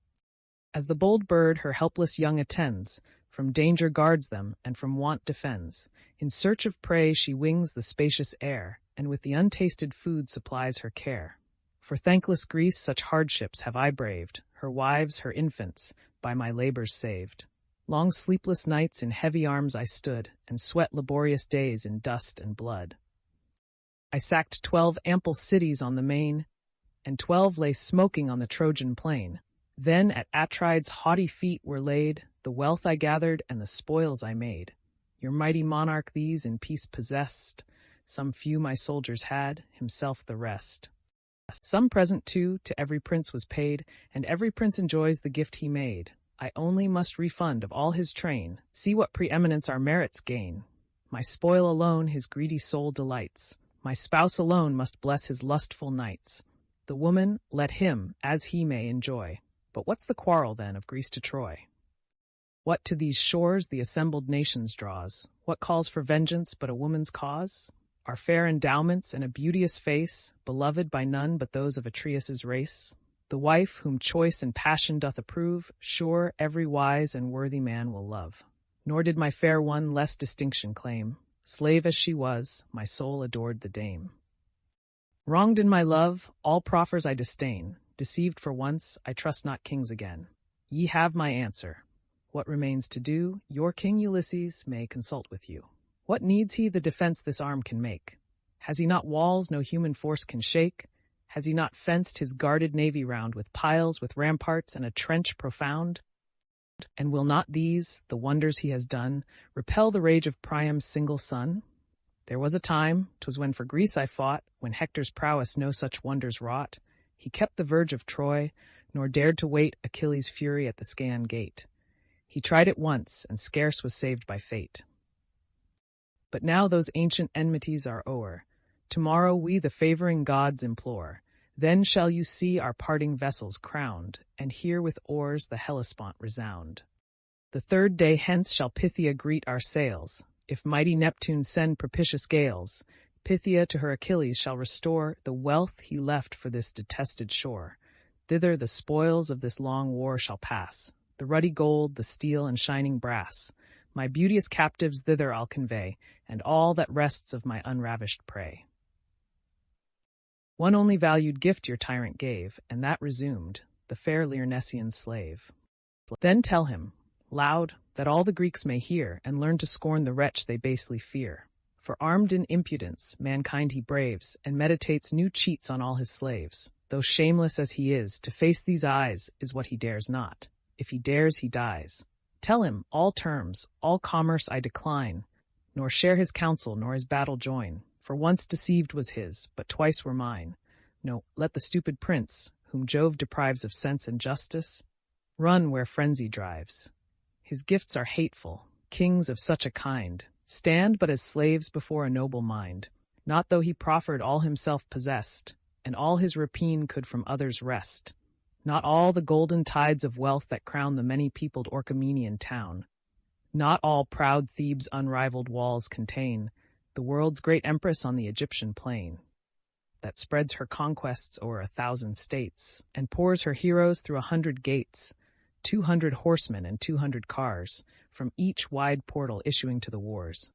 S1: As the bold bird her helpless young attends, from danger guards them, and from want defends. In search of prey she wings the spacious air, and with the untasted food supplies her care. For thankless Greece such hardships have I braved, her wives, her infants, by my labors saved. Long sleepless nights in heavy arms I stood, and sweat laborious days in dust and blood. I sacked 12 ample cities on the main, and 12 lay smoking on the Trojan plain. Then at Atrides' haughty feet were laid the wealth I gathered and the spoils I made. Your mighty monarch these in peace possessed, some few my soldiers had, himself the rest. Some present too to every prince was paid, and every prince enjoys the gift he made. I only must refund of all his train, see what preeminence our merits gain. My spoil alone his greedy soul delights, my spouse alone must bless his lustful nights. The woman, let him, as he may, enjoy. But what's the quarrel, then, of Greece to Troy? What to these shores the assembled nations draws? What calls for vengeance but a woman's cause? Our fair endowments and a beauteous face, beloved by none but those of Atreus' race. The wife whom choice and passion doth approve, sure every wise and worthy man will love. Nor did my fair one less distinction claim. Slave as she was, my soul adored the dame. Wronged in my love, all proffers I disdain. Deceived for once, I trust not kings again. Ye have my answer. What remains to do, your king Ulysses may consult with you. What needs he the defense this arm can make? Has he not walls no human force can shake? Has he not fenced his guarded navy round with piles, with ramparts, and a trench profound? And will not these, the wonders he has done, repel the rage of Priam's single son? There was a time, 'twas when for Greece I fought, when Hector's prowess no such wonders wrought. He kept the verge of Troy, nor dared to wait Achilles' fury at the Scaean gate. He tried it once, and scarce was saved by fate. But now those ancient enmities are o'er. Tomorrow we the favoring gods implore. Then shall you see our parting vessels crowned, and hear with oars the Hellespont resound. The third day hence shall Pythia greet our sails. If mighty Neptune send propitious gales, Pythia to her Achilles shall restore the wealth he left for this detested shore. Thither the spoils of this long war shall pass, the ruddy gold, the steel, and shining brass. My beauteous captives thither I'll convey, and all that rests of my unravished prey. One only valued gift your tyrant gave, and that resumed, the fair Lyrnessian slave. Then tell him, loud, that all the Greeks may hear, and learn to scorn the wretch they basely fear. For armed in impudence, mankind he braves, and meditates new cheats on all his slaves. Though shameless as he is, to face these eyes is what he dares not. If he dares, he dies. Tell him, all terms, all commerce I decline, nor share his counsel, nor his battle join. For once deceived was his, but twice were mine. No, let the stupid prince, whom Jove deprives of sense and justice, run where frenzy drives. His gifts are hateful, kings of such a kind stand but as slaves before a noble mind, not though he proffered all himself possessed, and all his rapine could from others wrest. Not all the golden tides of wealth that crown the many-peopled Orchomenian town. Not all proud Thebes' unrivaled walls contain the world's great empress on the Egyptian plain, that spreads her conquests o'er 1,000 states, and pours her heroes through 100 gates, 200 horsemen and 200 cars, from each wide portal issuing to the wars.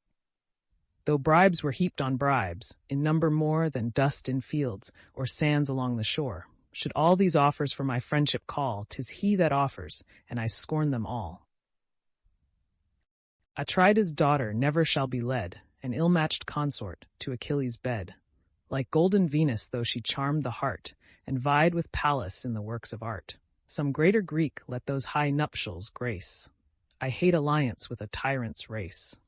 S1: Though bribes were heaped on bribes, in number more than dust in fields or sands along the shore, should all these offers for my friendship call, 'tis he that offers, and I scorn them all. Atrida's daughter never shall be led, an ill-matched consort, to Achilles' bed. Like golden Venus though she charmed the heart, and vied with Pallas in the works of art, some greater Greek let those high nuptials grace. I hate alliance with a tyrant's race.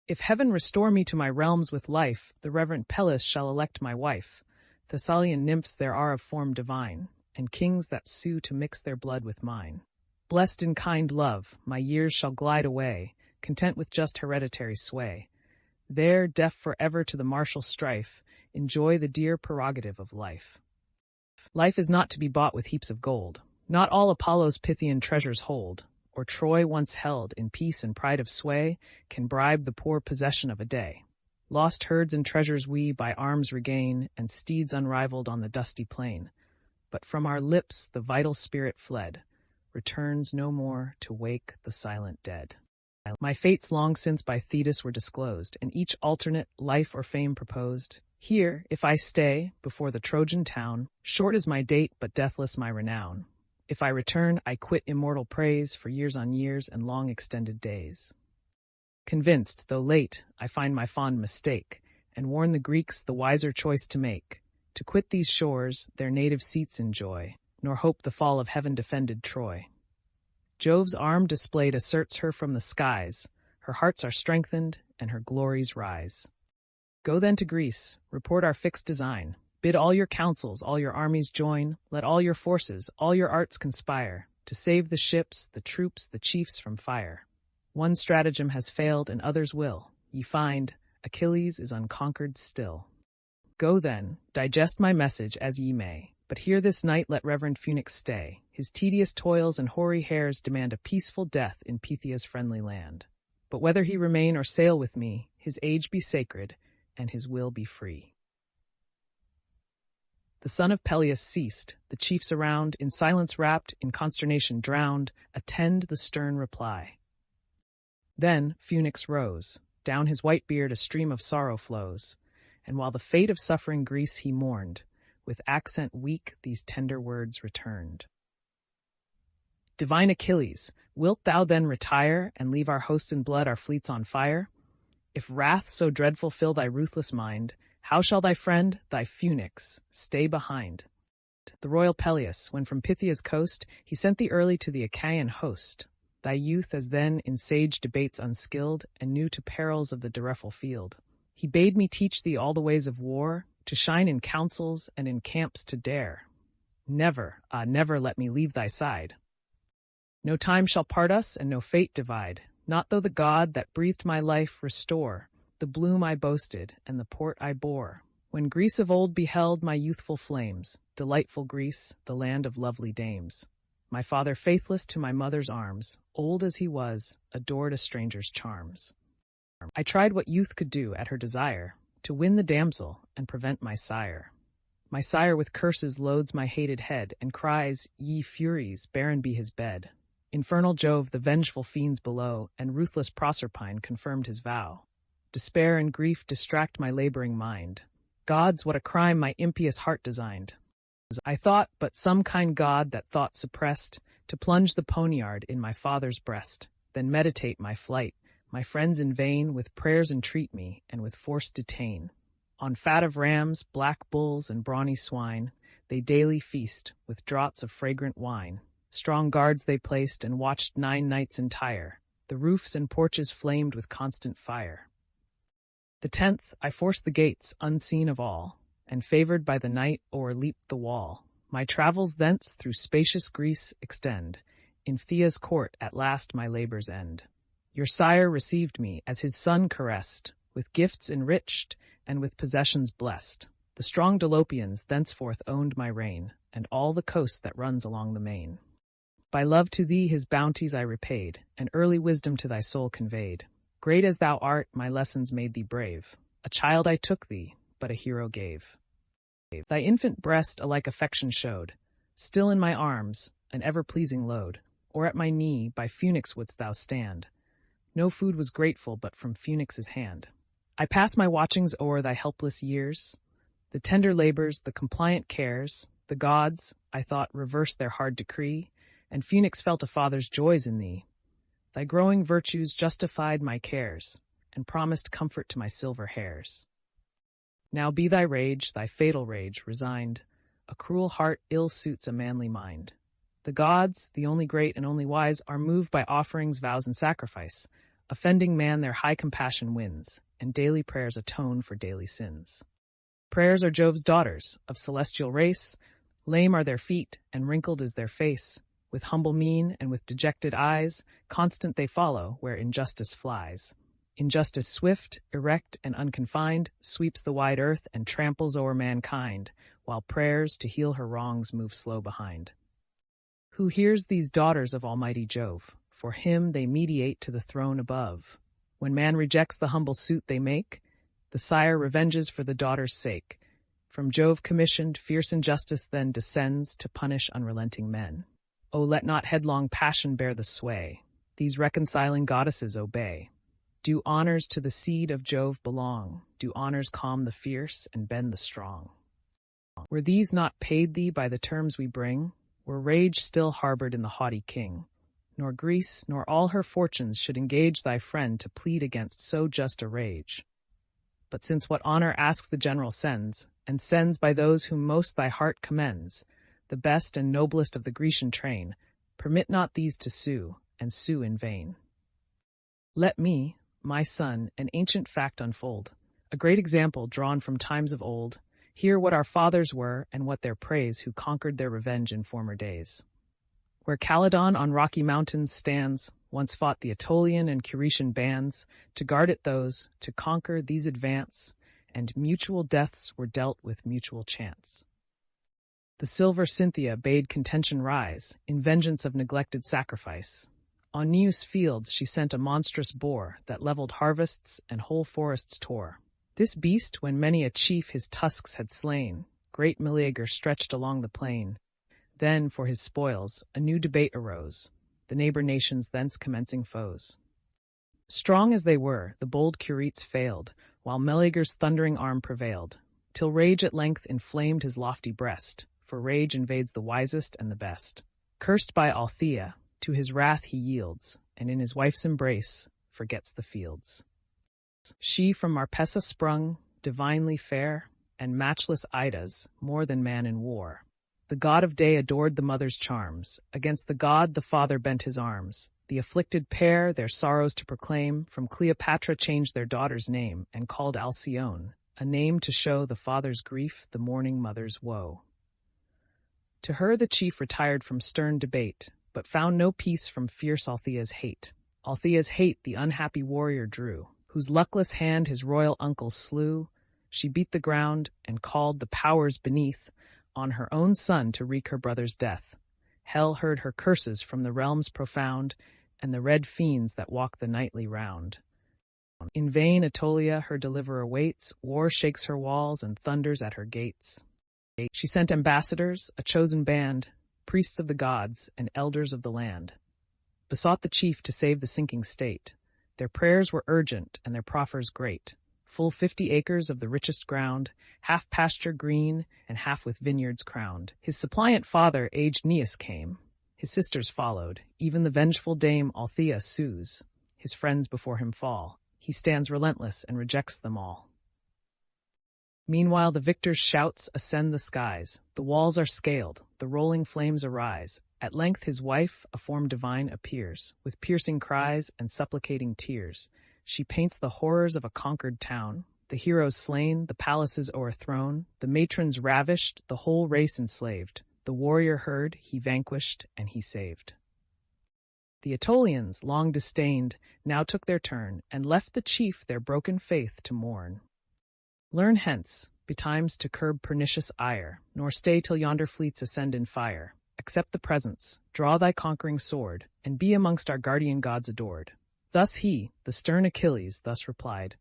S1: If heaven restore me to my realms with life, the reverend Pellis shall elect my wife. Thessalian nymphs there are of form divine, and kings that sue to mix their blood with mine. Blessed in kind love, my years shall glide away, content with just hereditary sway. There, deaf forever to the martial strife, enjoy the dear prerogative of life. Life is not to be bought with heaps of gold. Not all Apollo's Pythian treasures hold, or Troy once held in peace and pride of sway, can bribe the poor possession of a day. Lost herds and treasures we by arms regain, and steeds unrivaled on the dusty plain. But from our lips the vital spirit fled, returns no more to wake the silent dead. My fates long since by Thetis were disclosed, and each alternate life or fame proposed. Here, if I stay, before the Trojan town, short is my date, but deathless my renown. If I return, I quit immortal praise for years on years and long extended days. Convinced, though late, I find my fond mistake, and warn the Greeks the wiser choice to make, to quit these shores, their native seats enjoy, nor hope the fall of heaven-defended Troy. Jove's arm displayed asserts her from the skies, her hearts are strengthened, and her glories rise. Go then to Greece, report our fixed design, bid all your councils, all your armies join, let all your forces, all your arts conspire, to save the ships, the troops, the chiefs from fire. One stratagem has failed, and others will. Ye find, Achilles is unconquered still. Go then, digest my message as ye may, but here this night let reverend Phoenix stay. His tedious toils and hoary hairs demand a peaceful death in Pythia's friendly land. But whether he remain or sail with me, his age be sacred, and his will be free. The son of Peleus ceased, the chiefs around, in silence wrapped, in consternation drowned, attend the stern reply. Then Phoenix rose, down his white beard a stream of sorrow flows, and while the fate of suffering Greece he mourned, with accent weak these tender words returned. Divine Achilles, wilt thou then retire, and leave our hosts in blood, our fleets on fire? If wrath so dreadful fill thy ruthless mind, how shall thy friend, thy Phoenix, stay behind? The royal Peleus, when from Pythia's coast, he sent thee early to the Achaean host. Thy youth as then in sage debates unskilled, and new to perils of the direful field. He bade me teach thee all the ways of war, to shine in councils and in camps to dare. Never, never let me leave thy side. No time shall part us, and no fate divide, not though the God that breathed my life restore the bloom I boasted and the port I bore. When Greece of old beheld my youthful flames, delightful Greece, the land of lovely dames. My father faithless to my mother's arms, old as he was, adored a stranger's charms. I tried what youth could do at her desire, to win the damsel and prevent my sire. My sire with curses loads my hated head, and cries, Ye Furies, barren be his bed. Infernal Jove, the vengeful fiends below, and ruthless Proserpine confirmed his vow. Despair and grief distract my laboring mind. Gods, what a crime my impious heart designed. I thought, but some kind god that thought suppressed, to plunge the poniard in my father's breast, then meditate my flight. My friends in vain with prayers entreat me, and with force detain. On fat of rams, black bulls, and brawny swine, they daily feast, with draughts of fragrant wine. Strong guards they placed, and watched 9 nights entire. The roofs and porches flamed with constant fire. The 10th, I forced the gates, unseen of all, and favored by the night o'erleaped the wall. My travels thence through spacious Greece extend. In Thea's court at last my labors end. Your sire received me as his son caressed, with gifts enriched and with possessions blessed. The strong Dolopians thenceforth owned my reign, and all the coast that runs along the main. By love to thee his bounties I repaid, and early wisdom to thy soul conveyed. Great as thou art, my lessons made thee brave. A child I took thee, but a hero gave. Thy infant breast a like affection showed, still in my arms, an ever-pleasing load, or at my knee by Phoenix wouldst thou stand. No food was grateful but from Phoenix's hand. I pass my watchings o'er thy helpless years, the tender labors, the compliant cares. The gods, I thought, reversed their hard decree, and Phoenix felt a father's joys in thee. Thy growing virtues justified my cares, and promised comfort to my silver hairs. Now be thy rage, thy fatal rage, resigned. A cruel heart ill suits a manly mind. The gods, the only great and only wise, are moved by offerings, vows, and sacrifice. Offending man their high compassion wins, and daily prayers atone for daily sins. Prayers are Jove's daughters, of celestial race. Lame are their feet, and wrinkled is their face. With humble mien and with dejected eyes, constant they follow where injustice flies. Injustice swift, erect, and unconfined, sweeps the wide earth and tramples o'er mankind, while prayers to heal her wrongs move slow behind. Who hears these daughters of Almighty Jove? For him they mediate to the throne above. When man rejects the humble suit they make, the sire revenges for the daughter's sake. From Jove commissioned, fierce injustice then descends to punish unrelenting men. Oh, let not headlong passion bear the sway. These reconciling goddesses obey. Do honors to the seed of Jove belong. Do honors calm the fierce and bend the strong. Were these not paid thee by the terms we bring, were rage still harbored in the haughty king. Nor Greece, nor all her fortunes should engage thy friend to plead against so just a rage. But since what honor asks the general sends, and sends by those whom most thy heart commends, the best and noblest of the Grecian train, permit not these to sue, and sue in vain. Let me, my son, an ancient fact unfold, a great example drawn from times of old. Hear what our fathers were, and what their praise who conquered their revenge in former days. Where Calydon on rocky mountains stands, once fought the Aetolian and Curetian bands. To guard it those, to conquer these advance, and mutual deaths were dealt with mutual chance. The silver Cynthia bade contention rise, in vengeance of neglected sacrifice. On Neus fields she sent a monstrous boar, that levelled harvests and whole forests tore. This beast, when many a chief his tusks had slain, great Meleager stretched along the plain. Then, for his spoils, a new debate arose, the neighbor nations thence commencing foes. Strong as they were, the bold Curetes failed, while Meleager's thundering arm prevailed, till rage at length inflamed his lofty breast, for rage invades the wisest and the best. Cursed by Althea, to his wrath he yields, and in his wife's embrace forgets the fields. She from Marpessa sprung, divinely fair, and matchless Ida's, more than man in war. The god of day adored the mother's charms, against the god the father bent his arms. The afflicted pair, their sorrows to proclaim, from Cleopatra changed their daughter's name, and called Alcyone, a name to show the father's grief, the mourning mother's woe. To her the chief retired from stern debate, but found no peace from fierce Althea's hate. Althea's hate the unhappy warrior drew, whose luckless hand his royal uncle slew. She beat the ground, and called the powers beneath on her own son to wreak her brother's death. Hell heard her curses from the realms profound, and the red fiends that walk the nightly round. In vain Aetolia her deliverer waits, war shakes her walls and thunders at her gates. She sent ambassadors, a chosen band, priests of the gods and elders of the land, besought the chief to save the sinking state. Their prayers were urgent and their proffers great. Full 50 acres of the richest ground, half pasture green and half with vineyards crowned. His suppliant father, aged Aeneas, came. His sisters followed. Even the vengeful dame Althea sues. His friends before him fall. He stands relentless and rejects them all. Meanwhile the victor's shouts ascend the skies. The walls are scaled, the rolling flames arise. At length his wife, a form divine, appears, with piercing cries and supplicating tears. She paints the horrors of a conquered town, the heroes slain, the palaces o'erthrown, the matrons ravished, the whole race enslaved. The warrior heard, he vanquished, and he saved. The Aetolians, long disdained, now took their turn, and left the chief their broken faith to mourn. Learn hence, betimes to curb pernicious ire, nor stay till yonder fleets ascend in fire. Accept the presents, draw thy conquering sword, and be amongst our guardian gods adored. Thus he, the stern Achilles, thus replied,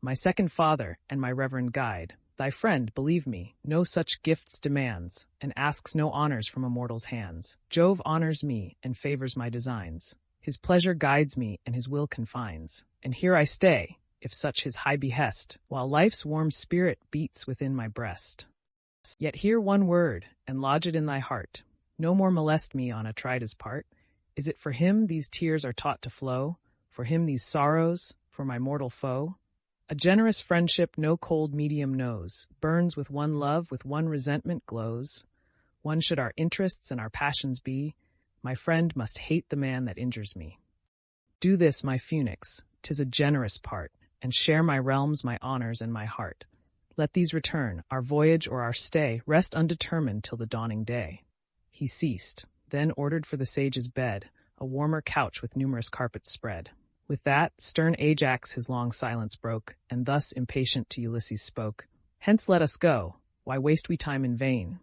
S1: My second father and my reverend guide, thy friend, believe me, no such gifts demands, and asks no honors from a mortal's hands. Jove honors me and favors my designs. His pleasure guides me and his will confines. And here I stay, if such his high behest, while life's warm spirit beats within my breast. Yet hear one word, and lodge it in thy heart. No more molest me on Atrides' part. Is it for him these tears are taught to flow? For him these sorrows? For my mortal foe? A generous friendship no cold medium knows, burns with one love, with one resentment glows. One should our interests and our passions be, my friend must hate the man that injures me. Do this, my Phoenix, 'tis a generous part, and share my realms, my honors, and my heart. Let these return, our voyage or our stay, rest undetermined till the dawning day. He ceased, then ordered for the sage's bed, a warmer couch with numerous carpets spread. With that, stern Ajax his long silence broke, and thus impatient to Ulysses spoke. Hence let us go, why waste we time in vain?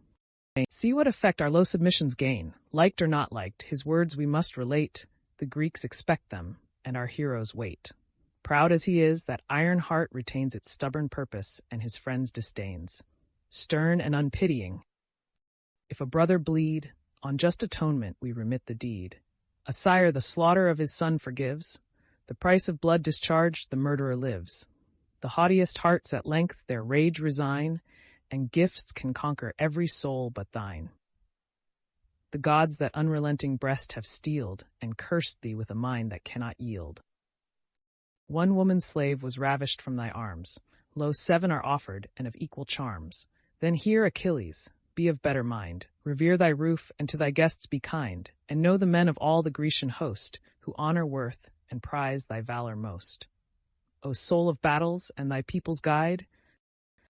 S1: See what effect our low submissions gain. Liked or not liked, his words we must relate. The Greeks expect them, and our heroes wait. Proud as he is, that iron heart retains its stubborn purpose and his friends disdains. Stern and unpitying. If a brother bleed, on just atonement we remit the deed. A sire the slaughter of his son forgives. The price of blood discharged, the murderer lives. The haughtiest hearts at length their rage resign, and gifts can conquer every soul but thine. The gods that unrelenting breast have steeled, and cursed thee with a mind that cannot yield. One woman's slave was ravished from thy arms. Lo, 7 are offered, and of equal charms. Then hear, Achilles, be of better mind. Revere thy roof, and to thy guests be kind, and know the men of all the Grecian host, who honor worth and prize thy valor most. O soul of battles, and thy people's guide?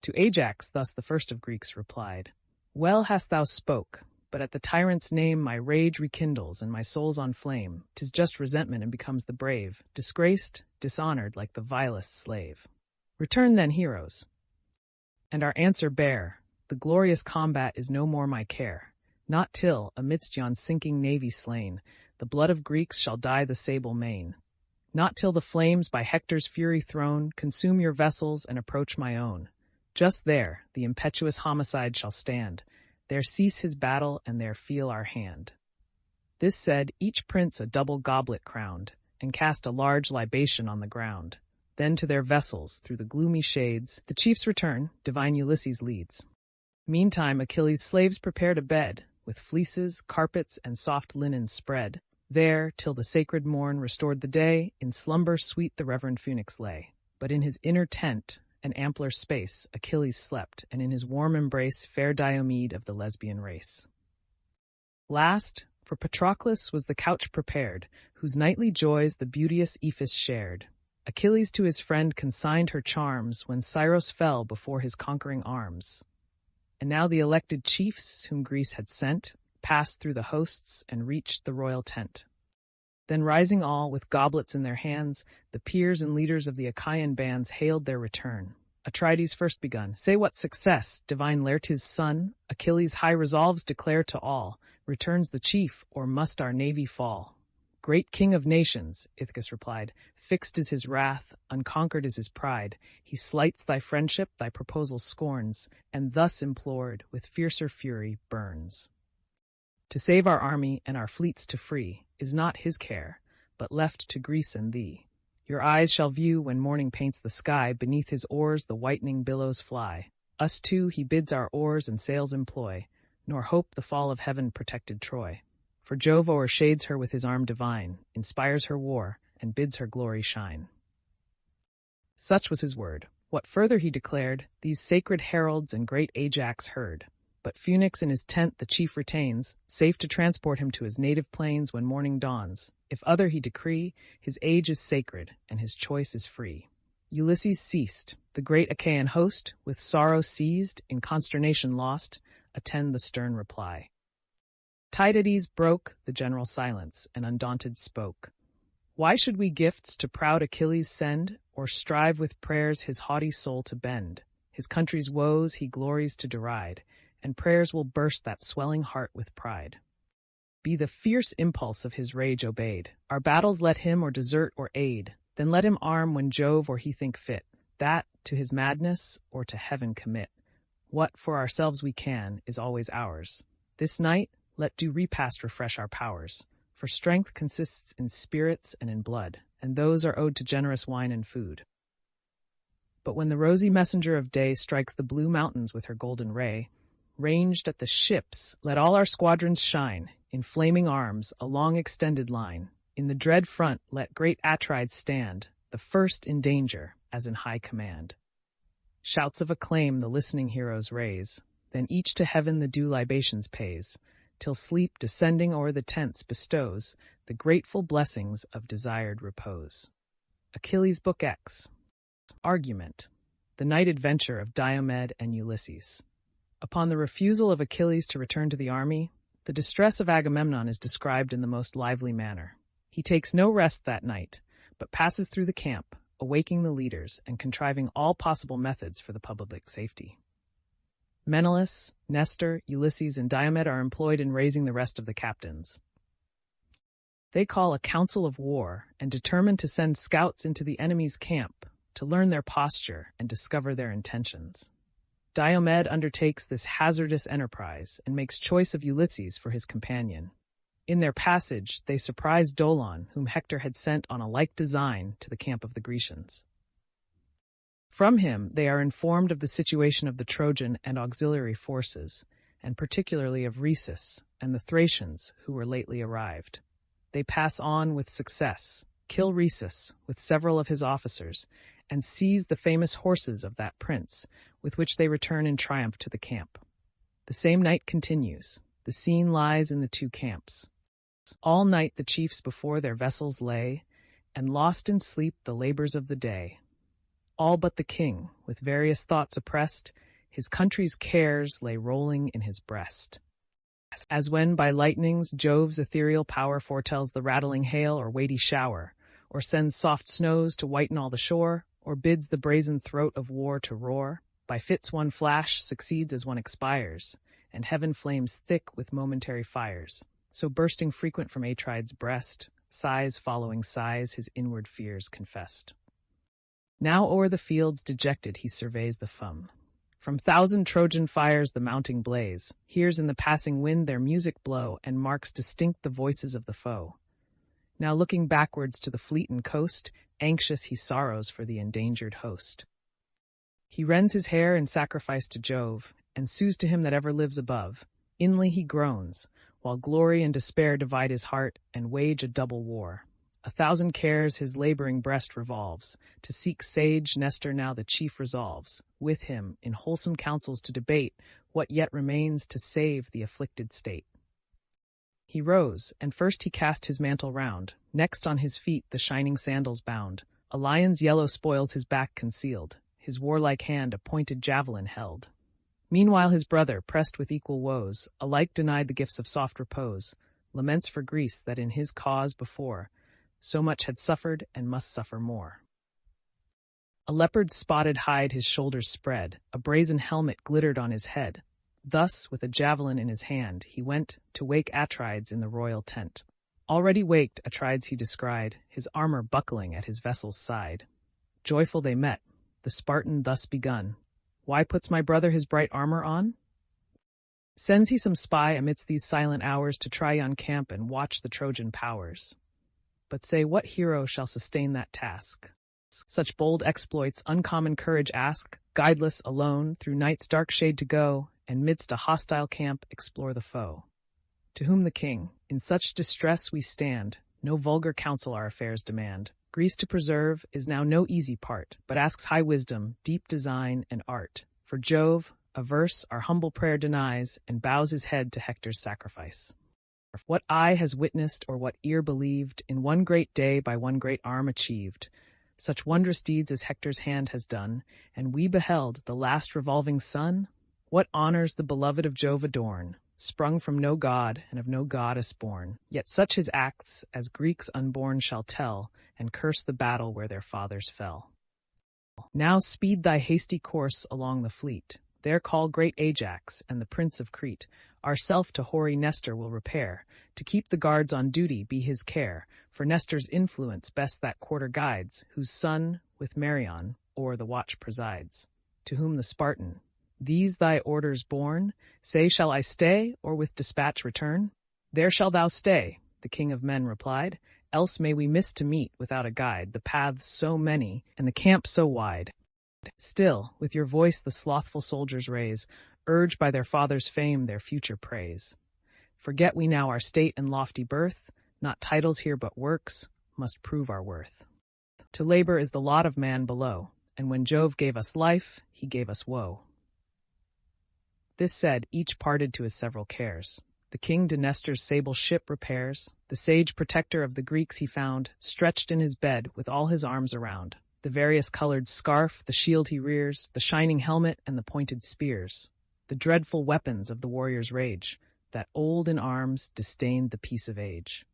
S1: To Ajax thus the first of Greeks replied, Well hast thou spoke, but at the tyrant's name my rage rekindles, and my soul's on flame. 'Tis just resentment and becomes the brave, disgraced, dishonored like the vilest slave. Return then, heroes, and our answer bear. The glorious combat is no more my care. Not till, amidst yon sinking navy slain, the blood of Greeks shall dye the sable main. Not till the flames by Hector's fury thrown consume your vessels and approach my own. Just there the impetuous homicide shall stand. There cease his battle, and there feel our hand. This said, each prince a double goblet crowned, and cast a large libation on the ground. Then to their vessels, through the gloomy shades, the chiefs return, divine Ulysses leads. Meantime Achilles' slaves prepared a bed, with fleeces, carpets, and soft linen spread. There, till the sacred morn restored the day, in slumber sweet the reverend Phoenix lay. But in his inner tent, an ampler space, Achilles slept, and in his warm embrace fair Diomede of the Lesbian race. Last, for Patroclus was the couch prepared, whose nightly joys the beauteous Ephis shared. Achilles to his friend consigned her charms, when Scyros fell before his conquering arms. And now the elected chiefs, whom Greece had sent, passed through the hosts and reached the royal tent. Then rising all, with goblets in their hands, the peers and leaders of the Achaean bands hailed their return. Atrides first begun. Say what success, divine Laertes' son, Achilles' high resolves declare to all. Returns the chief, or must our navy fall? Great king of nations, Ithacus replied, fixed is his wrath, unconquered is his pride. He slights thy friendship, thy proposal scorns, and thus implored, with fiercer fury, burns. To save our army and our fleets to free is not his care, but left to Greece and thee. Your eyes shall view, when morning paints the sky, beneath his oars the whitening billows fly. Us too he bids our oars and sails employ, nor hope the fall of heaven-protected Troy. For Jove o'ershades her with his arm divine, inspires her war, and bids her glory shine. Such was his word. What further he declared, these sacred heralds and great Ajax heard. But Phoenix in his tent the chief retains, safe to transport him to his native plains when morning dawns. If other he decree, his age is sacred, and his choice is free. Ulysses ceased. The great Achaean host, with sorrow seized, in consternation lost, attend the stern reply. Tydides broke the general silence, and undaunted spoke. Why should we gifts to proud Achilles send, or strive with prayers his haughty soul to bend? His country's woes he glories to deride, and prayers will burst that swelling heart with pride. Be the fierce impulse of his rage obeyed. Our battles let him or desert or aid, then let him arm when Jove or he think fit, that to his madness or to heaven commit. What for ourselves we can is always ours. This night let due repast refresh our powers, for strength consists in spirits and in blood, and those are owed to generous wine and food. But when the rosy messenger of day strikes the blue mountains with her golden ray, ranged at the ships, let all our squadrons shine. in flaming arms, a long extended line. In the dread front let great Atrides stand, the first in danger, as in high command. Shouts of acclaim the listening heroes raise, then each to heaven the due libations pays, till sleep descending o'er the tents bestows the grateful blessings of desired repose. Achilles Book X. Argument. The night adventure of Diomed and Ulysses. Upon the refusal of Achilles to return to the army, the distress of Agamemnon is described in the most lively manner. He takes no rest that night, but passes through the camp, awaking the leaders and contriving all possible methods for the public safety. Menelaus, Nestor, Ulysses, and Diomed are employed in raising the rest of the captains. They call a council of war and determine to send scouts into the enemy's camp to learn their posture and discover their intentions. Diomed undertakes this hazardous enterprise and makes choice of Ulysses for his companion. In their passage, they surprise Dolon, whom Hector had sent on a like design to the camp of the Grecians. From him, they are informed of the situation of the Trojan and auxiliary forces, and particularly of Rhesus and the Thracians, who were lately arrived. They pass on with success, kill Rhesus with several of his officers, and seize the famous horses of that prince, with which they return in triumph to the camp. The same night continues. The scene lies in the two camps. All night the chiefs before their vessels lay, and lost in sleep the labors of the day. All but the king, with various thoughts oppressed, his country's cares lay rolling in his breast. As when by lightnings Jove's ethereal power foretells the rattling hail or weighty shower, or sends soft snows to whiten all the shore, or bids the brazen throat of war to roar, by fits one flash succeeds as one expires, and heaven flames thick with momentary fires. So bursting frequent from Atrides' breast, sighs following sighs his inward fears confessed. Now o'er the fields dejected he surveys the foam. From thousand Trojan fires the mounting blaze, hears in the passing wind their music blow, and marks distinct the voices of the foe. Now looking backwards to the fleet and coast, anxious he sorrows for the endangered host. He rends his hair in sacrifice to Jove, and sues to him that ever lives above. Inly he groans, while glory and despair divide his heart and wage a double war. 1,000 cares his laboring breast revolves. To seek sage Nestor now the chief resolves, with him in wholesome counsels to debate what yet remains to save the afflicted state. He rose, and first he cast his mantle round, next on his feet the shining sandals bound. A lion's yellow spoils his back concealed, his warlike hand a pointed javelin held. Meanwhile his brother, pressed with equal woes, alike denied the gifts of soft repose, laments for Greece that in his cause before so much had suffered and must suffer more. A leopard's spotted hide his shoulders spread, a brazen helmet glittered on his head. Thus, with a javelin in his hand, he went to wake Atrides in the royal tent. Already waked, Atrides he descried, his armor buckling at his vessel's side. Joyful they met, the Spartan thus begun. Why puts my brother his bright armor on? Sends he some spy amidst these silent hours to try yon camp and watch the Trojan powers? But say, what hero shall sustain that task? Such bold exploits uncommon courage ask, guideless, alone, through night's dark shade to go, and midst a hostile camp explore the foe. To whom the king, in such distress we stand, no vulgar counsel our affairs demand. Greece to preserve is now no easy part, but asks high wisdom, deep design, and art. For Jove, averse, our humble prayer denies, and bows his head to Hector's sacrifice. What eye has witnessed or what ear believed, in one great day by one great arm achieved, such wondrous deeds as Hector's hand has done, and we beheld the last revolving sun? What honors the beloved of Jove adorn, sprung from no god and of no goddess born, yet such his acts as Greeks unborn shall tell, and curse the battle where their fathers fell. Now speed thy hasty course along the fleet, there call great Ajax and the prince of Crete. Ourself to hoary Nestor will repair, to keep the guards on duty be his care, for Nestor's influence best that quarter guides, whose son with Marion o'er the watch presides. To whom the Spartan, these thy orders borne, say shall I stay, or with dispatch return? There shall thou stay, the king of men replied, else may we miss to meet without a guide, the paths so many, and the camp so wide. Still, with your voice the slothful soldiers raise, urge by their father's fame their future praise. Forget we now our state and lofty birth, not titles here but works, must prove our worth. To labor is the lot of man below, and when Jove gave us life, he gave us woe. This said, each parted to his several cares. The king to Nestor's sable ship repairs. The sage protector of the Greeks he found, stretched in his bed with all his arms around. The various-colored scarf, the shield he rears, the shining helmet and the pointed spears. The dreadful weapons of the warrior's rage, that old in arms disdained the peace of age.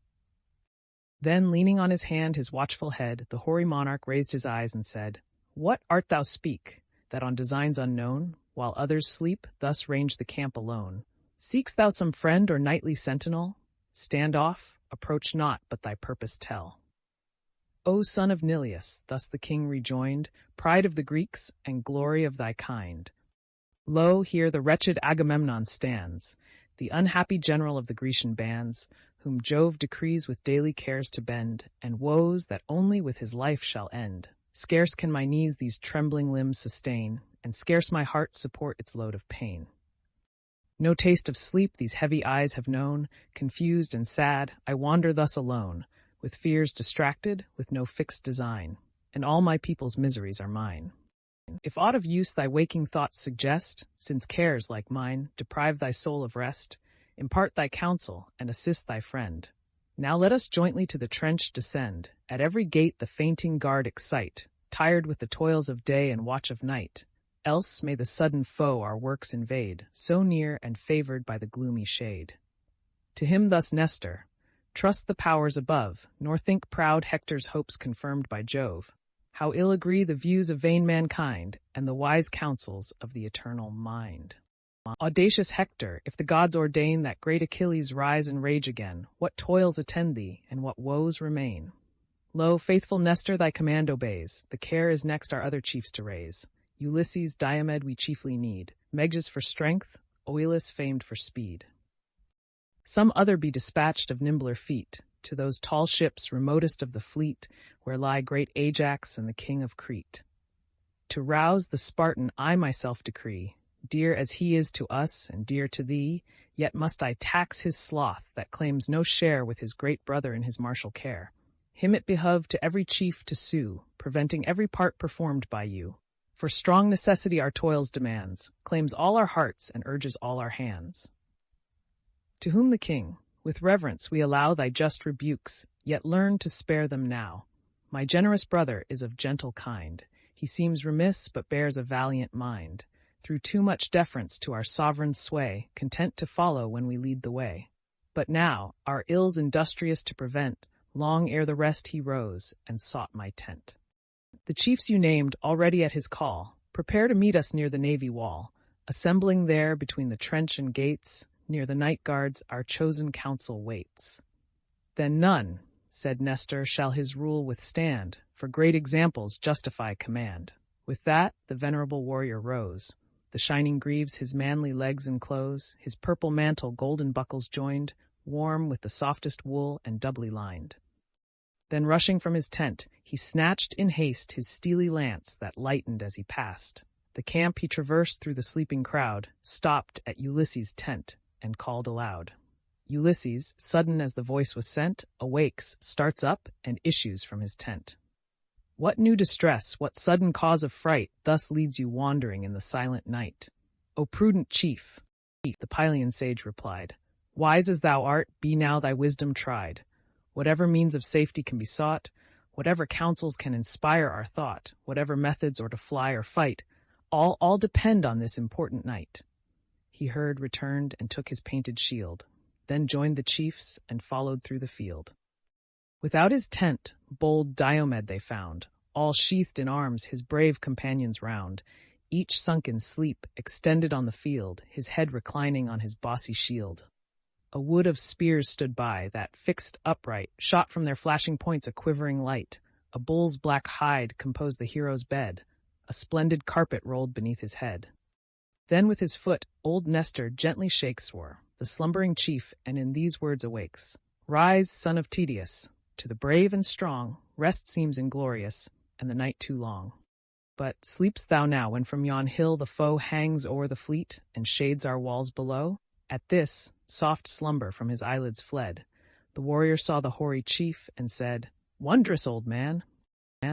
S1: Then, leaning on his hand his watchful head, the hoary monarch raised his eyes and said, "What art thou speak, that on designs unknown, while others sleep, thus range the camp alone? Seek'st thou some friend or nightly sentinel? Stand off, approach not, but thy purpose tell." "O son of Neleus," thus the king rejoined, "pride of the Greeks and glory of thy kind. Lo, here the wretched Agamemnon stands, the unhappy general of the Grecian bands, whom Jove decrees with daily cares to bend, and woes that only with his life shall end. Scarce can my knees these trembling limbs sustain, and scarce my heart support its load of pain. No taste of sleep these heavy eyes have known, confused and sad, I wander thus alone, with fears distracted, with no fixed design, and all my people's miseries are mine. If aught of use thy waking thoughts suggest, since cares like mine deprive thy soul of rest, impart thy counsel and assist thy friend. Now let us jointly to the trench descend, at every gate the fainting guard excite, tired with the toils of day and watch of night. Else may the sudden foe our works invade, so near and favored by the gloomy shade. To him thus Nestor, "Trust the powers above, nor think proud Hector's hopes confirmed by Jove. How ill agree the views of vain mankind, and the wise counsels of the eternal mind. Audacious Hector, if the gods ordain that great Achilles rise and rage again, what toils attend thee, and what woes remain? Lo, faithful Nestor thy command obeys, the care is next our other chiefs to raise. Ulysses, Diomed we chiefly need, Meges for strength, Oileus famed for speed. Some other be dispatched of nimbler feet, to those tall ships remotest of the fleet, where lie great Ajax and the king of Crete. To rouse the Spartan I myself decree, dear as he is to us and dear to thee, yet must I tax his sloth that claims no share with his great brother in his martial care. Him it behove to every chief to sue, preventing every part performed by you. For strong necessity our toils demands, claims all our hearts and urges all our hands." To whom the king, "With reverence we allow thy just rebukes, yet learn to spare them now. My generous brother is of gentle kind. He seems remiss, but bears a valiant mind. Through too much deference to our sovereign's sway, content to follow when we lead the way. But now, our ills industrious to prevent, long ere the rest he rose, and sought my tent. The chiefs you named, already at his call, prepare to meet us near the navy wall. Assembling there between the trench and gates, near the night guards our chosen council waits. Then none, said Nestor, shall his rule withstand, for great examples justify command. With that, the venerable warrior rose. The shining greaves his manly legs enclose, his purple mantle golden buckles joined, warm with the softest wool and doubly lined. Then rushing from his tent, he snatched in haste his steely lance that lightened as he passed. The camp he traversed through the sleeping crowd, stopped at Ulysses' tent, and called aloud. Ulysses, sudden as the voice was sent, awakes, starts up, and issues from his tent. What new distress, what sudden cause of fright, thus leads you wandering in the silent night? O prudent chief, the Pylian sage replied, wise as thou art, be now thy wisdom tried. Whatever means of safety can be sought, whatever counsels can inspire our thought, whatever methods or to fly or fight, all depend on this important night. He heard, returned, and took his painted shield, then joined the chiefs and followed through the field. Without his tent, bold Diomed they found, all sheathed in arms, his brave companions round, each sunk in sleep, extended on the field, his head reclining on his bossy shield. A wood of spears stood by, that, fixed upright, shot from their flashing points a quivering light. A bull's black hide composed the hero's bed. A splendid carpet rolled beneath his head. Then with his foot, old Nestor gently shakes the slumbering chief, and in these words awakes. Rise, son of Tydeus. To the brave and strong, rest seems inglorious, and the night too long. But sleepst thou now when from yon hill the foe hangs o'er the fleet, and shades our walls below? At this, soft slumber from his eyelids fled. The warrior saw the hoary chief and said, "Wondrous old man,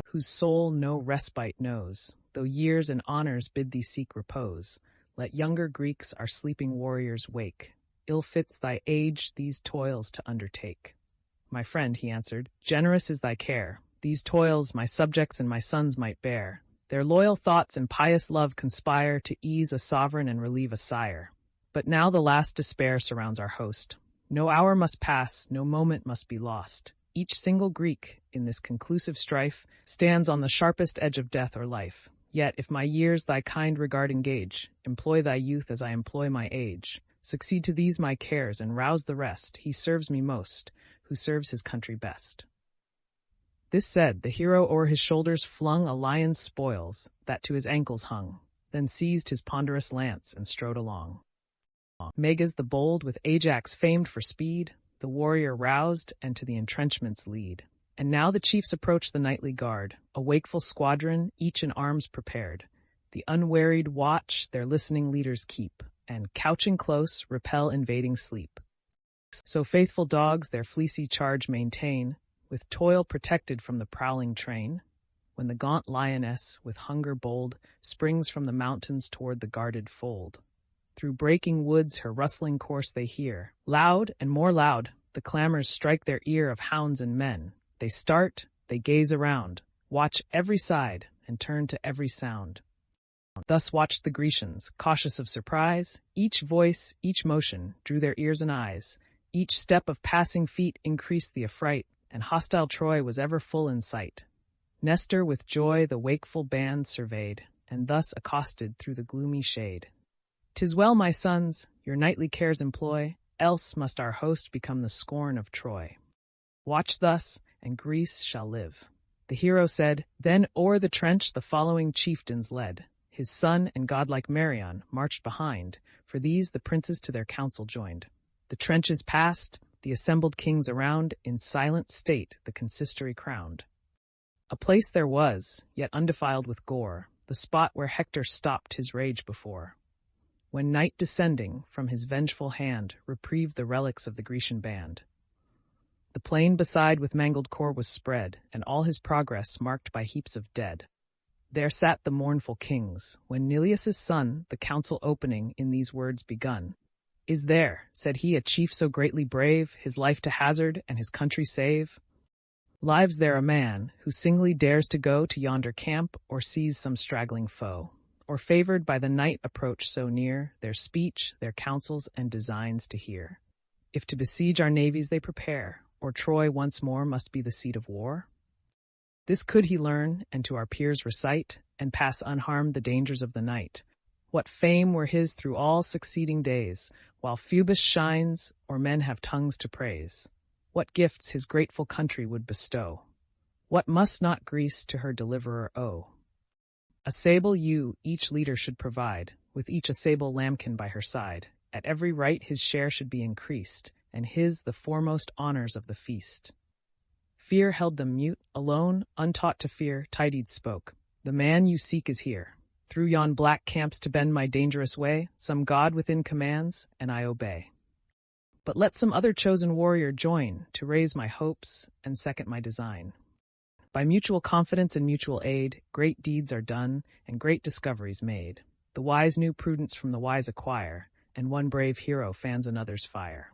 S1: whose soul no respite knows, though years and honors bid thee seek repose, let younger Greeks our sleeping warriors wake. Ill fits thy age these toils to undertake." "My friend," he answered, "generous is thy care. These toils my subjects and my sons might bear. Their loyal thoughts and pious love conspire to ease a sovereign and relieve a sire. But now the last despair surrounds our host. No hour must pass, no moment must be lost. Each single Greek, in this conclusive strife, stands on the sharpest edge of death or life. Yet, if my years thy kind regard engage, employ thy youth as I employ my age. Succeed to these my cares and rouse the rest. He serves me most, who serves his country best." This said, the hero o'er his shoulders flung a lion's spoils that to his ankles hung, then seized his ponderous lance and strode along. Megas the bold, with Ajax famed for speed, the warrior roused and to the entrenchments lead. And now the chiefs approach the nightly guard, a wakeful squadron, each in arms prepared. The unwearied watch their listening leaders keep, and, couching close, repel invading sleep. So faithful dogs their fleecy charge maintain, with toil protected from the prowling train. When the gaunt lioness, with hunger bold, springs from the mountains toward the guarded fold. Through breaking woods her rustling course they hear. Loud and more loud, the clamors strike their ear of hounds and men. They start, they gaze around, watch every side, and turn to every sound. Thus watched the Grecians, cautious of surprise. Each voice, each motion, drew their ears and eyes. Each step of passing feet increased the affright, and hostile Troy was ever full in sight. Nestor with joy the wakeful band surveyed, and thus accosted through the gloomy shade. "'Tis well, my sons, your nightly cares employ, else must our host become the scorn of Troy. Watch thus, and Greece shall live." The hero said. Then o'er the trench the following chieftains led. His son and godlike Marion marched behind, for these the princes to their council joined. The trenches passed, the assembled kings around, in silent state the consistory crowned. A place there was, yet undefiled with gore, the spot where Hector stopped his rage before. When night descending from his vengeful hand reprieved the relics of the Grecian band. The plain beside with mangled core was spread, and all his progress marked by heaps of dead. There sat the mournful kings, when Neleus' son, the council opening, in these words begun. "Is there," said he, "a chief so greatly brave, his life to hazard and his country save? Lives there a man, who singly dares to go to yonder camp, or seize some straggling foe? Or favored by the night approach so near, their speech, their counsels and designs to hear? If to besiege our navies they prepare, or Troy once more must be the seat of war? This could he learn, and to our peers recite, and pass unharmed the dangers of the night. What fame were his through all succeeding days, while Phoebus shines, or men have tongues to praise. What gifts his grateful country would bestow. What must not Greece to her deliverer owe? A sable ewe each leader should provide, with each a sable lambkin by her side. At every rite his share should be increased, and his the foremost honors of the feast. Fear held them mute, alone, untaught to fear, Tydides spoke. "The man you seek is here. Through yon black camps to bend my dangerous way, some god within commands, and I obey. But let some other chosen warrior join, to raise my hopes and second my design. By mutual confidence and mutual aid, great deeds are done, and great discoveries made. The wise new prudence from the wise acquire, and one brave hero fans another's fire."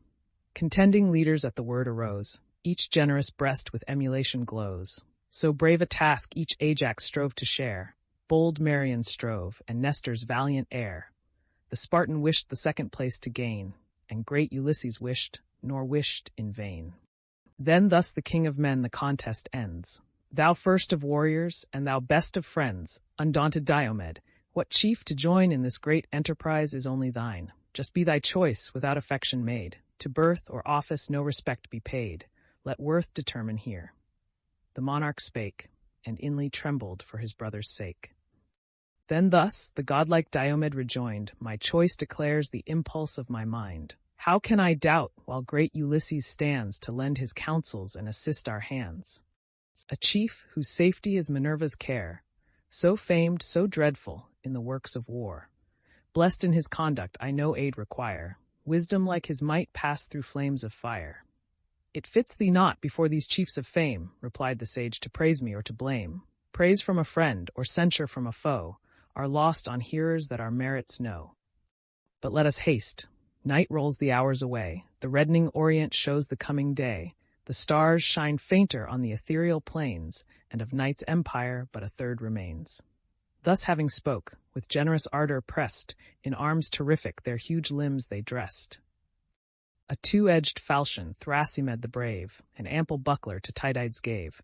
S1: Contending leaders at the word arose, each generous breast with emulation glows. So brave a task each Ajax strove to share. Bold Marion strove, and Nestor's valiant heir. The Spartan wished the second place to gain, and great Ulysses wished, nor wished in vain. Then thus the king of men the contest ends. "Thou first of warriors, and thou best of friends, undaunted Diomed, what chief to join in this great enterprise is only thine. Just be thy choice without affection made. To birth or office no respect be paid. Let worth determine here." The monarch spake, and inly trembled for his brother's sake. Then thus the godlike Diomed rejoined, "My choice declares the impulse of my mind. How can I doubt while great Ulysses stands to lend his counsels and assist our hands? A chief whose safety is Minerva's care, so famed, so dreadful in the works of war. Blessed in his conduct, I no aid require. Wisdom like his might passed through flames of fire. "It fits thee not before these chiefs of fame," replied the sage, "to praise me or to blame. Praise from a friend or censure from a foe are lost on hearers that our merits know. But let us haste. Night rolls the hours away. The reddening orient shows the coming day. The stars shine fainter on the ethereal plains, and of night's empire but a third remains." Thus having spoke, with generous ardor pressed, in arms terrific their huge limbs they dressed. A two-edged falchion Thrasymed the brave, an ample buckler to Tydides gave.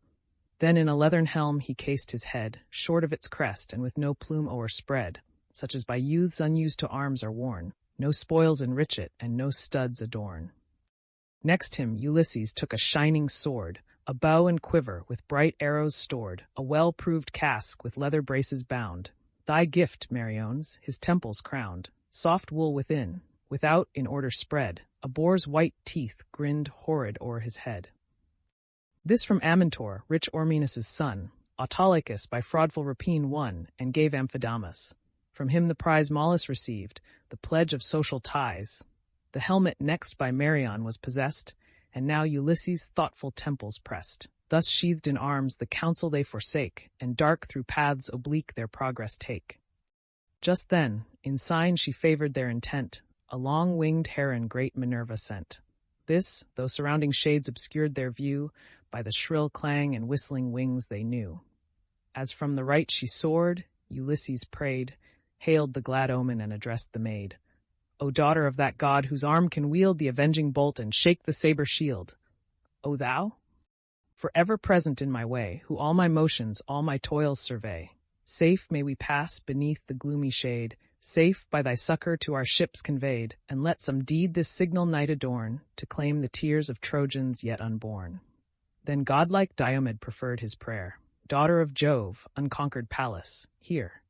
S1: Then in a leathern helm he cased his head, short of its crest and with no plume o'erspread, such as by youths unused to arms are worn. No spoils enrich it, and no studs adorn. Next him Ulysses took a shining sword, a bow and quiver with bright arrows stored, a well-proved casque with leather braces bound. Thy gift, Meriones, his temples crowned, soft wool within, without in order spread, a boar's white teeth grinned horrid o'er his head. This from Amintor, rich Ormenus' son, Autolycus by fraudful rapine won, and gave Amphidamas. From him the prize Maulus received, the pledge of social ties. The helmet next by Merion was possessed, and now Ulysses' thoughtful temples pressed. Thus sheathed in arms the council they forsake, and dark through paths oblique their progress take. Just then, in sign she favored their intent, a long-winged heron great Minerva sent. This, though surrounding shades obscured their view, by the shrill clang and whistling wings they knew. As from the right she soared, Ulysses prayed, hailed the glad omen and addressed the maid. "O daughter of that god whose arm can wield the avenging bolt and shake the saber shield! O thou, forever present in my way, who all my motions, all my toils survey, safe may we pass beneath the gloomy shade, safe by thy succor to our ships conveyed, and let some deed this signal night adorn, to claim the tears of Trojans yet unborn." Then godlike Diomed preferred his prayer. "Daughter of Jove, unconquered Pallas, hear.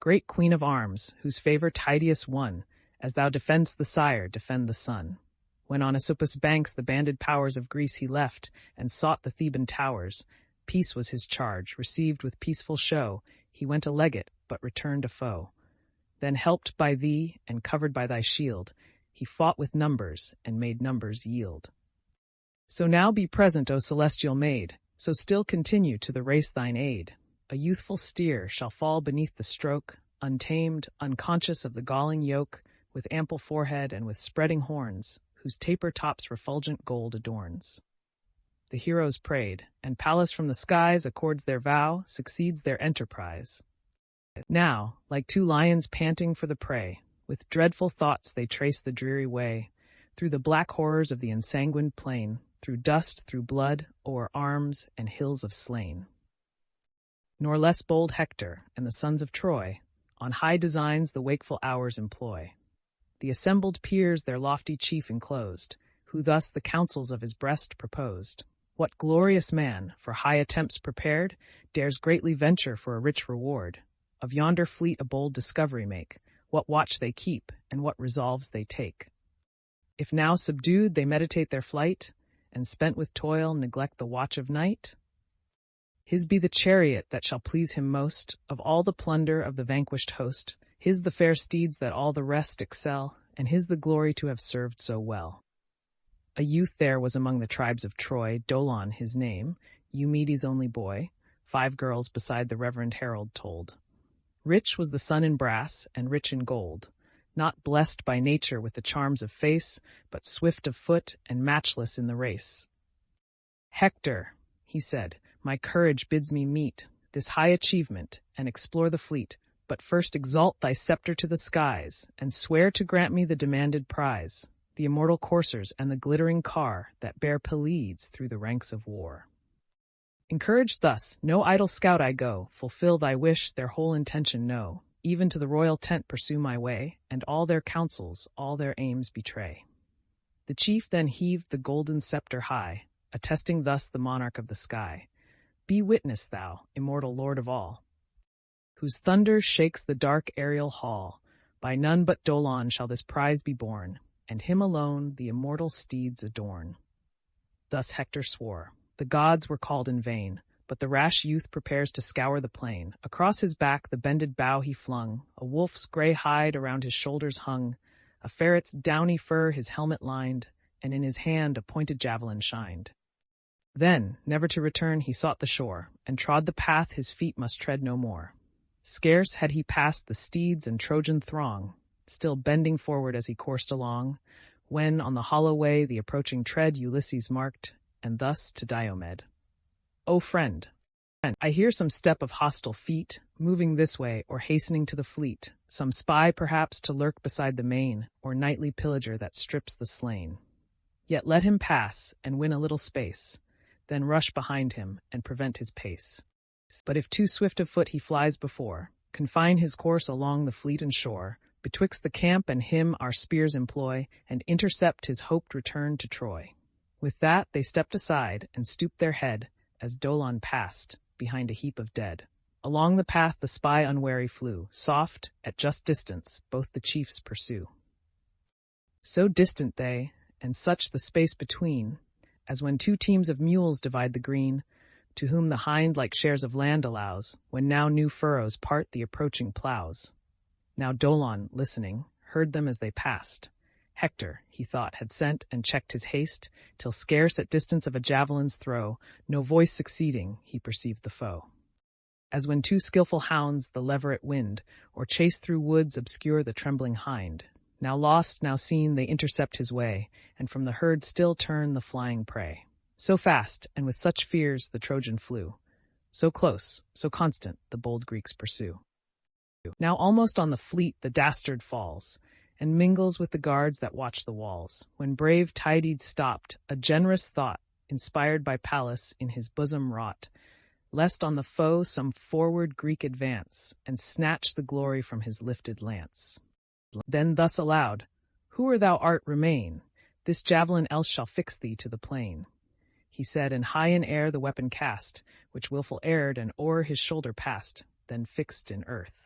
S1: Great queen of arms, whose favor Tydeus won, as thou defend'st the sire, defend the son. When on Asopus' banks the banded powers of Greece he left, and sought the Theban towers, peace was his charge, received with peaceful show, he went a legate, but returned a foe. Then helped by thee, and covered by thy shield, he fought with numbers, and made numbers yield. So now be present, O celestial maid, so still continue to the race thine aid. A youthful steer shall fall beneath the stroke, untamed, unconscious of the galling yoke, with ample forehead and with spreading horns, whose taper tops refulgent gold adorns." The heroes prayed, and Pallas from the skies accords their vow, succeeds their enterprise. Now, like two lions panting for the prey, with dreadful thoughts they trace the dreary way, through the black horrors of the ensanguined plain, through dust, through blood, o'er arms and hills of slain. Nor less bold Hector and the sons of Troy on high designs the wakeful hours employ. The assembled peers their lofty chief enclosed, who thus the counsels of his breast proposed. What glorious man, for high attempts prepared, dares greatly venture for a rich reward? Of yonder fleet a bold discovery make, what watch they keep, and what resolves they take. If now subdued they meditate their flight, and spent with toil neglect the watch of night? His be the chariot that shall please him most, of all the plunder of the vanquished host. His the fair steeds that all the rest excel, and his the glory to have served so well. A youth there was among the tribes of Troy, Dolon his name, Eumedes' only boy, 5 girls beside the reverend herald told. Rich was the son in brass, and rich in gold, not blessed by nature with the charms of face, but swift of foot and matchless in the race. "Hector," he said, "my courage bids me meet this high achievement and explore the fleet, but first exalt thy scepter to the skies, and swear to grant me the demanded prize, the immortal coursers and the glittering car that bear Pleiades through the ranks of war." Encouraged thus, no idle scout I go, fulfill thy wish, their whole intention know, even to the royal tent pursue my way, and all their counsels, all their aims betray. The chief then heaved the golden scepter high, attesting thus the monarch of the sky. "Be witness thou, immortal lord of all, whose thunder shakes the dark aerial hall. By none but Dolon shall this prize be borne, and him alone the immortal steeds adorn." Thus Hector swore. The gods were called in vain, but the rash youth prepares to scour the plain. Across his back the bended bow he flung, a wolf's grey hide around his shoulders hung, A ferret's downy fur his helmet lined, and in his hand a pointed javelin shined. Then, never to return, he sought the shore, and trod the path his feet must tread no more. Scarce had he passed the steeds and Trojan throng, still bending forward as he coursed along, when on the hollow way the approaching tread Ulysses marked, and thus to Diomed: "O friend, I hear some step of hostile feet, moving this way or hastening to the fleet, some spy perhaps to lurk beside the main, or nightly pillager that strips the slain. Yet let him pass, and win a little space, then rush behind him, and prevent his pace. But if too swift of foot he flies before, confine his course along the fleet and shore, betwixt the camp and him our spears employ, and intercept his hoped return to Troy." With that they stepped aside, and stooped their head, as Dolon passed, behind a heap of dead. Along the path the spy unwary flew, soft, at just distance, both the chiefs pursue. So distant they, and such the space between, as when two teams of mules divide the green, to whom the hind like shares of land allows, when now new furrows part the approaching plows. Now Dolon, listening, heard them as they passed. Hector, he thought, had sent and checked his haste, till scarce at distance of a javelin's throw, no voice succeeding, he perceived the foe. As when two skillful hounds the leveret wind, or chase through woods obscure the trembling hind. Now lost, now seen, they intercept his way, and from the herd still turn the flying prey. So fast, and with such fears, the Trojan flew. So close, so constant, the bold Greeks pursue. Now almost on the fleet the dastard falls, and mingles with the guards that watch the walls. When brave Tydides stopped, a generous thought, inspired by Pallas, in his bosom wrought, lest on the foe some forward Greek advance, and snatch the glory from his lifted lance. Then thus aloud: "Whoe'er thou art, remain, this javelin else shall fix thee to the plain." He said, and high in air the weapon cast, which wilful erred, and o'er his shoulder passed, then fixed in earth.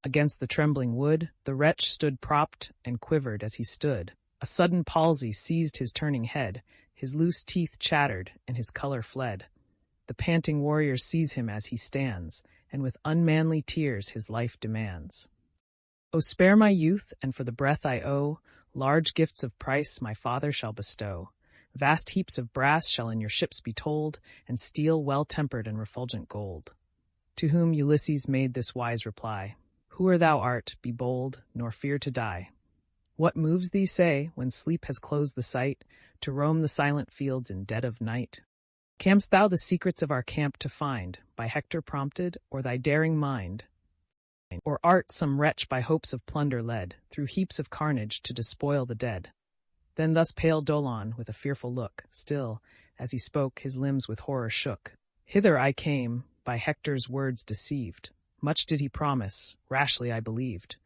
S1: Against the trembling wood, the wretch stood propped, and quivered as he stood. A sudden palsy seized his turning head, his loose teeth chattered, and his color fled. The panting warrior sees him as he stands, and with unmanly tears his life demands. "O spare my youth, and for the breath I owe, large gifts of price my father shall bestow. Vast heaps of brass shall in your ships be told, and steel well-tempered and refulgent gold." To whom Ulysses made this wise reply: "Whoe'er thou art, be bold, nor fear to die. What moves thee, say, when sleep has closed the sight, to roam the silent fields in dead of night? Cam'st thou the secrets of our camp to find, by Hector prompted, or thy daring mind? Or art some wretch by hopes of plunder led, through heaps of carnage to despoil the dead?" Then thus pale Dolon, with a fearful look, still, as he spoke, his limbs with horror shook: "Hither I came, by Hector's words deceived. Much did he promise, rashly I believed.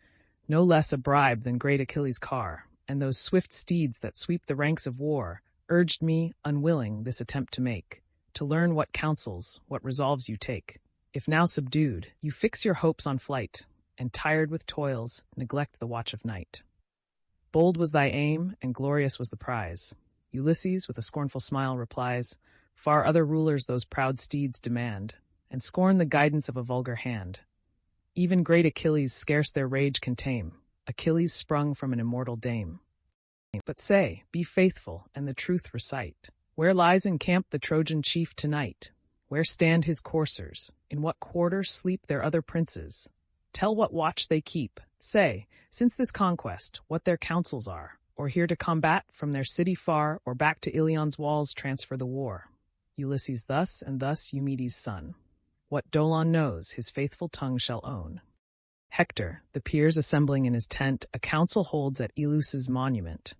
S1: No less a bribe than great Achilles' car, and those swift steeds that sweep the ranks of war, urged me, unwilling, this attempt to make, to learn what counsels, what resolves you take. If now subdued, you fix your hopes on flight, and tired with toils, neglect the watch of night. Bold was thy aim, and glorious was the prize." Ulysses, with a scornful smile, replies: "Far other rulers those proud steeds demand, and scorn the guidance of a vulgar hand. Even great Achilles scarce their rage can tame, Achilles sprung from an immortal dame. But say, be faithful, and the truth recite. Where lies encamped the Trojan chief tonight? Where stand his coursers? In what quarter sleep their other princes? Tell what watch they keep. Say, since this conquest, what their counsels are, or here to combat from their city far, or back to Ilion's walls transfer the war." Ulysses thus, and thus Eumedes' son. What Dolon knows, his faithful tongue shall own. Hector, the peers assembling in his tent, a council holds at Elus's monument.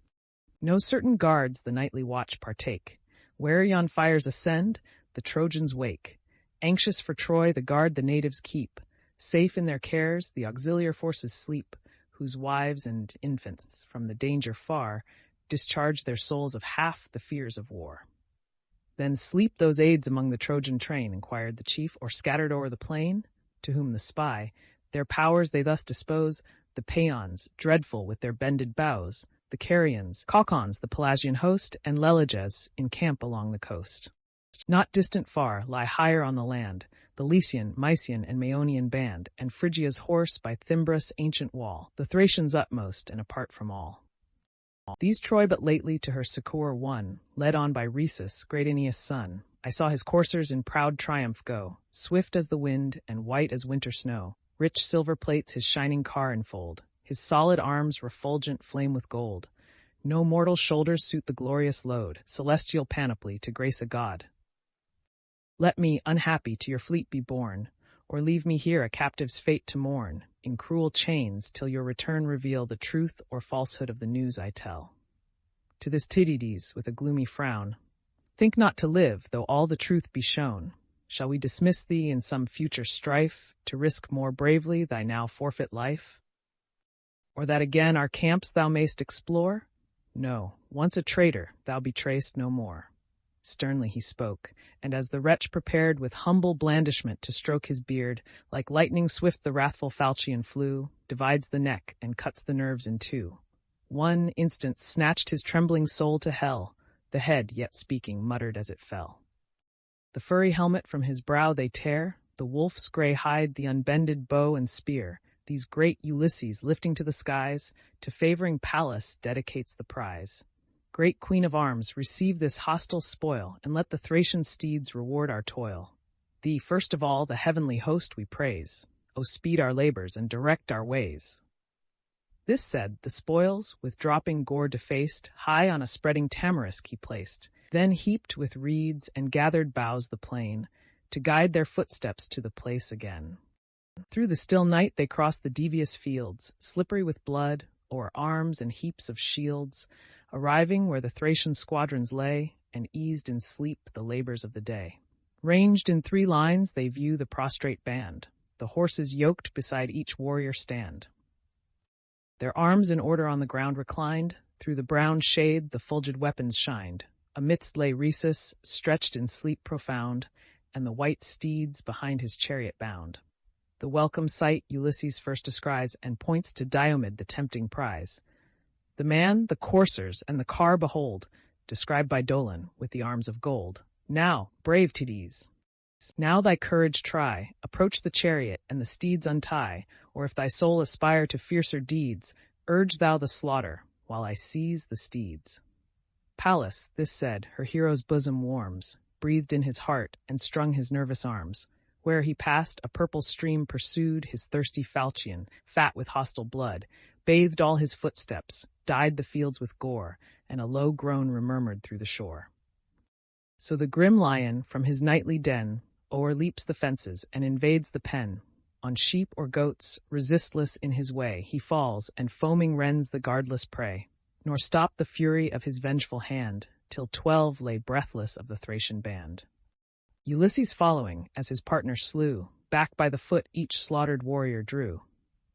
S1: No certain guards the nightly watch partake. Where yon fires ascend, the Trojans wake. Anxious for Troy, the guard the natives keep. Safe in their cares, the auxiliar forces sleep, whose wives and infants, from the danger far, discharge their souls of half the fears of war. "Then sleep those aids among the Trojan train," inquired the chief, "or scattered o'er the plain?" To whom the spy: "Their powers they thus dispose, the Paeons, dreadful with their bended bows, the Carians, Caucons, the Pelasgian host, and Leleges, in camp along the coast. Not distant far, lie higher on the land, the Lycian, Mysian, and Maeonian band, and Phrygia's horse by Thymbrus' ancient wall, the Thracians' utmost and apart from all. These Troy but lately to her succour won, led on by Rhesus, great Aeneas' son. I saw his coursers in proud triumph go, swift as the wind and white as winter snow. Rich silver plates his shining car enfold, his solid arms refulgent flame with gold. No mortal shoulders suit the glorious load, celestial panoply to grace a god. Let me, unhappy, to your fleet be borne, or leave me here a captive's fate to mourn, in cruel chains, till your return reveal the truth or falsehood of the news I tell. To this Tydides, with a gloomy frown, think not to live, though all the truth be shown. Shall we dismiss thee in some future strife, to risk more bravely thy now forfeit life? Or that again our camps thou mayst explore? No, once a traitor, thou be traced no more. Sternly he spoke, and as the wretch prepared with humble blandishment to stroke his beard, like lightning swift the wrathful falchion flew, divides the neck and cuts the nerves in two. One instant snatched his trembling soul to hell, the head, yet speaking, muttered as it fell. The furry helmet from his brow they tear, the wolf's grey hide, the unbended bow and spear. These great Ulysses, lifting to the skies, to favouring Pallas dedicates the prize. Great Queen of Arms, receive this hostile spoil, and let the Thracian steeds reward our toil. Thee, first of all, the heavenly host we praise. O speed our labours and direct our ways. This said, the spoils, with dropping gore defaced, high on a spreading tamarisk he placed, then heaped with reeds and gathered boughs the plain, to guide their footsteps to the place again. Through the still night they crossed the devious fields, slippery with blood, o'er arms and heaps of shields, arriving where the Thracian squadrons lay, and eased in sleep the labours of the day. Ranged in 3 lines they view the prostrate band, the horses yoked beside each warrior stand. Their arms in order on the ground reclined, through the brown shade the fulgid weapons shined. Amidst lay Rhesus, stretched in sleep profound, and the white steeds behind his chariot bound. The welcome sight Ulysses first descries, and points to Diomed, the tempting prize. The man, the coursers, and the car behold, described by Dolon, with the arms of gold. Now, brave Tydides, now thy courage try, approach the chariot, and the steeds untie, or if thy soul aspire to fiercer deeds, urge thou the slaughter, while I seize the steeds. Pallas, this said, her hero's bosom warms, breathed in his heart, and strung his nervous arms. Where he passed, a purple stream pursued his thirsty falchion, fat with hostile blood, bathed all his footsteps, dyed the fields with gore, and a low groan remurmured through the shore. So the grim lion, from his nightly den, o'erleaps the fences and invades the pen. On sheep or goats, resistless in his way, he falls, and foaming rends the guardless prey. Nor stopped the fury of his vengeful hand, till 12 lay breathless of the Thracian band. Ulysses following, as his partner slew, back by the foot each slaughtered warrior drew.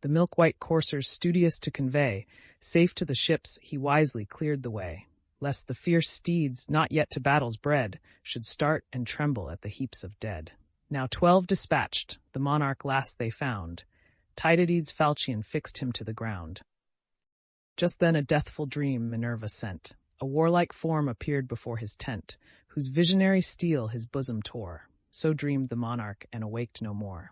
S1: The milk-white coursers studious to convey, safe to the ships he wisely cleared the way, lest the fierce steeds, not yet to battles bred, should start and tremble at the heaps of dead. Now 12 dispatched, the monarch last they found. Tydides' falchion fixed him to the ground. Just then a deathful dream Minerva sent. A warlike form appeared before his tent, whose visionary steel his bosom tore. So dreamed the monarch, and awaked no more.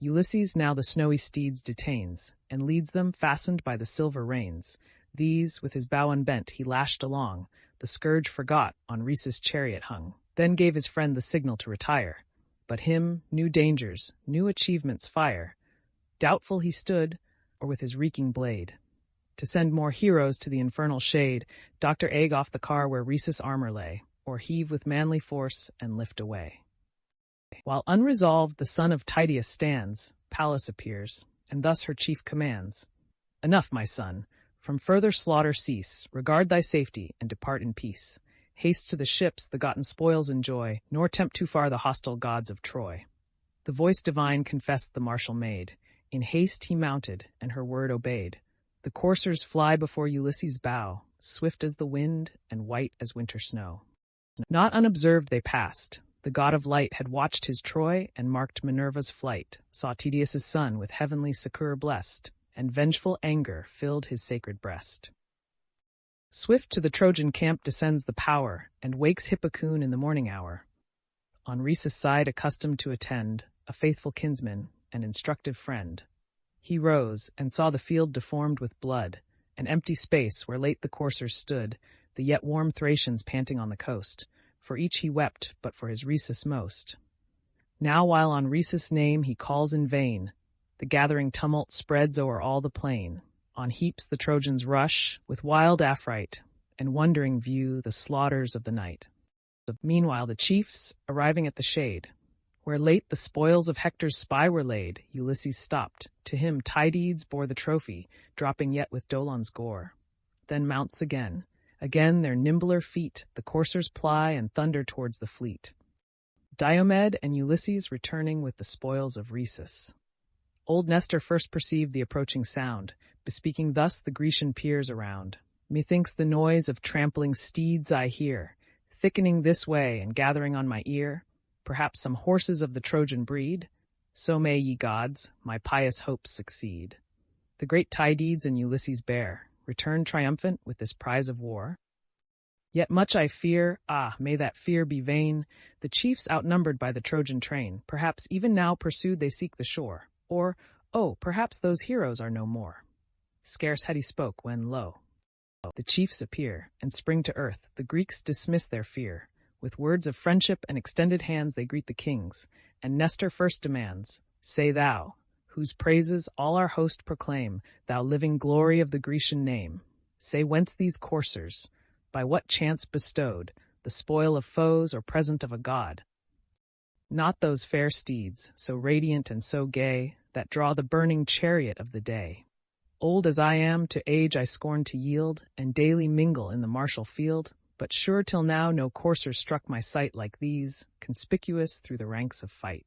S1: Ulysses now the snowy steeds detains, and leads them fastened by the silver reins. These, with his bow unbent, he lashed along. The scourge forgot, on Rhesus' chariot hung. Then gave his friend the signal to retire. But him, new dangers, new achievements fire. Doubtful he stood, or with his reeking blade, to send more heroes to the infernal shade, Dr. Egg off the car where Rhesus' armor lay, or heave with manly force and lift away. While unresolved the son of Tydeus stands, Pallas appears, and thus her chief commands. Enough, my son, from further slaughter cease, regard thy safety, and depart in peace. Haste to the ships, the gotten spoils enjoy, nor tempt too far the hostile gods of Troy. The voice divine confessed the martial maid. In haste he mounted, and her word obeyed. The coursers fly before Ulysses' bow, swift as the wind and white as winter snow. Not unobserved they passed. The god of light had watched his Troy and marked Minerva's flight, saw Tydeus' son with heavenly succor blessed, and vengeful anger filled his sacred breast. Swift to the Trojan camp descends the power, and wakes Hippocoon in the morning hour. on Rhesus' side accustomed to attend, a faithful kinsman and instructive friend. He rose and saw the field deformed with blood, an empty space where late the coursers stood, the yet warm Thracians panting on the coast. For each he wept, but for his Rhesus most. Now while on Rhesus' name he calls in vain, the gathering tumult spreads o'er all the plain. On heaps the Trojans rush, with wild affright, and wondering view the slaughters of the night. Meanwhile the chiefs, arriving at the shade, where late the spoils of Hector's spy were laid, Ulysses stopped. To him Tydides bore the trophy, dropping yet with Dolon's gore. Then mounts again. Again their nimbler feet the coursers ply and thunder towards the fleet. Diomed and Ulysses returning with the spoils of Rhesus. Old Nestor first perceived the approaching sound, bespeaking thus the Grecian peers around. Methinks the noise of trampling steeds I hear, thickening this way and gathering on my ear. Perhaps some horses of the Trojan breed? So may, ye gods, my pious hopes succeed. The great Tydides and Ulysses bear, return triumphant with this prize of war. Yet much I fear, may that fear be vain, the chiefs outnumbered by the Trojan train, perhaps even now pursued they seek the shore. Or, perhaps those heroes are no more. Scarce had he spoke when, lo, the chiefs appear, and spring to earth, the Greeks dismiss their fear. With words of friendship and extended hands they greet the kings, and Nestor first demands, Say thou, whose praises all our host proclaim, thou living glory of the Grecian name, say whence these coursers, by what chance bestowed, the spoil of foes or present of a god? Not those fair steeds, so radiant and so gay, that draw the burning chariot of the day. Old as I am, to age I scorn to yield, and daily mingle in the martial field, but sure till now no coursers struck my sight like these, conspicuous through the ranks of fight.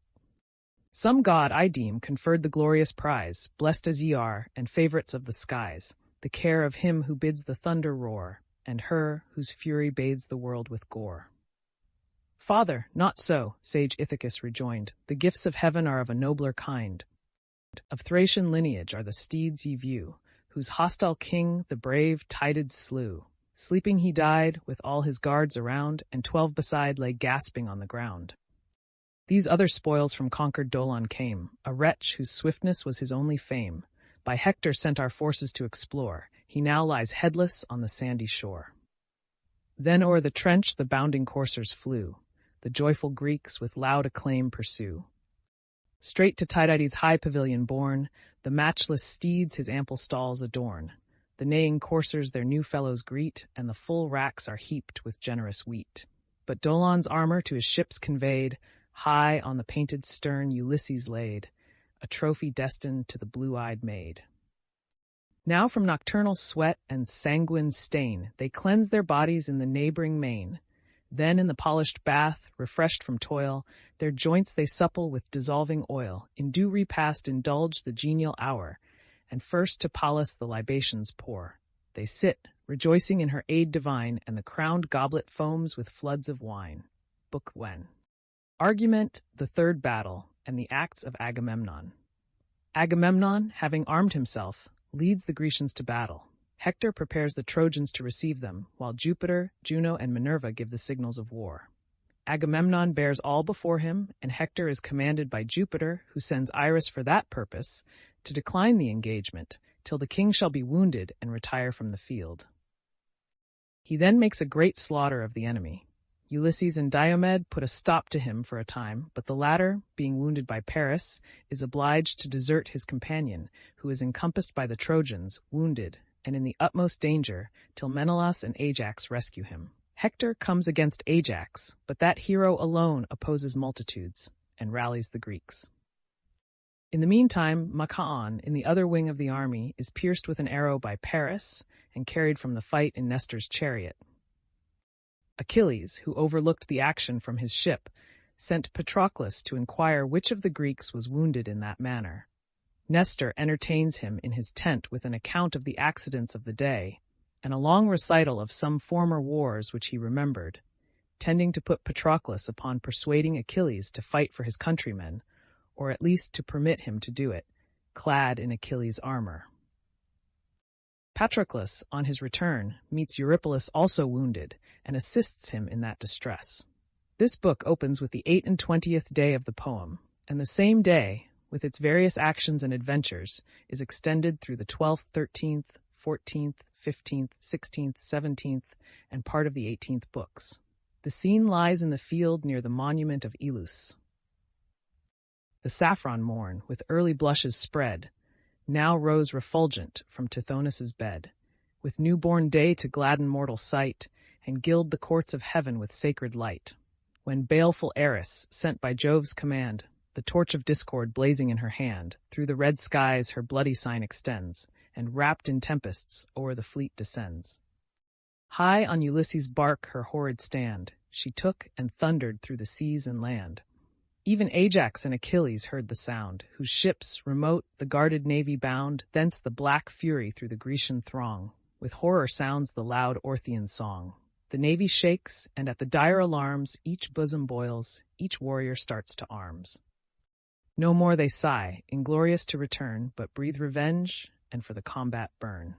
S1: Some god, I deem, conferred the glorious prize, blessed as ye are, and favorites of the skies, the care of him who bids the thunder roar, and her whose fury bathes the world with gore. Father, not so, sage Ithacus rejoined, the gifts of heaven are of a nobler kind. Of Thracian lineage are the steeds ye view, whose hostile king the brave Tydides slew. Sleeping he died, with all his guards around, and 12 beside lay gasping on the ground. These other spoils from conquered Dolon came, a wretch whose swiftness was his only fame. By Hector sent our forces to explore, he now lies headless on the sandy shore. Then o'er the trench the bounding coursers flew, the joyful Greeks with loud acclaim pursue. Straight to Tydides' high pavilion borne, the matchless steeds his ample stalls adorn. The neighing coursers their new fellows greet, and the full racks are heaped with generous wheat. But Dolon's armor to his ships conveyed, high on the painted stern Ulysses laid, a trophy destined to the blue-eyed maid. Now from nocturnal sweat and sanguine stain they cleanse their bodies in the neighboring main. Then in the polished bath, refreshed from toil, their joints they supple with dissolving oil. In due repast indulge the genial hour, and first to Pallas the libations pour. They sit, rejoicing in her aid divine, and the crowned goblet foams with floods of wine. Book 1. Argument, the third battle, and the acts of Agamemnon. Agamemnon, having armed himself, leads the Grecians to battle. Hector prepares the Trojans to receive them, while Jupiter, Juno, and Minerva give the signals of war. Agamemnon bears all before him, and Hector is commanded by Jupiter, who sends Iris for that purpose, to decline the engagement, till the king shall be wounded and retire from the field. He then makes a great slaughter of the enemy. Ulysses and Diomed put a stop to him for a time, but the latter, being wounded by Paris, is obliged to desert his companion, who is encompassed by the Trojans, wounded, and in the utmost danger, till Menelaus and Ajax rescue him. Hector comes against Ajax, but that hero alone opposes multitudes, and rallies the Greeks. In the meantime, Machaon, in the other wing of the army, is pierced with an arrow by Paris, and carried from the fight in Nestor's chariot. Achilles, who overlooked the action from his ship, sent Patroclus to inquire which of the Greeks was wounded in that manner. Nestor entertains him in his tent with an account of the accidents of the day, and a long recital of some former wars which he remembered, tending to put Patroclus upon persuading Achilles to fight for his countrymen, or at least to permit him to do it, clad in Achilles' armor. Patroclus, on his return, meets Eurypylus also wounded, and assists him in that distress. This book opens with the 28th day of the poem, and the same day, with its various actions and adventures, is extended through the 12th, 13th, 14th, 15th, 16th, 17th, and part of the 18th books. The scene lies in the field near the monument of Ilus. The saffron morn, with early blushes spread, now rose refulgent from Tithonus's bed, with new-born day to gladden mortal sight, and gild the courts of heaven with sacred light. When baleful Eris, sent by Jove's command, the torch of discord blazing in her hand, through the red skies her bloody sign extends, and wrapped in tempests o'er the fleet descends. High on Ulysses' bark her horrid stand, she took and thundered through the seas and land. Even Ajax and Achilles heard the sound, whose ships, remote, the guarded navy bound, thence the black fury through the Grecian throng. With horror sounds the loud Orthian song. The navy shakes, and at the dire alarms, each bosom boils, each warrior starts to arms. No more they sigh, inglorious to return, but breathe revenge, and for the combat burn.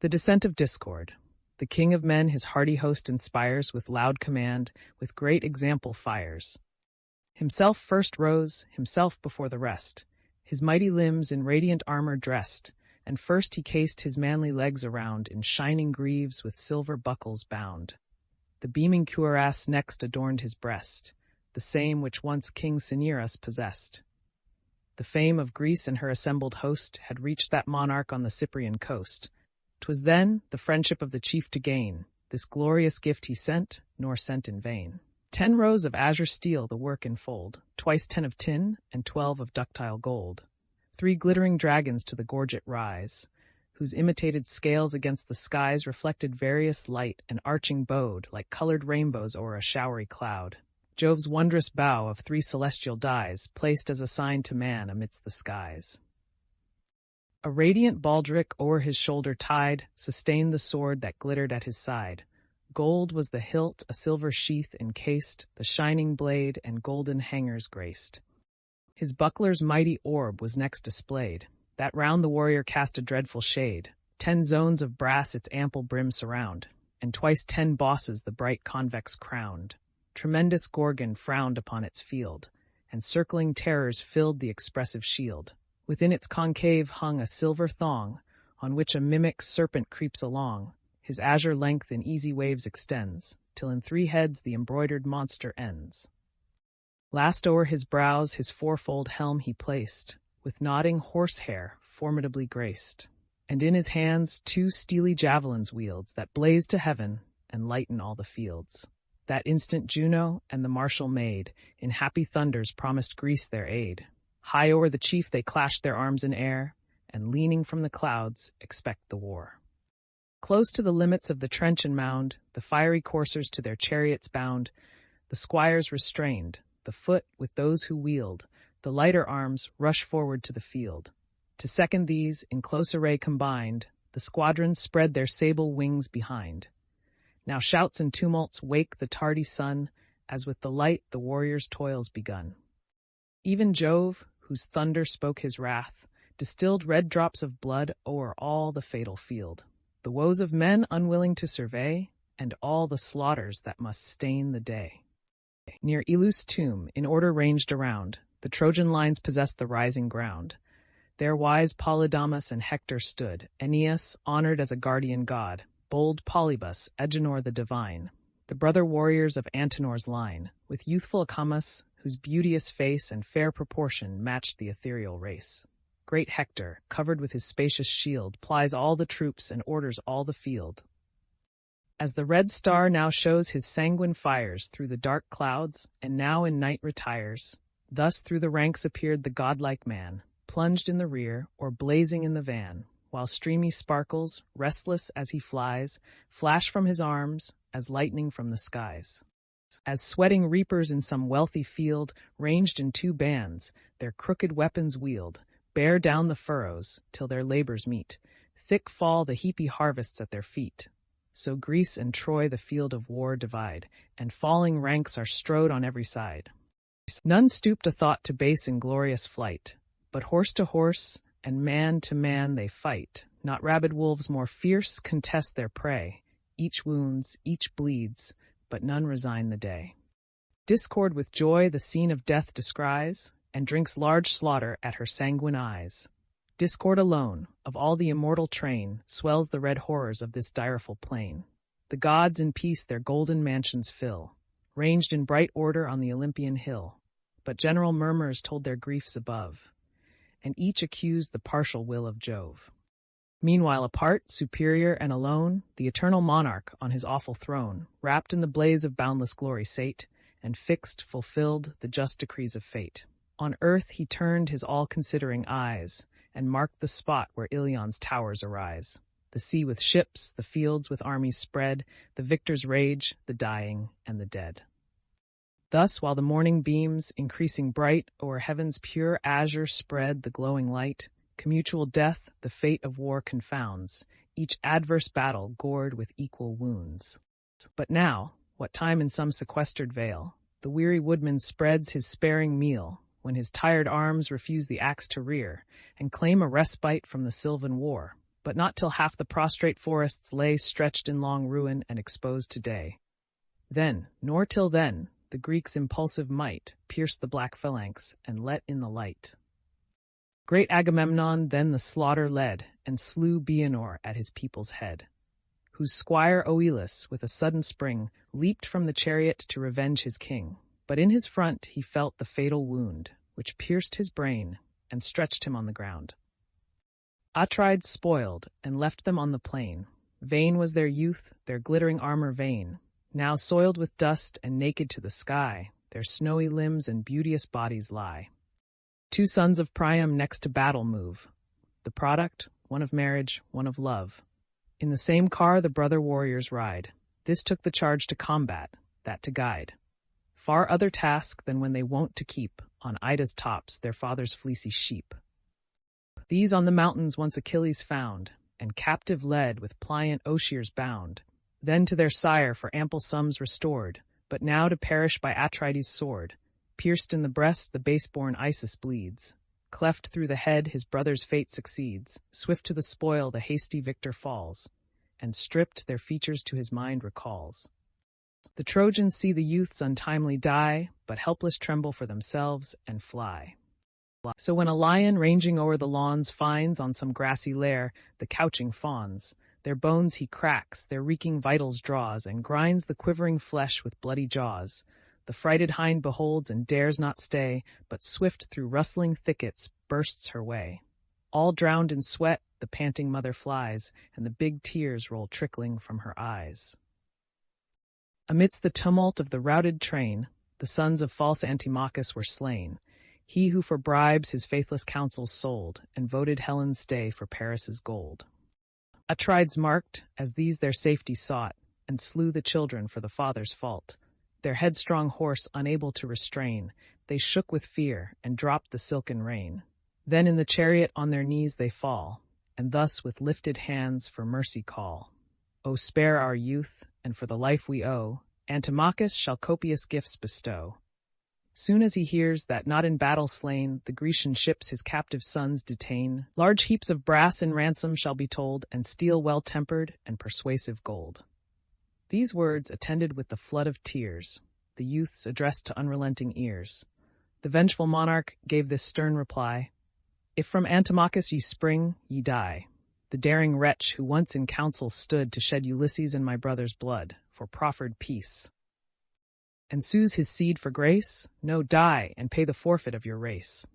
S1: The descent of discord. The king of men his hardy host inspires, with loud command, with great example fires. Himself first rose, himself before the rest, his mighty limbs in radiant armor dressed, and first he cased his manly legs around in shining greaves with silver buckles bound. The beaming cuirass next adorned his breast, the same which once King Cinyras possessed. The fame of Greece and her assembled host had reached that monarch on the Cyprian coast. 'Twas then the friendship of the chief to gain, this glorious gift he sent, nor sent in vain. 10 rows of azure steel the work enfold, twice 10 of tin, and 12 of ductile gold. 3 glittering dragons to the gorget rise, whose imitated scales against the skies reflected various light and arching bowed like colored rainbows o'er a showery cloud. Jove's wondrous bow of 3 celestial dyes, placed as a sign to man amidst the skies. A radiant baldric o'er his shoulder tied, sustained the sword that glittered at his side. Gold was the hilt, a silver sheath encased, the shining blade and golden hangers graced. His buckler's mighty orb was next displayed, that round the warrior cast a dreadful shade. 10 zones of brass its ample brim surround, and twice 10 bosses the bright convex crowned. Tremendous Gorgon frowned upon its field, and circling terrors filled the expressive shield. Within its concave hung a silver thong, on which a mimic serpent creeps along. His azure length in easy waves extends, till in 3 heads the embroidered monster ends. Last o'er his brows his fourfold helm he placed, with nodding horsehair formidably graced. And in his hands 2 steely javelins wields, that blaze to heaven and lighten all the fields. That instant Juno and the martial maid in happy thunders promised Greece their aid. High o'er the chief they clashed their arms in air, and leaning from the clouds expect the war. Close to the limits of the trench and mound, the fiery coursers to their chariots bound, the squires restrained, the foot with those who wield, the lighter arms rush forward to the field. To second these, in close array combined, the squadrons spread their sable wings behind. Now shouts and tumults wake the tardy sun, as with the light the warriors' toils begun. Even Jove, whose thunder spoke his wrath, distilled red drops of blood o'er all the fatal field. The woes of men unwilling to survey, and all the slaughters that must stain the day. Near Ilus' tomb, in order ranged around, the Trojan lines possessed the rising ground. There wise Polydamas and Hector stood, Aeneas, honored as a guardian god, bold Polybus, Agenor the divine, the brother warriors of Antenor's line, with youthful Acamas, whose beauteous face and fair proportion matched the ethereal race. Great Hector, covered with his spacious shield, plies all the troops and orders all the field. As the red star now shows his sanguine fires through the dark clouds, and now in night retires, thus through the ranks appeared the godlike man, plunged in the rear, or blazing in the van, while streamy sparkles, restless as he flies, flash from his arms as lightning from the skies. As sweating reapers in some wealthy field, ranged in 2 bands, their crooked weapons wield, bear down the furrows till their labors meet. Thick fall the heapy harvests at their feet. So Greece and Troy the field of war divide, and falling ranks are strowed on every side. None stooped a thought to base inglorious flight, but horse to horse and man to man they fight. Not rabid wolves more fierce contest their prey. Each wounds, each bleeds, but none resign the day. Discord with joy the scene of death descries, and drinks large slaughter at her sanguine eyes. Discord alone, of all the immortal train, swells the red horrors of this direful plain. The gods in peace their golden mansions fill, ranged in bright order on the Olympian hill. But general murmurs told their griefs above, and each accused the partial will of Jove. Meanwhile, apart, superior and alone, the eternal monarch on his awful throne, wrapped in the blaze of boundless glory sate, and fixed, fulfilled, the just decrees of fate. On earth he turned his all-considering eyes, and marked the spot where Ilion's towers arise. The sea with ships, the fields with armies spread, the victor's rage, the dying, and the dead. Thus, while the morning beams, increasing bright, o'er heaven's pure azure spread the glowing light, commutual death the fate of war confounds, each adverse battle gored with equal wounds. But now, what time in some sequestered vale, the weary woodman spreads his sparing meal, when his tired arms refuse the axe to rear, and claim a respite from the sylvan war, but not till half the prostrate forests lay stretched in long ruin and exposed to day. Then, nor till then, the Greeks' impulsive might pierced the black phalanx and let in the light. Great Agamemnon then the slaughter led, and slew Bianor at his people's head, whose squire Oileus, with a sudden spring, leaped from the chariot to revenge his king. But in his front he felt the fatal wound, which pierced his brain and stretched him on the ground. Atrides spoiled, and left them on the plain. Vain was their youth, their glittering armor vain. Now soiled with dust and naked to the sky, their snowy limbs and beauteous bodies lie. Two sons of Priam next to battle move, the product, one of marriage, one of love. In the same car the brother warriors ride. This took the charge to combat, that to guide. Far other task than when they wont to keep, on Ida's tops, their father's fleecy sheep. These on the mountains once Achilles found, and captive led with pliant Oceers bound. Then to their sire for ample sums restored, but now to perish by Atrides' sword. Pierced in the breast the base-born Isis bleeds. Cleft through the head his brother's fate succeeds. Swift to the spoil the hasty victor falls, and stripped their features to his mind recalls. The Trojans see the youths untimely die, but helpless tremble for themselves and fly. So when a lion ranging o'er the lawns finds on some grassy lair the couching fawns, their bones he cracks, their reeking vitals draws, and grinds the quivering flesh with bloody jaws. The frighted hind beholds and dares not stay, but swift through rustling thickets bursts her way. All drowned in sweat, the panting mother flies, and the big tears roll trickling from her eyes. Amidst the tumult of the routed train, the sons of false Antimachus were slain. He who for bribes his faithless counsels sold, and voted Helen's stay for Paris's gold. Atrides marked, as these their safety sought, and slew the children for the father's fault. Their headstrong horse unable to restrain, they shook with fear, and dropped the silken rein. Then in the chariot on their knees they fall, and thus with lifted hands for mercy call. O spare our youth, and for the life we owe, Antimachus shall copious gifts bestow. Soon as he hears that not in battle slain the Grecian ships his captive sons detain, large heaps of brass in ransom shall be told, and steel well-tempered and persuasive gold. These words attended with the flood of tears, the youths addressed to unrelenting ears. The vengeful monarch gave this stern reply: If from Antimachus ye spring, ye die. The daring wretch who once in council stood to shed Ulysses and my brother's blood for proffered peace, and sues his seed for grace, no, die, and pay the forfeit of your race.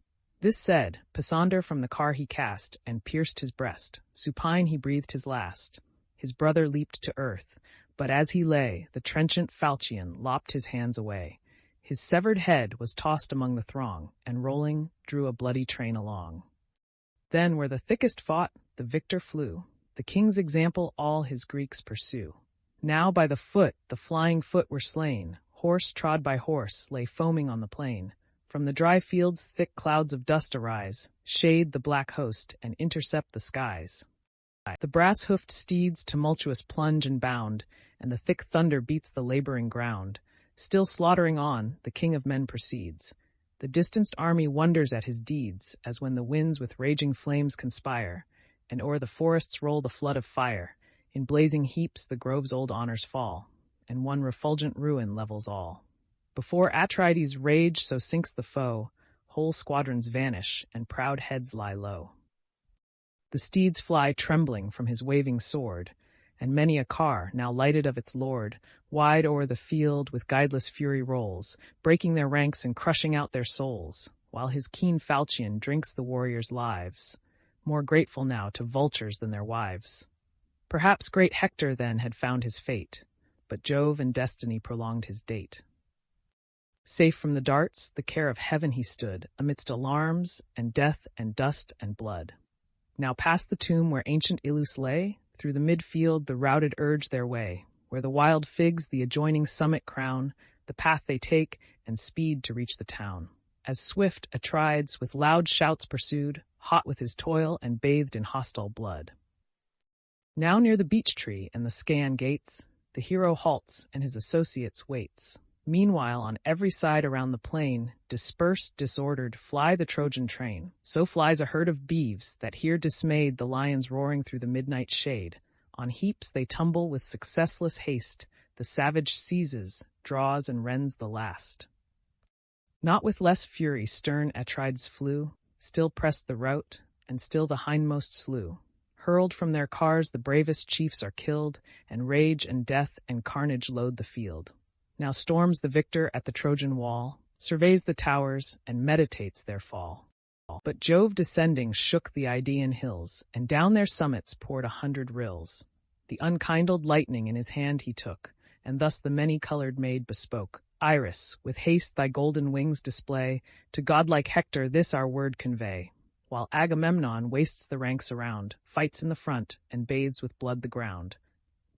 S1: This said, Pisander from the car he cast, and pierced his breast. Supine he breathed his last. His brother leaped to earth, but as he lay, the trenchant falchion lopped his hands away. His severed head was tossed among the throng, and rolling, drew a bloody train along. Then, where the thickest fought, the victor flew. The king's example all his Greeks pursue. Now by the foot, the flying foot were slain. Horse trod by horse lay foaming on the plain. From the dry fields thick clouds of dust arise, shade the black host, and intercept the skies. The brass-hoofed steeds tumultuous plunge and bound, and the thick thunder beats the laboring ground. Still slaughtering on, the king of men proceeds. The distanced army wonders at his deeds, as when the winds with raging flames conspire, and o'er the forests roll the flood of fire. In blazing heaps the grove's old honors fall, and one refulgent ruin levels all. Before Atrides' rage so sinks the foe, whole squadrons vanish, and proud heads lie low. The steeds fly trembling from his waving sword, and many a car, now lighted of its lord, wide o'er the field with guideless fury rolls, breaking their ranks and crushing out their souls, while his keen falchion drinks the warriors' lives, more grateful now to vultures than their wives. Perhaps great Hector then had found his fate, but Jove and destiny prolonged his date. Safe from the darts, the care of heaven he stood, amidst alarms and death and dust and blood. Now past the tomb where ancient Ilus lay, through the midfield the routed urge their way, where the wild figs the adjoining summit crown, the path they take, and speed to reach the town. As swift Atrides with loud shouts pursued, hot with his toil and bathed in hostile blood. Now near the beech tree and the Scaean gates, the hero halts and his associates waits. Meanwhile, on every side around the plain, dispersed, disordered, fly the Trojan train. So flies a herd of beeves, that hear dismayed the lions roaring through the midnight shade. On heaps they tumble with successless haste, the savage seizes, draws, and rends the last. Not with less fury stern Atrides flew, still pressed the rout, and still the hindmost slew. Hurled from their cars the bravest chiefs are killed, and rage and death and carnage load the field. Now storms the victor at the Trojan wall, surveys the towers, and meditates their fall. But Jove descending shook the Idaean hills, and down their summits poured 100 rills. The unkindled lightning in his hand he took, and thus the many-colored maid bespoke. Iris, with haste thy golden wings display, to godlike Hector this our word convey. While Agamemnon wastes the ranks around, fights in the front, and bathes with blood the ground.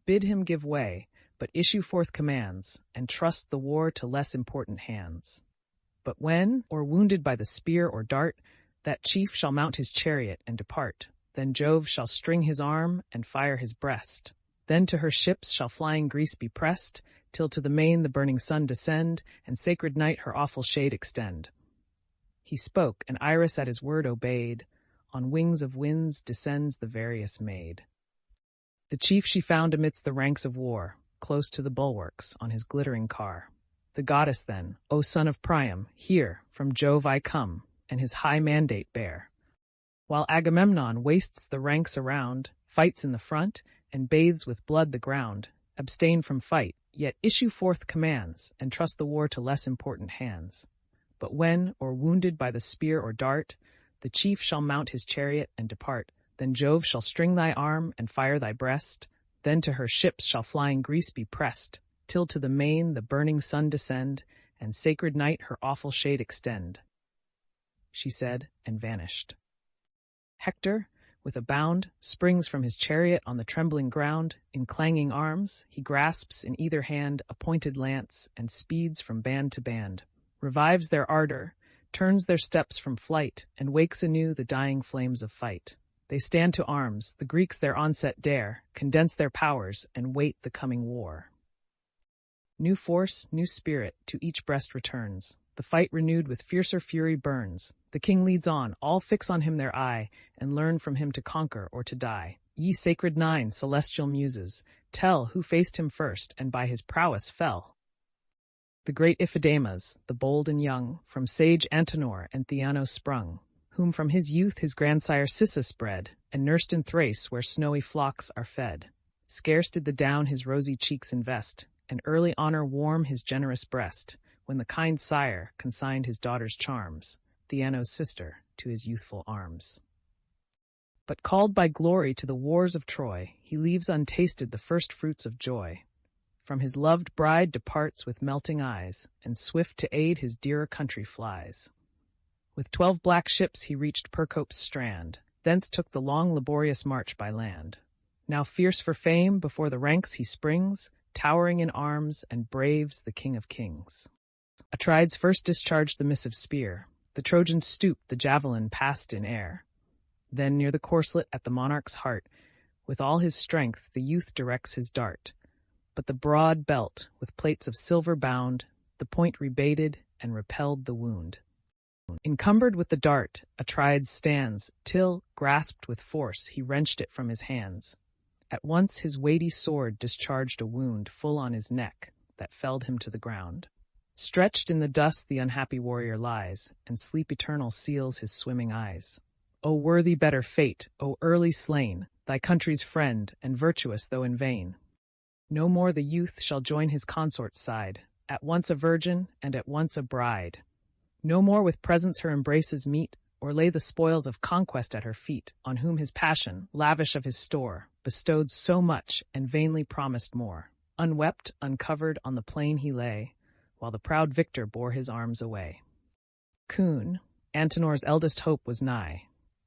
S1: Bid him give way, but issue forth commands, and trust the war to less important hands. But when, or wounded by the spear or dart, that chief shall mount his chariot and depart, then Jove shall string his arm and fire his breast. Then to her ships shall flying Greece be pressed, till to the main the burning sun descend, and sacred night her awful shade extend. He spoke, and Iris at his word obeyed. On wings of winds descends the various maid. The chief she found amidst the ranks of war, close to the bulwarks on his glittering car. The goddess then, O son of Priam, hear, from Jove I come, and his high mandate bear. While Agamemnon wastes the ranks around, fights in the front, and bathes with blood the ground, abstain from fight, yet issue forth commands, and trust the war to less important hands. But when, or wounded by the spear or dart, the chief shall mount his chariot and depart, then Jove shall string thy arm and fire thy breast. Then to her ships shall flying Greece be pressed, till to the main the burning sun descend, and sacred night her awful shade extend. She said, and vanished. Hector, with a bound, springs from his chariot on the trembling ground. In clanging arms, he grasps in either hand a pointed lance, and speeds from band to band. Revives their ardor, turns their steps from flight, and wakes anew the dying flames of fight. They stand to arms, the Greeks their onset dare, condense their powers, and wait the coming war. New force, new spirit, to each breast returns. The fight renewed with fiercer fury burns. The king leads on, all fix on him their eye, and learn from him to conquer or to die. Ye sacred 9, celestial muses, tell who faced him first, and by his prowess fell. The great Iphidamas, the bold and young, from sage Antenor and Theano sprung, whom from his youth his grandsire Cissus bred, and nursed in Thrace where snowy flocks are fed. Scarce did the down his rosy cheeks invest, and early honor warm his generous breast, when the kind sire consigned his daughter's charms, Theano's sister, to his youthful arms. But called by glory to the wars of Troy, he leaves untasted the first fruits of joy. From his loved bride departs with melting eyes, and swift to aid his dearer country flies. With 12 black ships he reached Percope's strand, thence took the long laborious march by land. Now fierce for fame, before the ranks he springs, towering in arms, and braves the king of kings. Atrides first discharged the missive spear. The Trojans stooped, the javelin passed in air. Then near the corslet at the monarch's heart, with all his strength the youth directs his dart. But the broad belt, with plates of silver bound, the point rebaited and repelled the wound. Encumbered with the dart, Atrides stands, till, grasped with force, he wrenched it from his hands. At once his weighty sword discharged a wound full on his neck, that felled him to the ground. Stretched in the dust the unhappy warrior lies, and sleep eternal seals his swimming eyes. O worthy better fate, O early slain, thy country's friend, and virtuous though in vain. No more the youth shall join his consort's side, at once a virgin and at once a bride. No more with presents her embraces meet, or lay the spoils of conquest at her feet, on whom his passion, lavish of his store, bestowed so much and vainly promised more. Unwept, uncovered, on the plain he lay, while the proud victor bore his arms away. Coon, Antenor's eldest hope, was nigh.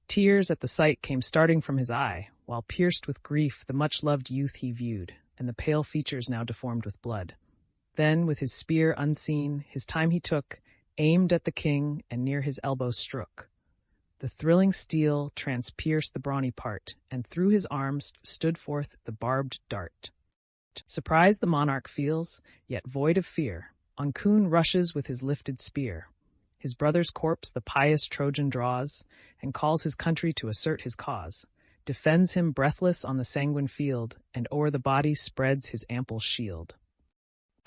S1: Tears at the sight came starting from his eye, while pierced with grief the much-loved youth he viewed, and the pale features now deformed with blood. Then, with his spear unseen, his time he took, aimed at the king, and near his elbow strook. The thrilling steel transpierced the brawny part, and through his arms stood forth the barbed dart. Surprise the monarch feels, yet void of fear, on Coon rushes with his lifted spear. His brother's corpse the pious Trojan draws, and calls his country to assert his cause, defends him breathless on the sanguine field, and o'er the body spreads his ample shield.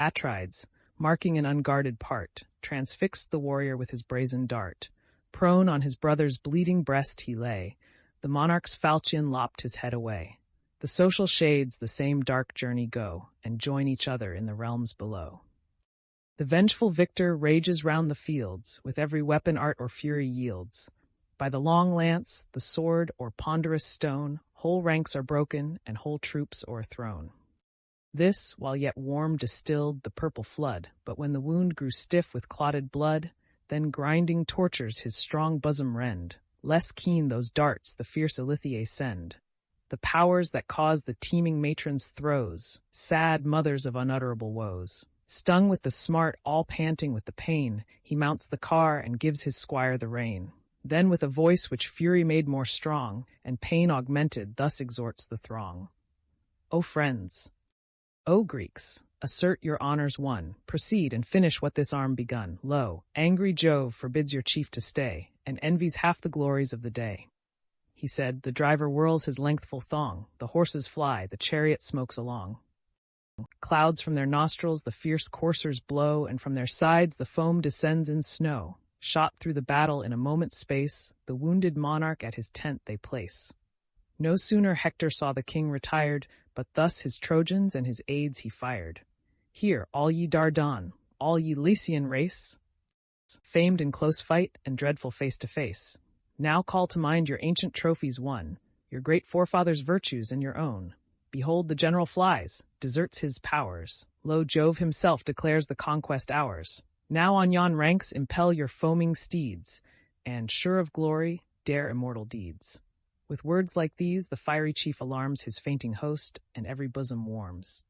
S1: Atrides, marking an unguarded part, transfixed the warrior with his brazen dart. Prone on his brother's bleeding breast he lay, the monarch's falchion lopped his head away. The social shades the same dark journey go, and join each other in the realms below. The vengeful victor rages round the fields, with every weapon art or fury yields. By the long lance, the sword, or ponderous stone, whole ranks are broken, and whole troops o'erthrown. This, while yet warm, distilled the purple flood, but when the wound grew stiff with clotted blood, then grinding tortures his strong bosom rend, less keen those darts the fierce Ilithiae send. The powers that cause the teeming matron's throes, sad mothers of unutterable woes. Stung with the smart, all panting with the pain, he mounts the car and gives his squire the rein. Then with a voice which fury made more strong, and pain augmented, thus exhorts the throng. O friends, O Greeks, assert your honors won, proceed and finish what this arm begun. Lo, angry Jove forbids your chief to stay, and envies half the glories of the day. He said, the driver whirls his lengthful thong, the horses fly, the chariot smokes along. Clouds from their nostrils the fierce coursers blow, and from their sides the foam descends in snow. Shot through the battle in a moment's space, the wounded monarch at his tent they place. No sooner Hector saw the king retired, but thus his Trojans and his aides he fired. Hear, all ye Dardan, all ye Lycian race, famed in close fight and dreadful face-to-face. Now call to mind your ancient trophies won, your great forefathers' virtues and your own. Behold, the general flies, deserts his powers. Lo, Jove himself declares the conquest ours. Now on yon ranks impel your foaming steeds, and, sure of glory, dare immortal deeds. With words like these, the fiery chief alarms his fainting host, and every bosom warms.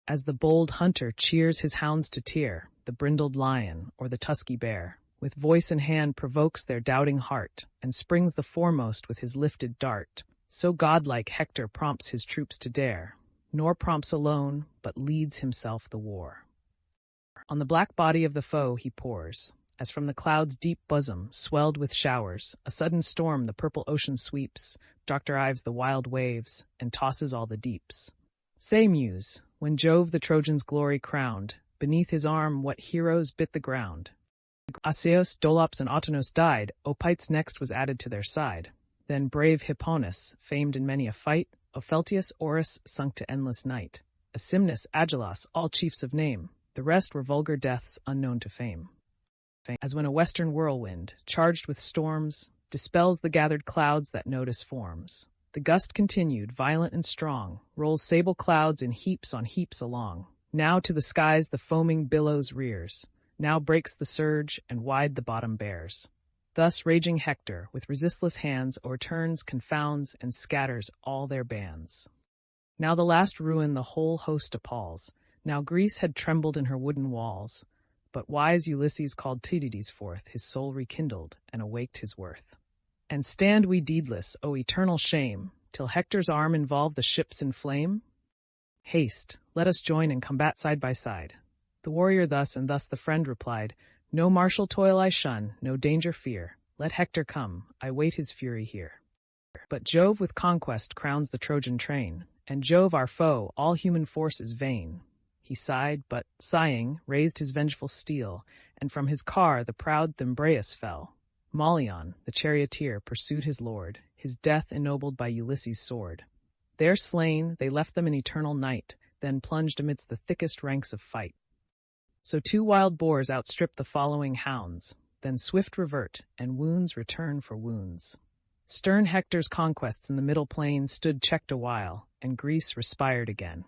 S1: As the bold hunter cheers his hounds to tear, the brindled lion, or the tusky bear, with voice and hand provokes their doubting heart, and springs the foremost with his lifted dart. So godlike Hector prompts his troops to dare, nor prompts alone, but leads himself the war. On the black body of the foe he pours, as from the cloud's deep bosom, swelled with showers, a sudden storm the purple ocean sweeps, Dr. Ives the wild waves, and tosses all the deeps. Say, Muse, when Jove the Trojans' glory crowned, beneath his arm what heroes bit the ground? Aseos, Dolops, and Autonos died, Opytes next was added to their side. Then brave Hipponus, famed in many a fight, Opheltius, Orus, sunk to endless night. Asimnus, Agilas, all chiefs of name, the rest were vulgar deaths unknown to fame. As when a western whirlwind, charged with storms, dispels the gathered clouds that notice forms. The gust continued, violent and strong, rolls sable clouds in heaps on heaps along. Now to the skies the foaming billows rears, now breaks the surge, and wide the bottom bears. Thus raging Hector, with resistless hands, o'erturns, confounds, and scatters all their bands. Now the last ruin the whole host appalls. Now Greece had trembled in her wooden walls. But wise Ulysses called Tydides forth, his soul rekindled, and awaked his worth. And stand we deedless, O eternal shame, till Hector's arm involve the ships in flame? Haste, let us join and combat side by side. The warrior thus, and thus the friend replied, No martial toil I shun, no danger fear. Let Hector come, I wait his fury here. But Jove with conquest crowns the Trojan train, and Jove our foe, all human force is vain. He sighed, but, sighing, raised his vengeful steel, and from his car the proud Thymbraeus fell. Malion, the charioteer, pursued his lord, his death ennobled by Ulysses' sword. There slain, they left them in eternal night, then plunged amidst the thickest ranks of fight. So 2 wild boars outstripped the following hounds, then swift revert, and wounds return for wounds. Stern Hector's conquests in the middle plain stood checked awhile, and Greece respired again.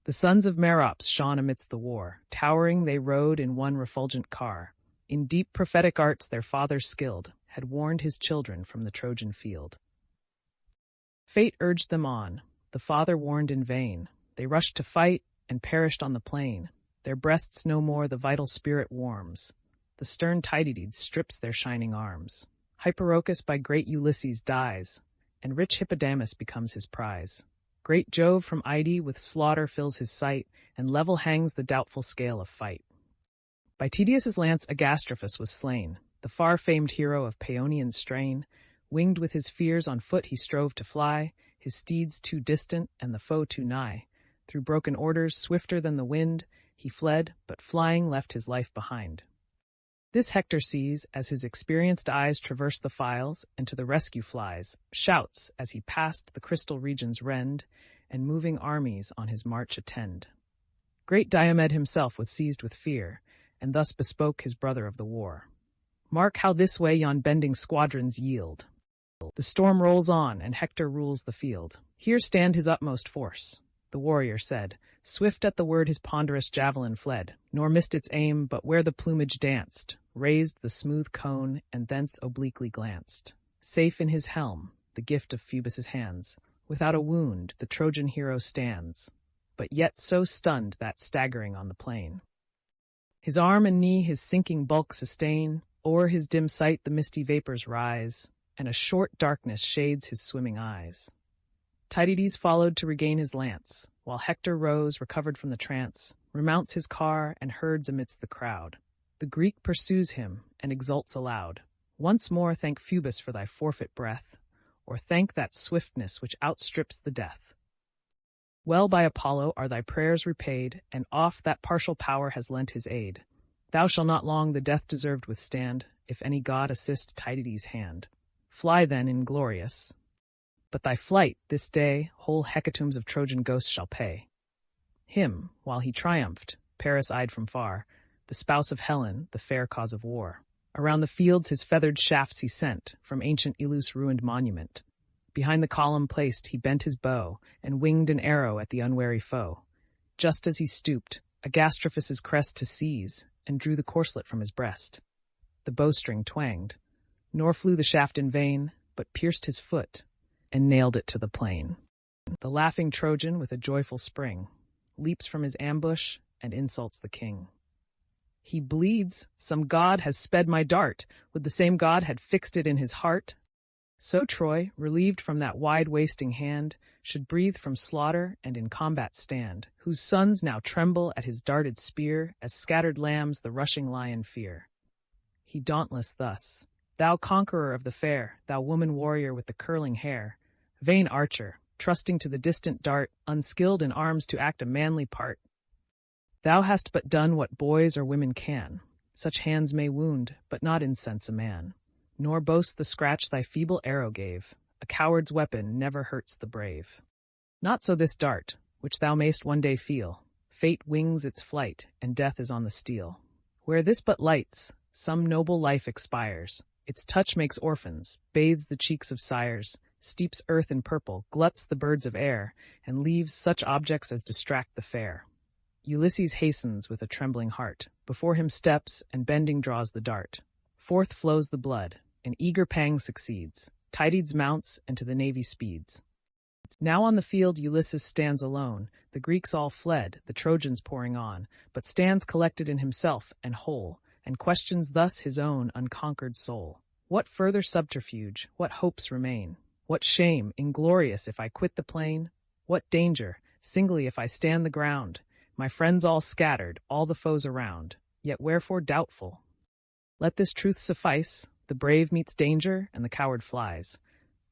S1: The sons of Merops shone amidst the war, towering they rode in one refulgent car. In deep prophetic arts their father skilled, had warned his children from the Trojan field. Fate urged them on, the father warned in vain. They rushed to fight, and perished on the plain. Their breasts no more the vital spirit warms. The stern Tydides strips their shining arms. Hyperochus by great Ulysses dies, and rich Hippodamus becomes his prize. Great Jove from Ide with slaughter fills his sight, and level hangs the doubtful scale of fight. By Tydeus' lance Agastrophus was slain, the far-famed hero of Paeonian strain. Winged with his fears on foot he strove to fly, his steeds too distant and the foe too nigh. Through broken orders, swifter than the wind, he fled, but flying left his life behind. This Hector sees, as his experienced eyes traverse the files, and to the rescue flies, shouts as he past the crystal regions rend, and moving armies on his march attend. Great Diomed himself was seized with fear, and thus bespoke his brother of the war. Mark how this way yon bending squadrons yield. The storm rolls on, and Hector rules the field. Here stand his utmost force, the warrior said. Swift at the word his ponderous javelin fled, nor missed its aim, but where the plumage danced, raised the smooth cone, and thence obliquely glanced. Safe in his helm, the gift of Phoebus' hands, without a wound the Trojan hero stands, but yet so stunned that staggering on the plain. His arm and knee his sinking bulk sustain, o'er his dim sight the misty vapors rise, and a short darkness shades his swimming eyes. Tydides followed to regain his lance, while Hector rose, recovered from the trance, remounts his car, and herds amidst the crowd. The Greek pursues him, and exults aloud. Once more thank Phoebus for thy forfeit breath, or thank that swiftness which outstrips the death. Well by Apollo are thy prayers repaid, and oft that partial power has lent his aid. Thou shalt not long the death deserved withstand, if any god assist Tydides' hand. Fly then inglorious. But thy flight, this day, whole hecatombs of Trojan ghosts shall pay. Him, while he triumphed, Paris eyed from far, the spouse of Helen, the fair cause of war. Around the fields his feathered shafts he sent, from ancient Ilus' ruined monument. Behind the column placed, he bent his bow, and winged an arrow at the unwary foe. Just as he stooped, Agastrophus' crest to seize, and drew the corslet from his breast. The bowstring twanged, nor flew the shaft in vain, but pierced his foot, and nailed it to the plain. The laughing Trojan, with a joyful spring, leaps from his ambush and insults the king. He bleeds, some god has sped my dart, would the same god had fixed it in his heart. So Troy, relieved from that wide-wasting hand, should breathe from slaughter and in combat stand, whose sons now tremble at his darted spear, as scattered lambs the rushing lion fear. He dauntless thus, thou conqueror of the fair, thou woman warrior with the curling hair, vain archer, trusting to the distant dart, unskilled in arms to act a manly part. Thou hast but done what boys or women can. Such hands may wound, but not incense a man. Nor boast the scratch thy feeble arrow gave. A coward's weapon never hurts the brave. Not so this dart, which thou mayst one day feel. Fate wings its flight, and death is on the steel. Where this but lights, some noble life expires. Its touch makes orphans, bathes the cheeks of sires, steeps earth in purple, gluts the birds of air, and leaves such objects as distract the fair. Ulysses hastens with a trembling heart. Before him steps, and bending draws the dart. Forth flows the blood, an eager pang succeeds. Tydides mounts, and to the navy speeds. Now on the field Ulysses stands alone. The Greeks all fled, the Trojans pouring on, but stands collected in himself and whole, and questions thus his own unconquered soul. What further subterfuge, what hopes remain? What shame, inglorious, if I quit the plain? What danger, singly if I stand the ground? My friends all scattered, all the foes around, yet wherefore doubtful? Let this truth suffice, the brave meets danger, and the coward flies.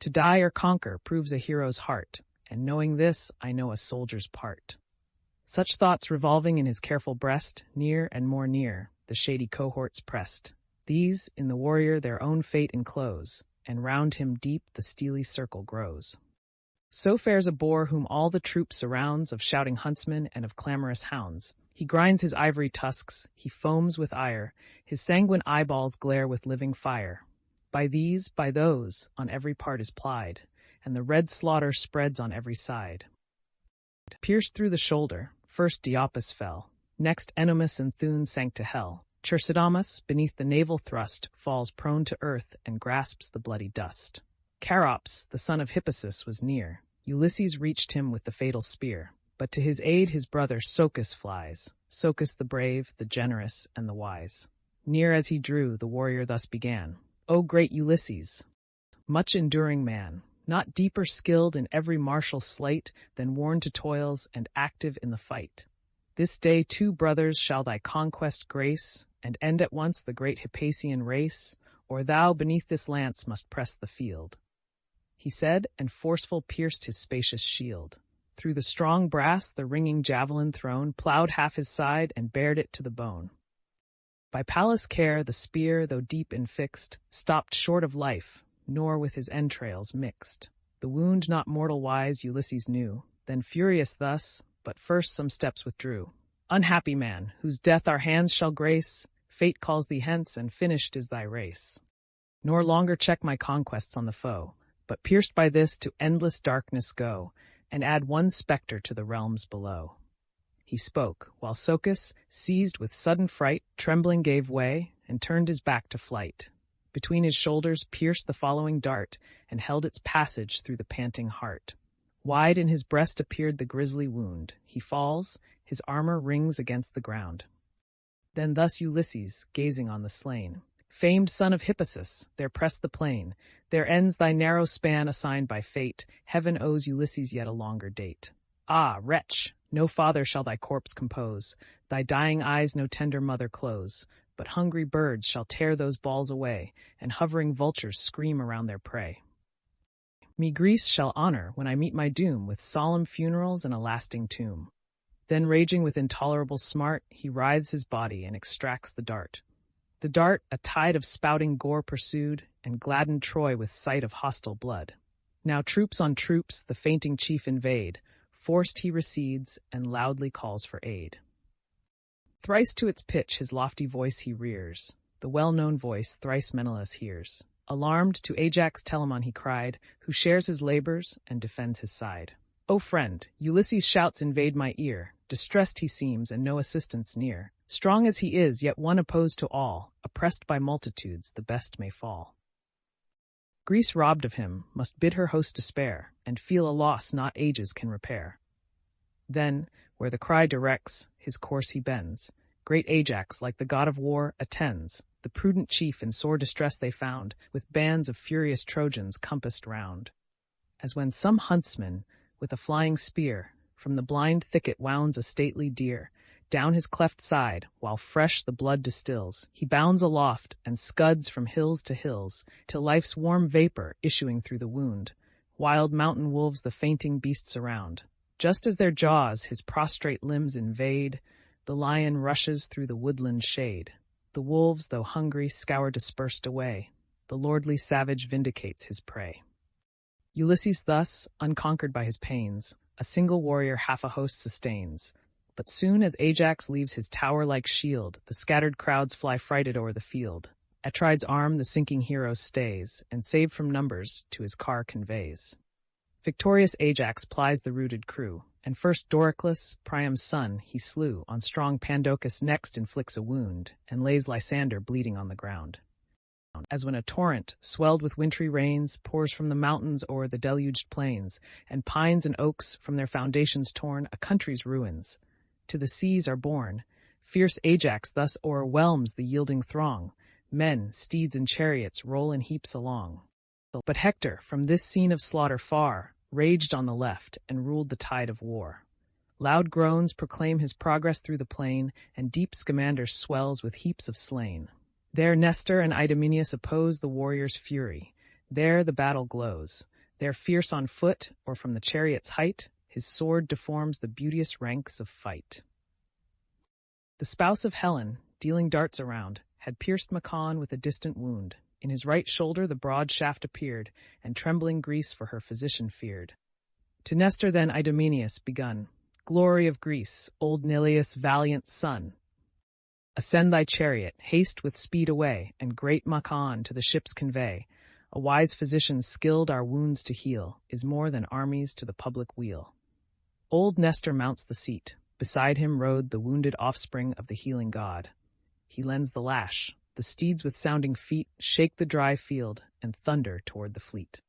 S1: To die or conquer proves a hero's heart, and knowing this, I know a soldier's part. Such thoughts revolving in his careful breast, near and more near, the shady cohorts pressed. These, in the warrior, their own fate enclose, and round him deep the steely circle grows. So fares a boar whom all the troop surrounds of shouting huntsmen and of clamorous hounds. He grinds his ivory tusks, he foams with ire, his sanguine eyeballs glare with living fire. By these, by those, on every part is plied, and the red slaughter spreads on every side. Pierced through the shoulder, first Diopus fell, next Ennomus and Thun sank to hell. Chersidamus, beneath the naval thrust, falls prone to earth and grasps the bloody dust. Charops, the son of Hippasus, was near. Ulysses reached him with the fatal spear, but to his aid his brother Socus flies, Socus the brave, the generous, and the wise. Near as he drew, the warrior thus began, "O great Ulysses, much enduring man, not deeper skilled in every martial sleight than worn to toils and active in the fight. This day 2 brothers shall thy conquest grace, and end at once the great Hippasean race, or thou beneath this lance must press the field." He said, and forceful pierced his spacious shield. Through the strong brass the ringing javelin thrown ploughed half his side and bared it to the bone. By Pallas' care the spear, though deep and fixed, stopped short of life, nor with his entrails mixed. The wound not mortal wise Ulysses knew, then furious thus, but first some steps withdrew. "Unhappy man, whose death our hands shall grace, fate calls thee hence, and finished is thy race. Nor longer check my conquests on the foe, but pierced by this to endless darkness go, and add one spectre to the realms below." He spoke, while Socus, seized with sudden fright, trembling gave way, and turned his back to flight. Between his shoulders pierced the following dart, and held its passage through the panting heart. Wide in his breast appeared the grisly wound. He falls, his armor rings against the ground. Then thus Ulysses, gazing on the slain, "Famed son of Hippasus, there press the plain. There ends thy narrow span assigned by fate. Heaven owes Ulysses yet a longer date. Ah, wretch! No father shall thy corpse compose, thy dying eyes no tender mother close, but hungry birds shall tear those balls away, and hovering vultures scream around their prey. Me Greece shall honor when I meet my doom with solemn funerals and a lasting tomb." Then raging with intolerable smart, he writhes his body and extracts the dart. The dart a tide of spouting gore pursued, and gladdened Troy with sight of hostile blood. Now troops on troops the fainting chief invade, forced he recedes, and loudly calls for aid. Thrice to its pitch his lofty voice he rears, the well-known voice thrice Menelaus hears. Alarmed, to Ajax Telamon he cried, who shares his labors and defends his side. "O friend, Ulysses' shouts invade my ear, distressed he seems and no assistance near. Strong as he is, yet one opposed to all, oppressed by multitudes, the best may fall. Greece robbed of him must bid her host despair, and feel a loss not ages can repair." Then, where the cry directs, his course he bends. Great Ajax, like the god of war, attends. The prudent chief in sore distress they found, with bands of furious Trojans compassed round. As when some huntsman, with a flying spear, from the blind thicket wounds a stately deer, down his cleft side, while fresh the blood distills, he bounds aloft and scuds from hills to hills, till life's warm vapor issuing through the wound, wild mountain wolves the fainting beast surround. Just as their jaws his prostrate limbs invade, the lion rushes through the woodland shade. The wolves, though hungry, scour dispersed away. The lordly savage vindicates his prey. Ulysses thus, unconquered by his pains, a single warrior half a host sustains. But soon as Ajax leaves his tower-like shield, the scattered crowds fly frighted o'er the field. Atride's arm the sinking hero stays, and saved from numbers to his car conveys. Victorious Ajax plies the routed crew, and first Doricles, Priam's son, he slew. On strong Pandocus next inflicts a wound, and lays Lysander bleeding on the ground. As when a torrent, swelled with wintry rains, pours from the mountains o'er the deluged plains, and pines and oaks, from their foundations torn, a country's ruins to the seas are borne. Fierce Ajax thus o'erwhelms the yielding throng. Men, steeds, and chariots roll in heaps along. But Hector, from this scene of slaughter far, raged on the left and ruled the tide of war. Loud groans proclaim his progress through the plain, and deep Scamander swells with heaps of slain. There Nestor and Idomeneus oppose the warrior's fury. There the battle glows. There fierce on foot, or from the chariot's height, his sword deforms the beauteous ranks of fight. The spouse of Helen, dealing darts around, had pierced Machaon with a distant wound. In his right shoulder the broad shaft appeared, and trembling Greece for her physician feared. To Nestor then Idomeneus begun, "Glory of Greece, old Neleus' valiant son, ascend thy chariot, haste with speed away, and great Machaon to the ships convey. A wise physician skilled our wounds to heal is more than armies to the public weal." Old Nestor mounts the seat. Beside him rode the wounded offspring of the healing god. He lends the lash. The steeds with sounding feet shake the dry field and thunder toward the fleet.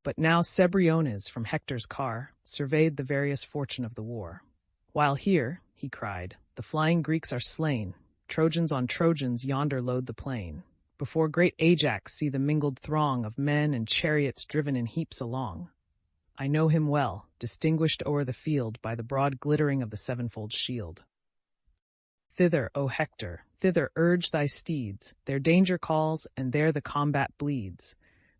S1: But now Cebriones from Hector's car surveyed the various fortune of the war. "While here," he cried, "the flying Greeks are slain, Trojans on Trojans yonder load the plain. Before great Ajax see the mingled throng of men and chariots driven in heaps along. I know him well, distinguished o'er the field by the broad glittering of the sevenfold shield. Thither, O Hector, thither urge thy steeds, their danger calls, and there the combat bleeds.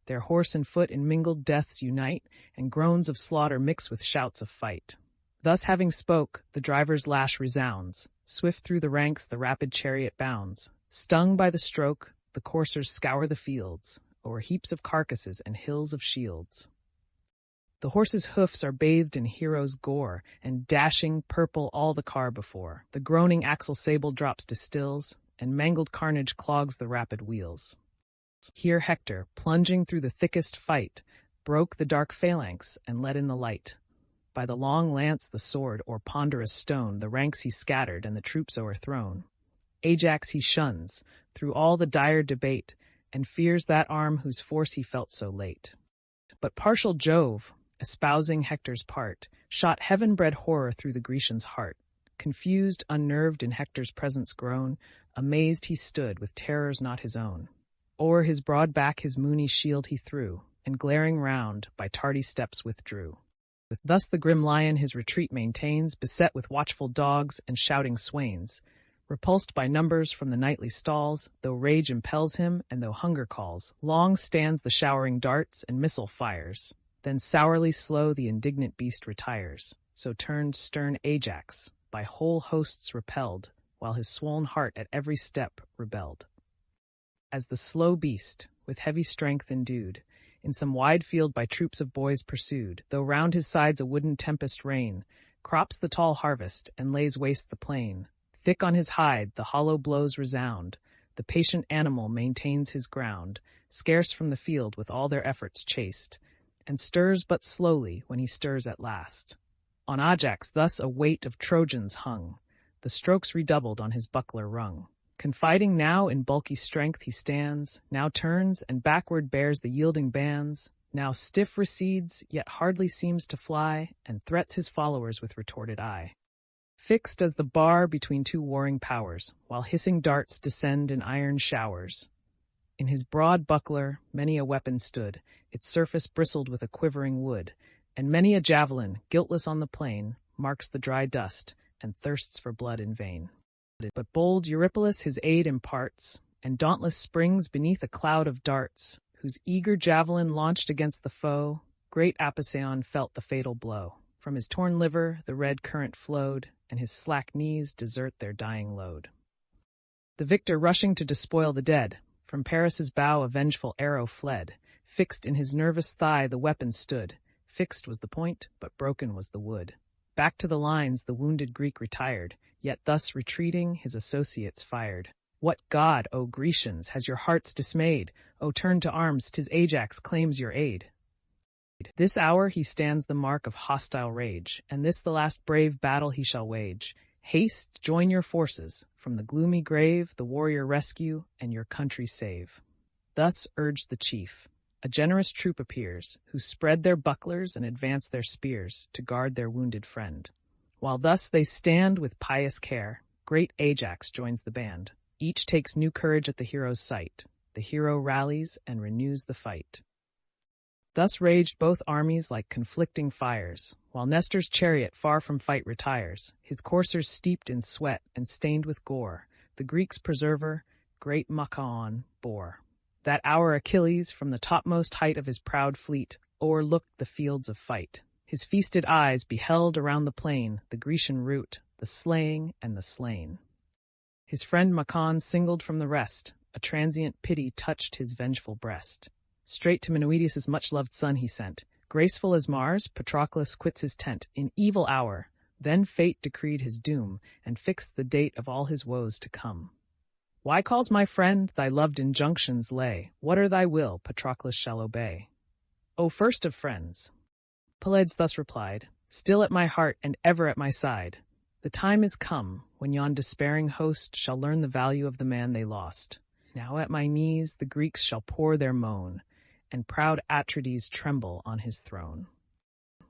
S1: Their horse and foot in mingled deaths unite, and groans of slaughter mix with shouts of fight." Thus having spoke, the driver's lash resounds. Swift through the ranks the rapid chariot bounds. Stung by the stroke, the coursers scour the fields, o'er heaps of carcasses and hills of shields. The horses' hoofs are bathed in heroes' gore, and dashing purple all the car before. The groaning axle sable drops distills, and mangled carnage clogs the rapid wheels. Here Hector, plunging through the thickest fight, broke the dark phalanx and let in the light. By the long lance, the sword, or ponderous stone, the ranks he scattered and the troops o'erthrown. Ajax he shuns, through all the dire debate, and fears that arm whose force he felt so late. But partial Jove, espousing Hector's part, shot heaven-bred horror through the Grecian's heart. Confused, unnerved in Hector's presence grown, amazed he stood with terrors not his own. O'er his broad back his moony shield he threw, and glaring round, by tardy steps withdrew. Thus the grim lion his retreat maintains, beset with watchful dogs and shouting swains. Repulsed by numbers from the nightly stalls, though rage impels him and though hunger calls, long stands the showering darts and missile fires. Then sourly slow the indignant beast retires. So turned stern Ajax, by whole hosts repelled, while his swoln heart at every step rebelled. As the slow beast, with heavy strength endued, in some wide field by troops of boys pursued, though round his sides a wooden tempest rain, crops the tall harvest and lays waste the plain. Thick on his hide the hollow blows resound. The patient animal maintains his ground, scarce from the field with all their efforts chased, and stirs but slowly when he stirs at last. On Ajax thus a weight of Trojans hung, the strokes redoubled on his buckler rung. Confiding now in bulky strength he stands, now turns and backward bears the yielding bands, now stiff recedes, yet hardly seems to fly, and threats his followers with retorted eye. Fixed as the bar between two warring powers, while hissing darts descend in iron showers. In his broad buckler many a weapon stood, its surface bristled with a quivering wood, and many a javelin, guiltless on the plain, marks the dry dust, and thirsts for blood in vain. But bold Eurypylus his aid imparts, and dauntless springs beneath a cloud of darts, whose eager javelin launched against the foe, great Apisaon felt the fatal blow. From his torn liver the red current flowed, and his slack knees desert their dying load. The victor rushing to despoil the dead, from Paris's bow a vengeful arrow fled. Fixed in his nervous thigh the weapon stood. Fixed was the point, but broken was the wood. Back to the lines the wounded Greek retired, yet thus retreating his associates fired. What god, O Grecians, has your hearts dismayed? O turn to arms, 'tis Ajax claims your aid. This hour he stands the mark of hostile rage, and this the last brave battle he shall wage. Haste, join your forces, from the gloomy grave the warrior rescue, and your country save. Thus urged the chief. A generous troop appears, who spread their bucklers and advance their spears, to guard their wounded friend. While thus they stand with pious care, great Ajax joins the band. Each takes new courage at the hero's sight. The hero rallies and renews the fight. Thus raged both armies like conflicting fires, while Nestor's chariot far from fight retires, his coursers steeped in sweat and stained with gore, the Greeks' preserver, great Machaon, bore. That hour Achilles, from the topmost height of his proud fleet, o'erlooked the fields of fight. His feasted eyes beheld around the plain the Grecian rout, the slaying and the slain. His friend Macon singled from the rest, a transient pity touched his vengeful breast. Straight to Menoetius' much-loved son he sent. Graceful as Mars, Patroclus quits his tent in evil hour. Then fate decreed his doom, and fixed the date of all his woes to come. Why calls my friend? Thy loved injunctions lay. Whate'er thy will, Patroclus shall obey. O first of friends! Pylades thus replied, still at my heart and ever at my side. The time is come, when yon despairing host shall learn the value of the man they lost. Now at my knees the Greeks shall pour their moan, and proud Atrides tremble on his throne.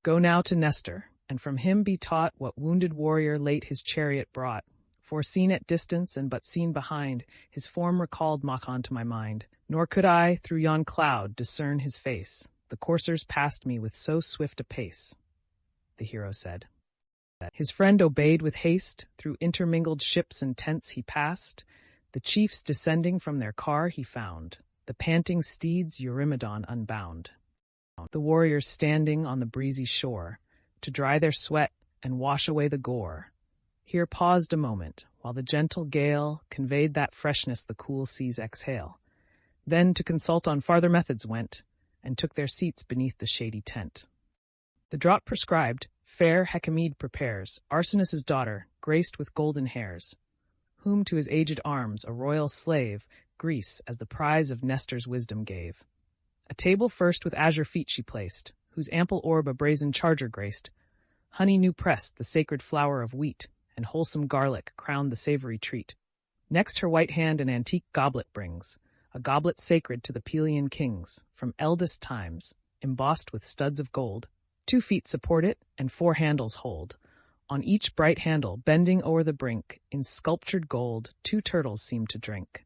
S1: Go now to Nestor, and from him be taught what wounded warrior late his chariot brought. Foreseen at distance and but seen behind, his form recalled Macon to my mind. Nor could I, through yon cloud, discern his face. The coursers passed me with so swift a pace. The hero said. His friend obeyed with haste. Through intermingled ships and tents he passed. The chiefs descending from their car he found. The panting steeds Eurymedon unbound. The warriors standing on the breezy shore, to dry their sweat and wash away the gore. Here paused a moment, while the gentle gale conveyed that freshness the cool seas exhale. Then to consult on farther methods went, and took their seats beneath the shady tent. The draught prescribed, fair Hecamede prepares, Arsenus' daughter, graced with golden hairs, whom to his aged arms a royal slave, Greece, as the prize of Nestor's wisdom gave. A table first with azure feet she placed, whose ample orb a brazen charger graced. Honey new pressed, the sacred flour of wheat, and wholesome garlic crowned the savory treat. Next her white hand an antique goblet brings, a goblet sacred to the Pelian kings, from eldest times, embossed with studs of gold. 2 feet support it, and 4 handles hold. On each bright handle, bending o'er the brink, in sculptured gold, 2 turtles seem to drink.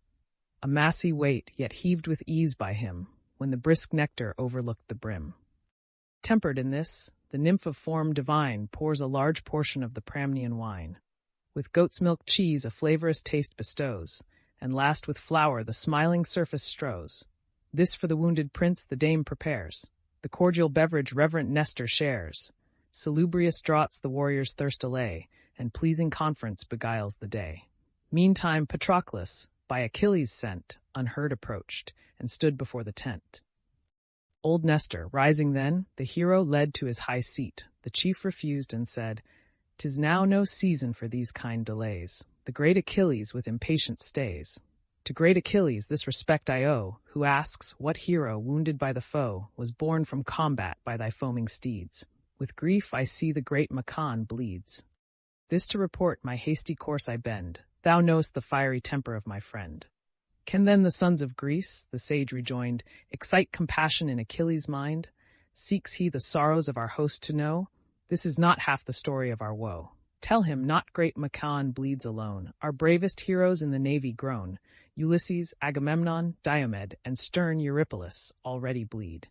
S1: A massy weight, yet heaved with ease by him, when the brisk nectar overlooked the brim. Tempered in this, the nymph of form divine pours a large portion of the Pramnian wine. With goat's milk cheese a flavorous taste bestows, and last with flour the smiling surface strows. This for the wounded prince the dame prepares. The cordial beverage reverent Nestor shares. Salubrious draughts the warrior's thirst allay, and pleasing conference beguiles the day. Meantime Patroclus, by Achilles sent, unheard approached, and stood before the tent. Old Nestor, rising then, the hero led to his high seat. The chief refused and said, "'Tis now no season for these kind delays. The great Achilles with impatience stays. To great Achilles this respect I owe, who asks, what hero, wounded by the foe, was borne from combat by thy foaming steeds? With grief I see the great Macon bleeds. This to report my hasty course I bend. Thou know'st the fiery temper of my friend." Can then the sons of Greece, the sage rejoined, excite compassion in Achilles' mind? Seeks he the sorrows of our host to know? This is not half the story of our woe. Tell him not great Macon bleeds alone. Our bravest heroes in the navy groan, Ulysses, Agamemnon, Diomed, and stern Eurypylus, already bleed.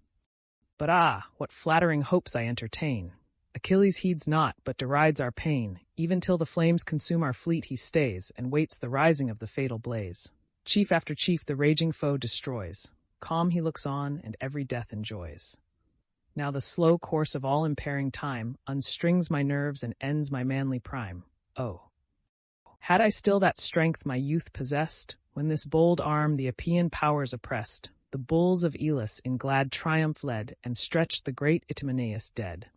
S1: But ah, what flattering hopes I entertain! Achilles heeds not, but derides our pain. Even till the flames consume our fleet he stays, and waits the rising of the fatal blaze. Chief after chief the raging foe destroys. Calm he looks on, and every death enjoys. Now the slow course of all impairing time unstrings my nerves and ends my manly prime. Oh, had I still that strength my youth possessed, when this bold arm the Epean powers oppressed, the bulls of Elis in glad triumph led, and stretched the great Itymoneus dead.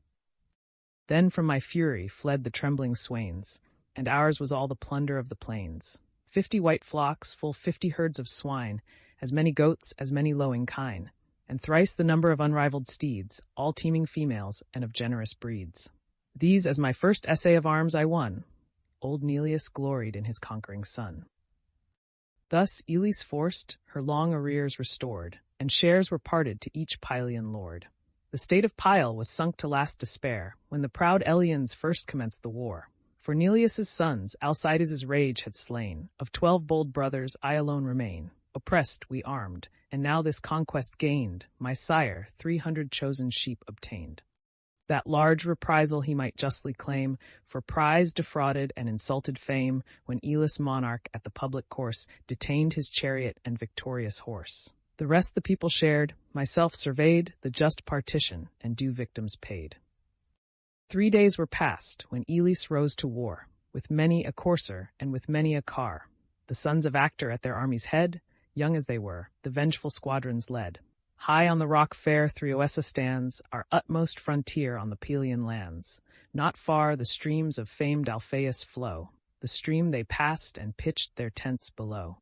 S1: Then from my fury fled the trembling swains, and ours was all the plunder of the plains. 50 white flocks, full 50 herds of swine, as many goats, as many lowing kine, and thrice the number of unrivaled steeds, all teeming females and of generous breeds. These as my first essay of arms I won. Old Neleus gloried in his conquering son. Thus Elis forced, her long arrears restored, and shares were parted to each Pylian lord. The state of Pyle was sunk to last despair, when the proud Eleans first commenced the war. For Neleus' sons Alcides' rage had slain. Of 12 bold brothers I alone remain. Oppressed we armed, and now this conquest gained, my sire 300 chosen sheep obtained. That large reprisal he might justly claim, for prize defrauded and insulted fame, when Elis monarch at the public course detained his chariot and victorious horse. The rest the people shared, myself surveyed, the just partition, and due victims paid. 3 days were past when Elis rose to war, with many a courser and with many a car. The sons of Actor at their army's head, young as they were, the vengeful squadrons led. High on the rock fair Threoessa stands, our utmost frontier on the Pelian lands. Not far the streams of famed Alpheus flow, the stream they passed and pitched their tents below.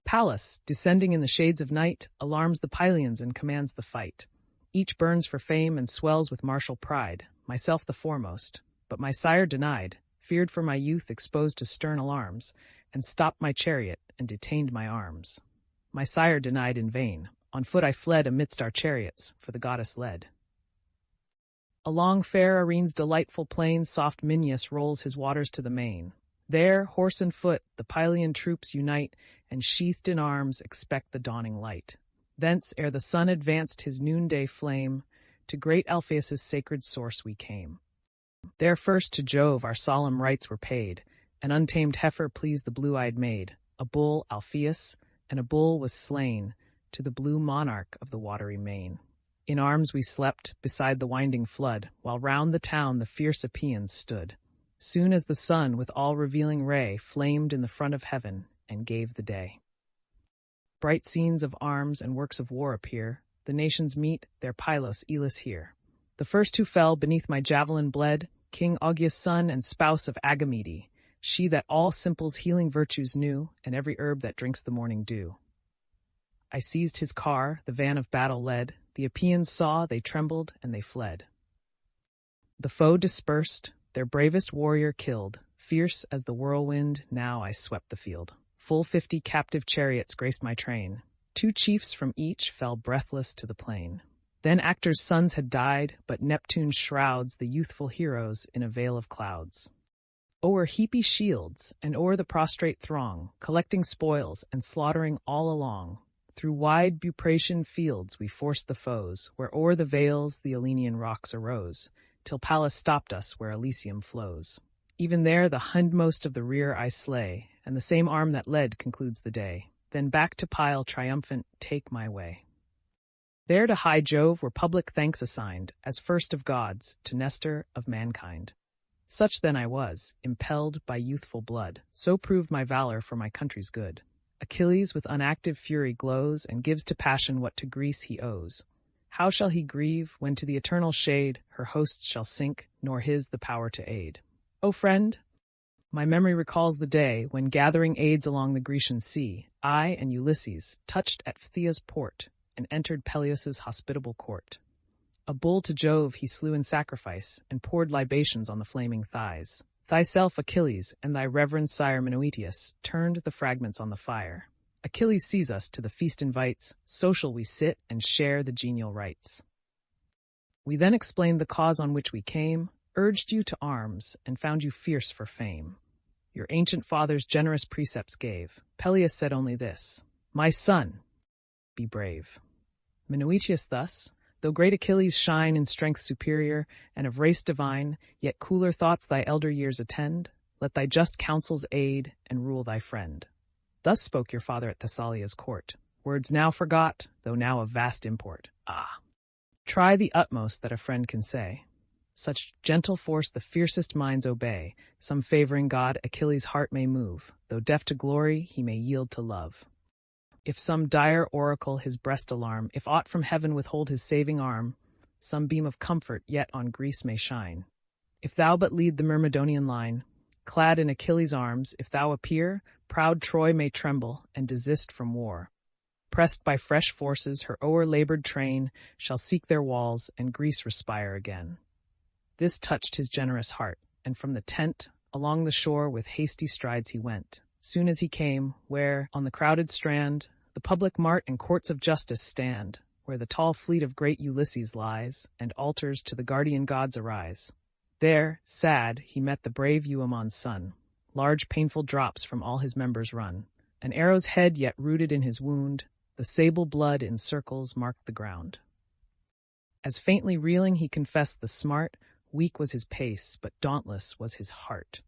S1: Pallas, descending in the shades of night, alarms the Pylians and commands the fight. Each burns for fame and swells with martial pride, myself the foremost. But my sire denied, feared for my youth exposed to stern alarms, and stopped my chariot and detained my arms. My sire denied in vain. On foot I fled amidst our chariots, for the goddess led. Along fair Arine's delightful plain, soft Minyas rolls his waters to the main. There, horse and foot, the Pylian troops unite, and sheathed in arms expect the dawning light. Thence, ere the sun advanced his noonday flame, to great Alpheus' sacred source we came. There first to Jove our solemn rites were paid. An untamed heifer pleased the blue-eyed maid. A bull, Alpheus, and a bull was slain, to the blue monarch of the watery main. In arms we slept, beside the winding flood, while round the town the fierce Epeans stood. Soon as the sun, with all-revealing ray, flamed in the front of heaven, and gave the day. Bright scenes of arms and works of war appear, the nations meet, their Pylos, Elis here. The first who fell beneath my javelin bled, King Augeas' son and spouse of Agamede, she that all simple's healing virtues knew, and every herb that drinks the morning dew. I seized his car, the van of battle led, the Epeans saw, they trembled, and they fled. The foe dispersed, their bravest warrior killed, fierce as the whirlwind, now I swept the field. Full 50 captive chariots graced my train. 2 chiefs from each fell breathless to the plain. Then Actor's sons had died, but Neptune shrouds the youthful heroes in a veil of clouds. O'er heapy shields, and o'er the prostrate throng, collecting spoils and slaughtering all along, through wide Bupratian fields we forced the foes, where o'er the vales the Aleinean rocks arose, till Pallas stopped us where Elysium flows. Even there the hindmost of the rear I slay, and the same arm that led concludes the day. Then back to Pyle triumphant take my way. There to high Jove were public thanks assigned, as first of gods, to Nestor of mankind. Such then I was, impelled by youthful blood, so proved my valor for my country's good. Achilles with unactive fury glows, and gives to passion what to Greece he owes. How shall he grieve, when to the eternal shade her hosts shall sink, nor his the power to aid? O friend, my memory recalls the day when, gathering aids along the Grecian sea, I and Ulysses touched at Phthio's port, and entered Peleus' hospitable court. A bull to Jove he slew in sacrifice, and poured libations on the flaming thighs. Thyself, Achilles, and thy reverend sire Menoetius turned the fragments on the fire. Achilles sees us, to the feast invites, social we sit and share the genial rites. We then explained the cause on which we came, urged you to arms, and found you fierce for fame. Your ancient fathers generous precepts gave. Peleus said only this, my son, be brave. Menoetius thus, though great Achilles shine in strength superior, and of race divine, yet cooler thoughts thy elder years attend, let thy just counsels aid, and rule thy friend. Thus spoke your father at Thessalia's court, words now forgot, though now of vast import. Ah! Try the utmost that a friend can say. Such gentle force the fiercest minds obey. Some favoring god Achilles' heart may move, though deaf to glory he may yield to love. If some dire oracle his breast alarm, if aught from heaven withhold his saving arm, some beam of comfort yet on Greece may shine. If thou but lead the Myrmidonian line, clad in Achilles' arms, if thou appear, proud Troy may tremble and desist from war. Pressed by fresh forces, her o'er-labored train shall seek their walls, and Greece respire again. This touched his generous heart, and from the tent along the shore with hasty strides he went. Soon as he came, where, on the crowded strand, the public mart and courts of justice stand, where the tall fleet of great Ulysses lies, and altars to the guardian gods arise. There, sad, he met the brave Euaemon's son. Large painful drops from all his members run. An arrow's head yet rooted in his wound, the sable blood in circles marked the ground. As faintly reeling he confessed the smart, weak was his pace, but dauntless was his heart.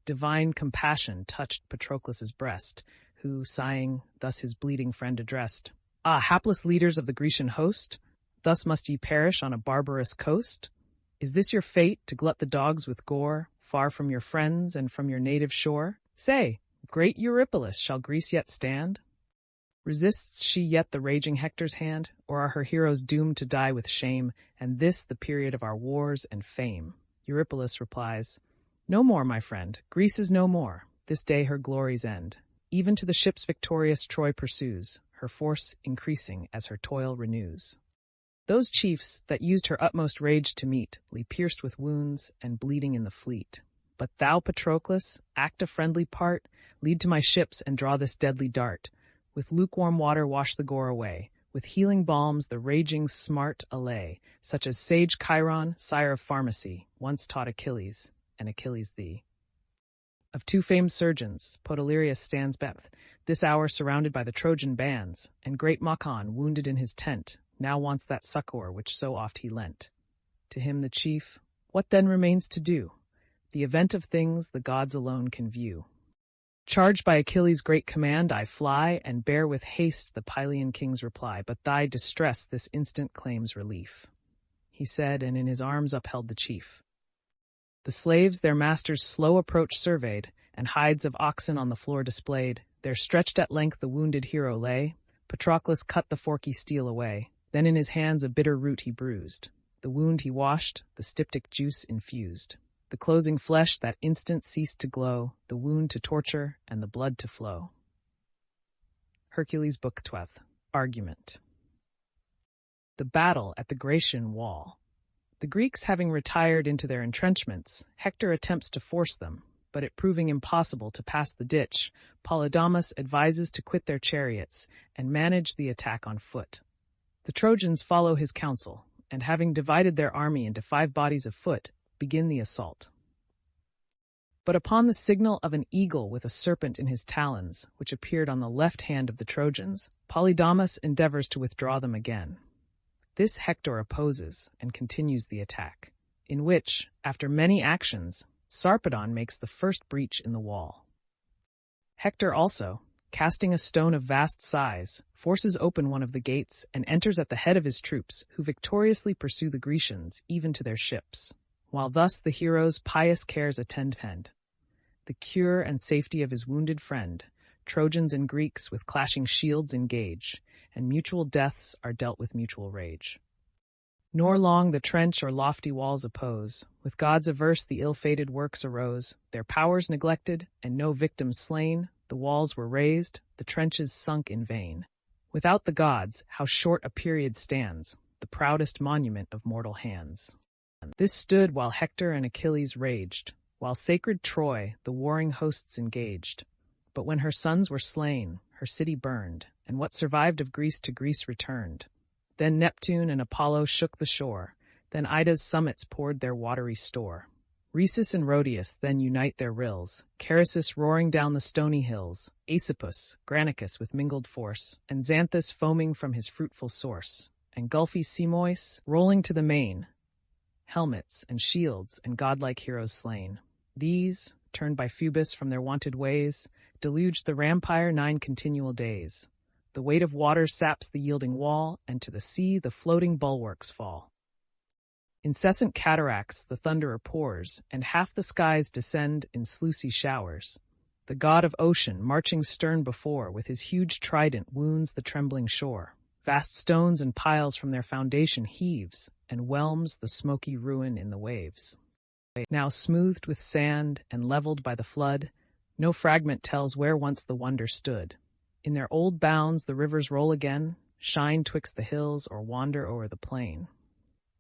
S1: Divine compassion touched Patroclus' breast, who, sighing, thus his bleeding friend addressed. Ah, hapless leaders of the Grecian host, thus must ye perish on a barbarous coast? Is this your fate, to glut the dogs with gore, far from your friends and from your native shore? Say, great Eurypylus, shall Greece yet stand? Resists she yet the raging Hector's hand, or are her heroes doomed to die with shame, and this the period of our wars and fame? Eurypylus replies, No more, my friend, Greece is no more, this day her glories end. Even to the ships victorious Troy pursues, her force increasing as her toil renews. Those chiefs that used her utmost rage to meet, lie pierced with wounds and bleeding in the fleet. But thou, Patroclus, act a friendly part, lead to my ships and draw this deadly dart. With lukewarm water wash the gore away, with healing balms the raging smart allay, such as sage Chiron, sire of pharmacy, once taught Achilles, and Achilles thee. Of two famed surgeons, Podalirius stands beth, this hour surrounded by the Trojan bands, and great Machon, wounded in his tent, now wants that succor which so oft he lent. To him the chief, what then remains to do? The event of things the gods alone can view. Charged by Achilles' great command, I fly, and bear with haste the Pylian king's reply, but thy distress this instant claims relief. He said, and in his arms upheld the chief. The slaves their master's slow approach surveyed, and hides of oxen on the floor displayed. There stretched at length the wounded hero lay. Patroclus cut the forky steel away. Then in his hands a bitter root he bruised. The wound he washed, the styptic juice infused. The closing flesh that instant ceased to glow, the wound to torture, and the blood to flow. Hercules Book 12. Argument. The battle at the Grecian wall. The Greeks having retired into their entrenchments, Hector attempts to force them, but it proving impossible to pass the ditch, Polydamas advises to quit their chariots and manage the attack on foot. The Trojans follow his counsel, and having divided their army into 5 bodies of foot, begin the assault. But upon the signal of an eagle with a serpent in his talons, which appeared on the left hand of the Trojans, Polydamas endeavors to withdraw them again. This Hector opposes and continues the attack, in which, after many actions, Sarpedon makes the first breach in the wall. Hector also, casting a stone of vast size, forces open one of the gates and enters at the head of his troops, who victoriously pursue the Grecians even to their ships. While thus the hero's pious cares attend the cure and safety of his wounded friend, Trojans and Greeks with clashing shields engage, and mutual deaths are dealt with mutual rage. Nor long the trench or lofty walls oppose, with gods averse the ill-fated works arose, their powers neglected, and no victims slain, the walls were raised, the trenches sunk in vain. Without the gods, how short a period stands, the proudest monument of mortal hands. This stood while Hector and Achilles raged, while sacred Troy the warring hosts engaged. But when her sons were slain, her city burned, and what survived of Greece to Greece returned. Then Neptune and Apollo shook the shore, then Ida's summits poured their watery store. Rhesus and Rhodius then unite their rills, Charasis roaring down the stony hills, Aesopus, Granicus with mingled force, and Xanthus foaming from his fruitful source, and gulfy Simois rolling to the main. Helmets and shields and godlike heroes slain. These, turned by Phoebus from their wonted ways, deluged the rampire 9 continual days. The weight of waters saps the yielding wall, and to the sea the floating bulwarks fall. Incessant cataracts the thunderer pours, and half the skies descend in sluicy showers. The god of ocean, marching stern before, with his huge trident wounds the trembling shore. Vast stones and piles from their foundation heaves, and whelms the smoky ruin in the waves. Now smoothed with sand and leveled by the flood, no fragment tells where once the wonder stood. In their old bounds the rivers roll again, shine twixt the hills or wander o'er the plain.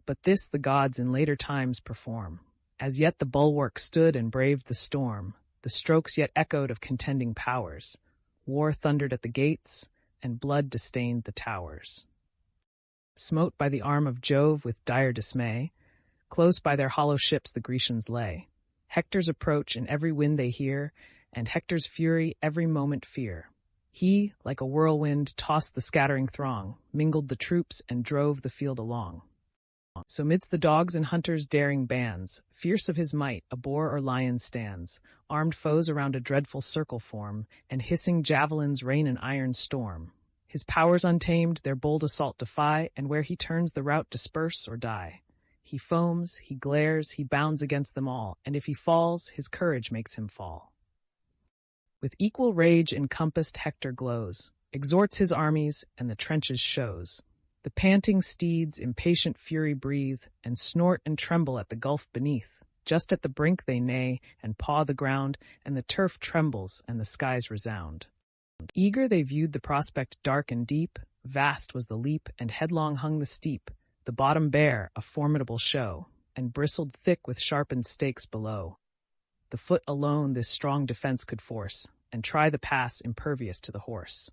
S1: But this the gods in later times perform. As yet the bulwark stood and braved the storm, the strokes yet echoed of contending powers. War thundered at the gates, and blood disdained the towers. Smote by the arm of Jove with dire dismay, close by their hollow ships the Grecians lay. Hector's approach in every wind they hear, and Hector's fury every moment fear. He, like a whirlwind, tossed the scattering throng, mingled the troops, and drove the field along. So midst the dogs and hunters' daring bands, fierce of his might, a boar or lion stands. Armed foes around a dreadful circle form, and hissing javelins rain an iron storm. His powers untamed, their bold assault defy, and where he turns the rout disperse or die. He foams, he glares, he bounds against them all, and if he falls, his courage makes him fall. With equal rage encompassed Hector glows, exhorts his armies, and the trenches shows. The panting steeds impatient fury breathe, and snort and tremble at the gulf beneath. Just at the brink they neigh, and paw the ground, and the turf trembles, and the skies resound. Eager they viewed the prospect dark and deep, vast was the leap, and headlong hung the steep, the bottom bare, a formidable show, and bristled thick with sharpened stakes below. The foot alone this strong defense could force, and try the pass impervious to the horse.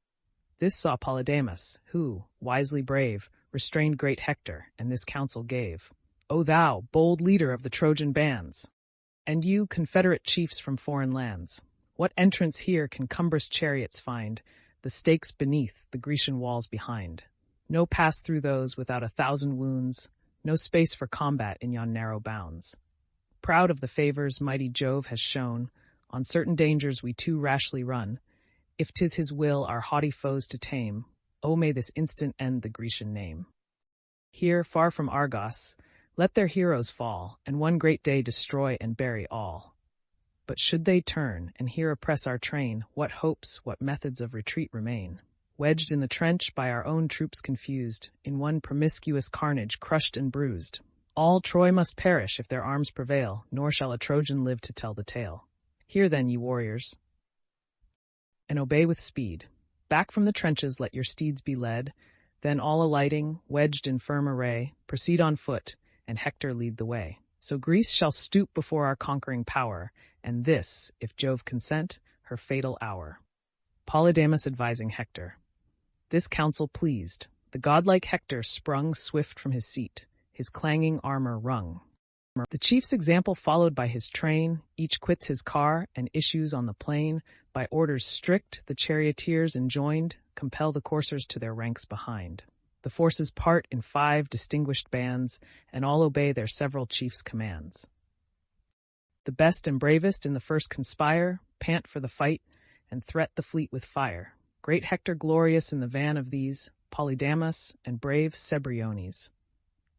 S1: This saw Polydamas, who, wisely brave, restrained great Hector, and this counsel gave. O thou, bold leader of the Trojan bands! And you, confederate chiefs from foreign lands, what entrance here can cumbrous chariots find, the stakes beneath, the Grecian walls behind? No pass through those without 1,000 wounds, no space for combat in yon narrow bounds. Proud of the favors mighty Jove has shown, on certain dangers we too rashly run. If 'tis his will our haughty foes to tame, O may this instant end the Grecian name. Here, far from Argos, let their heroes fall, and one great day destroy and bury all. But should they turn, and here oppress our train, what hopes, what methods of retreat remain? Wedged in the trench by our own troops confused, in one promiscuous carnage crushed and bruised. All Troy must perish if their arms prevail, nor shall a Trojan live to tell the tale. Hear then, ye warriors, and obey with speed. Back from the trenches let your steeds be led, then all alighting, wedged in firm array, proceed on foot, and Hector lead the way. So Greece shall stoop before our conquering power, and this, if Jove consent, her fatal hour. Polydamas advising Hector. This counsel pleased. The godlike Hector sprung swift from his seat, his clanging armor rung. The chief's example followed by his train, each quits his car and issues on the plain. By orders strict, the charioteers enjoined, compel the coursers to their ranks behind. The forces part in 5 distinguished bands, and all obey their several chiefs' commands. The best and bravest in the first conspire, pant for the fight, and threat the fleet with fire. Great Hector glorious in the van of these, Polydamas and brave Cebriones.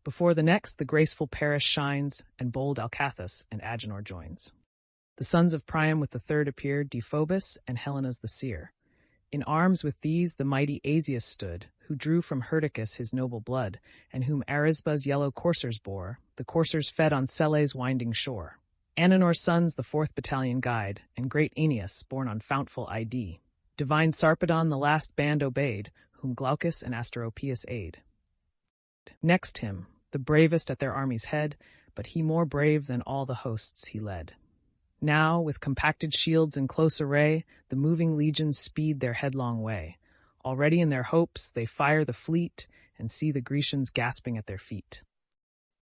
S1: Before the next the graceful Paris shines, and bold Alcathous and Agenor joins. The sons of Priam with the third appeared, Deiphobus and Helenas the seer. In arms with these the mighty Asius stood, who drew from Hyrtacus his noble blood, and whom Arisba's yellow coursers bore. The coursers fed on Selle's winding shore. Ananor's sons the 4th battalion guide, and great Aeneas, born on fountful Ide. Divine Sarpedon the last band obeyed, whom Glaucus and Asteropaeus aid. Next him, the bravest at their army's head, but he more brave than all the hosts he led. Now, with compacted shields in close array, the moving legions speed their headlong way. Already in their hopes they fire the fleet, and see the Grecians gasping at their feet.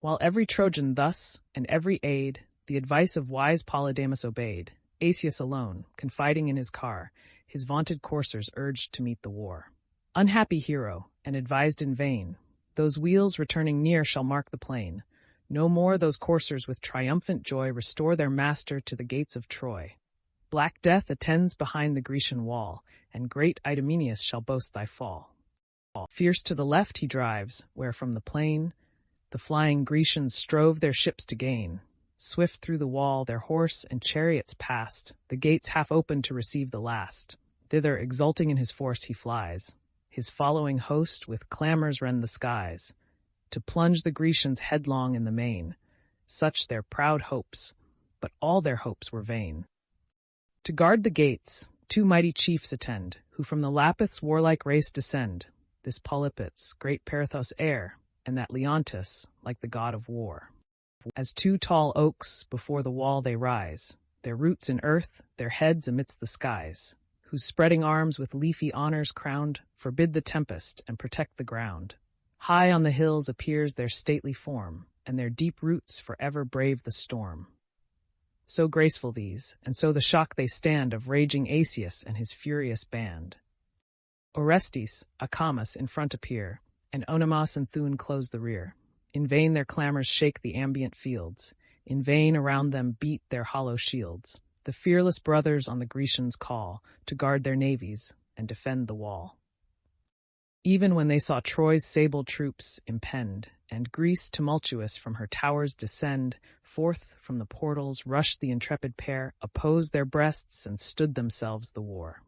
S1: While every Trojan thus, and every aid, the advice of wise Polydamas obeyed, Asius alone, confiding in his car, his vaunted coursers urged to meet the war. Unhappy hero, and advised in vain, those wheels returning near shall mark the plain. No more those coursers with triumphant joy restore their master to the gates of Troy. Black death attends behind the Grecian wall, and great Idomeneus shall boast thy fall. Fierce to the left he drives, where from the plain the flying Grecians strove their ships to gain. Swift through the wall their horse and chariots passed, the gates half opened to receive the last. Thither exulting in his force he flies. His following host with clamors rend the skies, to plunge the Grecians headlong in the main. Such their proud hopes, but all their hopes were vain. To guard the gates, 2 mighty chiefs attend, who from the Lapiths' warlike race descend, this Polypus, great Perithous' heir, and that Leontus, like the god of war. As 2 tall oaks before the wall they rise, their roots in earth, their heads amidst the skies, whose spreading arms with leafy honors crowned forbid the tempest and protect the ground. High on the hills appears their stately form, and their deep roots forever brave the storm. So graceful these, and so the shock they stand of raging Asius and his furious band. Orestes, Acamas in front appear, and Onomas and Thun close the rear. In vain their clamors shake the ambient fields, in vain around them beat their hollow shields. The fearless brothers on the Grecians call, to guard their navies and defend the wall. Even when they saw Troy's sable troops impend, and Greece tumultuous from her towers descend, forth from the portals rushed the intrepid pair, opposed their breasts, and stood themselves the war.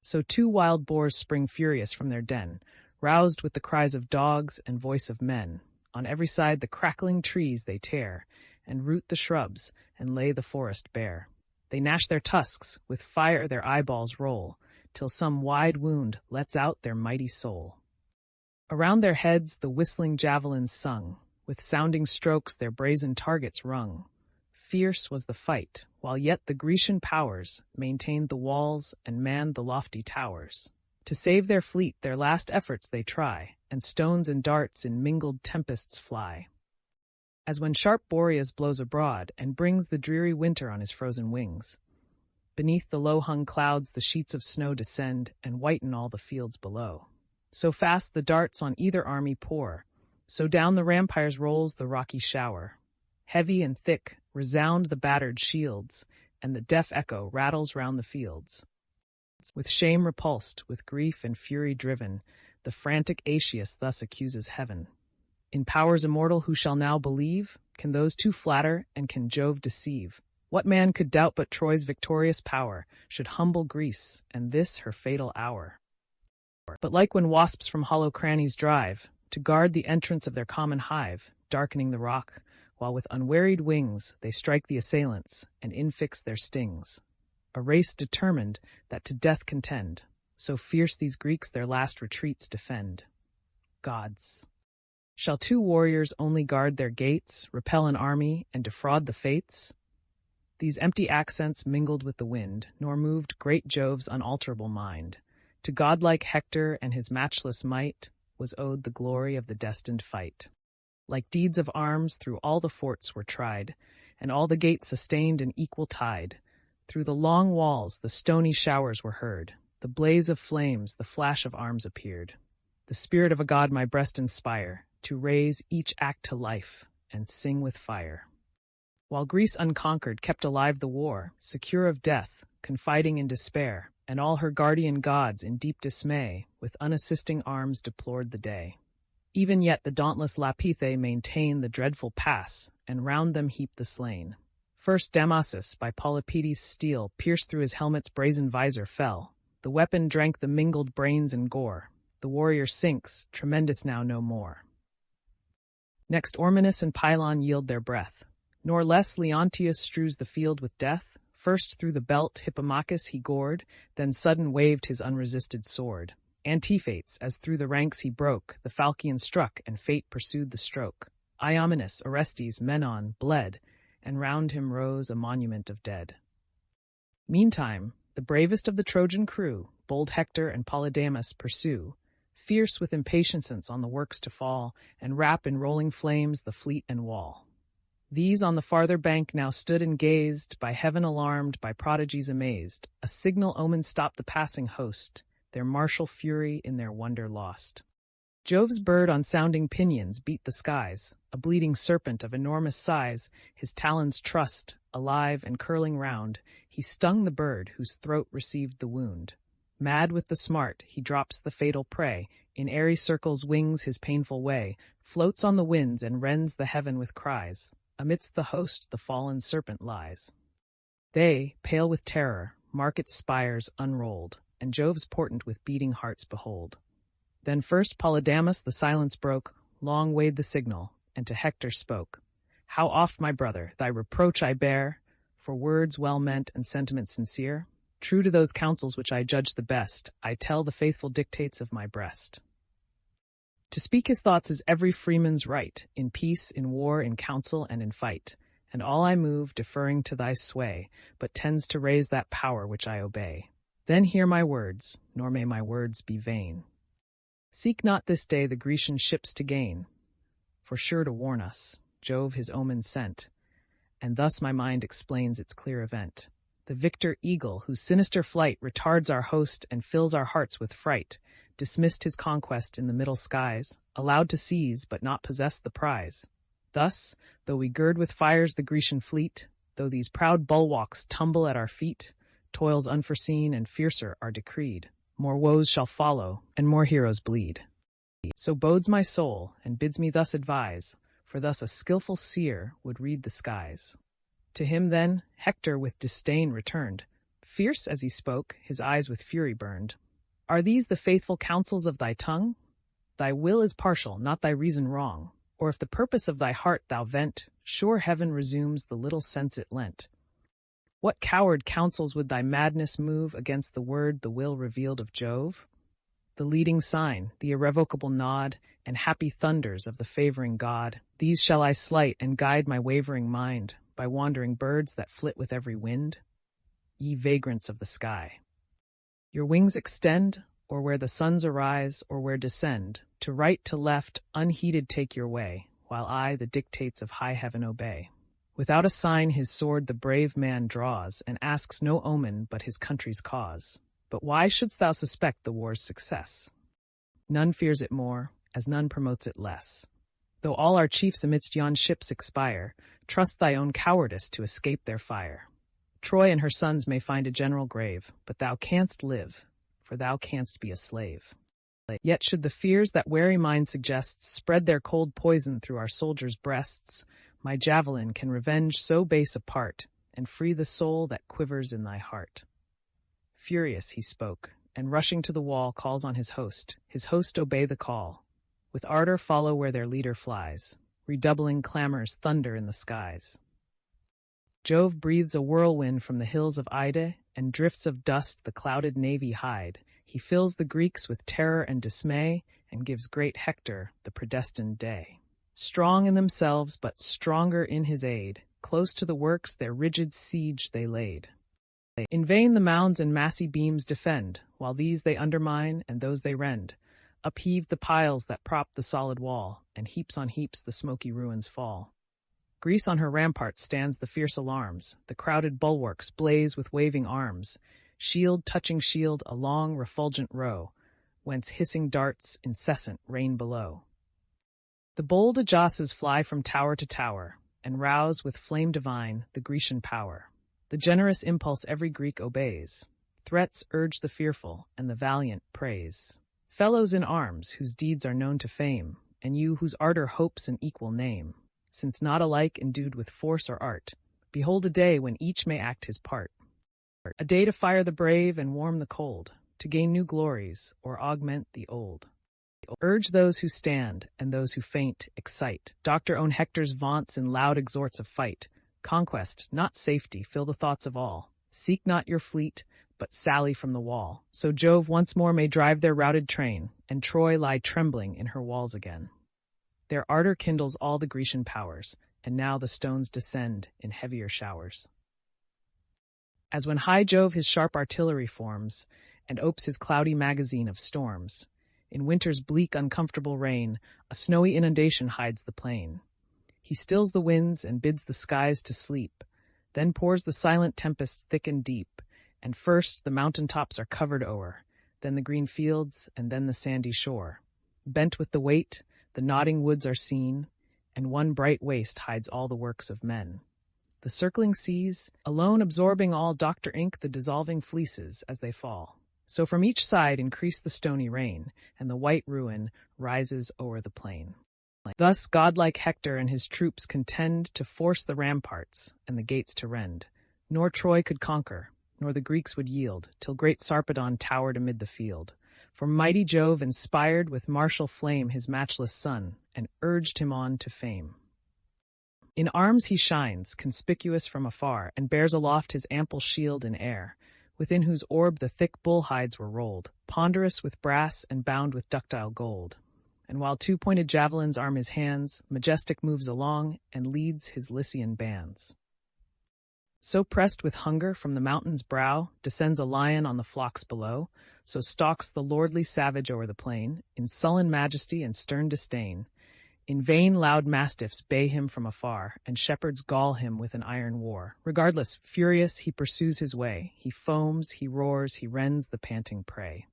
S1: So 2 wild boars spring furious from their den, roused with the cries of dogs and voice of men. On every side the crackling trees they tear, and root the shrubs, and lay the forest bare. They gnash their tusks, with fire their eyeballs roll, till some wide wound lets out their mighty soul. Around their heads the whistling javelins sung, with sounding strokes their brazen targets rung. Fierce was the fight, while yet the Grecian powers maintained the walls and manned the lofty towers. To save their fleet their last efforts they try, and stones and darts in mingled tempests fly. As when sharp Boreas blows abroad, and brings the dreary winter on his frozen wings. Beneath the low-hung clouds the sheets of snow descend, and whiten all the fields below. So fast the darts on either army pour, so down the rampires rolls the rocky shower. Heavy and thick resound the battered shields, and the deaf echo rattles round the fields. With shame repulsed, with grief and fury driven, the frantic Aeneas thus accuses heaven. In powers immortal who shall now believe? Can those two flatter, and can Jove deceive? What man could doubt but Troy's victorious power should humble Greece, and this her fatal hour? But like when wasps from hollow crannies drive, to guard the entrance of their common hive, darkening the rock, while with unwearied wings they strike the assailants, and infix their stings. A race determined that to death contend, so fierce these Greeks their last retreats defend. Gods! Shall 2 warriors only guard their gates, repel an army, and defraud the fates? These empty accents mingled with the wind, nor moved great Jove's unalterable mind. To godlike Hector and his matchless might was owed the glory of the destined fight. Like deeds of arms through all the forts were tried, and all the gates sustained an equal tide. Through the long walls the stony showers were heard, the blaze of flames, the flash of arms appeared. The spirit of a god my breast inspire, to raise each act to life, and sing with fire. While Greece unconquered kept alive the war, secure of death, confiding in despair, and all her guardian gods in deep dismay, with unassisting arms deplored the day. Even yet the dauntless Lapithae maintain the dreadful pass, and round them heap the slain. First Damasus, by Polypoetes' steel, pierced through his helmet's brazen visor fell. The weapon drank the mingled brains and gore. The warrior sinks, tremendous now no more. Next Ormenus and Pylon yield their breath. Nor less Leontius strews the field with death. First through the belt Hippomachus he gored, then sudden waved his unresisted sword. Antiphates, as through the ranks he broke, the Falchion struck, and fate pursued the stroke. Iomenus, Orestes, Menon, bled, and round him rose a monument of dead. Meantime, the bravest of the Trojan crew, bold Hector and Polydamas, pursue, fierce with impatience on the works to fall, and wrap in rolling flames the fleet and wall. These on the farther bank now stood and gazed, by heaven alarmed, by prodigies amazed. A signal omen stopped the passing host, their martial fury in their wonder lost. Jove's bird on sounding pinions beat the skies, a bleeding serpent of enormous size, his talons trussed, alive and curling round, he stung the bird whose throat received the wound. Mad with the smart, he drops the fatal prey, in airy circles wings his painful way, floats on the winds and rends the heaven with cries. Amidst the host the fallen serpent lies. They, pale with terror, mark its spires unrolled, and Jove's portent with beating hearts behold. Then first Polydamas the silence broke, long weighed the signal, and to Hector spoke. How oft, my brother, thy reproach I bear, for words well meant and sentiments sincere? True to those counsels which I judge the best, I tell the faithful dictates of my breast. To speak his thoughts is every freeman's right, in peace, in war, in council, and in fight. And all I move, deferring to thy sway, but tends to raise that power which I obey. Then hear my words, nor may my words be vain. Seek not this day the Grecian ships to gain, for sure to warn us, Jove his omen sent, and thus my mind explains its clear event. The victor eagle, whose sinister flight retards our host and fills our hearts with fright, dismissed his conquest in the middle skies, allowed to seize but not possess the prize. Thus, though we gird with fires the Grecian fleet, though these proud bulwarks tumble at our feet, toils unforeseen and fiercer are decreed. more woes shall follow, and more heroes bleed. So bodes my soul, and bids me thus advise, for thus a skilful seer would read the skies. To him then Hector with disdain returned. Fierce as he spoke, his eyes with fury burned. Are these the faithful counsels of thy tongue? Thy will is partial, not thy reason wrong. Or if the purpose of thy heart thou vent, sure heaven resumes the little sense it lent. What coward counsels would thy madness move against the word, the will revealed of Jove? The leading sign, the irrevocable nod, and happy thunders of the favoring god, these shall I slight and guide my wavering mind by wandering birds that flit with every wind. Ye vagrants of the sky, your wings extend, or where the suns arise, or where descend, to right, to left, unheeded take your way, while I the dictates of high heaven obey. Without a sign his sword the brave man draws, and asks no omen but his country's cause. But why shouldst thou suspect the war's success? None fears it more, as none promotes it less. Though all our chiefs amidst yon ships expire, trust thy own cowardice to escape their fire. Troy and her sons may find a general grave, but thou canst live, for thou canst be a slave. Yet should the fears that wary mind suggests spread their cold poison through our soldiers' breasts, my javelin can revenge so base a part, and free the soul that quivers in thy heart. Furious he spoke, and rushing to the wall calls on his host obey the call. With ardor follow where their leader flies, redoubling clamors thunder in the skies. Jove breathes a whirlwind from the hills of Ida, and drifts of dust the clouded navy hide. He fills the Greeks with terror and dismay, and gives great Hector the predestined day. Strong in themselves, but stronger in his aid, close to the works their rigid siege they laid. In vain the mounds and massy beams defend, while these they undermine and those they rend. Upheave the piles that prop the solid wall, and heaps on heaps the smoky ruins fall. Greece on her ramparts stands the fierce alarms, the crowded bulwarks blaze with waving arms, shield touching shield a long refulgent row, whence hissing darts incessant rain below. The bold Ajacces fly from tower to tower, and rouse with flame divine the Grecian power. The generous impulse every Greek obeys. Threats urge the fearful, and the valiant praise. Fellows in arms, whose deeds are known to fame, and you whose ardor hopes an equal name, since not alike endued with force or art, behold a day when each may act his part. A day to fire the brave and warm the cold, to gain new glories or augment the old. Urge those who stand, and those who faint excite. Doctor own Hector's vaunts in loud exhorts of fight. Conquest, not safety, fill the thoughts of all. Seek not your fleet, but sally from the wall, so Jove once more may drive their routed train, and Troy lie trembling in her walls again. Their ardor kindles all the Grecian powers, and now the stones descend in heavier showers. As when high Jove his sharp artillery forms, and opes his cloudy magazine of storms, in winter's bleak, uncomfortable rain, a snowy inundation hides the plain. He stills the winds and bids the skies to sleep, then pours the silent tempest thick and deep, and first the mountain tops are covered o'er, then the green fields, and then the sandy shore. Bent with the weight, the nodding woods are seen, and one bright waste hides all the works of men. The circling seas, alone absorbing all, doctor ink the dissolving fleeces as they fall. So from each side increase the stony rain, and the white ruin rises o'er the plain. Thus godlike Hector and his troops contend to force the ramparts and the gates to rend. Nor Troy could conquer, nor the Greeks would yield, till great Sarpedon towered amid the field. For mighty Jove inspired with martial flame his matchless son, and urged him on to fame. In arms he shines, conspicuous from afar, and bears aloft his ample shield in air, within whose orb the thick bull hides were rolled, ponderous with brass and bound with ductile gold. And while two-pointed javelins arm his hands, majestic moves along, and leads his Lycian bands. So pressed with hunger from the mountain's brow, descends a lion on the flocks below, so stalks the lordly savage o'er the plain, in sullen majesty and stern disdain. In vain loud mastiffs bay him from afar, and shepherds gall him with an iron war. Regardless, furious, he pursues his way. He foams, he roars, he rends the panting prey.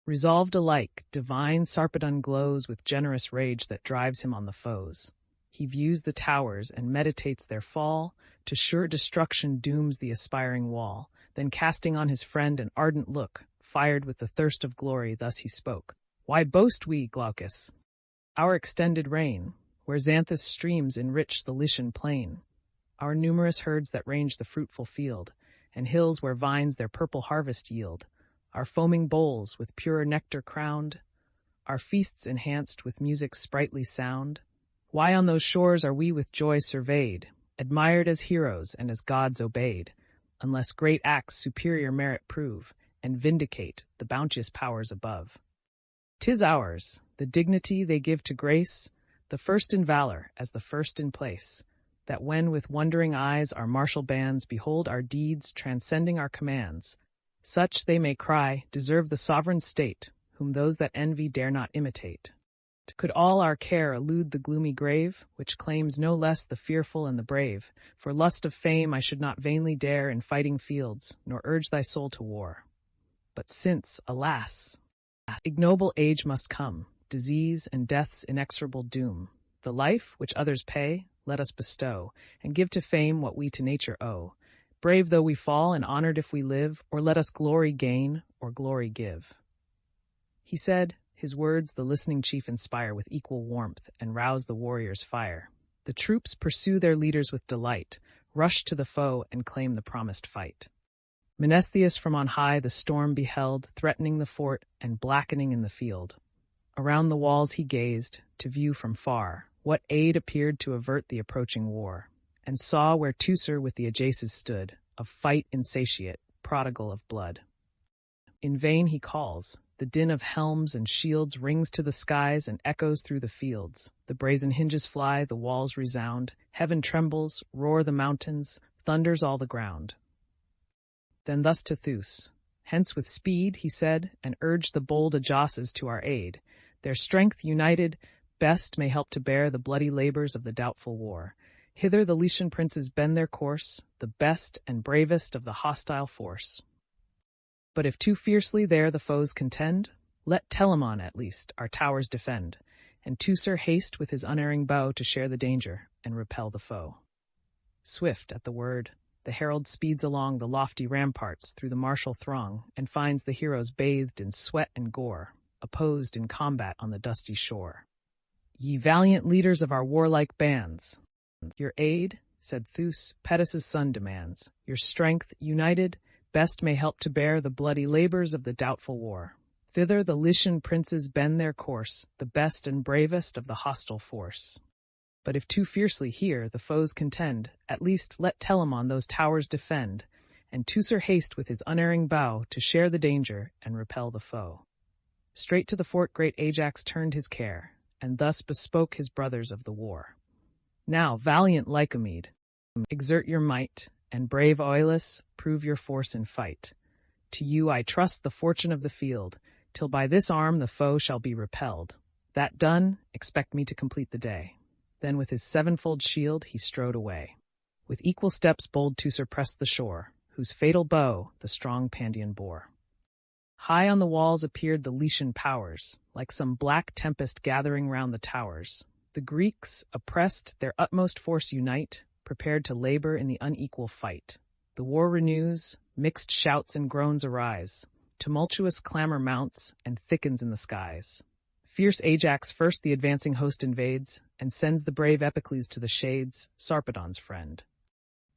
S1: Resolved alike, divine Sarpedon glows with generous rage that drives him on the foes. He views the towers and meditates their fall, to sure destruction dooms the aspiring wall. Then casting on his friend an ardent look, fired with the thirst of glory, thus he spoke. Why boast we, Glaucus? Our extended reign, where Xanthus streams enrich the Lycian plain, our numerous herds that range the fruitful field, and hills where vines their purple harvest yield, our foaming bowls with pure nectar crowned, our feasts enhanced with music's sprightly sound. Why on those shores are we with joy surveyed, admired as heroes and as gods obeyed, unless great acts superior merit prove, and vindicate the bounteous powers above? 'Tis ours, the dignity they give to grace, the first in valor as the first in place, that when with wondering eyes our martial bands behold our deeds transcending our commands, such they may cry, deserve the sovereign state, whom those that envy dare not imitate. Could all our care elude the gloomy grave, which claims no less the fearful and the brave, for lust of fame I should not vainly dare in fighting fields, nor urge thy soul to war. But since, alas, ignoble age must come, disease and death's inexorable doom, the life which others pay, let us bestow, and give to fame what we to nature owe. Brave though we fall, and honored if we live, or let us glory gain, or glory give. He said, his words the listening chief inspire with equal warmth, and rouse the warrior's fire. The troops pursue their leaders with delight, rush to the foe, and claim the promised fight. Menestheus from on high the storm beheld, threatening the fort and blackening in the field. Around the walls he gazed, to view from far what aid appeared to avert the approaching war, and saw where Teucer with the Ajaces stood, of fight insatiate, prodigal of blood. In vain he calls, the din of helms and shields rings to the skies and echoes through the fields. The brazen hinges fly, the walls resound, heaven trembles, roar the mountains, thunders all the ground. Then thus to Zeus, hence with speed, he said, and urged the bold Ajaces to our aid. Their strength united, best may help to bear the bloody labors of the doubtful war. Hither the Lycian princes bend their course, the best and bravest of the hostile force. But if too fiercely there the foes contend, let Telamon at least our towers defend, and Teucer haste with his unerring bow to share the danger and repel the foe. Swift at the word, the herald speeds along the lofty ramparts through the martial throng, and finds the heroes bathed in sweat and gore, opposed in combat on the dusty shore. Ye valiant leaders of our warlike bands, your aid, said Zeus, Petis' son demands. Your strength, united, best may help to bear the bloody labors of the doubtful war. Thither the Lycian princes bend their course, the best and bravest of the hostile force. But if too fiercely here the foes contend, at least let Telamon those towers defend, and Teucer haste with his unerring bow to share the danger and repel the foe. Straight to the fort great Ajax turned his care, and thus bespoke his brothers of the war. Now, valiant Lycomed, exert your might, and brave Oilus, prove your force in fight. To you I trust the fortune of the field, till by this arm the foe shall be repelled. That done, expect me to complete the day. Then with his sevenfold shield he strode away. With equal steps bold Teucer pressed the shore, whose fatal bow the strong Pandion bore. High on the walls appeared the Lycian powers, like some black tempest gathering round the towers. The Greeks, oppressed, their utmost force unite, prepared to labor in the unequal fight. The war renews, mixed shouts and groans arise, tumultuous clamor mounts and thickens in the skies. Fierce Ajax first the advancing host invades, and sends the brave Epicles to the shades, Sarpedon's friend.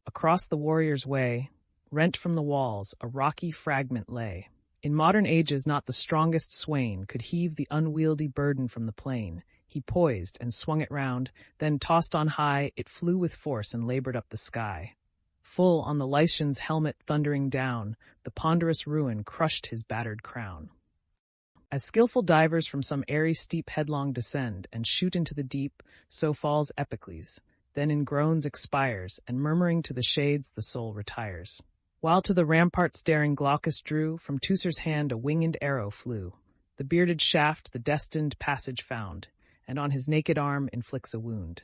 S1: Across the warrior's way, rent from the walls, a rocky fragment lay. In modern ages not the strongest swain could heave the unwieldy burden from the plain. He poised and swung it round, then tossed on high, it flew with force and labored up the sky. Full on the Lycian's helmet thundering down, the ponderous ruin crushed his battered crown. As skillful divers from some airy steep headlong descend and shoot into the deep, so falls Epicles, then in groans expires, and murmuring to the shades the soul retires. While to the rampart staring Glaucus drew, from Teucer's hand a winged arrow flew. The bearded shaft the destined passage found, and on his naked arm inflicts a wound.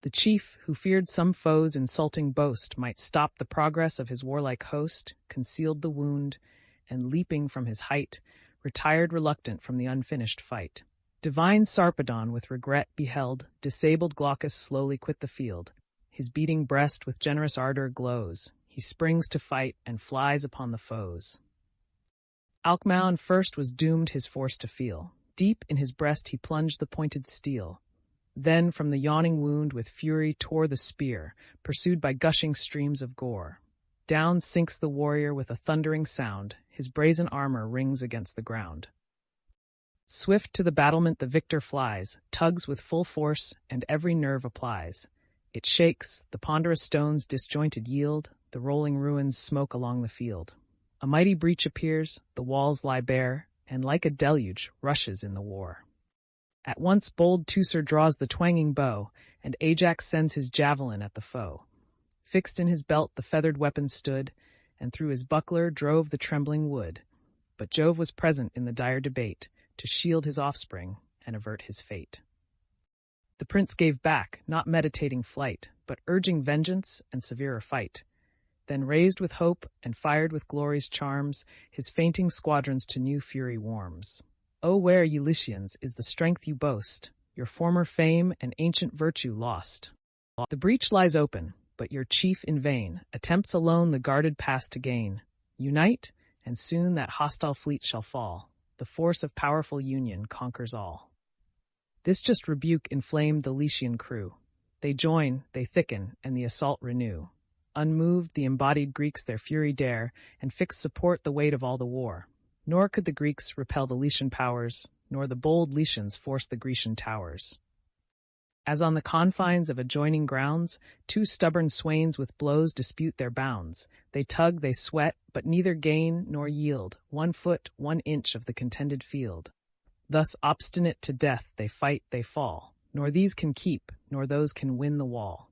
S1: The chief, who feared some foe's insulting boast might stop the progress of his warlike host, concealed the wound, and leaping from his height, retired reluctant from the unfinished fight. Divine Sarpedon with regret beheld, disabled Glaucus slowly quit the field. His beating breast with generous ardor glows. He springs to fight and flies upon the foes. Alcmaeon first was doomed his force to feel. Deep in his breast he plunged the pointed steel. Then from the yawning wound with fury tore the spear, pursued by gushing streams of gore. Down sinks the warrior with a thundering sound, his brazen armor rings against the ground. Swift to the battlement the victor flies, tugs with full force, and every nerve applies. It shakes, the ponderous stones disjointed yield, the rolling ruins smoke along the field. A mighty breach appears, the walls lie bare, and like a deluge rushes in the war. At once bold Teucer draws the twanging bow, and Ajax sends his javelin at the foe. Fixed in his belt the feathered weapon stood, and through his buckler drove the trembling wood. But Jove was present in the dire debate, to shield his offspring and avert his fate. The prince gave back, not meditating flight, but urging vengeance and severer fight. Then raised with hope and fired with glory's charms, his fainting squadrons to new fury warms. O where, ye Lycians, is the strength you boast, your former fame and ancient virtue lost? The breach lies open, but your chief in vain attempts alone the guarded pass to gain. Unite, and soon that hostile fleet shall fall. The force of powerful union conquers all. This just rebuke inflamed the Lycian crew. They join, they thicken, and the assault renew. Unmoved, the embodied Greeks their fury dare, and fix support the weight of all the war. Nor could the Greeks repel the Lycian powers, nor the bold Lycians force the Grecian towers. As on the confines of adjoining grounds, two stubborn swains with blows dispute their bounds. They tug, they sweat, but neither gain nor yield 1 foot, 1 inch of the contended field. Thus obstinate to death they fight, they fall. Nor these can keep, nor those can win the wall.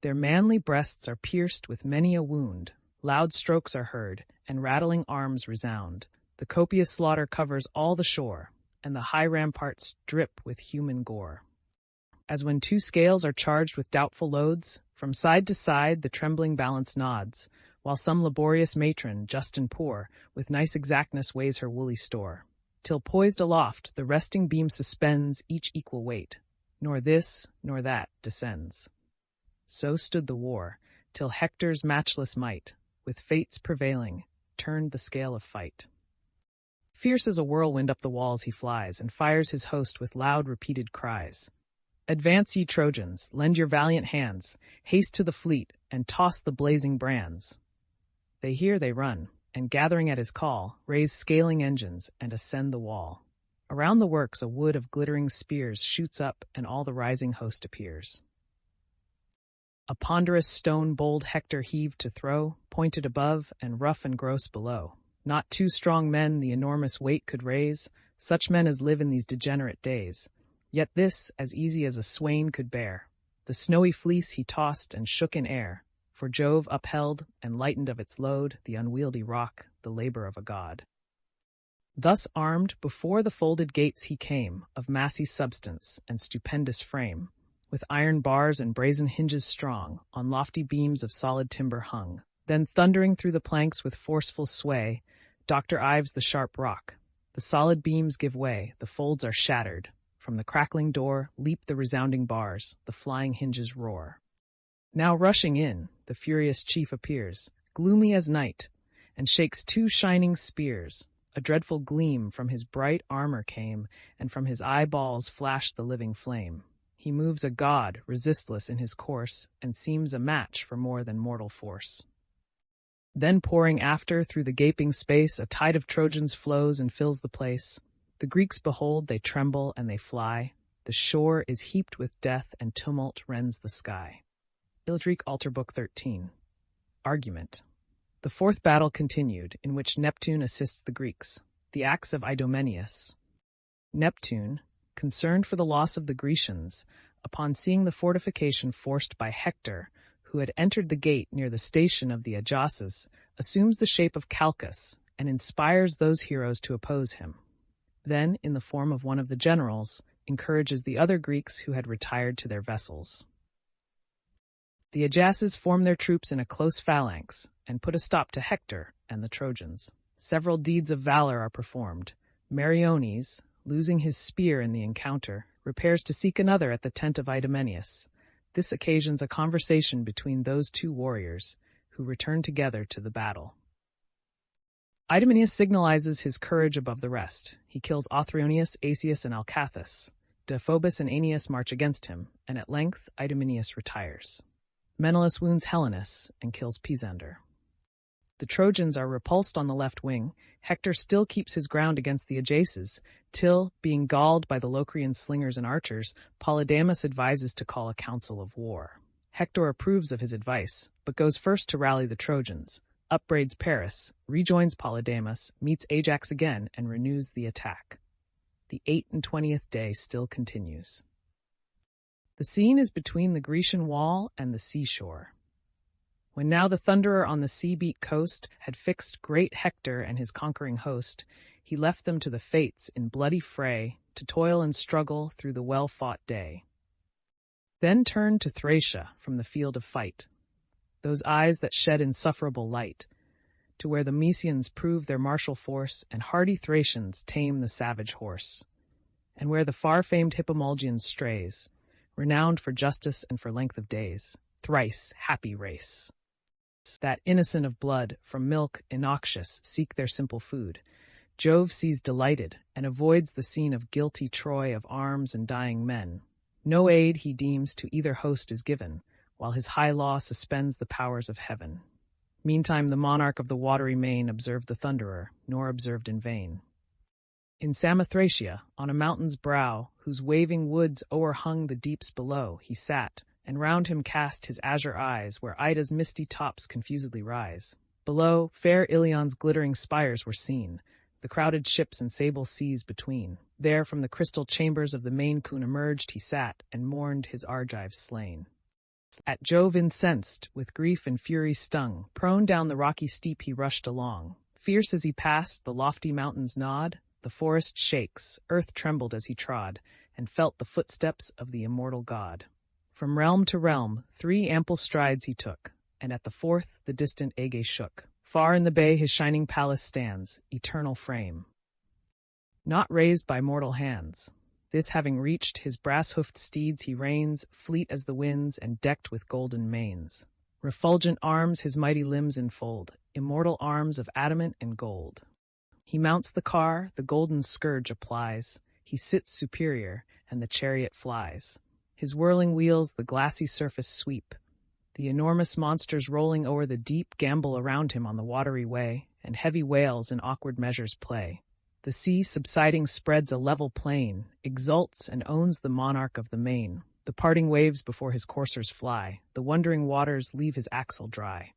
S1: Their manly breasts are pierced with many a wound. Loud strokes are heard, and rattling arms resound. The copious slaughter covers all the shore, and the high ramparts drip with human gore. As when two scales are charged with doubtful loads, from side to side the trembling balance nods, while some laborious matron, just and poor, with nice exactness weighs her woolly store, till poised aloft the resting beam suspends each equal weight, nor this nor that descends. So stood the war, till Hector's matchless might, with fates prevailing, turned the scale of fight. Fierce as a whirlwind up the walls he flies, and fires his host with loud repeated cries. Advance, ye Trojans, lend your valiant hands, haste to the fleet, and toss the blazing brands. They hear, they run, and gathering at his call, raise scaling engines and ascend the wall. Around the works a wood of glittering spears shoots up, and all the rising host appears. A ponderous stone bold Hector heaved to throw, pointed above, and rough and gross below. Not 2 strong men the enormous weight could raise, such men as live in these degenerate days. Yet this, as easy as a swain could bear. The snowy fleece he tossed and shook in air, for Jove upheld and lightened of its load the unwieldy rock, the labor of a god. Thus armed, before the folded gates he came, of massy substance and stupendous frame, with iron bars and brazen hinges strong, on lofty beams of solid timber hung. Then thundering through the planks with forceful sway, Dr. Ives the sharp rock. The solid beams give way, the folds are shattered. From the crackling door leap the resounding bars, the flying hinges roar. Now rushing in, the furious chief appears, gloomy as night, and shakes 2 shining spears. A dreadful gleam from his bright armor came, and from his eyeballs flashed the living flame. He moves a god, resistless in his course, and seems a match for more than mortal force. Then pouring after through the gaping space, a tide of Trojans flows and fills the place. The Greeks behold, they tremble and they fly. The shore is heaped with death, and tumult rends the sky. Iliad, Audiobook 13. Argument. The 4th battle continued, in which Neptune assists the Greeks. The acts of Idomeneus. Neptune, concerned for the loss of the Grecians, upon seeing the fortification forced by Hector, who had entered the gate near the station of the Ajaces, assumes the shape of Calchas, and inspires those heroes to oppose him. Then, in the form of one of the generals, encourages the other Greeks who had retired to their vessels. The Ajaces form their troops in a close phalanx, and put a stop to Hector and the Trojans. Several deeds of valor are performed. Meriones, losing his spear in the encounter, repairs to seek another at the tent of Idomeneus. This occasions a conversation between those 2 warriors, who return together to the battle. Idomeneus signalizes his courage above the rest. He kills Othryoneus, Asius, and Alcathous. Deiphobus and Aeneas march against him, and at length Idomeneus retires. Menelaus wounds Helenus and kills Pisander. The Trojans are repulsed on the left wing. Hector still keeps his ground against the Ajaces, till, being galled by the Locrian slingers and archers, Polydamas advises to call a council of war. Hector approves of his advice, but goes first to rally the Trojans, upbraids Paris, rejoins Polydamas, meets Ajax again, and renews the attack. The 28th day still continues. The scene is between the Grecian wall and the seashore. When now the thunderer on the sea-beat coast had fixed great Hector and his conquering host, he left them to the fates in bloody fray, to toil and struggle through the well-fought day. Then turned to Thracia from the field of fight, those eyes that shed insufferable light, to where the Mysians prove their martial force and hardy Thracians tame the savage horse, and where the far-famed Hippomolgian strays, renowned for justice and for length of days, thrice happy race. That innocent of blood, from milk innoxious, seek their simple food. Jove sees delighted, and avoids the scene of guilty Troy of arms and dying men. No aid, he deems, to either host is given, while his high law suspends the powers of heaven. Meantime the monarch of the watery main observed the thunderer, nor observed in vain. In Samothracia, on a mountain's brow, whose waving woods o'erhung the deeps below, he sat, and round him cast his azure eyes, where Ida's misty tops confusedly rise. Below, fair Ilion's glittering spires were seen, the crowded ships and sable seas between. There from the crystal chambers of the main coon emerged he sat, and mourned his Argives slain. At Jove incensed, with grief and fury stung, prone down the rocky steep he rushed along. Fierce as he passed, the lofty mountains nod, the forest shakes, earth trembled as he trod, and felt the footsteps of the immortal god. From realm to realm, 3 ample strides he took, and at the 4th the distant Aegae shook. Far in the bay his shining palace stands, eternal frame, not raised by mortal hands. This having reached, his brass-hoofed steeds he reins, fleet as the winds and decked with golden manes. Refulgent arms his mighty limbs enfold, immortal arms of adamant and gold. He mounts the car, the golden scourge applies, he sits superior, and the chariot flies. His whirling wheels the glassy surface sweep. The enormous monsters rolling o'er the deep gambol around him on the watery way, and heavy whales in awkward measures play. The sea subsiding spreads a level plain, exults and owns the monarch of the main. The parting waves before his coursers fly, the wondering waters leave his axle dry.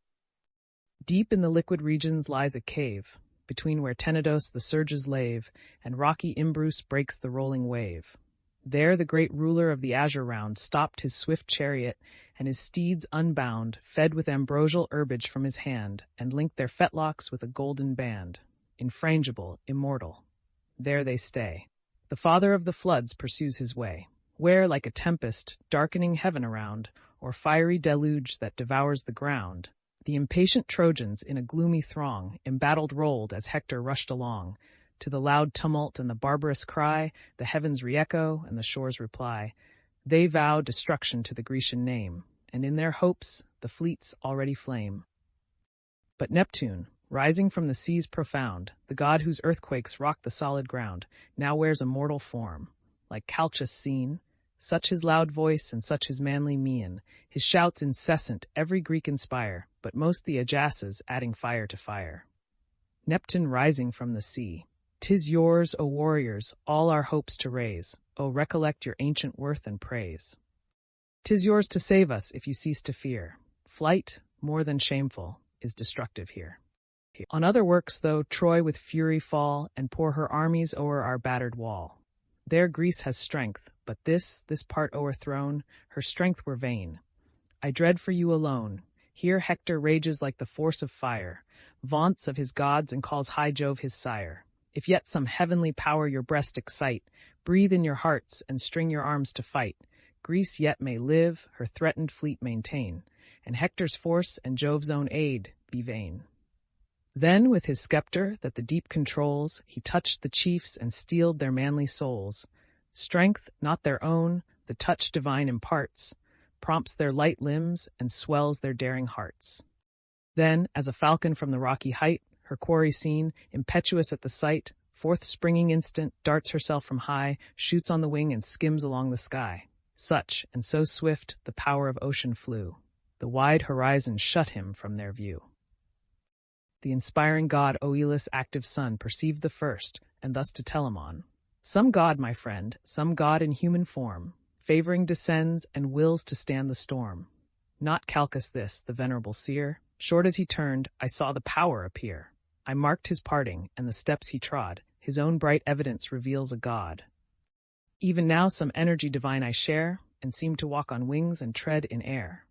S1: Deep in the liquid regions lies a cave, between where Tenedos the surges lave, and rocky Imbrus breaks the rolling wave. There the great ruler of the azure round stopped his swift chariot, and his steeds unbound, fed with ambrosial herbage from his hand, and linked their fetlocks with a golden band. Infrangible, immortal. There they stay. The father of the floods pursues his way, where, like a tempest, darkening heaven around, or fiery deluge that devours the ground, the impatient Trojans in a gloomy throng, embattled rolled as Hector rushed along. To the loud tumult and the barbarous cry, the heavens re-echo and the shores reply. They vow destruction to the Grecian name, and in their hopes the fleets already flame. But Neptune, rising from the seas profound, the god whose earthquakes rock the solid ground, now wears a mortal form, like Calchas seen, such his loud voice and such his manly mien, his shouts incessant every Greek inspire, but most the Ajaces adding fire to fire. Neptune rising from the sea. 'Tis yours, O warriors, all our hopes to raise. O recollect your ancient worth and praise. 'Tis yours to save us if you cease to fear. Flight, more than shameful, is destructive here. On other works, though, Troy with fury fall, and pour her armies o'er our battered wall. There Greece has strength, but this part o'erthrown, her strength were vain. I dread for you alone. Here Hector rages like the force of fire, vaunts of his gods and calls high Jove his sire. If yet some heavenly power your breast excite, breathe in your hearts and string your arms to fight. Greece yet may live, her threatened fleet maintain, and Hector's force and Jove's own aid be vain. Then with his scepter that the deep controls, he touched the chiefs and steeled their manly souls. Strength, not their own, the touch divine imparts, prompts their light limbs and swells their daring hearts. Then, as a falcon from the rocky height, her quarry seen, impetuous at the sight, forth springing instant, darts herself from high, shoots on the wing and skims along the sky. Such, and so swift, the power of ocean flew. The wide horizon shut him from their view. The inspiring god Oileus' active son perceived the first, and thus to Telamon, "Some god, my friend, some god in human form, favoring descends and wills to stand the storm. Not Calchas this, the venerable seer. Short as he turned, I saw the power appear. I marked his parting, and the steps he trod. His own bright evidence reveals a god. Even now some energy divine I share, and seem to walk on wings and tread in air.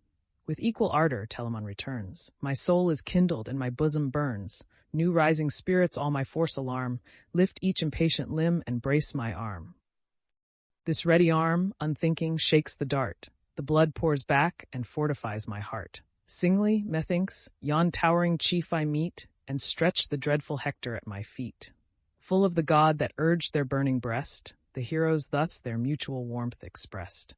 S1: With equal ardor, Telamon returns. My soul is kindled and my bosom burns. New rising spirits all my force alarm. Lift each impatient limb and brace my arm. This ready arm, unthinking, shakes the dart. The blood pours back and fortifies my heart. Singly, methinks, yon towering chief I meet, and stretch the dreadful Hector at my feet. Full of the god that urged their burning breast, the heroes thus their mutual warmth expressed.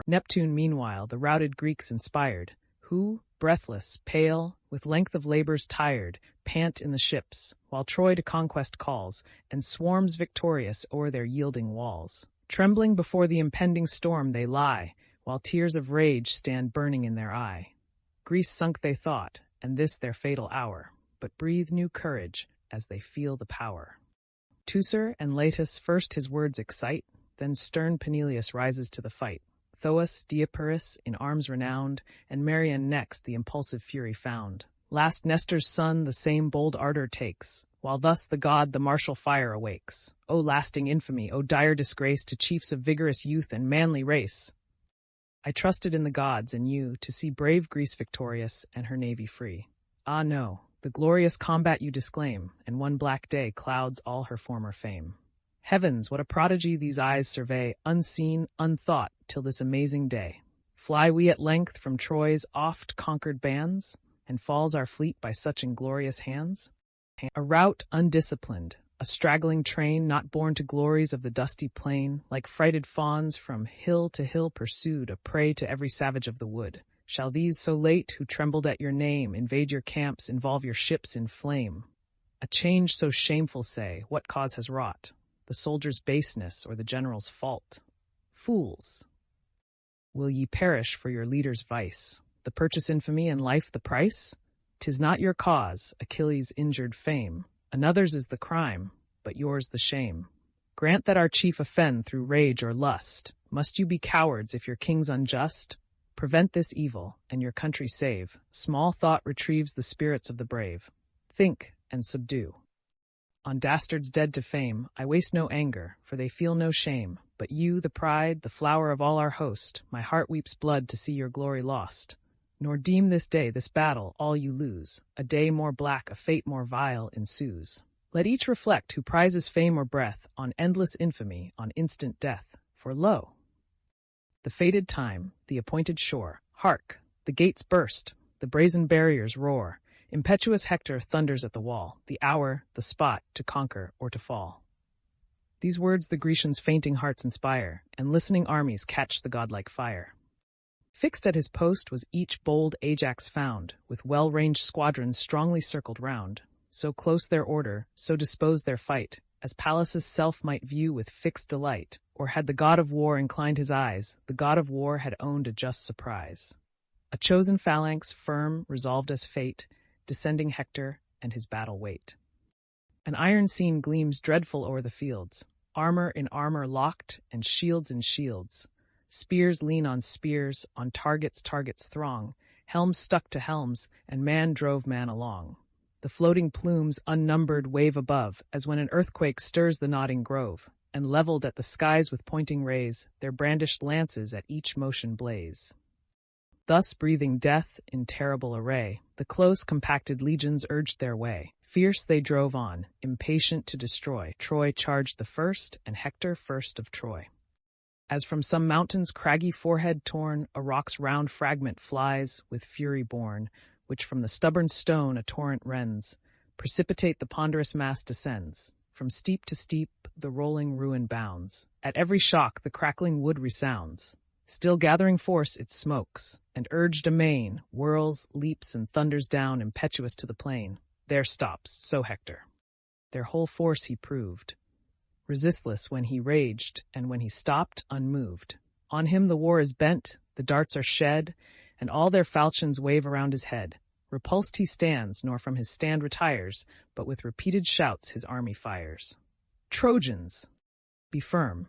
S1: Neptune, meanwhile, the routed Greeks inspired, who, breathless, pale, with length of labors tired, pant in the ships, while Troy to conquest calls, and swarms victorious o'er their yielding walls. Trembling before the impending storm they lie, while tears of rage stand burning in their eye. Greece sunk they thought, and this their fatal hour, but breathe new courage as they feel the power. Teucer and Leitus first his words excite, then stern Peneleus rises to the fight. Thoas, Deipyrus, in arms renowned, and Marion next the impulsive fury found. Last Nestor's son the same bold ardor takes, while thus the god the martial fire awakes. O lasting infamy, O dire disgrace to chiefs of vigorous youth and manly race! I trusted in the gods and you to see brave Greece victorious and her navy free. Ah no, the glorious combat you disclaim, and one black day clouds all her former fame. Heavens, what a prodigy these eyes survey, unseen, unthought, till this amazing day. Fly we at length from Troy's oft-conquered bands, and falls our fleet by such inglorious hands? A rout undisciplined, a straggling train not born to glories of the dusty plain, like frighted fawns from hill to hill pursued, a prey to every savage of the wood. Shall these so late, who trembled at your name, invade your camps, involve your ships in flame? A change so shameful, say, what cause has wrought? The soldier's baseness or the general's fault? Fools! Will ye perish for your leader's vice? The purchase infamy and life the price? 'Tis not your cause, Achilles' injured fame. Another's is the crime, but yours the shame. Grant that our chief offend through rage or lust. Must you be cowards if your king's unjust? Prevent this evil, and your country save. Small thought retrieves the spirits of the brave. Think and subdue. On dastards dead to fame, I waste no anger, for they feel no shame. But you, the pride, the flower of all our host, my heart weeps blood to see your glory lost. Nor deem this day, this battle, all you lose. A day more black, a fate more vile ensues. Let each reflect who prizes fame or breath on endless infamy, on instant death. For lo! The fated time, the appointed shore. Hark! The gates burst, the brazen barriers roar. Impetuous Hector thunders at the wall, the hour, the spot, to conquer or to fall. These words the Grecians' fainting hearts inspire, and listening armies catch the godlike fire. Fixed at his post was each bold Ajax found, with well-ranged squadrons strongly circled round. So close their order, so disposed their fight, as Pallas' self might view with fixed delight. Or had the god of war inclined his eyes, the god of war had owned a just surprise. A chosen phalanx, firm, resolved as fate, descending Hector and his battle wait. An iron scene gleams dreadful o'er the fields, armor in armor locked, and shields in shields. Spears lean on spears, on targets targets throng, helms stuck to helms, and man drove man along. The floating plumes unnumbered wave above, as when an earthquake stirs the nodding grove, and leveled at the skies with pointing rays, their brandished lances at each motion blaze. Thus breathing death in terrible array, the close compacted legions urged their way. Fierce they drove on, impatient to destroy. Troy charged the first, and Hector first of Troy. As from some mountain's craggy forehead torn, a rock's round fragment flies, with fury born, which from the stubborn stone a torrent rends. Precipitate the ponderous mass descends. From steep to steep the rolling ruin bounds. At every shock the crackling wood resounds. Still gathering force it smokes, and urged amain, whirls, leaps, and thunders down impetuous to the plain. There stops, so Hector. Their whole force he proved, resistless when he raged, and when he stopped, unmoved. On him the war is bent, the darts are shed, and all their falchions wave around his head. Repulsed he stands, nor from his stand retires, but with repeated shouts his army fires. Trojans, be firm.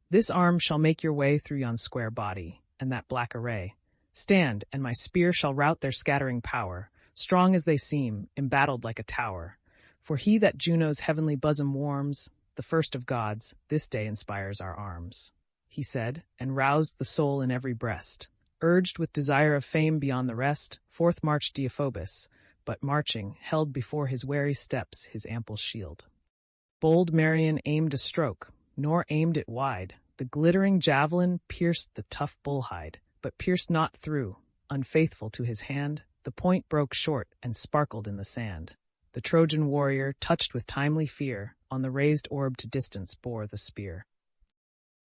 S1: This arm shall make your way through yon square body, and that black array. Stand, and my spear shall rout their scattering power, strong as they seem, embattled like a tower. For he that Juno's heavenly bosom warms, the first of gods, this day inspires our arms. He said, and roused the soul in every breast. Urged with desire of fame beyond the rest, forth marched Deiphobus, but marching, held before his wary steps his ample shield. Bold Merion aimed a stroke, nor aimed it wide. The glittering javelin pierced the tough bull-hide, but pierced not through. Unfaithful to his hand, the point broke short and sparkled in the sand. The Trojan warrior, touched with timely fear, on the raised orb to distance bore the spear.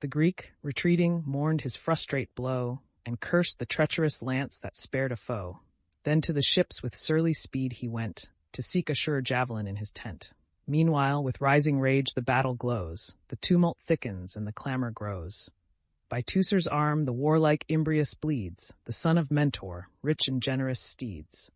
S1: The Greek, retreating, mourned his frustrate blow, and cursed the treacherous lance that spared a foe. Then to the ships with surly speed he went, to seek a sure javelin in his tent. Meanwhile, with rising rage the battle glows, the tumult thickens and the clamor grows. By Teucer's arm the warlike Imbrius bleeds, the son of Mentor, rich in generous steeds.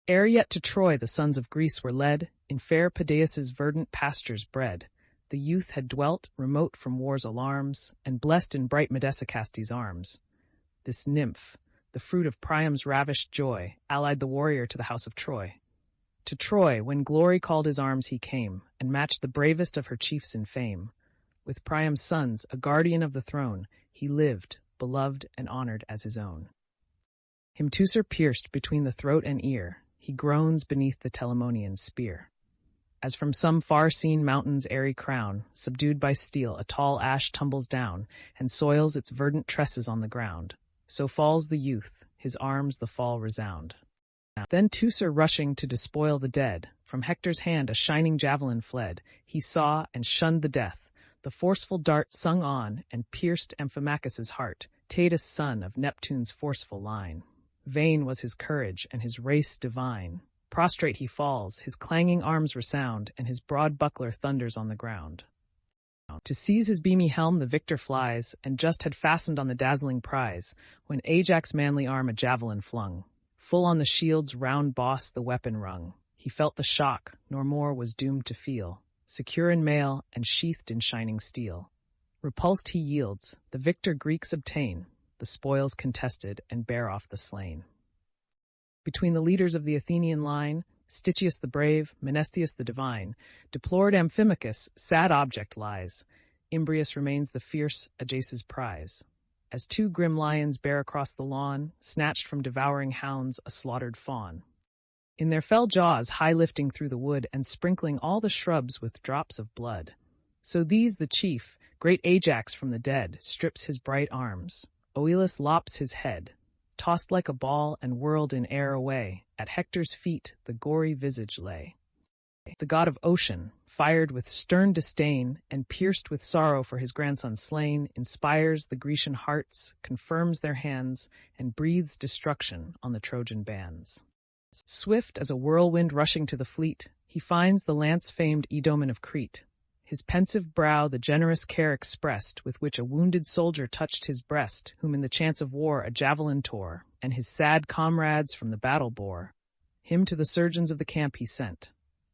S1: Ere yet to Troy the sons of Greece were led, in fair Pedaeus' verdant pastures bred. The youth had dwelt, remote from war's alarms, and blessed in bright Medesicaste's arms. This nymph, the fruit of Priam's ravished joy, allied the warrior to the house of Troy. To Troy, when glory called his arms, he came, and matched the bravest of her chiefs in fame. With Priam's sons, a guardian of the throne, he lived, beloved and honored as his own. Him Teucer pierced between the throat and ear, he groans beneath the Telamonian spear. As from some far-seen mountain's airy crown, subdued by steel, a tall ash tumbles down, and soils its verdant tresses on the ground. So falls the youth, his arms the fall resound. Then Teucer rushing to despoil the dead, from Hector's hand a shining javelin fled. He saw and shunned the death. The forceful dart sung on, and pierced Amphimachus's heart, Taetus son of Neptune's forceful line. Vain was his courage, and his race divine. Prostrate he falls, his clanging arms resound, and his broad buckler thunders on the ground. To seize his beamy helm the victor flies, and just had fastened on the dazzling prize, when Ajax' manly arm a javelin flung. Full on the shield's round boss the weapon rung. He felt the shock, nor more was doomed to feel, secure in mail and sheathed in shining steel. Repulsed he yields, the victor Greeks obtain, the spoils contested, and bear off the slain. Between the leaders of the Athenian line, Stichius the brave, Menesthius the divine, deplored Amphimachus, sad object lies. Imbrius remains the fierce Ajaces' prize. As two grim lions bear across the lawn, snatched from devouring hounds a slaughtered fawn. In their fell jaws high lifting through the wood, and sprinkling all the shrubs with drops of blood. So these the chief, great Ajax from the dead, strips his bright arms. Oileus lops his head. Tossed like a ball and whirled in air away, at Hector's feet the gory visage lay. The god of ocean, fired with stern disdain, and pierced with sorrow for his grandson slain, inspires the Grecian hearts, confirms their hands, and breathes destruction on the Trojan bands. Swift as a whirlwind rushing to the fleet, he finds the lance-famed Idomen of Crete. His pensive brow the generous care expressed, with which a wounded soldier touched his breast, whom in the chance of war a javelin tore, and his sad comrades from the battle bore. Him to the surgeons of the camp he sent.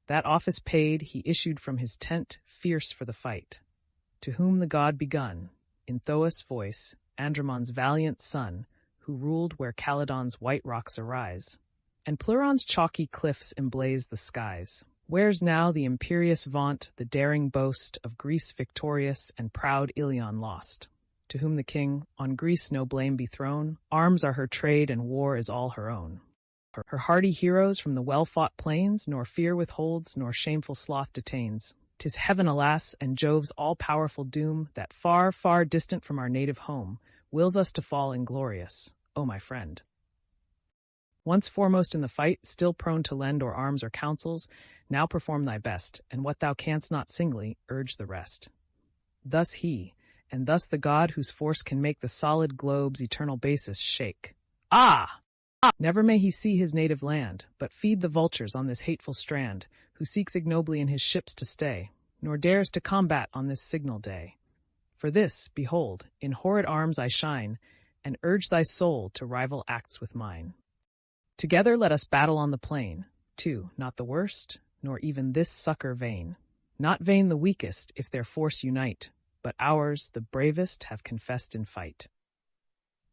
S1: That office paid, he issued from his tent, fierce for the fight. To whom the god begun, in Thoas' voice, Andramon's valiant son, who ruled where Calydon's white rocks arise, and Pleuron's chalky cliffs emblaze the skies. Where's now the imperious vaunt, the daring boast of Greece victorious and proud Ilion lost? To whom the king, on Greece no blame be thrown, arms are her trade and war is all her own. Her hardy heroes from the well-fought plains, nor fear withholds, nor shameful sloth detains. 'Tis heaven, alas, and Jove's all-powerful doom, that far, far distant from our native home, wills us to fall inglorious, O my friend. Once foremost in the fight, still prone to lend or arms or counsels, now perform thy best, and what thou canst not singly, urge the rest. Thus he, and thus the god whose force can make the solid globe's eternal basis shake. Ah! Never may he see his native land, but feed the vultures on this hateful strand, who seeks ignobly in his ships to stay, nor dares to combat on this signal day. For this, behold, in horrid arms I shine, and urge thy soul to rival acts with mine. Together let us battle on the plain, two, not the worst, nor even this succor vain. Not vain the weakest, if their force unite, but ours, the bravest, have confessed in fight.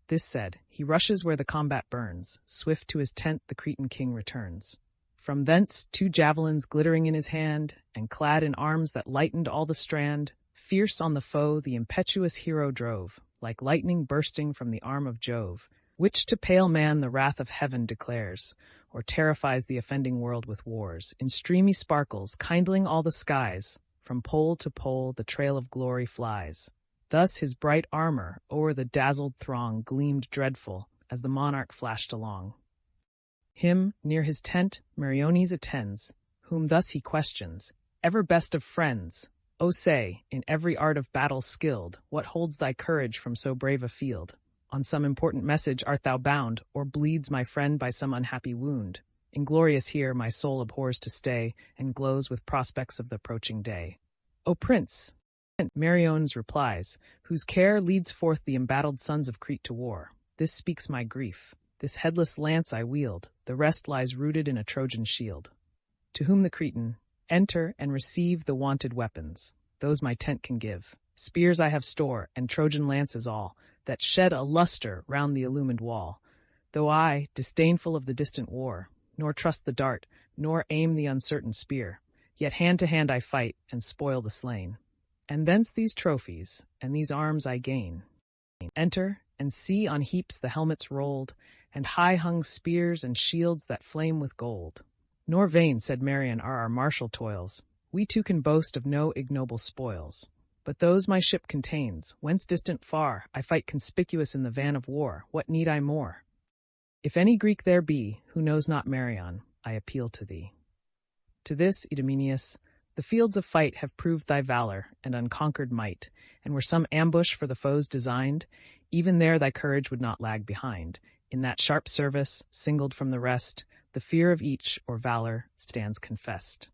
S1: This said, he rushes where the combat burns, swift to his tent the Cretan king returns. From thence 2 javelins glittering in his hand, and clad in arms that lightened all the strand, fierce on the foe the impetuous hero drove, like lightning bursting from the arm of Jove, which to pale man the wrath of heaven declares, or terrifies the offending world with wars. In streamy sparkles, kindling all the skies, from pole to pole the trail of glory flies. Thus his bright armor o'er the dazzled throng gleamed dreadful as the monarch flashed along. Him, near his tent, Meriones attends, whom thus he questions, ever best of friends, O say, in every art of battle skilled, what holds thy courage from so brave a field? On some important message art thou bound, or bleeds my friend by some unhappy wound? Inglorious here my soul abhors to stay, and glows with prospects of the approaching day. O Prince! Meriones replies, whose care leads forth the embattled sons of Crete to war. This speaks my grief. This headless lance I wield, the rest lies rooted in a Trojan shield. To whom the Cretan, enter and receive the wanted weapons, those my tent can give. Spears I have store, and Trojan lances all, that shed a luster round the illumined wall. Though I, disdainful of the distant war, nor trust the dart, nor aim the uncertain spear, yet hand to hand I fight, and spoil the slain. And thence these trophies, and these arms I gain. Enter, and see on heaps the helmets rolled, and high-hung spears and shields that flame with gold. Nor vain, said Marion, are our martial toils. We too can boast of no ignoble spoils. But those my ship contains, whence distant far, I fight conspicuous in the van of war. What need I more? If any Greek there be, who knows not Marion, I appeal to thee. To this, Idomeneus, the fields of fight have proved thy valor and unconquered might, and were some ambush for the foes designed, even there thy courage would not lag behind. In that sharp service, singled from the rest, the fear of each, or valor, stands confessed.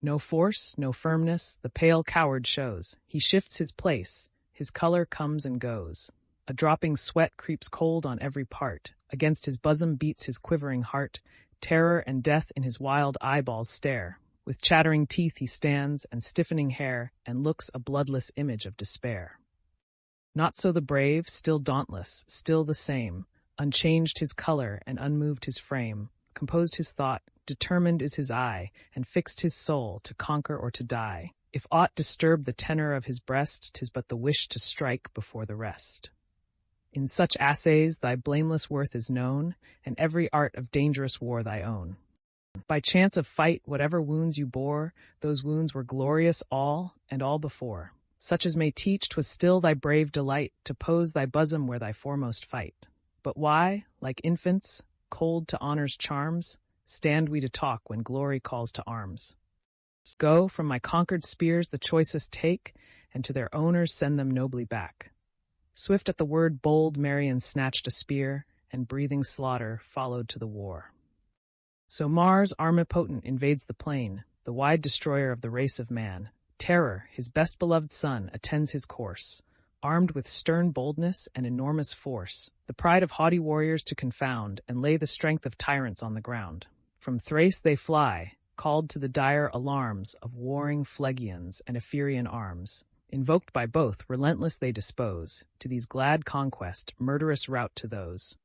S1: No force, no firmness, the pale coward shows. He shifts his place, his color comes and goes. A dropping sweat creeps cold on every part. Against his bosom beats his quivering heart. Terror and death in his wild eyeballs stare. With chattering teeth he stands, and stiffening hair, and looks a bloodless image of despair. Not so the brave, still dauntless, still the same, unchanged his color and unmoved his frame, composed his thought, determined is his eye, and fixed his soul to conquer or to die. If aught disturb the tenor of his breast, 'tis but the wish to strike before the rest. In such assays thy blameless worth is known, and every art of dangerous war thy own. By chance of fight, whatever wounds you bore, those wounds were glorious all, and all before. Such as may teach 'twas still thy brave delight to pose thy bosom where thy foremost fight. But why, like infants, cold to honor's charms, stand we to talk when glory calls to arms? Go, from my conquered spears the choicest take, and to their owners send them nobly back. Swift at the word bold Marion snatched a spear, and breathing slaughter followed to the war. So Mars armipotent invades the plain, the wide destroyer of the race of man. Terror, his best beloved son, attends his course, armed with stern boldness and enormous force, the pride of haughty warriors to confound and lay the strength of tyrants on the ground. From Thrace they fly, called to the dire alarms of warring Phlegians and Epherian arms. Invoked by both, relentless they dispose, to these glad conquest, murderous rout to those.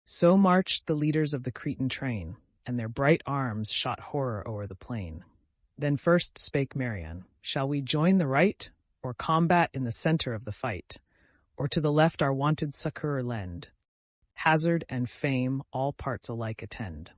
S1: So marched the leaders of the Cretan train, and their bright arms shot horror o'er the plain. Then first spake Marion, shall we join the right, or combat in the center of the fight, or to the left our wonted succor lend? Hazard and fame all parts alike attend.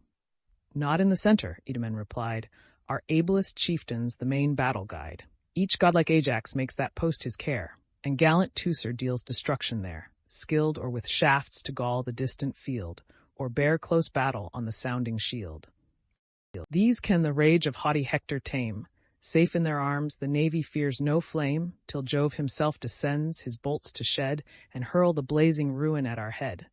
S1: Not in the center, Idomen replied, our ablest chieftains the main battle guide. Each godlike Ajax makes that post his care, and gallant Teucer deals destruction there, skilled or with shafts to gall the distant field, or bear close battle on the sounding shield. These can the rage of haughty Hector tame. Safe in their arms, the navy fears no flame, till Jove himself descends his bolts to shed, and hurl the blazing ruin at our head.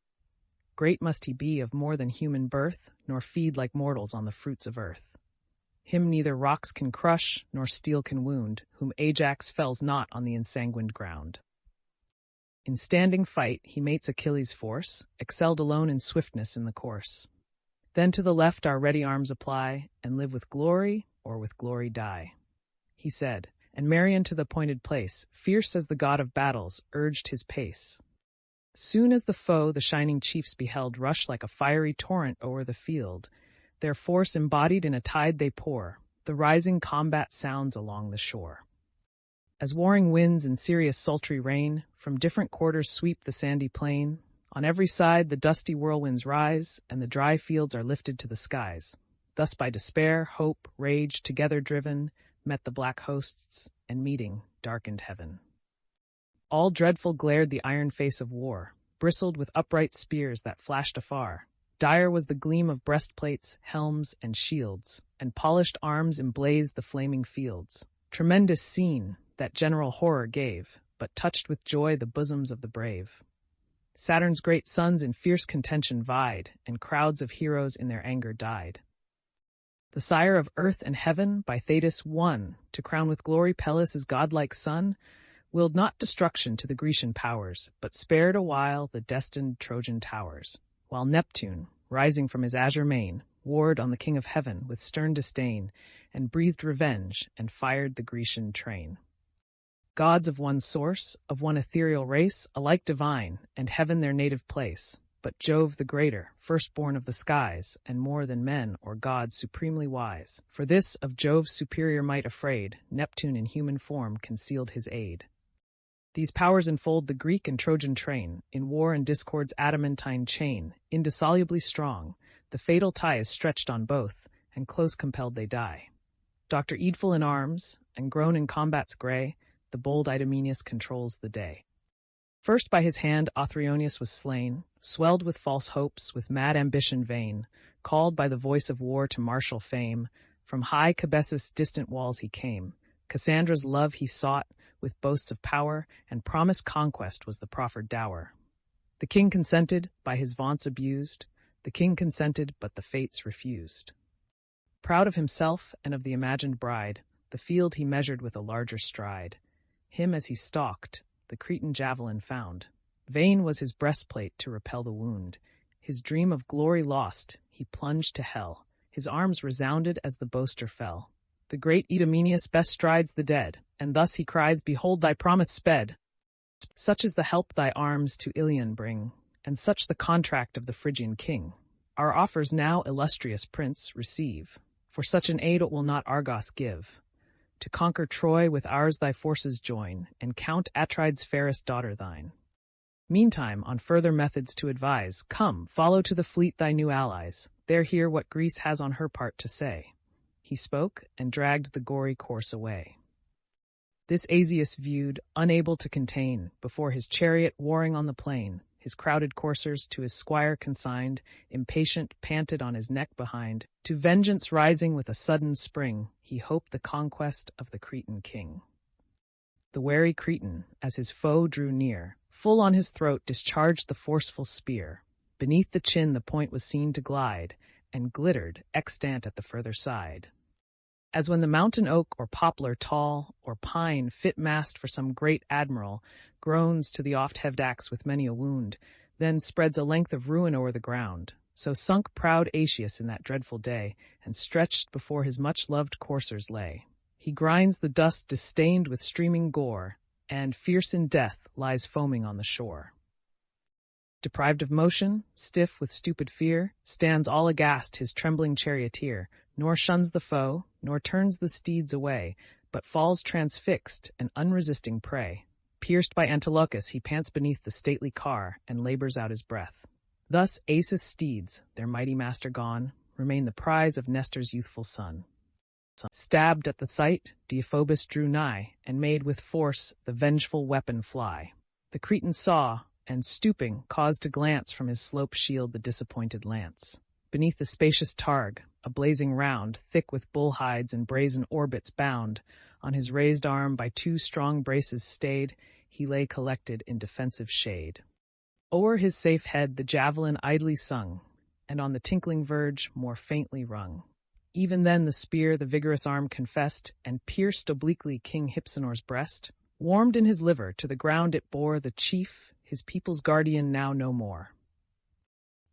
S1: Great must he be of more than human birth, nor feed like mortals on the fruits of earth. Him neither rocks can crush, nor steel can wound, whom Ajax fells not on the ensanguined ground. In standing fight he mates Achilles' force, excelled alone in swiftness in the course. Then to the left our ready arms apply, and live with glory, or with glory die. He said, and Marion to the appointed place, fierce as the god of battles, urged his pace. Soon as the foe the shining chiefs beheld rush like a fiery torrent o'er the field, their force embodied in a tide they pour, the rising combat sounds along the shore. As warring winds in serious sultry rain from different quarters sweep the sandy plain, on every side the dusty whirlwinds rise, and the dry fields are lifted to the skies. Thus by despair, hope, rage, together driven, met the black hosts, and meeting, darkened heaven. All dreadful glared the iron face of war, bristled with upright spears that flashed afar. Dire was the gleam of breastplates, helms, and shields, and polished arms emblazed the flaming fields. Tremendous scene, that general horror gave, but touched with joy the bosoms of the brave. Saturn's great sons in fierce contention vied, and crowds of heroes in their anger died. The sire of earth and heaven by Thetis won, to crown with glory Peleus' godlike son, willed not destruction to the Grecian powers, but spared awhile the destined Trojan towers, while Neptune, rising from his azure main, warred on the king of heaven with stern disdain, and breathed revenge, and fired the Grecian train. Gods of one source, of one ethereal race, alike divine, and heaven their native place, but Jove the greater, firstborn of the skies, and more than men or gods supremely wise. For this, of Jove's superior might afraid, Neptune in human form concealed his aid. These powers enfold the Greek and Trojan train, in war and discord's adamantine chain, indissolubly strong, the fatal tie is stretched on both, and close compelled they die. Dr. Eadful in arms, and grown in combat's grey, the bold Idomeneus controls the day. First by his hand Othryoneus was slain, swelled with false hopes, with mad ambition vain, called by the voice of war to martial fame, from high Cabessus' distant walls he came. Cassandra's love he sought, with boasts of power, and promised conquest was the proffered dower. The king consented, by his vaunts abused, the king consented, but the fates refused. Proud of himself and of the imagined bride, the field he measured with a larger stride. Him as he stalked, the Cretan javelin found. Vain was his breastplate to repel the wound. His dream of glory lost, he plunged to hell. His arms resounded as the boaster fell. The great Idomeneus best strides the dead, and thus he cries, Behold thy promise sped! Such is the help thy arms to Ilion bring, and such the contract of the Phrygian king. Our offers now, illustrious prince, receive, for such an aid will not Argos give. To conquer Troy with ours thy forces join, and count Atride's fairest daughter thine. Meantime, on further methods to advise, come, follow to the fleet thy new allies, there hear what Greece has on her part to say. He spoke, and dragged the gory corse away. This Asius viewed, unable to contain, before his chariot warring on the plain, his crowded coursers to his squire consigned, impatient, panted on his neck behind. To vengeance rising with a sudden spring, he hoped the conquest of the Cretan king. The wary Cretan, as his foe drew near, full on his throat discharged the forceful spear. Beneath the chin the point was seen to glide, and glittered, extant at the further side. As when the mountain oak or poplar tall, or pine fit mast for some great admiral, groans to the oft-heaved axe with many a wound, then spreads a length of ruin o'er the ground. So sunk proud Asius in that dreadful day, and stretched before his much-loved coursers lay. He grinds the dust disdained with streaming gore, and, fierce in death, lies foaming on the shore. Deprived of motion, stiff with stupid fear, stands all aghast his trembling charioteer, nor shuns the foe, nor turns the steeds away, but falls transfixed, an unresisting prey. Pierced by Antilochus, he pants beneath the stately car, and labors out his breath. Thus Acis' steeds, their mighty master gone, remain the prize of Nestor's youthful son. Stabbed at the sight, Deiphobus drew nigh, and made with force the vengeful weapon fly. The Cretan saw, and stooping, caused to glance from his slope shield the disappointed lance. Beneath the spacious targe, a blazing round, thick with bull hides and brazen orbits bound, on his raised arm by two strong braces stayed, he lay collected in defensive shade. O'er his safe head the javelin idly sung, and on the tinkling verge more faintly rung. Even then the spear the vigorous arm confessed, and pierced obliquely King Hypsenor's breast. Warmed in his liver, to the ground it bore the chief, his people's guardian now no more.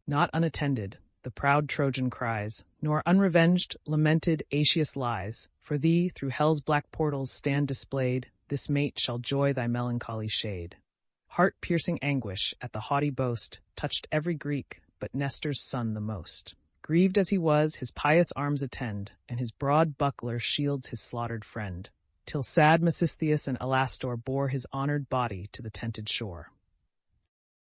S1: Not unattended, the proud Trojan cries, nor unrevenged, lamented Aetius lies. For thee, through hell's black portals stand displayed, this mate shall joy thy melancholy shade. Heart-piercing anguish at the haughty boast touched every Greek, but Nestor's son the most. Grieved as he was, his pious arms attend, and his broad buckler shields his slaughtered friend, till sad Mecistheus and Alastor bore his honored body to the tented shore.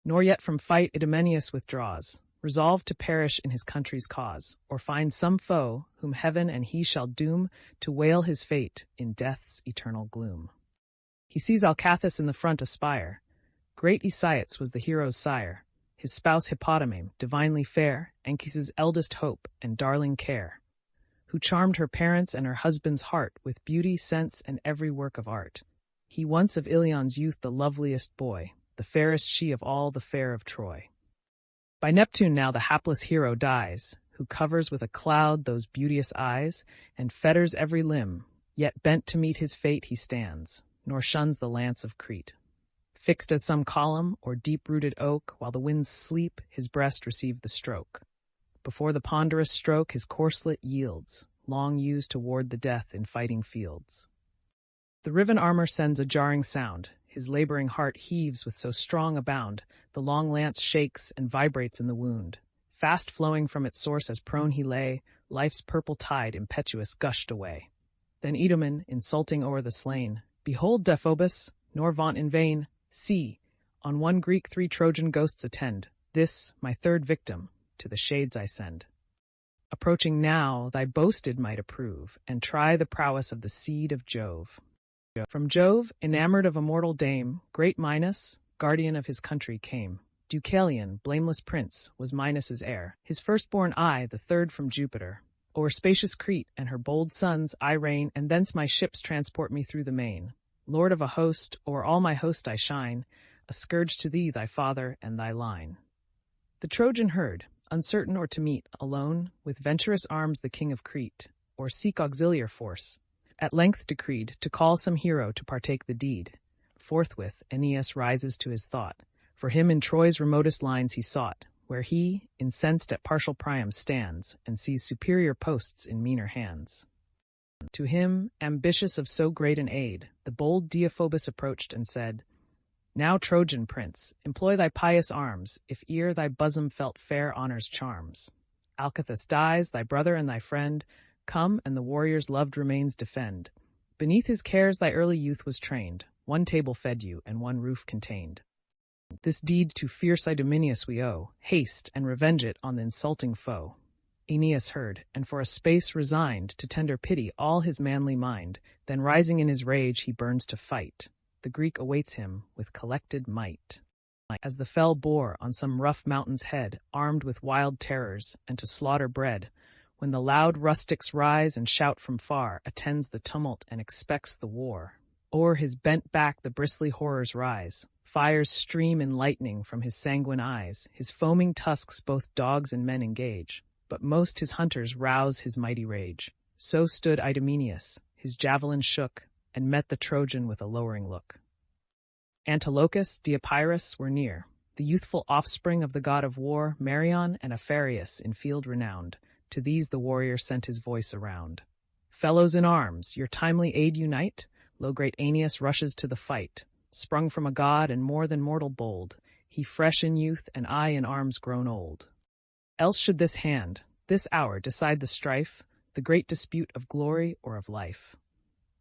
S1: Nor yet from fight Idomeneus withdraws, resolved to perish in his country's cause, or find some foe whom heaven and he shall doom to wail his fate in death's eternal gloom. He sees Alcathous in the front aspire. Great Aesyetes was the hero's sire, his spouse Hippodame, divinely fair, Anchises' eldest hope and darling care, who charmed her parents and her husband's heart with beauty, sense, and every work of art. He once of Ilion's youth the loveliest boy, the fairest she of all the fair of Troy. By Neptune now the hapless hero dies, who covers with a cloud those beauteous eyes, and fetters every limb, yet bent to meet his fate he stands, nor shuns the lance of Crete. Fixed as some column or deep-rooted oak, while the winds sleep, his breast received the stroke. Before the ponderous stroke his corslet yields, long used to ward the death in fighting fields. The riven armor sends a jarring sound, his laboring heart heaves with so strong a bound, the long lance shakes and vibrates in the wound. Fast flowing from its source as prone he lay, life's purple tide impetuous gushed away. Then Idomen, insulting o'er the slain, "Behold, Deiphobus, nor vaunt in vain. See, on one Greek 3 Trojan ghosts attend. This, my third victim, to the shades I send. Approaching now, thy boasted might approve, and try the prowess of the seed of Jove." From Jove, enamored of a mortal dame, great Minos, guardian of his country, came. Deucalion, blameless prince, was Minos' heir, his firstborn I, the third from Jupiter. O'er spacious Crete and her bold sons I reign, and thence my ships transport me through the main. Lord of a host, o'er all my host I shine, a scourge to thee, thy father, and thy line. The Trojan heard, uncertain or to meet, alone, with venturous arms the king of Crete, or seek auxiliar force, at length decreed to call some hero to partake the deed. Forthwith Aeneas rises to his thought, for him in Troy's remotest lines he sought, where he, incensed at partial Priam, stands, and sees superior posts in meaner hands. To him, ambitious of so great an aid, the bold Deiphobus approached and said, "Now, Trojan prince, employ thy pious arms, if ere thy bosom felt fair honor's charms. Alcathous dies, thy brother and thy friend, come and the warrior's loved remains defend. Beneath his cares thy early youth was trained, one table fed you and one roof contained. This deed to fierce Idomeneus we owe, haste and revenge it on the insulting foe." Aeneas heard, and for a space resigned to tender pity all his manly mind, then rising in his rage he burns to fight. The Greek awaits him with collected might. As the fell boar on some rough mountain's head, armed with wild terrors, and to slaughter bred, when the loud rustics rise and shout from far, attends the tumult and expects the war. O'er his bent back the bristly horrors rise, fires stream in lightning from his sanguine eyes, his foaming tusks both dogs and men engage. But most his hunters rouse his mighty rage. So stood Idomeneus, his javelin shook, and met the Trojan with a lowering look. Antilochus, Deipyrus were near, the youthful offspring of the god of war, Meriones and Aphareus in field renowned. To these the warrior sent his voice around. "Fellows in arms, your timely aid unite. Lo, great Aeneas rushes to the fight. Sprung from a god and more than mortal bold, he fresh in youth and I in arms grown old. Else should this hand, this hour, decide the strife, the great dispute of glory or of life."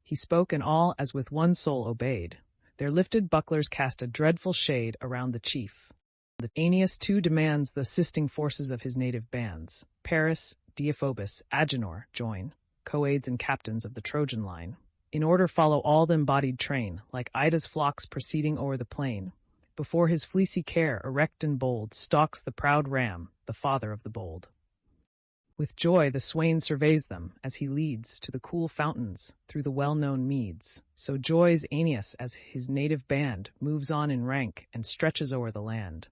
S1: He spoke, and all as with one soul obeyed. Their lifted bucklers cast a dreadful shade around the chief. The Aeneas too demands the assisting forces of his native bands. Paris, Deiphobus, Agenor join, co-aids and captains of the Trojan line. In order follow all the embodied train, like Ida's flocks proceeding o'er the plain. Before his fleecy care, erect and bold, stalks the proud ram, the father of the bold. With joy the swain surveys them, as he leads to the cool fountains, through the well-known meads. So joys Aeneas as his native band moves on in rank and stretches o'er the land.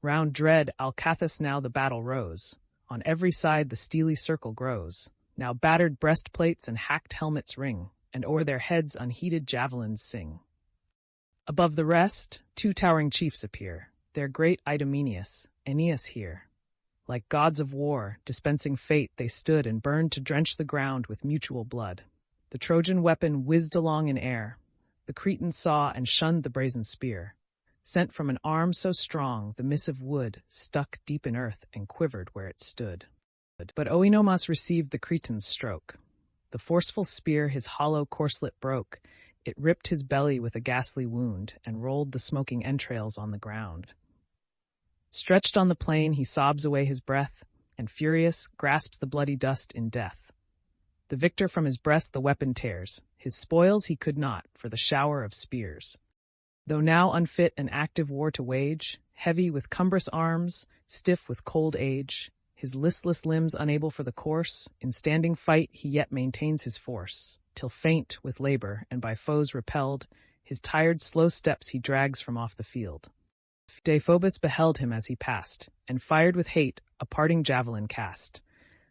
S1: Round dread Alcathous now the battle rose. On every side the steely circle grows. Now battered breastplates and hacked helmets ring, and o'er their heads unheeded javelins sing. Above the rest, 2 towering chiefs appear, their great Idomeneus, Aeneas here. Like gods of war, dispensing fate, they stood and burned to drench the ground with mutual blood. The Trojan weapon whizzed along in air. The Cretans saw and shunned the brazen spear. Sent from an arm so strong, the missive wood stuck deep in earth and quivered where it stood. But Oenomas received the Cretan's stroke. The forceful spear his hollow corslet broke. It ripped his belly with a ghastly wound and rolled the smoking entrails on the ground. Stretched on the plain, he sobs away his breath, and furious grasps the bloody dust in death. The victor from his breast the weapon tears. His spoils he could not, for the shower of spears. Though now unfit an active war to wage, heavy with cumbrous arms, stiff with cold age, his listless limbs unable for the course, in standing fight he yet maintains his force, till faint with labor and by foes repelled, his tired slow steps he drags from off the field. Deiphobus beheld him as he passed, and fired with hate a parting javelin cast.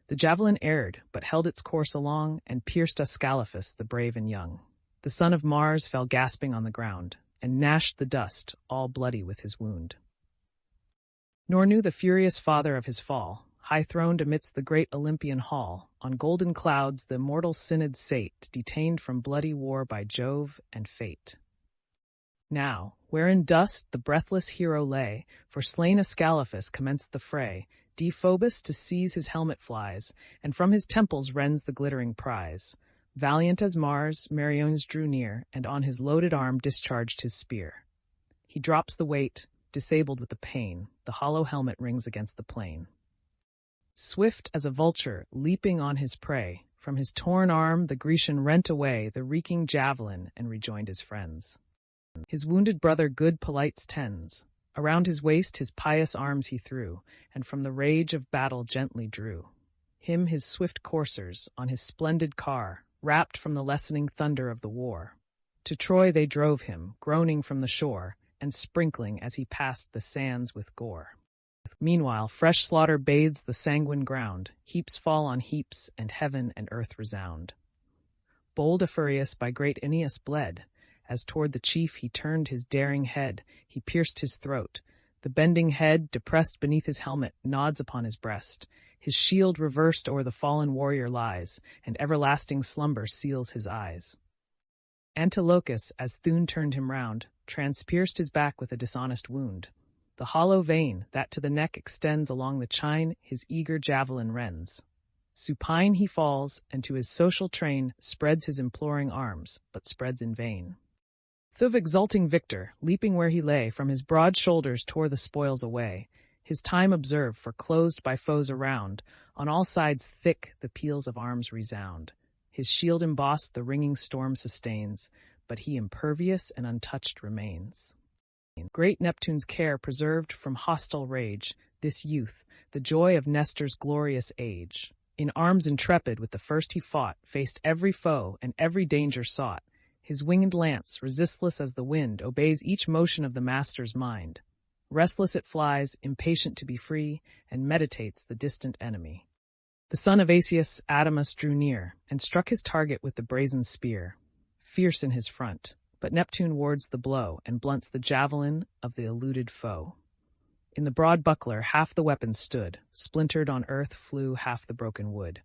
S1: The javelin erred, but held its course along, and pierced Ascalaphus the brave and young. The son of Mars fell gasping on the ground, and gnashed the dust, all bloody with his wound. Nor knew the furious father of his fall, high-throned amidst the great Olympian hall, on golden clouds the immortal synod sate, detained from bloody war by Jove and fate. Now, where in dust the breathless hero lay, for slain Ascalaphus commenced the fray, Deiphobus to seize his helmet flies, and from his temples rends the glittering prize. Valiant as Mars, Meriones drew near, and on his loaded arm discharged his spear. He drops the weight, disabled with the pain, the hollow helmet rings against the plain. Swift as a vulture, leaping on his prey, from his torn arm the Grecian rent away the reeking javelin and rejoined his friends. His wounded brother good Polites tends. Around his waist his pious arms he threw, and from the rage of battle gently drew. Him his swift coursers, on his splendid car, wrapped from the lessening thunder of the war. To Troy they drove him, groaning from the shore, and sprinkling as he passed the sands with gore. Meanwhile fresh slaughter bathes the sanguine ground, heaps fall on heaps, and heaven and earth resound. Bold Ephyrius by great Aeneas bled, as toward the chief he turned his daring head, he pierced his throat. The bending head, depressed beneath his helmet, nods upon his breast. His shield reversed o'er the fallen warrior lies, and everlasting slumber seals his eyes. Antilochus, as Thune turned him round, transpierced his back with a dishonest wound. The hollow vein, that to the neck extends along the chine, his eager javelin rends. Supine he falls, and to his social train spreads his imploring arms, but spreads in vain. Thuv exulting victor, leaping where he lay, from his broad shoulders tore the spoils away. His time observed, for closed by foes around, on all sides thick the peals of arms resound. His shield embossed the ringing storm sustains, but he impervious and untouched remains. Great Neptune's care preserved from hostile rage this youth, the joy of Nestor's glorious age. In arms intrepid with the first he fought, faced every foe and every danger sought. His winged lance, resistless as the wind, obeys each motion of the master's mind. Restless it flies, impatient to be free, and meditates the distant enemy. The son of Asius, Adamas, drew near, and struck his target with the brazen spear. Fierce in his front, but Neptune wards the blow, and blunts the javelin of the eluded foe. In the broad buckler half the weapon stood, splintered on earth flew half the broken wood.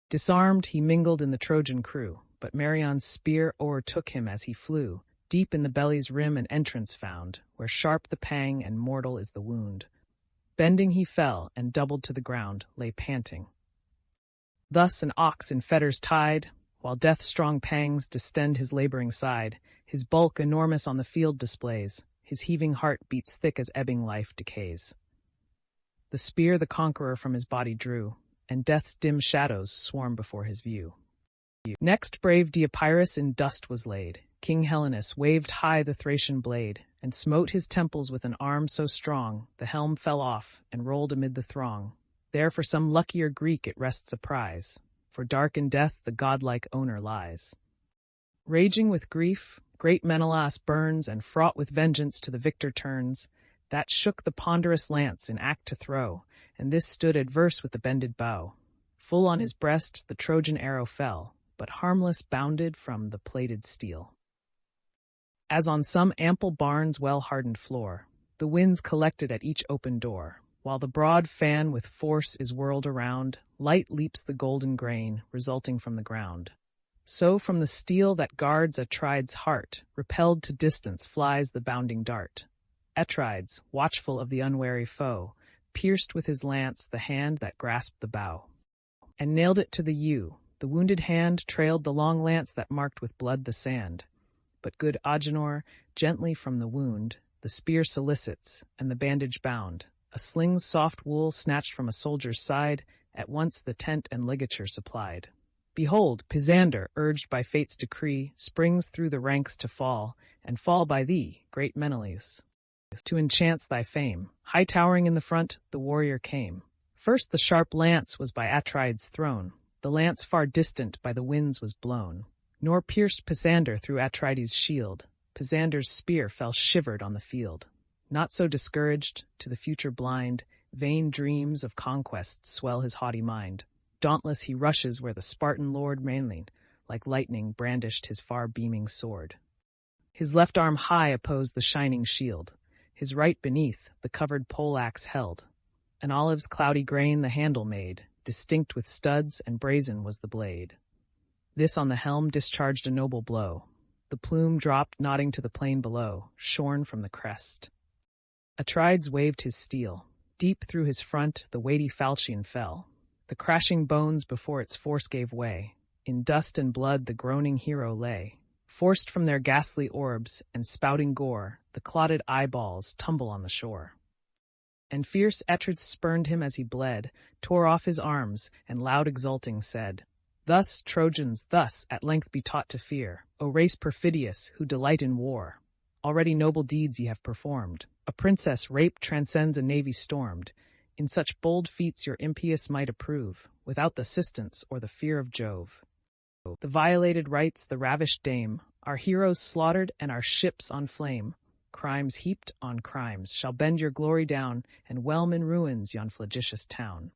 S1: Disarmed, he mingled in the Trojan crew, but Merion's spear o'ertook him as he flew, deep in the belly's rim an entrance found, where sharp the pang and mortal is the wound. Bending he fell, and doubled to the ground, lay panting. Thus an ox in fetters tied, while death's strong pangs distend his laboring side, his bulk enormous on the field displays, his heaving heart beats thick as ebbing life decays. The spear the conqueror from his body drew, and death's dim shadows swarm before his view. Next brave Deipyrus in dust was laid. King Helenus waved high the Thracian blade, and smote his temples with an arm so strong, the helm fell off, and rolled amid the throng. There for some luckier Greek it rests a prize, for dark in death the godlike owner lies. Raging with grief, great Menelaus burns, and fraught with vengeance to the victor turns. That shook the ponderous lance in act to throw, and this stood adverse with the bended bow. Full on his breast the Trojan arrow fell, but harmless bounded from the plated steel. As on some ample barn's well-hardened floor, the winds collected at each open door, while the broad fan with force is whirled around, light leaps the golden grain, resulting from the ground. So from the steel that guards Atrides' heart, repelled to distance flies the bounding dart. Atrides, watchful of the unwary foe, pierced with his lance the hand that grasped the bow, and nailed it to the yew. The wounded hand trailed the long lance that marked with blood the sand. But good Agenor, gently from the wound, the spear solicits, and the bandage bound. A sling's soft wool snatched from a soldier's side, at once the tent and ligature supplied. Behold, Pisander, urged by fate's decree, springs through the ranks to fall, and fall by thee, great Menelaus. To enchant thy fame, high towering in the front, the warrior came. First the sharp lance was by Atrides thrown, the lance far distant by the winds was blown. Nor pierced Pisander through Atrides' shield, Pisander's spear fell shivered on the field. Not so discouraged, to the future blind, vain dreams of conquest swell his haughty mind. Dauntless he rushes where the Spartan lord mainly, like lightning, brandished his far-beaming sword. His left arm high opposed the shining shield, his right beneath the covered poleaxe held. An olive's cloudy grain the handle made, distinct with studs and brazen was the blade. This on the helm discharged a noble blow. The plume dropped nodding to the plain below, shorn from the crest. Atrides waved his steel. Deep through his front the weighty falchion fell. The crashing bones before its force gave way. In dust and blood the groaning hero lay. Forced from their ghastly orbs and spouting gore, the clotted eyeballs tumble on the shore. And fierce Atrides spurned him as he bled, tore off his arms, and loud exulting said, Thus, Trojans, thus, at length be taught to fear, O race perfidious, who delight in war. Already noble deeds ye have performed. A princess raped transcends a navy stormed. In such bold feats your impious might approve, without the assistance or the fear of Jove. The violated rights, the ravished dame, our heroes slaughtered and our ships on flame. Crimes heaped on crimes shall bend your glory down, and whelm in ruins yon flagitious town.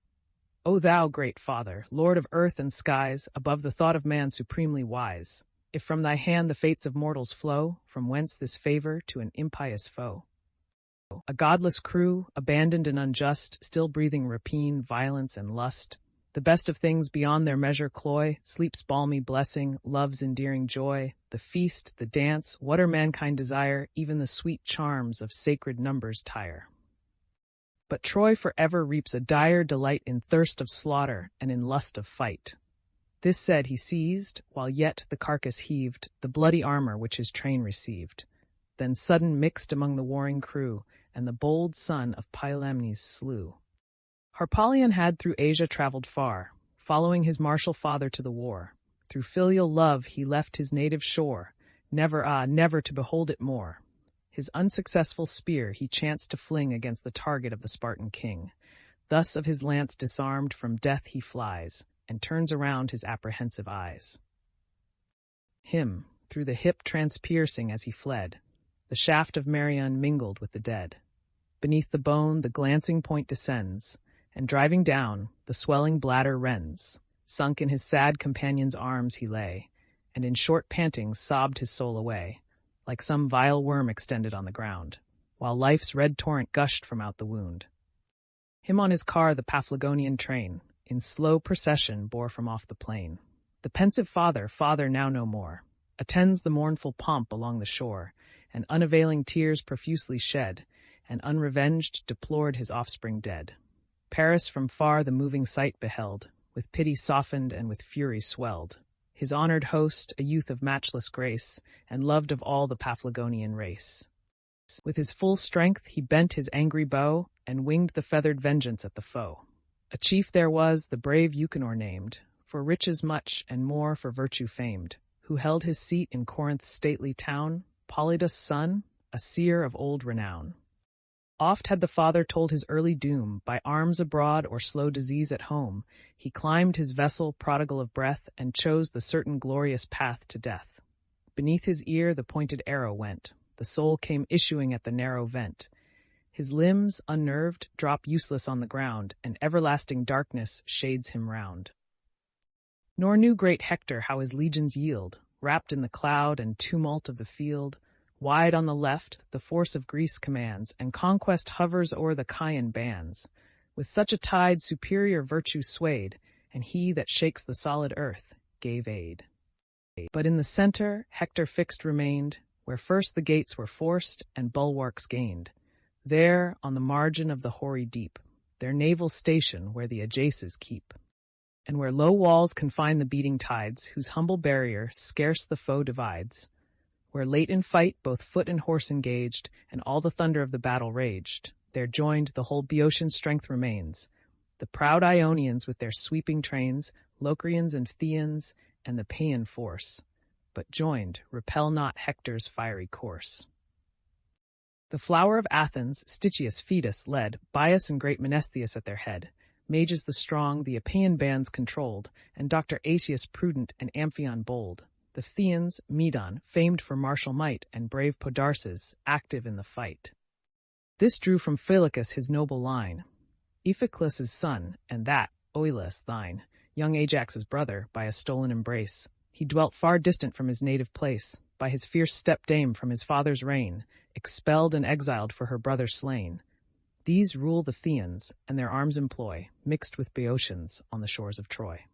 S1: O thou, great Father, Lord of earth and skies, above the thought of man supremely wise, if from thy hand the fates of mortals flow, from whence this favor to an impious foe? A godless crew, abandoned and unjust, still breathing rapine, violence, and lust. The best of things beyond their measure cloy, sleep's balmy blessing, love's endearing joy, the feast, the dance, whate'er mankind desire, even the sweet charms of sacred numbers tire. But Troy forever reaps a dire delight in thirst of slaughter and in lust of fight. This said, he seized, while yet the carcass heaved, the bloody armor which his train received. Then sudden mixed among the warring crew, and the bold son of Pylamnes slew. Harpalion had through Asia traveled far, following his martial father to the war. Through filial love he left his native shore, never, never to behold it more. His unsuccessful spear he chanced to fling against the target of the Spartan king. Thus of his lance disarmed from death he flies, and turns around his apprehensive eyes. Him, through the hip transpiercing as he fled, the shaft of Merion mingled with the dead. Beneath the bone the glancing point descends, and driving down, the swelling bladder rends. Sunk in his sad companion's arms he lay, and in short pantings sobbed his soul away, like some vile worm extended on the ground, while life's red torrent gushed from out the wound. Him on his car the Paphlagonian train, in slow procession bore from off the plain. The pensive father now no more, attends the mournful pomp along the shore, and unavailing tears profusely shed, and unrevenged deplored his offspring dead. Paris from far the moving sight beheld, with pity softened and with fury swelled. His honored host, a youth of matchless grace, and loved of all the Paphlagonian race. With his full strength he bent his angry bow, and winged the feathered vengeance at the foe. A chief there was, the brave Euchenor named, for riches much and more for virtue famed, who held his seat in Corinth's stately town, Polydus' son, a seer of old renown. Oft had the father told his early doom, by arms abroad or slow disease at home. He climbed his vessel, prodigal of breath, and chose the certain glorious path to death. Beneath his ear the pointed arrow went, the soul came issuing at the narrow vent. His limbs, unnerved, drop useless on the ground, and everlasting darkness shades him round. Nor knew great Hector how his legions yield, wrapped in the cloud and tumult of the field. Wide on the left, the force of Greece commands, and conquest hovers o'er the Chian bands. With such a tide superior virtue swayed, and he that shakes the solid earth gave aid. But in the center Hector fixed remained, where first the gates were forced and bulwarks gained. There, on the margin of the hoary deep, their naval station where the Ajaces keep, and where low walls confine the beating tides, whose humble barrier scarce the foe divides, where late in fight both foot and horse engaged, and all the thunder of the battle raged, there joined the whole Boeotian strength remains, the proud Ionians with their sweeping trains, Locrians and Phthians, and the Paean force, but joined, repel not Hector's fiery course. The flower of Athens, Stichius Phaedus, led, Bias and great Menestheus at their head. Mages the strong, the Apaean bands controlled, and Dr. Asius prudent and Amphion bold. The Phthians, Medon, famed for martial might, and brave Podarces, active in the fight. This drew from Phylacus his noble line, Iphiclus' son, and that, Oileus, thine, young Ajax's brother, by a stolen embrace. He dwelt far distant from his native place, by his fierce stepdame from his father's reign, expelled and exiled for her brother slain. These rule the Phthians, and their arms employ, mixed with Boeotians, on the shores of Troy.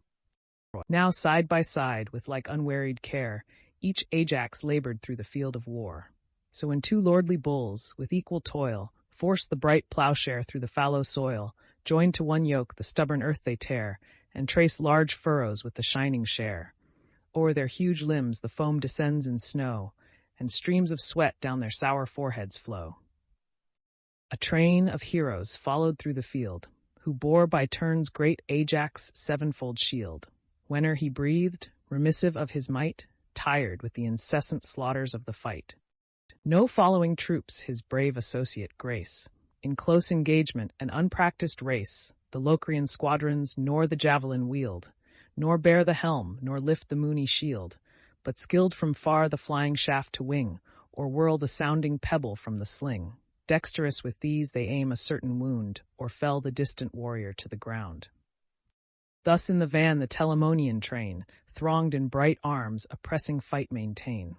S1: Now side by side, with like unwearied care, each Ajax labored through the field of war. So when two lordly bulls, with equal toil, force the bright plowshare through the fallow soil, joined to one yoke the stubborn earth they tear, and trace large furrows with the shining share. O'er their huge limbs the foam descends in snow, and streams of sweat down their sour foreheads flow. A train of heroes followed through the field, who bore by turns great Ajax' sevenfold shield. Whene'er he breathed, remissive of his might, tired with the incessant slaughters of the fight. No following troops his brave associate grace. In close engagement and unpracticed race, the Locrian squadrons nor the javelin wield, nor bear the helm, nor lift the moony shield, but skilled from far the flying shaft to wing, or whirl the sounding pebble from the sling. Dexterous with these they aim a certain wound, or fell the distant warrior to the ground. Thus in the van the Telamonian train, thronged in bright arms, a pressing fight maintain.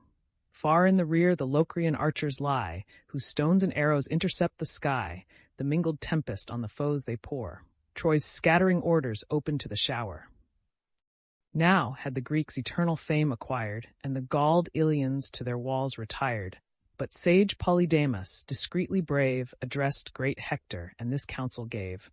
S1: Far in the rear the Locrian archers lie, whose stones and arrows intercept the sky, the mingled tempest on the foes they pour. Troy's scattering orders open to the shower. Now had the Greeks eternal fame acquired, and the galled Ilians to their walls retired. But sage Polydamas, discreetly brave, addressed great Hector, and this counsel gave.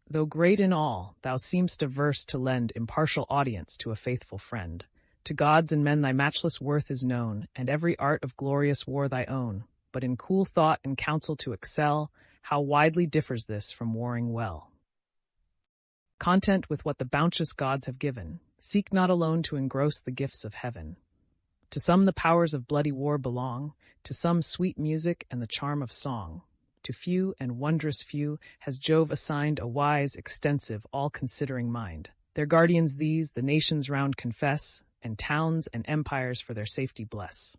S1: Though great in all, thou seem'st averse to lend impartial audience to a faithful friend. To gods and men thy matchless worth is known, and every art of glorious war thy own. But in cool thought and counsel to excel, how widely differs this from warring well. Content with what the bounteous gods have given, seek not alone to engross the gifts of heaven. To some the powers of bloody war belong, to some sweet music and the charm of song. To few and wondrous few has Jove assigned a wise, extensive, all-considering mind. Their guardians these the nations round confess, and towns and empires for their safety bless.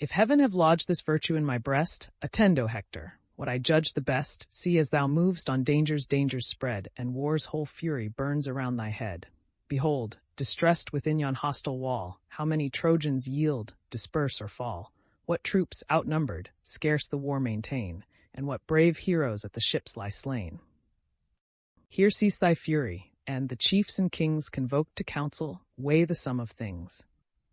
S1: If heaven have lodged this virtue in my breast, attend, O Hector, what I judge the best. See as thou movest on dangers spread, and war's whole fury burns around thy head. Behold, distressed within yon hostile wall, how many Trojans yield, disperse, or fall. What troops, outnumbered, scarce the war maintain, and what brave heroes at the ships lie slain. Here cease thy fury, and the chiefs and kings convoked to council, weigh the sum of things.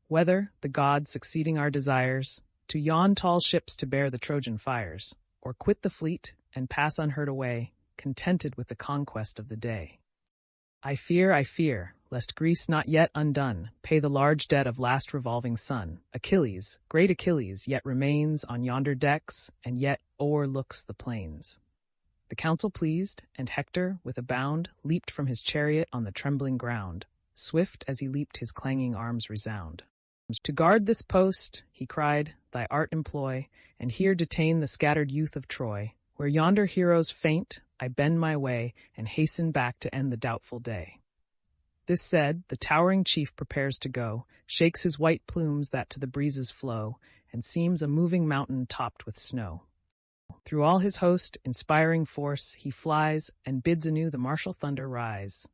S1: Whether, the gods succeeding our desires, to yon tall ships to bear the Trojan fires, or quit the fleet, and pass unhurt away, contented with the conquest of the day. I fear, lest Greece not yet undone, pay the large debt of last revolving sun. Achilles, great Achilles, yet remains on yonder decks, and yet o'erlooks the plains. The counsel pleased, and Hector, with a bound, leaped from his chariot on the trembling ground. Swift as he leaped his clanging arms resound. To guard this post, he cried, thy art employ, and here detain the scattered youth of Troy. Where yonder heroes faint, I bend my way, and hasten back to end the doubtful day. This said, the towering chief prepares to go, shakes his white plumes that to the breezes flow, and seems a moving mountain topped with snow. Through all his host, inspiring force, he flies, and bids anew the martial thunder rise.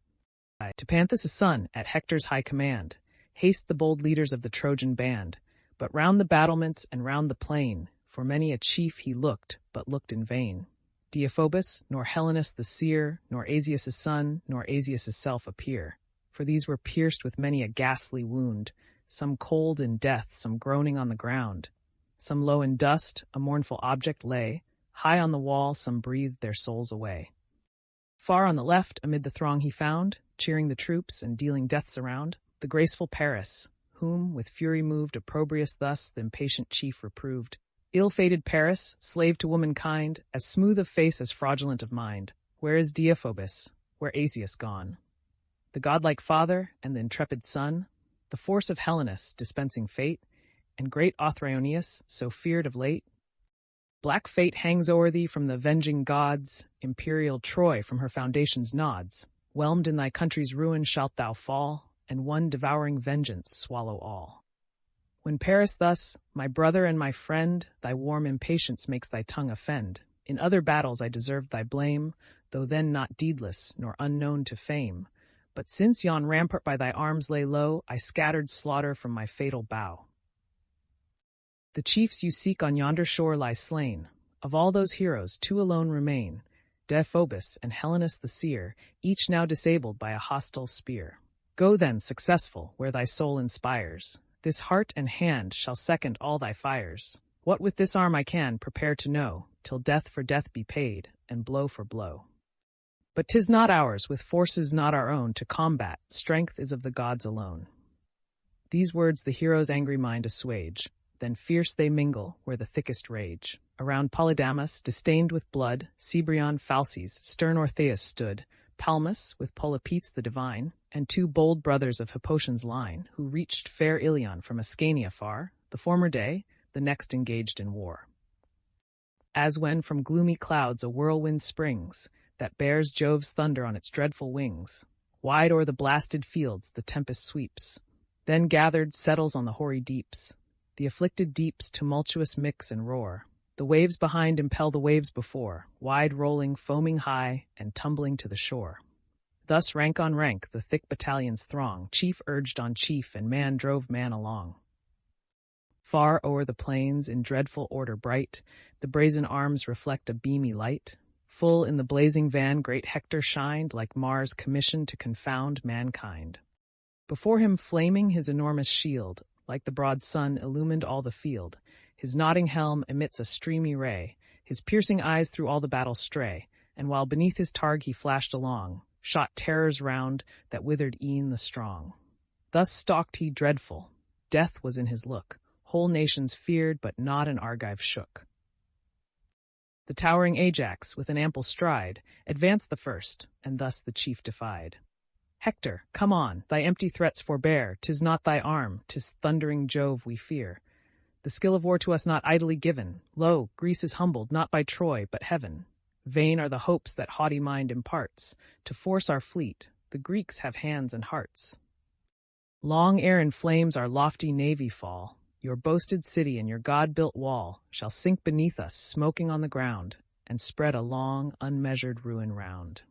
S1: To Panthus' son, at Hector's high command, haste the bold leaders of the Trojan band. But round the battlements and round the plain, for many a chief he looked, but looked in vain. Deiphobus, nor Helenus the seer, nor Asius' son, nor Asius' self appear. For these were pierced with many a ghastly wound, some cold in death, some groaning on the ground. Some low in dust, a mournful object lay, high on the wall some breathed their souls away. Far on the left, amid the throng he found, cheering the troops and dealing deaths around, the graceful Paris, whom, with fury moved, opprobrious thus the impatient chief reproved. Ill-fated Paris, slave to womankind, as smooth of face as fraudulent of mind, where is Deiphobus, where Asius gone? The godlike father and the intrepid son, the force of Helenus dispensing fate, and great Othryoneus, so feared of late? Black fate hangs o'er thee from the avenging gods, imperial Troy from her foundations nods. Whelmed in thy country's ruin shalt thou fall, and one devouring vengeance swallow all. When Paris thus, my brother and my friend, thy warm impatience makes thy tongue offend. In other battles I deserved thy blame, though then not deedless nor unknown to fame. But since yon rampart by thy arms lay low, I scattered slaughter from my fatal bow. The chiefs you seek on yonder shore lie slain. Of all those heroes, 2 alone remain, Deiphobus and Helenus the seer, each now disabled by a hostile spear. Go then, successful, where thy soul inspires. This heart and hand shall second all thy fires. What with this arm I can, prepare to know, till death for death be paid, and blow for blow. But 'tis not ours, with forces not our own, to combat, strength is of the gods alone. These words the hero's angry mind assuage. Then fierce they mingle, where the thickest rage. Around Polydamas, distained with blood, Cebrion, Phalces, stern Orthaeus stood, Palmus, with Polypete the divine, and 2 bold brothers of Hippotion's line, who reached fair Ilion from Ascania far, the former day, the next engaged in war. As when from gloomy clouds a whirlwind springs, that bears Jove's thunder on its dreadful wings, wide o'er the blasted fields the tempest sweeps, then gathered settles on the hoary deeps. The afflicted deeps tumultuous mix and roar. The waves behind impel the waves before, wide rolling, foaming high, and tumbling to the shore. Thus rank on rank the thick battalions throng, chief urged on chief, and man drove man along. Far o'er the plains, in dreadful order bright, the brazen arms reflect a beamy light. Full in the blazing van great Hector shined, like Mars commissioned to confound mankind. Before him flaming his enormous shield, like the broad sun, illumined all the field. His nodding helm emits a streamy ray, his piercing eyes through all the battle stray, and while beneath his targe he flashed along, shot terrors round that withered e'en the strong. Thus stalked he dreadful, death was in his look, whole nations feared, but not an Argive shook. The towering Ajax, with an ample stride, advanced the first, and thus the chief defied. Hector, come on, thy empty threats forbear, 'tis not thy arm, 'tis thundering Jove we fear. The skill of war to us not idly given, lo, Greece is humbled not by Troy, but heaven. Vain are the hopes that haughty mind imparts, to force our fleet, the Greeks have hands and hearts. Long ere in flames our lofty navy fall, your boasted city and your God-built wall shall sink beneath us, smoking on the ground, and spread a long, unmeasured ruin round.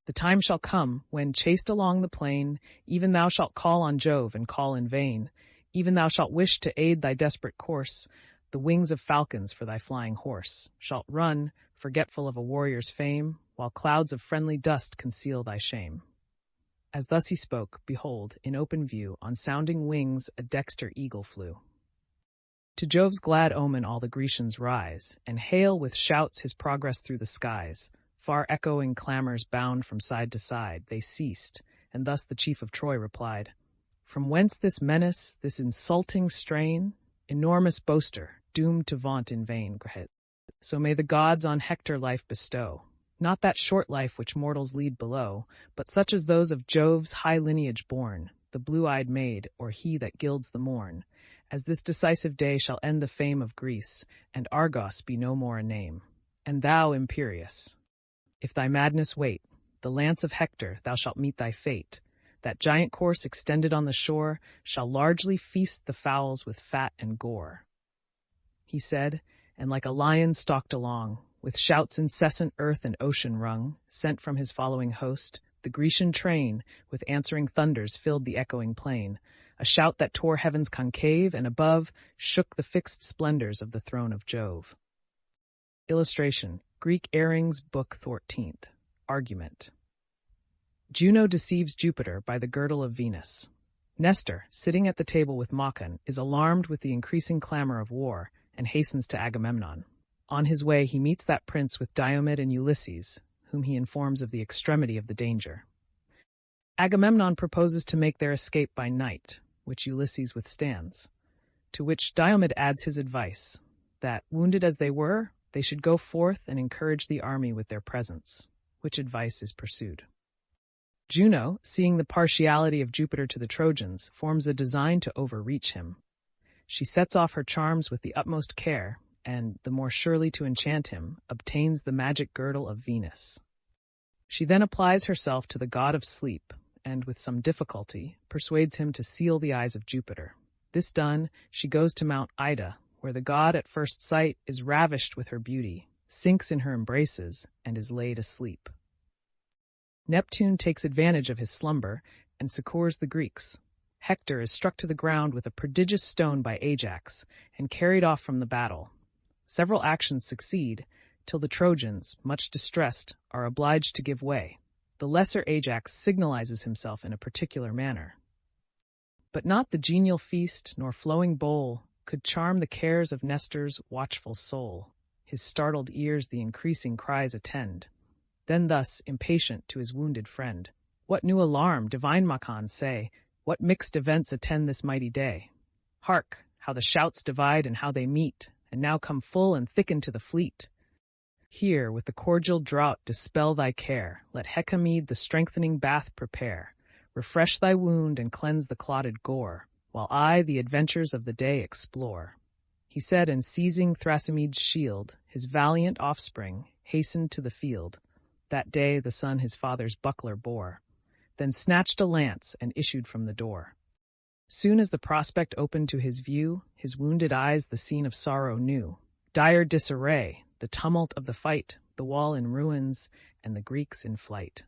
S1: The time shall come when, chased along the plain, even thou shalt call on Jove and call in vain. Even thou shalt wish to aid thy desperate course, the wings of falcons for thy flying horse, shalt run, forgetful of a warrior's fame, while clouds of friendly dust conceal thy shame. As thus he spoke, behold, in open view, on sounding wings a dexter eagle flew. To Jove's glad omen all the Grecians rise, and hail with shouts his progress through the skies. Far echoing clamors bound from side to side, they ceased, and thus the chief of Troy replied, From whence this menace, this insulting strain? Enormous boaster, doomed to vaunt in vain. So may the gods on Hector life bestow, not that short life which mortals lead below, but such as those of Jove's high lineage born, the blue-eyed maid, or he that gilds the morn, as this decisive day shall end the fame of Greece, and Argos be no more a name. And thou, imperious, if thy madness wait, the lance of Hector thou shalt meet thy fate. That giant corse extended on the shore shall largely feast the fowls with fat and gore. He said, and like a lion stalked along, With shouts incessant earth and ocean rung, sent from his following host, the Grecian train, with answering thunders filled the echoing plain, a shout that tore heaven's concave and above shook the fixed splendors of the throne of Jove. Illustration: Greek Airings, Book 14th. Argument. Juno deceives Jupiter by the girdle of Venus. Nestor, sitting at the table with Machaon, is alarmed with the increasing clamor of war and hastens to Agamemnon. On his way, he meets that prince with Diomed and Ulysses, whom he informs of the extremity of the danger. Agamemnon proposes to make their escape by night, which Ulysses withstands, to which Diomed adds his advice, that, wounded as they were, they should go forth and encourage the army with their presence, which advice is pursued. Juno, seeing the partiality of Jupiter to the Trojans, forms a design to overreach him. She sets off her charms with the utmost care, and, the more surely to enchant him, obtains the magic girdle of Venus. She then applies herself to the god of sleep, and, with some difficulty, persuades him to seal the eyes of Jupiter. This done, she goes to Mount Ida, where the god at first sight is ravished with her beauty, sinks in her embraces, and is laid asleep. Neptune takes advantage of his slumber and succors the Greeks. Hector is struck to the ground with a prodigious stone by Ajax and carried off from the battle. Several actions succeed, till the Trojans, much distressed, are obliged to give way. The lesser Ajax signalizes himself in a particular manner. But not the genial feast nor flowing bowl could charm the cares of Nestor's watchful soul. His startled ears the increasing cries attend. Then thus, impatient to his wounded friend, "What new alarm, divine Machaon, say? What mixed events attend this mighty day? Hark, how the shouts divide and how they meet, and now come full and thicken to the fleet. Here, with the cordial draught dispel thy care, let Hecamede the strengthening bath prepare. Refresh thy wound and cleanse the clotted gore, while I the adventures of the day explore." He said, and seizing Thrasymede's shield, his valiant offspring, hastened to the field. That day the son his father's buckler bore, then snatched a lance and issued from the door. Soon as the prospect opened to his view, his wounded eyes the scene of sorrow knew. Dire disarray, the tumult of the fight, the wall in ruins, and the Greeks in flight.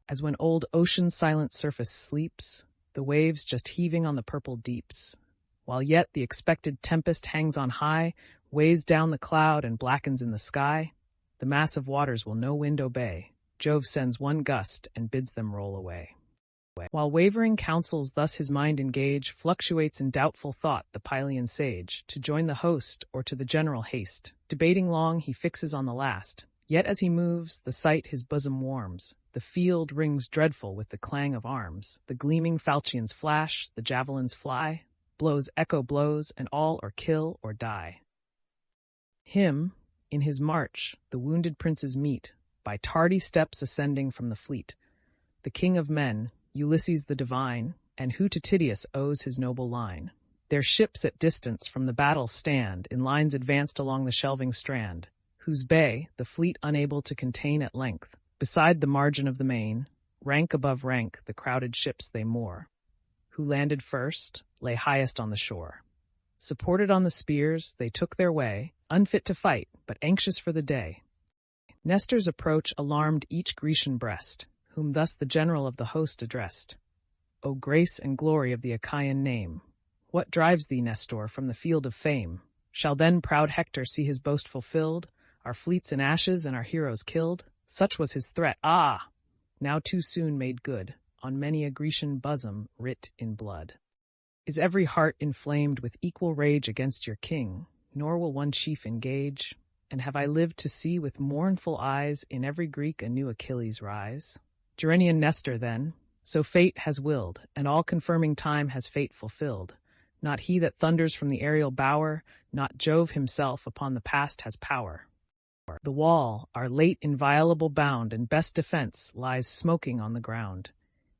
S1: As when old ocean's silent surface sleeps, the waves just heaving on the purple deeps, while yet the expected tempest hangs on high, weighs down the cloud and blackens in the sky, the mass of waters will no wind obey. Jove sends one gust and bids them roll away. While wavering counsels thus his mind engage, fluctuates in doubtful thought the Pylian sage, to join the host or to the general haste. Debating long, he fixes on the last. Yet as he moves, the sight his bosom warms. The field rings dreadful with the clang of arms. The gleaming falchions flash, the javelins fly. Blows echo blows, and all or kill or die. Him, in his march, the wounded princes meet, by tardy steps ascending from the fleet. The king of men, Ulysses the divine, and who to Tydeus owes his noble line. Their ships at distance from the battle stand, in lines advanced along the shelving strand, whose bay, the fleet unable to contain at length, beside the margin of the main, rank above rank the crowded ships they moor. Who landed first, lay highest on the shore. Supported on the spears, they took their way, unfit to fight, but anxious for the day. Nestor's approach alarmed each Grecian breast, whom thus the general of the host addressed. "O grace and glory of the Achaean name, what drives thee, Nestor, from the field of fame? Shall then proud Hector see his boast fulfilled, our fleets in ashes and our heroes killed?" Such was his threat, now too soon made good, on many a Grecian bosom writ in blood. Is every heart inflamed with equal rage against your king, nor will one chief engage? And have I lived to see with mournful eyes in every Greek a new Achilles rise? Gerenian Nestor, then, so fate has willed, and all confirming time has fate fulfilled. Not he that thunders from the aerial bower, not Jove himself upon the past has power. The wall, our late inviolable bound and best defense, lies smoking on the ground.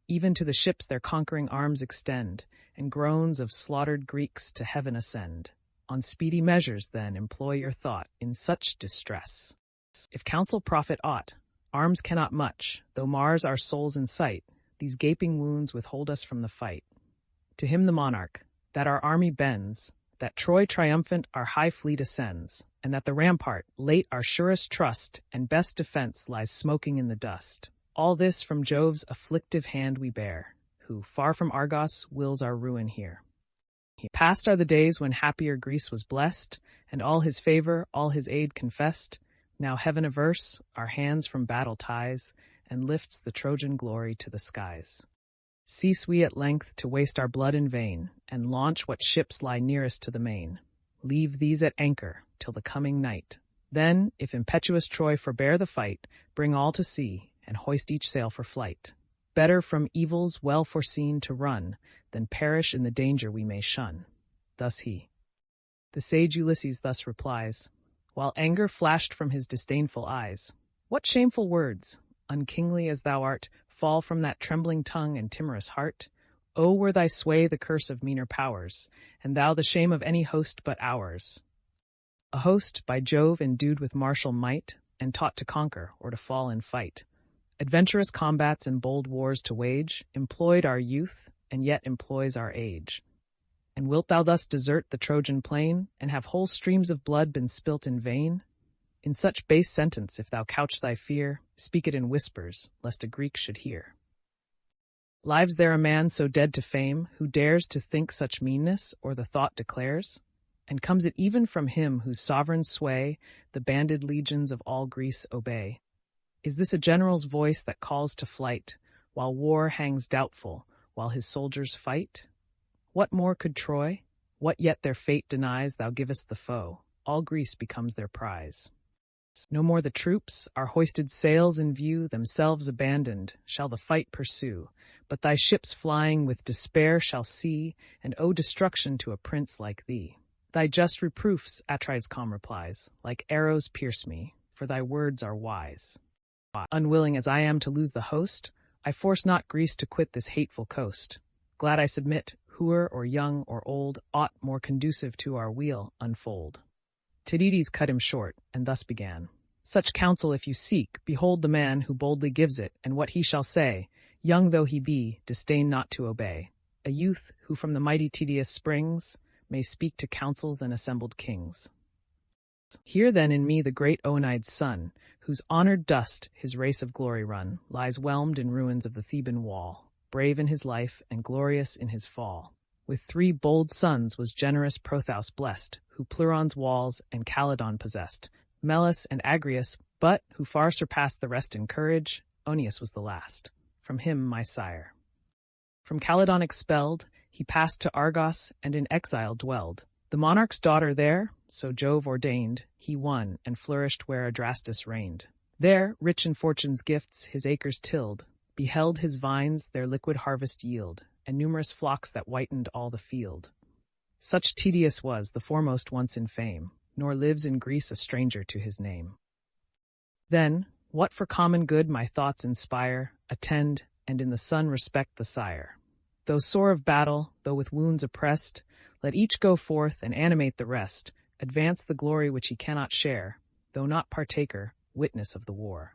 S1: Even to the ships their conquering arms extend, and groans of slaughtered Greeks to heaven ascend. On speedy measures, then, employ your thought in such distress. If counsel profit aught, arms cannot much, though Mars our souls in sight, these gaping wounds withhold us from the fight. To him the monarch, that our army bends, that Troy triumphant our high fleet ascends, and that the rampart, late our surest trust and best defense, lies smoking in the dust. All this from Jove's afflictive hand we bear, who, far from Argos, wills our ruin here. Past are the days when happier Greece was blessed, and all his favor, all his aid confessed. Now heaven averse our hands from battle ties, and lifts the Trojan glory to the skies. Cease we at length to waste our blood in vain, and launch what ships lie nearest to the main. Leave these at anchor till the coming night. Then, if impetuous Troy forbear the fight, bring all to sea, and hoist each sail for flight. Better from evils well foreseen to run, than perish in the danger we may shun. Thus he. The sage Ulysses thus replies, while anger flashed from his disdainful eyes. What shameful words, unkingly as thou art, fall from that trembling tongue and timorous heart? O were thy sway the curse of meaner powers, and thou the shame of any host but ours. A host by Jove endued with martial might, and taught to conquer or to fall in fight. Adventurous combats and bold wars to wage, employed our youth, and yet employs our age. And wilt thou thus desert the Trojan plain, and have whole streams of blood been spilt in vain? In such base sentence, if thou couch thy fear, speak it in whispers, lest a Greek should hear. Lives there a man so dead to fame, who dares to think such meanness, or the thought declares? And comes it even from him whose sovereign sway the banded legions of all Greece obey? Is this a general's voice that calls to flight, while war hangs doubtful, while his soldiers fight? What more could Troy? What yet their fate denies thou givest the foe? All Greece becomes their prize. No more the troops, our hoisted sails in view, themselves abandoned, shall the fight pursue, but thy ships flying with despair shall see, and owe destruction to a prince like thee. Thy just reproofs, Atrides calm replies, like arrows pierce me, for thy words are wise. Unwilling as I am to lose the host, I force not Greece to quit this hateful coast. Glad I submit, whoe'er or young or old, aught more conducive to our weal unfold. Tydides cut him short, and thus began. Such counsel if you seek, behold the man who boldly gives it, and what he shall say, young though he be, disdain not to obey. A youth who from the mighty Tydeus springs, may speak to councils and assembled kings. Hear then in me the great Oenides' son, whose honored dust his race of glory run, lies whelmed in ruins of the Theban wall, brave in his life and glorious in his fall. With 3 bold sons was generous Prothous blessed, who Pleuron's walls and Calydon possessed, Melas and Agrius, but, who far surpassed the rest in courage, Oeneus was the last. From him my sire. From Calydon expelled, he passed to Argos and in exile dwelled. The monarch's daughter there, so Jove ordained, he won and flourished where Adrastus reigned. There, rich in fortune's gifts, his acres tilled, beheld his vines their liquid harvest yield, and numerous flocks that whitened all the field. Such Tydeus was the foremost once in fame, nor lives in Greece a stranger to his name. Then, what for common good my thoughts inspire, attend, and in the son respect the sire. Though sore of battle, though with wounds oppressed, let each go forth and animate the rest, advance the glory which he cannot share, though not partaker, witness of the war.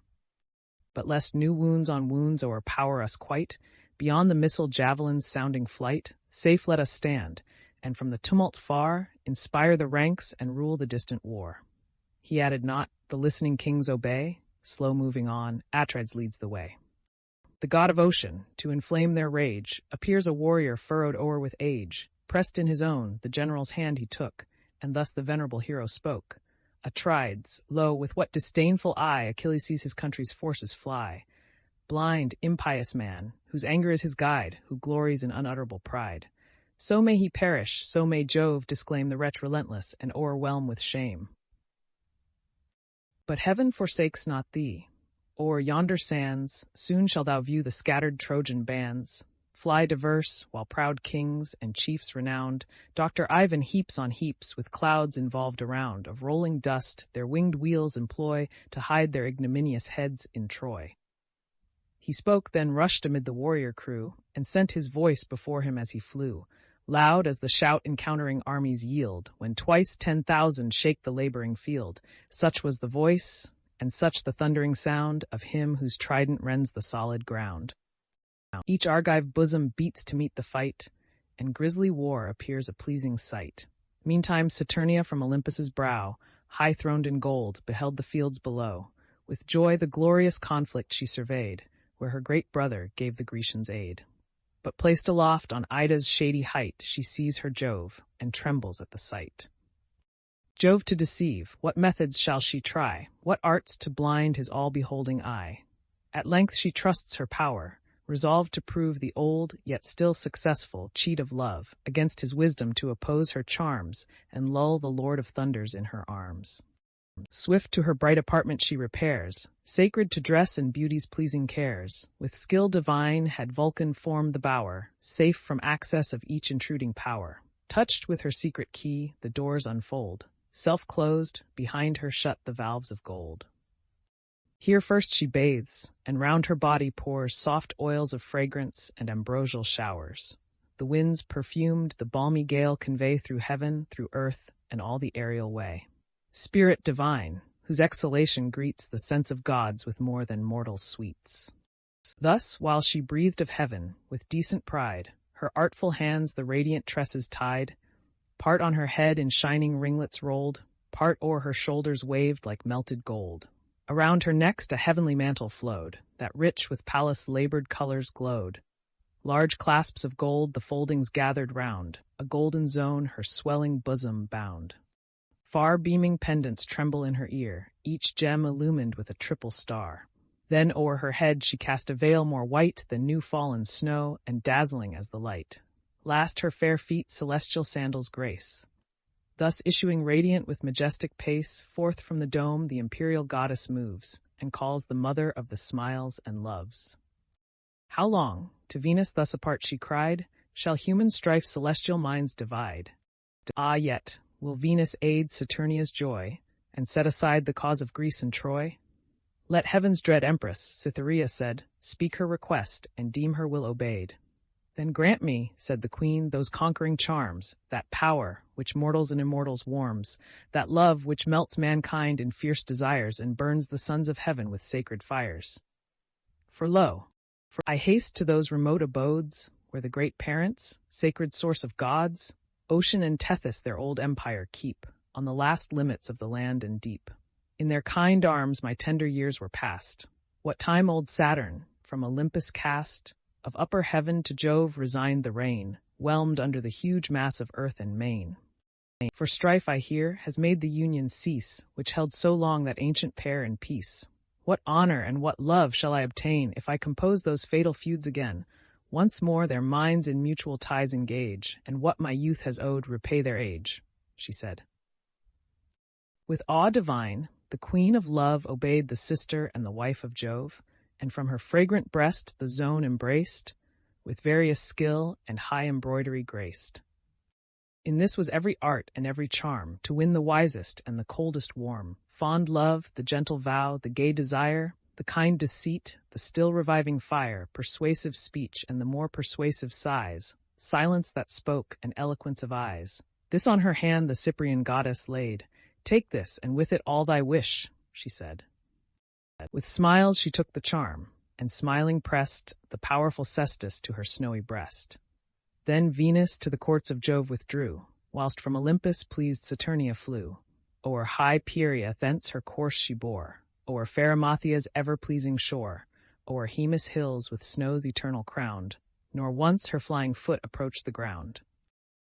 S1: But lest new wounds on wounds o'erpower us quite, beyond the missile javelin's sounding flight, safe let us stand, and from the tumult far, inspire the ranks and rule the distant war. He added not, the listening kings obey, slow moving on, Atrides leads the way. The god of ocean, to inflame their rage, appears a warrior furrowed o'er with age. Pressed in his own, the general's hand he took, and thus the venerable hero spoke. Atrides, lo, with what disdainful eye Achilles sees his country's forces fly. Blind, impious man, whose anger is his guide, who glories in unutterable pride. So may he perish, so may Jove disclaim the wretch relentless and o'erwhelm with shame. But heaven forsakes not thee. O'er yonder sands, soon shalt thou view the scattered Trojan bands. Fly diverse, while proud kings and chiefs renowned, Dr. Ivan heaps on heaps with clouds involved around, of rolling dust their winged wheels employ to hide their ignominious heads in Troy. He spoke, then rushed amid the warrior crew, and sent his voice before him as he flew, loud as the shout encountering armies yield, when twice 10,000 shake the laboring field. Such was the voice, and such the thundering sound, of him whose trident rends the solid ground. Each Argive bosom beats to meet the fight, and grisly war appears a pleasing sight. Meantime Saturnia from Olympus's brow, high-throned in gold, beheld the fields below. With joy the glorious conflict she surveyed, where her great brother gave the Grecians aid. But placed aloft on Ida's shady height, she sees her Jove, and trembles at the sight. Jove to deceive, what methods shall she try? What arts to blind his all-beholding eye? At length she trusts her power, resolved to prove the old, yet still successful, cheat of love, against his wisdom to oppose her charms, and lull the Lord of Thunders in her arms. Swift to her bright apartment she repairs, sacred to dress and beauty's pleasing cares. With skill divine had Vulcan formed the bower, safe from access of each intruding power. Touched with her secret key, the doors unfold. Self-closed, behind her shut the valves of gold. Here first she bathes, and round her body pours soft oils of fragrance and ambrosial showers. The winds perfumed the balmy gale convey through heaven, through earth, and all the aerial way. Spirit divine, whose exhalation greets the sense of gods with more than mortal sweets. Thus, while she breathed of heaven, with decent pride, her artful hands the radiant tresses tied, part on her head in shining ringlets rolled, part o'er her shoulders waved like melted gold. Around her next a heavenly mantle flowed, that rich with Pallas-labored colors glowed. Large clasps of gold the foldings gathered round, a golden zone her swelling bosom bound. Far beaming pendants tremble in her ear, each gem illumined with a triple star. Then o'er her head she cast a veil more white than new-fallen snow, and dazzling as the light. Last her fair feet celestial sandals grace. Thus issuing radiant with majestic pace, forth from the dome the imperial goddess moves, and calls the mother of the smiles and loves. How long, to Venus thus apart she cried, shall human strife celestial minds divide? Ah, yet, will Venus aid Saturnia's joy, and set aside the cause of Greece and Troy? Let heaven's dread empress, Cytherea said, speak her request, and deem her will obeyed. Then grant me, said the queen, those conquering charms, that power which mortals and immortals warms, that love which melts mankind in fierce desires and burns the sons of heaven with sacred fires. For lo, I haste to those remote abodes, where the great parents, sacred source of gods, Ocean and Tethys their old empire keep, on the last limits of the land and deep. In their kind arms my tender years were passed. What time old Saturn, from Olympus cast, of upper heaven to Jove resigned the reign, whelmed under the huge mass of earth and main. For strife, I hear, has made the union cease, which held so long that ancient pair in peace. What honor and what love shall I obtain if I compose those fatal feuds again? Once more their minds in mutual ties engage, and what my youth has owed repay their age, she said. With awe divine, the queen of love obeyed the sister and the wife of Jove, and from her fragrant breast the zone embraced, with various skill and high embroidery graced. In this was every art and every charm, to win the wisest and the coldest warm, fond love, the gentle vow, the gay desire, the kind deceit, the still reviving fire, persuasive speech and the more persuasive sighs, silence that spoke and eloquence of eyes. This on her hand the Cyprian goddess laid. Take this, and with it all thy wish, she said. With smiles she took the charm, and smiling pressed the powerful cestus to her snowy breast. Then Venus to the courts of Jove withdrew, whilst from Olympus pleased Saturnia flew. O'er high Pieria thence her course she bore, o'er fair Amathia's ever-pleasing shore, o'er Hemus hills with snows eternal crowned, nor once her flying foot approached the ground.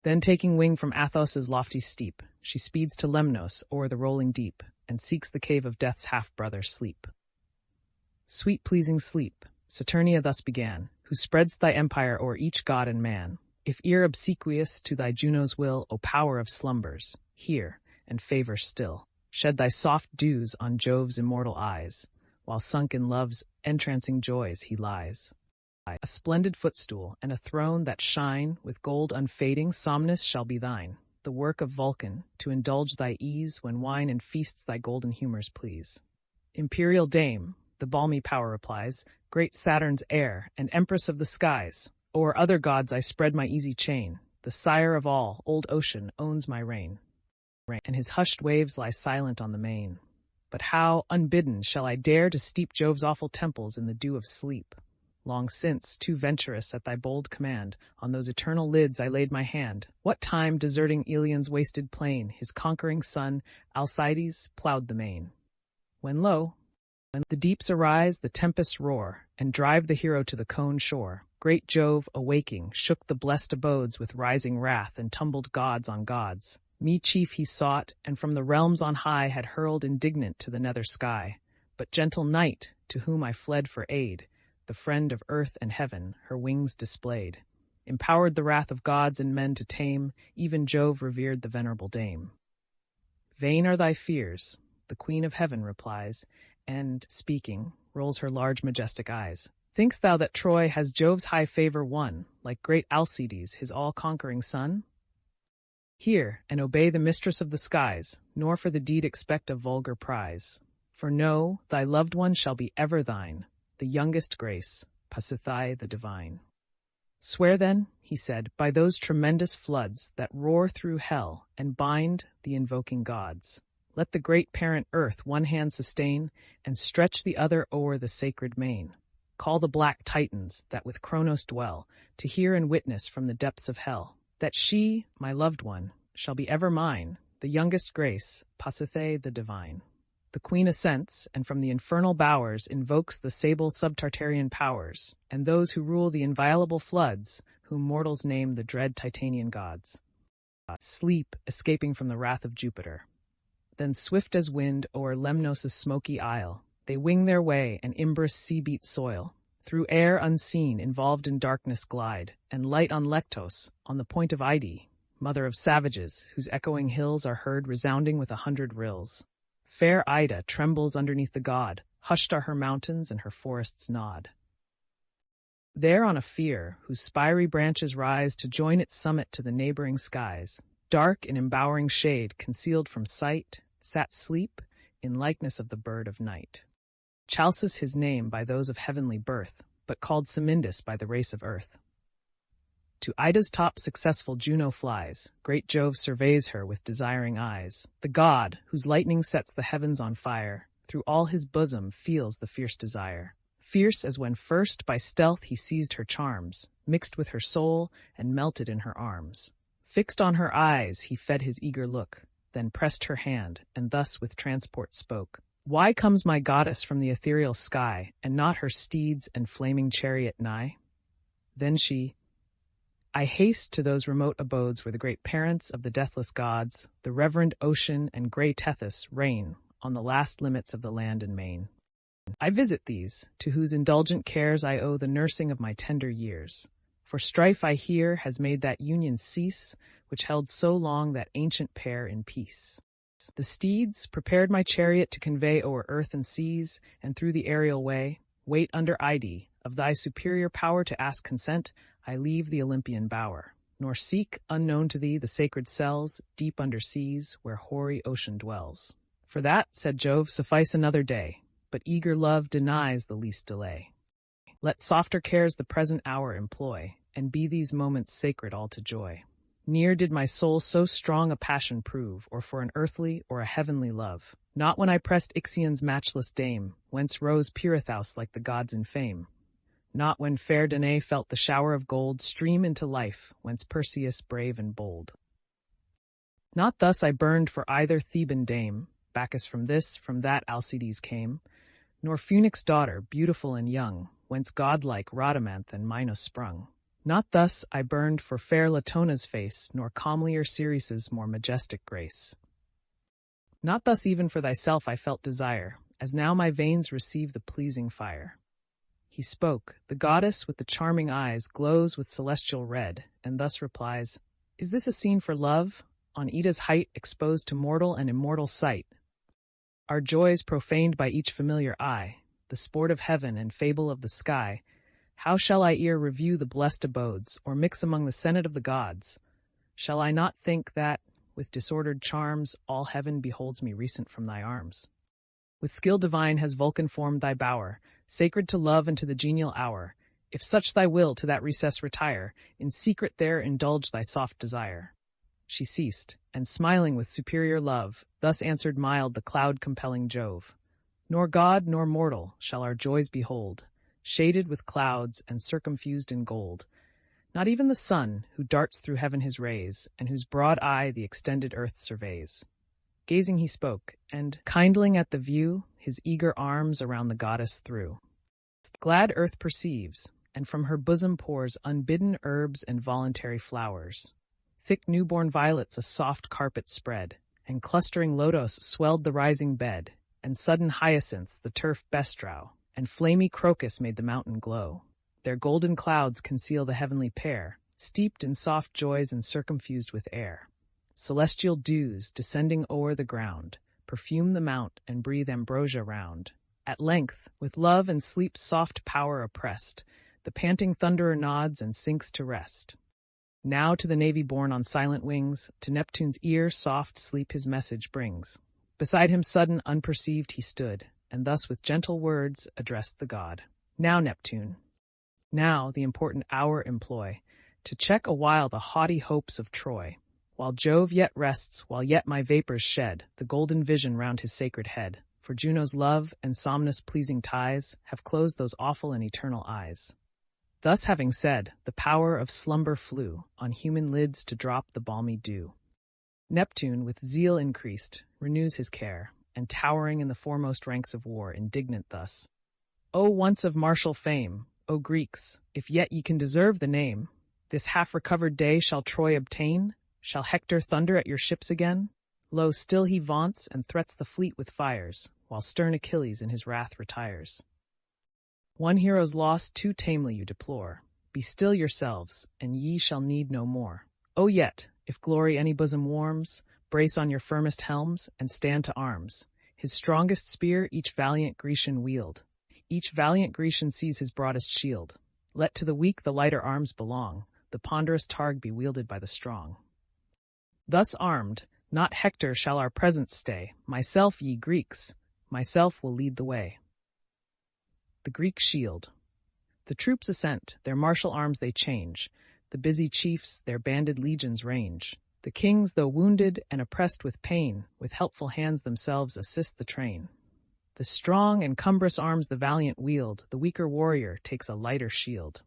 S1: Then taking wing from Athos's lofty steep, she speeds to Lemnos o'er the rolling deep, and seeks the cave of death's half-brother Sleep. Sweet pleasing Sleep, Saturnia thus began, who spreads thy empire o'er each god and man. If ear obsequious to thy Juno's will, O power of slumbers, hear, and favor still. Shed thy soft dews on Jove's immortal eyes, while sunk in love's entrancing joys he lies. A splendid footstool and a throne that shine with gold unfading, Somnus shall be thine, the work of Vulcan, to indulge thy ease when wine and feasts thy golden humors please. Imperial dame, the balmy power replies, great Saturn's heir and empress of the skies, o'er other gods I spread my easy chain, the sire of all, old ocean, owns my reign, and his hushed waves lie silent on the main. But how, unbidden, shall I dare to steep Jove's awful temples in the dew of sleep? Long since, too venturous at thy bold command, on those eternal lids I laid my hand. What time, deserting Ilion's wasted plain, his conquering son, Alcides, ploughed the main. When lo, when the deeps arise, the tempests roar, and drive the hero to the cone shore, great Jove, awaking, shook the blessed abodes with rising wrath, and tumbled gods on gods. Me chief he sought, and from the realms on high had hurled indignant to the nether sky. But gentle night, to whom I fled for aid, the friend of earth and heaven, her wings displayed, empowered the wrath of gods and men to tame, even Jove revered the venerable dame. Vain are thy fears, the queen of heaven replies, and, speaking, rolls her large majestic eyes. Think'st thou that Troy has Jove's high favor won, like great Alcides, his all-conquering son? Hear, and obey the mistress of the skies, nor for the deed expect a vulgar prize. For know, thy loved one shall be ever thine, the youngest grace, Pasiphae the divine. Swear then, he said, by those tremendous floods that roar through hell and bind the invoking gods. Let the great parent earth one hand sustain, and stretch the other o'er the sacred main. Call the black Titans that with Kronos dwell, to hear and witness from the depths of hell, that she, my loved one, shall be ever mine, the youngest grace, Pasiphae the divine. The queen assents, and from the infernal bowers invokes the sable subtartarian powers, and those who rule the inviolable floods, whom mortals name the dread Titanian gods. Sleep, escaping from the wrath of Jupiter. Then swift as wind o'er Lemnos' smoky isle, they wing their way and Imbrus sea-beat soil, through air unseen involved in darkness glide, and light on Lectos, on the point of Ide, mother of savages, whose echoing hills are heard resounding with 100 rills. Fair Ida trembles underneath the god, hushed are her mountains and her forests nod. There on a fear, whose spiry branches rise to join its summit to the neighboring skies, dark in embowering shade, concealed from sight, sat Sleep, in likeness of the bird of night. Chalcis his name by those of heavenly birth, but called Semindus by the race of earth. To Ida's top successful Juno flies, great Jove surveys her with desiring eyes. The god, whose lightning sets the heavens on fire, through all his bosom feels the fierce desire. Fierce as when first by stealth he seized her charms, mixed with her soul and melted in her arms. Fixed on her eyes he fed his eager look, then pressed her hand, and thus with transport spoke. Why comes my goddess from the ethereal sky, and not her steeds and flaming chariot nigh? Then she, I haste to those remote abodes where the great parents of the deathless gods, the reverend ocean and grey Tethys, reign on the last limits of the land and main. I visit these, to whose indulgent cares I owe the nursing of my tender years. For strife I hear has made that union cease, which held so long that ancient pair in peace. The steeds prepared my chariot to convey o'er earth and seas, and through the aerial way, wait under Ide, of thy superior power to ask consent, I leave the Olympian bower, nor seek, unknown to thee, the sacred cells, deep under seas, where hoary ocean dwells. For that, said Jove, suffice another day, but eager love denies the least delay. Let softer cares the present hour employ, and be these moments sacred all to joy. Ne'er did my soul so strong a passion prove, or for an earthly or a heavenly love. Not when I pressed Ixion's matchless dame, whence rose Pirithous like the gods in fame. Not when fair Danae felt the shower of gold stream into life, whence Perseus brave and bold. Not thus I burned for either Theban dame, Bacchus from this, from that Alcides came, nor Phoenix' daughter, beautiful and young, whence godlike Rhodomanth and Minos sprung. Not thus I burned for fair Latona's face, nor comelier Ceres' more majestic grace. Not thus even for thyself I felt desire, as now my veins receive the pleasing fire. He spoke, the goddess with the charming eyes glows with celestial red, and thus replies, Is this a scene for love, on Ida's height exposed to mortal and immortal sight? Our joys profaned by each familiar eye, the sport of heaven and fable of the sky, how shall I ere review the blessed abodes, or mix among the senate of the gods? Shall I not think that, with disordered charms, all heaven beholds me recent from thy arms? With skill divine has Vulcan formed thy bower, sacred to love and to the genial hour. If such thy will, to that recess retire, in secret there indulge thy soft desire. She ceased, and smiling with superior love, thus answered mild the cloud-compelling Jove. Nor god nor mortal shall our joys behold, shaded with clouds and circumfused in gold. Not even the sun, who darts through heaven his rays, and whose broad eye the extended earth surveys. Gazing he spoke, and, kindling at the view, his eager arms around the goddess threw. Glad earth perceives, and from her bosom pours unbidden herbs and voluntary flowers. Thick newborn violets a soft carpet spread, and clustering lotos swelled the rising bed, and sudden hyacinths the turf bestrow, and flamy crocus made the mountain glow. Their golden clouds conceal the heavenly pair, steeped in soft joys and circumfused with air. Celestial dews, descending o'er the ground, perfume the mount and breathe ambrosia round. At length, with love and sleep's soft power oppressed, the panting thunderer nods and sinks to rest. Now to the navy borne on silent wings, to Neptune's ear soft sleep his message brings. Beside him sudden, unperceived he stood, and thus with gentle words addressed the god. Now, Neptune, now the important hour employ, to check awhile the haughty hopes of Troy. While Jove yet rests, while yet my vapors shed the golden vision round his sacred head, for Juno's love and somnus-pleasing ties have closed those awful and eternal eyes. Thus having said, the power of slumber flew on human lids to drop the balmy dew. Neptune, with zeal increased, renews his care, and towering in the foremost ranks of war, indignant thus. O once of martial fame, O Greeks, if yet ye can deserve the name, this half-recovered day shall Troy obtain? Shall Hector thunder at your ships again? Lo, still he vaunts and threats the fleet with fires, while stern Achilles in his wrath retires. One hero's loss too tamely you deplore. Be still yourselves, and ye shall need no more. O yet, if glory any bosom warms, brace on your firmest helms, and stand to arms. His strongest spear each valiant Grecian wield. Each valiant Grecian sees his broadest shield. Let to the weak the lighter arms belong, the ponderous targe be wielded by the strong. Thus armed, not Hector shall our presence stay, myself, ye Greeks, myself will lead the way. The Greek shield. The troops assent, their martial arms they change, the busy chiefs their banded legions range. The kings, though wounded and oppressed with pain, with helpful hands themselves assist the train. The strong and cumbrous arms the valiant wield, the weaker warrior takes a lighter shield.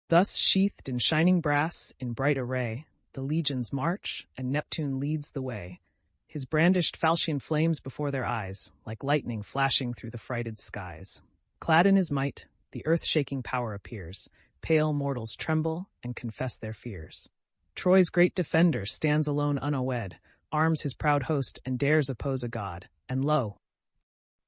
S1: Thus, sheathed in shining brass, in bright array, the legions march, and Neptune leads the way. His brandished falchion flames before their eyes, like lightning flashing through the frighted skies. Clad in his might, the earth-shaking power appears. Pale mortals tremble and confess their fears. Troy's great defender stands alone unawed, arms his proud host and dares oppose a god. And lo,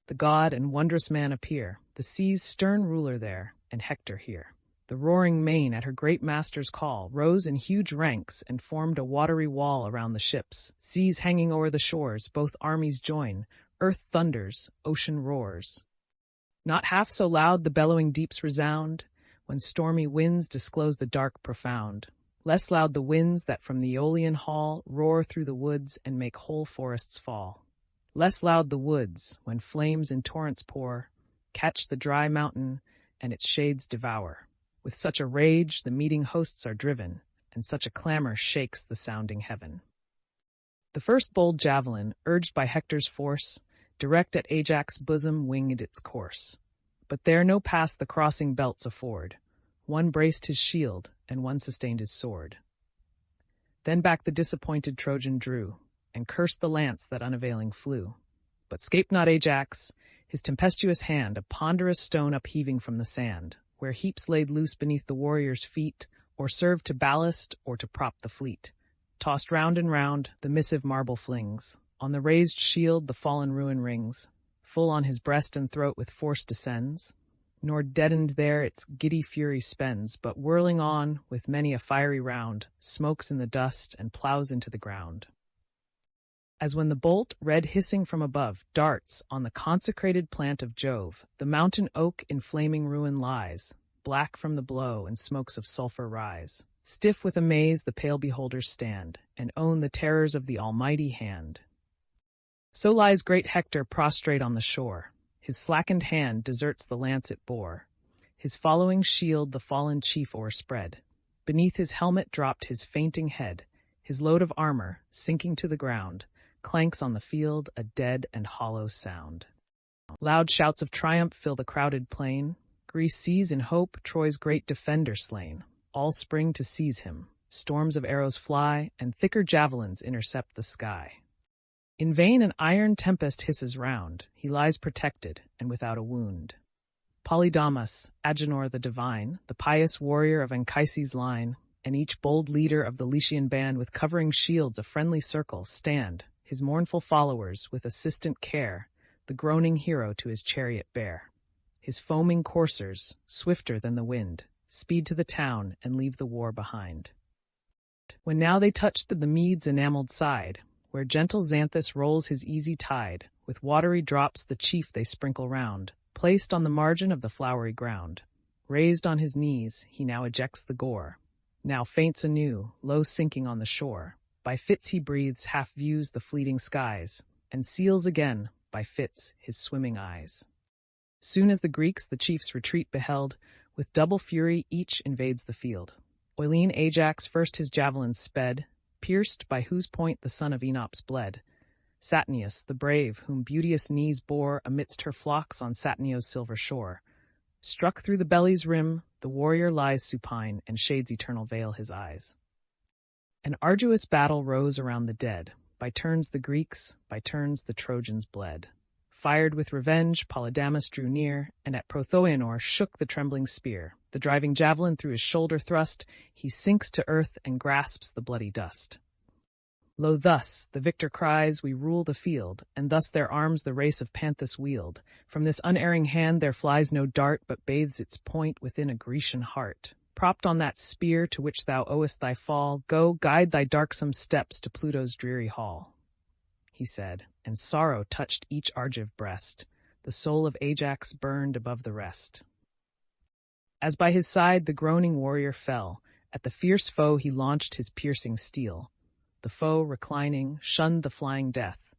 S1: the god and wondrous man appear, the sea's stern ruler there, and Hector here. The roaring main at her great master's call rose in huge ranks and formed a watery wall around the ships. Seas hanging o'er the shores, both armies join, earth thunders, ocean roars. Not half so loud the bellowing deeps resound, when stormy winds disclose the dark profound. Less loud the winds that from the Aeolian hall roar through the woods and make whole forests fall. Less loud the woods, when flames in torrents pour, catch the dry mountain and its shades devour. With such a rage the meeting hosts are driven, and such a clamor shakes the sounding heaven. The first bold javelin, urged by Hector's force, direct at Ajax' bosom winged its course. But there no pass the crossing belts afford. One braced his shield, and one sustained his sword. Then back the disappointed Trojan drew, and cursed the lance that unavailing flew. But 'scaped not Ajax, his tempestuous hand, a ponderous stone upheaving from the sand, where heaps laid loose beneath the warrior's feet, or served to ballast or to prop the fleet. Tossed round and round, the missive marble flings. On the raised shield the fallen ruin rings. Full on his breast and throat with force descends. Nor deadened there its giddy fury spends, but whirling on, with many a fiery round, smokes in the dust and plows into the ground. As when the bolt, red hissing from above, darts on the consecrated plant of Jove, the mountain oak in flaming ruin lies, black from the blow and smokes of sulphur rise. Stiff with amaze the pale beholders stand, and own the terrors of the almighty hand. So lies great Hector prostrate on the shore. His slackened hand deserts the lance it bore. His following shield the fallen chief o'erspread. Beneath his helmet dropped his fainting head. His load of armor, sinking to the ground, clanks on the field a dead and hollow sound. Loud shouts of triumph fill the crowded plain. Greece sees in hope Troy's great defender slain. All spring to seize him. Storms of arrows fly, and thicker javelins intercept the sky. In vain an iron tempest hisses round. He lies protected and without a wound. Polydamas, Agenor the divine, the pious warrior of Anchises' line, and each bold leader of the Lycian band with covering shields a friendly circle stand, his mournful followers with assistant care, the groaning hero to his chariot bear. His foaming coursers, swifter than the wind, speed to the town and leave the war behind. When now they touched the mead's enameled side, where gentle Xanthus rolls his easy tide, with watery drops the chief they sprinkle round, placed on the margin of the flowery ground. Raised on his knees, he now ejects the gore, now faints anew, low sinking on the shore. By fits he breathes, half views the fleeting skies, and seals again, by fits, his swimming eyes. Soon as the Greeks the chief's retreat beheld, with double fury each invades the field. Oilean Ajax first his javelins sped, pierced by whose point the son of Enops bled. Satnius, the brave, whom beauteous knees bore amidst her flocks on Satnio's silver shore. Struck through the belly's rim, the warrior lies supine, and shades eternal veil his eyes. An arduous battle rose around the dead. By turns the Greeks, by turns the Trojans bled. Fired with revenge, Polydamas drew near, and at Prothoenor shook the trembling spear. The driving javelin through his shoulder thrust, he sinks to earth and grasps the bloody dust. Lo thus, the victor cries, we rule the field, and thus their arms the race of Panthus wield. From this unerring hand there flies no dart, but bathes its point within a Grecian heart. Propped on that spear to which thou owest thy fall, go, guide thy darksome steps to Pluto's dreary hall. He said, and sorrow touched each argive breast. The soul of Ajax burned above the rest. As by his side the groaning warrior fell, at the fierce foe he launched his piercing steel. The foe, reclining, shunned the flying death.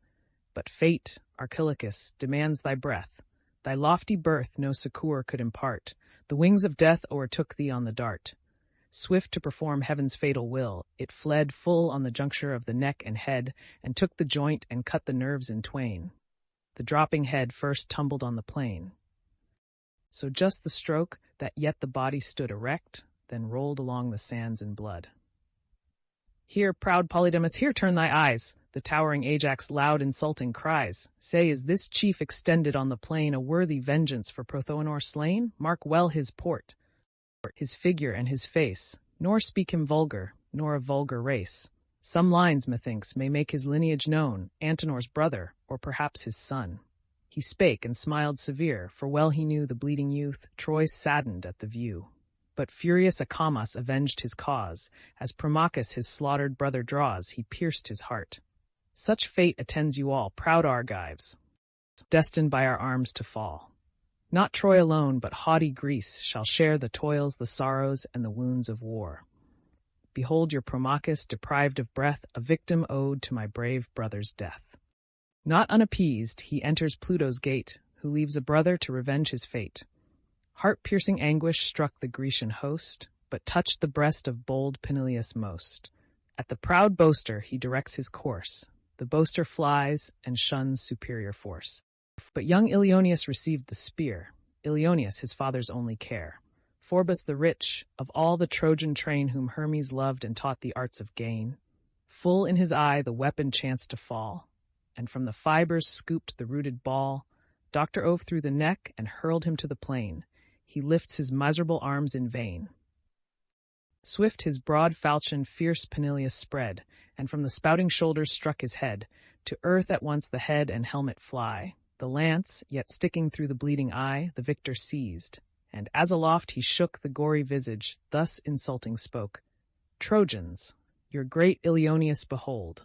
S1: But fate, Archilochus, demands thy breath. Thy lofty birth no succour could impart. The wings of death o'ertook thee on the dart. Swift to perform heaven's fatal will, it fled full on the juncture of the neck and head, and took the joint and cut the nerves in twain. The dropping head first tumbled on the plain. So just the stroke, that yet the body stood erect, then rolled along the sands in blood. Here, proud Polydamas, here turn thy eyes. The towering Ajax loud insulting cries. Say, is this chief extended on the plain a worthy vengeance for Prothoenor slain? Mark well his port, his figure and his face, nor speak him vulgar, nor of vulgar race. Some lines, methinks, may make his lineage known, Antenor's brother, or perhaps his son. He spake and smiled severe, for well he knew the bleeding youth, Troy saddened at the view. But furious Acamas avenged his cause. As Promachus his slaughtered brother draws, he pierced his heart. Such fate attends you all, proud Argives, destined by our arms to fall. Not Troy alone, but haughty Greece, shall share the toils, the sorrows, and the wounds of war. Behold your Promachus, deprived of breath, a victim owed to my brave brother's death. Not unappeased, he enters Pluto's gate, who leaves a brother to revenge his fate. Heart-piercing anguish struck the Grecian host, but touched the breast of bold Peneleus most. At the proud boaster he directs his course. The boaster flies and shuns superior force. But young Ilioneus received the spear, Ilioneus his father's only care. Phorbas the rich, of all the Trojan train whom Hermes loved and taught the arts of gain. Full in his eye the weapon chanced to fall, and from the fibers scooped the rooted ball. Dr. Ove through the neck and hurled him to the plain. He lifts his miserable arms in vain. Swift his broad falchion fierce Peneleus spread, and from the spouting shoulders struck his head. To earth at once the head and helmet fly. The lance, yet sticking through the bleeding eye, the victor seized, and as aloft he shook the gory visage, thus insulting spoke. Trojans, your great Ilioneus behold.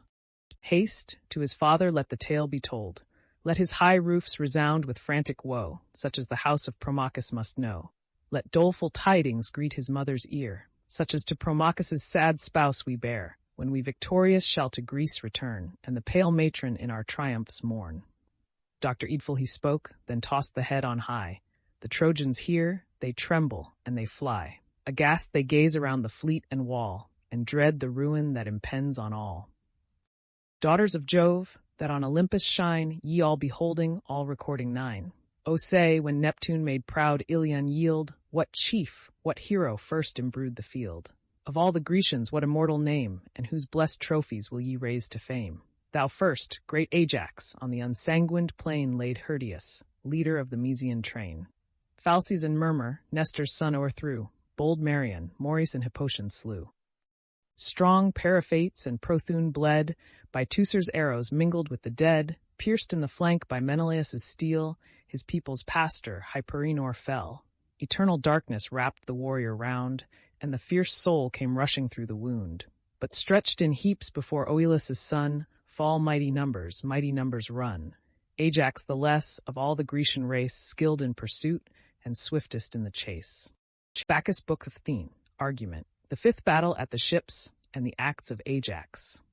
S1: Haste, to his father let the tale be told. Let his high roofs resound with frantic woe, such as the house of Promachus must know. Let doleful tidings greet his mother's ear, such as to Promachus's sad spouse we bear, when we victorious shall to Greece return, and the pale matron in our triumphs mourn. Dr. Eadful he spoke, then tossed the head on high. The Trojans hear, they tremble, and they fly. Aghast they gaze around the fleet and wall, and dread the ruin that impends on all. Daughters of Jove, that on Olympus shine, ye all beholding, all recording 9. O say, when Neptune made proud Ilion yield, what chief, what hero first imbrued the field? Of all the Grecians what immortal name, and whose blessed trophies will ye raise to fame? Thou first, great Ajax, on the unsanguined plain laid Hirtius, leader of the Mysian train. Phalces and Murmur, Nestor's son o'erthrew, bold Marion, Maurice and Hippotion slew. Strong Periphates and Prothune bled, by Teucer's arrows mingled with the dead, pierced in the flank by Menelaus' steel, his people's pastor, Hyperenor, fell. Eternal darkness wrapped the warrior round, and the fierce soul came rushing through the wound. But stretched in heaps before Oileus' son, fall mighty numbers run. Ajax the less, of all the Grecian race, skilled in pursuit, and swiftest in the chase. Bacchus Book of Theme. Argument. The fifth battle at the ships, and the acts of Ajax.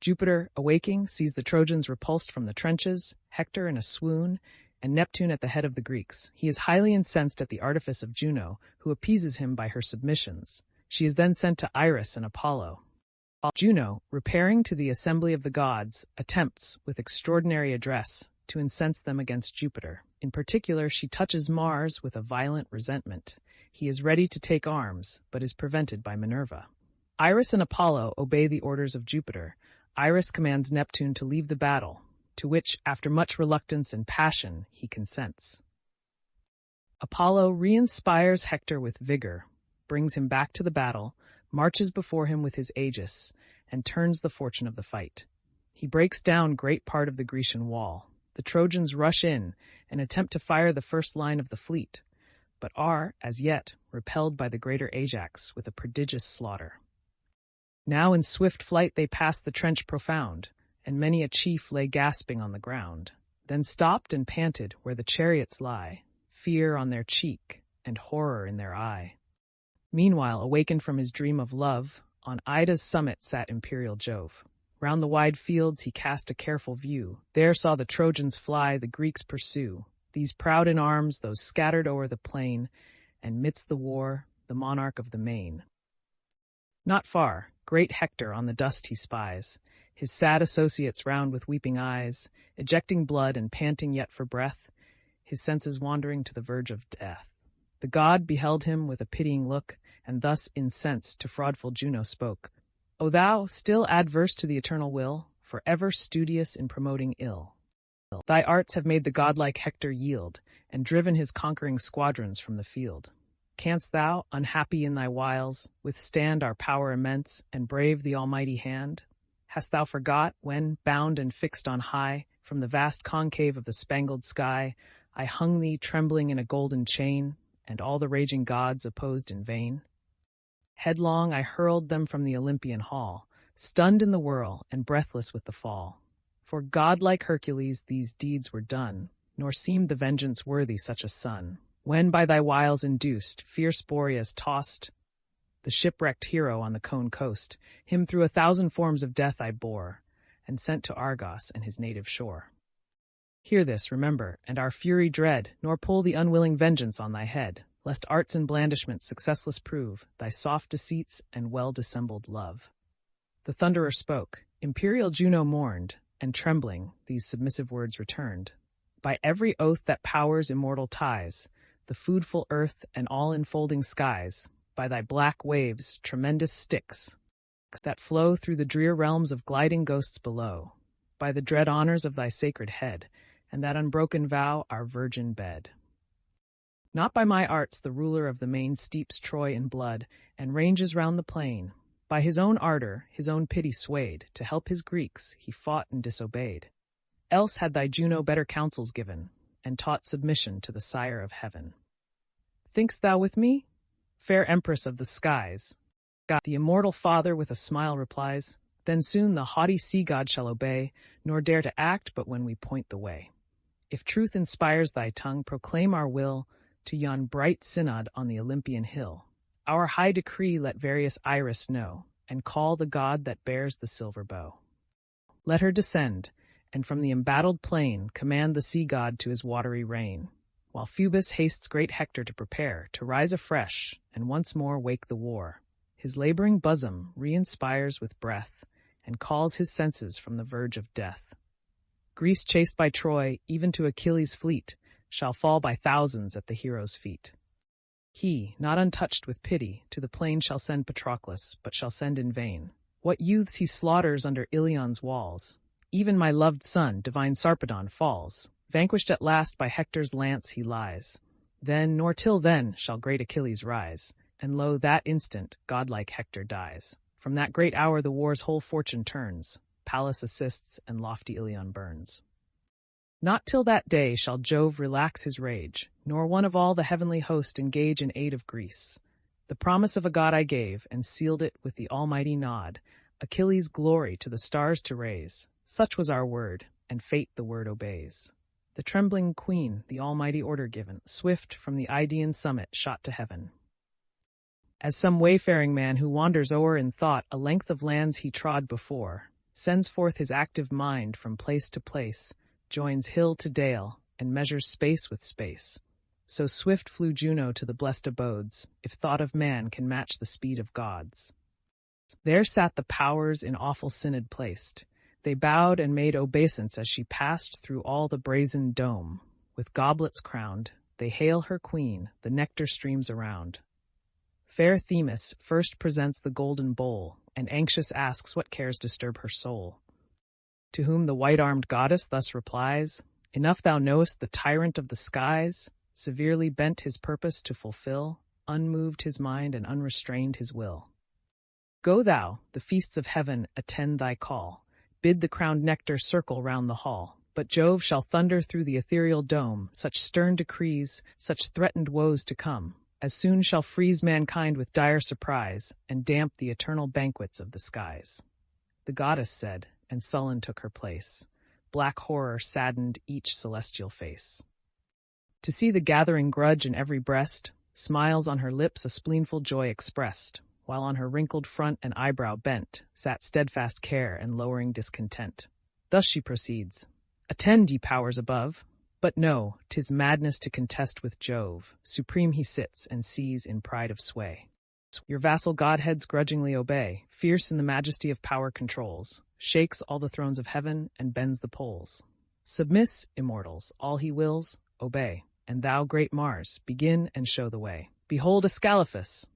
S1: Jupiter, awaking, sees the Trojans repulsed from the trenches, Hector in a swoon, and Neptune at the head of the Greeks. He is highly incensed at the artifice of Juno, who appeases him by her submissions. She is then sent to Iris and Apollo. Juno, repairing to the assembly of the gods, attempts, with extraordinary address, to incense them against Jupiter. In particular, she touches Mars with a violent resentment. He is ready to take arms, but is prevented by Minerva. Iris and Apollo obey the orders of Jupiter. Iris commands Neptune to leave the battle, to which, after much reluctance and passion, he consents. Apollo re-inspires Hector with vigor, brings him back to the battle, marches before him with his aegis, and turns the fortune of the fight. He breaks down great part of the Grecian wall. The Trojans rush in and attempt to fire the first line of the fleet, but are, as yet, repelled by the greater Ajax with a prodigious slaughter. Now in swift flight they pass the trench profound, and many a chief lay gasping on the ground, then stopped and panted where the chariots lie, fear on their cheek and horror in their eye. Meanwhile, awakened from his dream of love, on Ida's summit sat imperial Jove. Round the wide fields he cast a careful view. There saw the Trojans fly, the Greeks pursue, these proud in arms, those scattered o'er the plain, and midst the war, the monarch of the main. Not far, great Hector on the dust he spies, his sad associates round with weeping eyes, ejecting blood and panting yet for breath, his senses wandering to the verge of death. The god beheld him with a pitying look, and thus incensed to fraudful Juno spoke. O thou, still adverse to the eternal will, for ever studious in promoting ill. Thy arts have made the godlike Hector yield, and driven his conquering squadrons from the field. Canst thou, unhappy in thy wiles, withstand our power immense, and brave the almighty hand? Hast thou forgot, when, bound and fixed on high, from the vast concave of the spangled sky, I hung thee trembling in a golden chain, and all the raging gods opposed in vain? Headlong I hurled them from the Olympian hall, stunned in the whirl and breathless with the fall. For godlike Hercules these deeds were done, nor seemed the vengeance worthy such a son. When by thy wiles induced, fierce Boreas tossed the shipwrecked hero on the Cone coast, him through 1,000 forms of death I bore, and sent to Argos and his native shore. Hear this, remember, and our fury dread, nor pull the unwilling vengeance on thy head, lest arts and blandishments successless prove thy soft deceits and well-dissembled love. The Thunderer spoke. Imperial Juno mourned, and trembling, these submissive words returned. By every oath that powers immortal ties, the foodful earth and all-enfolding skies, by thy black waves, tremendous Styx, that flow through the drear realms of gliding ghosts below, by the dread honors of thy sacred head, and that unbroken vow, our virgin bed. Not by my arts the ruler of the main steeps Troy in blood, and ranges round the plain. By his own ardor, his own pity swayed, to help his Greeks he fought and disobeyed. Else had thy Juno better counsels given, and taught submission to the Sire of heaven. Think'st thou with me? Fair Empress of the skies. The immortal Father with a smile replies, then soon the haughty sea-god shall obey, nor dare to act but when we point the way. If truth inspires thy tongue, proclaim our will to yon bright synod on the Olympian hill. Our high decree let various Iris know, and call the god that bears the silver bow. Let her descend, and from the embattled plain command the sea-god to his watery reign, while Phoebus hastes great Hector to prepare to rise afresh and once more wake the war. His laboring bosom re-inspires with breath, and calls his senses from the verge of death. Greece chased by Troy, even to Achilles' fleet, shall fall by thousands at the hero's feet. He, not untouched with pity, to the plain shall send Patroclus, but shall send in vain. What youths he slaughters under Ilion's walls! Even my loved son, divine Sarpedon, falls. Vanquished at last by Hector's lance he lies. Then, nor till then, shall great Achilles rise. And lo, that instant, godlike Hector dies. From that great hour the war's whole fortune turns. Pallas assists, and lofty Ilion burns. Not till that day shall Jove relax his rage, nor one of all the heavenly host engage in aid of Greece. The promise of a god I gave, and sealed it with the almighty nod, Achilles' glory to the stars to raise. Such was our word, and fate the word obeys. The trembling queen, the almighty order given, swift from the Idaean summit shot to heaven. As some wayfaring man who wanders o'er in thought a length of lands he trod before, sends forth his active mind from place to place, joins hill to dale, and measures space with space. So swift flew Juno to the blest abodes, if thought of man can match the speed of gods. There sat the powers in awful synod placed. They bowed and made obeisance as she passed through all the brazen dome. With goblets crowned, they hail her queen, the nectar streams around. Fair Themis first presents the golden bowl, and anxious asks what cares disturb her soul. To whom the white-armed goddess thus replies, "Enough thou knowest the tyrant of the skies, severely bent his purpose to fulfill, unmoved his mind and unrestrained his will. Go thou, the feasts of heaven attend thy call, bid the crowned nectar circle round the hall. But Jove shall thunder through the ethereal dome, such stern decrees, such threatened woes to come, as soon shall freeze mankind with dire surprise, and damp the eternal banquets of the skies." The goddess said, and sullen took her place. Black horror saddened each celestial face. To see the gathering grudge in every breast, smiles on her lips a spleenful joy expressed, while on her wrinkled front and eyebrow bent sat steadfast care and lowering discontent. Thus she proceeds: "Attend, ye powers above! But no, 'tis madness to contest with Jove. Supreme he sits, and sees in pride of sway. Your vassal godheads grudgingly obey, fierce in the majesty of power controls, shakes all the thrones of heaven, and bends the poles. Submiss, immortals, all he wills, obey. And thou, great Mars, begin and show the way. Behold Ascalaphus!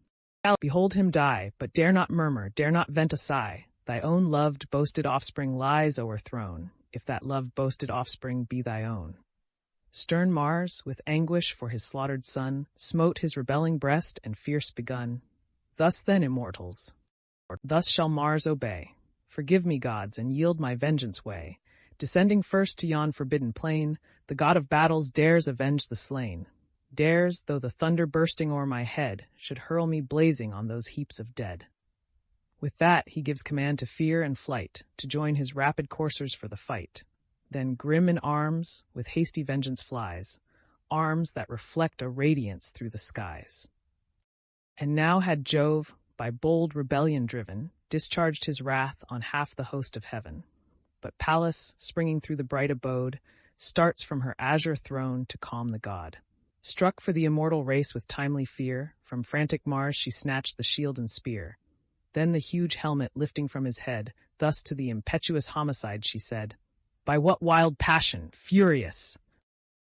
S1: Behold him die, but dare not murmur, dare not vent a sigh. Thy own loved, boasted offspring lies o'erthrown, if that loved, boasted offspring be thy own." Stern Mars, with anguish for his slaughtered son, smote his rebelling breast and fierce begun. "Thus then, immortals, thus shall Mars obey. Forgive me, gods, and yield my vengeance way. Descending first to yon forbidden plain, the god of battles dares avenge the slain. Dares, though the thunder bursting o'er my head should hurl me blazing on those heaps of dead." With that he gives command to fear and flight, to join his rapid coursers for the fight. Then grim in arms, with hasty vengeance flies, arms that reflect a radiance through the skies. And now had Jove, by bold rebellion driven, discharged his wrath on half the host of heaven. But Pallas, springing through the bright abode, starts from her azure throne to calm the god. Struck for the immortal race with timely fear, from frantic Mars she snatched the shield and spear. Then the huge helmet lifting from his head, thus to the impetuous homicide she said, "By what wild passion, furious,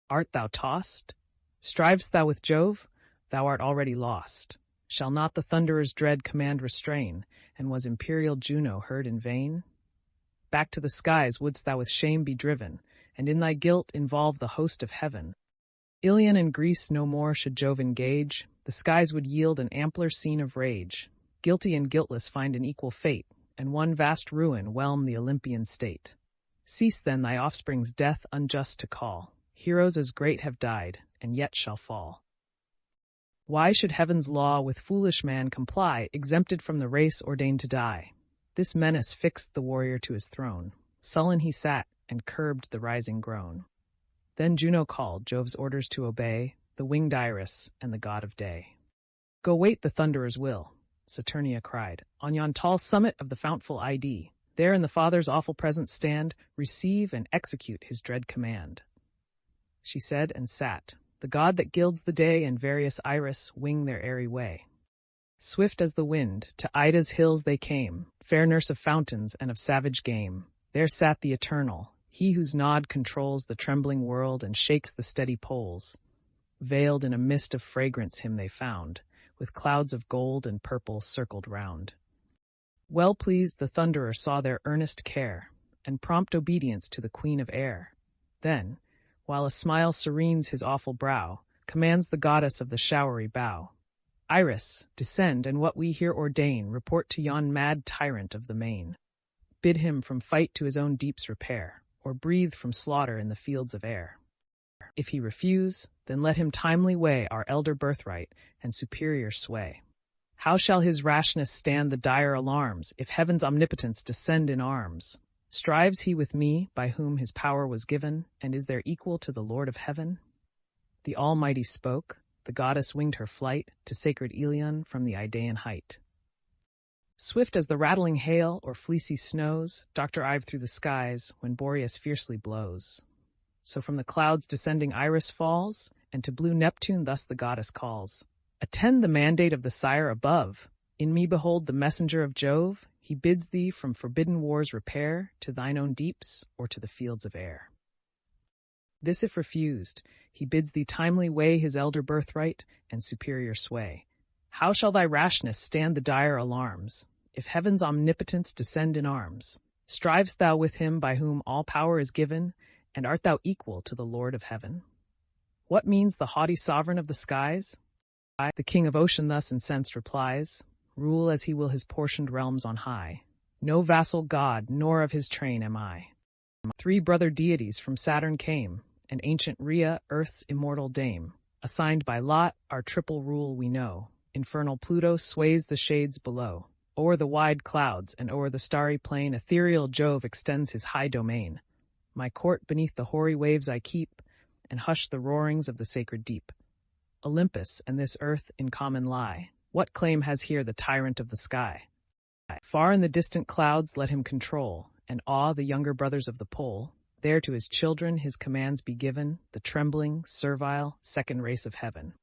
S1: art thou tossed? Strivest thou with Jove? Thou art already lost. Shall not the thunderer's dread command restrain, and was imperial Juno heard in vain? Back to the skies wouldst thou with shame be driven, and in thy guilt involve the host of heaven. Ilion and Greece no more should Jove engage, the skies would yield an ampler scene of rage. Guilty and guiltless find an equal fate, and one vast ruin whelm the Olympian state. Cease then thy offspring's death unjust to call. Heroes as great have died, and yet shall fall. Why should heaven's law with foolish man comply, exempted from the race ordained to die?" This menace fixed the warrior to his throne. Sullen he sat, and curbed the rising groan. Then Juno called, Jove's orders to obey, the winged Iris and the god of day. "Go wait the thunderer's will," Saturnia cried, "on yon tall summit of the fountful Ide. There in the Father's awful presence stand, receive and execute his dread command." She said and sat. The god that gilds the day and various Iris wing their airy way. Swift as the wind, to Ida's hills they came, fair nurse of fountains and of savage game. There sat the eternal, he whose nod controls the trembling world and shakes the steady poles. Veiled in a mist of fragrance him they found, with clouds of gold and purple circled round. Well pleased the Thunderer saw their earnest care, and prompt obedience to the Queen of Air. Then, while a smile serenes his awful brow, commands the goddess of the showery bow, Iris, descend, and what we here ordain, report to yon mad tyrant of the main. Bid him from fight to his own deeps repair, or breathe from slaughter in the fields of air. If he refuse, then let him timely weigh our elder birthright and superior sway. How shall his rashness stand the dire alarms, if heaven's omnipotence descend in arms? Strives he with me, by whom his power was given, and is there equal to the Lord of heaven? The Almighty spoke, the goddess winged her flight to sacred Iliad from the Idaean height. Swift as the rattling hail or fleecy snows, Dr. Ive through the skies when Boreas fiercely blows. So from the clouds descending Iris falls, and to blue Neptune thus the goddess calls. Attend the mandate of the sire above. In me behold the messenger of Jove. He bids thee from forbidden wars repair to thine own deeps or to the fields of air. This if refused, he bids thee timely weigh his elder birthright and superior sway. How shall thy rashness stand the dire alarms, if heaven's omnipotence descend in arms? Strivest thou with him by whom all power is given, and art thou equal to the Lord of heaven? What means the haughty sovereign of the skies? The king of ocean thus incensed replies, rule as he will his portioned realms on high. No vassal god, nor of his train am I. 3 brother deities from Saturn came, and ancient Rhea, earth's immortal dame. Assigned by lot, our triple rule we know. Infernal Pluto sways the shades below. O'er the wide clouds and o'er the starry plain, ethereal Jove extends his high domain. My court beneath the hoary waves I keep, and hush the roarings of the sacred deep. Olympus and this earth in common lie. What claim has here the tyrant of the sky? Far in the distant clouds let him control, and awe the younger brothers of the pole. There to his children his commands be given, the trembling, servile, second race of heaven.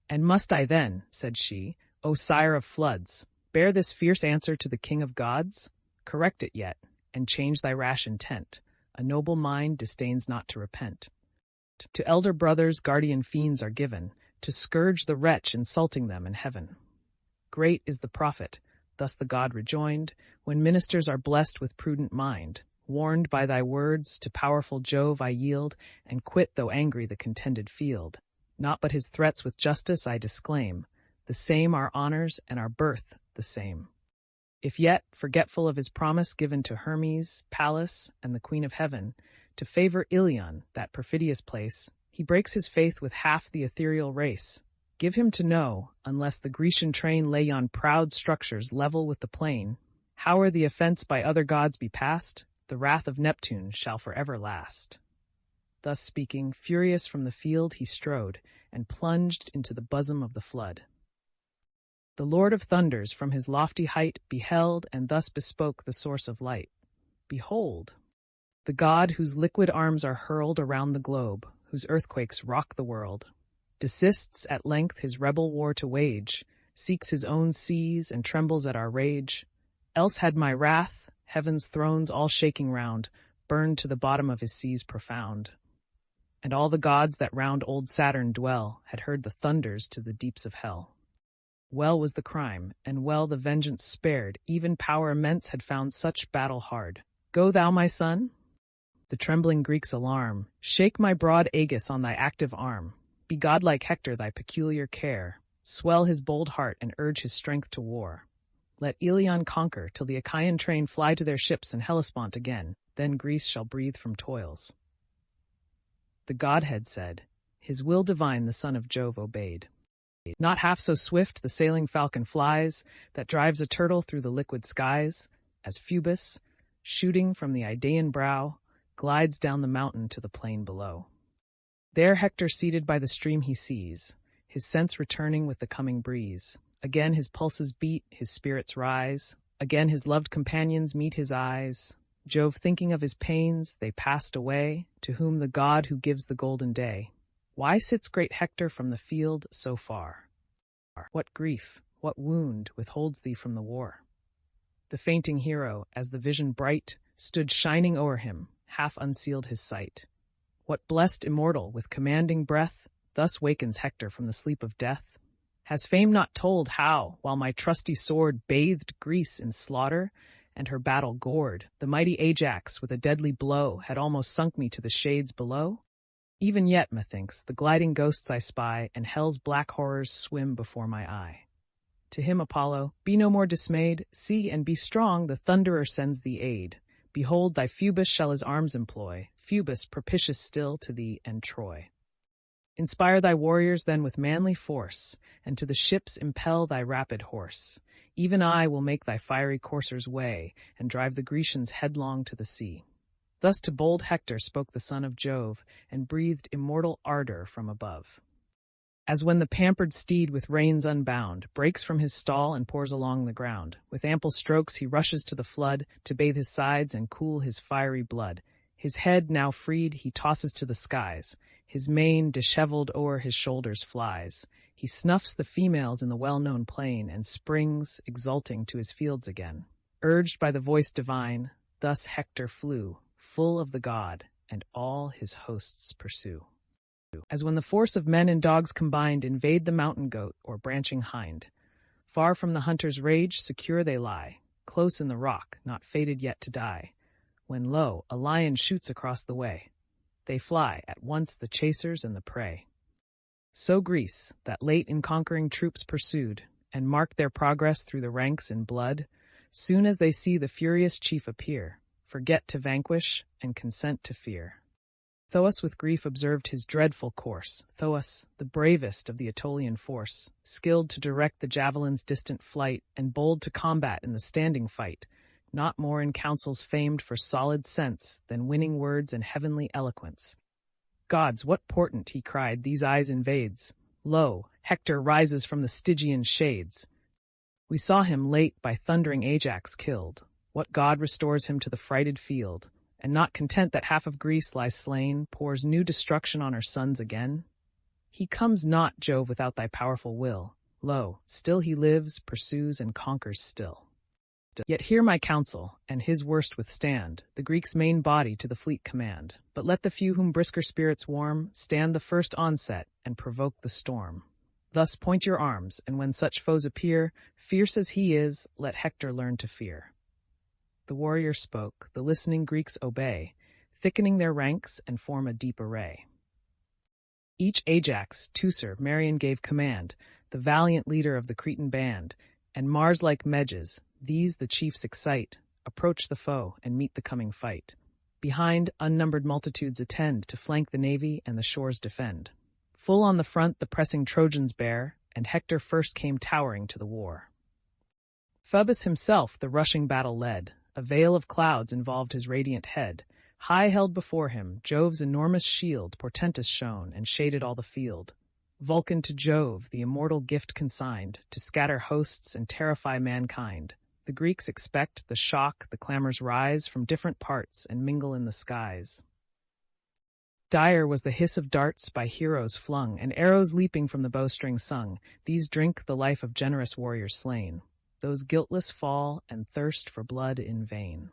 S1: And must I then, said she, O sire of floods, bear this fierce answer to the king of gods? Correct it yet, and change thy rash intent. A noble mind disdains not to repent. To elder brothers guardian fiends are given, to scourge the wretch insulting them in heaven. Great is the profit, thus the god rejoined, when ministers are blessed with prudent mind. Warned by thy words, to powerful Jove I yield, and quit though angry the contended field. Not but his threats with justice I disclaim, the same our honors and our birth the same. If yet, forgetful of his promise given to Hermes, Pallas, and the Queen of Heaven, to favor Ilion, that perfidious place, he breaks his faith with half the ethereal race. Give him to know, unless the Grecian train lay yon proud structures level with the plain, howe'er the offense by other gods be past, the wrath of Neptune shall forever last. Thus speaking, furious from the field he strode, and plunged into the bosom of the flood. The Lord of Thunders from his lofty height beheld and thus bespoke the source of light. Behold, the god whose liquid arms are hurled around the globe, whose earthquakes rock the world, desists at length his rebel war to wage, seeks his own seas and trembles at our rage. Else had my wrath, heaven's thrones all shaking round, burned to the bottom of his seas profound. And all the gods that round old Saturn dwell had heard the thunders to the deeps of hell. Well was the crime, and well the vengeance spared, even power immense had found such battle hard. Go thou, my son? The trembling Greeks alarm, shake my broad aegis on thy active arm. Be godlike Hector thy peculiar care, swell his bold heart and urge his strength to war. Let Ilion conquer till the Achaean train fly to their ships in Hellespont again, then Greece shall breathe from toils. The Godhead said, his will divine the son of Jove obeyed. Not half so swift the sailing falcon flies, that drives a turtle through the liquid skies, as Phoebus, shooting from the Idaean brow, glides down the mountain to the plain below. There Hector seated by the stream he sees, his sense returning with the coming breeze. Again his pulses beat, his spirits rise, again his loved companions meet his eyes. Jove thinking of his pains, they passed away, to whom the god who gives the golden day. Why sits great Hector from the field so far? What grief, what wound withholds thee from the war? The fainting hero, as the vision bright, stood shining o'er him, half unsealed his sight. What blessed immortal, with commanding breath, thus wakens Hector from the sleep of death? Has fame not told how, while my trusty sword bathed Greece in slaughter, and her battle gored, the mighty Ajax with a deadly blow had almost sunk me to the shades below? Even yet, methinks, the gliding ghosts I spy, and hell's black horrors swim before my eye. To him Apollo, be no more dismayed, see and be strong, the Thunderer sends thee aid. Behold, thy Phoebus shall his arms employ, Phoebus propitious still to thee and Troy. Inspire thy warriors then with manly force, and to the ships impel thy rapid horse. Even I will make thy fiery coursers way, and drive the Grecians headlong to the sea. Thus to bold Hector spoke the son of Jove, and breathed immortal ardor from above. As when the pampered steed with reins unbound breaks from his stall and pours along the ground, with ample strokes he rushes to the flood, to bathe his sides and cool his fiery blood. His head now freed he tosses to the skies, his mane disheveled o'er his shoulders flies. He snuffs the females in the well-known plain, and springs, exulting, to his fields again. Urged by the voice divine, thus Hector flew, full of the god, and all his hosts pursue. As when the force of men and dogs combined invade the mountain goat or branching hind. Far from the hunter's rage, secure they lie, close in the rock, not fated yet to die. When lo, a lion shoots across the way. They fly, at once the chasers and the prey. So Greece, that late in conquering troops pursued, and marked their progress through the ranks in blood, soon as they see the furious chief appear, forget to vanquish and consent to fear. Thoas with grief observed his dreadful course, Thoas, the bravest of the Aetolian force, skilled to direct the javelin's distant flight, and bold to combat in the standing fight, not more in counsels famed for solid sense than winning words and heavenly eloquence. Gods, what portent, he cried, these eyes invades? Lo, Hector rises from the Stygian shades. We saw him late by thundering Ajax killed. What god restores him to the frighted field? And not content that half of Greece lies slain, pours new destruction on her sons again? He comes not, Jove, without thy powerful will. Lo, still he lives, pursues, and conquers still. Yet hear my counsel, and his worst withstand, the Greeks' main body to the fleet command. But let the few whom brisker spirits warm stand the first onset, and provoke the storm. Thus point your arms, and when such foes appear, fierce as he is, let Hector learn to fear. The warrior spoke, the listening Greeks obey, thickening their ranks and form a deep array. Each Ajax, Teucer, Marion gave command, the valiant leader of the Cretan band, and Mars-like Medges, these the chiefs excite, approach the foe and meet the coming fight. Behind, unnumbered multitudes attend to flank the navy and the shores defend. Full on the front the pressing Trojans bear, and Hector first came towering to the war. Phoebus himself the rushing battle led. A veil of clouds involved his radiant head. High held before him, Jove's enormous shield portentous shone and shaded all the field. Vulcan to Jove the immortal gift consigned, to scatter hosts and terrify mankind. The Greeks expect the shock, the clamors rise from different parts and mingle in the skies. Dire was the hiss of darts by heroes flung, and arrows leaping from the bowstring sung. These drink the life of generous warriors slain. Those guiltless fall and thirst for blood in vain.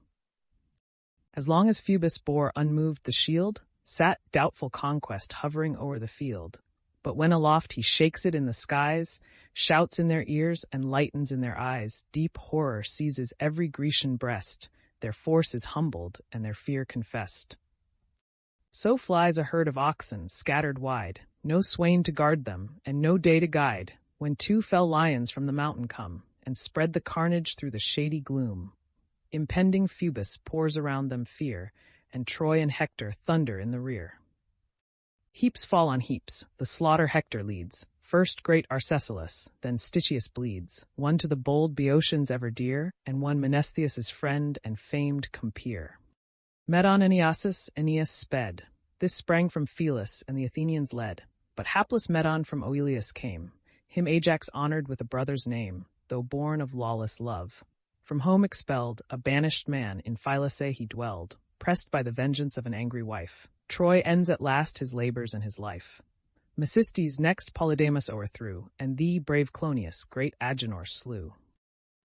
S1: As long as Phoebus bore unmoved the shield, sat doubtful conquest hovering o'er the field. But when aloft he shakes it in the skies, shouts in their ears and lightens in their eyes, deep horror seizes every Grecian breast, their force is humbled and their fear confessed. So flies a herd of oxen scattered wide, no swain to guard them, and no day to guide, when two fell lions from the mountain come, and spread the carnage through the shady gloom. Impending Phoebus pours around them fear, and Troy and Hector thunder in the rear. Heaps fall on heaps, the slaughter Hector leads. First great Arcesilas, then Stichius bleeds, one to the bold Boeotians ever dear, and one Menestheus' friend and famed compeer. Medon and Aeneas sped. This sprang from Phelus, and the Athenians led. But hapless Medon from Oileus came, him Ajax honored with a brother's name, though born of lawless love. From home expelled, a banished man, in Phylace he dwelled, pressed by the vengeance of an angry wife. Troy ends at last his labors and his life. Mecistes next Polydamas o'erthrew, and thee, brave Clonius, great Agenor slew.